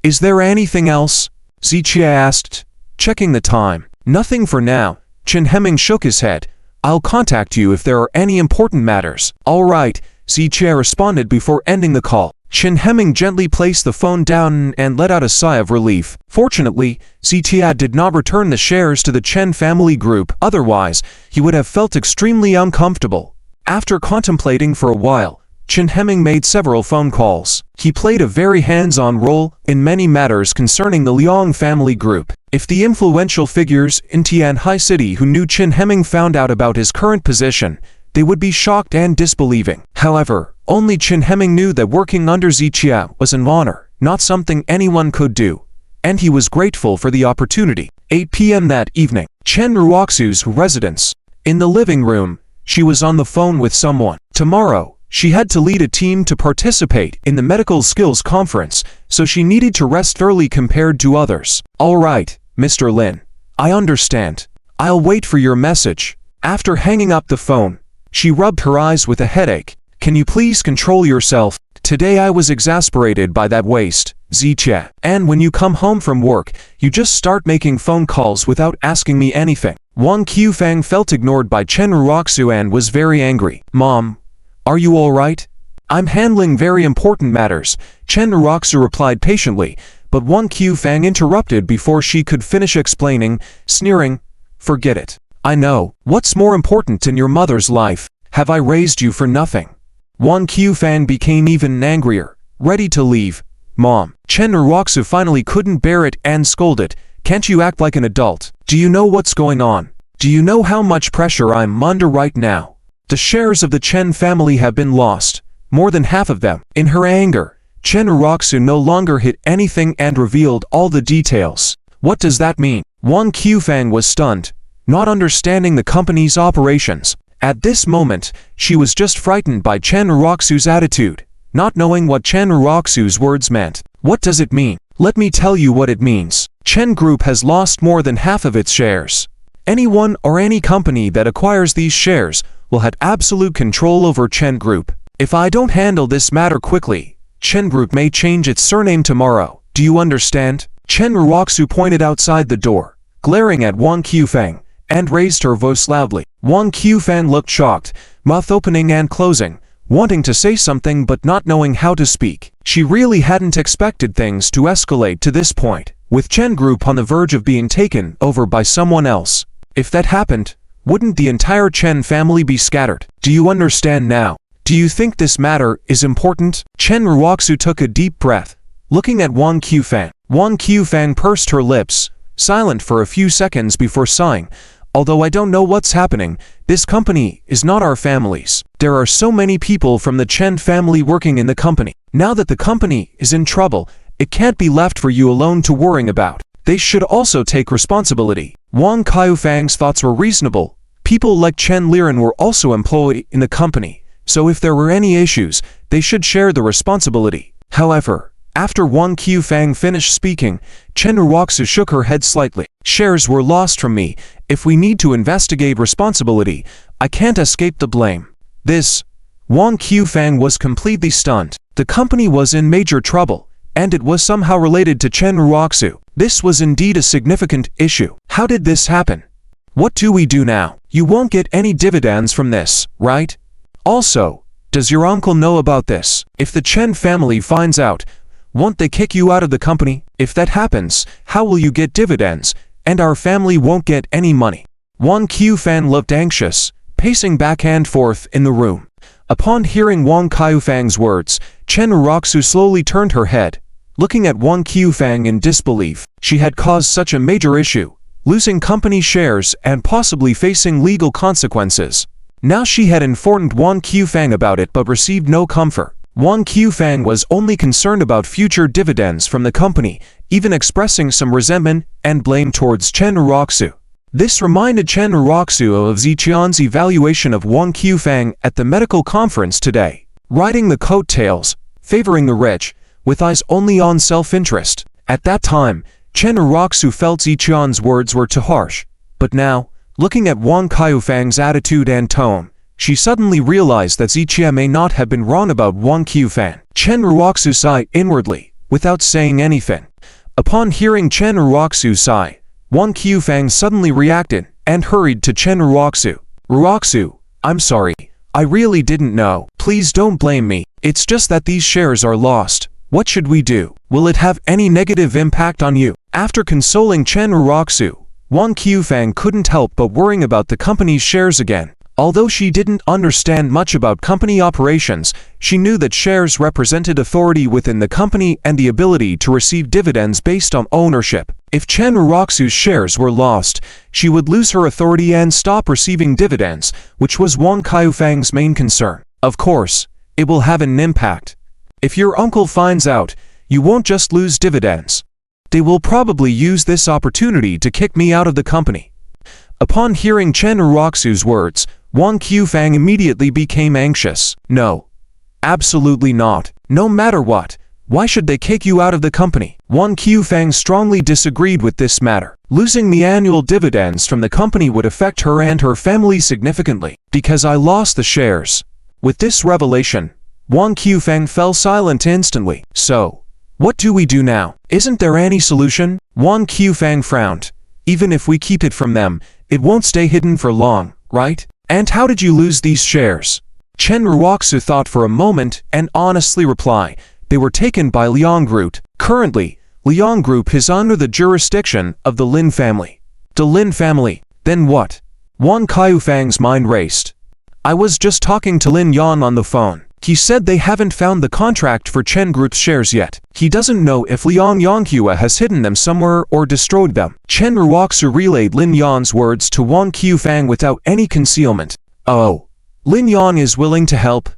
Is there anything else? Ziqie asked, checking the time. Nothing for now. Chen Hemming shook his head. I'll contact you if there are any important matters. All right, Ziqie responded before ending the call. Chen Hemming gently placed the phone down and let out a sigh of relief. Fortunately, Ziqie did not return the shares to the Chen family group, otherwise, he would have felt extremely uncomfortable. After contemplating for a while, Chen Hemming made several phone calls. He played a very hands-on role in many matters concerning the Liang family group. If the influential figures in Tianhai City who knew Chen Hemming found out about his current position, they would be shocked and disbelieving. However, only Chen Hemming knew that working under Ziqie was an honor, not something anyone could do, and he was grateful for the opportunity. 8 p.m. that evening, Chen Ruoxu's residence. In the living room, she was on the phone with someone. Tomorrow, she had to lead a team to participate in the medical skills conference, so she needed to rest early compared to others. All right, Mr. Lin. I understand. I'll wait for your message. After hanging up the phone, she rubbed her eyes with a headache. Can you please control yourself? Today I was exasperated by that waste, Ziqie. And when you come home from work, you just start making phone calls without asking me anything. Wang Qifang felt ignored by Chen Ruoxu and was very angry. "Mom, are you all right? I'm handling very important matters," Chen Ruoxu replied patiently, but Wang Qifang interrupted before she could finish explaining, sneering, "Forget it. I know. What's more important in your mother's life? Have I raised you for nothing?" Wang Qifang became even angrier, ready to leave. "Mom." Chen Ruoxu finally couldn't bear it and scolded, "Can't you act like an adult? Do you know what's going on? Do you know how much pressure I'm under right now? The shares of the Chen family have been lost, more than half of them." In her anger, Chen Ruoxu no longer hid anything and revealed all the details. "What does that mean?" Wang Qifang was stunned, not understanding the company's operations. At this moment, she was just frightened by Chen Ruoxu's attitude, not knowing what Chen Ruoxu's words meant. "What does it mean? Let me tell you what it means. Chen Group has lost more than half of its shares. Anyone or any company that acquires these shares will have absolute control over Chen Group. If I don't handle this matter quickly, Chen Group may change its surname tomorrow. Do you understand?" Chen Ruoxu pointed outside the door, glaring at Wang Qifang, and raised her voice loudly. Wang Qifang looked shocked, mouth opening and closing, wanting to say something but not knowing how to speak. She really hadn't expected things to escalate to this point, with Chen Group on the verge of being taken over by someone else. If that happened, wouldn't the entire Chen family be scattered? Do you understand now? Do you think this matter is important? Chen Ruoxu took a deep breath, looking at Wang Qifang. Wang Qifang pursed her lips, silent for a few seconds before sighing, "Although I don't know what's happening, this company is not our family's. There are so many people from the Chen family working in the company. Now that the company is in trouble, it can't be left for you alone to worrying about. They should also take responsibility." Wang Qifang's thoughts were reasonable. People like Chen Liren were also employed in the company, so if there were any issues, they should share the responsibility. However, after Wang Qifang finished speaking, Chen Ruoxu shook her head slightly. "Shares were lost from me. If we need to investigate responsibility, I can't escape the blame." This, Wang Qifang was completely stunned. The company was in major trouble, and it was somehow related to Chen Ruoxu. This was indeed a significant issue. How did this happen? What do we do now? You won't get any dividends from this, right? Also, does your uncle know about this? If the Chen family finds out, won't they kick you out of the company? If that happens, how will you get dividends, and our family won't get any money? Wang Qifang looked anxious, pacing back and forth in the room. Upon hearing Wang Qifang's words, Chen Ruoxu slowly turned her head, looking at Wang Qifang in disbelief. She had caused such a major issue, losing company shares and possibly facing legal consequences. Now she had informed Wang Qifang about it but received no comfort. Wang Qifang was only concerned about future dividends from the company, even expressing some resentment and blame towards Chen Ruoxu. This reminded Chen Ruoxu of Ziqian's evaluation of Wang Qifang at the medical conference today, riding the coattails, favoring the rich, with eyes only on self-interest. At that time, Chen Ruoxu felt Ziqian's words were too harsh, but now, looking at Wang Qifang's attitude and tone, she suddenly realized that Ziqian may not have been wrong about Wang Qifang. Chen Ruoxu sighed inwardly, without saying anything. Upon hearing Chen Ruoxu sigh, Wang Qifang suddenly reacted and hurried to Chen Ruoxu. "Ruoxu, I'm sorry. I really didn't know. Please don't blame me. It's just that these shares are lost. What should we do? Will it have any negative impact on you?" After consoling Chen Ruoxu, Wang Qifang couldn't help but worrying about the company's shares again. Although she didn't understand much about company operations, she knew that shares represented authority within the company and the ability to receive dividends based on ownership. If Chen Ruoxu's shares were lost, she would lose her authority and stop receiving dividends, which was Wang Qifang's main concern. Of course, it will have an impact. If your uncle finds out, you won't just lose dividends. They will probably use this opportunity to kick me out of the company. Upon hearing Chen Ruoxu's words, Wang Qifang immediately became anxious. "No. Absolutely not. No matter what. Why should they kick you out of the company?" Wang Qifang strongly disagreed with this matter. Losing the annual dividends from the company would affect her and her family significantly. "Because I lost the shares." With this revelation, Wang Qifang fell silent instantly. "So, what do we do now? Isn't there any solution?" Wang Qifang frowned, Even if we keep it from them, it won't stay hidden for long, right? And how did you lose these shares? Chen Ruoxu thought for a moment and honestly replied, they were taken by Liang Group. Currently, Liang Group is under the jurisdiction of the Lin family. The Lin family? Then what? Wang Kaifang's mind raced. I was just talking to Lin Yan on the phone. He said they haven't found the contract for Chen Group's shares yet. He doesn't know if Liang Yanghua has hidden them somewhere or destroyed them. Chen Ruoxu relayed Lin Yan's words to Wang Qiufang without any concealment. Oh, Lin Yan is willing to help?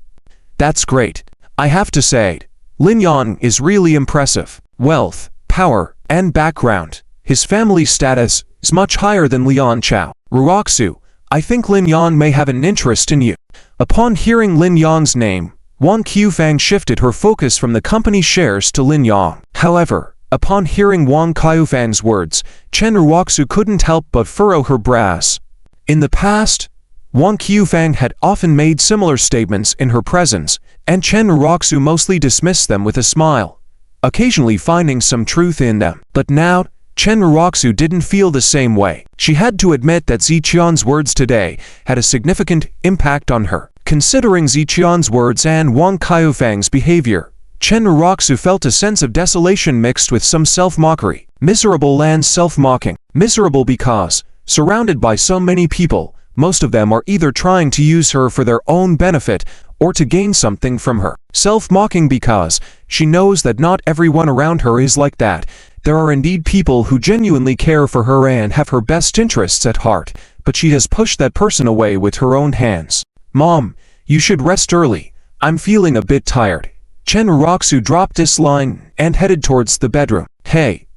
That's great. I have to say, Lin Yan is really impressive. Wealth, power, and background. His family status is much higher than Lian Chao. Ruoxu, I think Lin Yan may have an interest in you. Upon hearing Lin Yan's name, Wang Qiufang shifted her focus from the company's shares to Lin Yang. However, upon hearing Wang Qiufang's words, Chen Ruoxu couldn't help but furrow her brows. In the past, Wang Qiufang had often made similar statements in her presence, and Chen Ruoxu mostly dismissed them with a smile, occasionally finding some truth in them. But now, Chen Ruoxu didn't feel the same way. She had to admit that Ziqian's words today had a significant impact on her. Considering Ziqian's words and Wang Qiufang's behavior, Chen Ruoxu felt a sense of desolation mixed with some self-mockery. Miserable and self-mocking. Miserable because, surrounded by so many people, most of them are either trying to use her for their own benefit or to gain something from her. Self-mocking because she knows that not everyone around her is like that. There are indeed people who genuinely care for her and have her best interests at heart, but she has pushed that person away with her own hands. Mom, you should rest early. I'm feeling a bit tired. Chen Ruoxu dropped this line and headed towards the bedroom. Hey.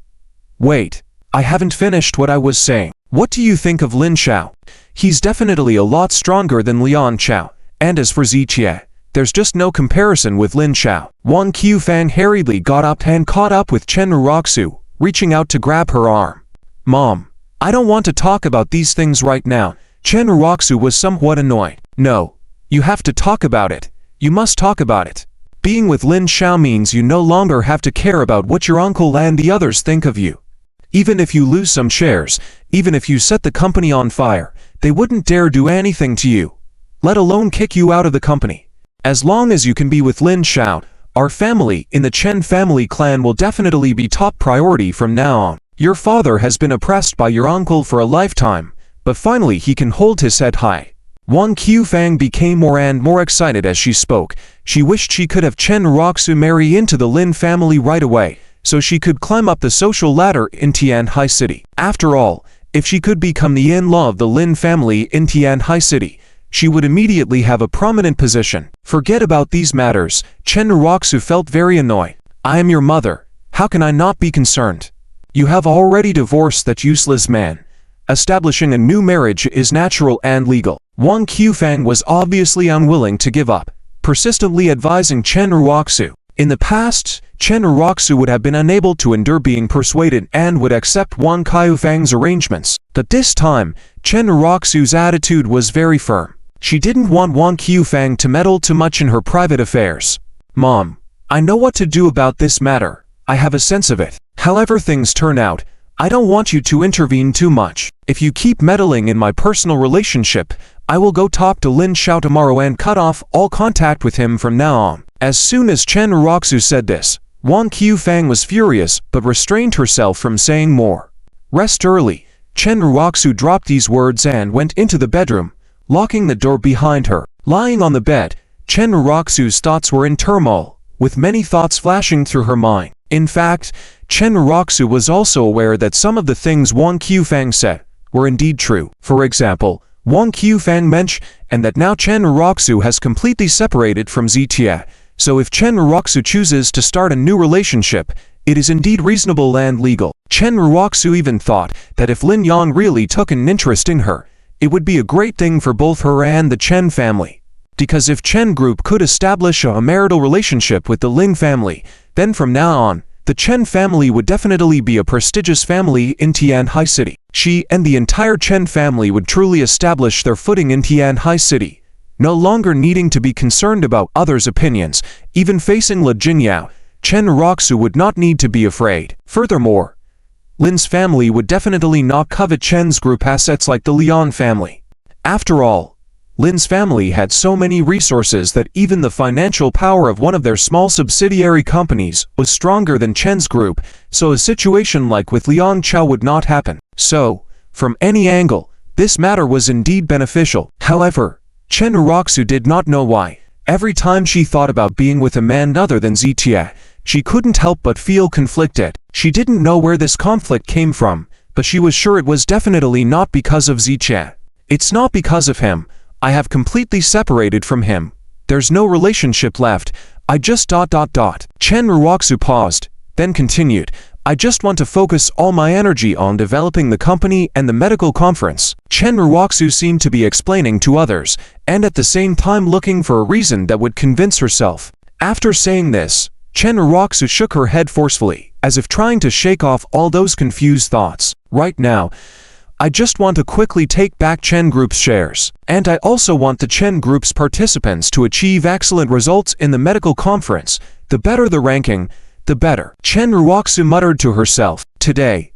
Wait. I haven't finished what I was saying. What do you think of Lin Xiao? He's definitely a lot stronger than Lian Chao. And as for Ziqie, there's just no comparison with Lin Xiao. Wang Qiufang hurriedly got up and caught up with Chen Ruoxu, reaching out to grab her arm. Mom, I don't want to talk about these things right now. Chen Ruoxu was somewhat annoyed. No, you have to talk about it. You must talk about it. Being with Lin Xiao means you no longer have to care about what your uncle and the others think of you. Even if you lose some shares, even if you set the company on fire, they wouldn't dare do anything to you, let alone kick you out of the company. As long as you can be with Lin Xiao, our family in the Chen family clan will definitely be top priority from now on. Your father has been oppressed by your uncle for a lifetime, but finally he can hold his head high. Wang Qiufang became more and more excited as she spoke. She wished she could have Chen Ruoxu marry into the Lin family right away, so she could climb up the social ladder in Tianhai City. After all, if she could become the in-law of the Lin family in Tianhai City, she would immediately have a prominent position. Forget about these matters. Chen Ruoxu felt very annoyed. I am your mother. How can I not be concerned? You have already divorced that useless man. Establishing a new marriage is natural and legal. Wang Qiufang was obviously unwilling to give up, persistently advising Chen Ruoxu. In the past, Chen Ruoxu would have been unable to endure being persuaded and would accept Wang Qiufang's arrangements. But this time, Chen Ruoxu's attitude was very firm. She didn't want Wang Qiufang to meddle too much in her private affairs. Mom, I know what to do about this matter. I have a sense of it. However things turn out, I don't want you to intervene too much. If you keep meddling in my personal relationship, I will go talk to Lin Xiao tomorrow and cut off all contact with him from now on. As soon as Chen Ruoxu said this, Wang Qiufang was furious but restrained herself from saying more. Rest early. Chen Ruoxu dropped these words and went into the bedroom, locking the door behind her. Lying on the bed, Chen Ruoxu's thoughts were in turmoil, with many thoughts flashing through her mind. In fact, Chen Ruoxu was also aware that some of the things Wang Qiufang said were indeed true. For example, Wang Qiufang mentioned that now Chen Ruoxu has completely separated from Ziqie, so if Chen Ruoxu chooses to start a new relationship, it is indeed reasonable and legal. Chen Ruoxu even thought that if Lin Yang really took an interest in her, it would be a great thing for both her and the Chen family. Because if Chen Group could establish a marital relationship with the Lin family, then from now on, the Chen family would definitely be a prestigious family in Tianhai City. She and the entire Chen family would truly establish their footing in Tianhai City, no longer needing to be concerned about others' opinions. Even facing Le Jinyao, Chen Ruoxu would not need to be afraid. Furthermore, Lynn's family would definitely not covet Chen's group assets like the Liang family. After all, Lynn's family had so many resources that even the financial power of one of their small subsidiary companies was stronger than Chen's group, so a situation like with Liang Chao would not happen. So, from any angle, this matter was indeed beneficial. However, Chen Jong did not know why. Every time she thought about being with a man other than Zitia, she couldn't help but feel conflicted. She didn't know where this conflict came from, but she was sure it was definitely not because of Zitia. It's not because of him. I have completely separated from him. There's no relationship left. I just ... Chen Jong paused, then continued, I just want to focus all my energy on developing the company and the medical conference. Chen Jong seemed to be explaining to others, and at the same time looking for a reason that would convince herself. After saying this, Chen Jong shook her head forcefully, as if trying to shake off all those confused thoughts. Right now, I just want to quickly take back Chen Group's shares. And I also want the Chen Group's participants to achieve excellent results in the medical conference. The better the ranking, the better. Chen Jong muttered to herself. Today,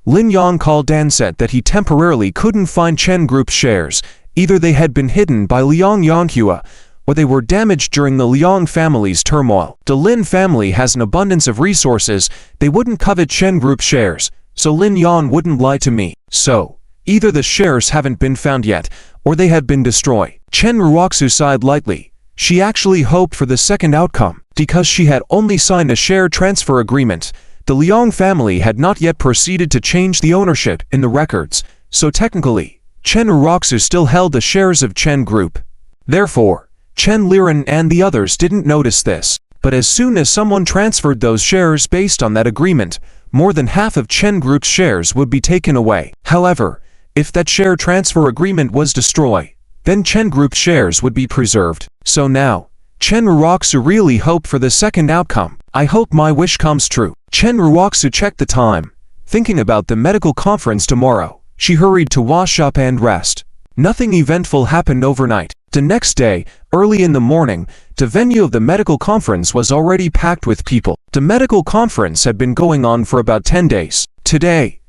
Lin Yang called Dan said that he temporarily couldn't find Chen Group's shares. Either they had been hidden by Liang Yanghua, or they were damaged during the Liang family's turmoil. The Lin family has an abundance of resources. They wouldn't covet Chen Group shares, so Lin Yan wouldn't lie to me. So, either the shares haven't been found yet, or they had been destroyed. Chen Jong sighed lightly. She actually hoped for the second outcome. Because she had only signed a share transfer agreement, the Liang family had not yet proceeded to change the ownership in the records, so technically, Chen Jong still held the shares of Chen Group. Therefore, Chen Liren and the others didn't notice this. But as soon as someone transferred those shares based on that agreement, more than half of Chen Group's shares would be taken away. However, if that share transfer agreement was destroyed, then Chen Group's shares would be preserved. So now, Chen Jong really hoped for the second outcome. I hope my wish comes true. Chen Jong checked the time. Thinking about the medical conference tomorrow, she hurried to wash up and rest. Nothing eventful happened overnight. The next day, early in the morning, the venue of the medical conference was already packed with people. The medical conference had been going on for about 10 days. Today,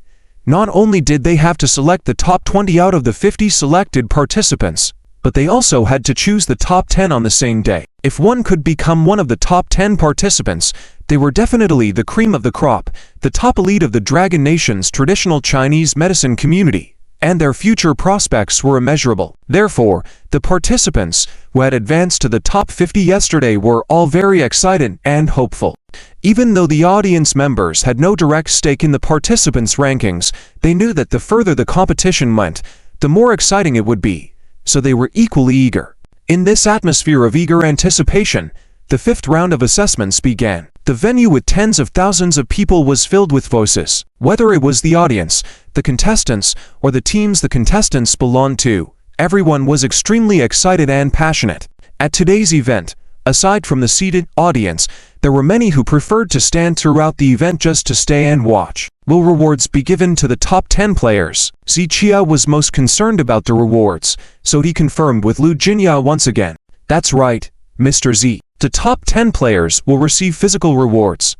not only did they have to select the top 20 out of the 50 selected participants, but they also had to choose the top 10 on the same day. If one could become one of the top 10 participants, they were definitely the cream of the crop, the top elite of the Dragon Nation's traditional Chinese medicine community, and their future prospects were immeasurable. Therefore, the participants who had advanced to the top 50 yesterday were all very excited and hopeful. Even though the audience members had no direct stake in the participants' rankings, they knew that the further the competition went, the more exciting it would be. So they were equally eager. In this atmosphere of eager anticipation, the fifth round of assessments began. The venue with tens of thousands of people was filled with voices. Whether it was the audience, the contestants, or the teams the contestants belonged to, everyone was extremely excited and passionate. At today's event, aside from the seated audience, there were many who preferred to stand throughout the event just to stay and watch. Will rewards be given to the top 10 players? Zichia was most concerned about the rewards, so he confirmed with Lu Jinya once again. That's right, Mr. Z. The top 10 players will receive physical rewards.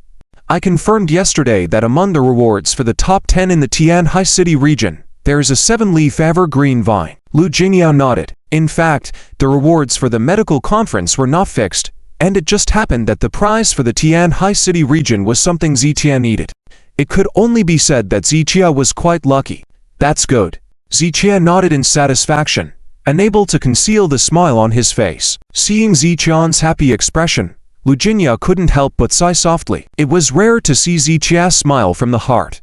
I confirmed yesterday that among the rewards for the top 10 in the Tianhai City region, there is a 7-leaf evergreen vine. Lu Jinya nodded. In fact, the rewards for the medical conference were not fixed, and it just happened that the prize for the Tianhai City region was something Zitia needed. It could only be said that Zitia was quite lucky. That's good. Zitia nodded in satisfaction, unable to conceal the smile on his face. Seeing Ziqian's happy expression, Lu Jinya couldn't help but sigh softly. It was rare to see Ziqia smile from the heart.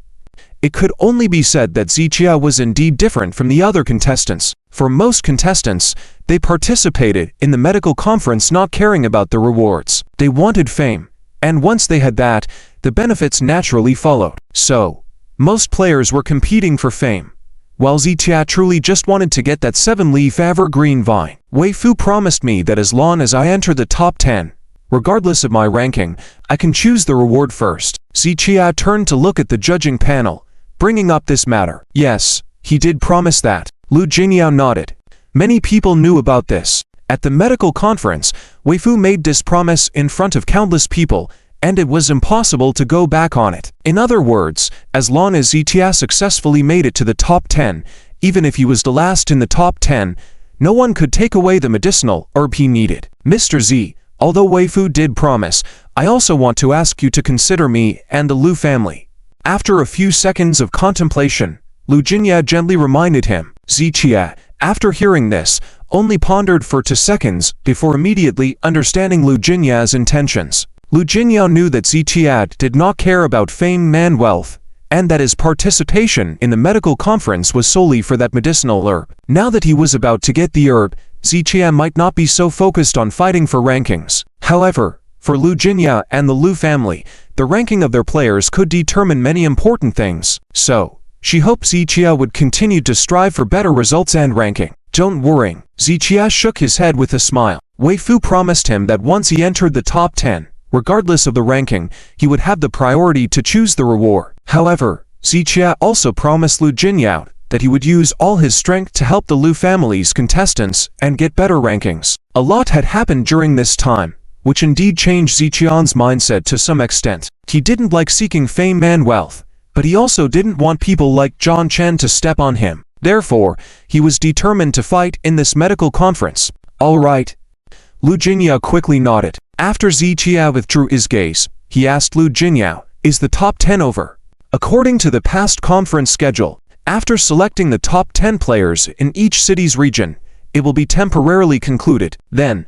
It could only be said that Ziqia was indeed different from the other contestants. For most contestants, they participated in the medical conference not caring about the rewards. They wanted fame, and once they had that, the benefits naturally followed. So, most players were competing for fame, while Zitia truly just wanted to get that 7-leaf evergreen vine. Wei Fu promised me that as long as I enter the top 10, regardless of my ranking, I can choose the reward first. Zitia turned to look at the judging panel, bringing up this matter. Yes, he did promise that. Lu Jinyao nodded. Many people knew about this. At the medical conference, Wei Fu made this promise in front of countless people, and it was impossible to go back on it. In other words, as long as Zhijia successfully made it to the top 10, even if he was the last in the top 10, no one could take away the medicinal herb he needed. Mr. Z, although Waifu did promise, I also want to ask you to consider me and the Lu family. After a few seconds of contemplation, Lu Jinhua gently reminded him. Zhijia, after hearing this, only pondered for 2 seconds before immediately understanding Lu Jinhua's intentions. Lu Jinhua knew that Zhijia did not care about fame and wealth, and that his participation in the medical conference was solely for that medicinal herb. Now that he was about to get the herb, Zhijia might not be so focused on fighting for rankings. However, for Lu Jinhua and the Lu family, the ranking of their players could determine many important things. So, she hoped Zhijia would continue to strive for better results and ranking. Don't worry. Zhijia shook his head with a smile. Waifu promised him that once he entered the top 10, regardless of the ranking, he would have the priority to choose the reward. However, Zhijia also promised Lu Jinhua that he would use all his strength to help the Lu family's contestants and get better rankings. A lot had happened during this time, which indeed changed Zijian's mindset to some extent. He didn't like seeking fame and wealth, but he also didn't want people like John Chen to step on him. Therefore, he was determined to fight in this medical conference. All right. Lu Jinhua quickly nodded. After Zhijia withdrew his gaze, he asked Lu Jinhua, "Is the top 10 over?" According to the past conference schedule, after selecting the top 10 players in each city's region, it will be temporarily concluded. Then,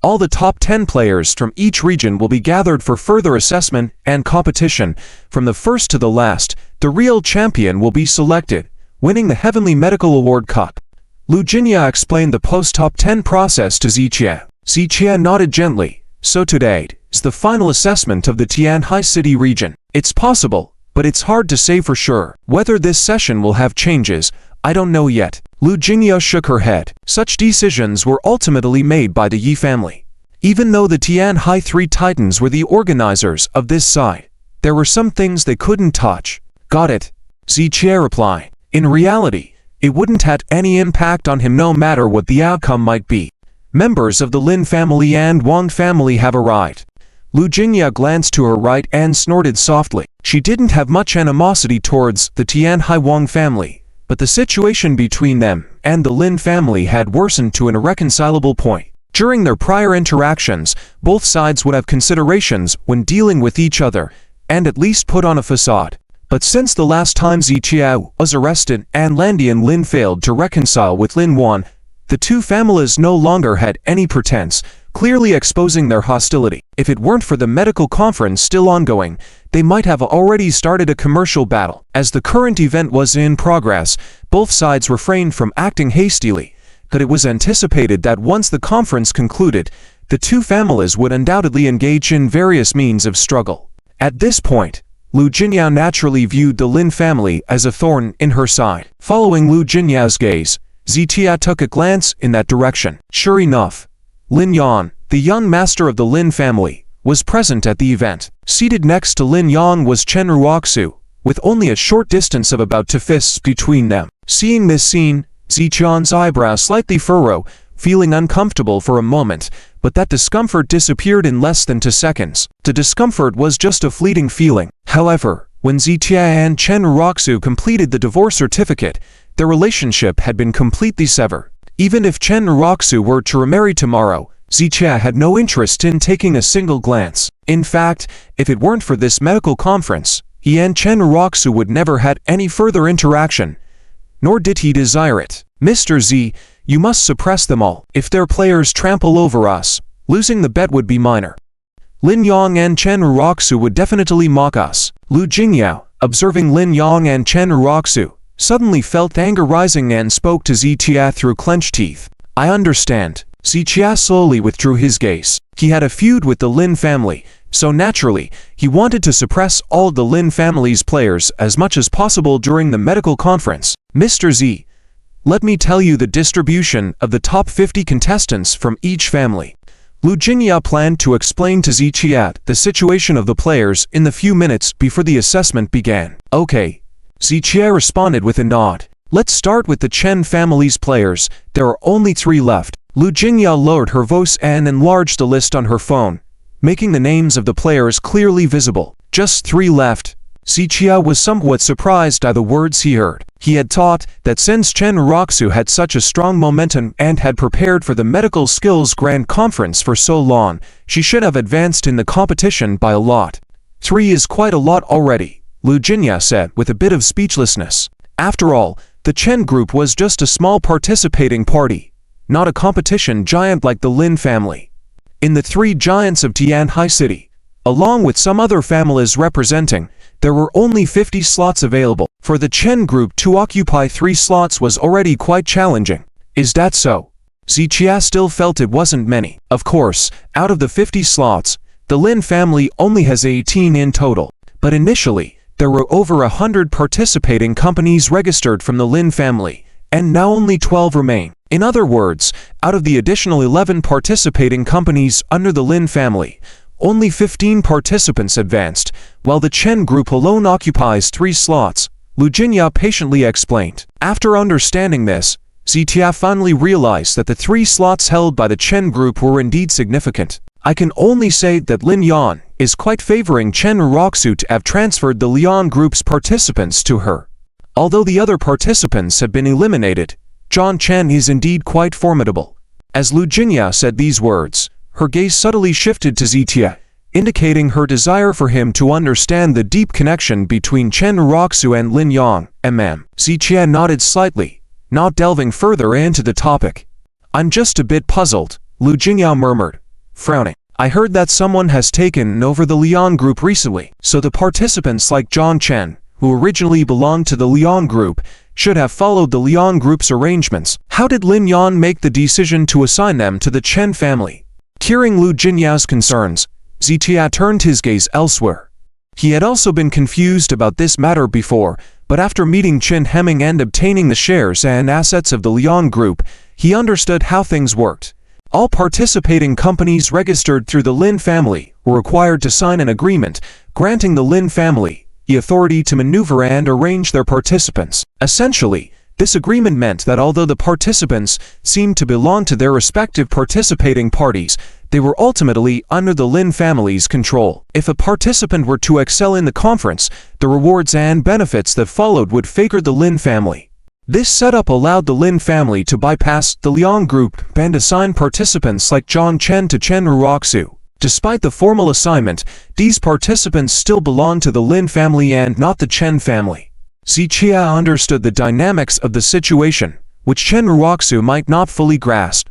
all the top 10 players from each region will be gathered for further assessment and competition. From the first to the last, the real champion will be selected, winning the Heavenly Medical Award Cup. Lu Jinhua explained the post-top 10 process to Zhijia. Zhijia nodded gently. So today is the final assessment of the Tianhai City region. It's possible, but it's hard to say for sure. Whether this session will have changes, I don't know yet. Lu Jinhua shook her head. Such decisions were ultimately made by the Yi family. Even though the Tianhai Three Titans were the organizers of this side, there were some things they couldn't touch. Got it, Zhijia replied. In reality, it wouldn't have any impact on him no matter what the outcome might be. Members of the Lin family and Wang family have arrived. Lu Jinhua glanced to her right and snorted softly. She didn't have much animosity towards the Tianhai Wang family, but the situation between them and the Lin family had worsened to an irreconcilable point. During their prior interactions, both sides would have considerations when dealing with each other, and at least put on a facade. But since the last time Zhijia was arrested and Landian Lin failed to reconcile with Lin Wan, the two families no longer had any pretense, clearly exposing their hostility. If it weren't for the medical conference still ongoing, they might have already started a commercial battle. As the current event was in progress, both sides refrained from acting hastily, but it was anticipated that once the conference concluded, the two families would undoubtedly engage in various means of struggle. At this point, Lu Jinhua naturally viewed the Lin family as a thorn in her side. Following Lu Jinhua's gaze, Zhijia took a glance in that direction. Sure enough, Lin Yang, the young master of the Lin family, was present at the event. Seated next to Lin Yang was Chen Ruoxu, with only a short distance of about 2 fists between them. Seeing this scene, Zijian's eyebrows slightly furrowed, feeling uncomfortable for a moment, but that discomfort disappeared in less than 2 seconds. The discomfort was just a fleeting feeling. However, when Zhijia and Chen Ruoxu completed the divorce certificate, their relationship had been completely severed. Even if Chen Ruoxu were to remarry tomorrow, Zhijia had no interest in taking a single glance. In fact, if it weren't for this medical conference, he and Chen Ruoxu would never had any further interaction, nor did he desire it. Mr. Z, you must suppress them all. If their players trample over us, losing the bet would be minor. Lin Yang and Chen Ruoxu would definitely mock us. Lu Jinhua, observing Lin Yang and Chen Ruoxu, suddenly felt anger rising and spoke to Zhijia through clenched teeth. I understand. Zhijia slowly withdrew his gaze. He had a feud with the Lin family, so naturally, he wanted to suppress all the Lin family's players as much as possible during the medical conference. Mr. Z, let me tell you the distribution of the top 50 contestants from each family. Lu Jinhua planned to explain to Zhijia the situation of the players in the few minutes before the assessment began. Okay. Zhijia responded with a nod. Let's start with the Chen family's players. There are only 3 left. Lu Jinhua lowered her voice and enlarged the list on her phone, making the names of the players clearly visible. Just 3 left. Zichia was somewhat surprised by the words he heard. He had thought that since Chen Jong had such a strong momentum and had prepared for the Medical Skills Grand Conference for so long, she should have advanced in the competition by a lot. 3 is quite a lot already, Lu Jinya said with a bit of speechlessness. After all, the Chen group was just a small participating party, not a competition giant like the Lin family. In the 3 giants of Tianhai City, along with some other families representing, there were only 50 slots available. For the Chen group to occupy 3 slots was already quite challenging. Is that so? Zichia still felt it wasn't many. Of course, out of the 50 slots, the Lin family only has 18 in total. But initially, there were over 100 participating companies registered from the Lin family, and now only 12 remain. In other words, out of the additional 11 participating companies under the Lin family, only 15 participants advanced, while the Chen group alone occupies 3 slots, Lu Jinya patiently explained. After understanding this, Zitia finally realized that the 3 slots held by the Chen group were indeed significant. I can only say that Lin Yan is quite favoring Chen Jong to have transferred the Lian group's participants to her. Although the other participants have been eliminated, John Chen is indeed quite formidable. As Lu Jinya said these words, her gaze subtly shifted to Zitia, indicating her desire for him to understand the deep connection between Chen Jong and Lin Yang. Zitia nodded slightly, not delving further into the topic. I'm just a bit puzzled, Lu Jinya murmured, frowning. I heard that someone has taken over the Lian group recently, so the participants like John Chen, who originally belonged to the Lian group, should have followed the Lian group's arrangements. How did Lin Yan make the decision to assign them to the Chen family? Hearing Lu Jinya's concerns, Zitia turned his gaze elsewhere. He had also been confused about this matter before, but after meeting Chen Hemming and obtaining the shares and assets of the Lian group, he understood how things worked. All participating companies registered through the Lin family were required to sign an agreement granting the Lin family the authority to maneuver and arrange their participants. Essentially, this agreement meant that although the participants seemed to belong to their respective participating parties, they were ultimately under the Lin family's control. If a participant were to excel in the conference, the rewards and benefits that followed would favor the Lin family. This setup allowed the Lin family to bypass the Liang group and assign participants like John Chen to Chen Jong. Despite the formal assignment, these participants still belonged to the Lin family and not the Chen family. Zichia understood the dynamics of the situation, which Chen Jong might not fully grasp.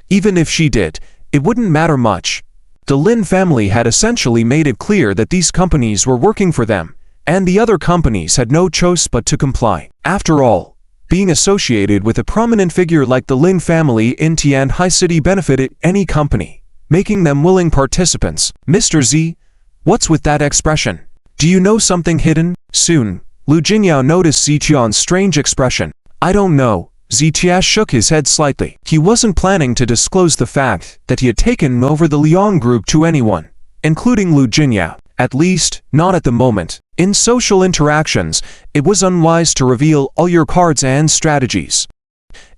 Even if she did, it wouldn't matter much. The Lin family had essentially made it clear that these companies were working for them, and the other companies had no choice but to comply. After all, being associated with a prominent figure like the Lin family in Tianhai City benefited any company, making them willing participants. Mr. Z, what's with that expression? Do you know something hidden? Soon, Lu Jinya noticed Ziqian's strange expression. I don't know. Zitia shook his head slightly. He wasn't planning to disclose the fact that he had taken over the Liang group to anyone, including Lu Jinya, at least, not at the moment. In social interactions, it was unwise to reveal all your cards and strategies.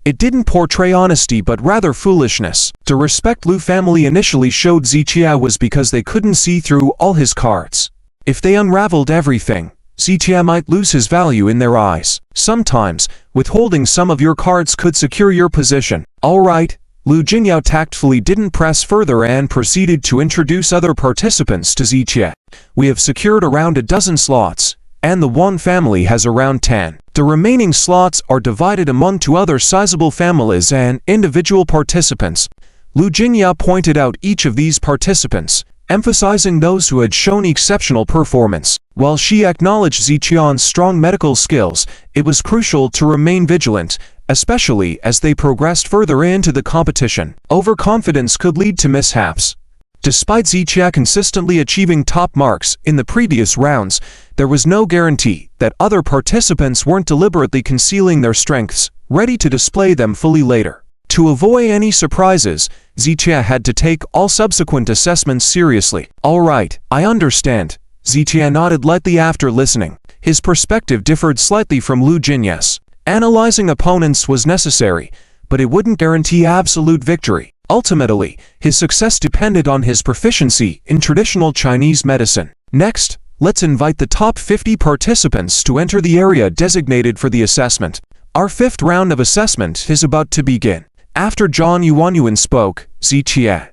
It didn't portray honesty but rather foolishness. The respect Lu family initially showed Zitia was because they couldn't see through all his cards. If they unraveled everything, Zitia might lose his value in their eyes. Sometimes, withholding some of your cards could secure your position. Alright, Lu Jinyao tactfully didn't press further and proceeded to introduce other participants to Zitia. We have secured around a dozen slots, and the Wan family has around 10. The remaining slots are divided among 2 other sizable families and individual participants. Lu Jinya pointed out each of these participants, emphasizing those who had shown exceptional performance. While she acknowledged Ziqian's strong medical skills, it was crucial to remain vigilant, especially as they progressed further into the competition. Overconfidence could lead to mishaps. Despite Ziqia consistently achieving top marks in the previous rounds, there was no guarantee that other participants weren't deliberately concealing their strengths, ready to display them fully later. To avoid any surprises, Ziqia had to take all subsequent assessments seriously. Alright, I understand. Ziqia nodded lightly after listening. His perspective differed slightly from Lu Jinya's. Analyzing opponents was necessary, but it wouldn't guarantee absolute victory. Ultimately, his success depended on his proficiency in traditional Chinese medicine. Next, let's invite the top 50 participants to enter the area designated for the assessment. Our fifth round of assessment is about to begin. After Zhang Yuanyuan spoke, Ziqie,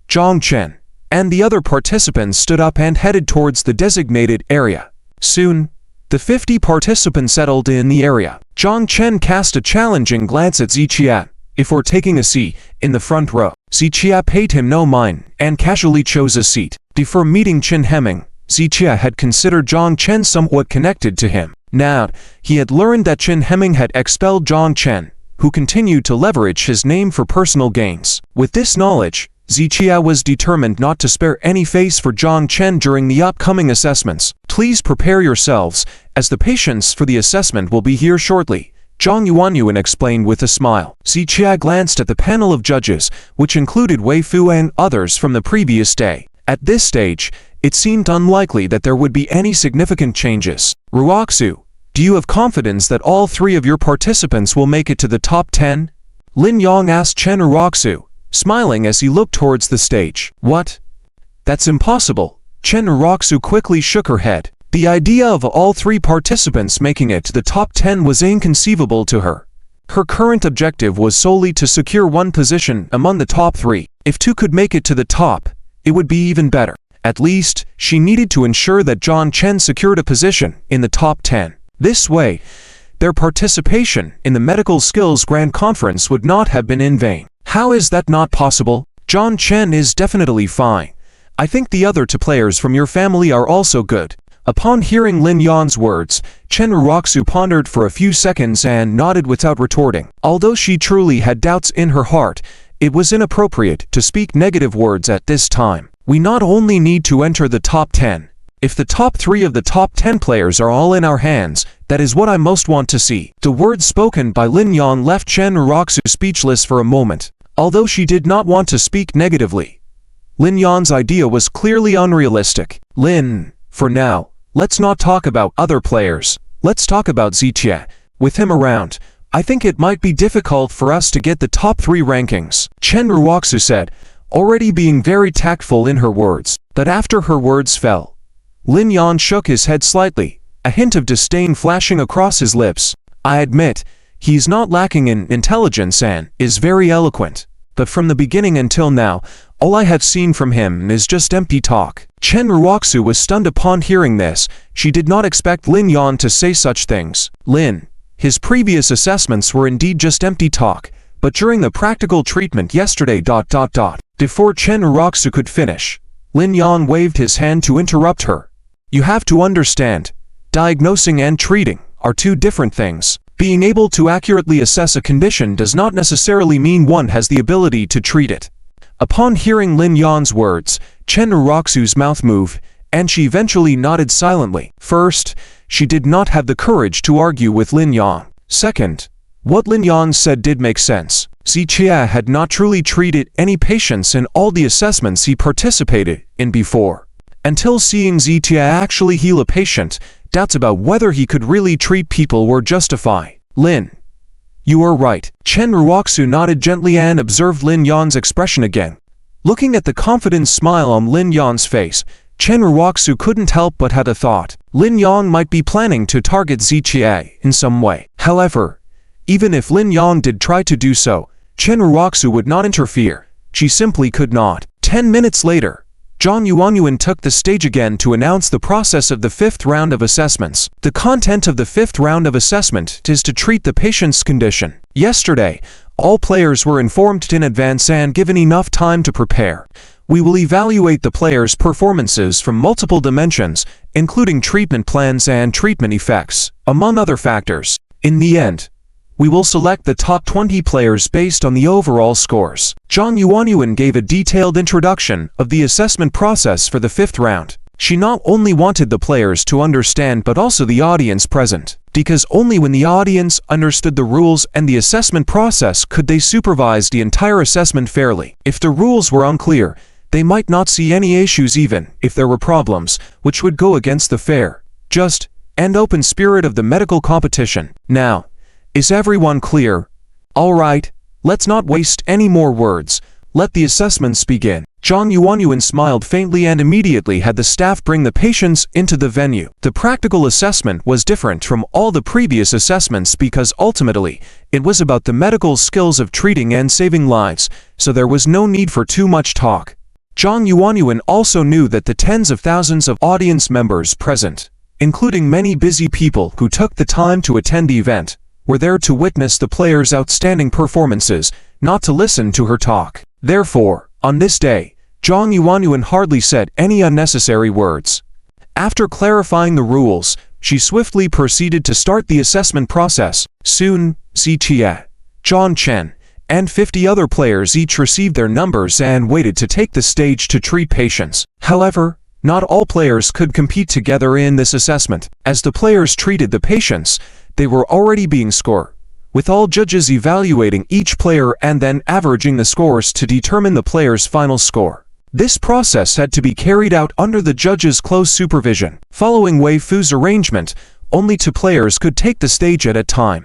Zhang Chen, and the other participants stood up and headed towards the designated area. Soon, the 50 participants settled in the area. Zhang Chen cast a challenging glance at Ziqie. If we're taking a seat in the front row, Ziqie paid him no mind and casually chose a seat. Before meeting Chen Hemming, Ziqie had considered Zhang Chen somewhat connected to him. Now, he had learned that Chen Hemming had expelled Zhang Chen, who continued to leverage his name for personal gains. With this knowledge, Ziqie was determined not to spare any face for Zhang Chen during the upcoming assessments. Please prepare yourselves, as the patients for the assessment will be here shortly, Zhang Yuanyuan explained with a smile. Ziqie glanced at the panel of judges, which included Wei Fu and others from the previous day. At this stage, it seemed unlikely that there would be any significant changes. Ruoxu, do you have confidence that all three of your participants will make it to the top 10? Lin Yang asked Chen Ruoxu, smiling as he looked towards the stage. What? That's impossible. Chen Ruoxu quickly shook her head. The idea of all three participants making it to the top 10 was inconceivable to her. Her current objective was solely to secure one position among the top three. If two could make it to the top, it would be even better. At least, she needed to ensure that Zhang Chen secured a position in the top 10. This way, their participation in the Medical Skills Grand Conference would not have been in vain. How is that not possible? Zhang Chen is definitely fine. I think the other two players from your family are also good. Upon hearing Lin Yan's words, Chen Ruoxu pondered for a few seconds and nodded without retorting. Although she truly had doubts in her heart, it was inappropriate to speak negative words at this time. We not only need to enter the top 10. If the top 3 of the top 10 players are all in our hands, that is what I most want to see. The words spoken by Lin Yan left Chen Ruoxu speechless for a moment. Although she did not want to speak negatively, Lin Yan's idea was clearly unrealistic. Lin, for now, let's not talk about other players. Let's talk about Ziqie. With him around, I think it might be difficult for us to get the top 3 rankings. Chen Ruoxu said, already being very tactful in her words. But after her words fell, Lin Yan shook his head slightly, a hint of disdain flashing across his lips. I admit, he's not lacking in intelligence and is very eloquent. But from the beginning until now, all I have seen from him is just empty talk. Chen Ruoxu was stunned upon hearing this. She did not expect Lin Yan to say such things. Lin, his previous assessments were indeed just empty talk, but during the practical treatment yesterday... Before Chen Ruoxu could finish, Lin Yan waved his hand to interrupt her. You have to understand, diagnosing and treating are two different things. Being able to accurately assess a condition does not necessarily mean one has the ability to treat it. Upon hearing Lin Yan's words, Chen Ruoxu's mouth moved, and she eventually nodded silently. First, she did not have the courage to argue with Lin Yan. Second, what Lin Yan said did make sense. Ziqie had not truly treated any patients in all the assessments he participated in before. Until seeing Ziqie actually heal a patient, doubts about whether he could really treat people were justified. Lin, you are right. Chen Ruoxu nodded gently and observed Lin Yan's expression again. Looking at the confident smile on Lin Yan's face, Chen Ruoxu couldn't help but had a thought. Lin Yang might be planning to target Ziqie in some way. However, even if Lin Yang did try to do so, Chen Ruoxu would not interfere. She simply could not. 10 minutes later, Zhang Yuanyuan took the stage again to announce the process of the 5th round of assessments. The content of the 5th round of assessment is to treat the patient's condition. Yesterday, all players were informed in advance and given enough time to prepare. We will evaluate the players' performances from multiple dimensions, including treatment plans and treatment effects, among other factors. In the end, we will select the top 20 players based on the overall scores. Zhang Yuanyuan gave a detailed introduction of the assessment process for the 5th round. She not only wanted the players to understand but also the audience present, because only when the audience understood the rules and the assessment process could they supervise the entire assessment fairly. If the rules were unclear, they might not see any issues even if there were problems, which would go against the fair, just, and open spirit of the medical competition. Now, is everyone clear? All right, let's not waste any more words. Let the assessments begin. Zhang Yuanyuan smiled faintly and immediately had the staff bring the patients into the venue. The practical assessment was different from all the previous assessments because ultimately, it was about the medical skills of treating and saving lives, so there was no need for too much talk. Zhang Yuanyuan also knew that the tens of thousands of audience members present, including many busy people who took the time to attend the event, were there to witness the players' outstanding performances, not to listen to her talk. Therefore, on this day, Zhang Yuanyuan hardly said any unnecessary words. After clarifying the rules, she swiftly proceeded to start the assessment process. Soon, Ziqie, John Chen, and 50 other players each received their numbers and waited to take the stage to treat patients. However, not all players could compete together in this assessment. As the players treated the patients, they were already being scored, with all judges evaluating each player and then averaging the scores to determine the player's final score. This process had to be carried out under the judge's close supervision. Following Wei Fu's arrangement, only 2 players could take the stage at a time.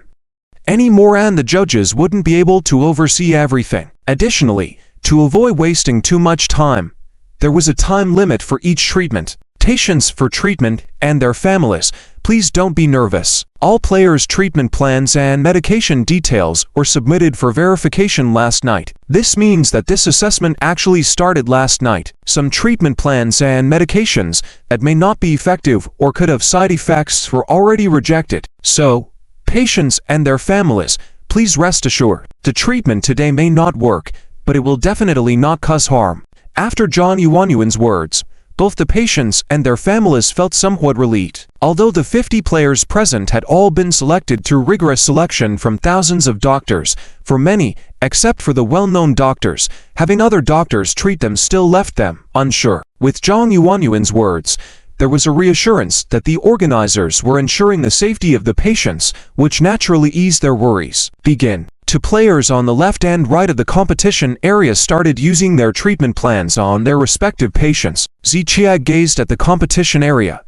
Any more and the judges wouldn't be able to oversee everything. Additionally, to avoid wasting too much time, there was a time limit for each treatment. Patients for treatment and their families, please don't be nervous. All players' treatment plans and medication details were submitted for verification last night. This means that this assessment actually started last night. Some treatment plans and medications that may not be effective or could have side effects were already rejected. So, patients and their families, please rest assured. The treatment today may not work, but it will definitely not cause harm. After Zhang Yuanyuan's words, both the patients and their families felt somewhat relieved. Although the 50 players present had all been selected through rigorous selection from thousands of doctors, for many, except for the well-known doctors, having other doctors treat them still left them unsure. With Zhang Yuanyuan's words, there was a reassurance that the organizers were ensuring the safety of the patients, which naturally eased their worries. Begin. 2 players on the left and right of the competition area started using their treatment plans on their respective patients. Ziqie gazed at the competition area.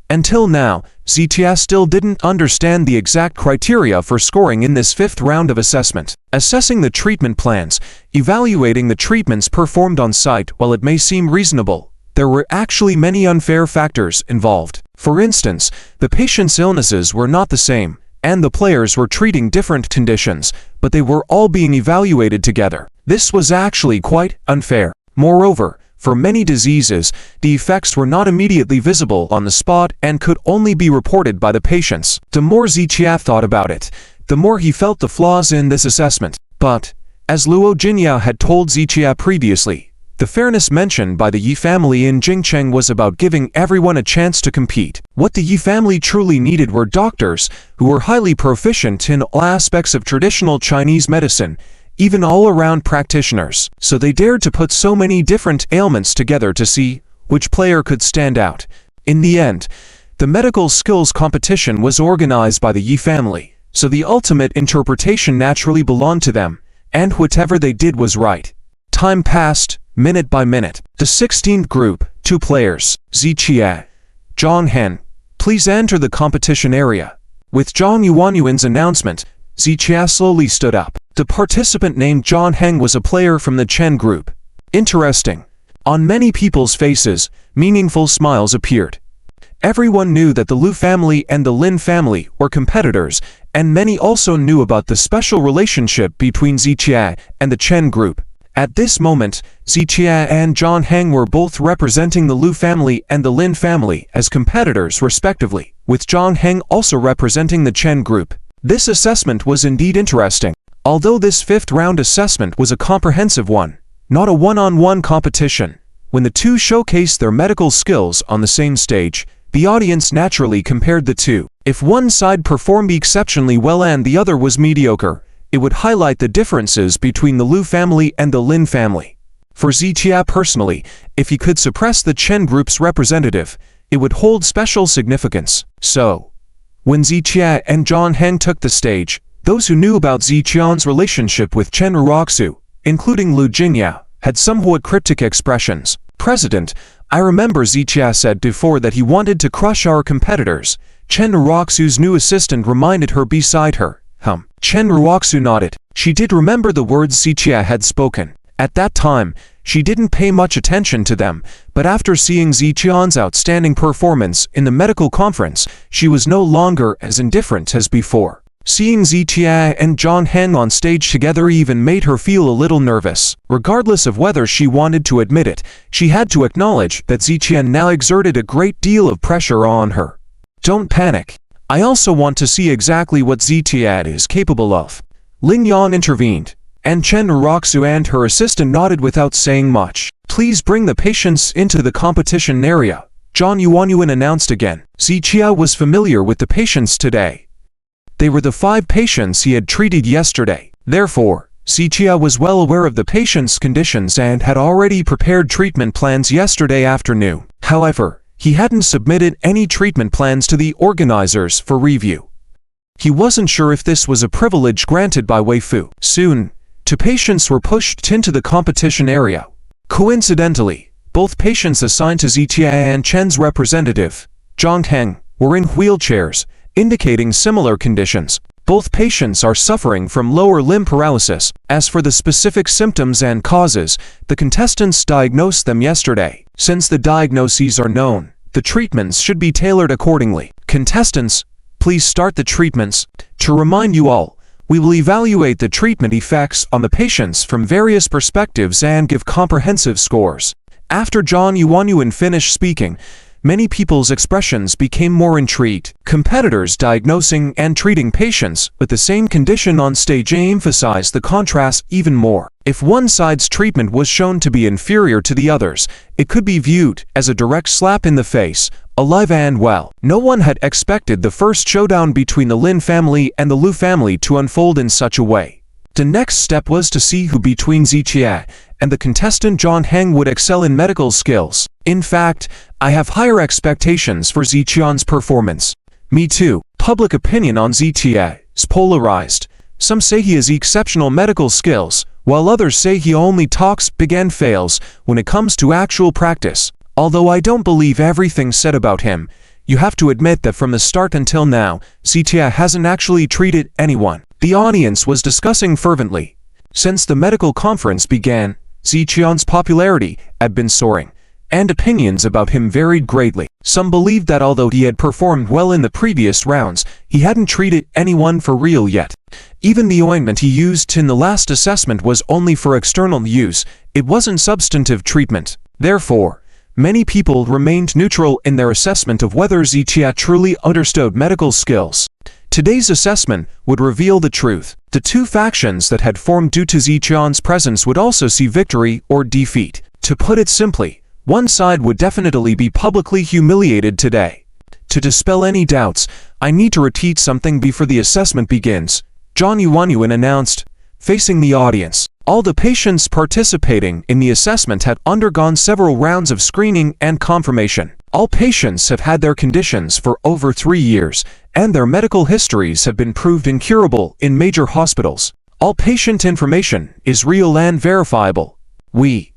Until now, Ziqie still didn't understand the exact criteria for scoring in this 5th round of assessment. Assessing the treatment plans, evaluating the treatments performed on site, while it may seem reasonable, there were actually many unfair factors involved. For instance, the patients' illnesses were not the same, and the players were treating different conditions, but they were all being evaluated together. This was actually quite unfair. Moreover, for many diseases, the effects were not immediately visible on the spot and could only be reported by the patients. The more Ziqie thought about it, the more he felt the flaws in this assessment. But, as Luo Jinyao had told Ziqie previously, the fairness mentioned by the Yi family in Jingcheng was about giving everyone a chance to compete. What the Yi family truly needed were doctors who were highly proficient in all aspects of traditional Chinese medicine, even all-around practitioners. So they dared to put so many different ailments together to see which player could stand out. In the end, the medical skills competition was organized by the Yi family, so the ultimate interpretation naturally belonged to them, and whatever they did was right. Time passed, minute by minute. The 16th group, 2 players, Ziqie, Zhang Hen, please enter the competition area. With Zhang Yuanyuan's announcement, Ziqie slowly stood up. The participant named Zhang Heng was a player from the Chen group. Interesting. On many people's faces, meaningful smiles appeared. Everyone knew that the Lu family and the Lin family were competitors, and many also knew about the special relationship between Ziqie and the Chen group. At this moment, Ziqie and Zhang Heng were both representing the Lu family and the Lin family as competitors respectively, with Zhang Heng also representing the Chen group. This assessment was indeed interesting. Although this 5th round assessment was a comprehensive one, not a one-on-one competition, when the 2 showcased their medical skills on the same stage, the audience naturally compared the 2. If one side performed exceptionally well and the other was mediocre, it would highlight the differences between the Lu family and the Lin family. For Ziqie personally, if he could suppress the Chen group's representative, it would hold special significance. So, when Ziqie and Zhang Heng took the stage, those who knew about Ziqian's relationship with Chen Ruoxu, including Lu Jinyao, had somewhat cryptic expressions. President, I remember Ziqie said before that he wanted to crush our competitors. Chen Ruoxu's new assistant reminded her beside her. Chen Ruoxu nodded. She did remember the words Ziqie had spoken. At that time, she didn't pay much attention to them, but after seeing Ziqian's outstanding performance in the medical conference, she was no longer as indifferent as before. Seeing Ziqia and Zhang Heng on stage together even made her feel a little nervous. Regardless of whether she wanted to admit it, she had to acknowledge that Ziqian now exerted a great deal of pressure on her. Don't panic. I also want to see exactly what Ziqian is capable of. Lin Yang intervened, and Chen Jong and her assistant nodded without saying much. Please bring the patients into the competition area, Zhang Yuanyuan announced again. Ziqia was familiar with the patients today. They were the 5 patients he had treated yesterday. Therefore, Ziqia was well aware of the patients' conditions and had already prepared treatment plans yesterday afternoon. However, he hadn't submitted any treatment plans to the organizers for review. He wasn't sure if this was a privilege granted by Wei Fu. Soon, 2 patients were pushed into the competition area. Coincidentally, both patients assigned to Ziqia and Chen's representative, Zhang Heng, were in wheelchairs, indicating similar conditions. Both patients are suffering from lower limb paralysis. As for the specific symptoms and causes, the contestants diagnosed them yesterday. Since the diagnoses are known, the treatments should be tailored accordingly. Contestants, please start the treatments. To remind you all, we will evaluate the treatment effects on the patients from various perspectives and give comprehensive scores. After Zhang Yuanyuan finished speaking, many people's expressions became more intrigued. Competitors diagnosing and treating patients with the same condition on stage emphasized the contrast even more. If one side's treatment was shown to be inferior to the others, it could be viewed as a direct slap in the face, alive and well. No one had expected the first showdown between the Lin family and the Lu family to unfold in such a way. The next step was to see who between Ziqia and the contestant Zhang Heng would excel in medical skills. In fact, I have higher expectations for Ziqian's performance. Me too. Public opinion on Ziqia is polarized. Some say he has exceptional medical skills, while others say he only talks big and fails when it comes to actual practice. Although I don't believe everything said about him, you have to admit that from the start until now, Ziqia hasn't actually treated anyone. The audience was discussing fervently. Since the medical conference began, Ziqian's popularity had been soaring, and opinions about him varied greatly. Some believed that although he had performed well in the previous rounds, he hadn't treated anyone for real yet. Even the ointment he used in the last assessment was only for external use, it wasn't substantive treatment. Therefore, many people remained neutral in their assessment of whether Ziqia truly understood medical skills. Today's assessment would reveal the truth. The 2 factions that had formed due to Ziqian's presence would also see victory or defeat. To put it simply, one side would definitely be publicly humiliated today. To dispel any doubts, I need to repeat something before the assessment begins, Zhang Yuanyuan announced, facing the audience. All the patients participating in the assessment had undergone several rounds of screening and confirmation. All patients have had their conditions for over 3 years, and their medical histories have been proved incurable in major hospitals. All patient information is real and verifiable. We,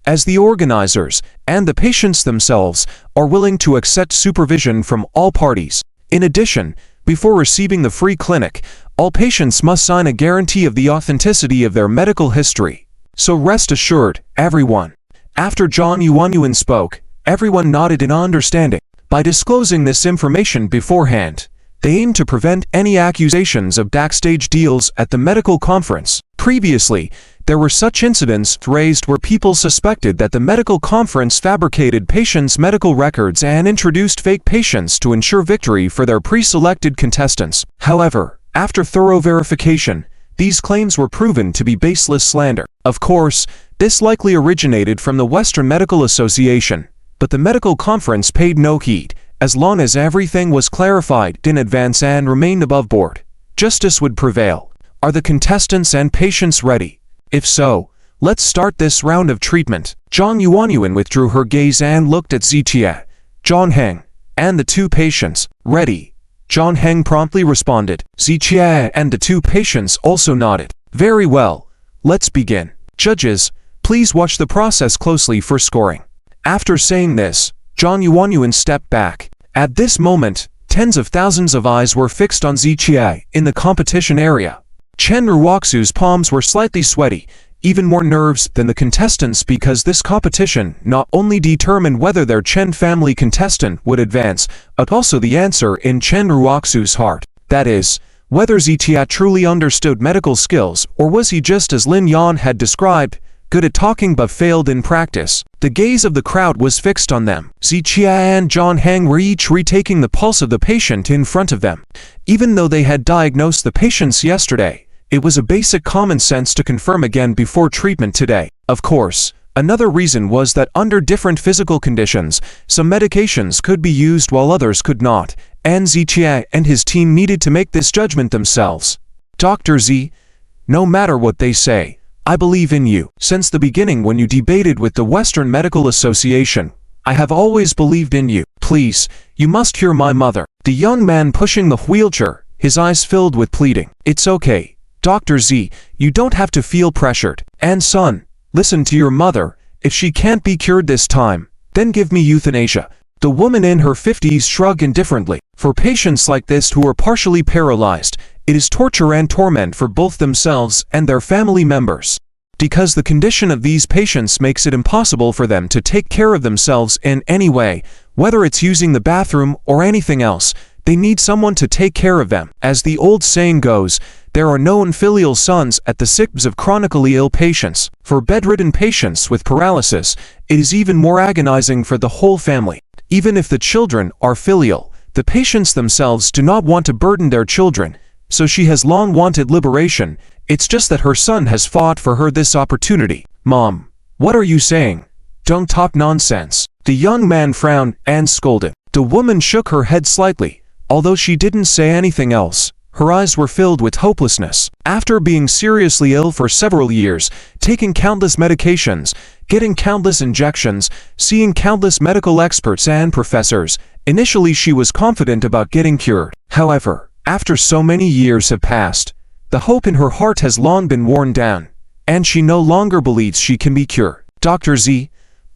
as the organizers and the patients themselves, are willing to accept supervision from all parties. In addition, before receiving the free clinic, all patients must sign a guarantee of the authenticity of their medical history. So rest assured, everyone. After Zhang Yuanyuan spoke, everyone nodded in understanding. By disclosing this information beforehand, they aimed to prevent any accusations of backstage deals at the medical conference. Previously, there were such incidents raised where people suspected that the medical conference fabricated patients' medical records and introduced fake patients to ensure victory for their pre-selected contestants. However, after thorough verification, these claims were proven to be baseless slander. Of course, this likely originated from the Western Medical Association, but the medical conference paid no heed. As long as everything was clarified in advance and remained above board, justice would prevail. Are the contestants and patients ready? If so, let's start this round of treatment. Zhang Yuanyuan withdrew her gaze and looked at Ziqia, Zhang Heng, and the 2 patients. Ready? Zhang Heng promptly responded. Ziqia and the 2 patients also nodded. Very well, let's begin. Judges, please watch the process closely for scoring. After saying this, Zhang Yuanyuan stepped back. At this moment, tens of thousands of eyes were fixed on Ziqia in the competition area. Chen Ruoxu's palms were slightly sweaty, even more nerves than the contestants because this competition not only determined whether their Chen family contestant would advance, but also the answer in Chen Ruoxu's heart. That is, whether Zitia truly understood medical skills or was he just as Lin Yan had described, good at talking but failed in practice. The gaze of the crowd was fixed on them. Zitia and John Hang were each retaking the pulse of the patient in front of them. Even though they had diagnosed the patients yesterday, it was a basic common sense to confirm again before treatment today. Of course, another reason was that under different physical conditions, some medications could be used while others could not, and Zitia and his team needed to make this judgment themselves. Dr. Z, no matter what they say, I believe in you. Since the beginning when you debated with the Western Medical Association, I have always believed in you. Please, you must cure my mother. The young man pushing the wheelchair, his eyes filled with pleading. It's okay, Dr. Z, you don't have to feel pressured. And son, listen to your mother. If she can't be cured this time, then give me euthanasia. The woman in her 50s shrugged indifferently. For patients like this who are partially paralyzed, it is torture and torment for both themselves and their family members. Because the condition of these patients makes it impossible for them to take care of themselves in any way, whether it's using the bathroom or anything else, they need someone to take care of them. As the old saying goes, there are no infilial sons at the sickbeds of chronically ill patients. For bedridden patients with paralysis, it is even more agonizing for the whole family. Even if the children are filial, the patients themselves do not want to burden their children, so she has long wanted liberation. It's just that her son has fought for her this opportunity. Mom, what are you saying? Don't talk nonsense. The young man frowned and scolded. The woman shook her head slightly, although she didn't say anything else. Her eyes were filled with hopelessness. After being seriously ill for several years, taking countless medications, getting countless injections, seeing countless medical experts and professors, initially she was confident about getting cured. However, after so many years have passed, the hope in her heart has long been worn down, and she no longer believes she can be cured. Dr. Z,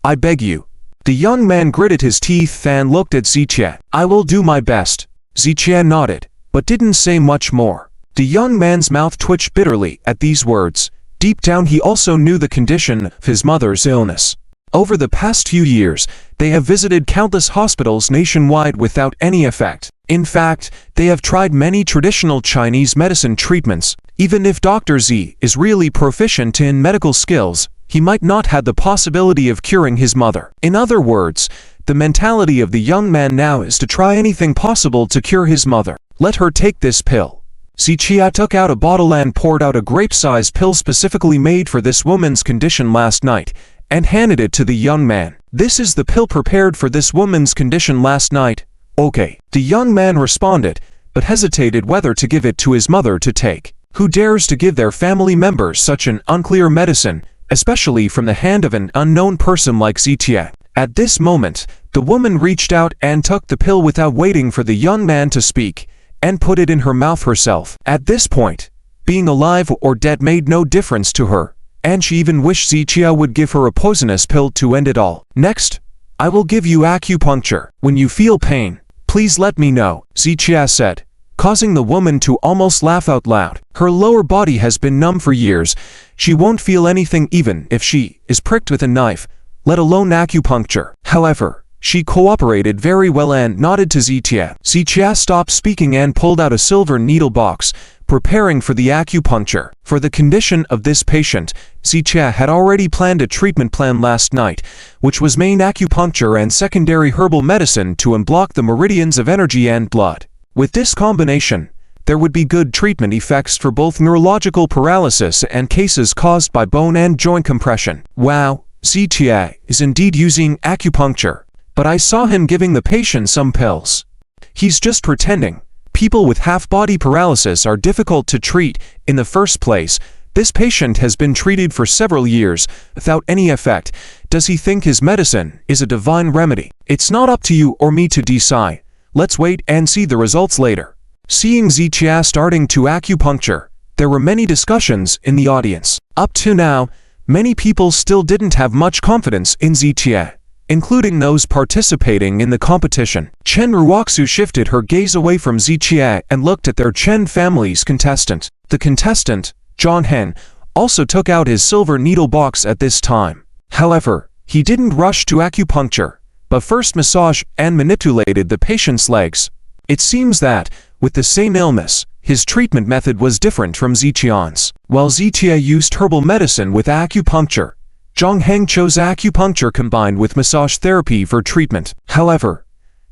I beg you. The young man gritted his teeth and looked at Zitia. I will do my best. Zitia nodded, but didn't say much more. The young man's mouth twitched bitterly at these words. Deep down he also knew the condition of his mother's illness. Over the past few years, they have visited countless hospitals nationwide without any effect. In fact, they have tried many traditional Chinese medicine treatments. Even if Dr. Z is really proficient in medical skills, he might not have the possibility of curing his mother. In other words, the mentality of the young man now is to try anything possible to cure his mother. Let her take this pill. Zitia took out a bottle and poured out a grape-sized pill specifically made for this woman's condition last night, and handed it to the young man. This is the pill prepared for this woman's condition last night. Okay. The young man responded, but hesitated whether to give it to his mother to take. Who dares to give their family members such an unclear medicine, especially from the hand of an unknown person like Zitia? At this moment, the woman reached out and took the pill without waiting for the young man to speak, and put it in her mouth herself. At this point, being alive or dead made no difference to her, and she even wished Zitia would give her a poisonous pill to end it all. Next, I will give you acupuncture. When you feel pain, please let me know, Zitia said, causing the woman to almost laugh out loud. Her lower body has been numb for years. She won't feel anything even if she is pricked with a knife, let alone acupuncture. However, she cooperated very well and nodded to Zitia. Zitia stopped speaking and pulled out a silver needle box, preparing for the acupuncture. For the condition of this patient, Zitia had already planned a treatment plan last night, which was main acupuncture and secondary herbal medicine to unblock the meridians of energy and blood. With this combination, there would be good treatment effects for both neurological paralysis and cases caused by bone and joint compression. Wow, Zitia is indeed using acupuncture, but I saw him giving the patient some pills. He's just pretending. People with half-body paralysis are difficult to treat in the first place. This patient has been treated for several years without any effect. Does he think his medicine is a divine remedy? It's not up to you or me to decide. Let's wait and see the results later. Seeing Zitia starting to acupuncture, there were many discussions in the audience. Up to now, many people still didn't have much confidence in Zitia, including those participating in the competition. Chen Ruoxu shifted her gaze away from Zitia and looked at their Chen family's contestant. The contestant, John Hen, also took out his silver needle box at this time. However, he didn't rush to acupuncture, but first massaged and manipulated the patient's legs. It seems that, with the same illness, his treatment method was different from Ziqian's. While Ziqia used herbal medicine with acupuncture, Zhang Heng chose acupuncture combined with massage therapy for treatment. However,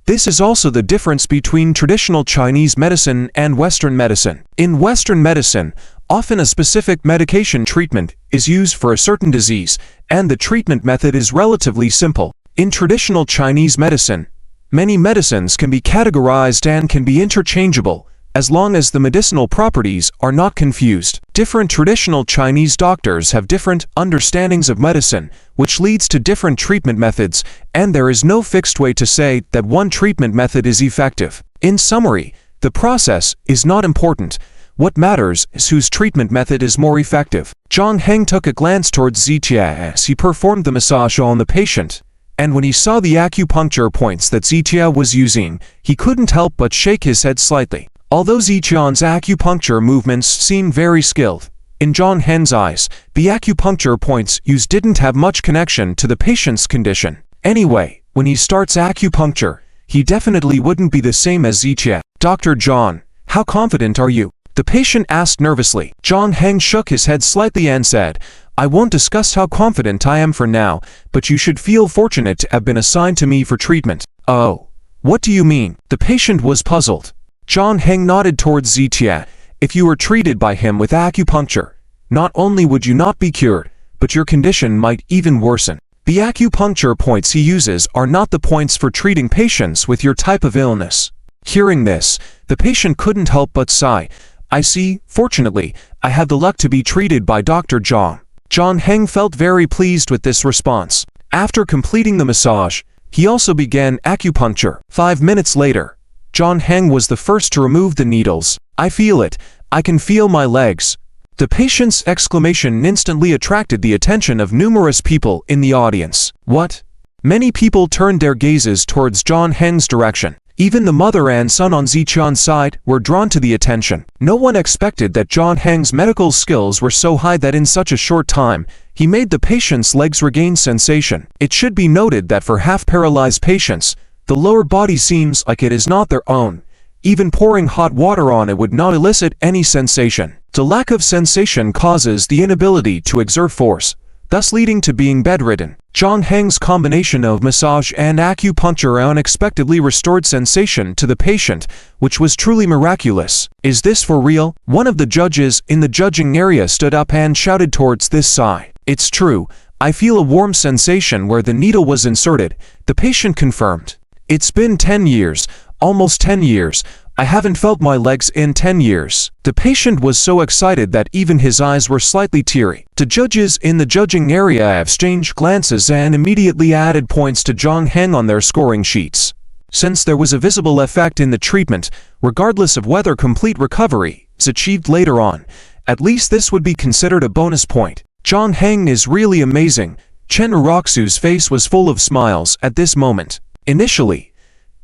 this is also the difference between traditional Chinese medicine and Western medicine. In Western medicine, often a specific medication treatment is used for a certain disease, and the treatment method is relatively simple. In traditional Chinese medicine, many medicines can be categorized and can be interchangeable, as long as the medicinal properties are not confused. Different traditional Chinese doctors have different understandings of medicine, which leads to different treatment methods, and there is no fixed way to say that one treatment method is effective. In summary, the process is not important. What matters is whose treatment method is more effective. Zhang Heng took a glance towards Ziqia as he performed the massage on the patient, and when he saw the acupuncture points that Ziqia was using, he couldn't help but shake his head slightly. Although Ziqian's acupuncture movements seemed very skilled, in Zhang Heng's eyes, the acupuncture points used didn't have much connection to the patient's condition. Anyway, when he starts acupuncture, he definitely wouldn't be the same as Ziqia. Dr. Zhang, how confident are you? The patient asked nervously. Zhang Heng shook his head slightly and said, I won't discuss how confident I am for now, but you should feel fortunate to have been assigned to me for treatment. Oh, what do you mean? The patient was puzzled. Zhang Heng nodded towards Ziqia. If you were treated by him with acupuncture, not only would you not be cured, but your condition might even worsen. The acupuncture points he uses are not the points for treating patients with your type of illness. Hearing this, the patient couldn't help but sigh. I see, fortunately, I had the luck to be treated by Dr. Zhang. Zhang Heng felt very pleased with this response. After completing the massage, he also began acupuncture. 5 minutes later, Zhang Heng was the first to remove the needles. I feel it. I can feel my legs. The patient's exclamation instantly attracted the attention of numerous people in the audience. What? Many people turned their gazes towards Zhang Heng's direction. Even the mother and son on Ziqian's side were drawn to the attention. No one expected that Zhang Heng's medical skills were so high that in such a short time, he made the patient's legs regain sensation. It should be noted that for half-paralyzed patients, the lower body seems like it is not their own. Even pouring hot water on it would not elicit any sensation. The lack of sensation causes the inability to exert force, thus leading to being bedridden. Zhang Heng's combination of massage and acupuncture unexpectedly restored sensation to the patient, which was truly miraculous. Is this for real? One of the judges in the judging area stood up and shouted towards this side. It's true. I feel a warm sensation where the needle was inserted, the patient confirmed. It's been 10 years, almost 10 years. I haven't felt my legs in 10 years. The patient was so excited that even his eyes were slightly teary. The judges in the judging area exchanged glances and immediately added points to Zhang Heng on their scoring sheets. Since there was a visible effect in the treatment, regardless of whether complete recovery is achieved later on, at least this would be considered a bonus point. Zhang Heng is really amazing. Chen Jong's face was full of smiles at this moment. Initially,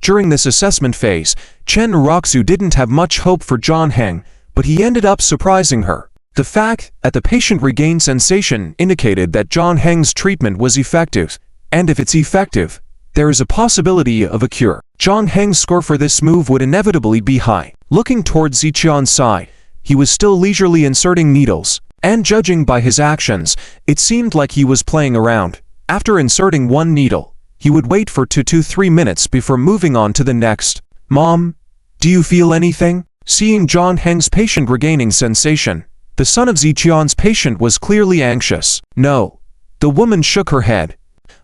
during this assessment phase, Chen Jong didn't have much hope for Zhang Heng, but he ended up surprising her. The fact that the patient regained sensation indicated that Zhang Heng's treatment was effective, and if it's effective, there is a possibility of a cure. Zhang Heng's score for this move would inevitably be high. Looking towards Ziqian's side, he was still leisurely inserting needles, and judging by his actions, it seemed like he was playing around. After inserting one needle, he would wait for 2 to 3 minutes before moving on to the next. Mom, do you feel anything? Seeing Zhang Heng's patient regaining sensation, the son of Ziqian's patient was clearly anxious. No. The woman shook her head.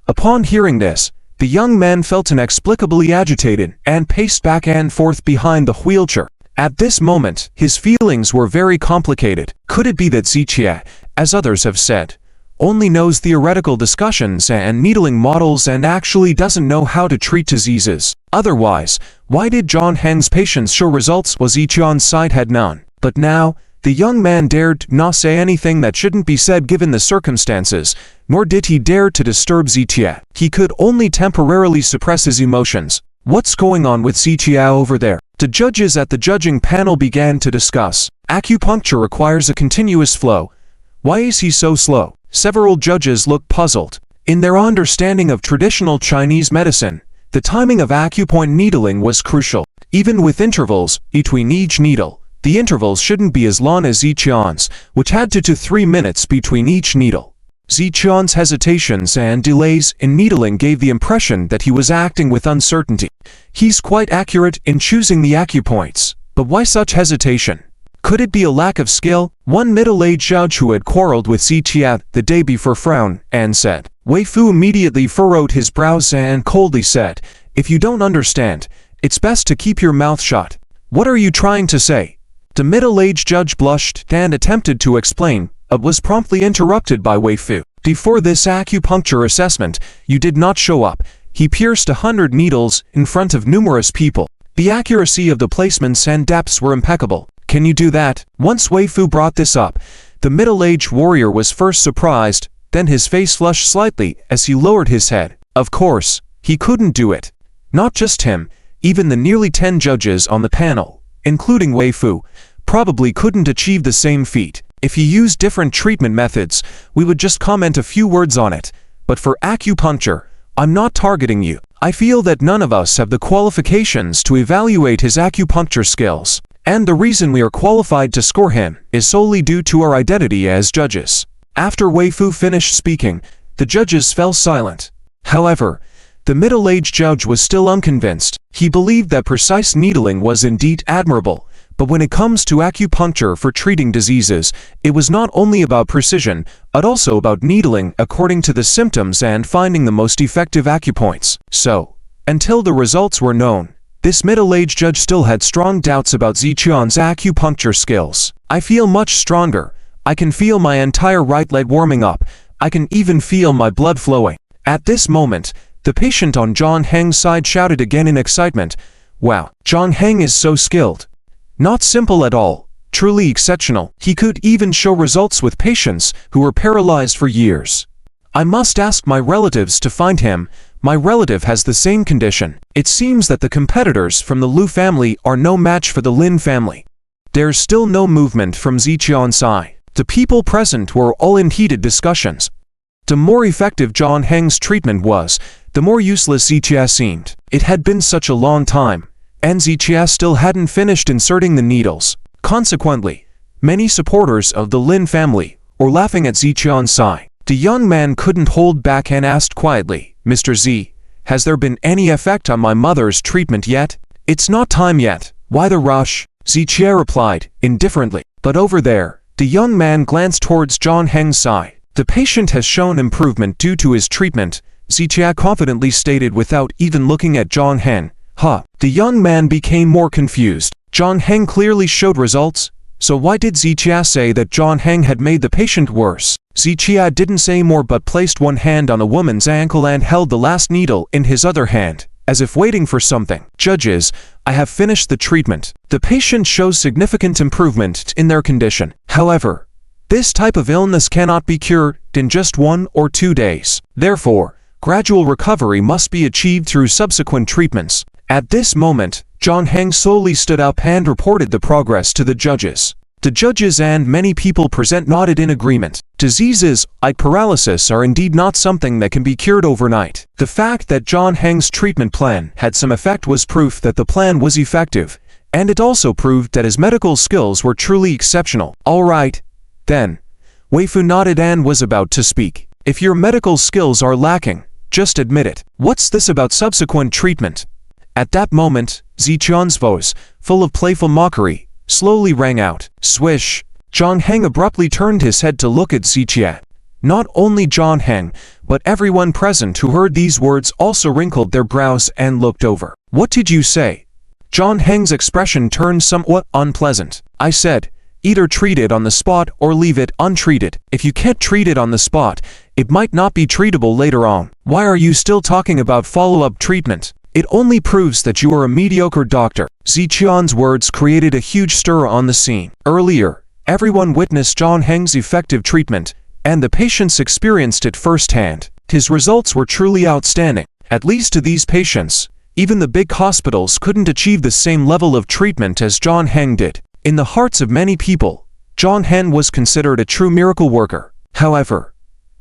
Upon hearing this, the young man felt inexplicably agitated and paced back and forth behind the wheelchair. At this moment, his feelings were very complicated. Could it be that Ziqia, as others have said, only knows theoretical discussions and needling models and actually doesn't know how to treat diseases? Otherwise, why did Zhang Heng's patients show results while Ziqian's side had none? But now, the young man dared not say anything that shouldn't be said given the circumstances, nor did he dare to disturb Ziqia. He could only temporarily suppress his emotions. What's going on with Ziqia over there? The judges at the judging panel began to discuss. Acupuncture requires a continuous flow, Why is he so slow? Several judges looked puzzled. In their understanding of traditional Chinese medicine, the timing of acupoint needling was crucial. Even with intervals between each needle, the intervals shouldn't be as long as Ziqian's, which had 2 to 3 minutes between each needle. Ziqian's hesitations and delays in needling gave the impression that he was acting with uncertainty. He's quite accurate in choosing the acupoints, but why such hesitation? Could it be a lack of skill? One middle-aged judge who had quarreled with Ziqian the day before frowned and said. Wei Fu immediately furrowed his brows and coldly said, "If you don't understand, it's best to keep your mouth shut. What are you trying to say?" The middle-aged judge blushed and attempted to explain, but was promptly interrupted by Wei Fu. "Before this acupuncture assessment, you did not show up. He pierced 100 needles in front of numerous people. The accuracy of the placements and depths were impeccable. Can you do that?" Once Wei Fu brought this up, the middle-aged warrior was first surprised, then his face flushed slightly as he lowered his head. Of course, he couldn't do it. Not just him, even the nearly 10 judges on the panel, including Wei Fu, probably couldn't achieve the same feat. If he used different treatment methods, we would just comment a few words on it. But for acupuncture, I'm not targeting you. I feel that none of us have the qualifications to evaluate his acupuncture skills, and the reason we are qualified to score him is solely due to our identity as judges. After Wei Fu finished speaking, the judges fell silent. However, the middle-aged judge was still unconvinced. He believed that precise needling was indeed admirable, but when it comes to acupuncture for treating diseases, it was not only about precision, but also about needling according to the symptoms and finding the most effective acupoints. So, until the results were known, this middle-aged judge still had strong doubts about Ziqian's acupuncture skills. "I feel much stronger. I can feel my entire right leg warming up. I can even feel my blood flowing." At this moment, the patient on Zhang Heng's side shouted again in excitement, "Wow, Zhang Heng is so skilled. Not simple at all, truly exceptional. He could even show results with patients who were paralyzed for years. I must ask my relatives to find him. My relative has the same condition." It seems that the competitors from the Lu family are no match for the Lin family. There's still no movement from Ziqian's side. The people present were all in heated discussions. The more effective Zhang Heng's treatment was, the more useless Ziqia seemed. It had been such a long time, and Ziqia still hadn't finished inserting the needles. Consequently, many supporters of the Lin family were laughing at Ziqian's side. The young man couldn't hold back and asked quietly, "Mr. Z, has there been any effect on my mother's treatment yet?" "It's not time yet. Why the rush?" Ziqia replied, indifferently. But over there, the young man glanced towards Zhang Heng's side. "The patient has shown improvement due to his treatment," Ziqia confidently stated without even looking at Zhang Heng. "Huh." The young man became more confused. Zhang Heng clearly showed results, so why did Ziqia say that Zhang Heng had made the patient worse? Ziqia didn't say more but placed one hand on a woman's ankle and held the last needle in his other hand, as if waiting for something. "Judges, I have finished the treatment. The patient shows significant improvement in their condition. However, this type of illness cannot be cured in just 1 or 2 days. Therefore, gradual recovery must be achieved through subsequent treatments." At this moment, Zhang Heng slowly stood up and reported the progress to the judges. The judges and many people present nodded in agreement. Diseases like paralysis are indeed not something that can be cured overnight. The fact that Zhang Heng's treatment plan had some effect was proof that the plan was effective, and it also proved that his medical skills were truly exceptional. "All right, then." Wei Fu nodded and was about to speak. "If your medical skills are lacking, just admit it. What's this about subsequent treatment?" At that moment, Ziqian's voice, full of playful mockery, slowly rang out. Swish! Zhang Heng abruptly turned his head to look at Ziqian. Not only Zhang Heng, but everyone present who heard these words also wrinkled their brows and looked over. "What did you say?" Zhang Heng's expression turned somewhat unpleasant. "I said, either treat it on the spot or leave it untreated. If you can't treat it on the spot, it might not be treatable later on. Why are you still talking about follow-up treatment? It only proves that you are a mediocre doctor." Ziqian's words created a huge stir on the scene. Earlier, everyone witnessed Zhang Heng's effective treatment, and the patients experienced it firsthand. His results were truly outstanding. At least to these patients, even the big hospitals couldn't achieve the same level of treatment as Zhang Heng did. In the hearts of many people, Zhang Heng was considered a true miracle worker. However,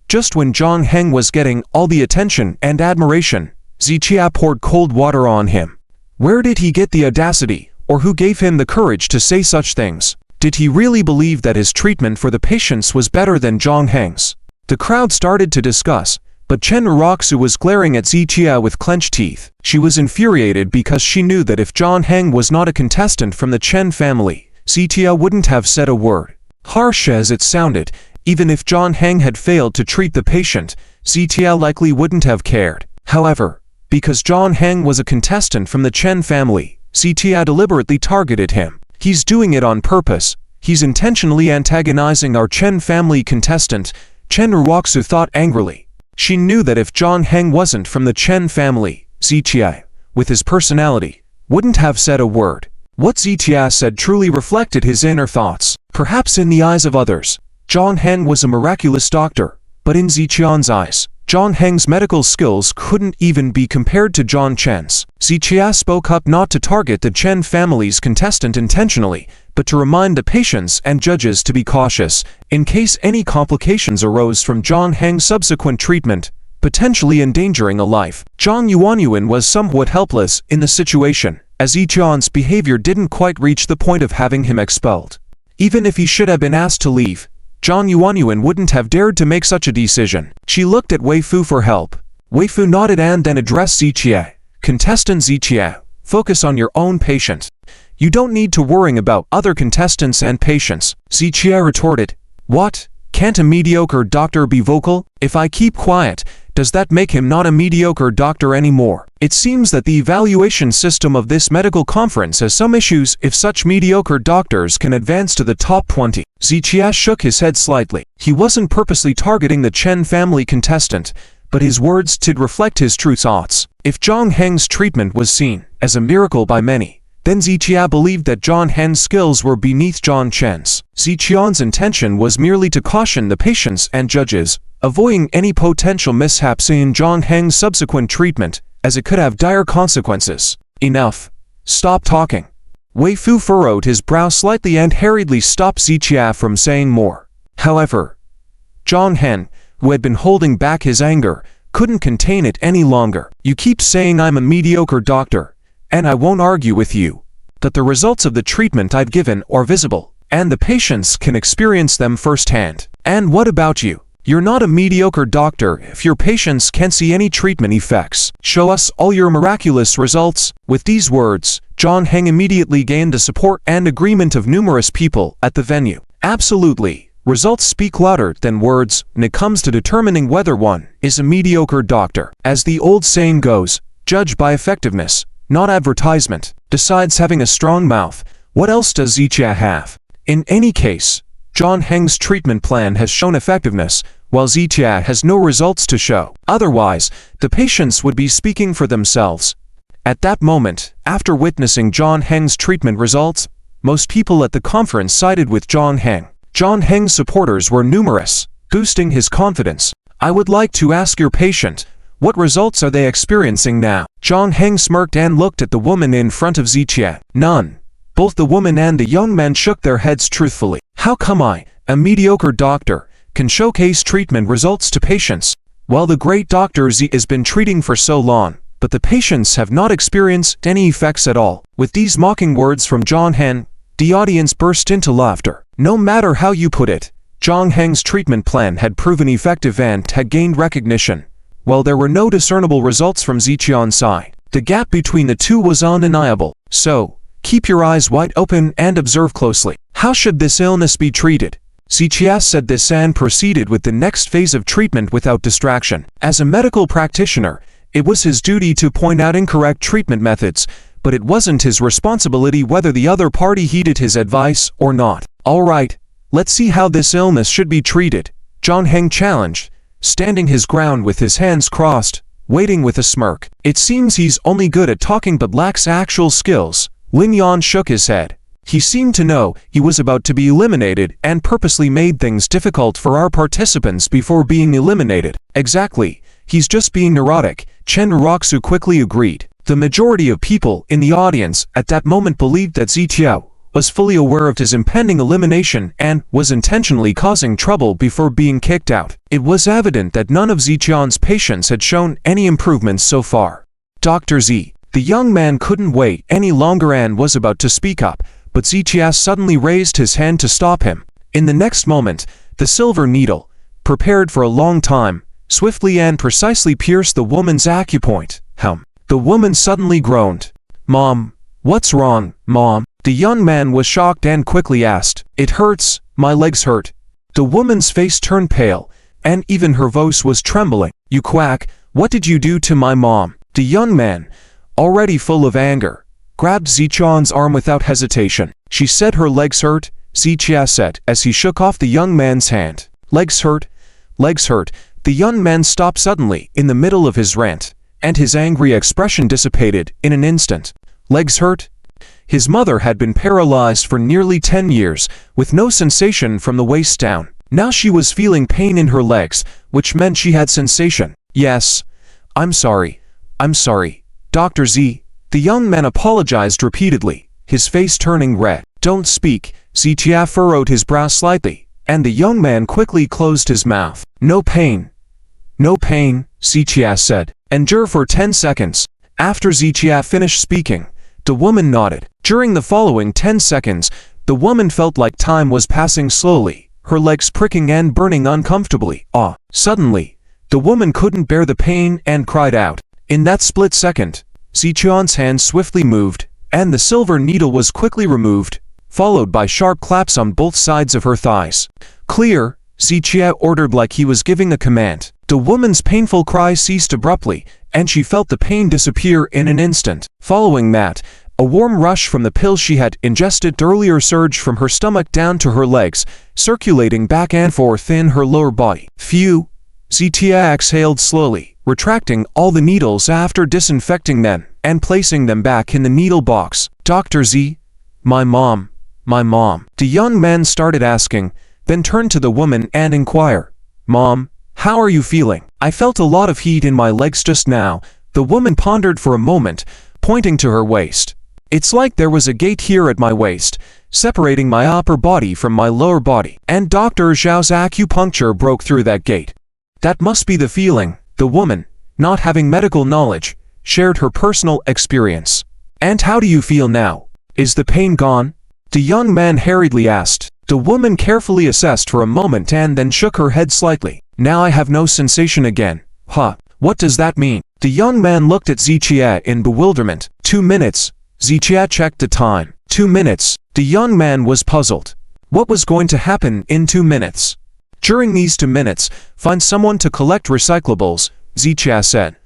just when Zhang Heng was getting all the attention and admiration, Zichia poured cold water on him. Where did he get the audacity, or who gave him the courage to say such things? Did he really believe that his treatment for the patients was better than Zhang Heng's? The crowd started to discuss, but Chen Jong was glaring at Zichia with clenched teeth. She was infuriated because she knew that if Zhang Heng was not a contestant from the Chen family, Zichia wouldn't have said a word. Harsh as it sounded, even if Zhang Heng had failed to treat the patient, Zichia likely wouldn't have cared. However, because Zhang Heng was a contestant from the Chen family, Zichia deliberately targeted him. He's doing it on purpose. He's intentionally antagonizing our Chen family contestant, Chen Jong thought angrily. She knew that if Zhang Heng wasn't from the Chen family, Zichia, with his personality, wouldn't have said a word. What Zichia said truly reflected his inner thoughts. Perhaps in the eyes of others, Zhang Heng was a miraculous doctor, but in Zichia's eyes, Zhang Heng's medical skills couldn't even be compared to Zhang Chen's. Zichia spoke up not to target the Chen family's contestant intentionally, but to remind the patients and judges to be cautious, in case any complications arose from Zhang Heng's subsequent treatment, potentially endangering a life. Zhang Yuanyuan was somewhat helpless in the situation, as Zichia's behavior didn't quite reach the point of having him expelled. Even if he should have been asked to leave, Zhang Yuanyuan wouldn't have dared to make such a decision. She looked at Wei Fu for help. Wei Fu nodded and then addressed Zichia. Contestant Zichia, focus on your own patient. You don't need to worry about other contestants and patients. Zichia retorted. What? Can't a mediocre doctor be vocal? If I keep quiet, does that make him not a mediocre doctor anymore? It seems that the evaluation system of this medical conference has some issues if such mediocre doctors can advance to the top 20. Zichia shook his head slightly. He wasn't purposely targeting the Chen family contestant, but his words did reflect his true thoughts. If Zhang Heng's treatment was seen as a miracle by many, then Zichia believed that Zhang Heng's skills were beneath Zhang Chen's. Zichia's intention was merely to caution the patients and judges, avoiding any potential mishaps in Zhang Heng's subsequent treatment, as it could have dire consequences. Enough. Stop talking. Wei Fu furrowed his brow slightly and hurriedly stopped Zichia from saying more. However, Zhang Heng, who had been holding back his anger, couldn't contain it any longer. You keep saying I'm a mediocre doctor, and I won't argue with you, that the results of the treatment I've given are visible, and the patients can experience them firsthand. And what about you? You're not a mediocre doctor if your patients can't see any treatment effects. Show us all your miraculous results. With these words, Zhang Heng immediately gained the support and agreement of numerous people at the venue. Absolutely. Results speak louder than words when it comes to determining whether one is a mediocre doctor. As the old saying goes, judge by effectiveness, not advertisement. Besides having a strong mouth, what else does Zichia have? In any case, Zhang Heng's treatment plan has shown effectiveness, while Zichia has no results to show. Otherwise, the patients would be speaking for themselves. At that moment, after witnessing Zhang Heng's treatment results, most people at the conference sided with Zhang Heng. Zhang Heng's supporters were numerous, boosting his confidence. I would like to ask your patient, what results are they experiencing now? Zhang Heng smirked and looked at the woman in front of Zichia. None. Both the woman and the young man shook their heads truthfully. How come I, a mediocre doctor, can showcase treatment results to patients, while the great Dr. Z has been treating for so long, but the patients have not experienced any effects at all? With these mocking words from Zhang Heng, the audience burst into laughter. No matter how you put it, Zhang Heng's treatment plan had proven effective and had gained recognition, while there were no discernible results from Zichia's side. The gap between the two was undeniable. So, keep your eyes wide open and observe closely. How should this illness be treated? Zichia said this and proceeded with the next phase of treatment without distraction. As a medical practitioner, it was his duty to point out incorrect treatment methods, but it wasn't his responsibility whether the other party heeded his advice or not. Alright, let's see how this illness should be treated, Zhang Heng challenged, standing his ground with his hands crossed, waiting with a smirk. It seems he's only good at talking but lacks actual skills. Lynn shook his head. He seemed to know he was about to be eliminated and purposely made things difficult for our participants before being eliminated. Exactly, he's just being neurotic, Chen Jong quickly agreed. The majority of people in the audience at that moment believed that Zichia was fully aware of his impending elimination and was intentionally causing trouble before being kicked out. It was evident that none of Ziqian's patients had shown any improvements so far. Dr. Z. The young man couldn't wait any longer and was about to speak up, but Ziqia suddenly raised his hand to stop him. In the next moment, the silver needle, prepared for a long time, swiftly and precisely pierced the woman's acupoint. The woman suddenly groaned. "Mom, what's wrong, Mom?" The young man was shocked and quickly asked. "It hurts, my legs hurt." The woman's face turned pale, and even her voice was trembling. "You quack, what did you do to my mom?" The young man, already full of anger, grabbed Ziqian's arm without hesitation. "She said her legs hurt," Ziqia said as he shook off the young man's hand. "Legs hurt? Legs hurt?" The young man stopped suddenly in the middle of his rant, and his angry expression dissipated in an instant. Legs hurt? His mother had been paralyzed for nearly 10 years, with no sensation from the waist down. Now she was feeling pain in her legs, which meant she had sensation. "Yes, I'm sorry. I'm sorry, Dr. Z." The young man apologized repeatedly, his face turning red. "Don't speak." Ziqia furrowed his brow slightly, and the young man quickly closed his mouth. "No pain. No pain," Ziqia said. "Endure for 10 seconds. After Ziqia finished speaking, the woman nodded. During the following 10 seconds, the woman felt like time was passing slowly, her legs pricking and burning uncomfortably. Suddenly, the woman couldn't bear the pain and cried out. In that split second, Ziqian's hand swiftly moved, and the silver needle was quickly removed, followed by sharp claps on both sides of her thighs. "Clear," Ziqia ordered like he was giving a command. The woman's painful cry ceased abruptly, and she felt the pain disappear in an instant. Following that, a warm rush from the pill she had ingested earlier surged from her stomach down to her legs, circulating back and forth in her lower body. "Phew," Ziqia exhaled slowly, retracting all the needles after disinfecting them and placing them back in the needle box. "Dr. Z, my mom. The young man started asking, then turned to the woman and inquired, "Mom, how are you feeling?" "I felt a lot of heat in my legs just now," the woman pondered for a moment, pointing to her waist. "It's like there was a gate here at my waist, separating my upper body from my lower body, and Dr. Zhao's acupuncture broke through that gate." "That must be the feeling." The woman, not having medical knowledge, shared her personal experience. "And how do you feel now? Is the pain gone?" the young man hurriedly asked. The woman carefully assessed for a moment and then shook her head slightly. "Now I have no sensation again." What does that mean?" The young man looked at Ziqia in bewilderment. 2 minutes. Ziqia checked the time. 2 minutes. The young man was puzzled. What was going to happen in 2 minutes? "During these 2 minutes, find someone to collect recyclables," Ziqia said,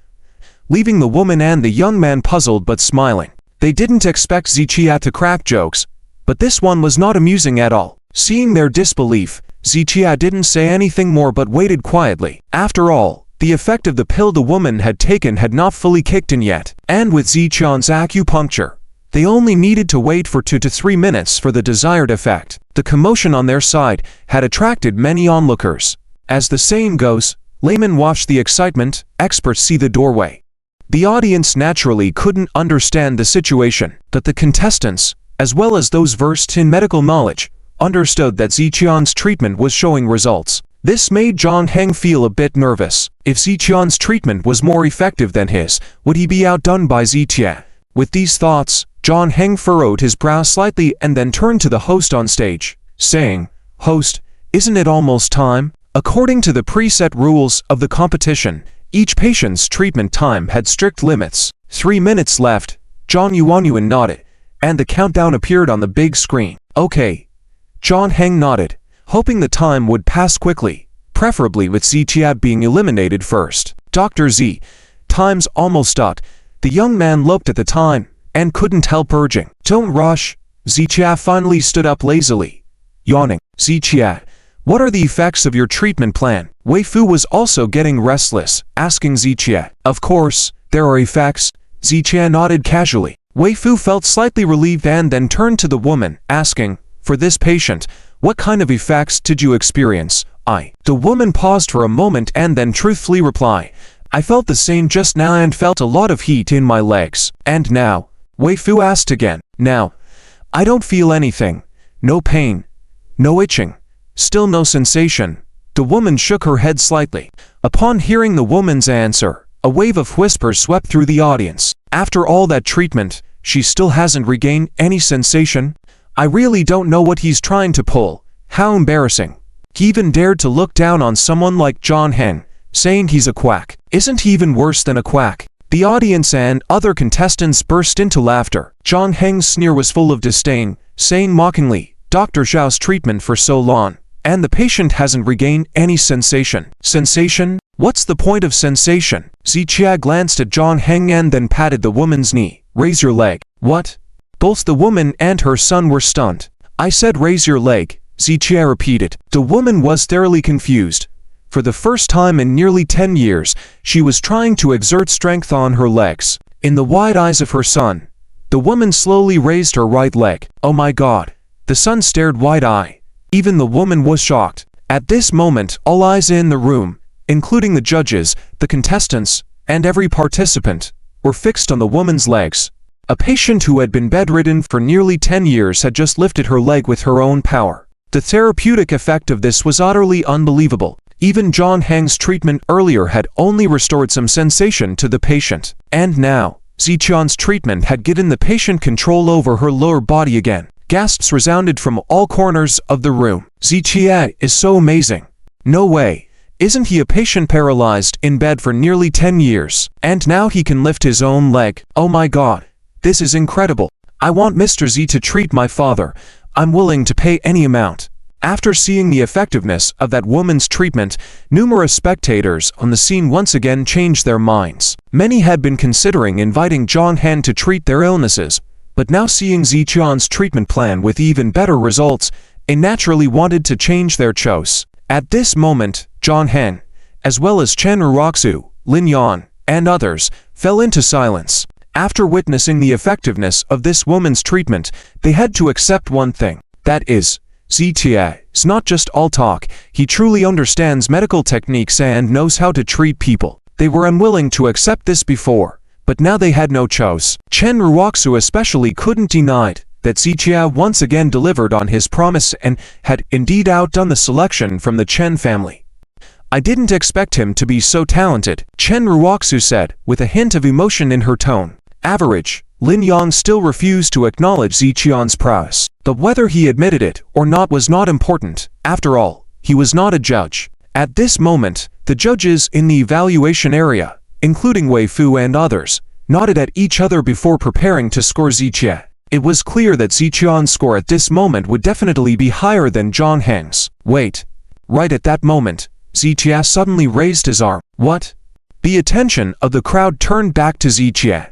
leaving the woman and the young man puzzled but smiling. They didn't expect Ziqia to crack jokes, but this one was not amusing at all. Seeing their disbelief, Ziqia didn't say anything more but waited quietly. After all, the effect of the pill the woman had taken had not fully kicked in yet, and with Ziqian's acupuncture, they only needed to wait for 2 to 3 minutes for the desired effect. The commotion on their side had attracted many onlookers. As the saying goes, laymen watch the excitement, experts see the doorway. The audience naturally couldn't understand the situation, but the contestants, as well as those versed in medical knowledge, understood that Ziqian's treatment was showing results. This made Zhang Heng feel a bit nervous. If Ziqian's treatment was more effective than his, would he be outdone by Ziqia? With these thoughts, Zhang Heng furrowed his brow slightly and then turned to the host on stage, saying, "Host, isn't it almost time?" According to the preset rules of the competition, each patient's treatment time had strict limits. 3 minutes left. Zhang Yuanyuan nodded, and the countdown appeared on the big screen. "Okay." Zhang Heng nodded, hoping the time would pass quickly, preferably with Ziqia being eliminated first. "Dr. Z, time's almost up." The young man looked at the time and couldn't help urging, "Don't rush." Ziqia finally stood up lazily, yawning. "Ziqia, what are the effects of your treatment plan?" Wei Fu was also getting restless, asking Ziqia. "Of course, there are effects." Ziqia nodded casually. Wei Fu felt slightly relieved and then turned to the woman, asking, "For this patient, what kind of effects did you experience?" The woman paused for a moment and then truthfully replied, "I felt the same just now and felt a lot of heat in my legs." "And now?" Wei Fu asked again. "Now, I don't feel anything. No pain. No itching. Still no sensation. The woman shook her head slightly. Upon hearing the woman's answer, a wave of whispers swept through the audience. After all that treatment, she still hasn't regained any sensation? I really don't know what he's trying to pull. How embarrassing. He even dared to look down on someone like John Heng, saying he's a quack. Isn't he even worse than a quack? The audience and other contestants burst into laughter. John Heng's sneer was full of disdain, saying mockingly, Dr. Zhao's treatment for so long, and the patient hasn't regained any sensation. Sensation? What's the point of sensation? Zichia glanced at John Heng and then patted the woman's knee. Raise your leg. What? Both the woman and her son were stunned. I said raise your leg, Zichia repeated. The woman was thoroughly confused. For the first time in nearly 10 years, she was trying to exert strength on her legs. In the wide eyes of her son, the woman slowly raised her right leg. Oh my God. The son stared wide-eyed. Even the woman was shocked. At this moment, all eyes in the room, including the judges, the contestants, and every participant, were fixed on the woman's legs. A patient who had been bedridden for nearly 10 years had just lifted her leg with her own power. The therapeutic effect of this was utterly unbelievable. Even John Heng's treatment earlier had only restored some sensation to the patient. And now, Zichion's treatment had given the patient control over her lower body again. Gasps resounded from all corners of the room. Zichia is so amazing. No way. Isn't he a patient paralyzed in bed for nearly 10 years? And now he can lift his own leg. Oh my God. This is incredible. I want Mr. Z to treat my father. I'm willing to pay any amount. After seeing the effectiveness of that woman's treatment, numerous spectators on the scene once again changed their minds. Many had been considering inviting John Heng to treat their illnesses, but now seeing Zichion's treatment plan with even better results, they naturally wanted to change their choice. At this moment, John Heng, as well as Chen Jong, Lynn Yan, and others, fell into silence. After witnessing the effectiveness of this woman's treatment, they had to accept one thing. That is, Zichia is not just all talk, he truly understands medical techniques and knows how to treat people. They were unwilling to accept this before, but now they had no choice. Chen Jong especially couldn't deny that Zichia once again delivered on his promise and had indeed outdone the selection from the Chen family. I didn't expect him to be so talented, Chen Jong said, with a hint of emotion in her tone. Average. Lin Yang still refused to acknowledge Zichion's prowess. But whether he admitted it or not was not important. After all, he was not a judge. At this moment, the judges in the evaluation area, including Wei Fu and others, nodded at each other before preparing to score Zichia. It was clear that Zichion's score at this moment would definitely be higher than John Heng's. Wait. Right at that moment, Zichia suddenly raised his arm. What? The attention of the crowd turned back to Zichia.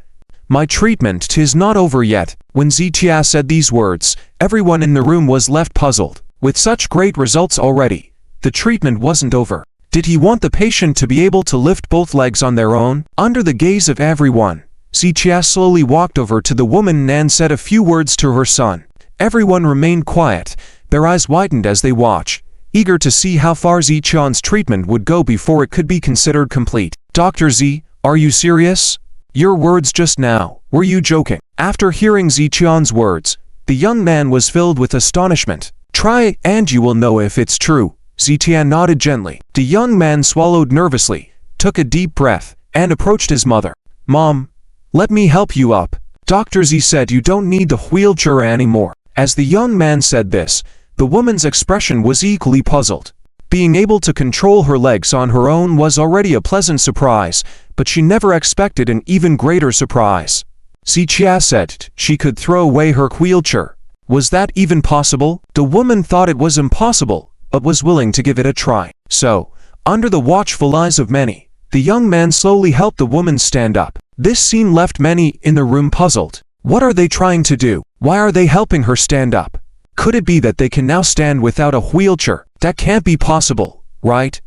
My treatment 'tis not over yet. When Zichia said these words, everyone in the room was left puzzled. With such great results already, the treatment wasn't over. Did he want the patient to be able to lift both legs on their own? Under the gaze of everyone, Zichia slowly walked over to the woman and said a few words to her son. Everyone remained quiet, their eyes widened as they watched, eager to see how far Zichion's treatment would go before it could be considered complete. Dr. Z, are you serious? Your words just now, were you joking? After hearing Zichion's words, the young man was filled with astonishment. Try and you will know if it's true. Zichia nodded gently. The young man swallowed nervously, took a deep breath, and approached his mother. Mom, let me help you up. Dr. Z said you don't need the wheelchair anymore. As the young man said this, the woman's expression was equally puzzled. Being able to control her legs on her own was already a pleasant surprise, but she never expected an even greater surprise. Zichia said she could throw away her wheelchair. Was that even possible? The woman thought it was impossible, but was willing to give it a try. So, under the watchful eyes of many, the young man slowly helped the woman stand up. This scene left many in the room puzzled. What are they trying to do? Why are they helping her stand up? Could it be that they can now stand without a wheelchair? That can't be possible, right?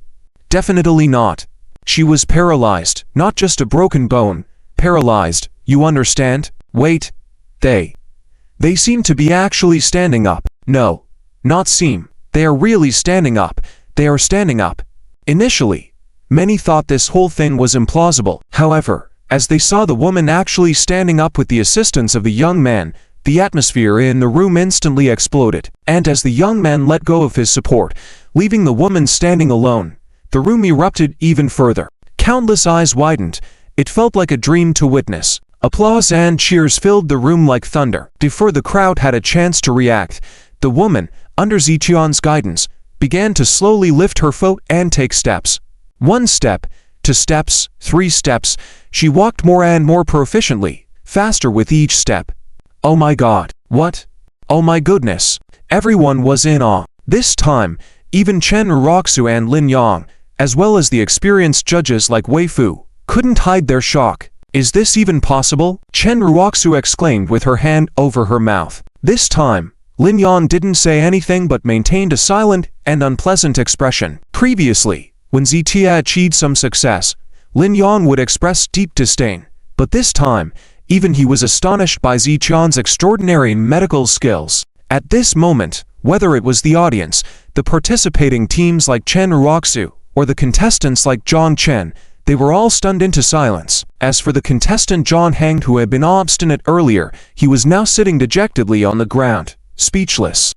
Definitely not. She was paralyzed, not just a broken bone. Paralyzed, you understand? Wait. They seem to be actually standing up. No, not seem. They are really standing up. They are standing up. Initially, many thought this whole thing was implausible. However, as they saw the woman actually standing up with the assistance of the young man, the atmosphere in the room instantly exploded, and as the young man let go of his support, leaving the woman standing alone, the room erupted even further. Countless eyes widened. It felt like a dream to witness. Applause and cheers filled the room like thunder. Before the crowd had a chance to react, the woman, under Ziqian's guidance, began to slowly lift her foot and take steps. 1 step, 2 steps, 3 steps. She walked more and more proficiently, faster with each step. Oh my God, what? Oh my goodness. Everyone was in awe. This time, even Chen Jong and Lin Yang, as well as the experienced judges like Wei Fu, couldn't hide their shock. Is this even possible? Chen Jong exclaimed with her hand over her mouth. This time, Lin Yang didn't say anything but maintained a silent and unpleasant expression. Previously, when Zitia achieved some success, Lin Yang would express deep disdain. But this time, even he was astonished by Ziqian's extraordinary medical skills. At this moment, whether it was the audience, the participating teams like Chen Jong, or the contestants like Zhang Chen, they were all stunned into silence. As for the contestant Zhang Heng, who had been obstinate earlier, he was now sitting dejectedly on the ground, speechless.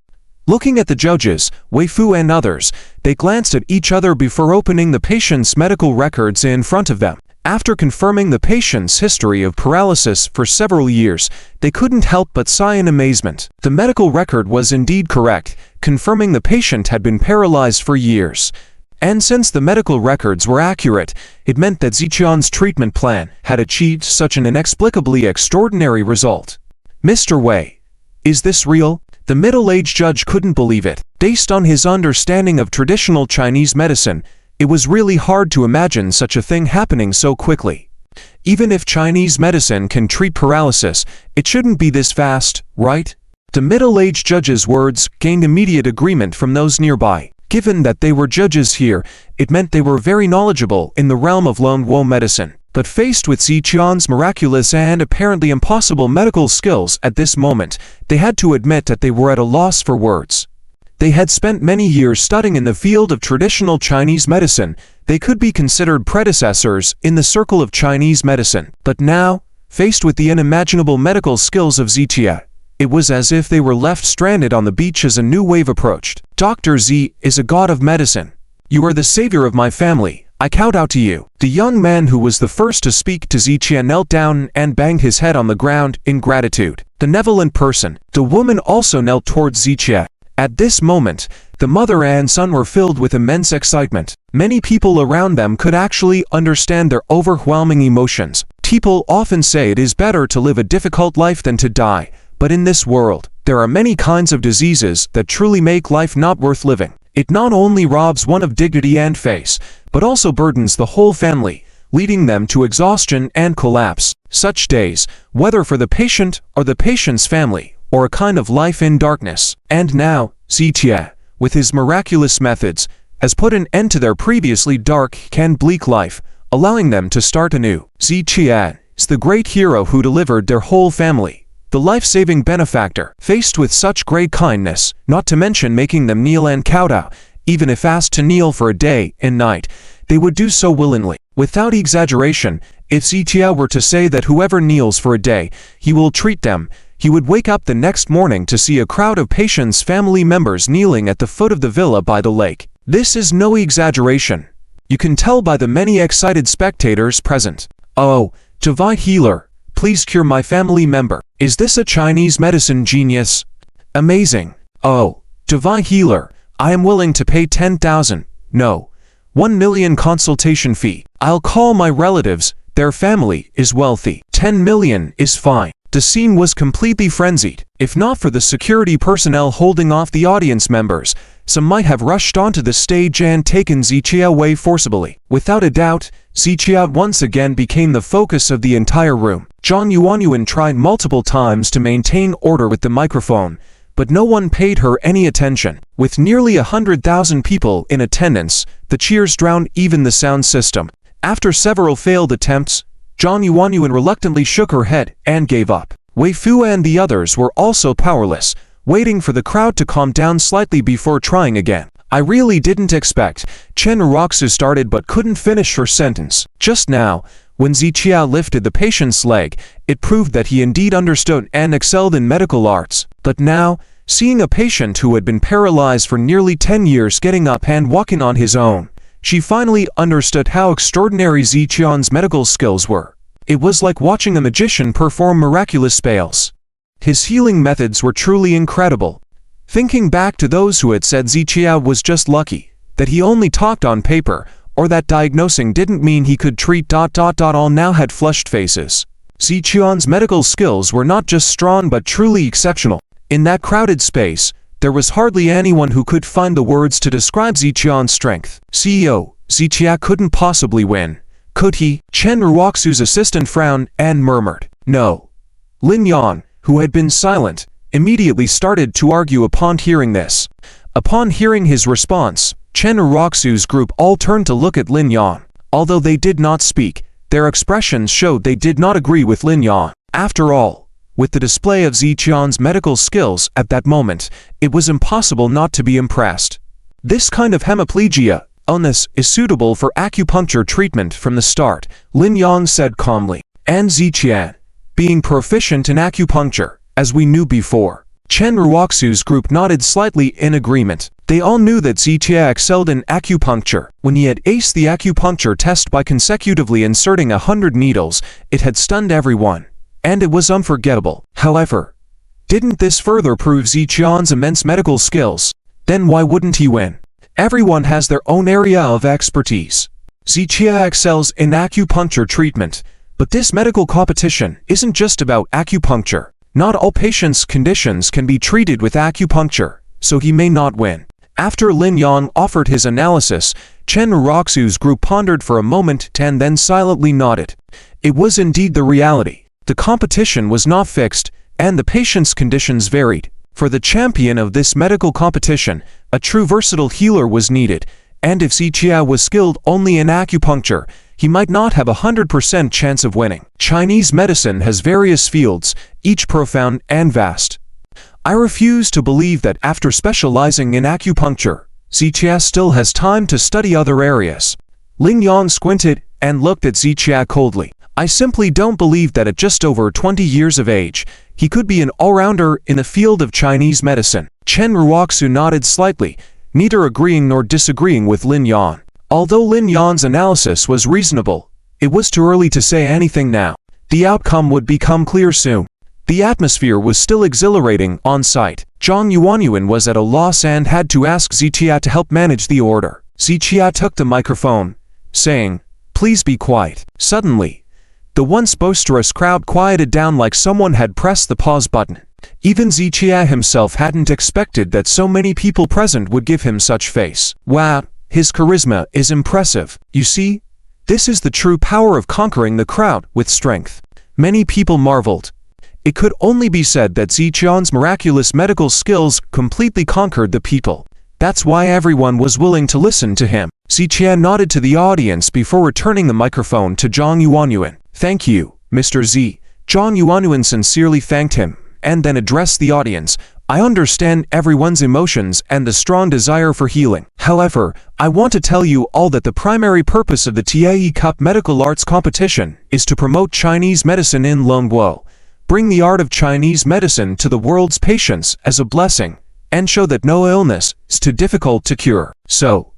Looking at the judges, Wei Fu and others, they glanced at each other before opening the patient's medical records in front of them. After confirming the patient's history of paralysis for several years, they couldn't help but sigh in amazement. The medical record was indeed correct, confirming the patient had been paralyzed for years. And since the medical records were accurate, it meant that Ziqian's treatment plan had achieved such an inexplicably extraordinary result. Mr. Wei, is this real? The middle-aged judge couldn't believe it. Based on his understanding of traditional Chinese medicine, it was really hard to imagine such a thing happening so quickly. Even if Chinese medicine can treat paralysis, it shouldn't be this fast, right? The middle-aged judge's words gained immediate agreement from those nearby. Given that they were judges here, it meant they were very knowledgeable in the realm of Lone Wo medicine. But faced with Ziqian's miraculous and apparently impossible medical skills at this moment, they had to admit that they were at a loss for words. They had spent many years studying in the field of traditional Chinese medicine. They could be considered predecessors in the circle of Chinese medicine. But now, faced with the unimaginable medical skills of Zitia, it was as if they were left stranded on the beach as a new wave approached. Dr. Z is a god of medicine. You are the savior of my family. I kowtow to you. The young man who was the first to speak to Zitia knelt down and banged his head on the ground in gratitude. The benevolent person. The woman also knelt towards Zitia. At this moment, the mother and son were filled with immense excitement. Many people around them could actually understand their overwhelming emotions. People often say it is better to live a difficult life than to die. But in this world, there are many kinds of diseases that truly make life not worth living. It not only robs one of dignity and face, but also burdens the whole family, leading them to exhaustion and collapse. Such days, whether for the patient or the patient's family, or a kind of life in darkness. And now, Zitia, with his miraculous methods, has put an end to their previously dark and bleak life, allowing them to start anew. Zitia is the great hero who delivered their whole family. The life-saving benefactor, faced with such great kindness, not to mention making them kneel and kowtow, even if asked to kneel for a day and night, they would do so willingly. Without exaggeration, if Zitia were to say that whoever kneels for a day, he will treat them, he would wake up the next morning to see a crowd of patients' family members kneeling at the foot of the villa by the lake. This is no exaggeration. You can tell by the many excited spectators present. Oh, divine healer, please cure my family member. Is this a Chinese medicine genius? Amazing. Oh, divine healer, I am willing to pay 10,000, no, 1 million consultation fee. I'll call my relatives, their family is wealthy. 10 million is fine. The scene was completely frenzied. If not for the security personnel holding off the audience members, some might have rushed onto the stage and taken Zitia away forcibly. Without a doubt, Zitia once again became the focus of the entire room. Zhang Yuanyuan tried multiple times to maintain order with the microphone, but no one paid her any attention. With nearly 100,000 people in attendance, the cheers drowned even the sound system. After several failed attempts, Zhang Yuanyuan reluctantly shook her head and gave up. Wei Fu and the others were also powerless, waiting for the crowd to calm down slightly before trying again. I really didn't expect. Chen Jong started but couldn't finish her sentence. Just now, When Zichia lifted the patient's leg, it proved that he indeed understood and excelled in medical arts. But now, seeing a patient who had been paralyzed for nearly 10 years getting up and walking on his own, she finally understood how extraordinary Zichia's medical skills were. It was like watching a magician perform miraculous spells. His healing methods were truly incredible. Thinking back to those who had said Zichia was just lucky, that he only talked on paper, or that diagnosing didn't mean he could treat ... all now had flushed faces. Zichia's medical skills were not just strong but truly exceptional. In that crowded space, there was hardly anyone who could find the words to describe Zichia's strength. CEO, Zichia couldn't possibly win, could he? Chen Ruoxu's assistant frowned and murmured, "No." Lin Yan, who had been silent, immediately started to argue upon hearing this. Upon hearing his response, Chen Ruoxu's group all turned to look at Lin Yan. Although they did not speak, their expressions showed they did not agree with Lin Yan. After all, with the display of Zichia's medical skills at that moment, it was impossible not to be impressed. This kind of hemiplegia illness is suitable for acupuncture treatment from the start, Lin Yang said calmly. And Zichia, being proficient in acupuncture, as we knew before. Chen Ruoxu's group nodded slightly in agreement. They all knew that Zichia excelled in acupuncture. When he had aced the acupuncture test by consecutively inserting 100 needles, it had stunned everyone. And it was unforgettable. However, didn't this further prove Zichia's immense medical skills? Then why wouldn't he win? Everyone has their own area of expertise. Zichia excels in acupuncture treatment, but this medical competition isn't just about acupuncture. Not all patients' conditions can be treated with acupuncture, so he may not win. After Lin Yang offered his analysis, Chen Ruoxu's group pondered for a moment and then silently nodded. It was indeed the reality. The competition was not fixed, and the patient's conditions varied. For the champion of this medical competition, a true versatile healer was needed, and if Zichia was skilled only in acupuncture, he might not have a 100% chance of winning. Chinese medicine has various fields, each profound and vast. I refuse to believe that after specializing in acupuncture, Zichia still has time to study other areas. Lin Yang squinted and looked at Zichia coldly. I simply don't believe that at just over 20 years of age, he could be an all-rounder in the field of Chinese medicine. Chen Ruoxu nodded slightly, neither agreeing nor disagreeing with Lin Yan. Although Lin Yan's analysis was reasonable, it was too early to say anything now. The outcome would become clear soon. The atmosphere was still exhilarating on site. Zhang Yuanyuan was at a loss and had to ask Zichia to help manage the order. Zichia took the microphone, saying, "Please be quiet." Suddenly, the once boisterous crowd quieted down like someone had pressed the pause button. Even Zichia himself hadn't expected that so many people present would give him such face. Wow, his charisma is impressive. You see, this is the true power of conquering the crowd with strength. Many people marveled. It could only be said that Zichia's miraculous medical skills completely conquered the people. That's why everyone was willing to listen to him. Zichia nodded to the audience before returning the microphone to Zhang Yuanyuan. "Thank you, Mr. Z." Zhang Yuanyuan sincerely thanked him, and then addressed the audience. "I understand everyone's emotions and the strong desire for healing. However, I want to tell you all that the primary purpose of the TAE Cup Medical Arts Competition is to promote Chinese medicine in Longguo, bring the art of Chinese medicine to the world's patients as a blessing, and show that no illness is too difficult to cure. So,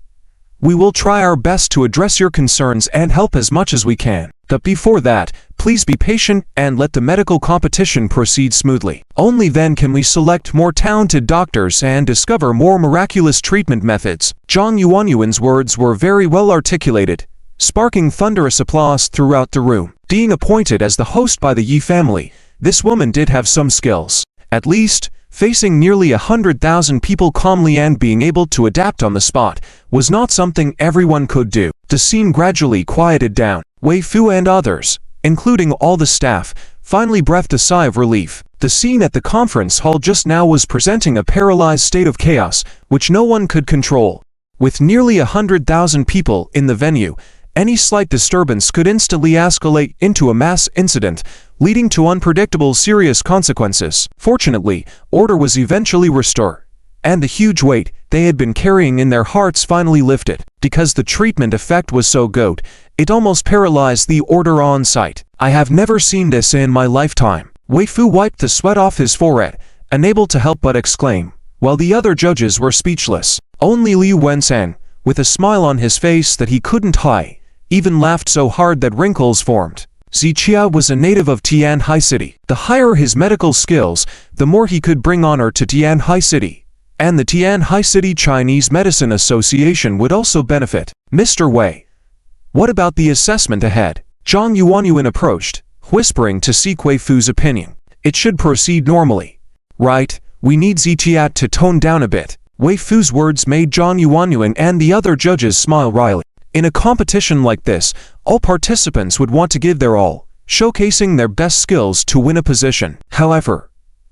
we will try our best to address your concerns and help as much as we can. But before that, please be patient and let the medical competition proceed smoothly. Only then can we select more talented doctors and discover more miraculous treatment methods." Zhang Yuanyuan's words were very well articulated, sparking thunderous applause throughout the room. Being appointed as the host by the Yi family, this woman did have some skills. At least, facing nearly 100,000 people calmly and being able to adapt on the spot was not something everyone could do. The scene gradually quieted down. Wei Fu and others, including all the staff, finally breathed a sigh of relief. The scene at the conference hall just now was presenting a paralyzed state of chaos, which no one could control. With nearly 100,000 people in the venue, any slight disturbance could instantly escalate into a mass incident, leading to unpredictable serious consequences. Fortunately, order was eventually restored, and the huge weight they had been carrying in their hearts finally lifted. Because the treatment effect was so good, it almost paralyzed the order on site. I have never seen this in my lifetime. Wei Fu wiped the sweat off his forehead, unable to help but exclaim, while the other judges were speechless. Only Liu Wensang, with a smile on his face that he couldn't hide, even laughed so hard that wrinkles formed. Zichia was a native of Tianhai City. The higher his medical skills, the more he could bring honor to Tianhai City. And the Tianhai City Chinese Medicine Association would also benefit. Mr. Wei, what about the assessment ahead? Zhang Yuanyuan approached, whispering to seek Wei Fu's opinion. It should proceed normally. Right, we need Zichia to tone down a bit. Wei Fu's words made Zhang Yuanyuan and the other judges smile wryly. In a competition like this, all participants would want to give their all, showcasing their best skills to win a position. However,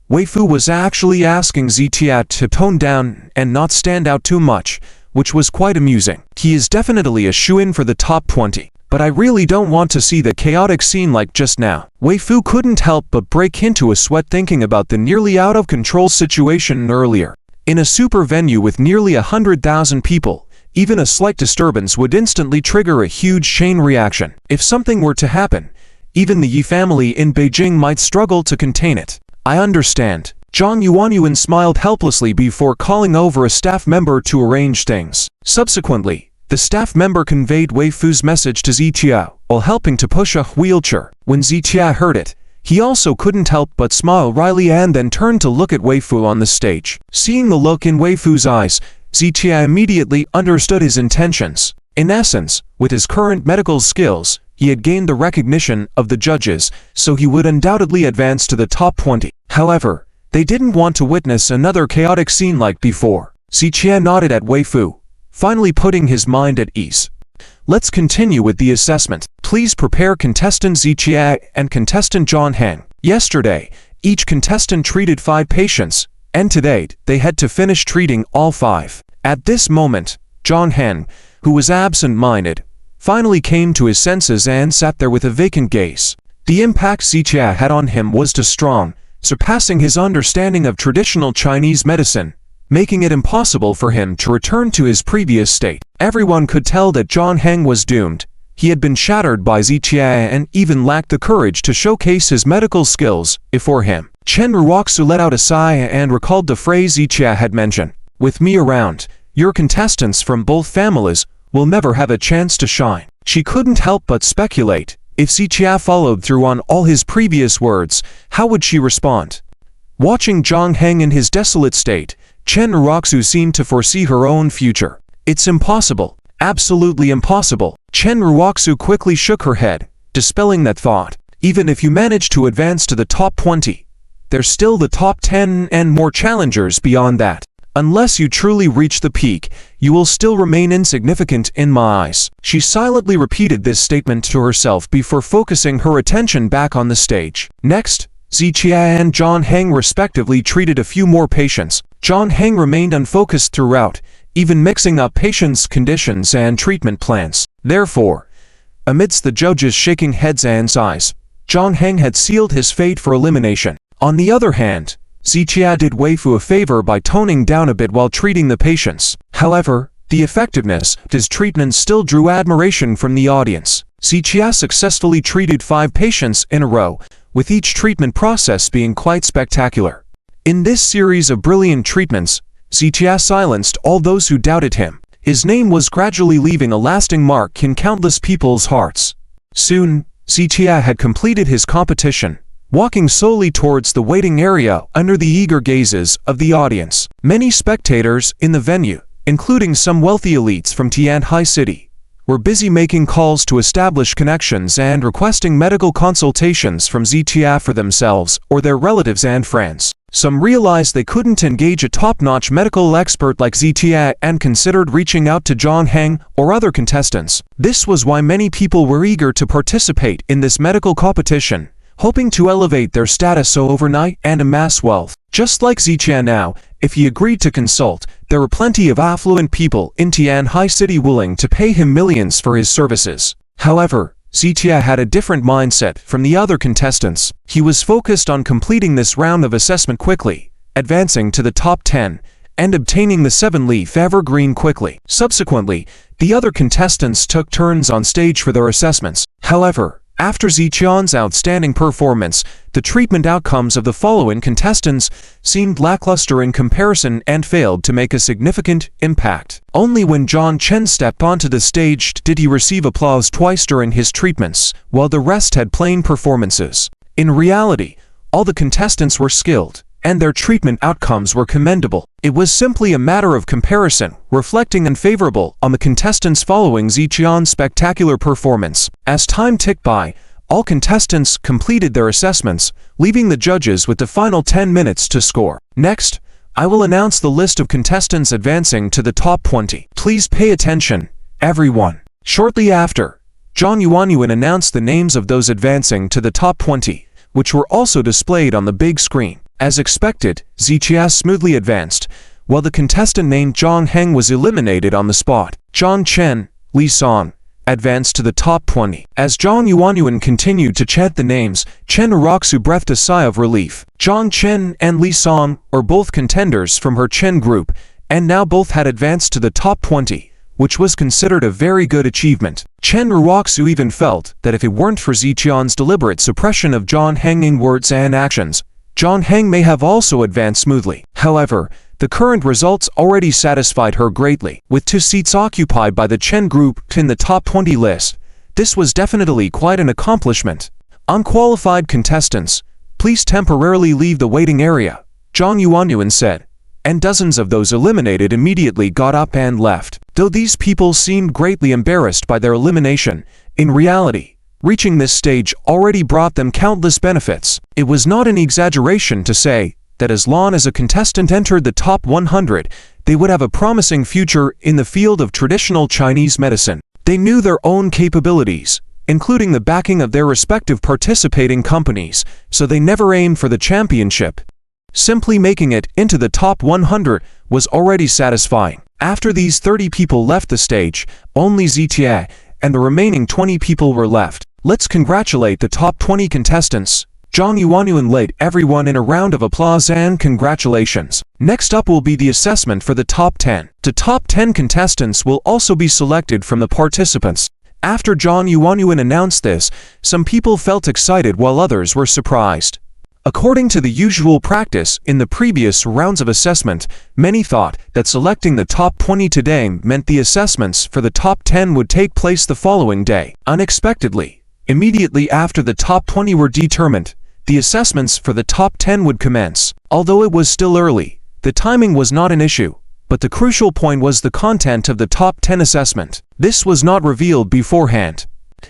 Wei Fu was actually asking Zichia to tone down and not stand out too much, which was quite amusing. He is definitely a shoo-in for the top 20, but I really don't want to see the chaotic scene like just now. Wei Fu couldn't help but break into a sweat thinking about the nearly out-of-control situation earlier. In a super venue with nearly 100,000 people, even a slight disturbance would instantly trigger a huge chain reaction. If something were to happen, even the Yi family in Beijing might struggle to contain it. I understand. Zhang Yuanyuan smiled helplessly before calling over a staff member to arrange things. Subsequently, the staff member conveyed Wei Fu's message to Zichia while helping to push a wheelchair. When Zichia heard it, he also couldn't help but smile wryly and then turned to look at Wei Fu on the stage. Seeing the look in Wei Fu's eyes, Zichia immediately understood his intentions. In essence, with his current medical skills, he had gained the recognition of the judges, so he would undoubtedly advance to the top 20. However, they didn't want to witness another chaotic scene like before. Zichia nodded at Wei Fu, finally putting his mind at ease. Let's continue with the assessment. Please prepare contestant Zichia and contestant Zhang Heng. Yesterday, each contestant treated 5 patients, and today, they had to finish treating all 5. At this moment, Zhang Heng, who was absent-minded, finally came to his senses and sat there with a vacant gaze. The impact Zichia had on him was too strong, surpassing his understanding of traditional Chinese medicine, making it impossible for him to return to his previous state. Everyone could tell that Zhang Heng was doomed. He had been shattered by Zichia and even lacked the courage to showcase his medical skills before him. Chen Ruoxu let out a sigh and recalled the phrase Zichia had mentioned. With me around, your contestants from both families will never have a chance to shine. She couldn't help but speculate. If Zichia followed through on all his previous words, how would she respond? Watching Zhang Heng in his desolate state, Chen Ruoxu seemed to foresee her own future. It's impossible. Absolutely impossible. Chen Ruoxu quickly shook her head, dispelling that thought. Even if you manage to advance to the top 20, there's still the top 10 and more challengers beyond that. Unless you truly reach the peak, you will still remain insignificant in my eyes. She silently repeated this statement to herself before focusing her attention back on the stage. Next, Zichia and Zhang Heng respectively treated a few more patients. Zhang Heng remained unfocused throughout, even mixing up patients' conditions and treatment plans. Therefore, amidst the judges shaking heads and sighs, Zhang Heng had sealed his fate for elimination. On the other hand, Zichia did Wei Fu a favor by toning down a bit while treating the patients. However, the effectiveness of his treatment still drew admiration from the audience. Zichia successfully treated 5 patients in a row, with each treatment process being quite spectacular. In this series of brilliant treatments, Zichia silenced all those who doubted him. His name was gradually leaving a lasting mark in countless people's hearts. Soon, Zichia had completed his competition, walking slowly towards the waiting area under the eager gazes of the audience. Many spectators in the venue, including some wealthy elites from Tianhai City, were busy making calls to establish connections and requesting medical consultations from Zichia for themselves or their relatives and friends. Some realized they couldn't engage a top-notch medical expert like Zichia and considered reaching out to Zhang Heng or other contestants. This was why many people were eager to participate in this medical competition, hoping to elevate their status overnight and amass wealth. Just like Zichia now, if he agreed to consult, there were plenty of affluent people in Tianhai City willing to pay him millions for his services. However, Zichia had a different mindset from the other contestants. He was focused on completing this round of assessment quickly, advancing to the top 10, and obtaining the 7-leaf evergreen quickly. Subsequently, the other contestants took turns on stage for their assessments. However, after Ziqian's outstanding performance, the treatment outcomes of the following contestants seemed lackluster in comparison and failed to make a significant impact. Only when John Chen stepped onto the stage did he receive applause twice during his treatments, while the rest had plain performances. In reality, all the contestants were skilled, and their treatment outcomes were commendable. It was simply a matter of comparison, reflecting unfavorable on the contestants following Ziqian's spectacular performance. As time ticked by, all contestants completed their assessments, leaving the judges with the final 10 minutes to score. Next, I will announce the list of contestants advancing to the top 20. Please pay attention, everyone. Shortly after, Zhang Yuanyuan announced the names of those advancing to the top 20, which were also displayed on the big screen. As expected, Ziqia smoothly advanced, while the contestant named Zhang Heng was eliminated on the spot. Zhang Chen, Li Song, advanced to the top 20. As Zhang Yuanyuan continued to chant the names, Chen Araxu breathed a sigh of relief. Zhang Chen and Li Song were both contenders from her Chen group, and now both had advanced to the top 20, which was considered a very good achievement. Chen Araxu even felt that if it weren't for Ziqian's deliberate suppression of Zhang Heng in words and actions, Zhang Heng may have also advanced smoothly. However, the current results already satisfied her greatly. With 2 seats occupied by the Chen group in the top 20 list, this was definitely quite an accomplishment. Unqualified contestants, please temporarily leave the waiting area, Zhang Yuanyuan said, and dozens of those eliminated immediately got up and left. Though these people seemed greatly embarrassed by their elimination, in reality, reaching this stage already brought them countless benefits. It was not an exaggeration to say that as long as a contestant entered the top 100, they would have a promising future in the field of traditional Chinese medicine. They knew their own capabilities, including the backing of their respective participating companies, so they never aimed for the championship. Simply making it into the top 100 was already satisfying. After these 30 people left the stage, only Zitia and the remaining 20 people were left. Let's congratulate the top 20 contestants. Zhang Yuanyuan led everyone in a round of applause and congratulations. Next up will be the assessment for the top 10. The top 10 contestants will also be selected from the participants. After Zhang Yuanyuan announced this, some people felt excited while others were surprised. According to the usual practice in the previous rounds of assessment, many thought that selecting the top 20 today meant the assessments for the top 10 would take place the following day. Unexpectedly, immediately after the top 20 were determined, the assessments for the top 10 would commence. Although it was still early, the timing was not an issue, but the crucial point was the content of the top 10 assessment. This was not revealed beforehand.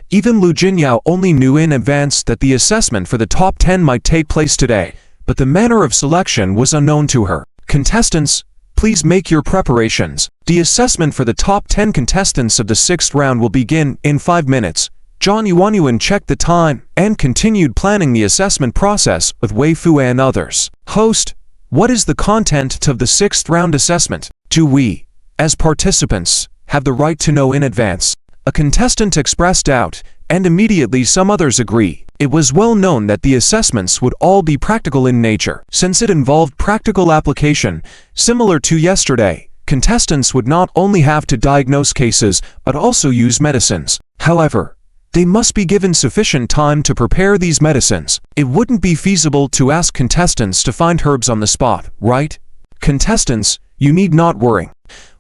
Even Lu Jinyao only knew in advance that the assessment for the top 10 might take place today, but the manner of selection was unknown to her. Contestants, please make your preparations. The assessment for the top 10 contestants of the 6th round will begin in 5 minutes. Zhang Yuanyuan checked the time and continued planning the assessment process with Wei Fu and others. Host, what is the content of the 6th round assessment? Do we, as participants, have the right to know in advance? A contestant expressed doubt, and immediately some others agree. It was well known that the assessments would all be practical in nature. Since it involved practical application, similar to yesterday, contestants would not only have to diagnose cases, but also use medicines. However, they must be given sufficient time to prepare these medicines. It wouldn't be feasible to ask contestants to find herbs on the spot, right? Contestants, you need not worry.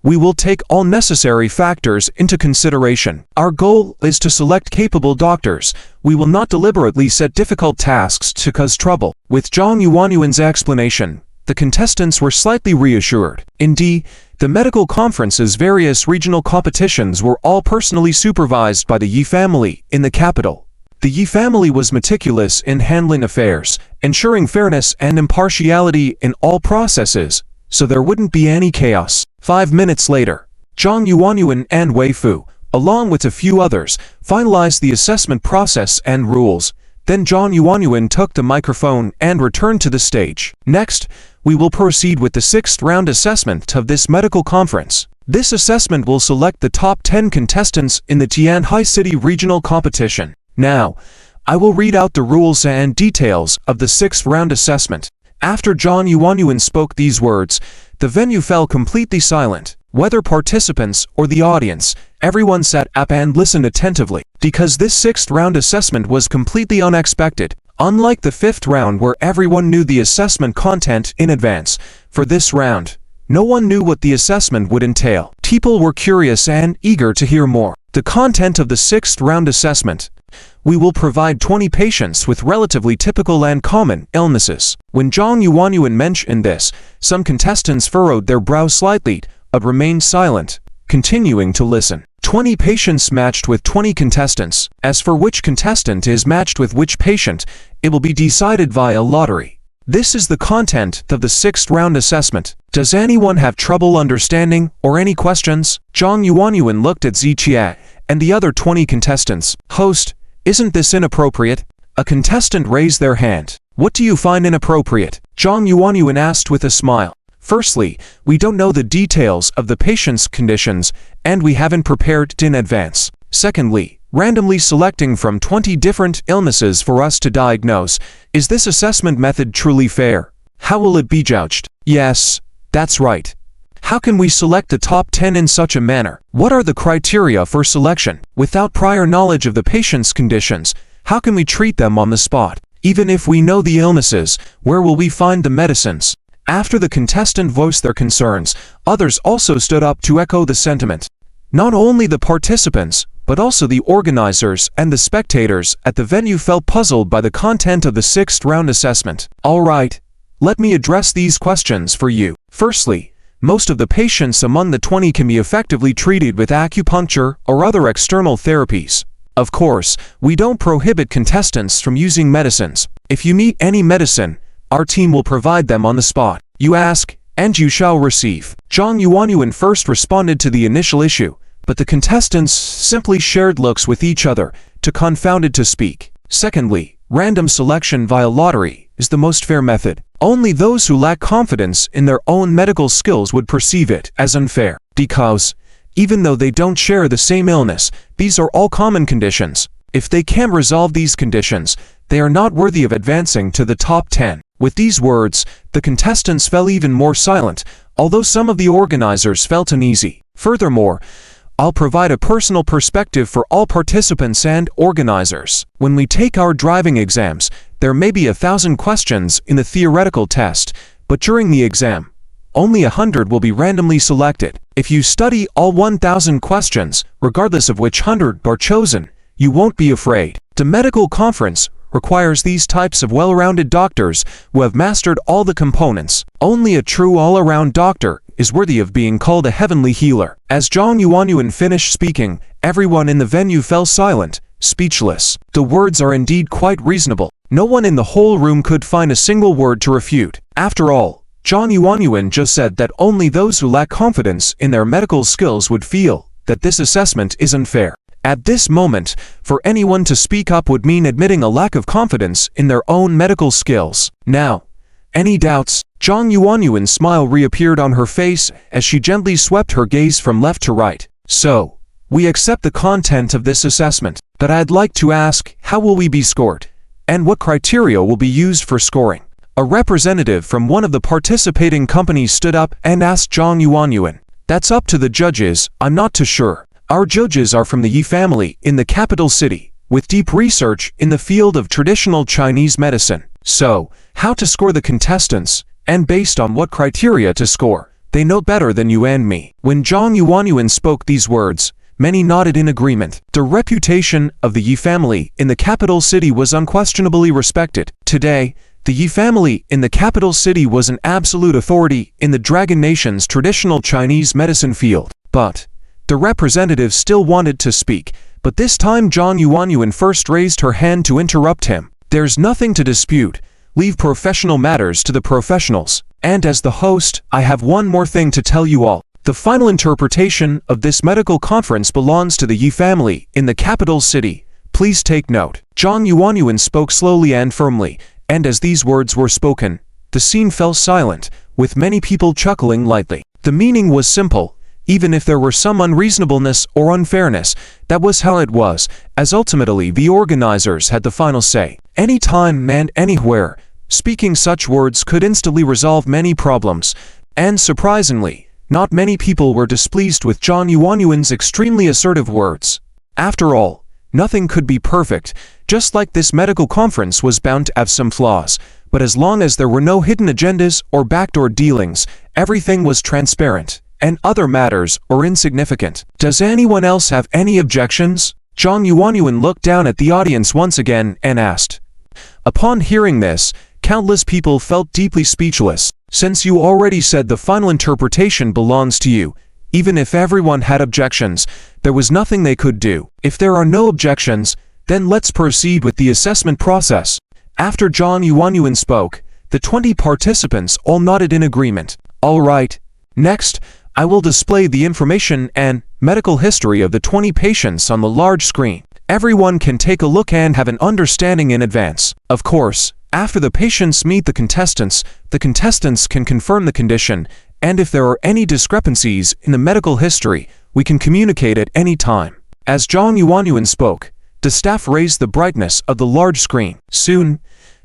We will take all necessary factors into consideration. Our goal is to select capable doctors. We will not deliberately set difficult tasks to cause trouble. With Zhang Yuanyuan's explanation, the contestants were slightly reassured. Indeed, the medical conference's various regional competitions were all personally supervised by the Yi family in the capital. The Yi family was meticulous in handling affairs, ensuring fairness and impartiality in all processes, so there wouldn't be any chaos. 5 minutes later, Zhang Yuanyuan and Wei Fu, along with a few others, finalized the assessment process and rules. Then Zhang Yuanyuan took the microphone and returned to the stage. Next, we will proceed with the 6th round assessment of this medical conference. This assessment will select the top 10 contestants in the Tianhai City regional competition. Now, I will read out the rules and details of the 6th round assessment. After Zhang Yuanyuan spoke these words, The venue fell completely silent. Whether participants or the audience, everyone sat up and listened attentively, because this sixth round assessment was completely unexpected. Unlike the fifth round where everyone knew the assessment content in advance, for this round, no one knew what the assessment would entail. People were curious and eager to hear more. The content of the sixth round assessment. We will provide 20 patients with relatively typical and common illnesses. When Zhang Yuanyuan mentioned this, some contestants furrowed their brows slightly, but remained silent, continuing to listen. 20 patients matched with 20 contestants. As for which contestant is matched with which patient, it will be decided via lottery. This is the content of the sixth round assessment. Does anyone have trouble understanding or any questions? Zhang Yuanyuan looked at Ziqie and the other 20 contestants. Host, isn't this inappropriate? A contestant raised their hand. What do you find inappropriate? Zhang Yuanyuan asked with a smile. Firstly, we don't know the details of the patient's conditions, and we haven't prepared in advance. Secondly, randomly selecting from 20 different illnesses for us to diagnose, is this assessment method truly fair? How will it be judged? Yes, that's right. How can we select the top 10 in such a manner? What are the criteria for selection? Without prior knowledge of the patient's conditions, how can we treat them on the spot? Even if we know the illnesses, where will we find the medicines? After the contestant voiced their concerns, others also stood up to echo the sentiment. Not only the participants, but also the organizers and the spectators at the venue felt puzzled by the content of the sixth round assessment. All right, let me address these questions for you. Firstly, most of the patients among the 20 can be effectively treated with acupuncture or other external therapies. Of course, we don't prohibit contestants from using medicines. If you need any medicine, our team will provide them on the spot. You ask, and you shall receive. Zhang Yuanyuan first responded to the initial issue, but the contestants simply shared looks with each other, too confounded to speak. Secondly, random selection via lottery is the most fair method. Only those who lack confidence in their own medical skills would perceive it as unfair, because, even though they don't share the same illness, these are all common conditions. If they can't resolve these conditions, they are not worthy of advancing to the top 10. With these words, the contestants fell even more silent, although some of the organizers felt uneasy. Furthermore, I'll provide a personal perspective for all participants and organizers. When we take our driving exams, there may be 1,000 questions in the theoretical test, but during the exam, only 100 will be randomly selected. If you study all 1,000 questions, regardless of which 100 are chosen, you won't be afraid. The medical conference requires these types of well-rounded doctors who have mastered all the components. Only a true all-around doctor is worthy of being called a heavenly healer. As Zhang Yuanyuan finished speaking, everyone in the venue fell silent, speechless. The words are indeed quite reasonable. No one in the whole room could find a single word to refute. After all, Zhang Yuanyuan just said that only those who lack confidence in their medical skills would feel that this assessment is unfair. At this moment, for anyone to speak up would mean admitting a lack of confidence in their own medical skills. Now, any doubts? Zhang Yuanyuan's smile reappeared on her face as she gently swept her gaze from left to right. So, we accept the content of this assessment, but I'd like to ask, how will we be scored? And what criteria will be used for scoring? A representative from one of the participating companies stood up and asked Zhang Yuanyuan. That's up to the judges, I'm not too sure. Our judges are from the Yi family in the capital city, with deep research in the field of traditional Chinese medicine. So, how to score the contestants, and based on what criteria to score, they know better than you and me. When Zhang Yuanyuan spoke these words, many nodded in agreement. The reputation of the Yi family in the capital city was unquestionably respected. Today, the Yi family in the capital city was an absolute authority in the Dragon Nation's traditional Chinese medicine field. But the representative still wanted to speak, but this time Zhang Yuanyuan first raised her hand to interrupt him. There's nothing to dispute. Leave professional matters to the professionals. And as the host, I have one more thing to tell you all. The final interpretation of this medical conference belongs to the Yi family in the capital city. Please take note. Zhang Yuanyuan spoke slowly and firmly, and as these words were spoken, the scene fell silent, with many people chuckling lightly. The meaning was simple. Even if there were some unreasonableness or unfairness, that was how it was, as ultimately the organizers had the final say. Anytime and anywhere, speaking such words could instantly resolve many problems, And surprisingly, not many people were displeased with Zhang Yuanyuan's extremely assertive words. After all, nothing could be perfect, just like this medical conference was bound to have some flaws, but as long as there were no hidden agendas or backdoor dealings, everything was transparent, and other matters are insignificant. Does anyone else have any objections? Zhang Yuanyuan looked down at the audience once again and asked. Upon hearing this, countless people felt deeply speechless. Since you already said the final interpretation belongs to you, even if everyone had objections, there was nothing they could do. If there are no objections, then let's proceed with the assessment process. After Zhang Yuanyuan spoke, the 20 participants all nodded in agreement. All right. Next, I will display the information and medical history of the 20 patients on the large screen. Everyone can take a look and have an understanding in advance. Of course, after the patients meet the contestants can confirm the condition, and if there are any discrepancies in the medical history, we can communicate at any time. As Zhang Yuanyuan spoke, the staff raised the brightness of the large screen. Soon,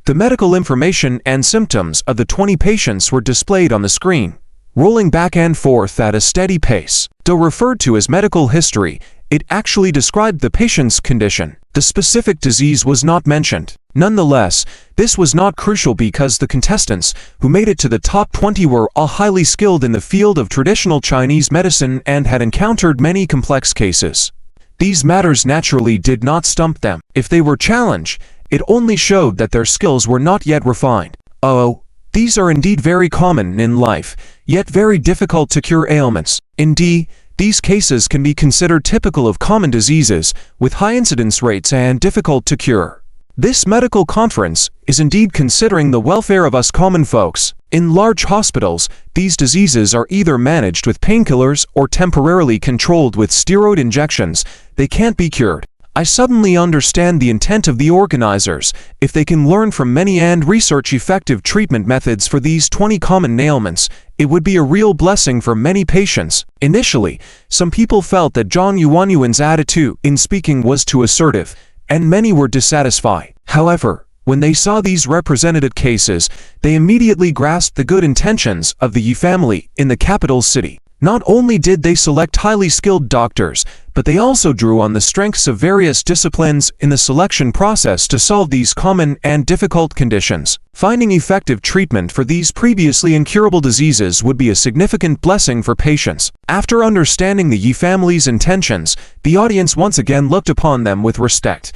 the medical information and symptoms of the 20 patients were displayed on the screen, rolling back and forth at a steady pace. Though referred to as medical history, it actually described the patient's condition. The specific disease was not mentioned. Nonetheless, this was not crucial because the contestants who made it to the top 20 were all highly skilled in the field of traditional Chinese medicine and had encountered many complex cases. These matters naturally did not stump them. If they were challenged, it only showed that their skills were not yet refined. Oh, these are indeed very common in life, yet very difficult to cure ailments. Indeed, these cases can be considered typical of common diseases, with high incidence rates and difficult to cure. This medical conference is indeed considering the welfare of us common folks. In large hospitals, these diseases are either managed with painkillers or temporarily controlled with steroid injections. They can't be cured. I suddenly understand the intent of the organizers. If they can learn from many and research effective treatment methods for these 20 common ailments, it would be a real blessing for many patients. Initially, some people felt that Zhang Yuanyuan's attitude in speaking was too assertive, and many were dissatisfied. However, when they saw these represented cases, they immediately grasped the good intentions of the Yi family in the capital city. Not only did they select highly skilled doctors, but they also drew on the strengths of various disciplines in the selection process to solve these common and difficult conditions. Finding effective treatment for these previously incurable diseases would be a significant blessing for patients. After understanding the Yi family's intentions, the audience once again looked upon them with respect.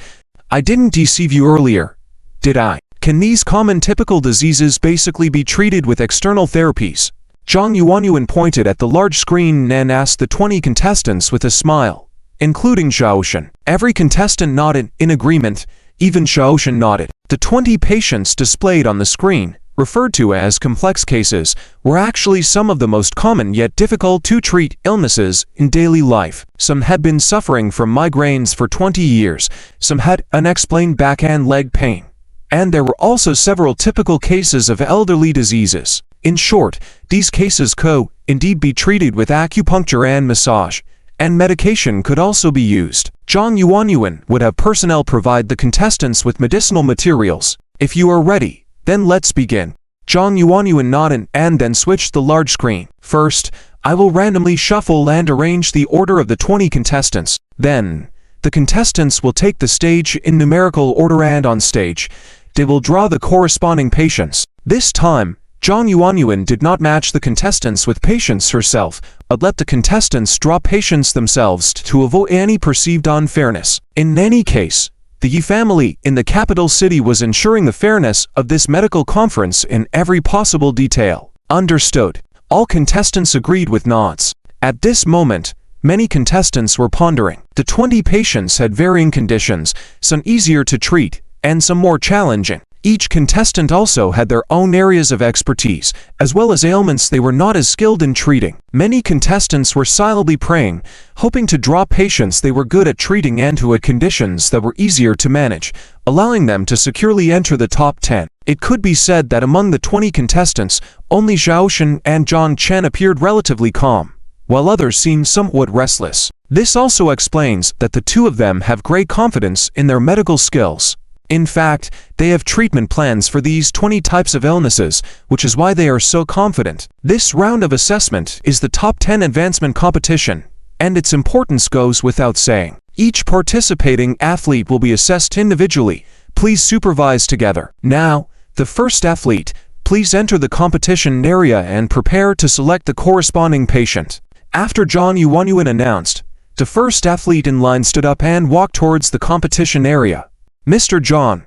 I didn't deceive you earlier, did I? Can these common typical diseases basically be treated with external therapies? Zhang Yuanyuan pointed at the large screen and asked the 20 contestants with a smile, including Xiaoshan. Every contestant nodded in agreement, even Xiaoshan nodded. The 20 patients displayed on the screen, referred to as complex cases, were actually some of the most common yet difficult to treat illnesses in daily life. Some had been suffering from migraines for 20 years, some had unexplained back and leg pain, and there were also several typical cases of elderly diseases. In short, these cases could indeed be treated with acupuncture and massage, and medication could also be used. Zhang Yuanyuan would have personnel provide the contestants with medicinal materials. If you are ready, then let's begin. Zhang Yuanyuan nodded and then switched the large screen. First, I will randomly shuffle and arrange the order of the 20 contestants. Then, the contestants will take the stage in numerical order and on stage, they will draw the corresponding patients. This time, Zhang Yuanyuan did not match the contestants with patients herself, but let the contestants draw patients themselves to avoid any perceived unfairness. In any case, the Yi family in the capital city was ensuring the fairness of this medical conference in every possible detail. Understood. All contestants agreed with nods. At this moment, many contestants were pondering. The 20 patients had varying conditions, some easier to treat, and some more challenging. Each contestant also had their own areas of expertise, as well as ailments they were not as skilled in treating. Many contestants were silently praying, hoping to draw patients they were good at treating and who had conditions that were easier to manage, allowing them to securely enter the top 10. It could be said that among the 20 contestants, only Xiaoshan and Zhang Chen appeared relatively calm, while others seemed somewhat restless. This also explains that the two of them have great confidence in their medical skills. In fact, they have treatment plans for these 20 types of illnesses, which is why they are so confident. This round of assessment is the top 10 advancement competition, and its importance goes without saying. Each participating athlete will be assessed individually. Please supervise together. Now, the first athlete, please enter the competition area and prepare to select the corresponding patient. After John Yuanyuan announced, the first athlete in line stood up and walked towards the competition area. Mr. John,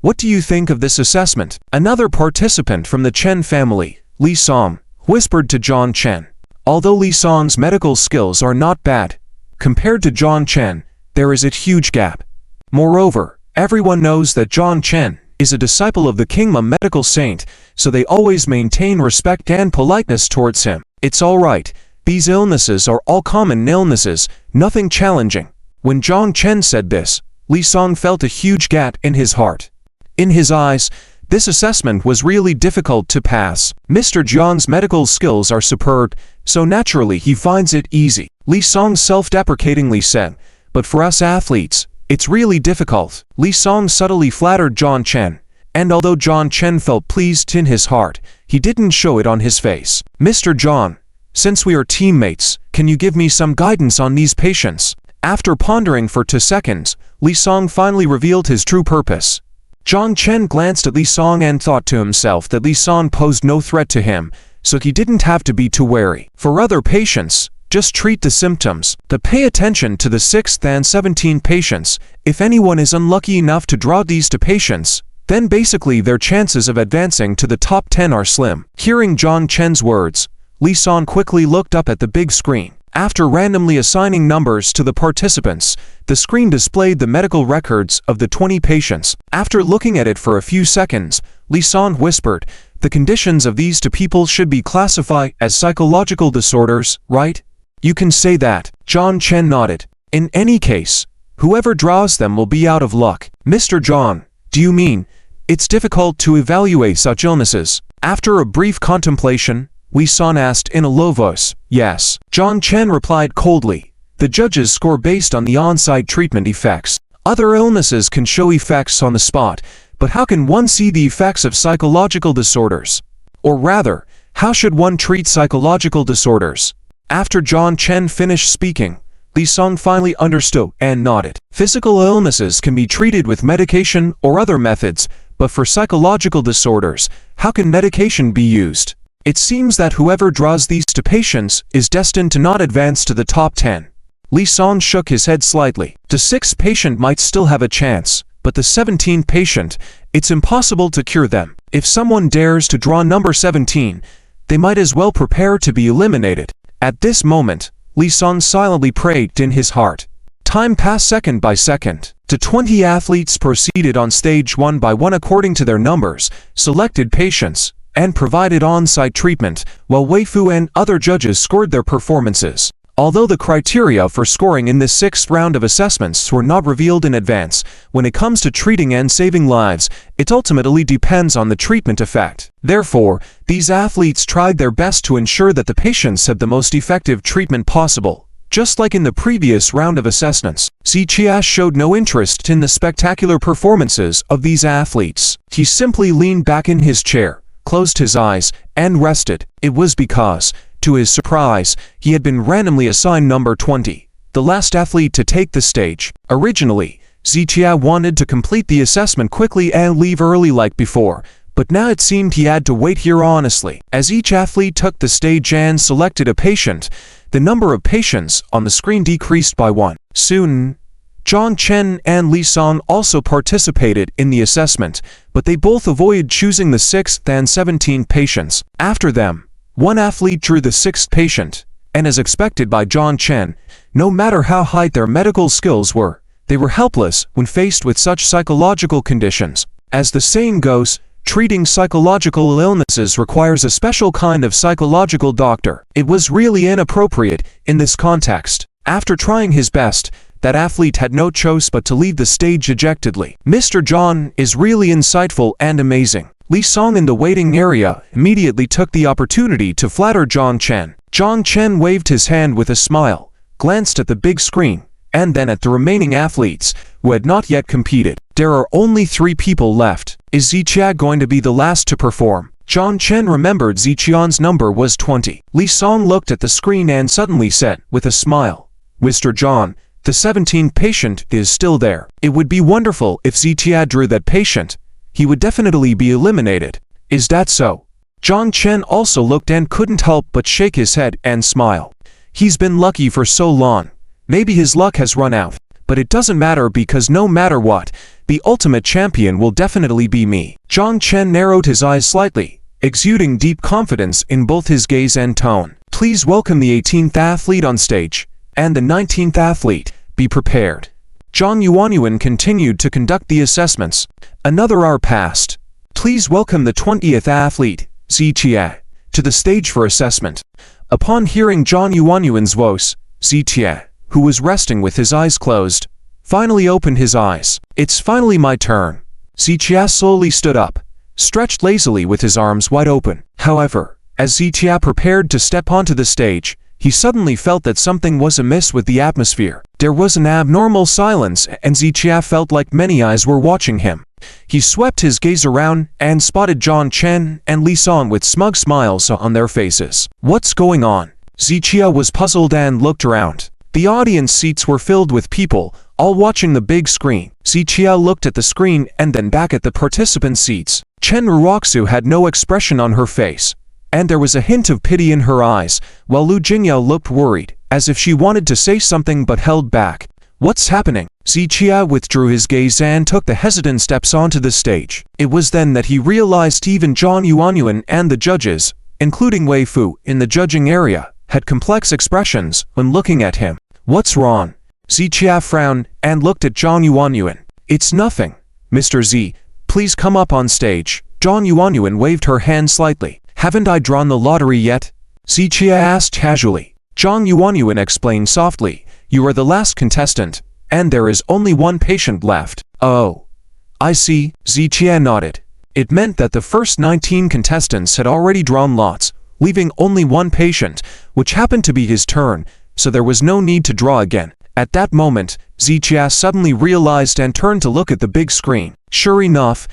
what do you think of this assessment? Another participant from the Chen family, Li Song, whispered to John Chen. Although Li Song's medical skills are not bad, compared to John Chen, there is a huge gap. Moreover, everyone knows that John Chen is a disciple of the Kingma medical saint, so they always maintain respect and politeness towards him. It's alright, these illnesses are all common illnesses, nothing challenging. When John Chen said this, Li Song felt a huge gap in his heart. In his eyes, this assessment was really difficult to pass. Mr. Zhang's medical skills are superb, so naturally he finds it easy. Li Song self-deprecatingly said, but for us athletes, it's really difficult. Li Song subtly flattered John Chen, and although John Chen felt pleased in his heart, he didn't show it on his face. Mr. John, since we are teammates, can you give me some guidance on these patients? After pondering for 2 seconds, Li Song finally revealed his true purpose. John Chen glanced at Li Song and thought to himself that Li Song posed no threat to him, so he didn't have to be too wary. For other patients, just treat the symptoms, but pay attention to the 6th and 17th patients. If anyone is unlucky enough to draw these 2 patients, then basically their chances of advancing to the top 10 are slim. Hearing John Chen's words, Li Song quickly looked up at the big screen. After randomly assigning numbers to the participants, the screen displayed the medical records of the 20 patients. After looking at it for a few seconds, Li Song whispered, the conditions of these 2 people should be classified as psychological disorders, right? You can say that. John Chen nodded. In any case, whoever draws them will be out of luck. Mr. John, do you mean it's difficult to evaluate such illnesses? After a brief contemplation, Li Song asked in a low voice. Yes. John Chen replied coldly. The judges score based on the on-site treatment effects. Other illnesses can show effects on the spot, but how can one see the effects of psychological disorders? Or rather, how should one treat psychological disorders? After John Chen finished speaking, Li Song finally understood and nodded. Physical illnesses can be treated with medication or other methods, but for psychological disorders, how can medication be used? It seems that whoever draws these 2 patients is destined to not advance to the top 10. Li Song shook his head slightly. The 6th patient might still have a chance, but the 17th patient, it's impossible to cure them. If someone dares to draw number 17, they might as well prepare to be eliminated. At this moment, Li Song silently prayed in his heart. Time passed second by second. The 20 athletes proceeded on stage one by one according to their numbers, selected patients, and provided on-site treatment, while Wei Fu and other judges scored their performances. Although the criteria for scoring in this 6th round of assessments were not revealed in advance, when it comes to treating and saving lives, it ultimately depends on the treatment effect. Therefore, these athletes tried their best to ensure that the patients had the most effective treatment possible. Just like in the previous round of assessments, Zichia showed no interest in the spectacular performances of these athletes. He simply leaned back in his chair, closed his eyes, and rested. It was because, to his surprise, he had been randomly assigned number 20, the last athlete to take the stage. Originally, Zichia wanted to complete the assessment quickly and leave early like before, but now it seemed he had to wait here honestly. As each athlete took the stage and selected a patient, the number of patients on the screen decreased by 1. Soon, John Chen and Li Song also participated in the assessment, but they both avoided choosing the 6th and 17th patients. After them, one athlete drew the 6th patient, and as expected by John Chen, no matter how high their medical skills were, they were helpless when faced with such psychological conditions. As the saying goes, treating psychological illnesses requires a special kind of psychological doctor. It was really inappropriate in this context. After trying his best, that athlete had no choice but to leave the stage dejectedly. Mr. John is really insightful and amazing. Li Song in the waiting area immediately took the opportunity to flatter John Chen. John Chen waved his hand with a smile, glanced at the big screen, and then at the remaining athletes, who had not yet competed. There are only 3 people left. Is Zichia going to be the last to perform? John Chen remembered Zichian's number was 20. Li Song looked at the screen and suddenly said, with a smile, "Mr. John, the 17th patient is still there. It would be wonderful if Zichia drew that patient. He would definitely be eliminated. Is that so?" John Chen also looked and couldn't help but shake his head and smile. He's been lucky for so long. Maybe his luck has run out. But it doesn't matter because no matter what, the ultimate champion will definitely be me. John Chen narrowed his eyes slightly, exuding deep confidence in both his gaze and tone. Please welcome the 18th athlete on stage, and the 19th athlete. Be prepared. Zhang Yuanyuan continued to conduct the assessments. Another hour passed. Please welcome the 20th athlete, Zichia, to the stage for assessment. Upon hearing Zhang Yuanyuan's voice, Zichia, who was resting with his eyes closed, finally opened his eyes. It's finally my turn. Zichia slowly stood up, stretched lazily with his arms wide open. However, as Zichia prepared to step onto the stage, he suddenly felt that something was amiss with the atmosphere. There was an abnormal silence, and Zichia felt like many eyes were watching him. He swept his gaze around and spotted John Chen and Li Song with smug smiles on their faces. What's going on? Zichia was puzzled and looked around. The audience seats were filled with people, all watching the big screen. Zichia looked at the screen and then back at the participant seats. Chen Ruoxu had no expression on her face, and there was a hint of pity in her eyes, while Lu Jingyao looked worried, as if she wanted to say something but held back. What's happening? Zichia withdrew his gaze and took the hesitant steps onto the stage. It was then that he realized even Zhang Yuanyuan and the judges, including Wei Fu in the judging area, had complex expressions when looking at him. What's wrong? Zichia frowned and looked at Zhang Yuanyuan. It's nothing. Mr. Z, please come up on stage. Zhang Yuanyuan waved her hand slightly. Haven't I drawn the lottery yet? Zichia asked casually. Zhang Yuanyuan explained softly. You are the last contestant, and there is only one patient left. Oh. I see. Zichia nodded. It meant that the first 19 contestants had already drawn lots, leaving only one patient, which happened to be his turn, so there was no need to draw again. At that moment, Zichia suddenly realized and turned to look at the big screen. Sure enough,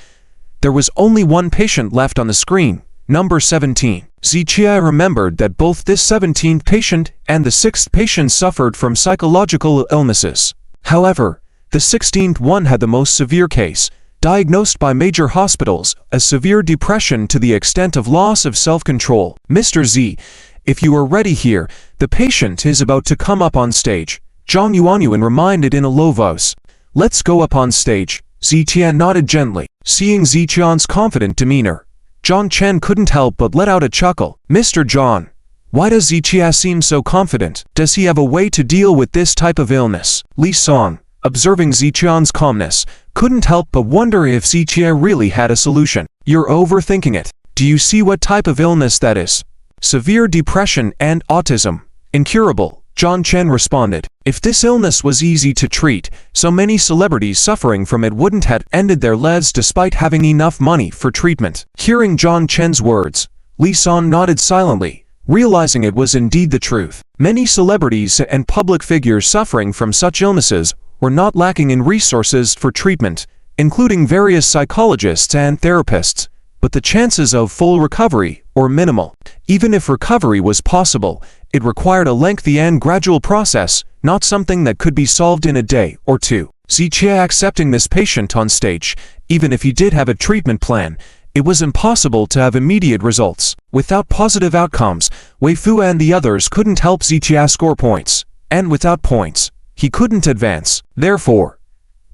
there was only one patient left on the screen, number 17. Zichia remembered that both this 17th patient and the 6th patient suffered from psychological illnesses. However, the 16th one had the most severe case, diagnosed by major hospitals as severe depression to the extent of loss of self-control. Mr. Z, if you are ready here, the patient is about to come up on stage. Zhang Yuanyuan reminded in a low voice. Let's go up on stage. Zichia nodded gently. Seeing Zichian's confident demeanor, John Chen couldn't help but let out a chuckle. Mr. John, why does Zichia seem so confident? Does he have a way to deal with this type of illness? Li Song, observing Zichian's calmness, couldn't help but wonder if Zichia really had a solution. You're overthinking it. Do you see what type of illness that is? Severe depression and autism. Incurable, John Chen responded. If this illness was easy to treat, so many celebrities suffering from it wouldn't have ended their lives despite having enough money for treatment. Hearing John Chen's words, Li Song nodded silently, realizing it was indeed the truth. Many celebrities and public figures suffering from such illnesses were not lacking in resources for treatment, including various psychologists and therapists, but the chances of full recovery were minimal. Even if recovery was possible, it required a lengthy and gradual process, not something that could be solved in a day or two. Zichia accepting this patient on stage, even if he did have a treatment plan, it was impossible to have immediate results. Without positive outcomes, Wei Fu and the others couldn't help Zichia score points, and without points, he couldn't advance. Therefore,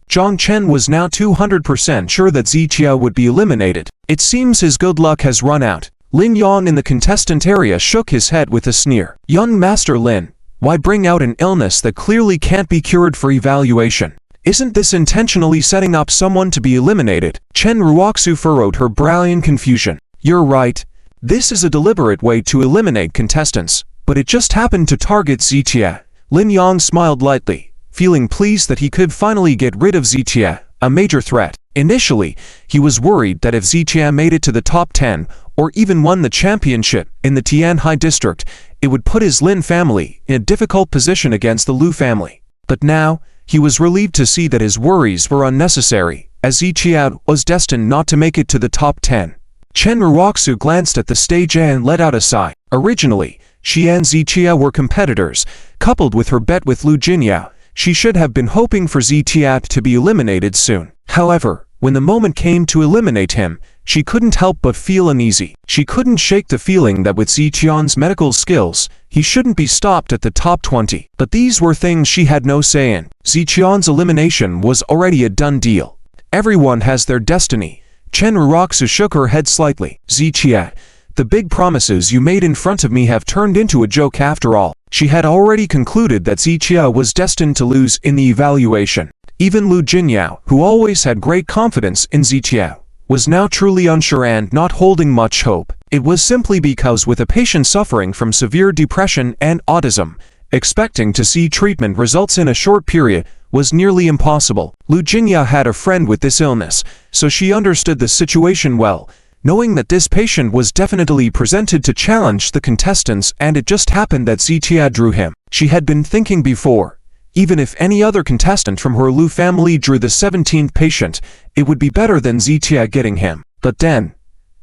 Zhang Chen was now 200% sure that Zichia would be eliminated. It seems his good luck has run out. Lin Yang in the contestant area shook his head with a sneer. Young Master Lin, why bring out an illness that clearly can't be cured for evaluation? Isn't this intentionally setting up someone to be eliminated? Chen Ruoxu furrowed her brow in confusion. You're right. This is a deliberate way to eliminate contestants, but it just happened to target Zichia. Lin Yang smiled lightly, feeling pleased that he could finally get rid of Zichia, a major threat. Initially, he was worried that if Zichia made it to the top 10, or even won the championship in the Tianhai district, it would put his Lin family in a difficult position against the Lu family. But now, he was relieved to see that his worries were unnecessary, as Zichia was destined not to make it to the top 10. Chen Ruoxu glanced at the stage and let out a sigh. Originally, she and Zichia were competitors. Coupled with her bet with Lu Jinyao, she should have been hoping for Zichia to be eliminated soon. However, when the moment came to eliminate him, she couldn't help but feel uneasy. She couldn't shake the feeling that with Ziqian's medical skills, he shouldn't be stopped at the top 20. But these were things she had no say in. Ziqian's elimination was already a done deal. Everyone has their destiny. Chen Ruoxu shook her head slightly. Ziqia, the big promises you made in front of me have turned into a joke after all. She had already concluded that Zichia was destined to lose in the evaluation. Even Lu Jinyao, who always had great confidence in Zichia, was now truly unsure and not holding much hope. It was simply because with a patient suffering from severe depression and autism, expecting to see treatment results in a short period was nearly impossible. Lu Jinyao had a friend with this illness, so she understood the situation well, knowing that this patient was definitely presented to challenge the contestants, and it just happened that Zichia drew him. She had been thinking before, even if any other contestant from her Lu family drew the 17th patient, it would be better than Zichia getting him. But then,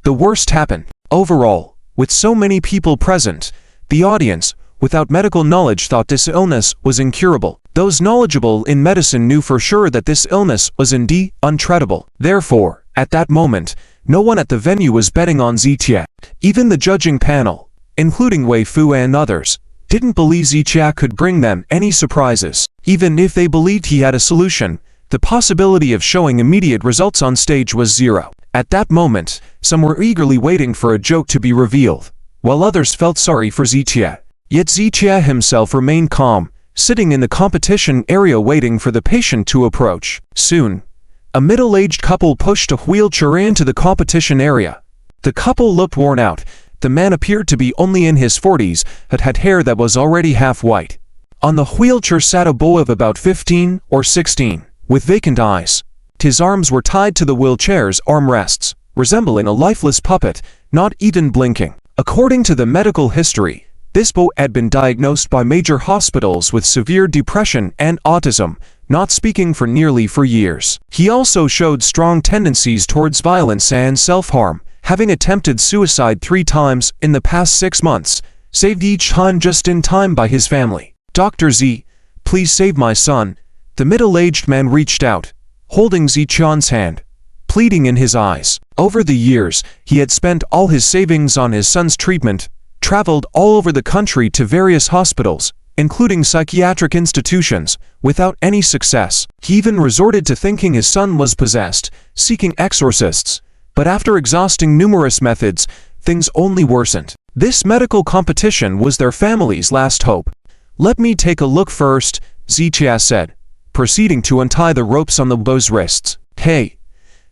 the worst happened. Overall, with so many people present, the audience, without medical knowledge, thought this illness was incurable. Those knowledgeable in medicine knew for sure that this illness was indeed untreatable. Therefore, at that moment, no one at the venue was betting on Zichia. Even the judging panel, including Wei Fu and others, didn't believe Zichia could bring them any surprises. Even if they believed he had a solution, the possibility of showing immediate results on stage was zero. At that moment, some were eagerly waiting for a joke to be revealed, while others felt sorry for Zichia. Yet Zichia himself remained calm, sitting in the competition area waiting for the patient to approach. Soon, a middle-aged couple pushed a wheelchair into the competition area. The couple looked worn out. The man appeared to be only in his 40s, but had hair that was already half white. On the wheelchair sat a boy of about 15 or 16, with vacant eyes. His arms were tied to the wheelchair's armrests, resembling a lifeless puppet, not even blinking. According to the medical history, this boy had been diagnosed by major hospitals with severe depression and autism, not speaking for nearly 4 years. He also showed strong tendencies towards violence and self-harm, having attempted suicide 3 times in the past 6 months, saved each time just in time by his family. "Dr. Z, please save my son." The middle-aged man reached out, holding Ziqian's hand, pleading in his eyes. Over the years, he had spent all his savings on his son's treatment, traveled all over the country to various hospitals, including psychiatric institutions, without any success. He even resorted to thinking his son was possessed, seeking exorcists. But after exhausting numerous methods, things only worsened. This medical competition was their family's last hope. "Let me take a look first," Zichia said, proceeding to untie the ropes on the boy's wrists. "Hey."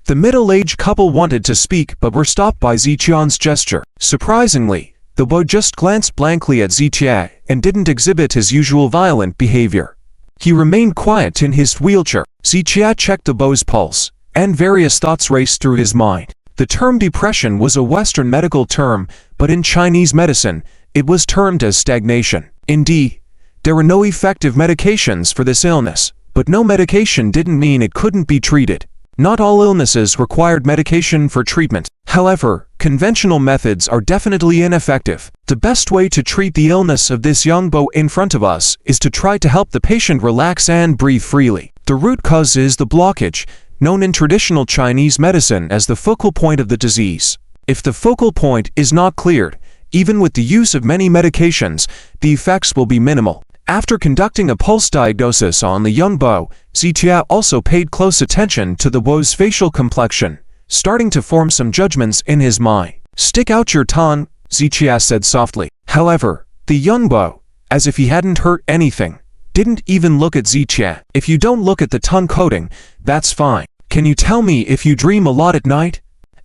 The middle-aged couple wanted to speak but were stopped by Ziqian's gesture. Surprisingly, the boy just glanced blankly at Zichia and didn't exhibit his usual violent behavior. He remained quiet in his wheelchair. Zichia checked the boy's pulse, and various thoughts raced through his mind. The term depression was a Western medical term, but in Chinese medicine, it was termed as stagnation. Indeed, there were no effective medications for this illness, but no medication didn't mean it couldn't be treated. Not all illnesses required medication for treatment. However, conventional methods are definitely ineffective. The best way to treat the illness of this young boy in front of us is to try to help the patient relax and breathe freely. The root cause is the blockage, known in traditional Chinese medicine as the focal point of the disease. If the focal point is not cleared, even with the use of many medications, the effects will be minimal. After conducting a pulse diagnosis on the young boy, Zichia also paid close attention to the boy's facial complexion, starting to form some judgments in his mind. "Stick out your tongue," Zichia said softly. However, the young boy, as if he hadn't heard anything, didn't even look at Zichia. "If you don't look at the tongue coating, that's fine. Can you tell me if you dream a lot at night?"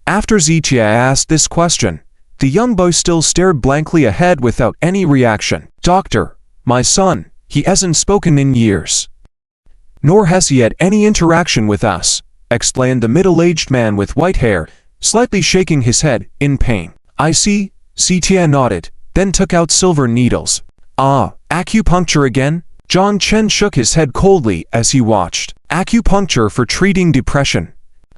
After Zichia asked this question, the young boy still stared blankly ahead without any reaction. "Doctor, my son, he hasn't spoken in years. Nor has he had any interaction with us," explained the middle-aged man with white hair, slightly shaking his head in pain. "I see," Zichia nodded, then took out silver needles. "Ah, acupuncture again?" John Chen shook his head coldly as he watched. Acupuncture for treating depression.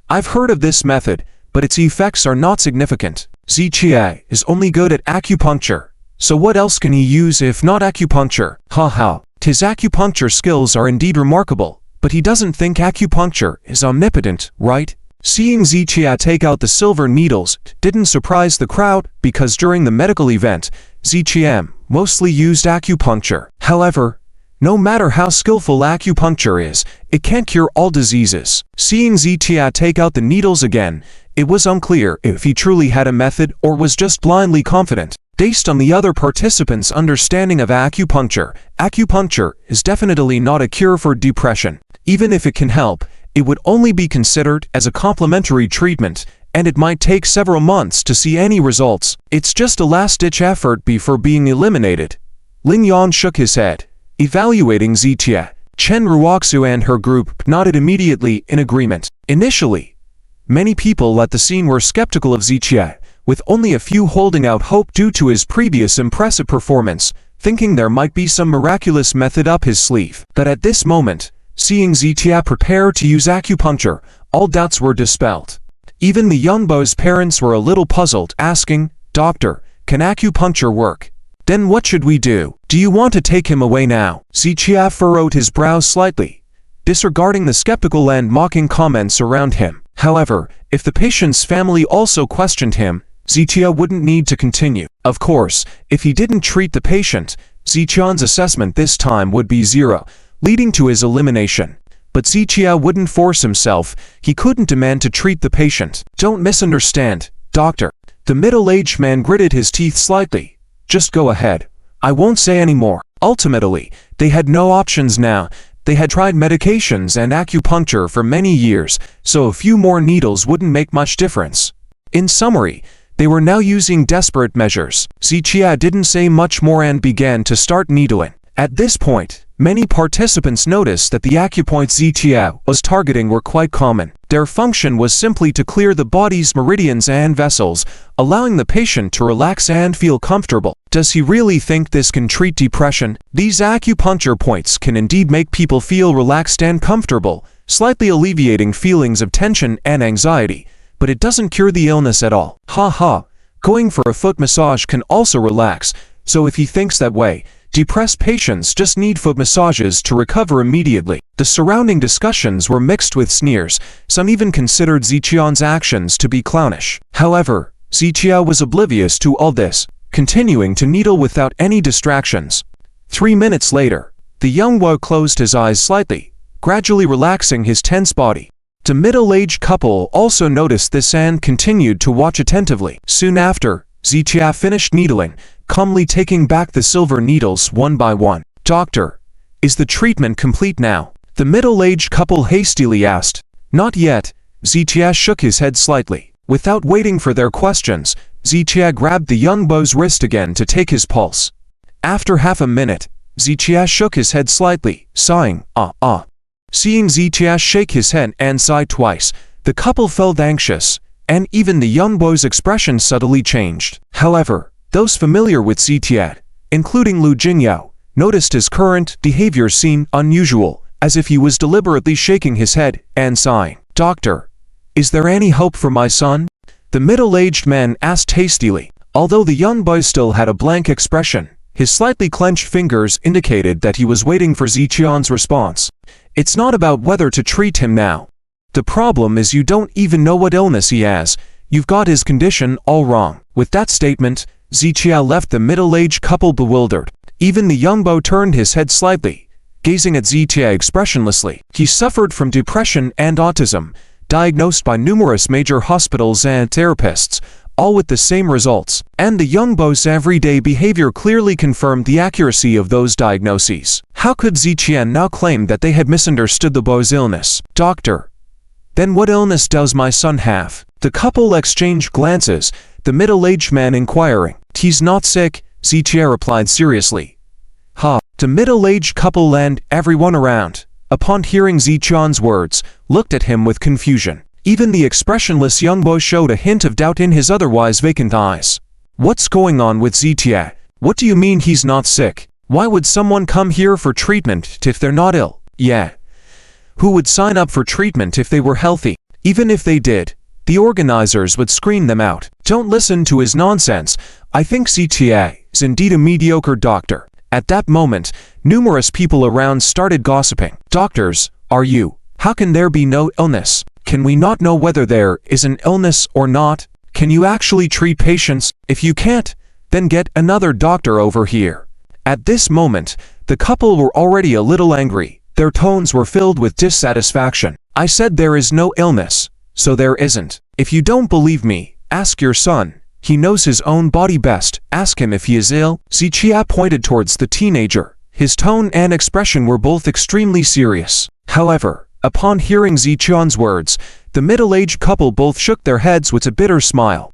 I've heard of this method, but its effects are not significant. Zichie is only good at acupuncture, so what else can he use if not acupuncture? Ha. His acupuncture skills are indeed remarkable, but he doesn't think acupuncture is omnipotent, right? Seeing Zichie take out the silver needles didn't surprise the crowd because during the medical event, Zichie mostly used acupuncture. However, no matter how skillful acupuncture is, it can't cure all diseases. Seeing Zichie take out the needles again, it was unclear if he truly had a method or was just blindly confident. Based on the other participants' understanding of acupuncture, acupuncture is definitely not a cure for depression. Even if it can help, it would only be considered as a complementary treatment, and it might take several months to see any results. It's just a last-ditch effort before being eliminated. Lin Yan shook his head. Evaluating Zichie, Chen Ruoxu and her group nodded immediately in agreement. Initially, many people at the scene were skeptical of Zichie, with only a few holding out hope due to his previous impressive performance, thinking there might be some miraculous method up his sleeve. But at this moment, seeing Zichie prepare to use acupuncture, all doubts were dispelled. Even the young boy's parents were a little puzzled, asking, "Doctor, can acupuncture work? Then what should we do? Do you want to take him away now?" Zichie furrowed his brows slightly, disregarding the skeptical and mocking comments around him. However, if the patient's family also questioned him, Zichie wouldn't need to continue. Of course, if he didn't treat the patient, Zichie's assessment this time would be 0, leading to his elimination. But Zichie wouldn't force himself. He couldn't demand to treat the patient. "Don't misunderstand, doctor." The middle-aged man gritted his teeth slightly. "Just go ahead. I won't say any more." Ultimately, they had no options now. They had tried medications and acupuncture for many years, so a few more needles wouldn't make much difference. In summary, they were now using desperate measures. Zichie didn't say much more and began to start needling. At this point, many participants noticed that the acupoints Zichie was targeting were quite common. Their function was simply to clear the body's meridians and vessels, allowing the patient to relax and feel comfortable. Does he really think this can treat depression? These acupuncture points can indeed make people feel relaxed and comfortable, slightly alleviating feelings of tension and anxiety, but it doesn't cure the illness at all. Going for a foot massage can also relax, so if he thinks that way, depressed patients just need foot massages to recover immediately. The surrounding discussions were mixed with sneers. Some even considered Zichie's actions to be clownish. However, Zichie was oblivious to all this, continuing to needle without any distractions. 3 minutes later, the young boy closed his eyes slightly, gradually relaxing his tense body. The middle-aged couple also noticed this and continued to watch attentively. Soon after, Zichie finished needling, calmly taking back the silver needles one by one. "Doctor, is the treatment complete now?" the middle-aged couple hastily asked. "Not yet." Zichie shook his head slightly. Without waiting for their questions, Zichie grabbed the young boy's wrist again to take his pulse. After half a minute, Zichie shook his head slightly, sighing, Seeing Zichie shake his head and sigh twice, the couple felt anxious, and even the young boy's expression subtly changed. However, those familiar with Zichie, including Lu Jingyao, noticed his current behavior seemed unusual, as if he was deliberately shaking his head and sighing. "Doctor, is there any hope for my son?" the middle-aged man asked hastily. Although the young boy still had a blank expression, his slightly clenched fingers indicated that he was waiting for Zichie's response. "It's not about whether to treat him now. The problem is you don't even know what illness he has. You've got his condition all wrong." With that statement, Zichie left the middle-aged couple bewildered. Even the young boy turned his head slightly, gazing at Zichie expressionlessly. He suffered from depression and autism, diagnosed by numerous major hospitals and therapists, all with the same results. And the young boy's everyday behavior clearly confirmed the accuracy of those diagnoses. How could Zichie now claim that they had misunderstood the boy's illness? "Doctor, then what illness does my son have?" The couple exchanged glances, the middle-aged man inquiring. "He's not sick," Zichie replied seriously. The middle-aged couple and everyone around, upon hearing Zichie's words, looked at him with confusion. Even the expressionless young boy showed a hint of doubt in his otherwise vacant eyes. "What's going on with Zichie? What do you mean he's not sick?" Why would someone come here for treatment if they're not ill? Yeah. Who would sign up for treatment if they were healthy? Even if they did, the organizers would screen them out. Don't listen to his nonsense. I think CTA is indeed a mediocre doctor. At that moment, numerous people around started gossiping. Doctors, are you? How can there be no illness? Can we not know whether there is an illness or not? Can you actually treat patients? If you can't, then get another doctor over here. At this moment, the couple were already a little angry. Their tones were filled with dissatisfaction. I said there is no illness, so there isn't. If you don't believe me, ask your son. He knows his own body best. Ask him if he is ill. Zichia pointed towards the teenager. His tone and expression were both extremely serious. However, upon hearing Zichion's words, the middle-aged couple both shook their heads with a bitter smile.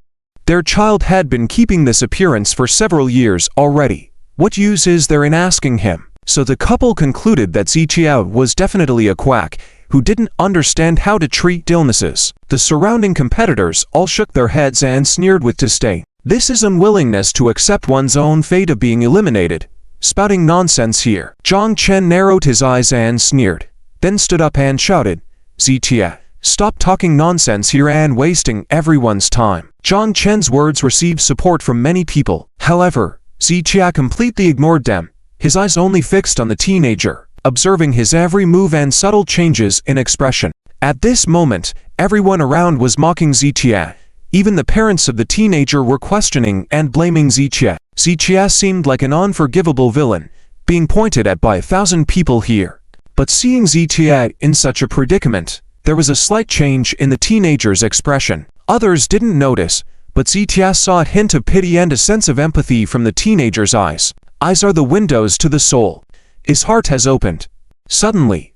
Their child had been keeping this appearance for several years already. What use is there in asking him? So the couple concluded that Zichia was definitely a quack who didn't understand how to treat illnesses. The surrounding competitors all shook their heads and sneered with disdain. This is unwillingness to accept one's own fate of being eliminated. Spouting nonsense here. Zhang Chen narrowed his eyes and sneered, then stood up and shouted, Zichia, stop talking nonsense here and wasting everyone's time. Zhang Chen's words received support from many people. However, Zichia completely ignored them, his eyes only fixed on the teenager, observing his every move and subtle changes in expression. At this moment, everyone around was mocking Zichia. Even the parents of the teenager were questioning and blaming Zichia. Zichia seemed like an unforgivable villain, being pointed at by 1,000 people here. But seeing Zichia in such a predicament, there was a slight change in the teenager's expression. Others didn't notice, but Zichia saw a hint of pity and a sense of empathy from the teenager's eyes. Eyes are the windows to the soul. His heart has opened. Suddenly,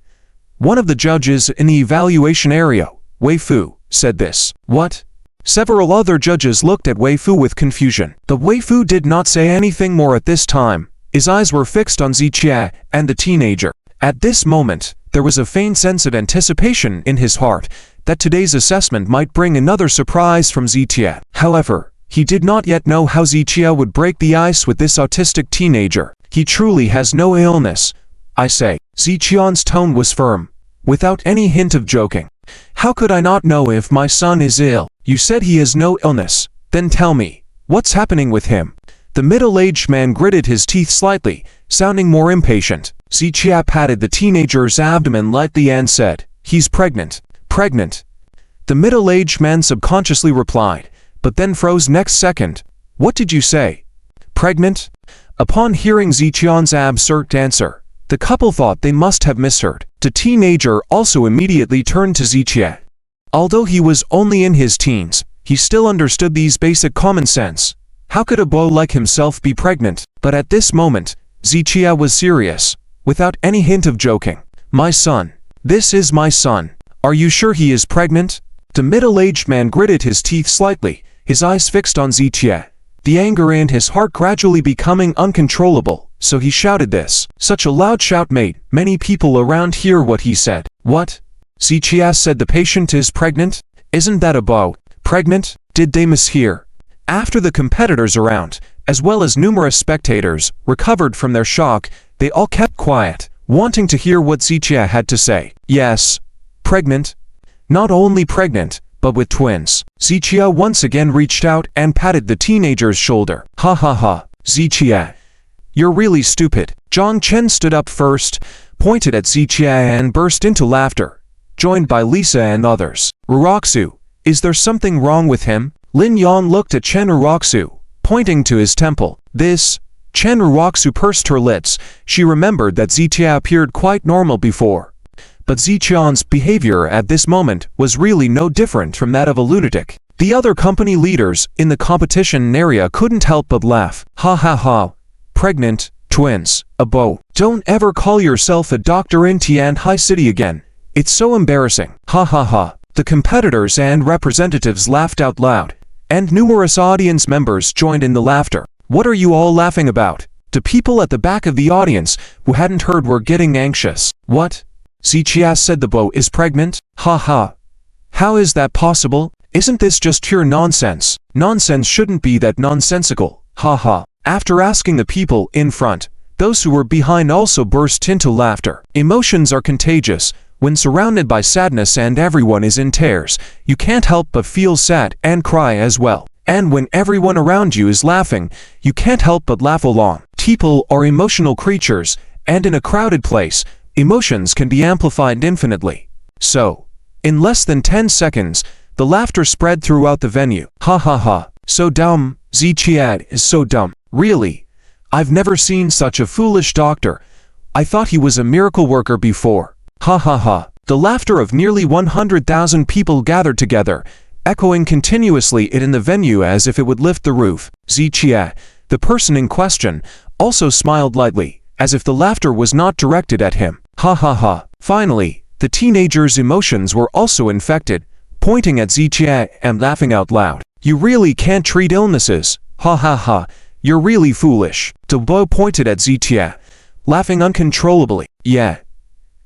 one of the judges in the evaluation area, Wei Fu, said this. What? Several other judges looked at Wei Fu with confusion. The Wei Fu did not say anything more at this time. His eyes were fixed on Zichia and the teenager. At this moment, there was a faint sense of anticipation in his heart that today's assessment might bring another surprise from Zichia. However, he did not yet know how Zichia would break the ice with this autistic teenager. He truly has no illness, I say. Zichion's tone was firm, without any hint of joking. How could I not know if my son is ill? You said he has no illness. Then tell me, what's happening with him? The middle-aged man gritted his teeth slightly, sounding more impatient. Zichia patted the teenager's abdomen lightly and said, he's pregnant. Pregnant. The middle-aged man subconsciously replied, but then froze next second. What did you say? Pregnant? Upon hearing Zichion's absurd answer, the couple thought they must have misheard. The teenager also immediately turned to Zichia. Although he was only in his teens, he still understood these basic common sense. How could a boy like himself be pregnant? But at this moment, Zichia was serious, without any hint of joking. My son. This is my son. Are you sure he is pregnant? The middle-aged man gritted his teeth slightly, his eyes fixed on Zichia, the anger in his heart gradually becoming uncontrollable, so he shouted this. Such a loud shout made many people around hear what he said. What? Zichia said the patient is pregnant? Isn't that a bow? Pregnant? Did they mishear? After the competitors around, as well as numerous spectators, recovered from their shock, they all kept quiet, wanting to hear what Zichia had to say. Yes. Pregnant? Not only pregnant, but with twins. Zichia once again reached out and patted the teenager's shoulder. Ha ha ha. Zichia, you're really stupid. Zhang Chen stood up first, pointed at Zichia and burst into laughter, joined by Lisa and others. Uroxu, is there something wrong with him? Lin Yan looked at Chen Uroxu, pointing to his temple. This? Chen Uroxu pursed her lips. She remembered that Zichia appeared quite normal before. But Zichion's behavior at this moment was really no different from that of a lunatic. The other company leaders in the competition area couldn't help but laugh. Ha ha ha. Pregnant, twins, a beau. Don't ever call yourself a doctor in Tianhai City again. It's so embarrassing. Ha ha ha. The competitors and representatives laughed out loud, and numerous audience members joined in the laughter. What are you all laughing about? The people at the back of the audience who hadn't heard were getting anxious. What? Zichia said the beau is pregnant? Ha ha. How is that possible? Isn't this just pure nonsense? Nonsense shouldn't be that nonsensical. Ha ha. After asking the people in front, Those who were behind also burst into laughter. Emotions are contagious. When surrounded by sadness and everyone is in tears, you can't help but feel sad and cry as well. And when everyone around you is laughing, you can't help but laugh along. People are emotional creatures, and in a crowded place, emotions can be amplified infinitely. So, in less than 10 seconds, the laughter spread throughout the venue. Ha ha ha. So dumb. Zichiad is so dumb. Really? I've never seen such a foolish doctor. I thought he was a miracle worker before. Ha ha ha. The laughter of nearly 100,000 people gathered together, echoing continuously in the venue as if it would lift the roof. Zichia, the person in question, also smiled lightly, as if the laughter was not directed at him. Ha ha ha. Finally, the teenager's emotions were also infected, pointing at Zichia and laughing out loud. You really can't treat illnesses. Ha ha ha. You're really foolish. The boy pointed at Zichia, laughing uncontrollably. Yeah.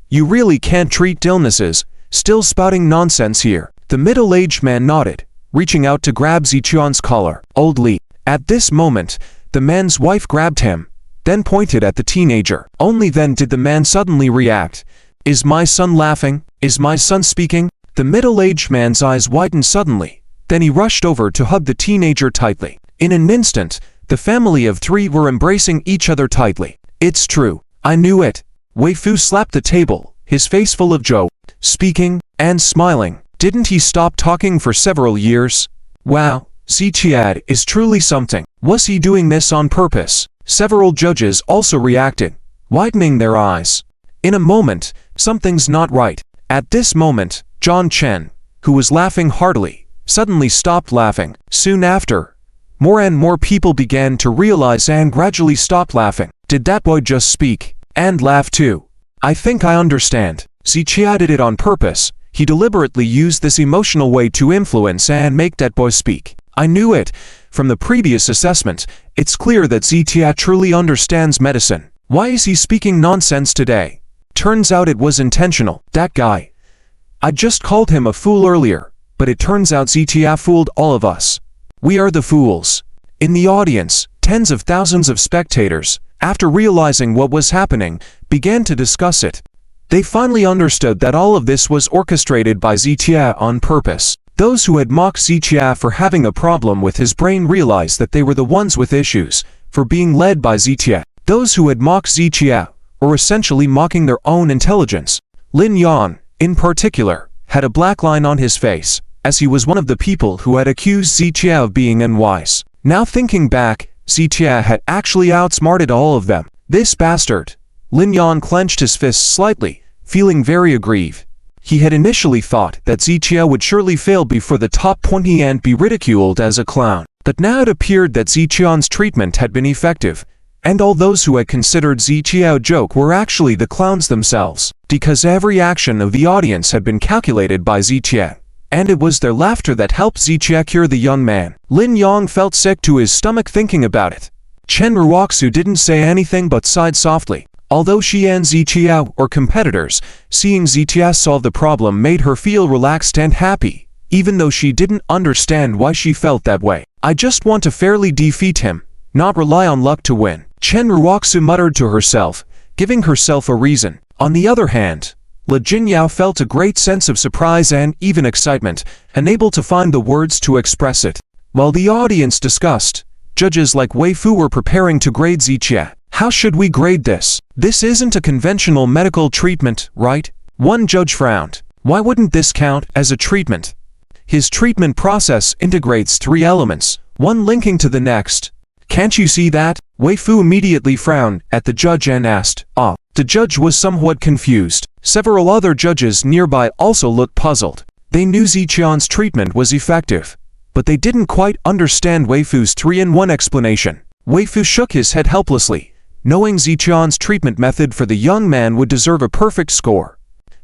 You really can't treat illnesses. Still spouting nonsense here. The middle-aged man nodded, reaching out to grab Zichian's collar. Old Li. At this moment, the man's wife grabbed him, then pointed at the teenager. Only then did the man suddenly react. Is my son laughing? Is my son speaking? The middle-aged man's eyes widened suddenly. Then he rushed over to hug the teenager tightly. In an instant, the family of three were embracing each other tightly. It's true. I knew it. Wei Fu slapped the table, his face full of joy, speaking and smiling. Didn't he stop talking for several years? Wow, Zichiad is truly something. Was he doing this on purpose? Several judges also reacted, widening their eyes. In a moment, something's not right. At this moment, John Chen, who was laughing heartily, suddenly stopped laughing. Soon after, more and more people began to realize and gradually stopped laughing. Did that boy just speak and laugh too? I think I understand. Zichiad did it on purpose. He deliberately used this emotional way to influence and make that boy speak. I knew it. From the previous assessment, it's clear that Zichiad truly understands medicine. Why is he speaking nonsense today? Turns out it was intentional. That guy. I just called him a fool earlier, but it turns out Zichiad fooled all of us. We are the fools. In the audience, tens of thousands of spectators, after realizing what was happening, began to discuss it. They finally understood that all of this was orchestrated by Zichiad on purpose. Those who had mocked Zichiad for having a problem with his brain realized that they were the ones with issues, for being led by Zichiad. Those who had mocked Zichiad were essentially mocking their own intelligence. Lin Yan, in particular, had a black line on his face, as he was one of the people who had accused Zichiad of being unwise. Now thinking back, Zichiad had actually outsmarted all of them. This bastard. Lin Yan clenched his fists slightly, feeling very aggrieved. He had initially thought that Zichiad would surely fail before the top 20 and be ridiculed as a clown. But now it appeared that Zichian's treatment had been effective, and all those who had considered Zichiad a joke were actually the clowns themselves, because every action of the audience had been calculated by Zichiad. And it was their laughter that helped Zichiad cure the young man. Lin Yang felt sick to his stomach thinking about it. Chen Ruoxu didn't say anything but sighed softly. Although she and Zichiad were competitors, seeing Zichiad solve the problem made her feel relaxed and happy, even though she didn't understand why she felt that way. I just want to fairly defeat him, not rely on luck to win. Chen Ruoxu muttered to herself, giving herself a reason. On the other hand, Le Jinyao felt a great sense of surprise and even excitement, unable to find the words to express it. While the audience discussed, judges like Wei Fu were preparing to grade Zichiad. How should we grade this? This isn't a conventional medical treatment, right? One judge frowned. Why wouldn't this count as a treatment? His treatment process integrates three elements, one linking to the next. Can't you see that? Wei Fu immediately frowned at the judge and asked, "Ah." The judge was somewhat confused. Several other judges nearby also looked puzzled. They knew Zichian's treatment was effective, but they didn't quite understand Wei Fu's 3-in-1 explanation. Wei Fu shook his head helplessly, knowing Zichian's treatment method for the young man would deserve a perfect score.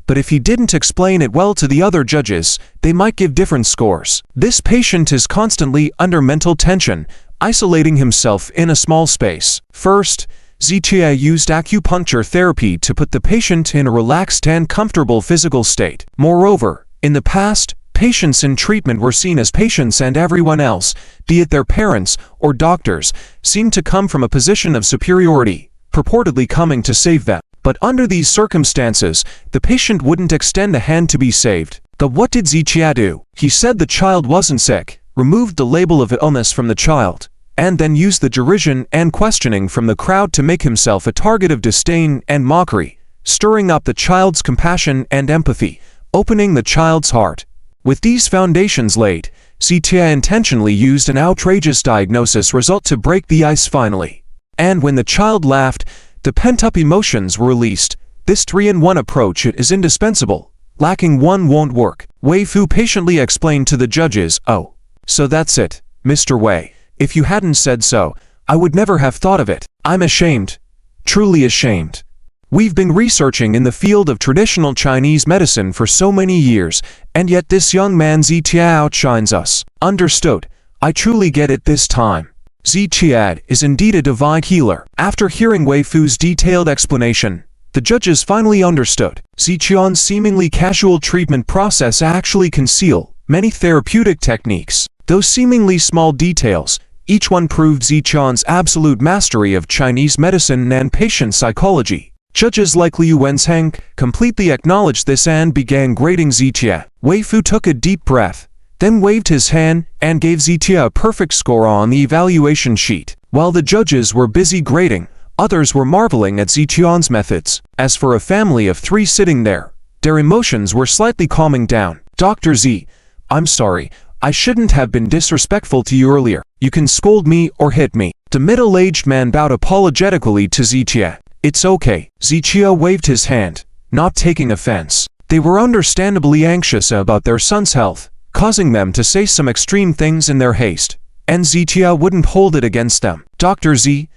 But if he didn't explain it well to the other judges, they might give different scores. This patient is constantly under mental tension, isolating himself in a small space. First, Zichiad used acupuncture therapy to put the patient in a relaxed and comfortable physical state. Moreover, in the past, patients in treatment were seen as patients, and everyone else, be it their parents or doctors, seemed to come from a position of superiority, purportedly coming to save them. But under these circumstances, the patient wouldn't extend a hand to be saved. But what did Zichia do? He said the child wasn't sick, removed the label of illness from the child, and then used the derision and questioning from the crowd to make himself a target of disdain and mockery, stirring up the child's compassion and empathy, opening the child's heart. With these foundations laid, Zichia intentionally used an outrageous diagnosis result to break the ice finally. And when the child laughed, the pent-up emotions were released. This 3-in-1 approach is indispensable. Lacking one won't work. Wei Fu patiently explained to the judges, "Oh, so that's it, Mr. Wei. If you hadn't said so, I would never have thought of it. I'm ashamed. Truly ashamed. We've been researching in the field of traditional Chinese medicine for so many years, and yet this young man Zichia outshines us. Understood. I truly get it this time. Zichia is indeed a divine healer." After hearing Wei Fu's detailed explanation, the judges finally understood. Zichia's seemingly casual treatment process actually concealed many therapeutic techniques. Those seemingly small details, each one proved Zichia's absolute mastery of Chinese medicine and patient psychology. Judges like Liu Wenzheng completely acknowledged this and began grading Zichia. Wei Fu took a deep breath, then waved his hand and gave Zichia a perfect score on the evaluation sheet. While the judges were busy grading, others were marveling at Zichia's methods. As for a family of 3 sitting there, their emotions were slightly calming down. "Dr. Z, I'm sorry, I shouldn't have been disrespectful to you earlier. You can scold me or hit me." The middle-aged man bowed apologetically to Zichia. "It's okay." Zichia waved his hand, not taking offense. They were understandably anxious about their son's health, causing them to say some extreme things in their haste, and Zichia wouldn't hold it against them. "Dr. Z,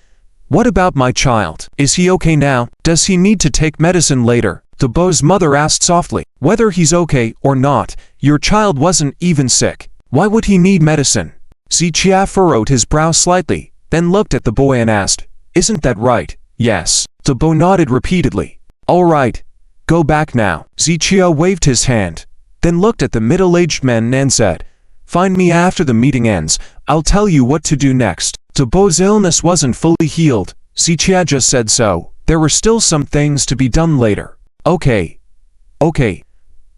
what about my child? Is he okay now? Does he need to take medicine later?" The boy's mother asked softly. "Whether he's okay or not, your child wasn't even sick. Why would he need medicine?" Zichia furrowed his brow slightly, then looked at the boy and asked, "Isn't that right?" "Yes." The boy nodded repeatedly. "All right, go back now." Zichia waved his hand, then looked at the middle-aged man and said, "Find me after the meeting ends. I'll tell you what to do next." The boy's illness wasn't fully healed. Zichia just said so. There were still some things to be done later. Okay.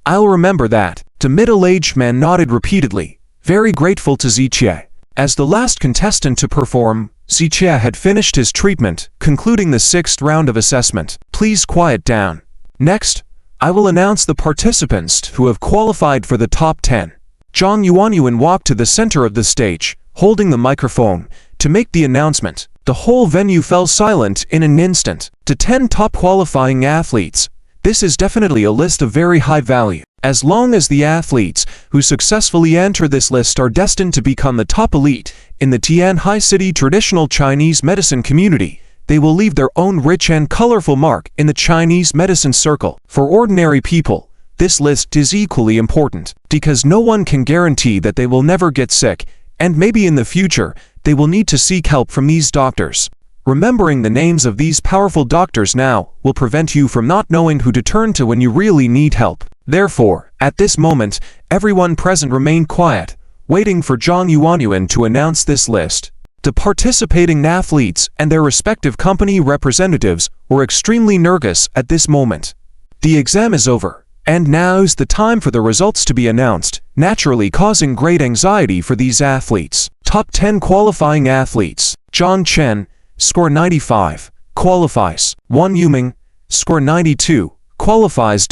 I'll remember that." The middle-aged man nodded repeatedly, very grateful to Zichia. As the last contestant to perform, Zichia had finished his treatment, concluding the 6th round of assessment. "Please quiet down. Next, I will announce the participants who have qualified for the top 10. Zhang Yuanyuan walked to the center of the stage, holding the microphone, to make the announcement. The whole venue fell silent in an instant. The 10 top qualifying athletes. This is definitely a list of very high value. As long as the athletes who successfully enter this list are destined to become the top elite in the Tianhai City traditional Chinese medicine community, they will leave their own rich and colorful mark in the Chinese medicine circle. For ordinary people, this list is equally important, because no one can guarantee that they will never get sick, and maybe in the future, they will need to seek help from these doctors. Remembering the names of these powerful doctors now will prevent you from not knowing who to turn to when you really need help. Therefore, at this moment, everyone present remained quiet, waiting for Zhang Yuanyuan to announce this list. The participating athletes and their respective company representatives were extremely nervous at this moment. The exam is over, and now's the time for the results to be announced, naturally causing great anxiety for these athletes. Top 10 qualifying athletes. Zhang Chen, score 95, qualifies. Wan Yuming, score 92, qualifies.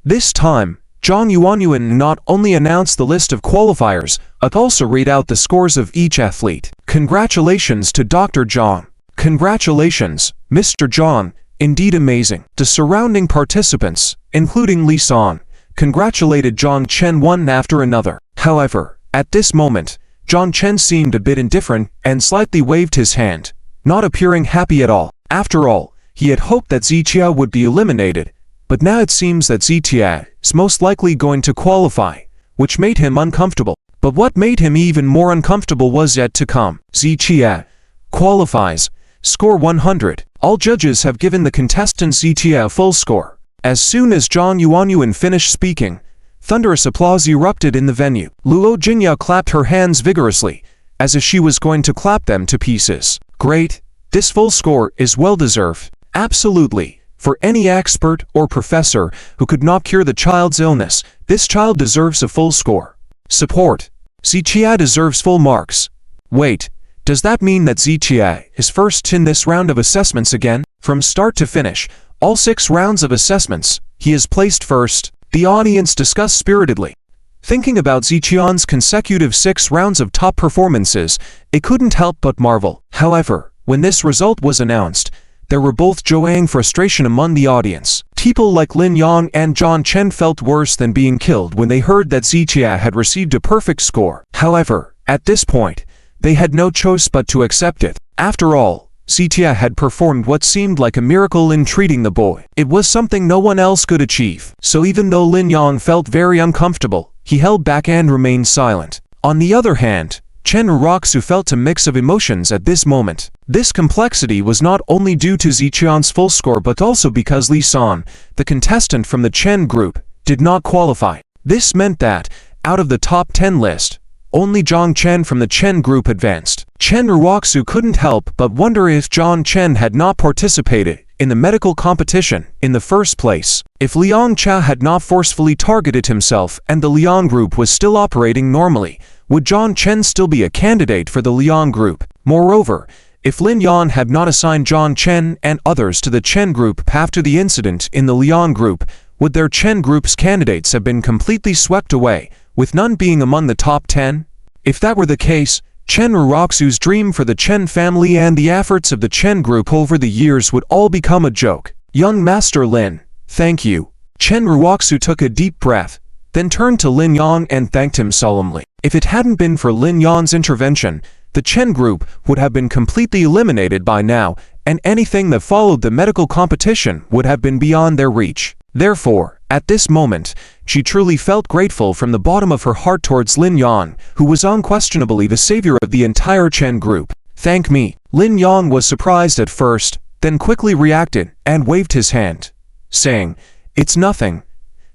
This time, Zhang Yuanyuan not only announced the list of qualifiers, but also read out the scores of each athlete. "Congratulations to Dr. Zhang." "Congratulations, Mr. Zhang, indeed amazing." The surrounding participants, including Li San, congratulated Zhang Chen one after another. However, at this moment, Zhang Chen seemed a bit indifferent and slightly waved his hand, not appearing happy at all. After all, he had hoped that Zichia would be eliminated, but now it seems that Zichia is most likely going to qualify, which made him uncomfortable. But what made him even more uncomfortable was yet to come. Zichia qualifies, score 100. All judges have given the contestant Zichia a full score. As soon as Zhang Yuanyuan finished speaking, thunderous applause erupted in the venue. Luo Jinya clapped her hands vigorously, as if she was going to clap them to pieces. "Great, This full score is well-deserved. Absolutely. For any expert or professor who could not cure the child's illness, this child deserves a full score. Support. Zichia deserves full marks. Wait, does that mean that Zichia is first in this round of assessments again? From start to finish, all 6 rounds of assessments, he is placed first. The audience discussed spiritedly. Thinking about Zichian's consecutive 6 rounds of top performances, it couldn't help but marvel. However, when this result was announced, there were both joy and frustration among the audience. People like Lin Yang and John Chen felt worse than being killed when they heard that Zichia had received a perfect score. However, at this point, they had no choice but to accept it. After all, Zichia had performed what seemed like a miracle in treating the boy. It was something no one else could achieve. So even though Lin Yang felt very uncomfortable, he held back and remained silent. On the other hand, Chen Jong felt a mix of emotions at this moment. This complexity was not only due to Zichian's full score but also because Li San, the contestant from the Chen group, did not qualify. This meant that, out of the top 10 list, only Zhang Chen from the Chen group advanced. Chen Jong couldn't help but wonder if Zhang Chen had not participated in the medical competition in the first place. If Liang Cha had not forcefully targeted himself and the Liang group was still operating normally, would Zhang Chen still be a candidate for the Liang group? Moreover, if Lin Yan had not assigned Zhang Chen and others to the Chen group after the incident in the Liang group, would their Chen group's candidates have been completely swept away, with none being among the top 10? If that were the case, Chen Jong's dream for the Chen family and the efforts of the Chen group over the years would all become a joke. Young Master Lin, thank you. Chen Jong took a deep breath, then turned to Lin Yang and thanked him solemnly. If it hadn't been for Lin Yan's intervention, the Chen group would have been completely eliminated by now, and anything that followed the medical competition would have been beyond their reach. Therefore, at this moment, she truly felt grateful from the bottom of her heart towards Lin Yang, who was unquestionably the savior of the entire Chen group. Thank me. Lin Yang was surprised at first, then quickly reacted and waved his hand, saying, "It's nothing.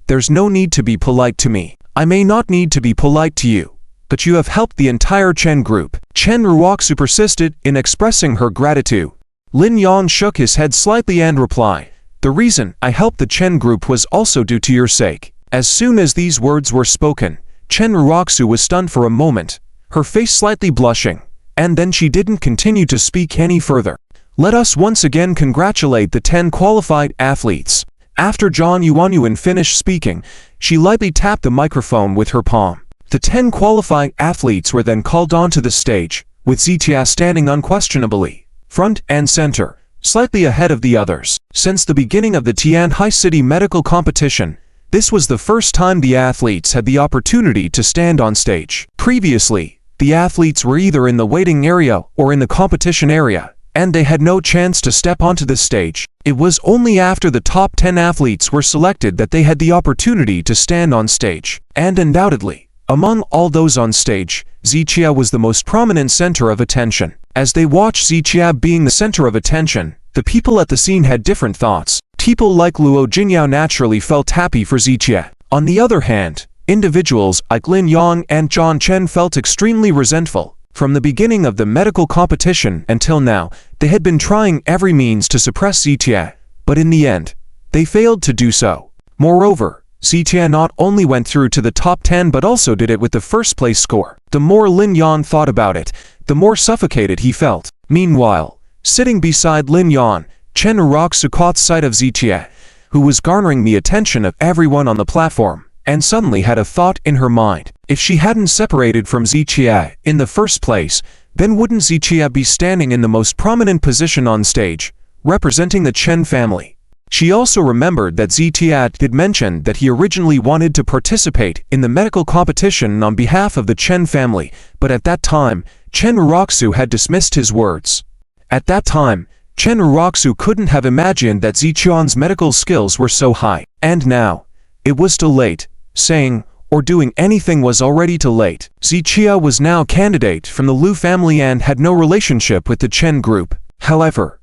There's no need to be polite to me. I may not need to be polite to you, but you have helped the entire Chen group." Chen Jong persisted in expressing her gratitude. Lin Yang shook his head slightly and replied, "The reason I helped the Chen group was also due to your sake." As soon as these words were spoken, Chen Jong was stunned for a moment, her face slightly blushing, and then she didn't continue to speak any further. Let us once again congratulate the 10 qualified athletes. After Zhang Yuanyuan finished speaking, she lightly tapped the microphone with her palm. The 10 qualified athletes were then called onto the stage, with Zichia standing unquestionably front and center, slightly ahead of the others. Since the beginning of the Tianhai City medical competition, this was the first time the athletes had the opportunity to stand on stage. Previously, the athletes were either in the waiting area or in the competition area, and they had no chance to step onto the stage. It was only after the top 10 athletes were selected that they had the opportunity to stand on stage. And undoubtedly, among all those on stage, Zichia was the most prominent center of attention. As they watched Zichia being the center of attention, the people at the scene had different thoughts. People like Luo Jingyao naturally felt happy for Zichia. On the other hand, individuals like Lin Yang and John Chen felt extremely resentful. From the beginning of the medical competition until now, they had been trying every means to suppress Zichia, but in the end, they failed to do so. Moreover, Zichia not only went through to the top 10 but also did it with the first place score. The more Lin Yan thought about it, the more suffocated he felt. Meanwhile, sitting beside Lin Yan, Chen Jong caught sight of Zichia, who was garnering the attention of everyone on the platform, and suddenly had a thought in her mind. If she hadn't separated from Zichia in the first place, then wouldn't Zichia be standing in the most prominent position on stage, representing the Chen family? She also remembered that Zichia had mentioned that he originally wanted to participate in the medical competition on behalf of the Chen family, but at that time, Chen Jong had dismissed his words. At that time, Chen Jong couldn't have imagined that Zichian's medical skills were so high. And now, it was too late. Saying or doing anything was already too late. Zichia was now a candidate from the Lu family and had no relationship with the Chen group. However,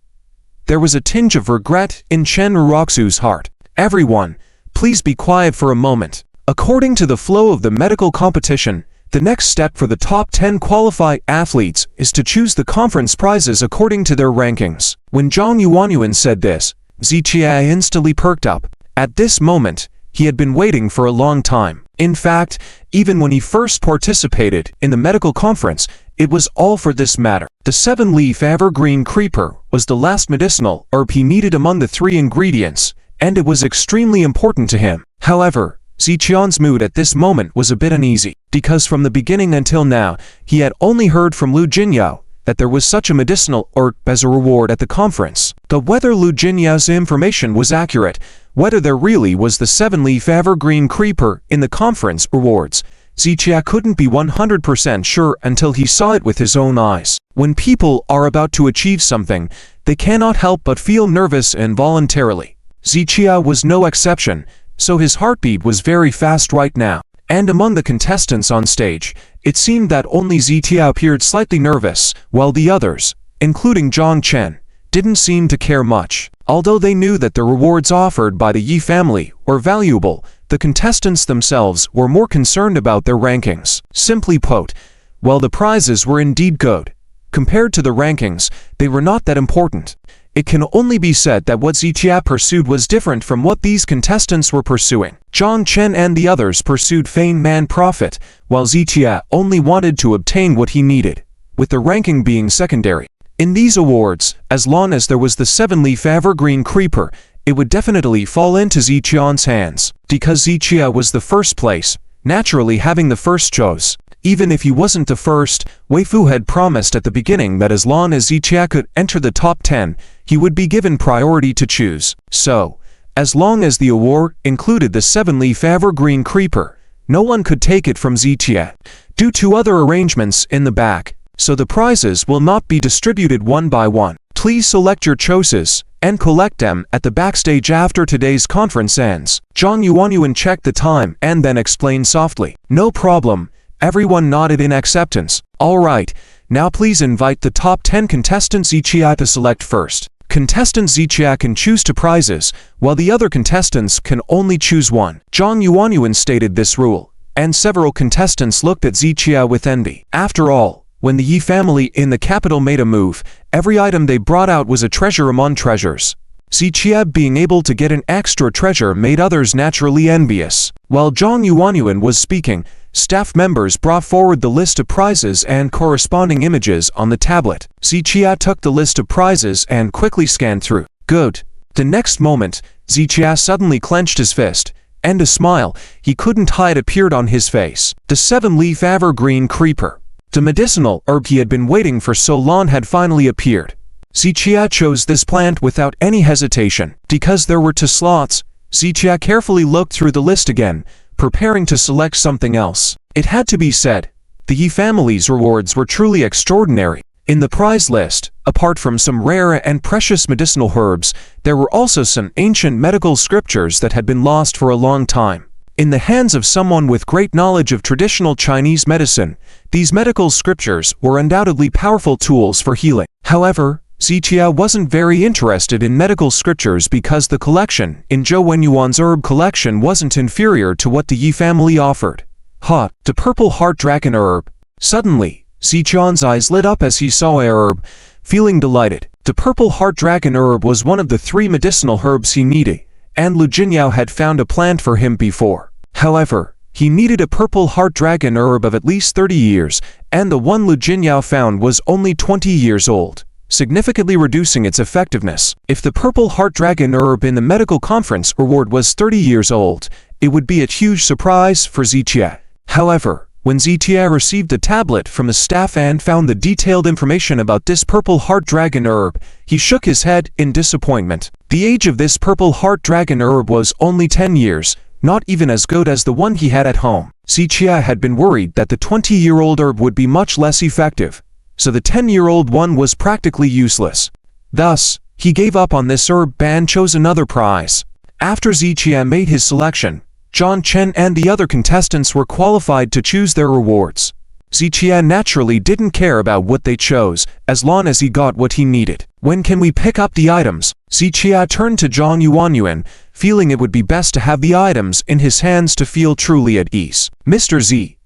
there was a tinge of regret in Chen Jong's heart. Everyone, please be quiet for a moment. According to the flow of the medical competition, The next step for the top 10 qualified athletes is to choose the conference prizes according to their rankings. When Zhang Yuanyuan said this, Ziqia instantly perked up. At this moment, he had been waiting for a long time. In fact, even when he first participated in the medical conference, it was all for this matter. The 7-leaf evergreen creeper was the last medicinal herb he needed among the 3 ingredients, and it was extremely important to him. However, Ziqian's mood at this moment was a bit uneasy, because from the beginning until now, he had only heard from Lu Jinyao that there was such a medicinal herb as a reward at the conference. But whether Lu Jinyao's information was accurate, whether there really was the 7-leaf evergreen creeper in the conference rewards, Ziqia couldn't be 100% sure until he saw it with his own eyes. When people are about to achieve something, they cannot help but feel nervous involuntarily. Ziqia was no exception, so his heartbeat was very fast right now. And among the contestants on stage, it seemed that only Ziqia appeared slightly nervous, while the others, including Zhang Chen, didn't seem to care much. Although they knew that the rewards offered by the Yi family were valuable, the contestants themselves were more concerned about their rankings. Simply put, while the prizes were indeed good, compared to the rankings, they were not that important. It can only be said that what Ziqia pursued was different from what these contestants were pursuing. Zhang Chen and the others pursued fame and profit, while Ziqia only wanted to obtain what he needed, with the ranking being secondary. In these awards, as long as there was the 7-leaf evergreen creeper, it would definitely fall into Ziqian's hands. Because Ziqia was the first place, naturally having the first choice. Even if he wasn't the first, Wei Fu had promised at the beginning that as long as Ziqia could enter the top 10, he would be given priority to choose. So, as long as the award included the 7-leaf evergreen creeper, no one could take it from Ziqia. Due to other arrangements in the back, so the prizes will not be distributed one by one. Please select your choices and collect them at the backstage after today's conference ends. Zhang Yuanyuan checked the time and then explained softly. No problem. Everyone nodded in acceptance. Alright, now please invite the top 10 contestants Ziqia to select first. Contestant Ziqia can choose 2 prizes, while the other contestants can only choose 1. Zhang Yuanyuan stated this rule, and several contestants looked at Ziqia with envy. After all, when the Yi family in the capital made a move, every item they brought out was a treasure among treasures. Ziqia being able to get an extra treasure made others naturally envious. While Zhang Yuanyuan was speaking, staff members brought forward the list of prizes and corresponding images on the tablet. Ziqia took the list of prizes and quickly scanned through. Good. The next moment, Ziqia suddenly clenched his fist, and a smile he couldn't hide appeared on his face. The 7-leaf evergreen creeper, the medicinal herb he had been waiting for so long, had finally appeared. Ziqia chose this plant without any hesitation. Because there were 2 slots, Ziqia carefully looked through the list again, preparing to select something else. It had to be said, the Yi family's rewards were truly extraordinary. In the prize list, apart from some rare and precious medicinal herbs, there were also some ancient medical scriptures that had been lost for a long time. In the hands of someone with great knowledge of traditional Chinese medicine, these medical scriptures were undoubtedly powerful tools for healing. However, Ziqia wasn't very interested in medical scriptures because the collection in Zhou Wenyuan's herb collection wasn't inferior to what the Yi family offered. The purple heart dragon herb. Suddenly, Ziqian's eyes lit up as he saw a herb, feeling delighted. The purple heart dragon herb was one of the 3 medicinal herbs he needed, and Lu Jinyao had found a plant for him before. However, he needed a purple heart dragon herb of at least 30 years, and the one Lu Jinyao found was only 20 years old, significantly reducing its effectiveness. If the purple heart dragon herb in the medical conference reward was 30 years old, it would be a huge surprise for Ziqia. However, when Ziqia received the tablet from the staff and found the detailed information about this purple heart dragon herb, he shook his head in disappointment. The age of this purple heart dragon herb was only 10 years, not even as good as the one he had at home. Ziqia had been worried that the 20-year-old herb would be much less effective, so the 10-year-old one was practically useless. Thus, he gave up on this herb and chose another prize. After Ziqia made his selection, Zhang Chen and the other contestants were qualified to choose their rewards. Ziqia naturally didn't care about what they chose, as long as he got what he needed. When can we pick up the items? Ziqia turned to Zhang Yuanyuan, feeling it would be best to have the items in his hands to feel truly at ease. Mr. Z.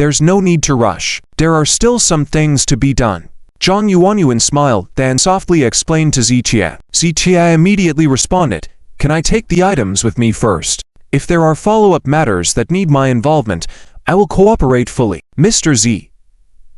There's no need to rush. There are still some things to be done. Zhang Yuanyuan smiled, then softly explained to Ziqia. Ziqia immediately responded, "Can I take the items with me first? If there are follow-up matters that need my involvement, I will cooperate fully." Mr. Z,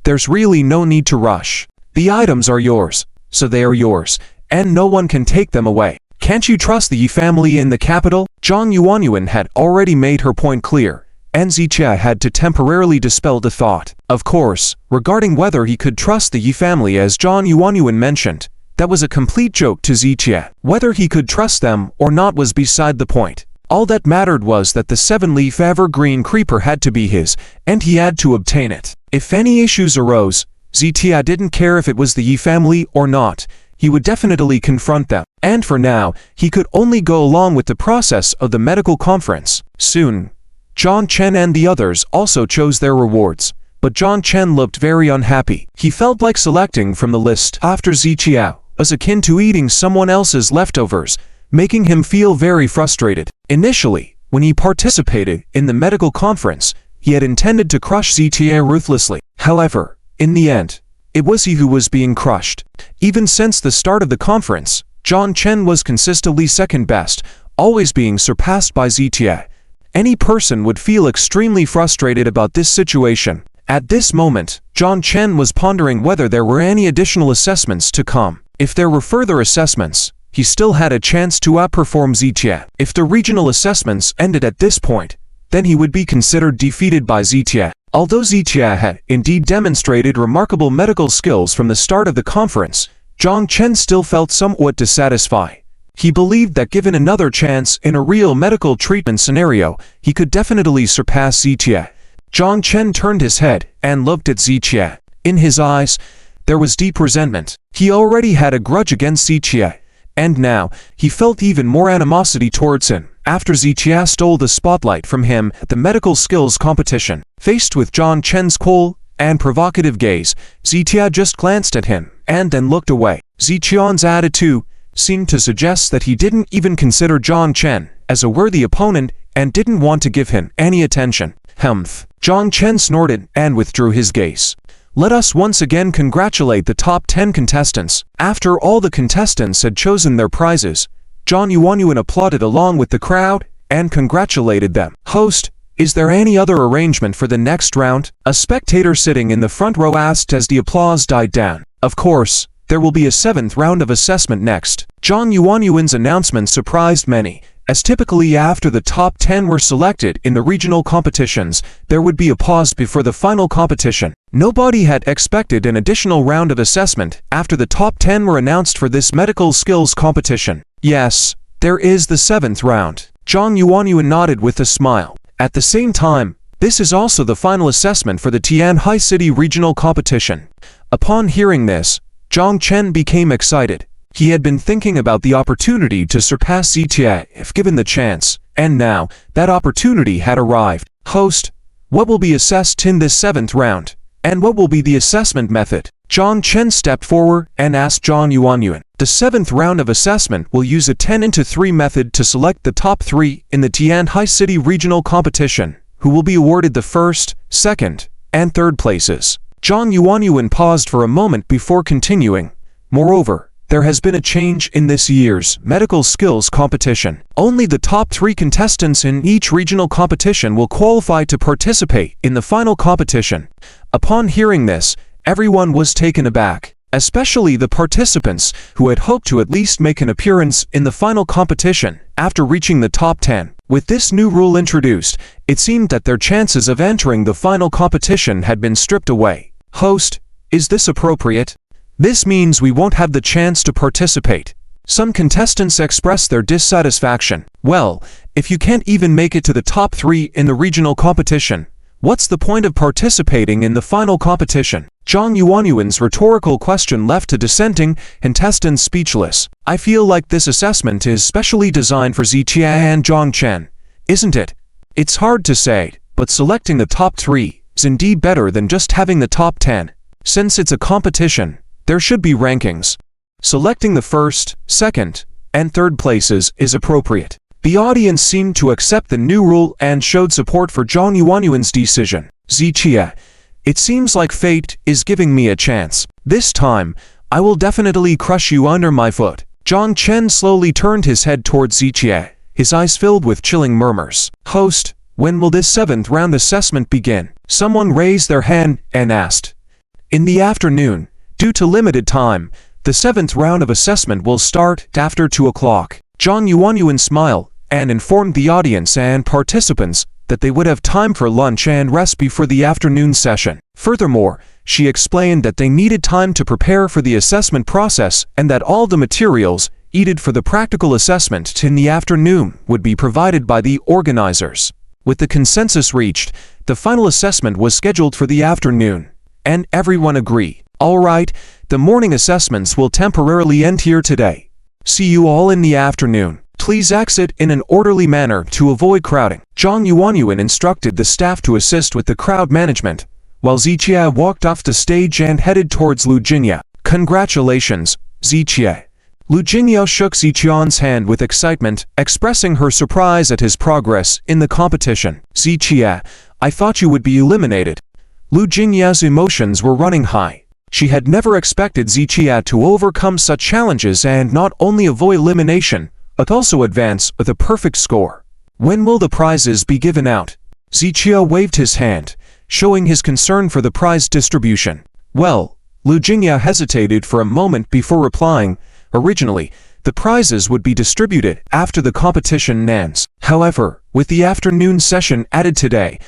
there's really no need to rush. The items are yours, so they are yours, and no one can take them away. Can't you trust the Yi family in the capital? Zhang Yuanyuan had already made her point clear, and Ziqia had to temporarily dispel the thought. Of course, regarding whether he could trust the Yi family, as Zhang Yuanyuan mentioned, that was a complete joke to Ziqia. Whether he could trust them or not was beside the point. All that mattered was that the 7-leaf evergreen creeper had to be his, and he had to obtain it. If any issues arose, Ziqia didn't care if it was the Yi family or not. He would definitely confront them. And for now, he could only go along with the process of the medical conference. Soon, John Chen and the others also chose their rewards, but John Chen looked very unhappy. He felt like selecting from the list after Ziqia was akin to eating someone else's leftovers, making him feel very frustrated. Initially, when he participated in the medical conference, he had intended to crush Ziqia ruthlessly. However, in the end, it was he who was being crushed. Even since the start of the conference, John Chen was consistently second best, always being surpassed by Ziqia. Any person would feel extremely frustrated about this situation. At this moment, John Chen was pondering whether there were any additional assessments to come. If there were further assessments, he still had a chance to outperform Ziqia. If the regional assessments ended at this point, then he would be considered defeated by Ziqia. Although Ziqia had indeed demonstrated remarkable medical skills from the start of the conference, Zhang Chen still felt somewhat dissatisfied. He believed that given another chance in a real medical treatment scenario, he could definitely surpass Ziqia. Zhang Chen turned his head and looked at Ziqia. In his eyes, there was deep resentment. He already had a grudge against Ziqia, and now he felt even more animosity towards him. After Ziqia stole the spotlight from him at the medical skills competition, faced with Zhang Chen's cold and provocative gaze, Ziqia just glanced at him and then looked away. Ziqian's attitude seemed to suggest that he didn't even consider Zhang Chen as a worthy opponent and didn't want to give him any attention. Humph. Zhang Chen snorted and withdrew his gaze. Let us once again congratulate the top 10 contestants. After all the contestants had chosen their prizes, Zhang Yuanyuan applauded along with the crowd and congratulated them. Host, is there any other arrangement for the next round? A spectator sitting in the front row asked as the applause died down. Of course, there will be a 7th round of assessment next. Zhang Yuanyuan's announcement surprised many, as typically after the top 10 were selected in the regional competitions, there would be a pause before the final competition. Nobody had expected an additional round of assessment after the top 10 were announced for this medical skills competition. Yes, there is the 7th round. Zhang Yuanyuan nodded with a smile. At the same time, this is also the final assessment for the Tianhai City regional competition. Upon hearing this, Zhang Chen became excited. He had been thinking about the opportunity to surpass Ziqia if given the chance, and now that opportunity had arrived. Host, what will be assessed in this 7th round? And what will be the assessment method? Zhang Chen stepped forward and asked Zhang Yuanyuan. The 7th round of assessment will use a 10-into-3 method to select the top 3 in the Tianhai City regional competition, who will be awarded the 1st, 2nd, and 3rd places. Zhang Yuanyuan paused for a moment before continuing. Moreover, there has been a change in this year's medical skills competition. Only the top 3 contestants in each regional competition will qualify to participate in the final competition. Upon hearing this, everyone was taken aback, especially the participants who had hoped to at least make an appearance in the final competition after reaching the top 10. With this new rule introduced, it seemed that their chances of entering the final competition had been stripped away. Host, is this appropriate? This means we won't have the chance to participate. Some contestants expressed their dissatisfaction. Well, if you can't even make it to the top 3 in the regional competition, what's the point of participating in the final competition? Zhang Yuanyuan's rhetorical question left a dissenting contestant speechless. I feel like this assessment is specially designed for Ziqia and Zhang Chen, isn't it? It's hard to say, but selecting the top 3 is indeed better than just having the top 10. Since it's a competition, there should be rankings. Selecting the 1st, 2nd, and 3rd places is appropriate. The audience seemed to accept the new rule and showed support for Zhang Yuanyuan's decision. Zichie, it seems like fate is giving me a chance. This time, I will definitely crush you under my foot. Zhang Chen slowly turned his head towards Zichie, his eyes filled with chilling murmurs. Host, when will this 7th round assessment begin? Someone raised their hand and asked. In the afternoon, due to limited time, the 7th round of assessment will start after 2 o'clock. Zhang Yuanyuan smiled and informed the audience and participants that they would have time for lunch and rest before the afternoon session. Furthermore, she explained that they needed time to prepare for the assessment process and that all the materials needed for the practical assessment in the afternoon would be provided by the organizers. With the consensus reached, the final assessment was scheduled for the afternoon, and everyone agreed. Alright, the morning assessments will temporarily end here today. See you all in the afternoon. Please exit in an orderly manner to avoid crowding. Zhang Yuanyuan instructed the staff to assist with the crowd management, while Zichie walked off the stage and headed towards Lu Jinya. Congratulations, Zichie. Lu Jinya shook Zichion's hand with excitement, expressing her surprise at his progress in the competition. Zichie, I thought you would be eliminated. Lu Jinya's emotions were running high. She had never expected Zichie to overcome such challenges and not only avoid elimination, but also advance with a perfect score. When will the prizes be given out? Zichie waved his hand, showing his concern for the prize distribution. Well, Lu Jinya hesitated for a moment before replying. Originally, the prizes would be distributed after the competition ends. However, with the afternoon session added today,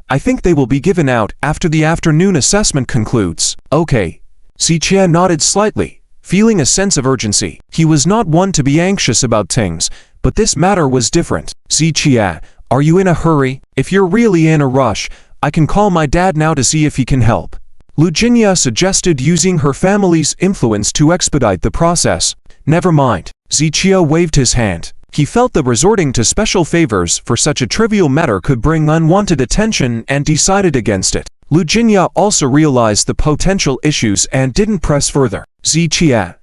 I think they will be given out after the afternoon assessment concludes. Okay. Zichie nodded slightly, feeling a sense of urgency. He was not one to be anxious about things, but this matter was different. Zichie, are you in a hurry? If you're really in a rush, I can call my dad now to see if he can help. Lu Jinya suggested using her family's influence to expedite the process. Never mind. Zichie waved his hand. He felt that resorting to special favors for such a trivial matter could bring unwanted attention and decided against it. Lu Jinya also realized the potential issues and didn't press further. Zichie,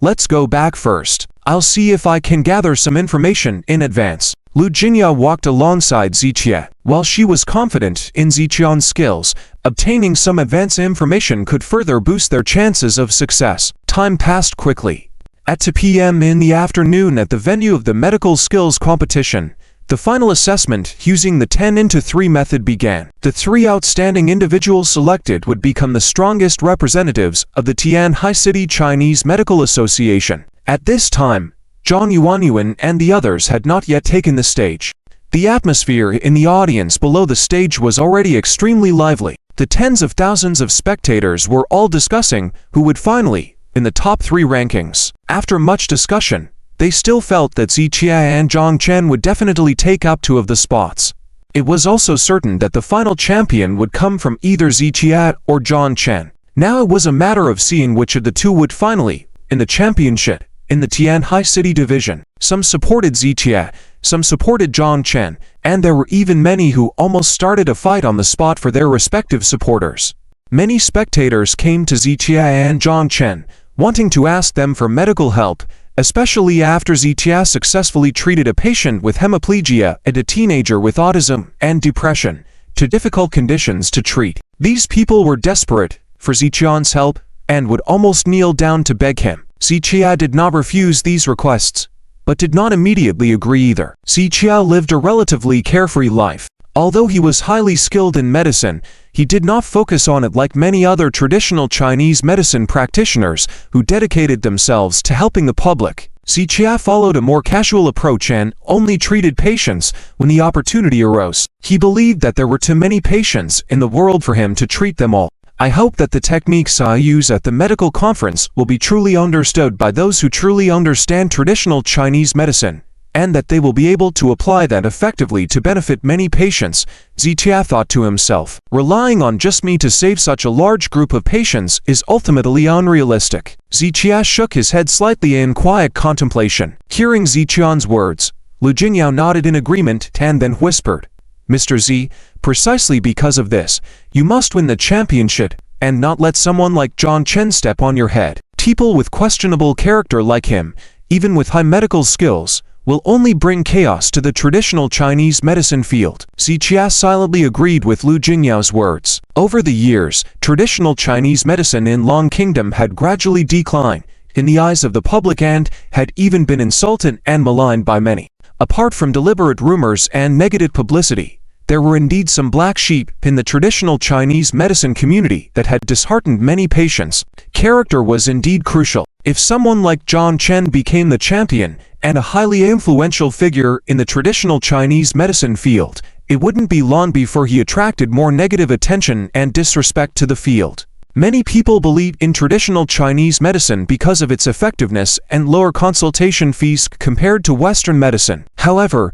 let's go back first. I'll see if I can gather some information in advance. Lu Jinya walked alongside Zichie. While she was confident in Zichion's skills, obtaining some advance information could further boost their chances of success. Time passed quickly. At 2 p.m. in the afternoon at the venue of the medical skills competition, the final assessment using the 10-into-3 method began. The 3 outstanding individuals selected would become the strongest representatives of the Tianhai City Chinese Medical Association. At this time, Zhang Yuanyuan and the others had not yet taken the stage. The atmosphere in the audience below the stage was already extremely lively. The tens of thousands of spectators were all discussing who would finally in the top 3 rankings. After much discussion, they still felt that Zichie and Zhang Chen would definitely take up 2 of the spots. It was also certain that the final champion would come from either Zichie or Zhang Chen. Now it was a matter of seeing which of the 2 would finally in the championship in the Tianhai City division. Some supported Zichie, some supported Zhang Chen, and there were even many who almost started a fight on the spot for their respective supporters. Many spectators came to Zichie and Zhang Chen, wanting to ask them for medical help, especially after Zichie successfully treated a patient with hemiplegia and a teenager with autism and depression, to difficult conditions to treat. These people were desperate for Zichion's help and would almost kneel down to beg him. Zichie did not refuse these requests, but did not immediately agree either. Zichie lived a relatively carefree life. Although he was highly skilled in medicine, he did not focus on it like many other traditional Chinese medicine practitioners who dedicated themselves to helping the public. Zichie followed a more casual approach and only treated patients when the opportunity arose. He believed that there were too many patients in the world for him to treat them all. I hope that the techniques I use at the medical conference will be truly understood by those who truly understand traditional Chinese medicine, and that they will be able to apply that effectively to benefit many patients, Zichie thought to himself. Relying on just me to save such a large group of patients is ultimately unrealistic. Zichie shook his head slightly in quiet contemplation. Hearing Zichion's words, Lu Jinya nodded in agreement and then whispered, Mr. Z, precisely because of this, you must win the championship and not let someone like Zhang Chen step on your head. People with questionable character like him, even with high medical skills, will only bring chaos to the traditional Chinese medicine field. Zijia silently agreed with Lu Jingyao's words. Over the years, traditional Chinese medicine in Long Kingdom had gradually declined in the eyes of the public and had even been insulted and maligned by many. Apart from deliberate rumors and negative publicity, there were indeed some black sheep in the traditional Chinese medicine community that had disheartened many patients. Character was indeed crucial. If someone like Zhang Chen became the champion and a highly influential figure in the traditional Chinese medicine field, it wouldn't be long before he attracted more negative attention and disrespect to the field. Many people believe in traditional Chinese medicine because of its effectiveness and lower consultation fees compared to Western medicine. However,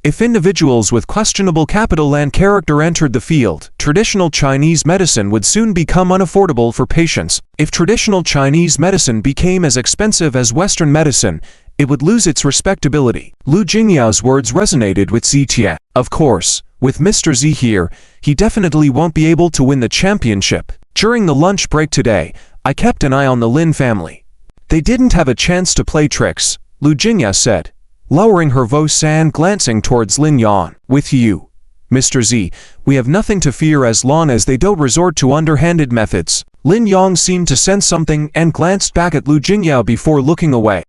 if individuals with questionable capital and character entered the field, traditional Chinese medicine would soon become unaffordable for patients. If traditional Chinese medicine became as expensive as Western medicine, it would lose its respectability. Lu Jingyao's words resonated with Zijia. Of course, with Mr. Z here, he definitely won't be able to win the championship. During the lunch break today, I kept an eye on the Lynn family. They didn't have a chance to play tricks, Lu Jingyao said, lowering her voice and glancing towards Lin Yan. With you, Mr. Z, we have nothing to fear as long as they don't resort to underhanded methods. Lin Yang seemed to sense something and glanced back at Lu Jingyao before looking away.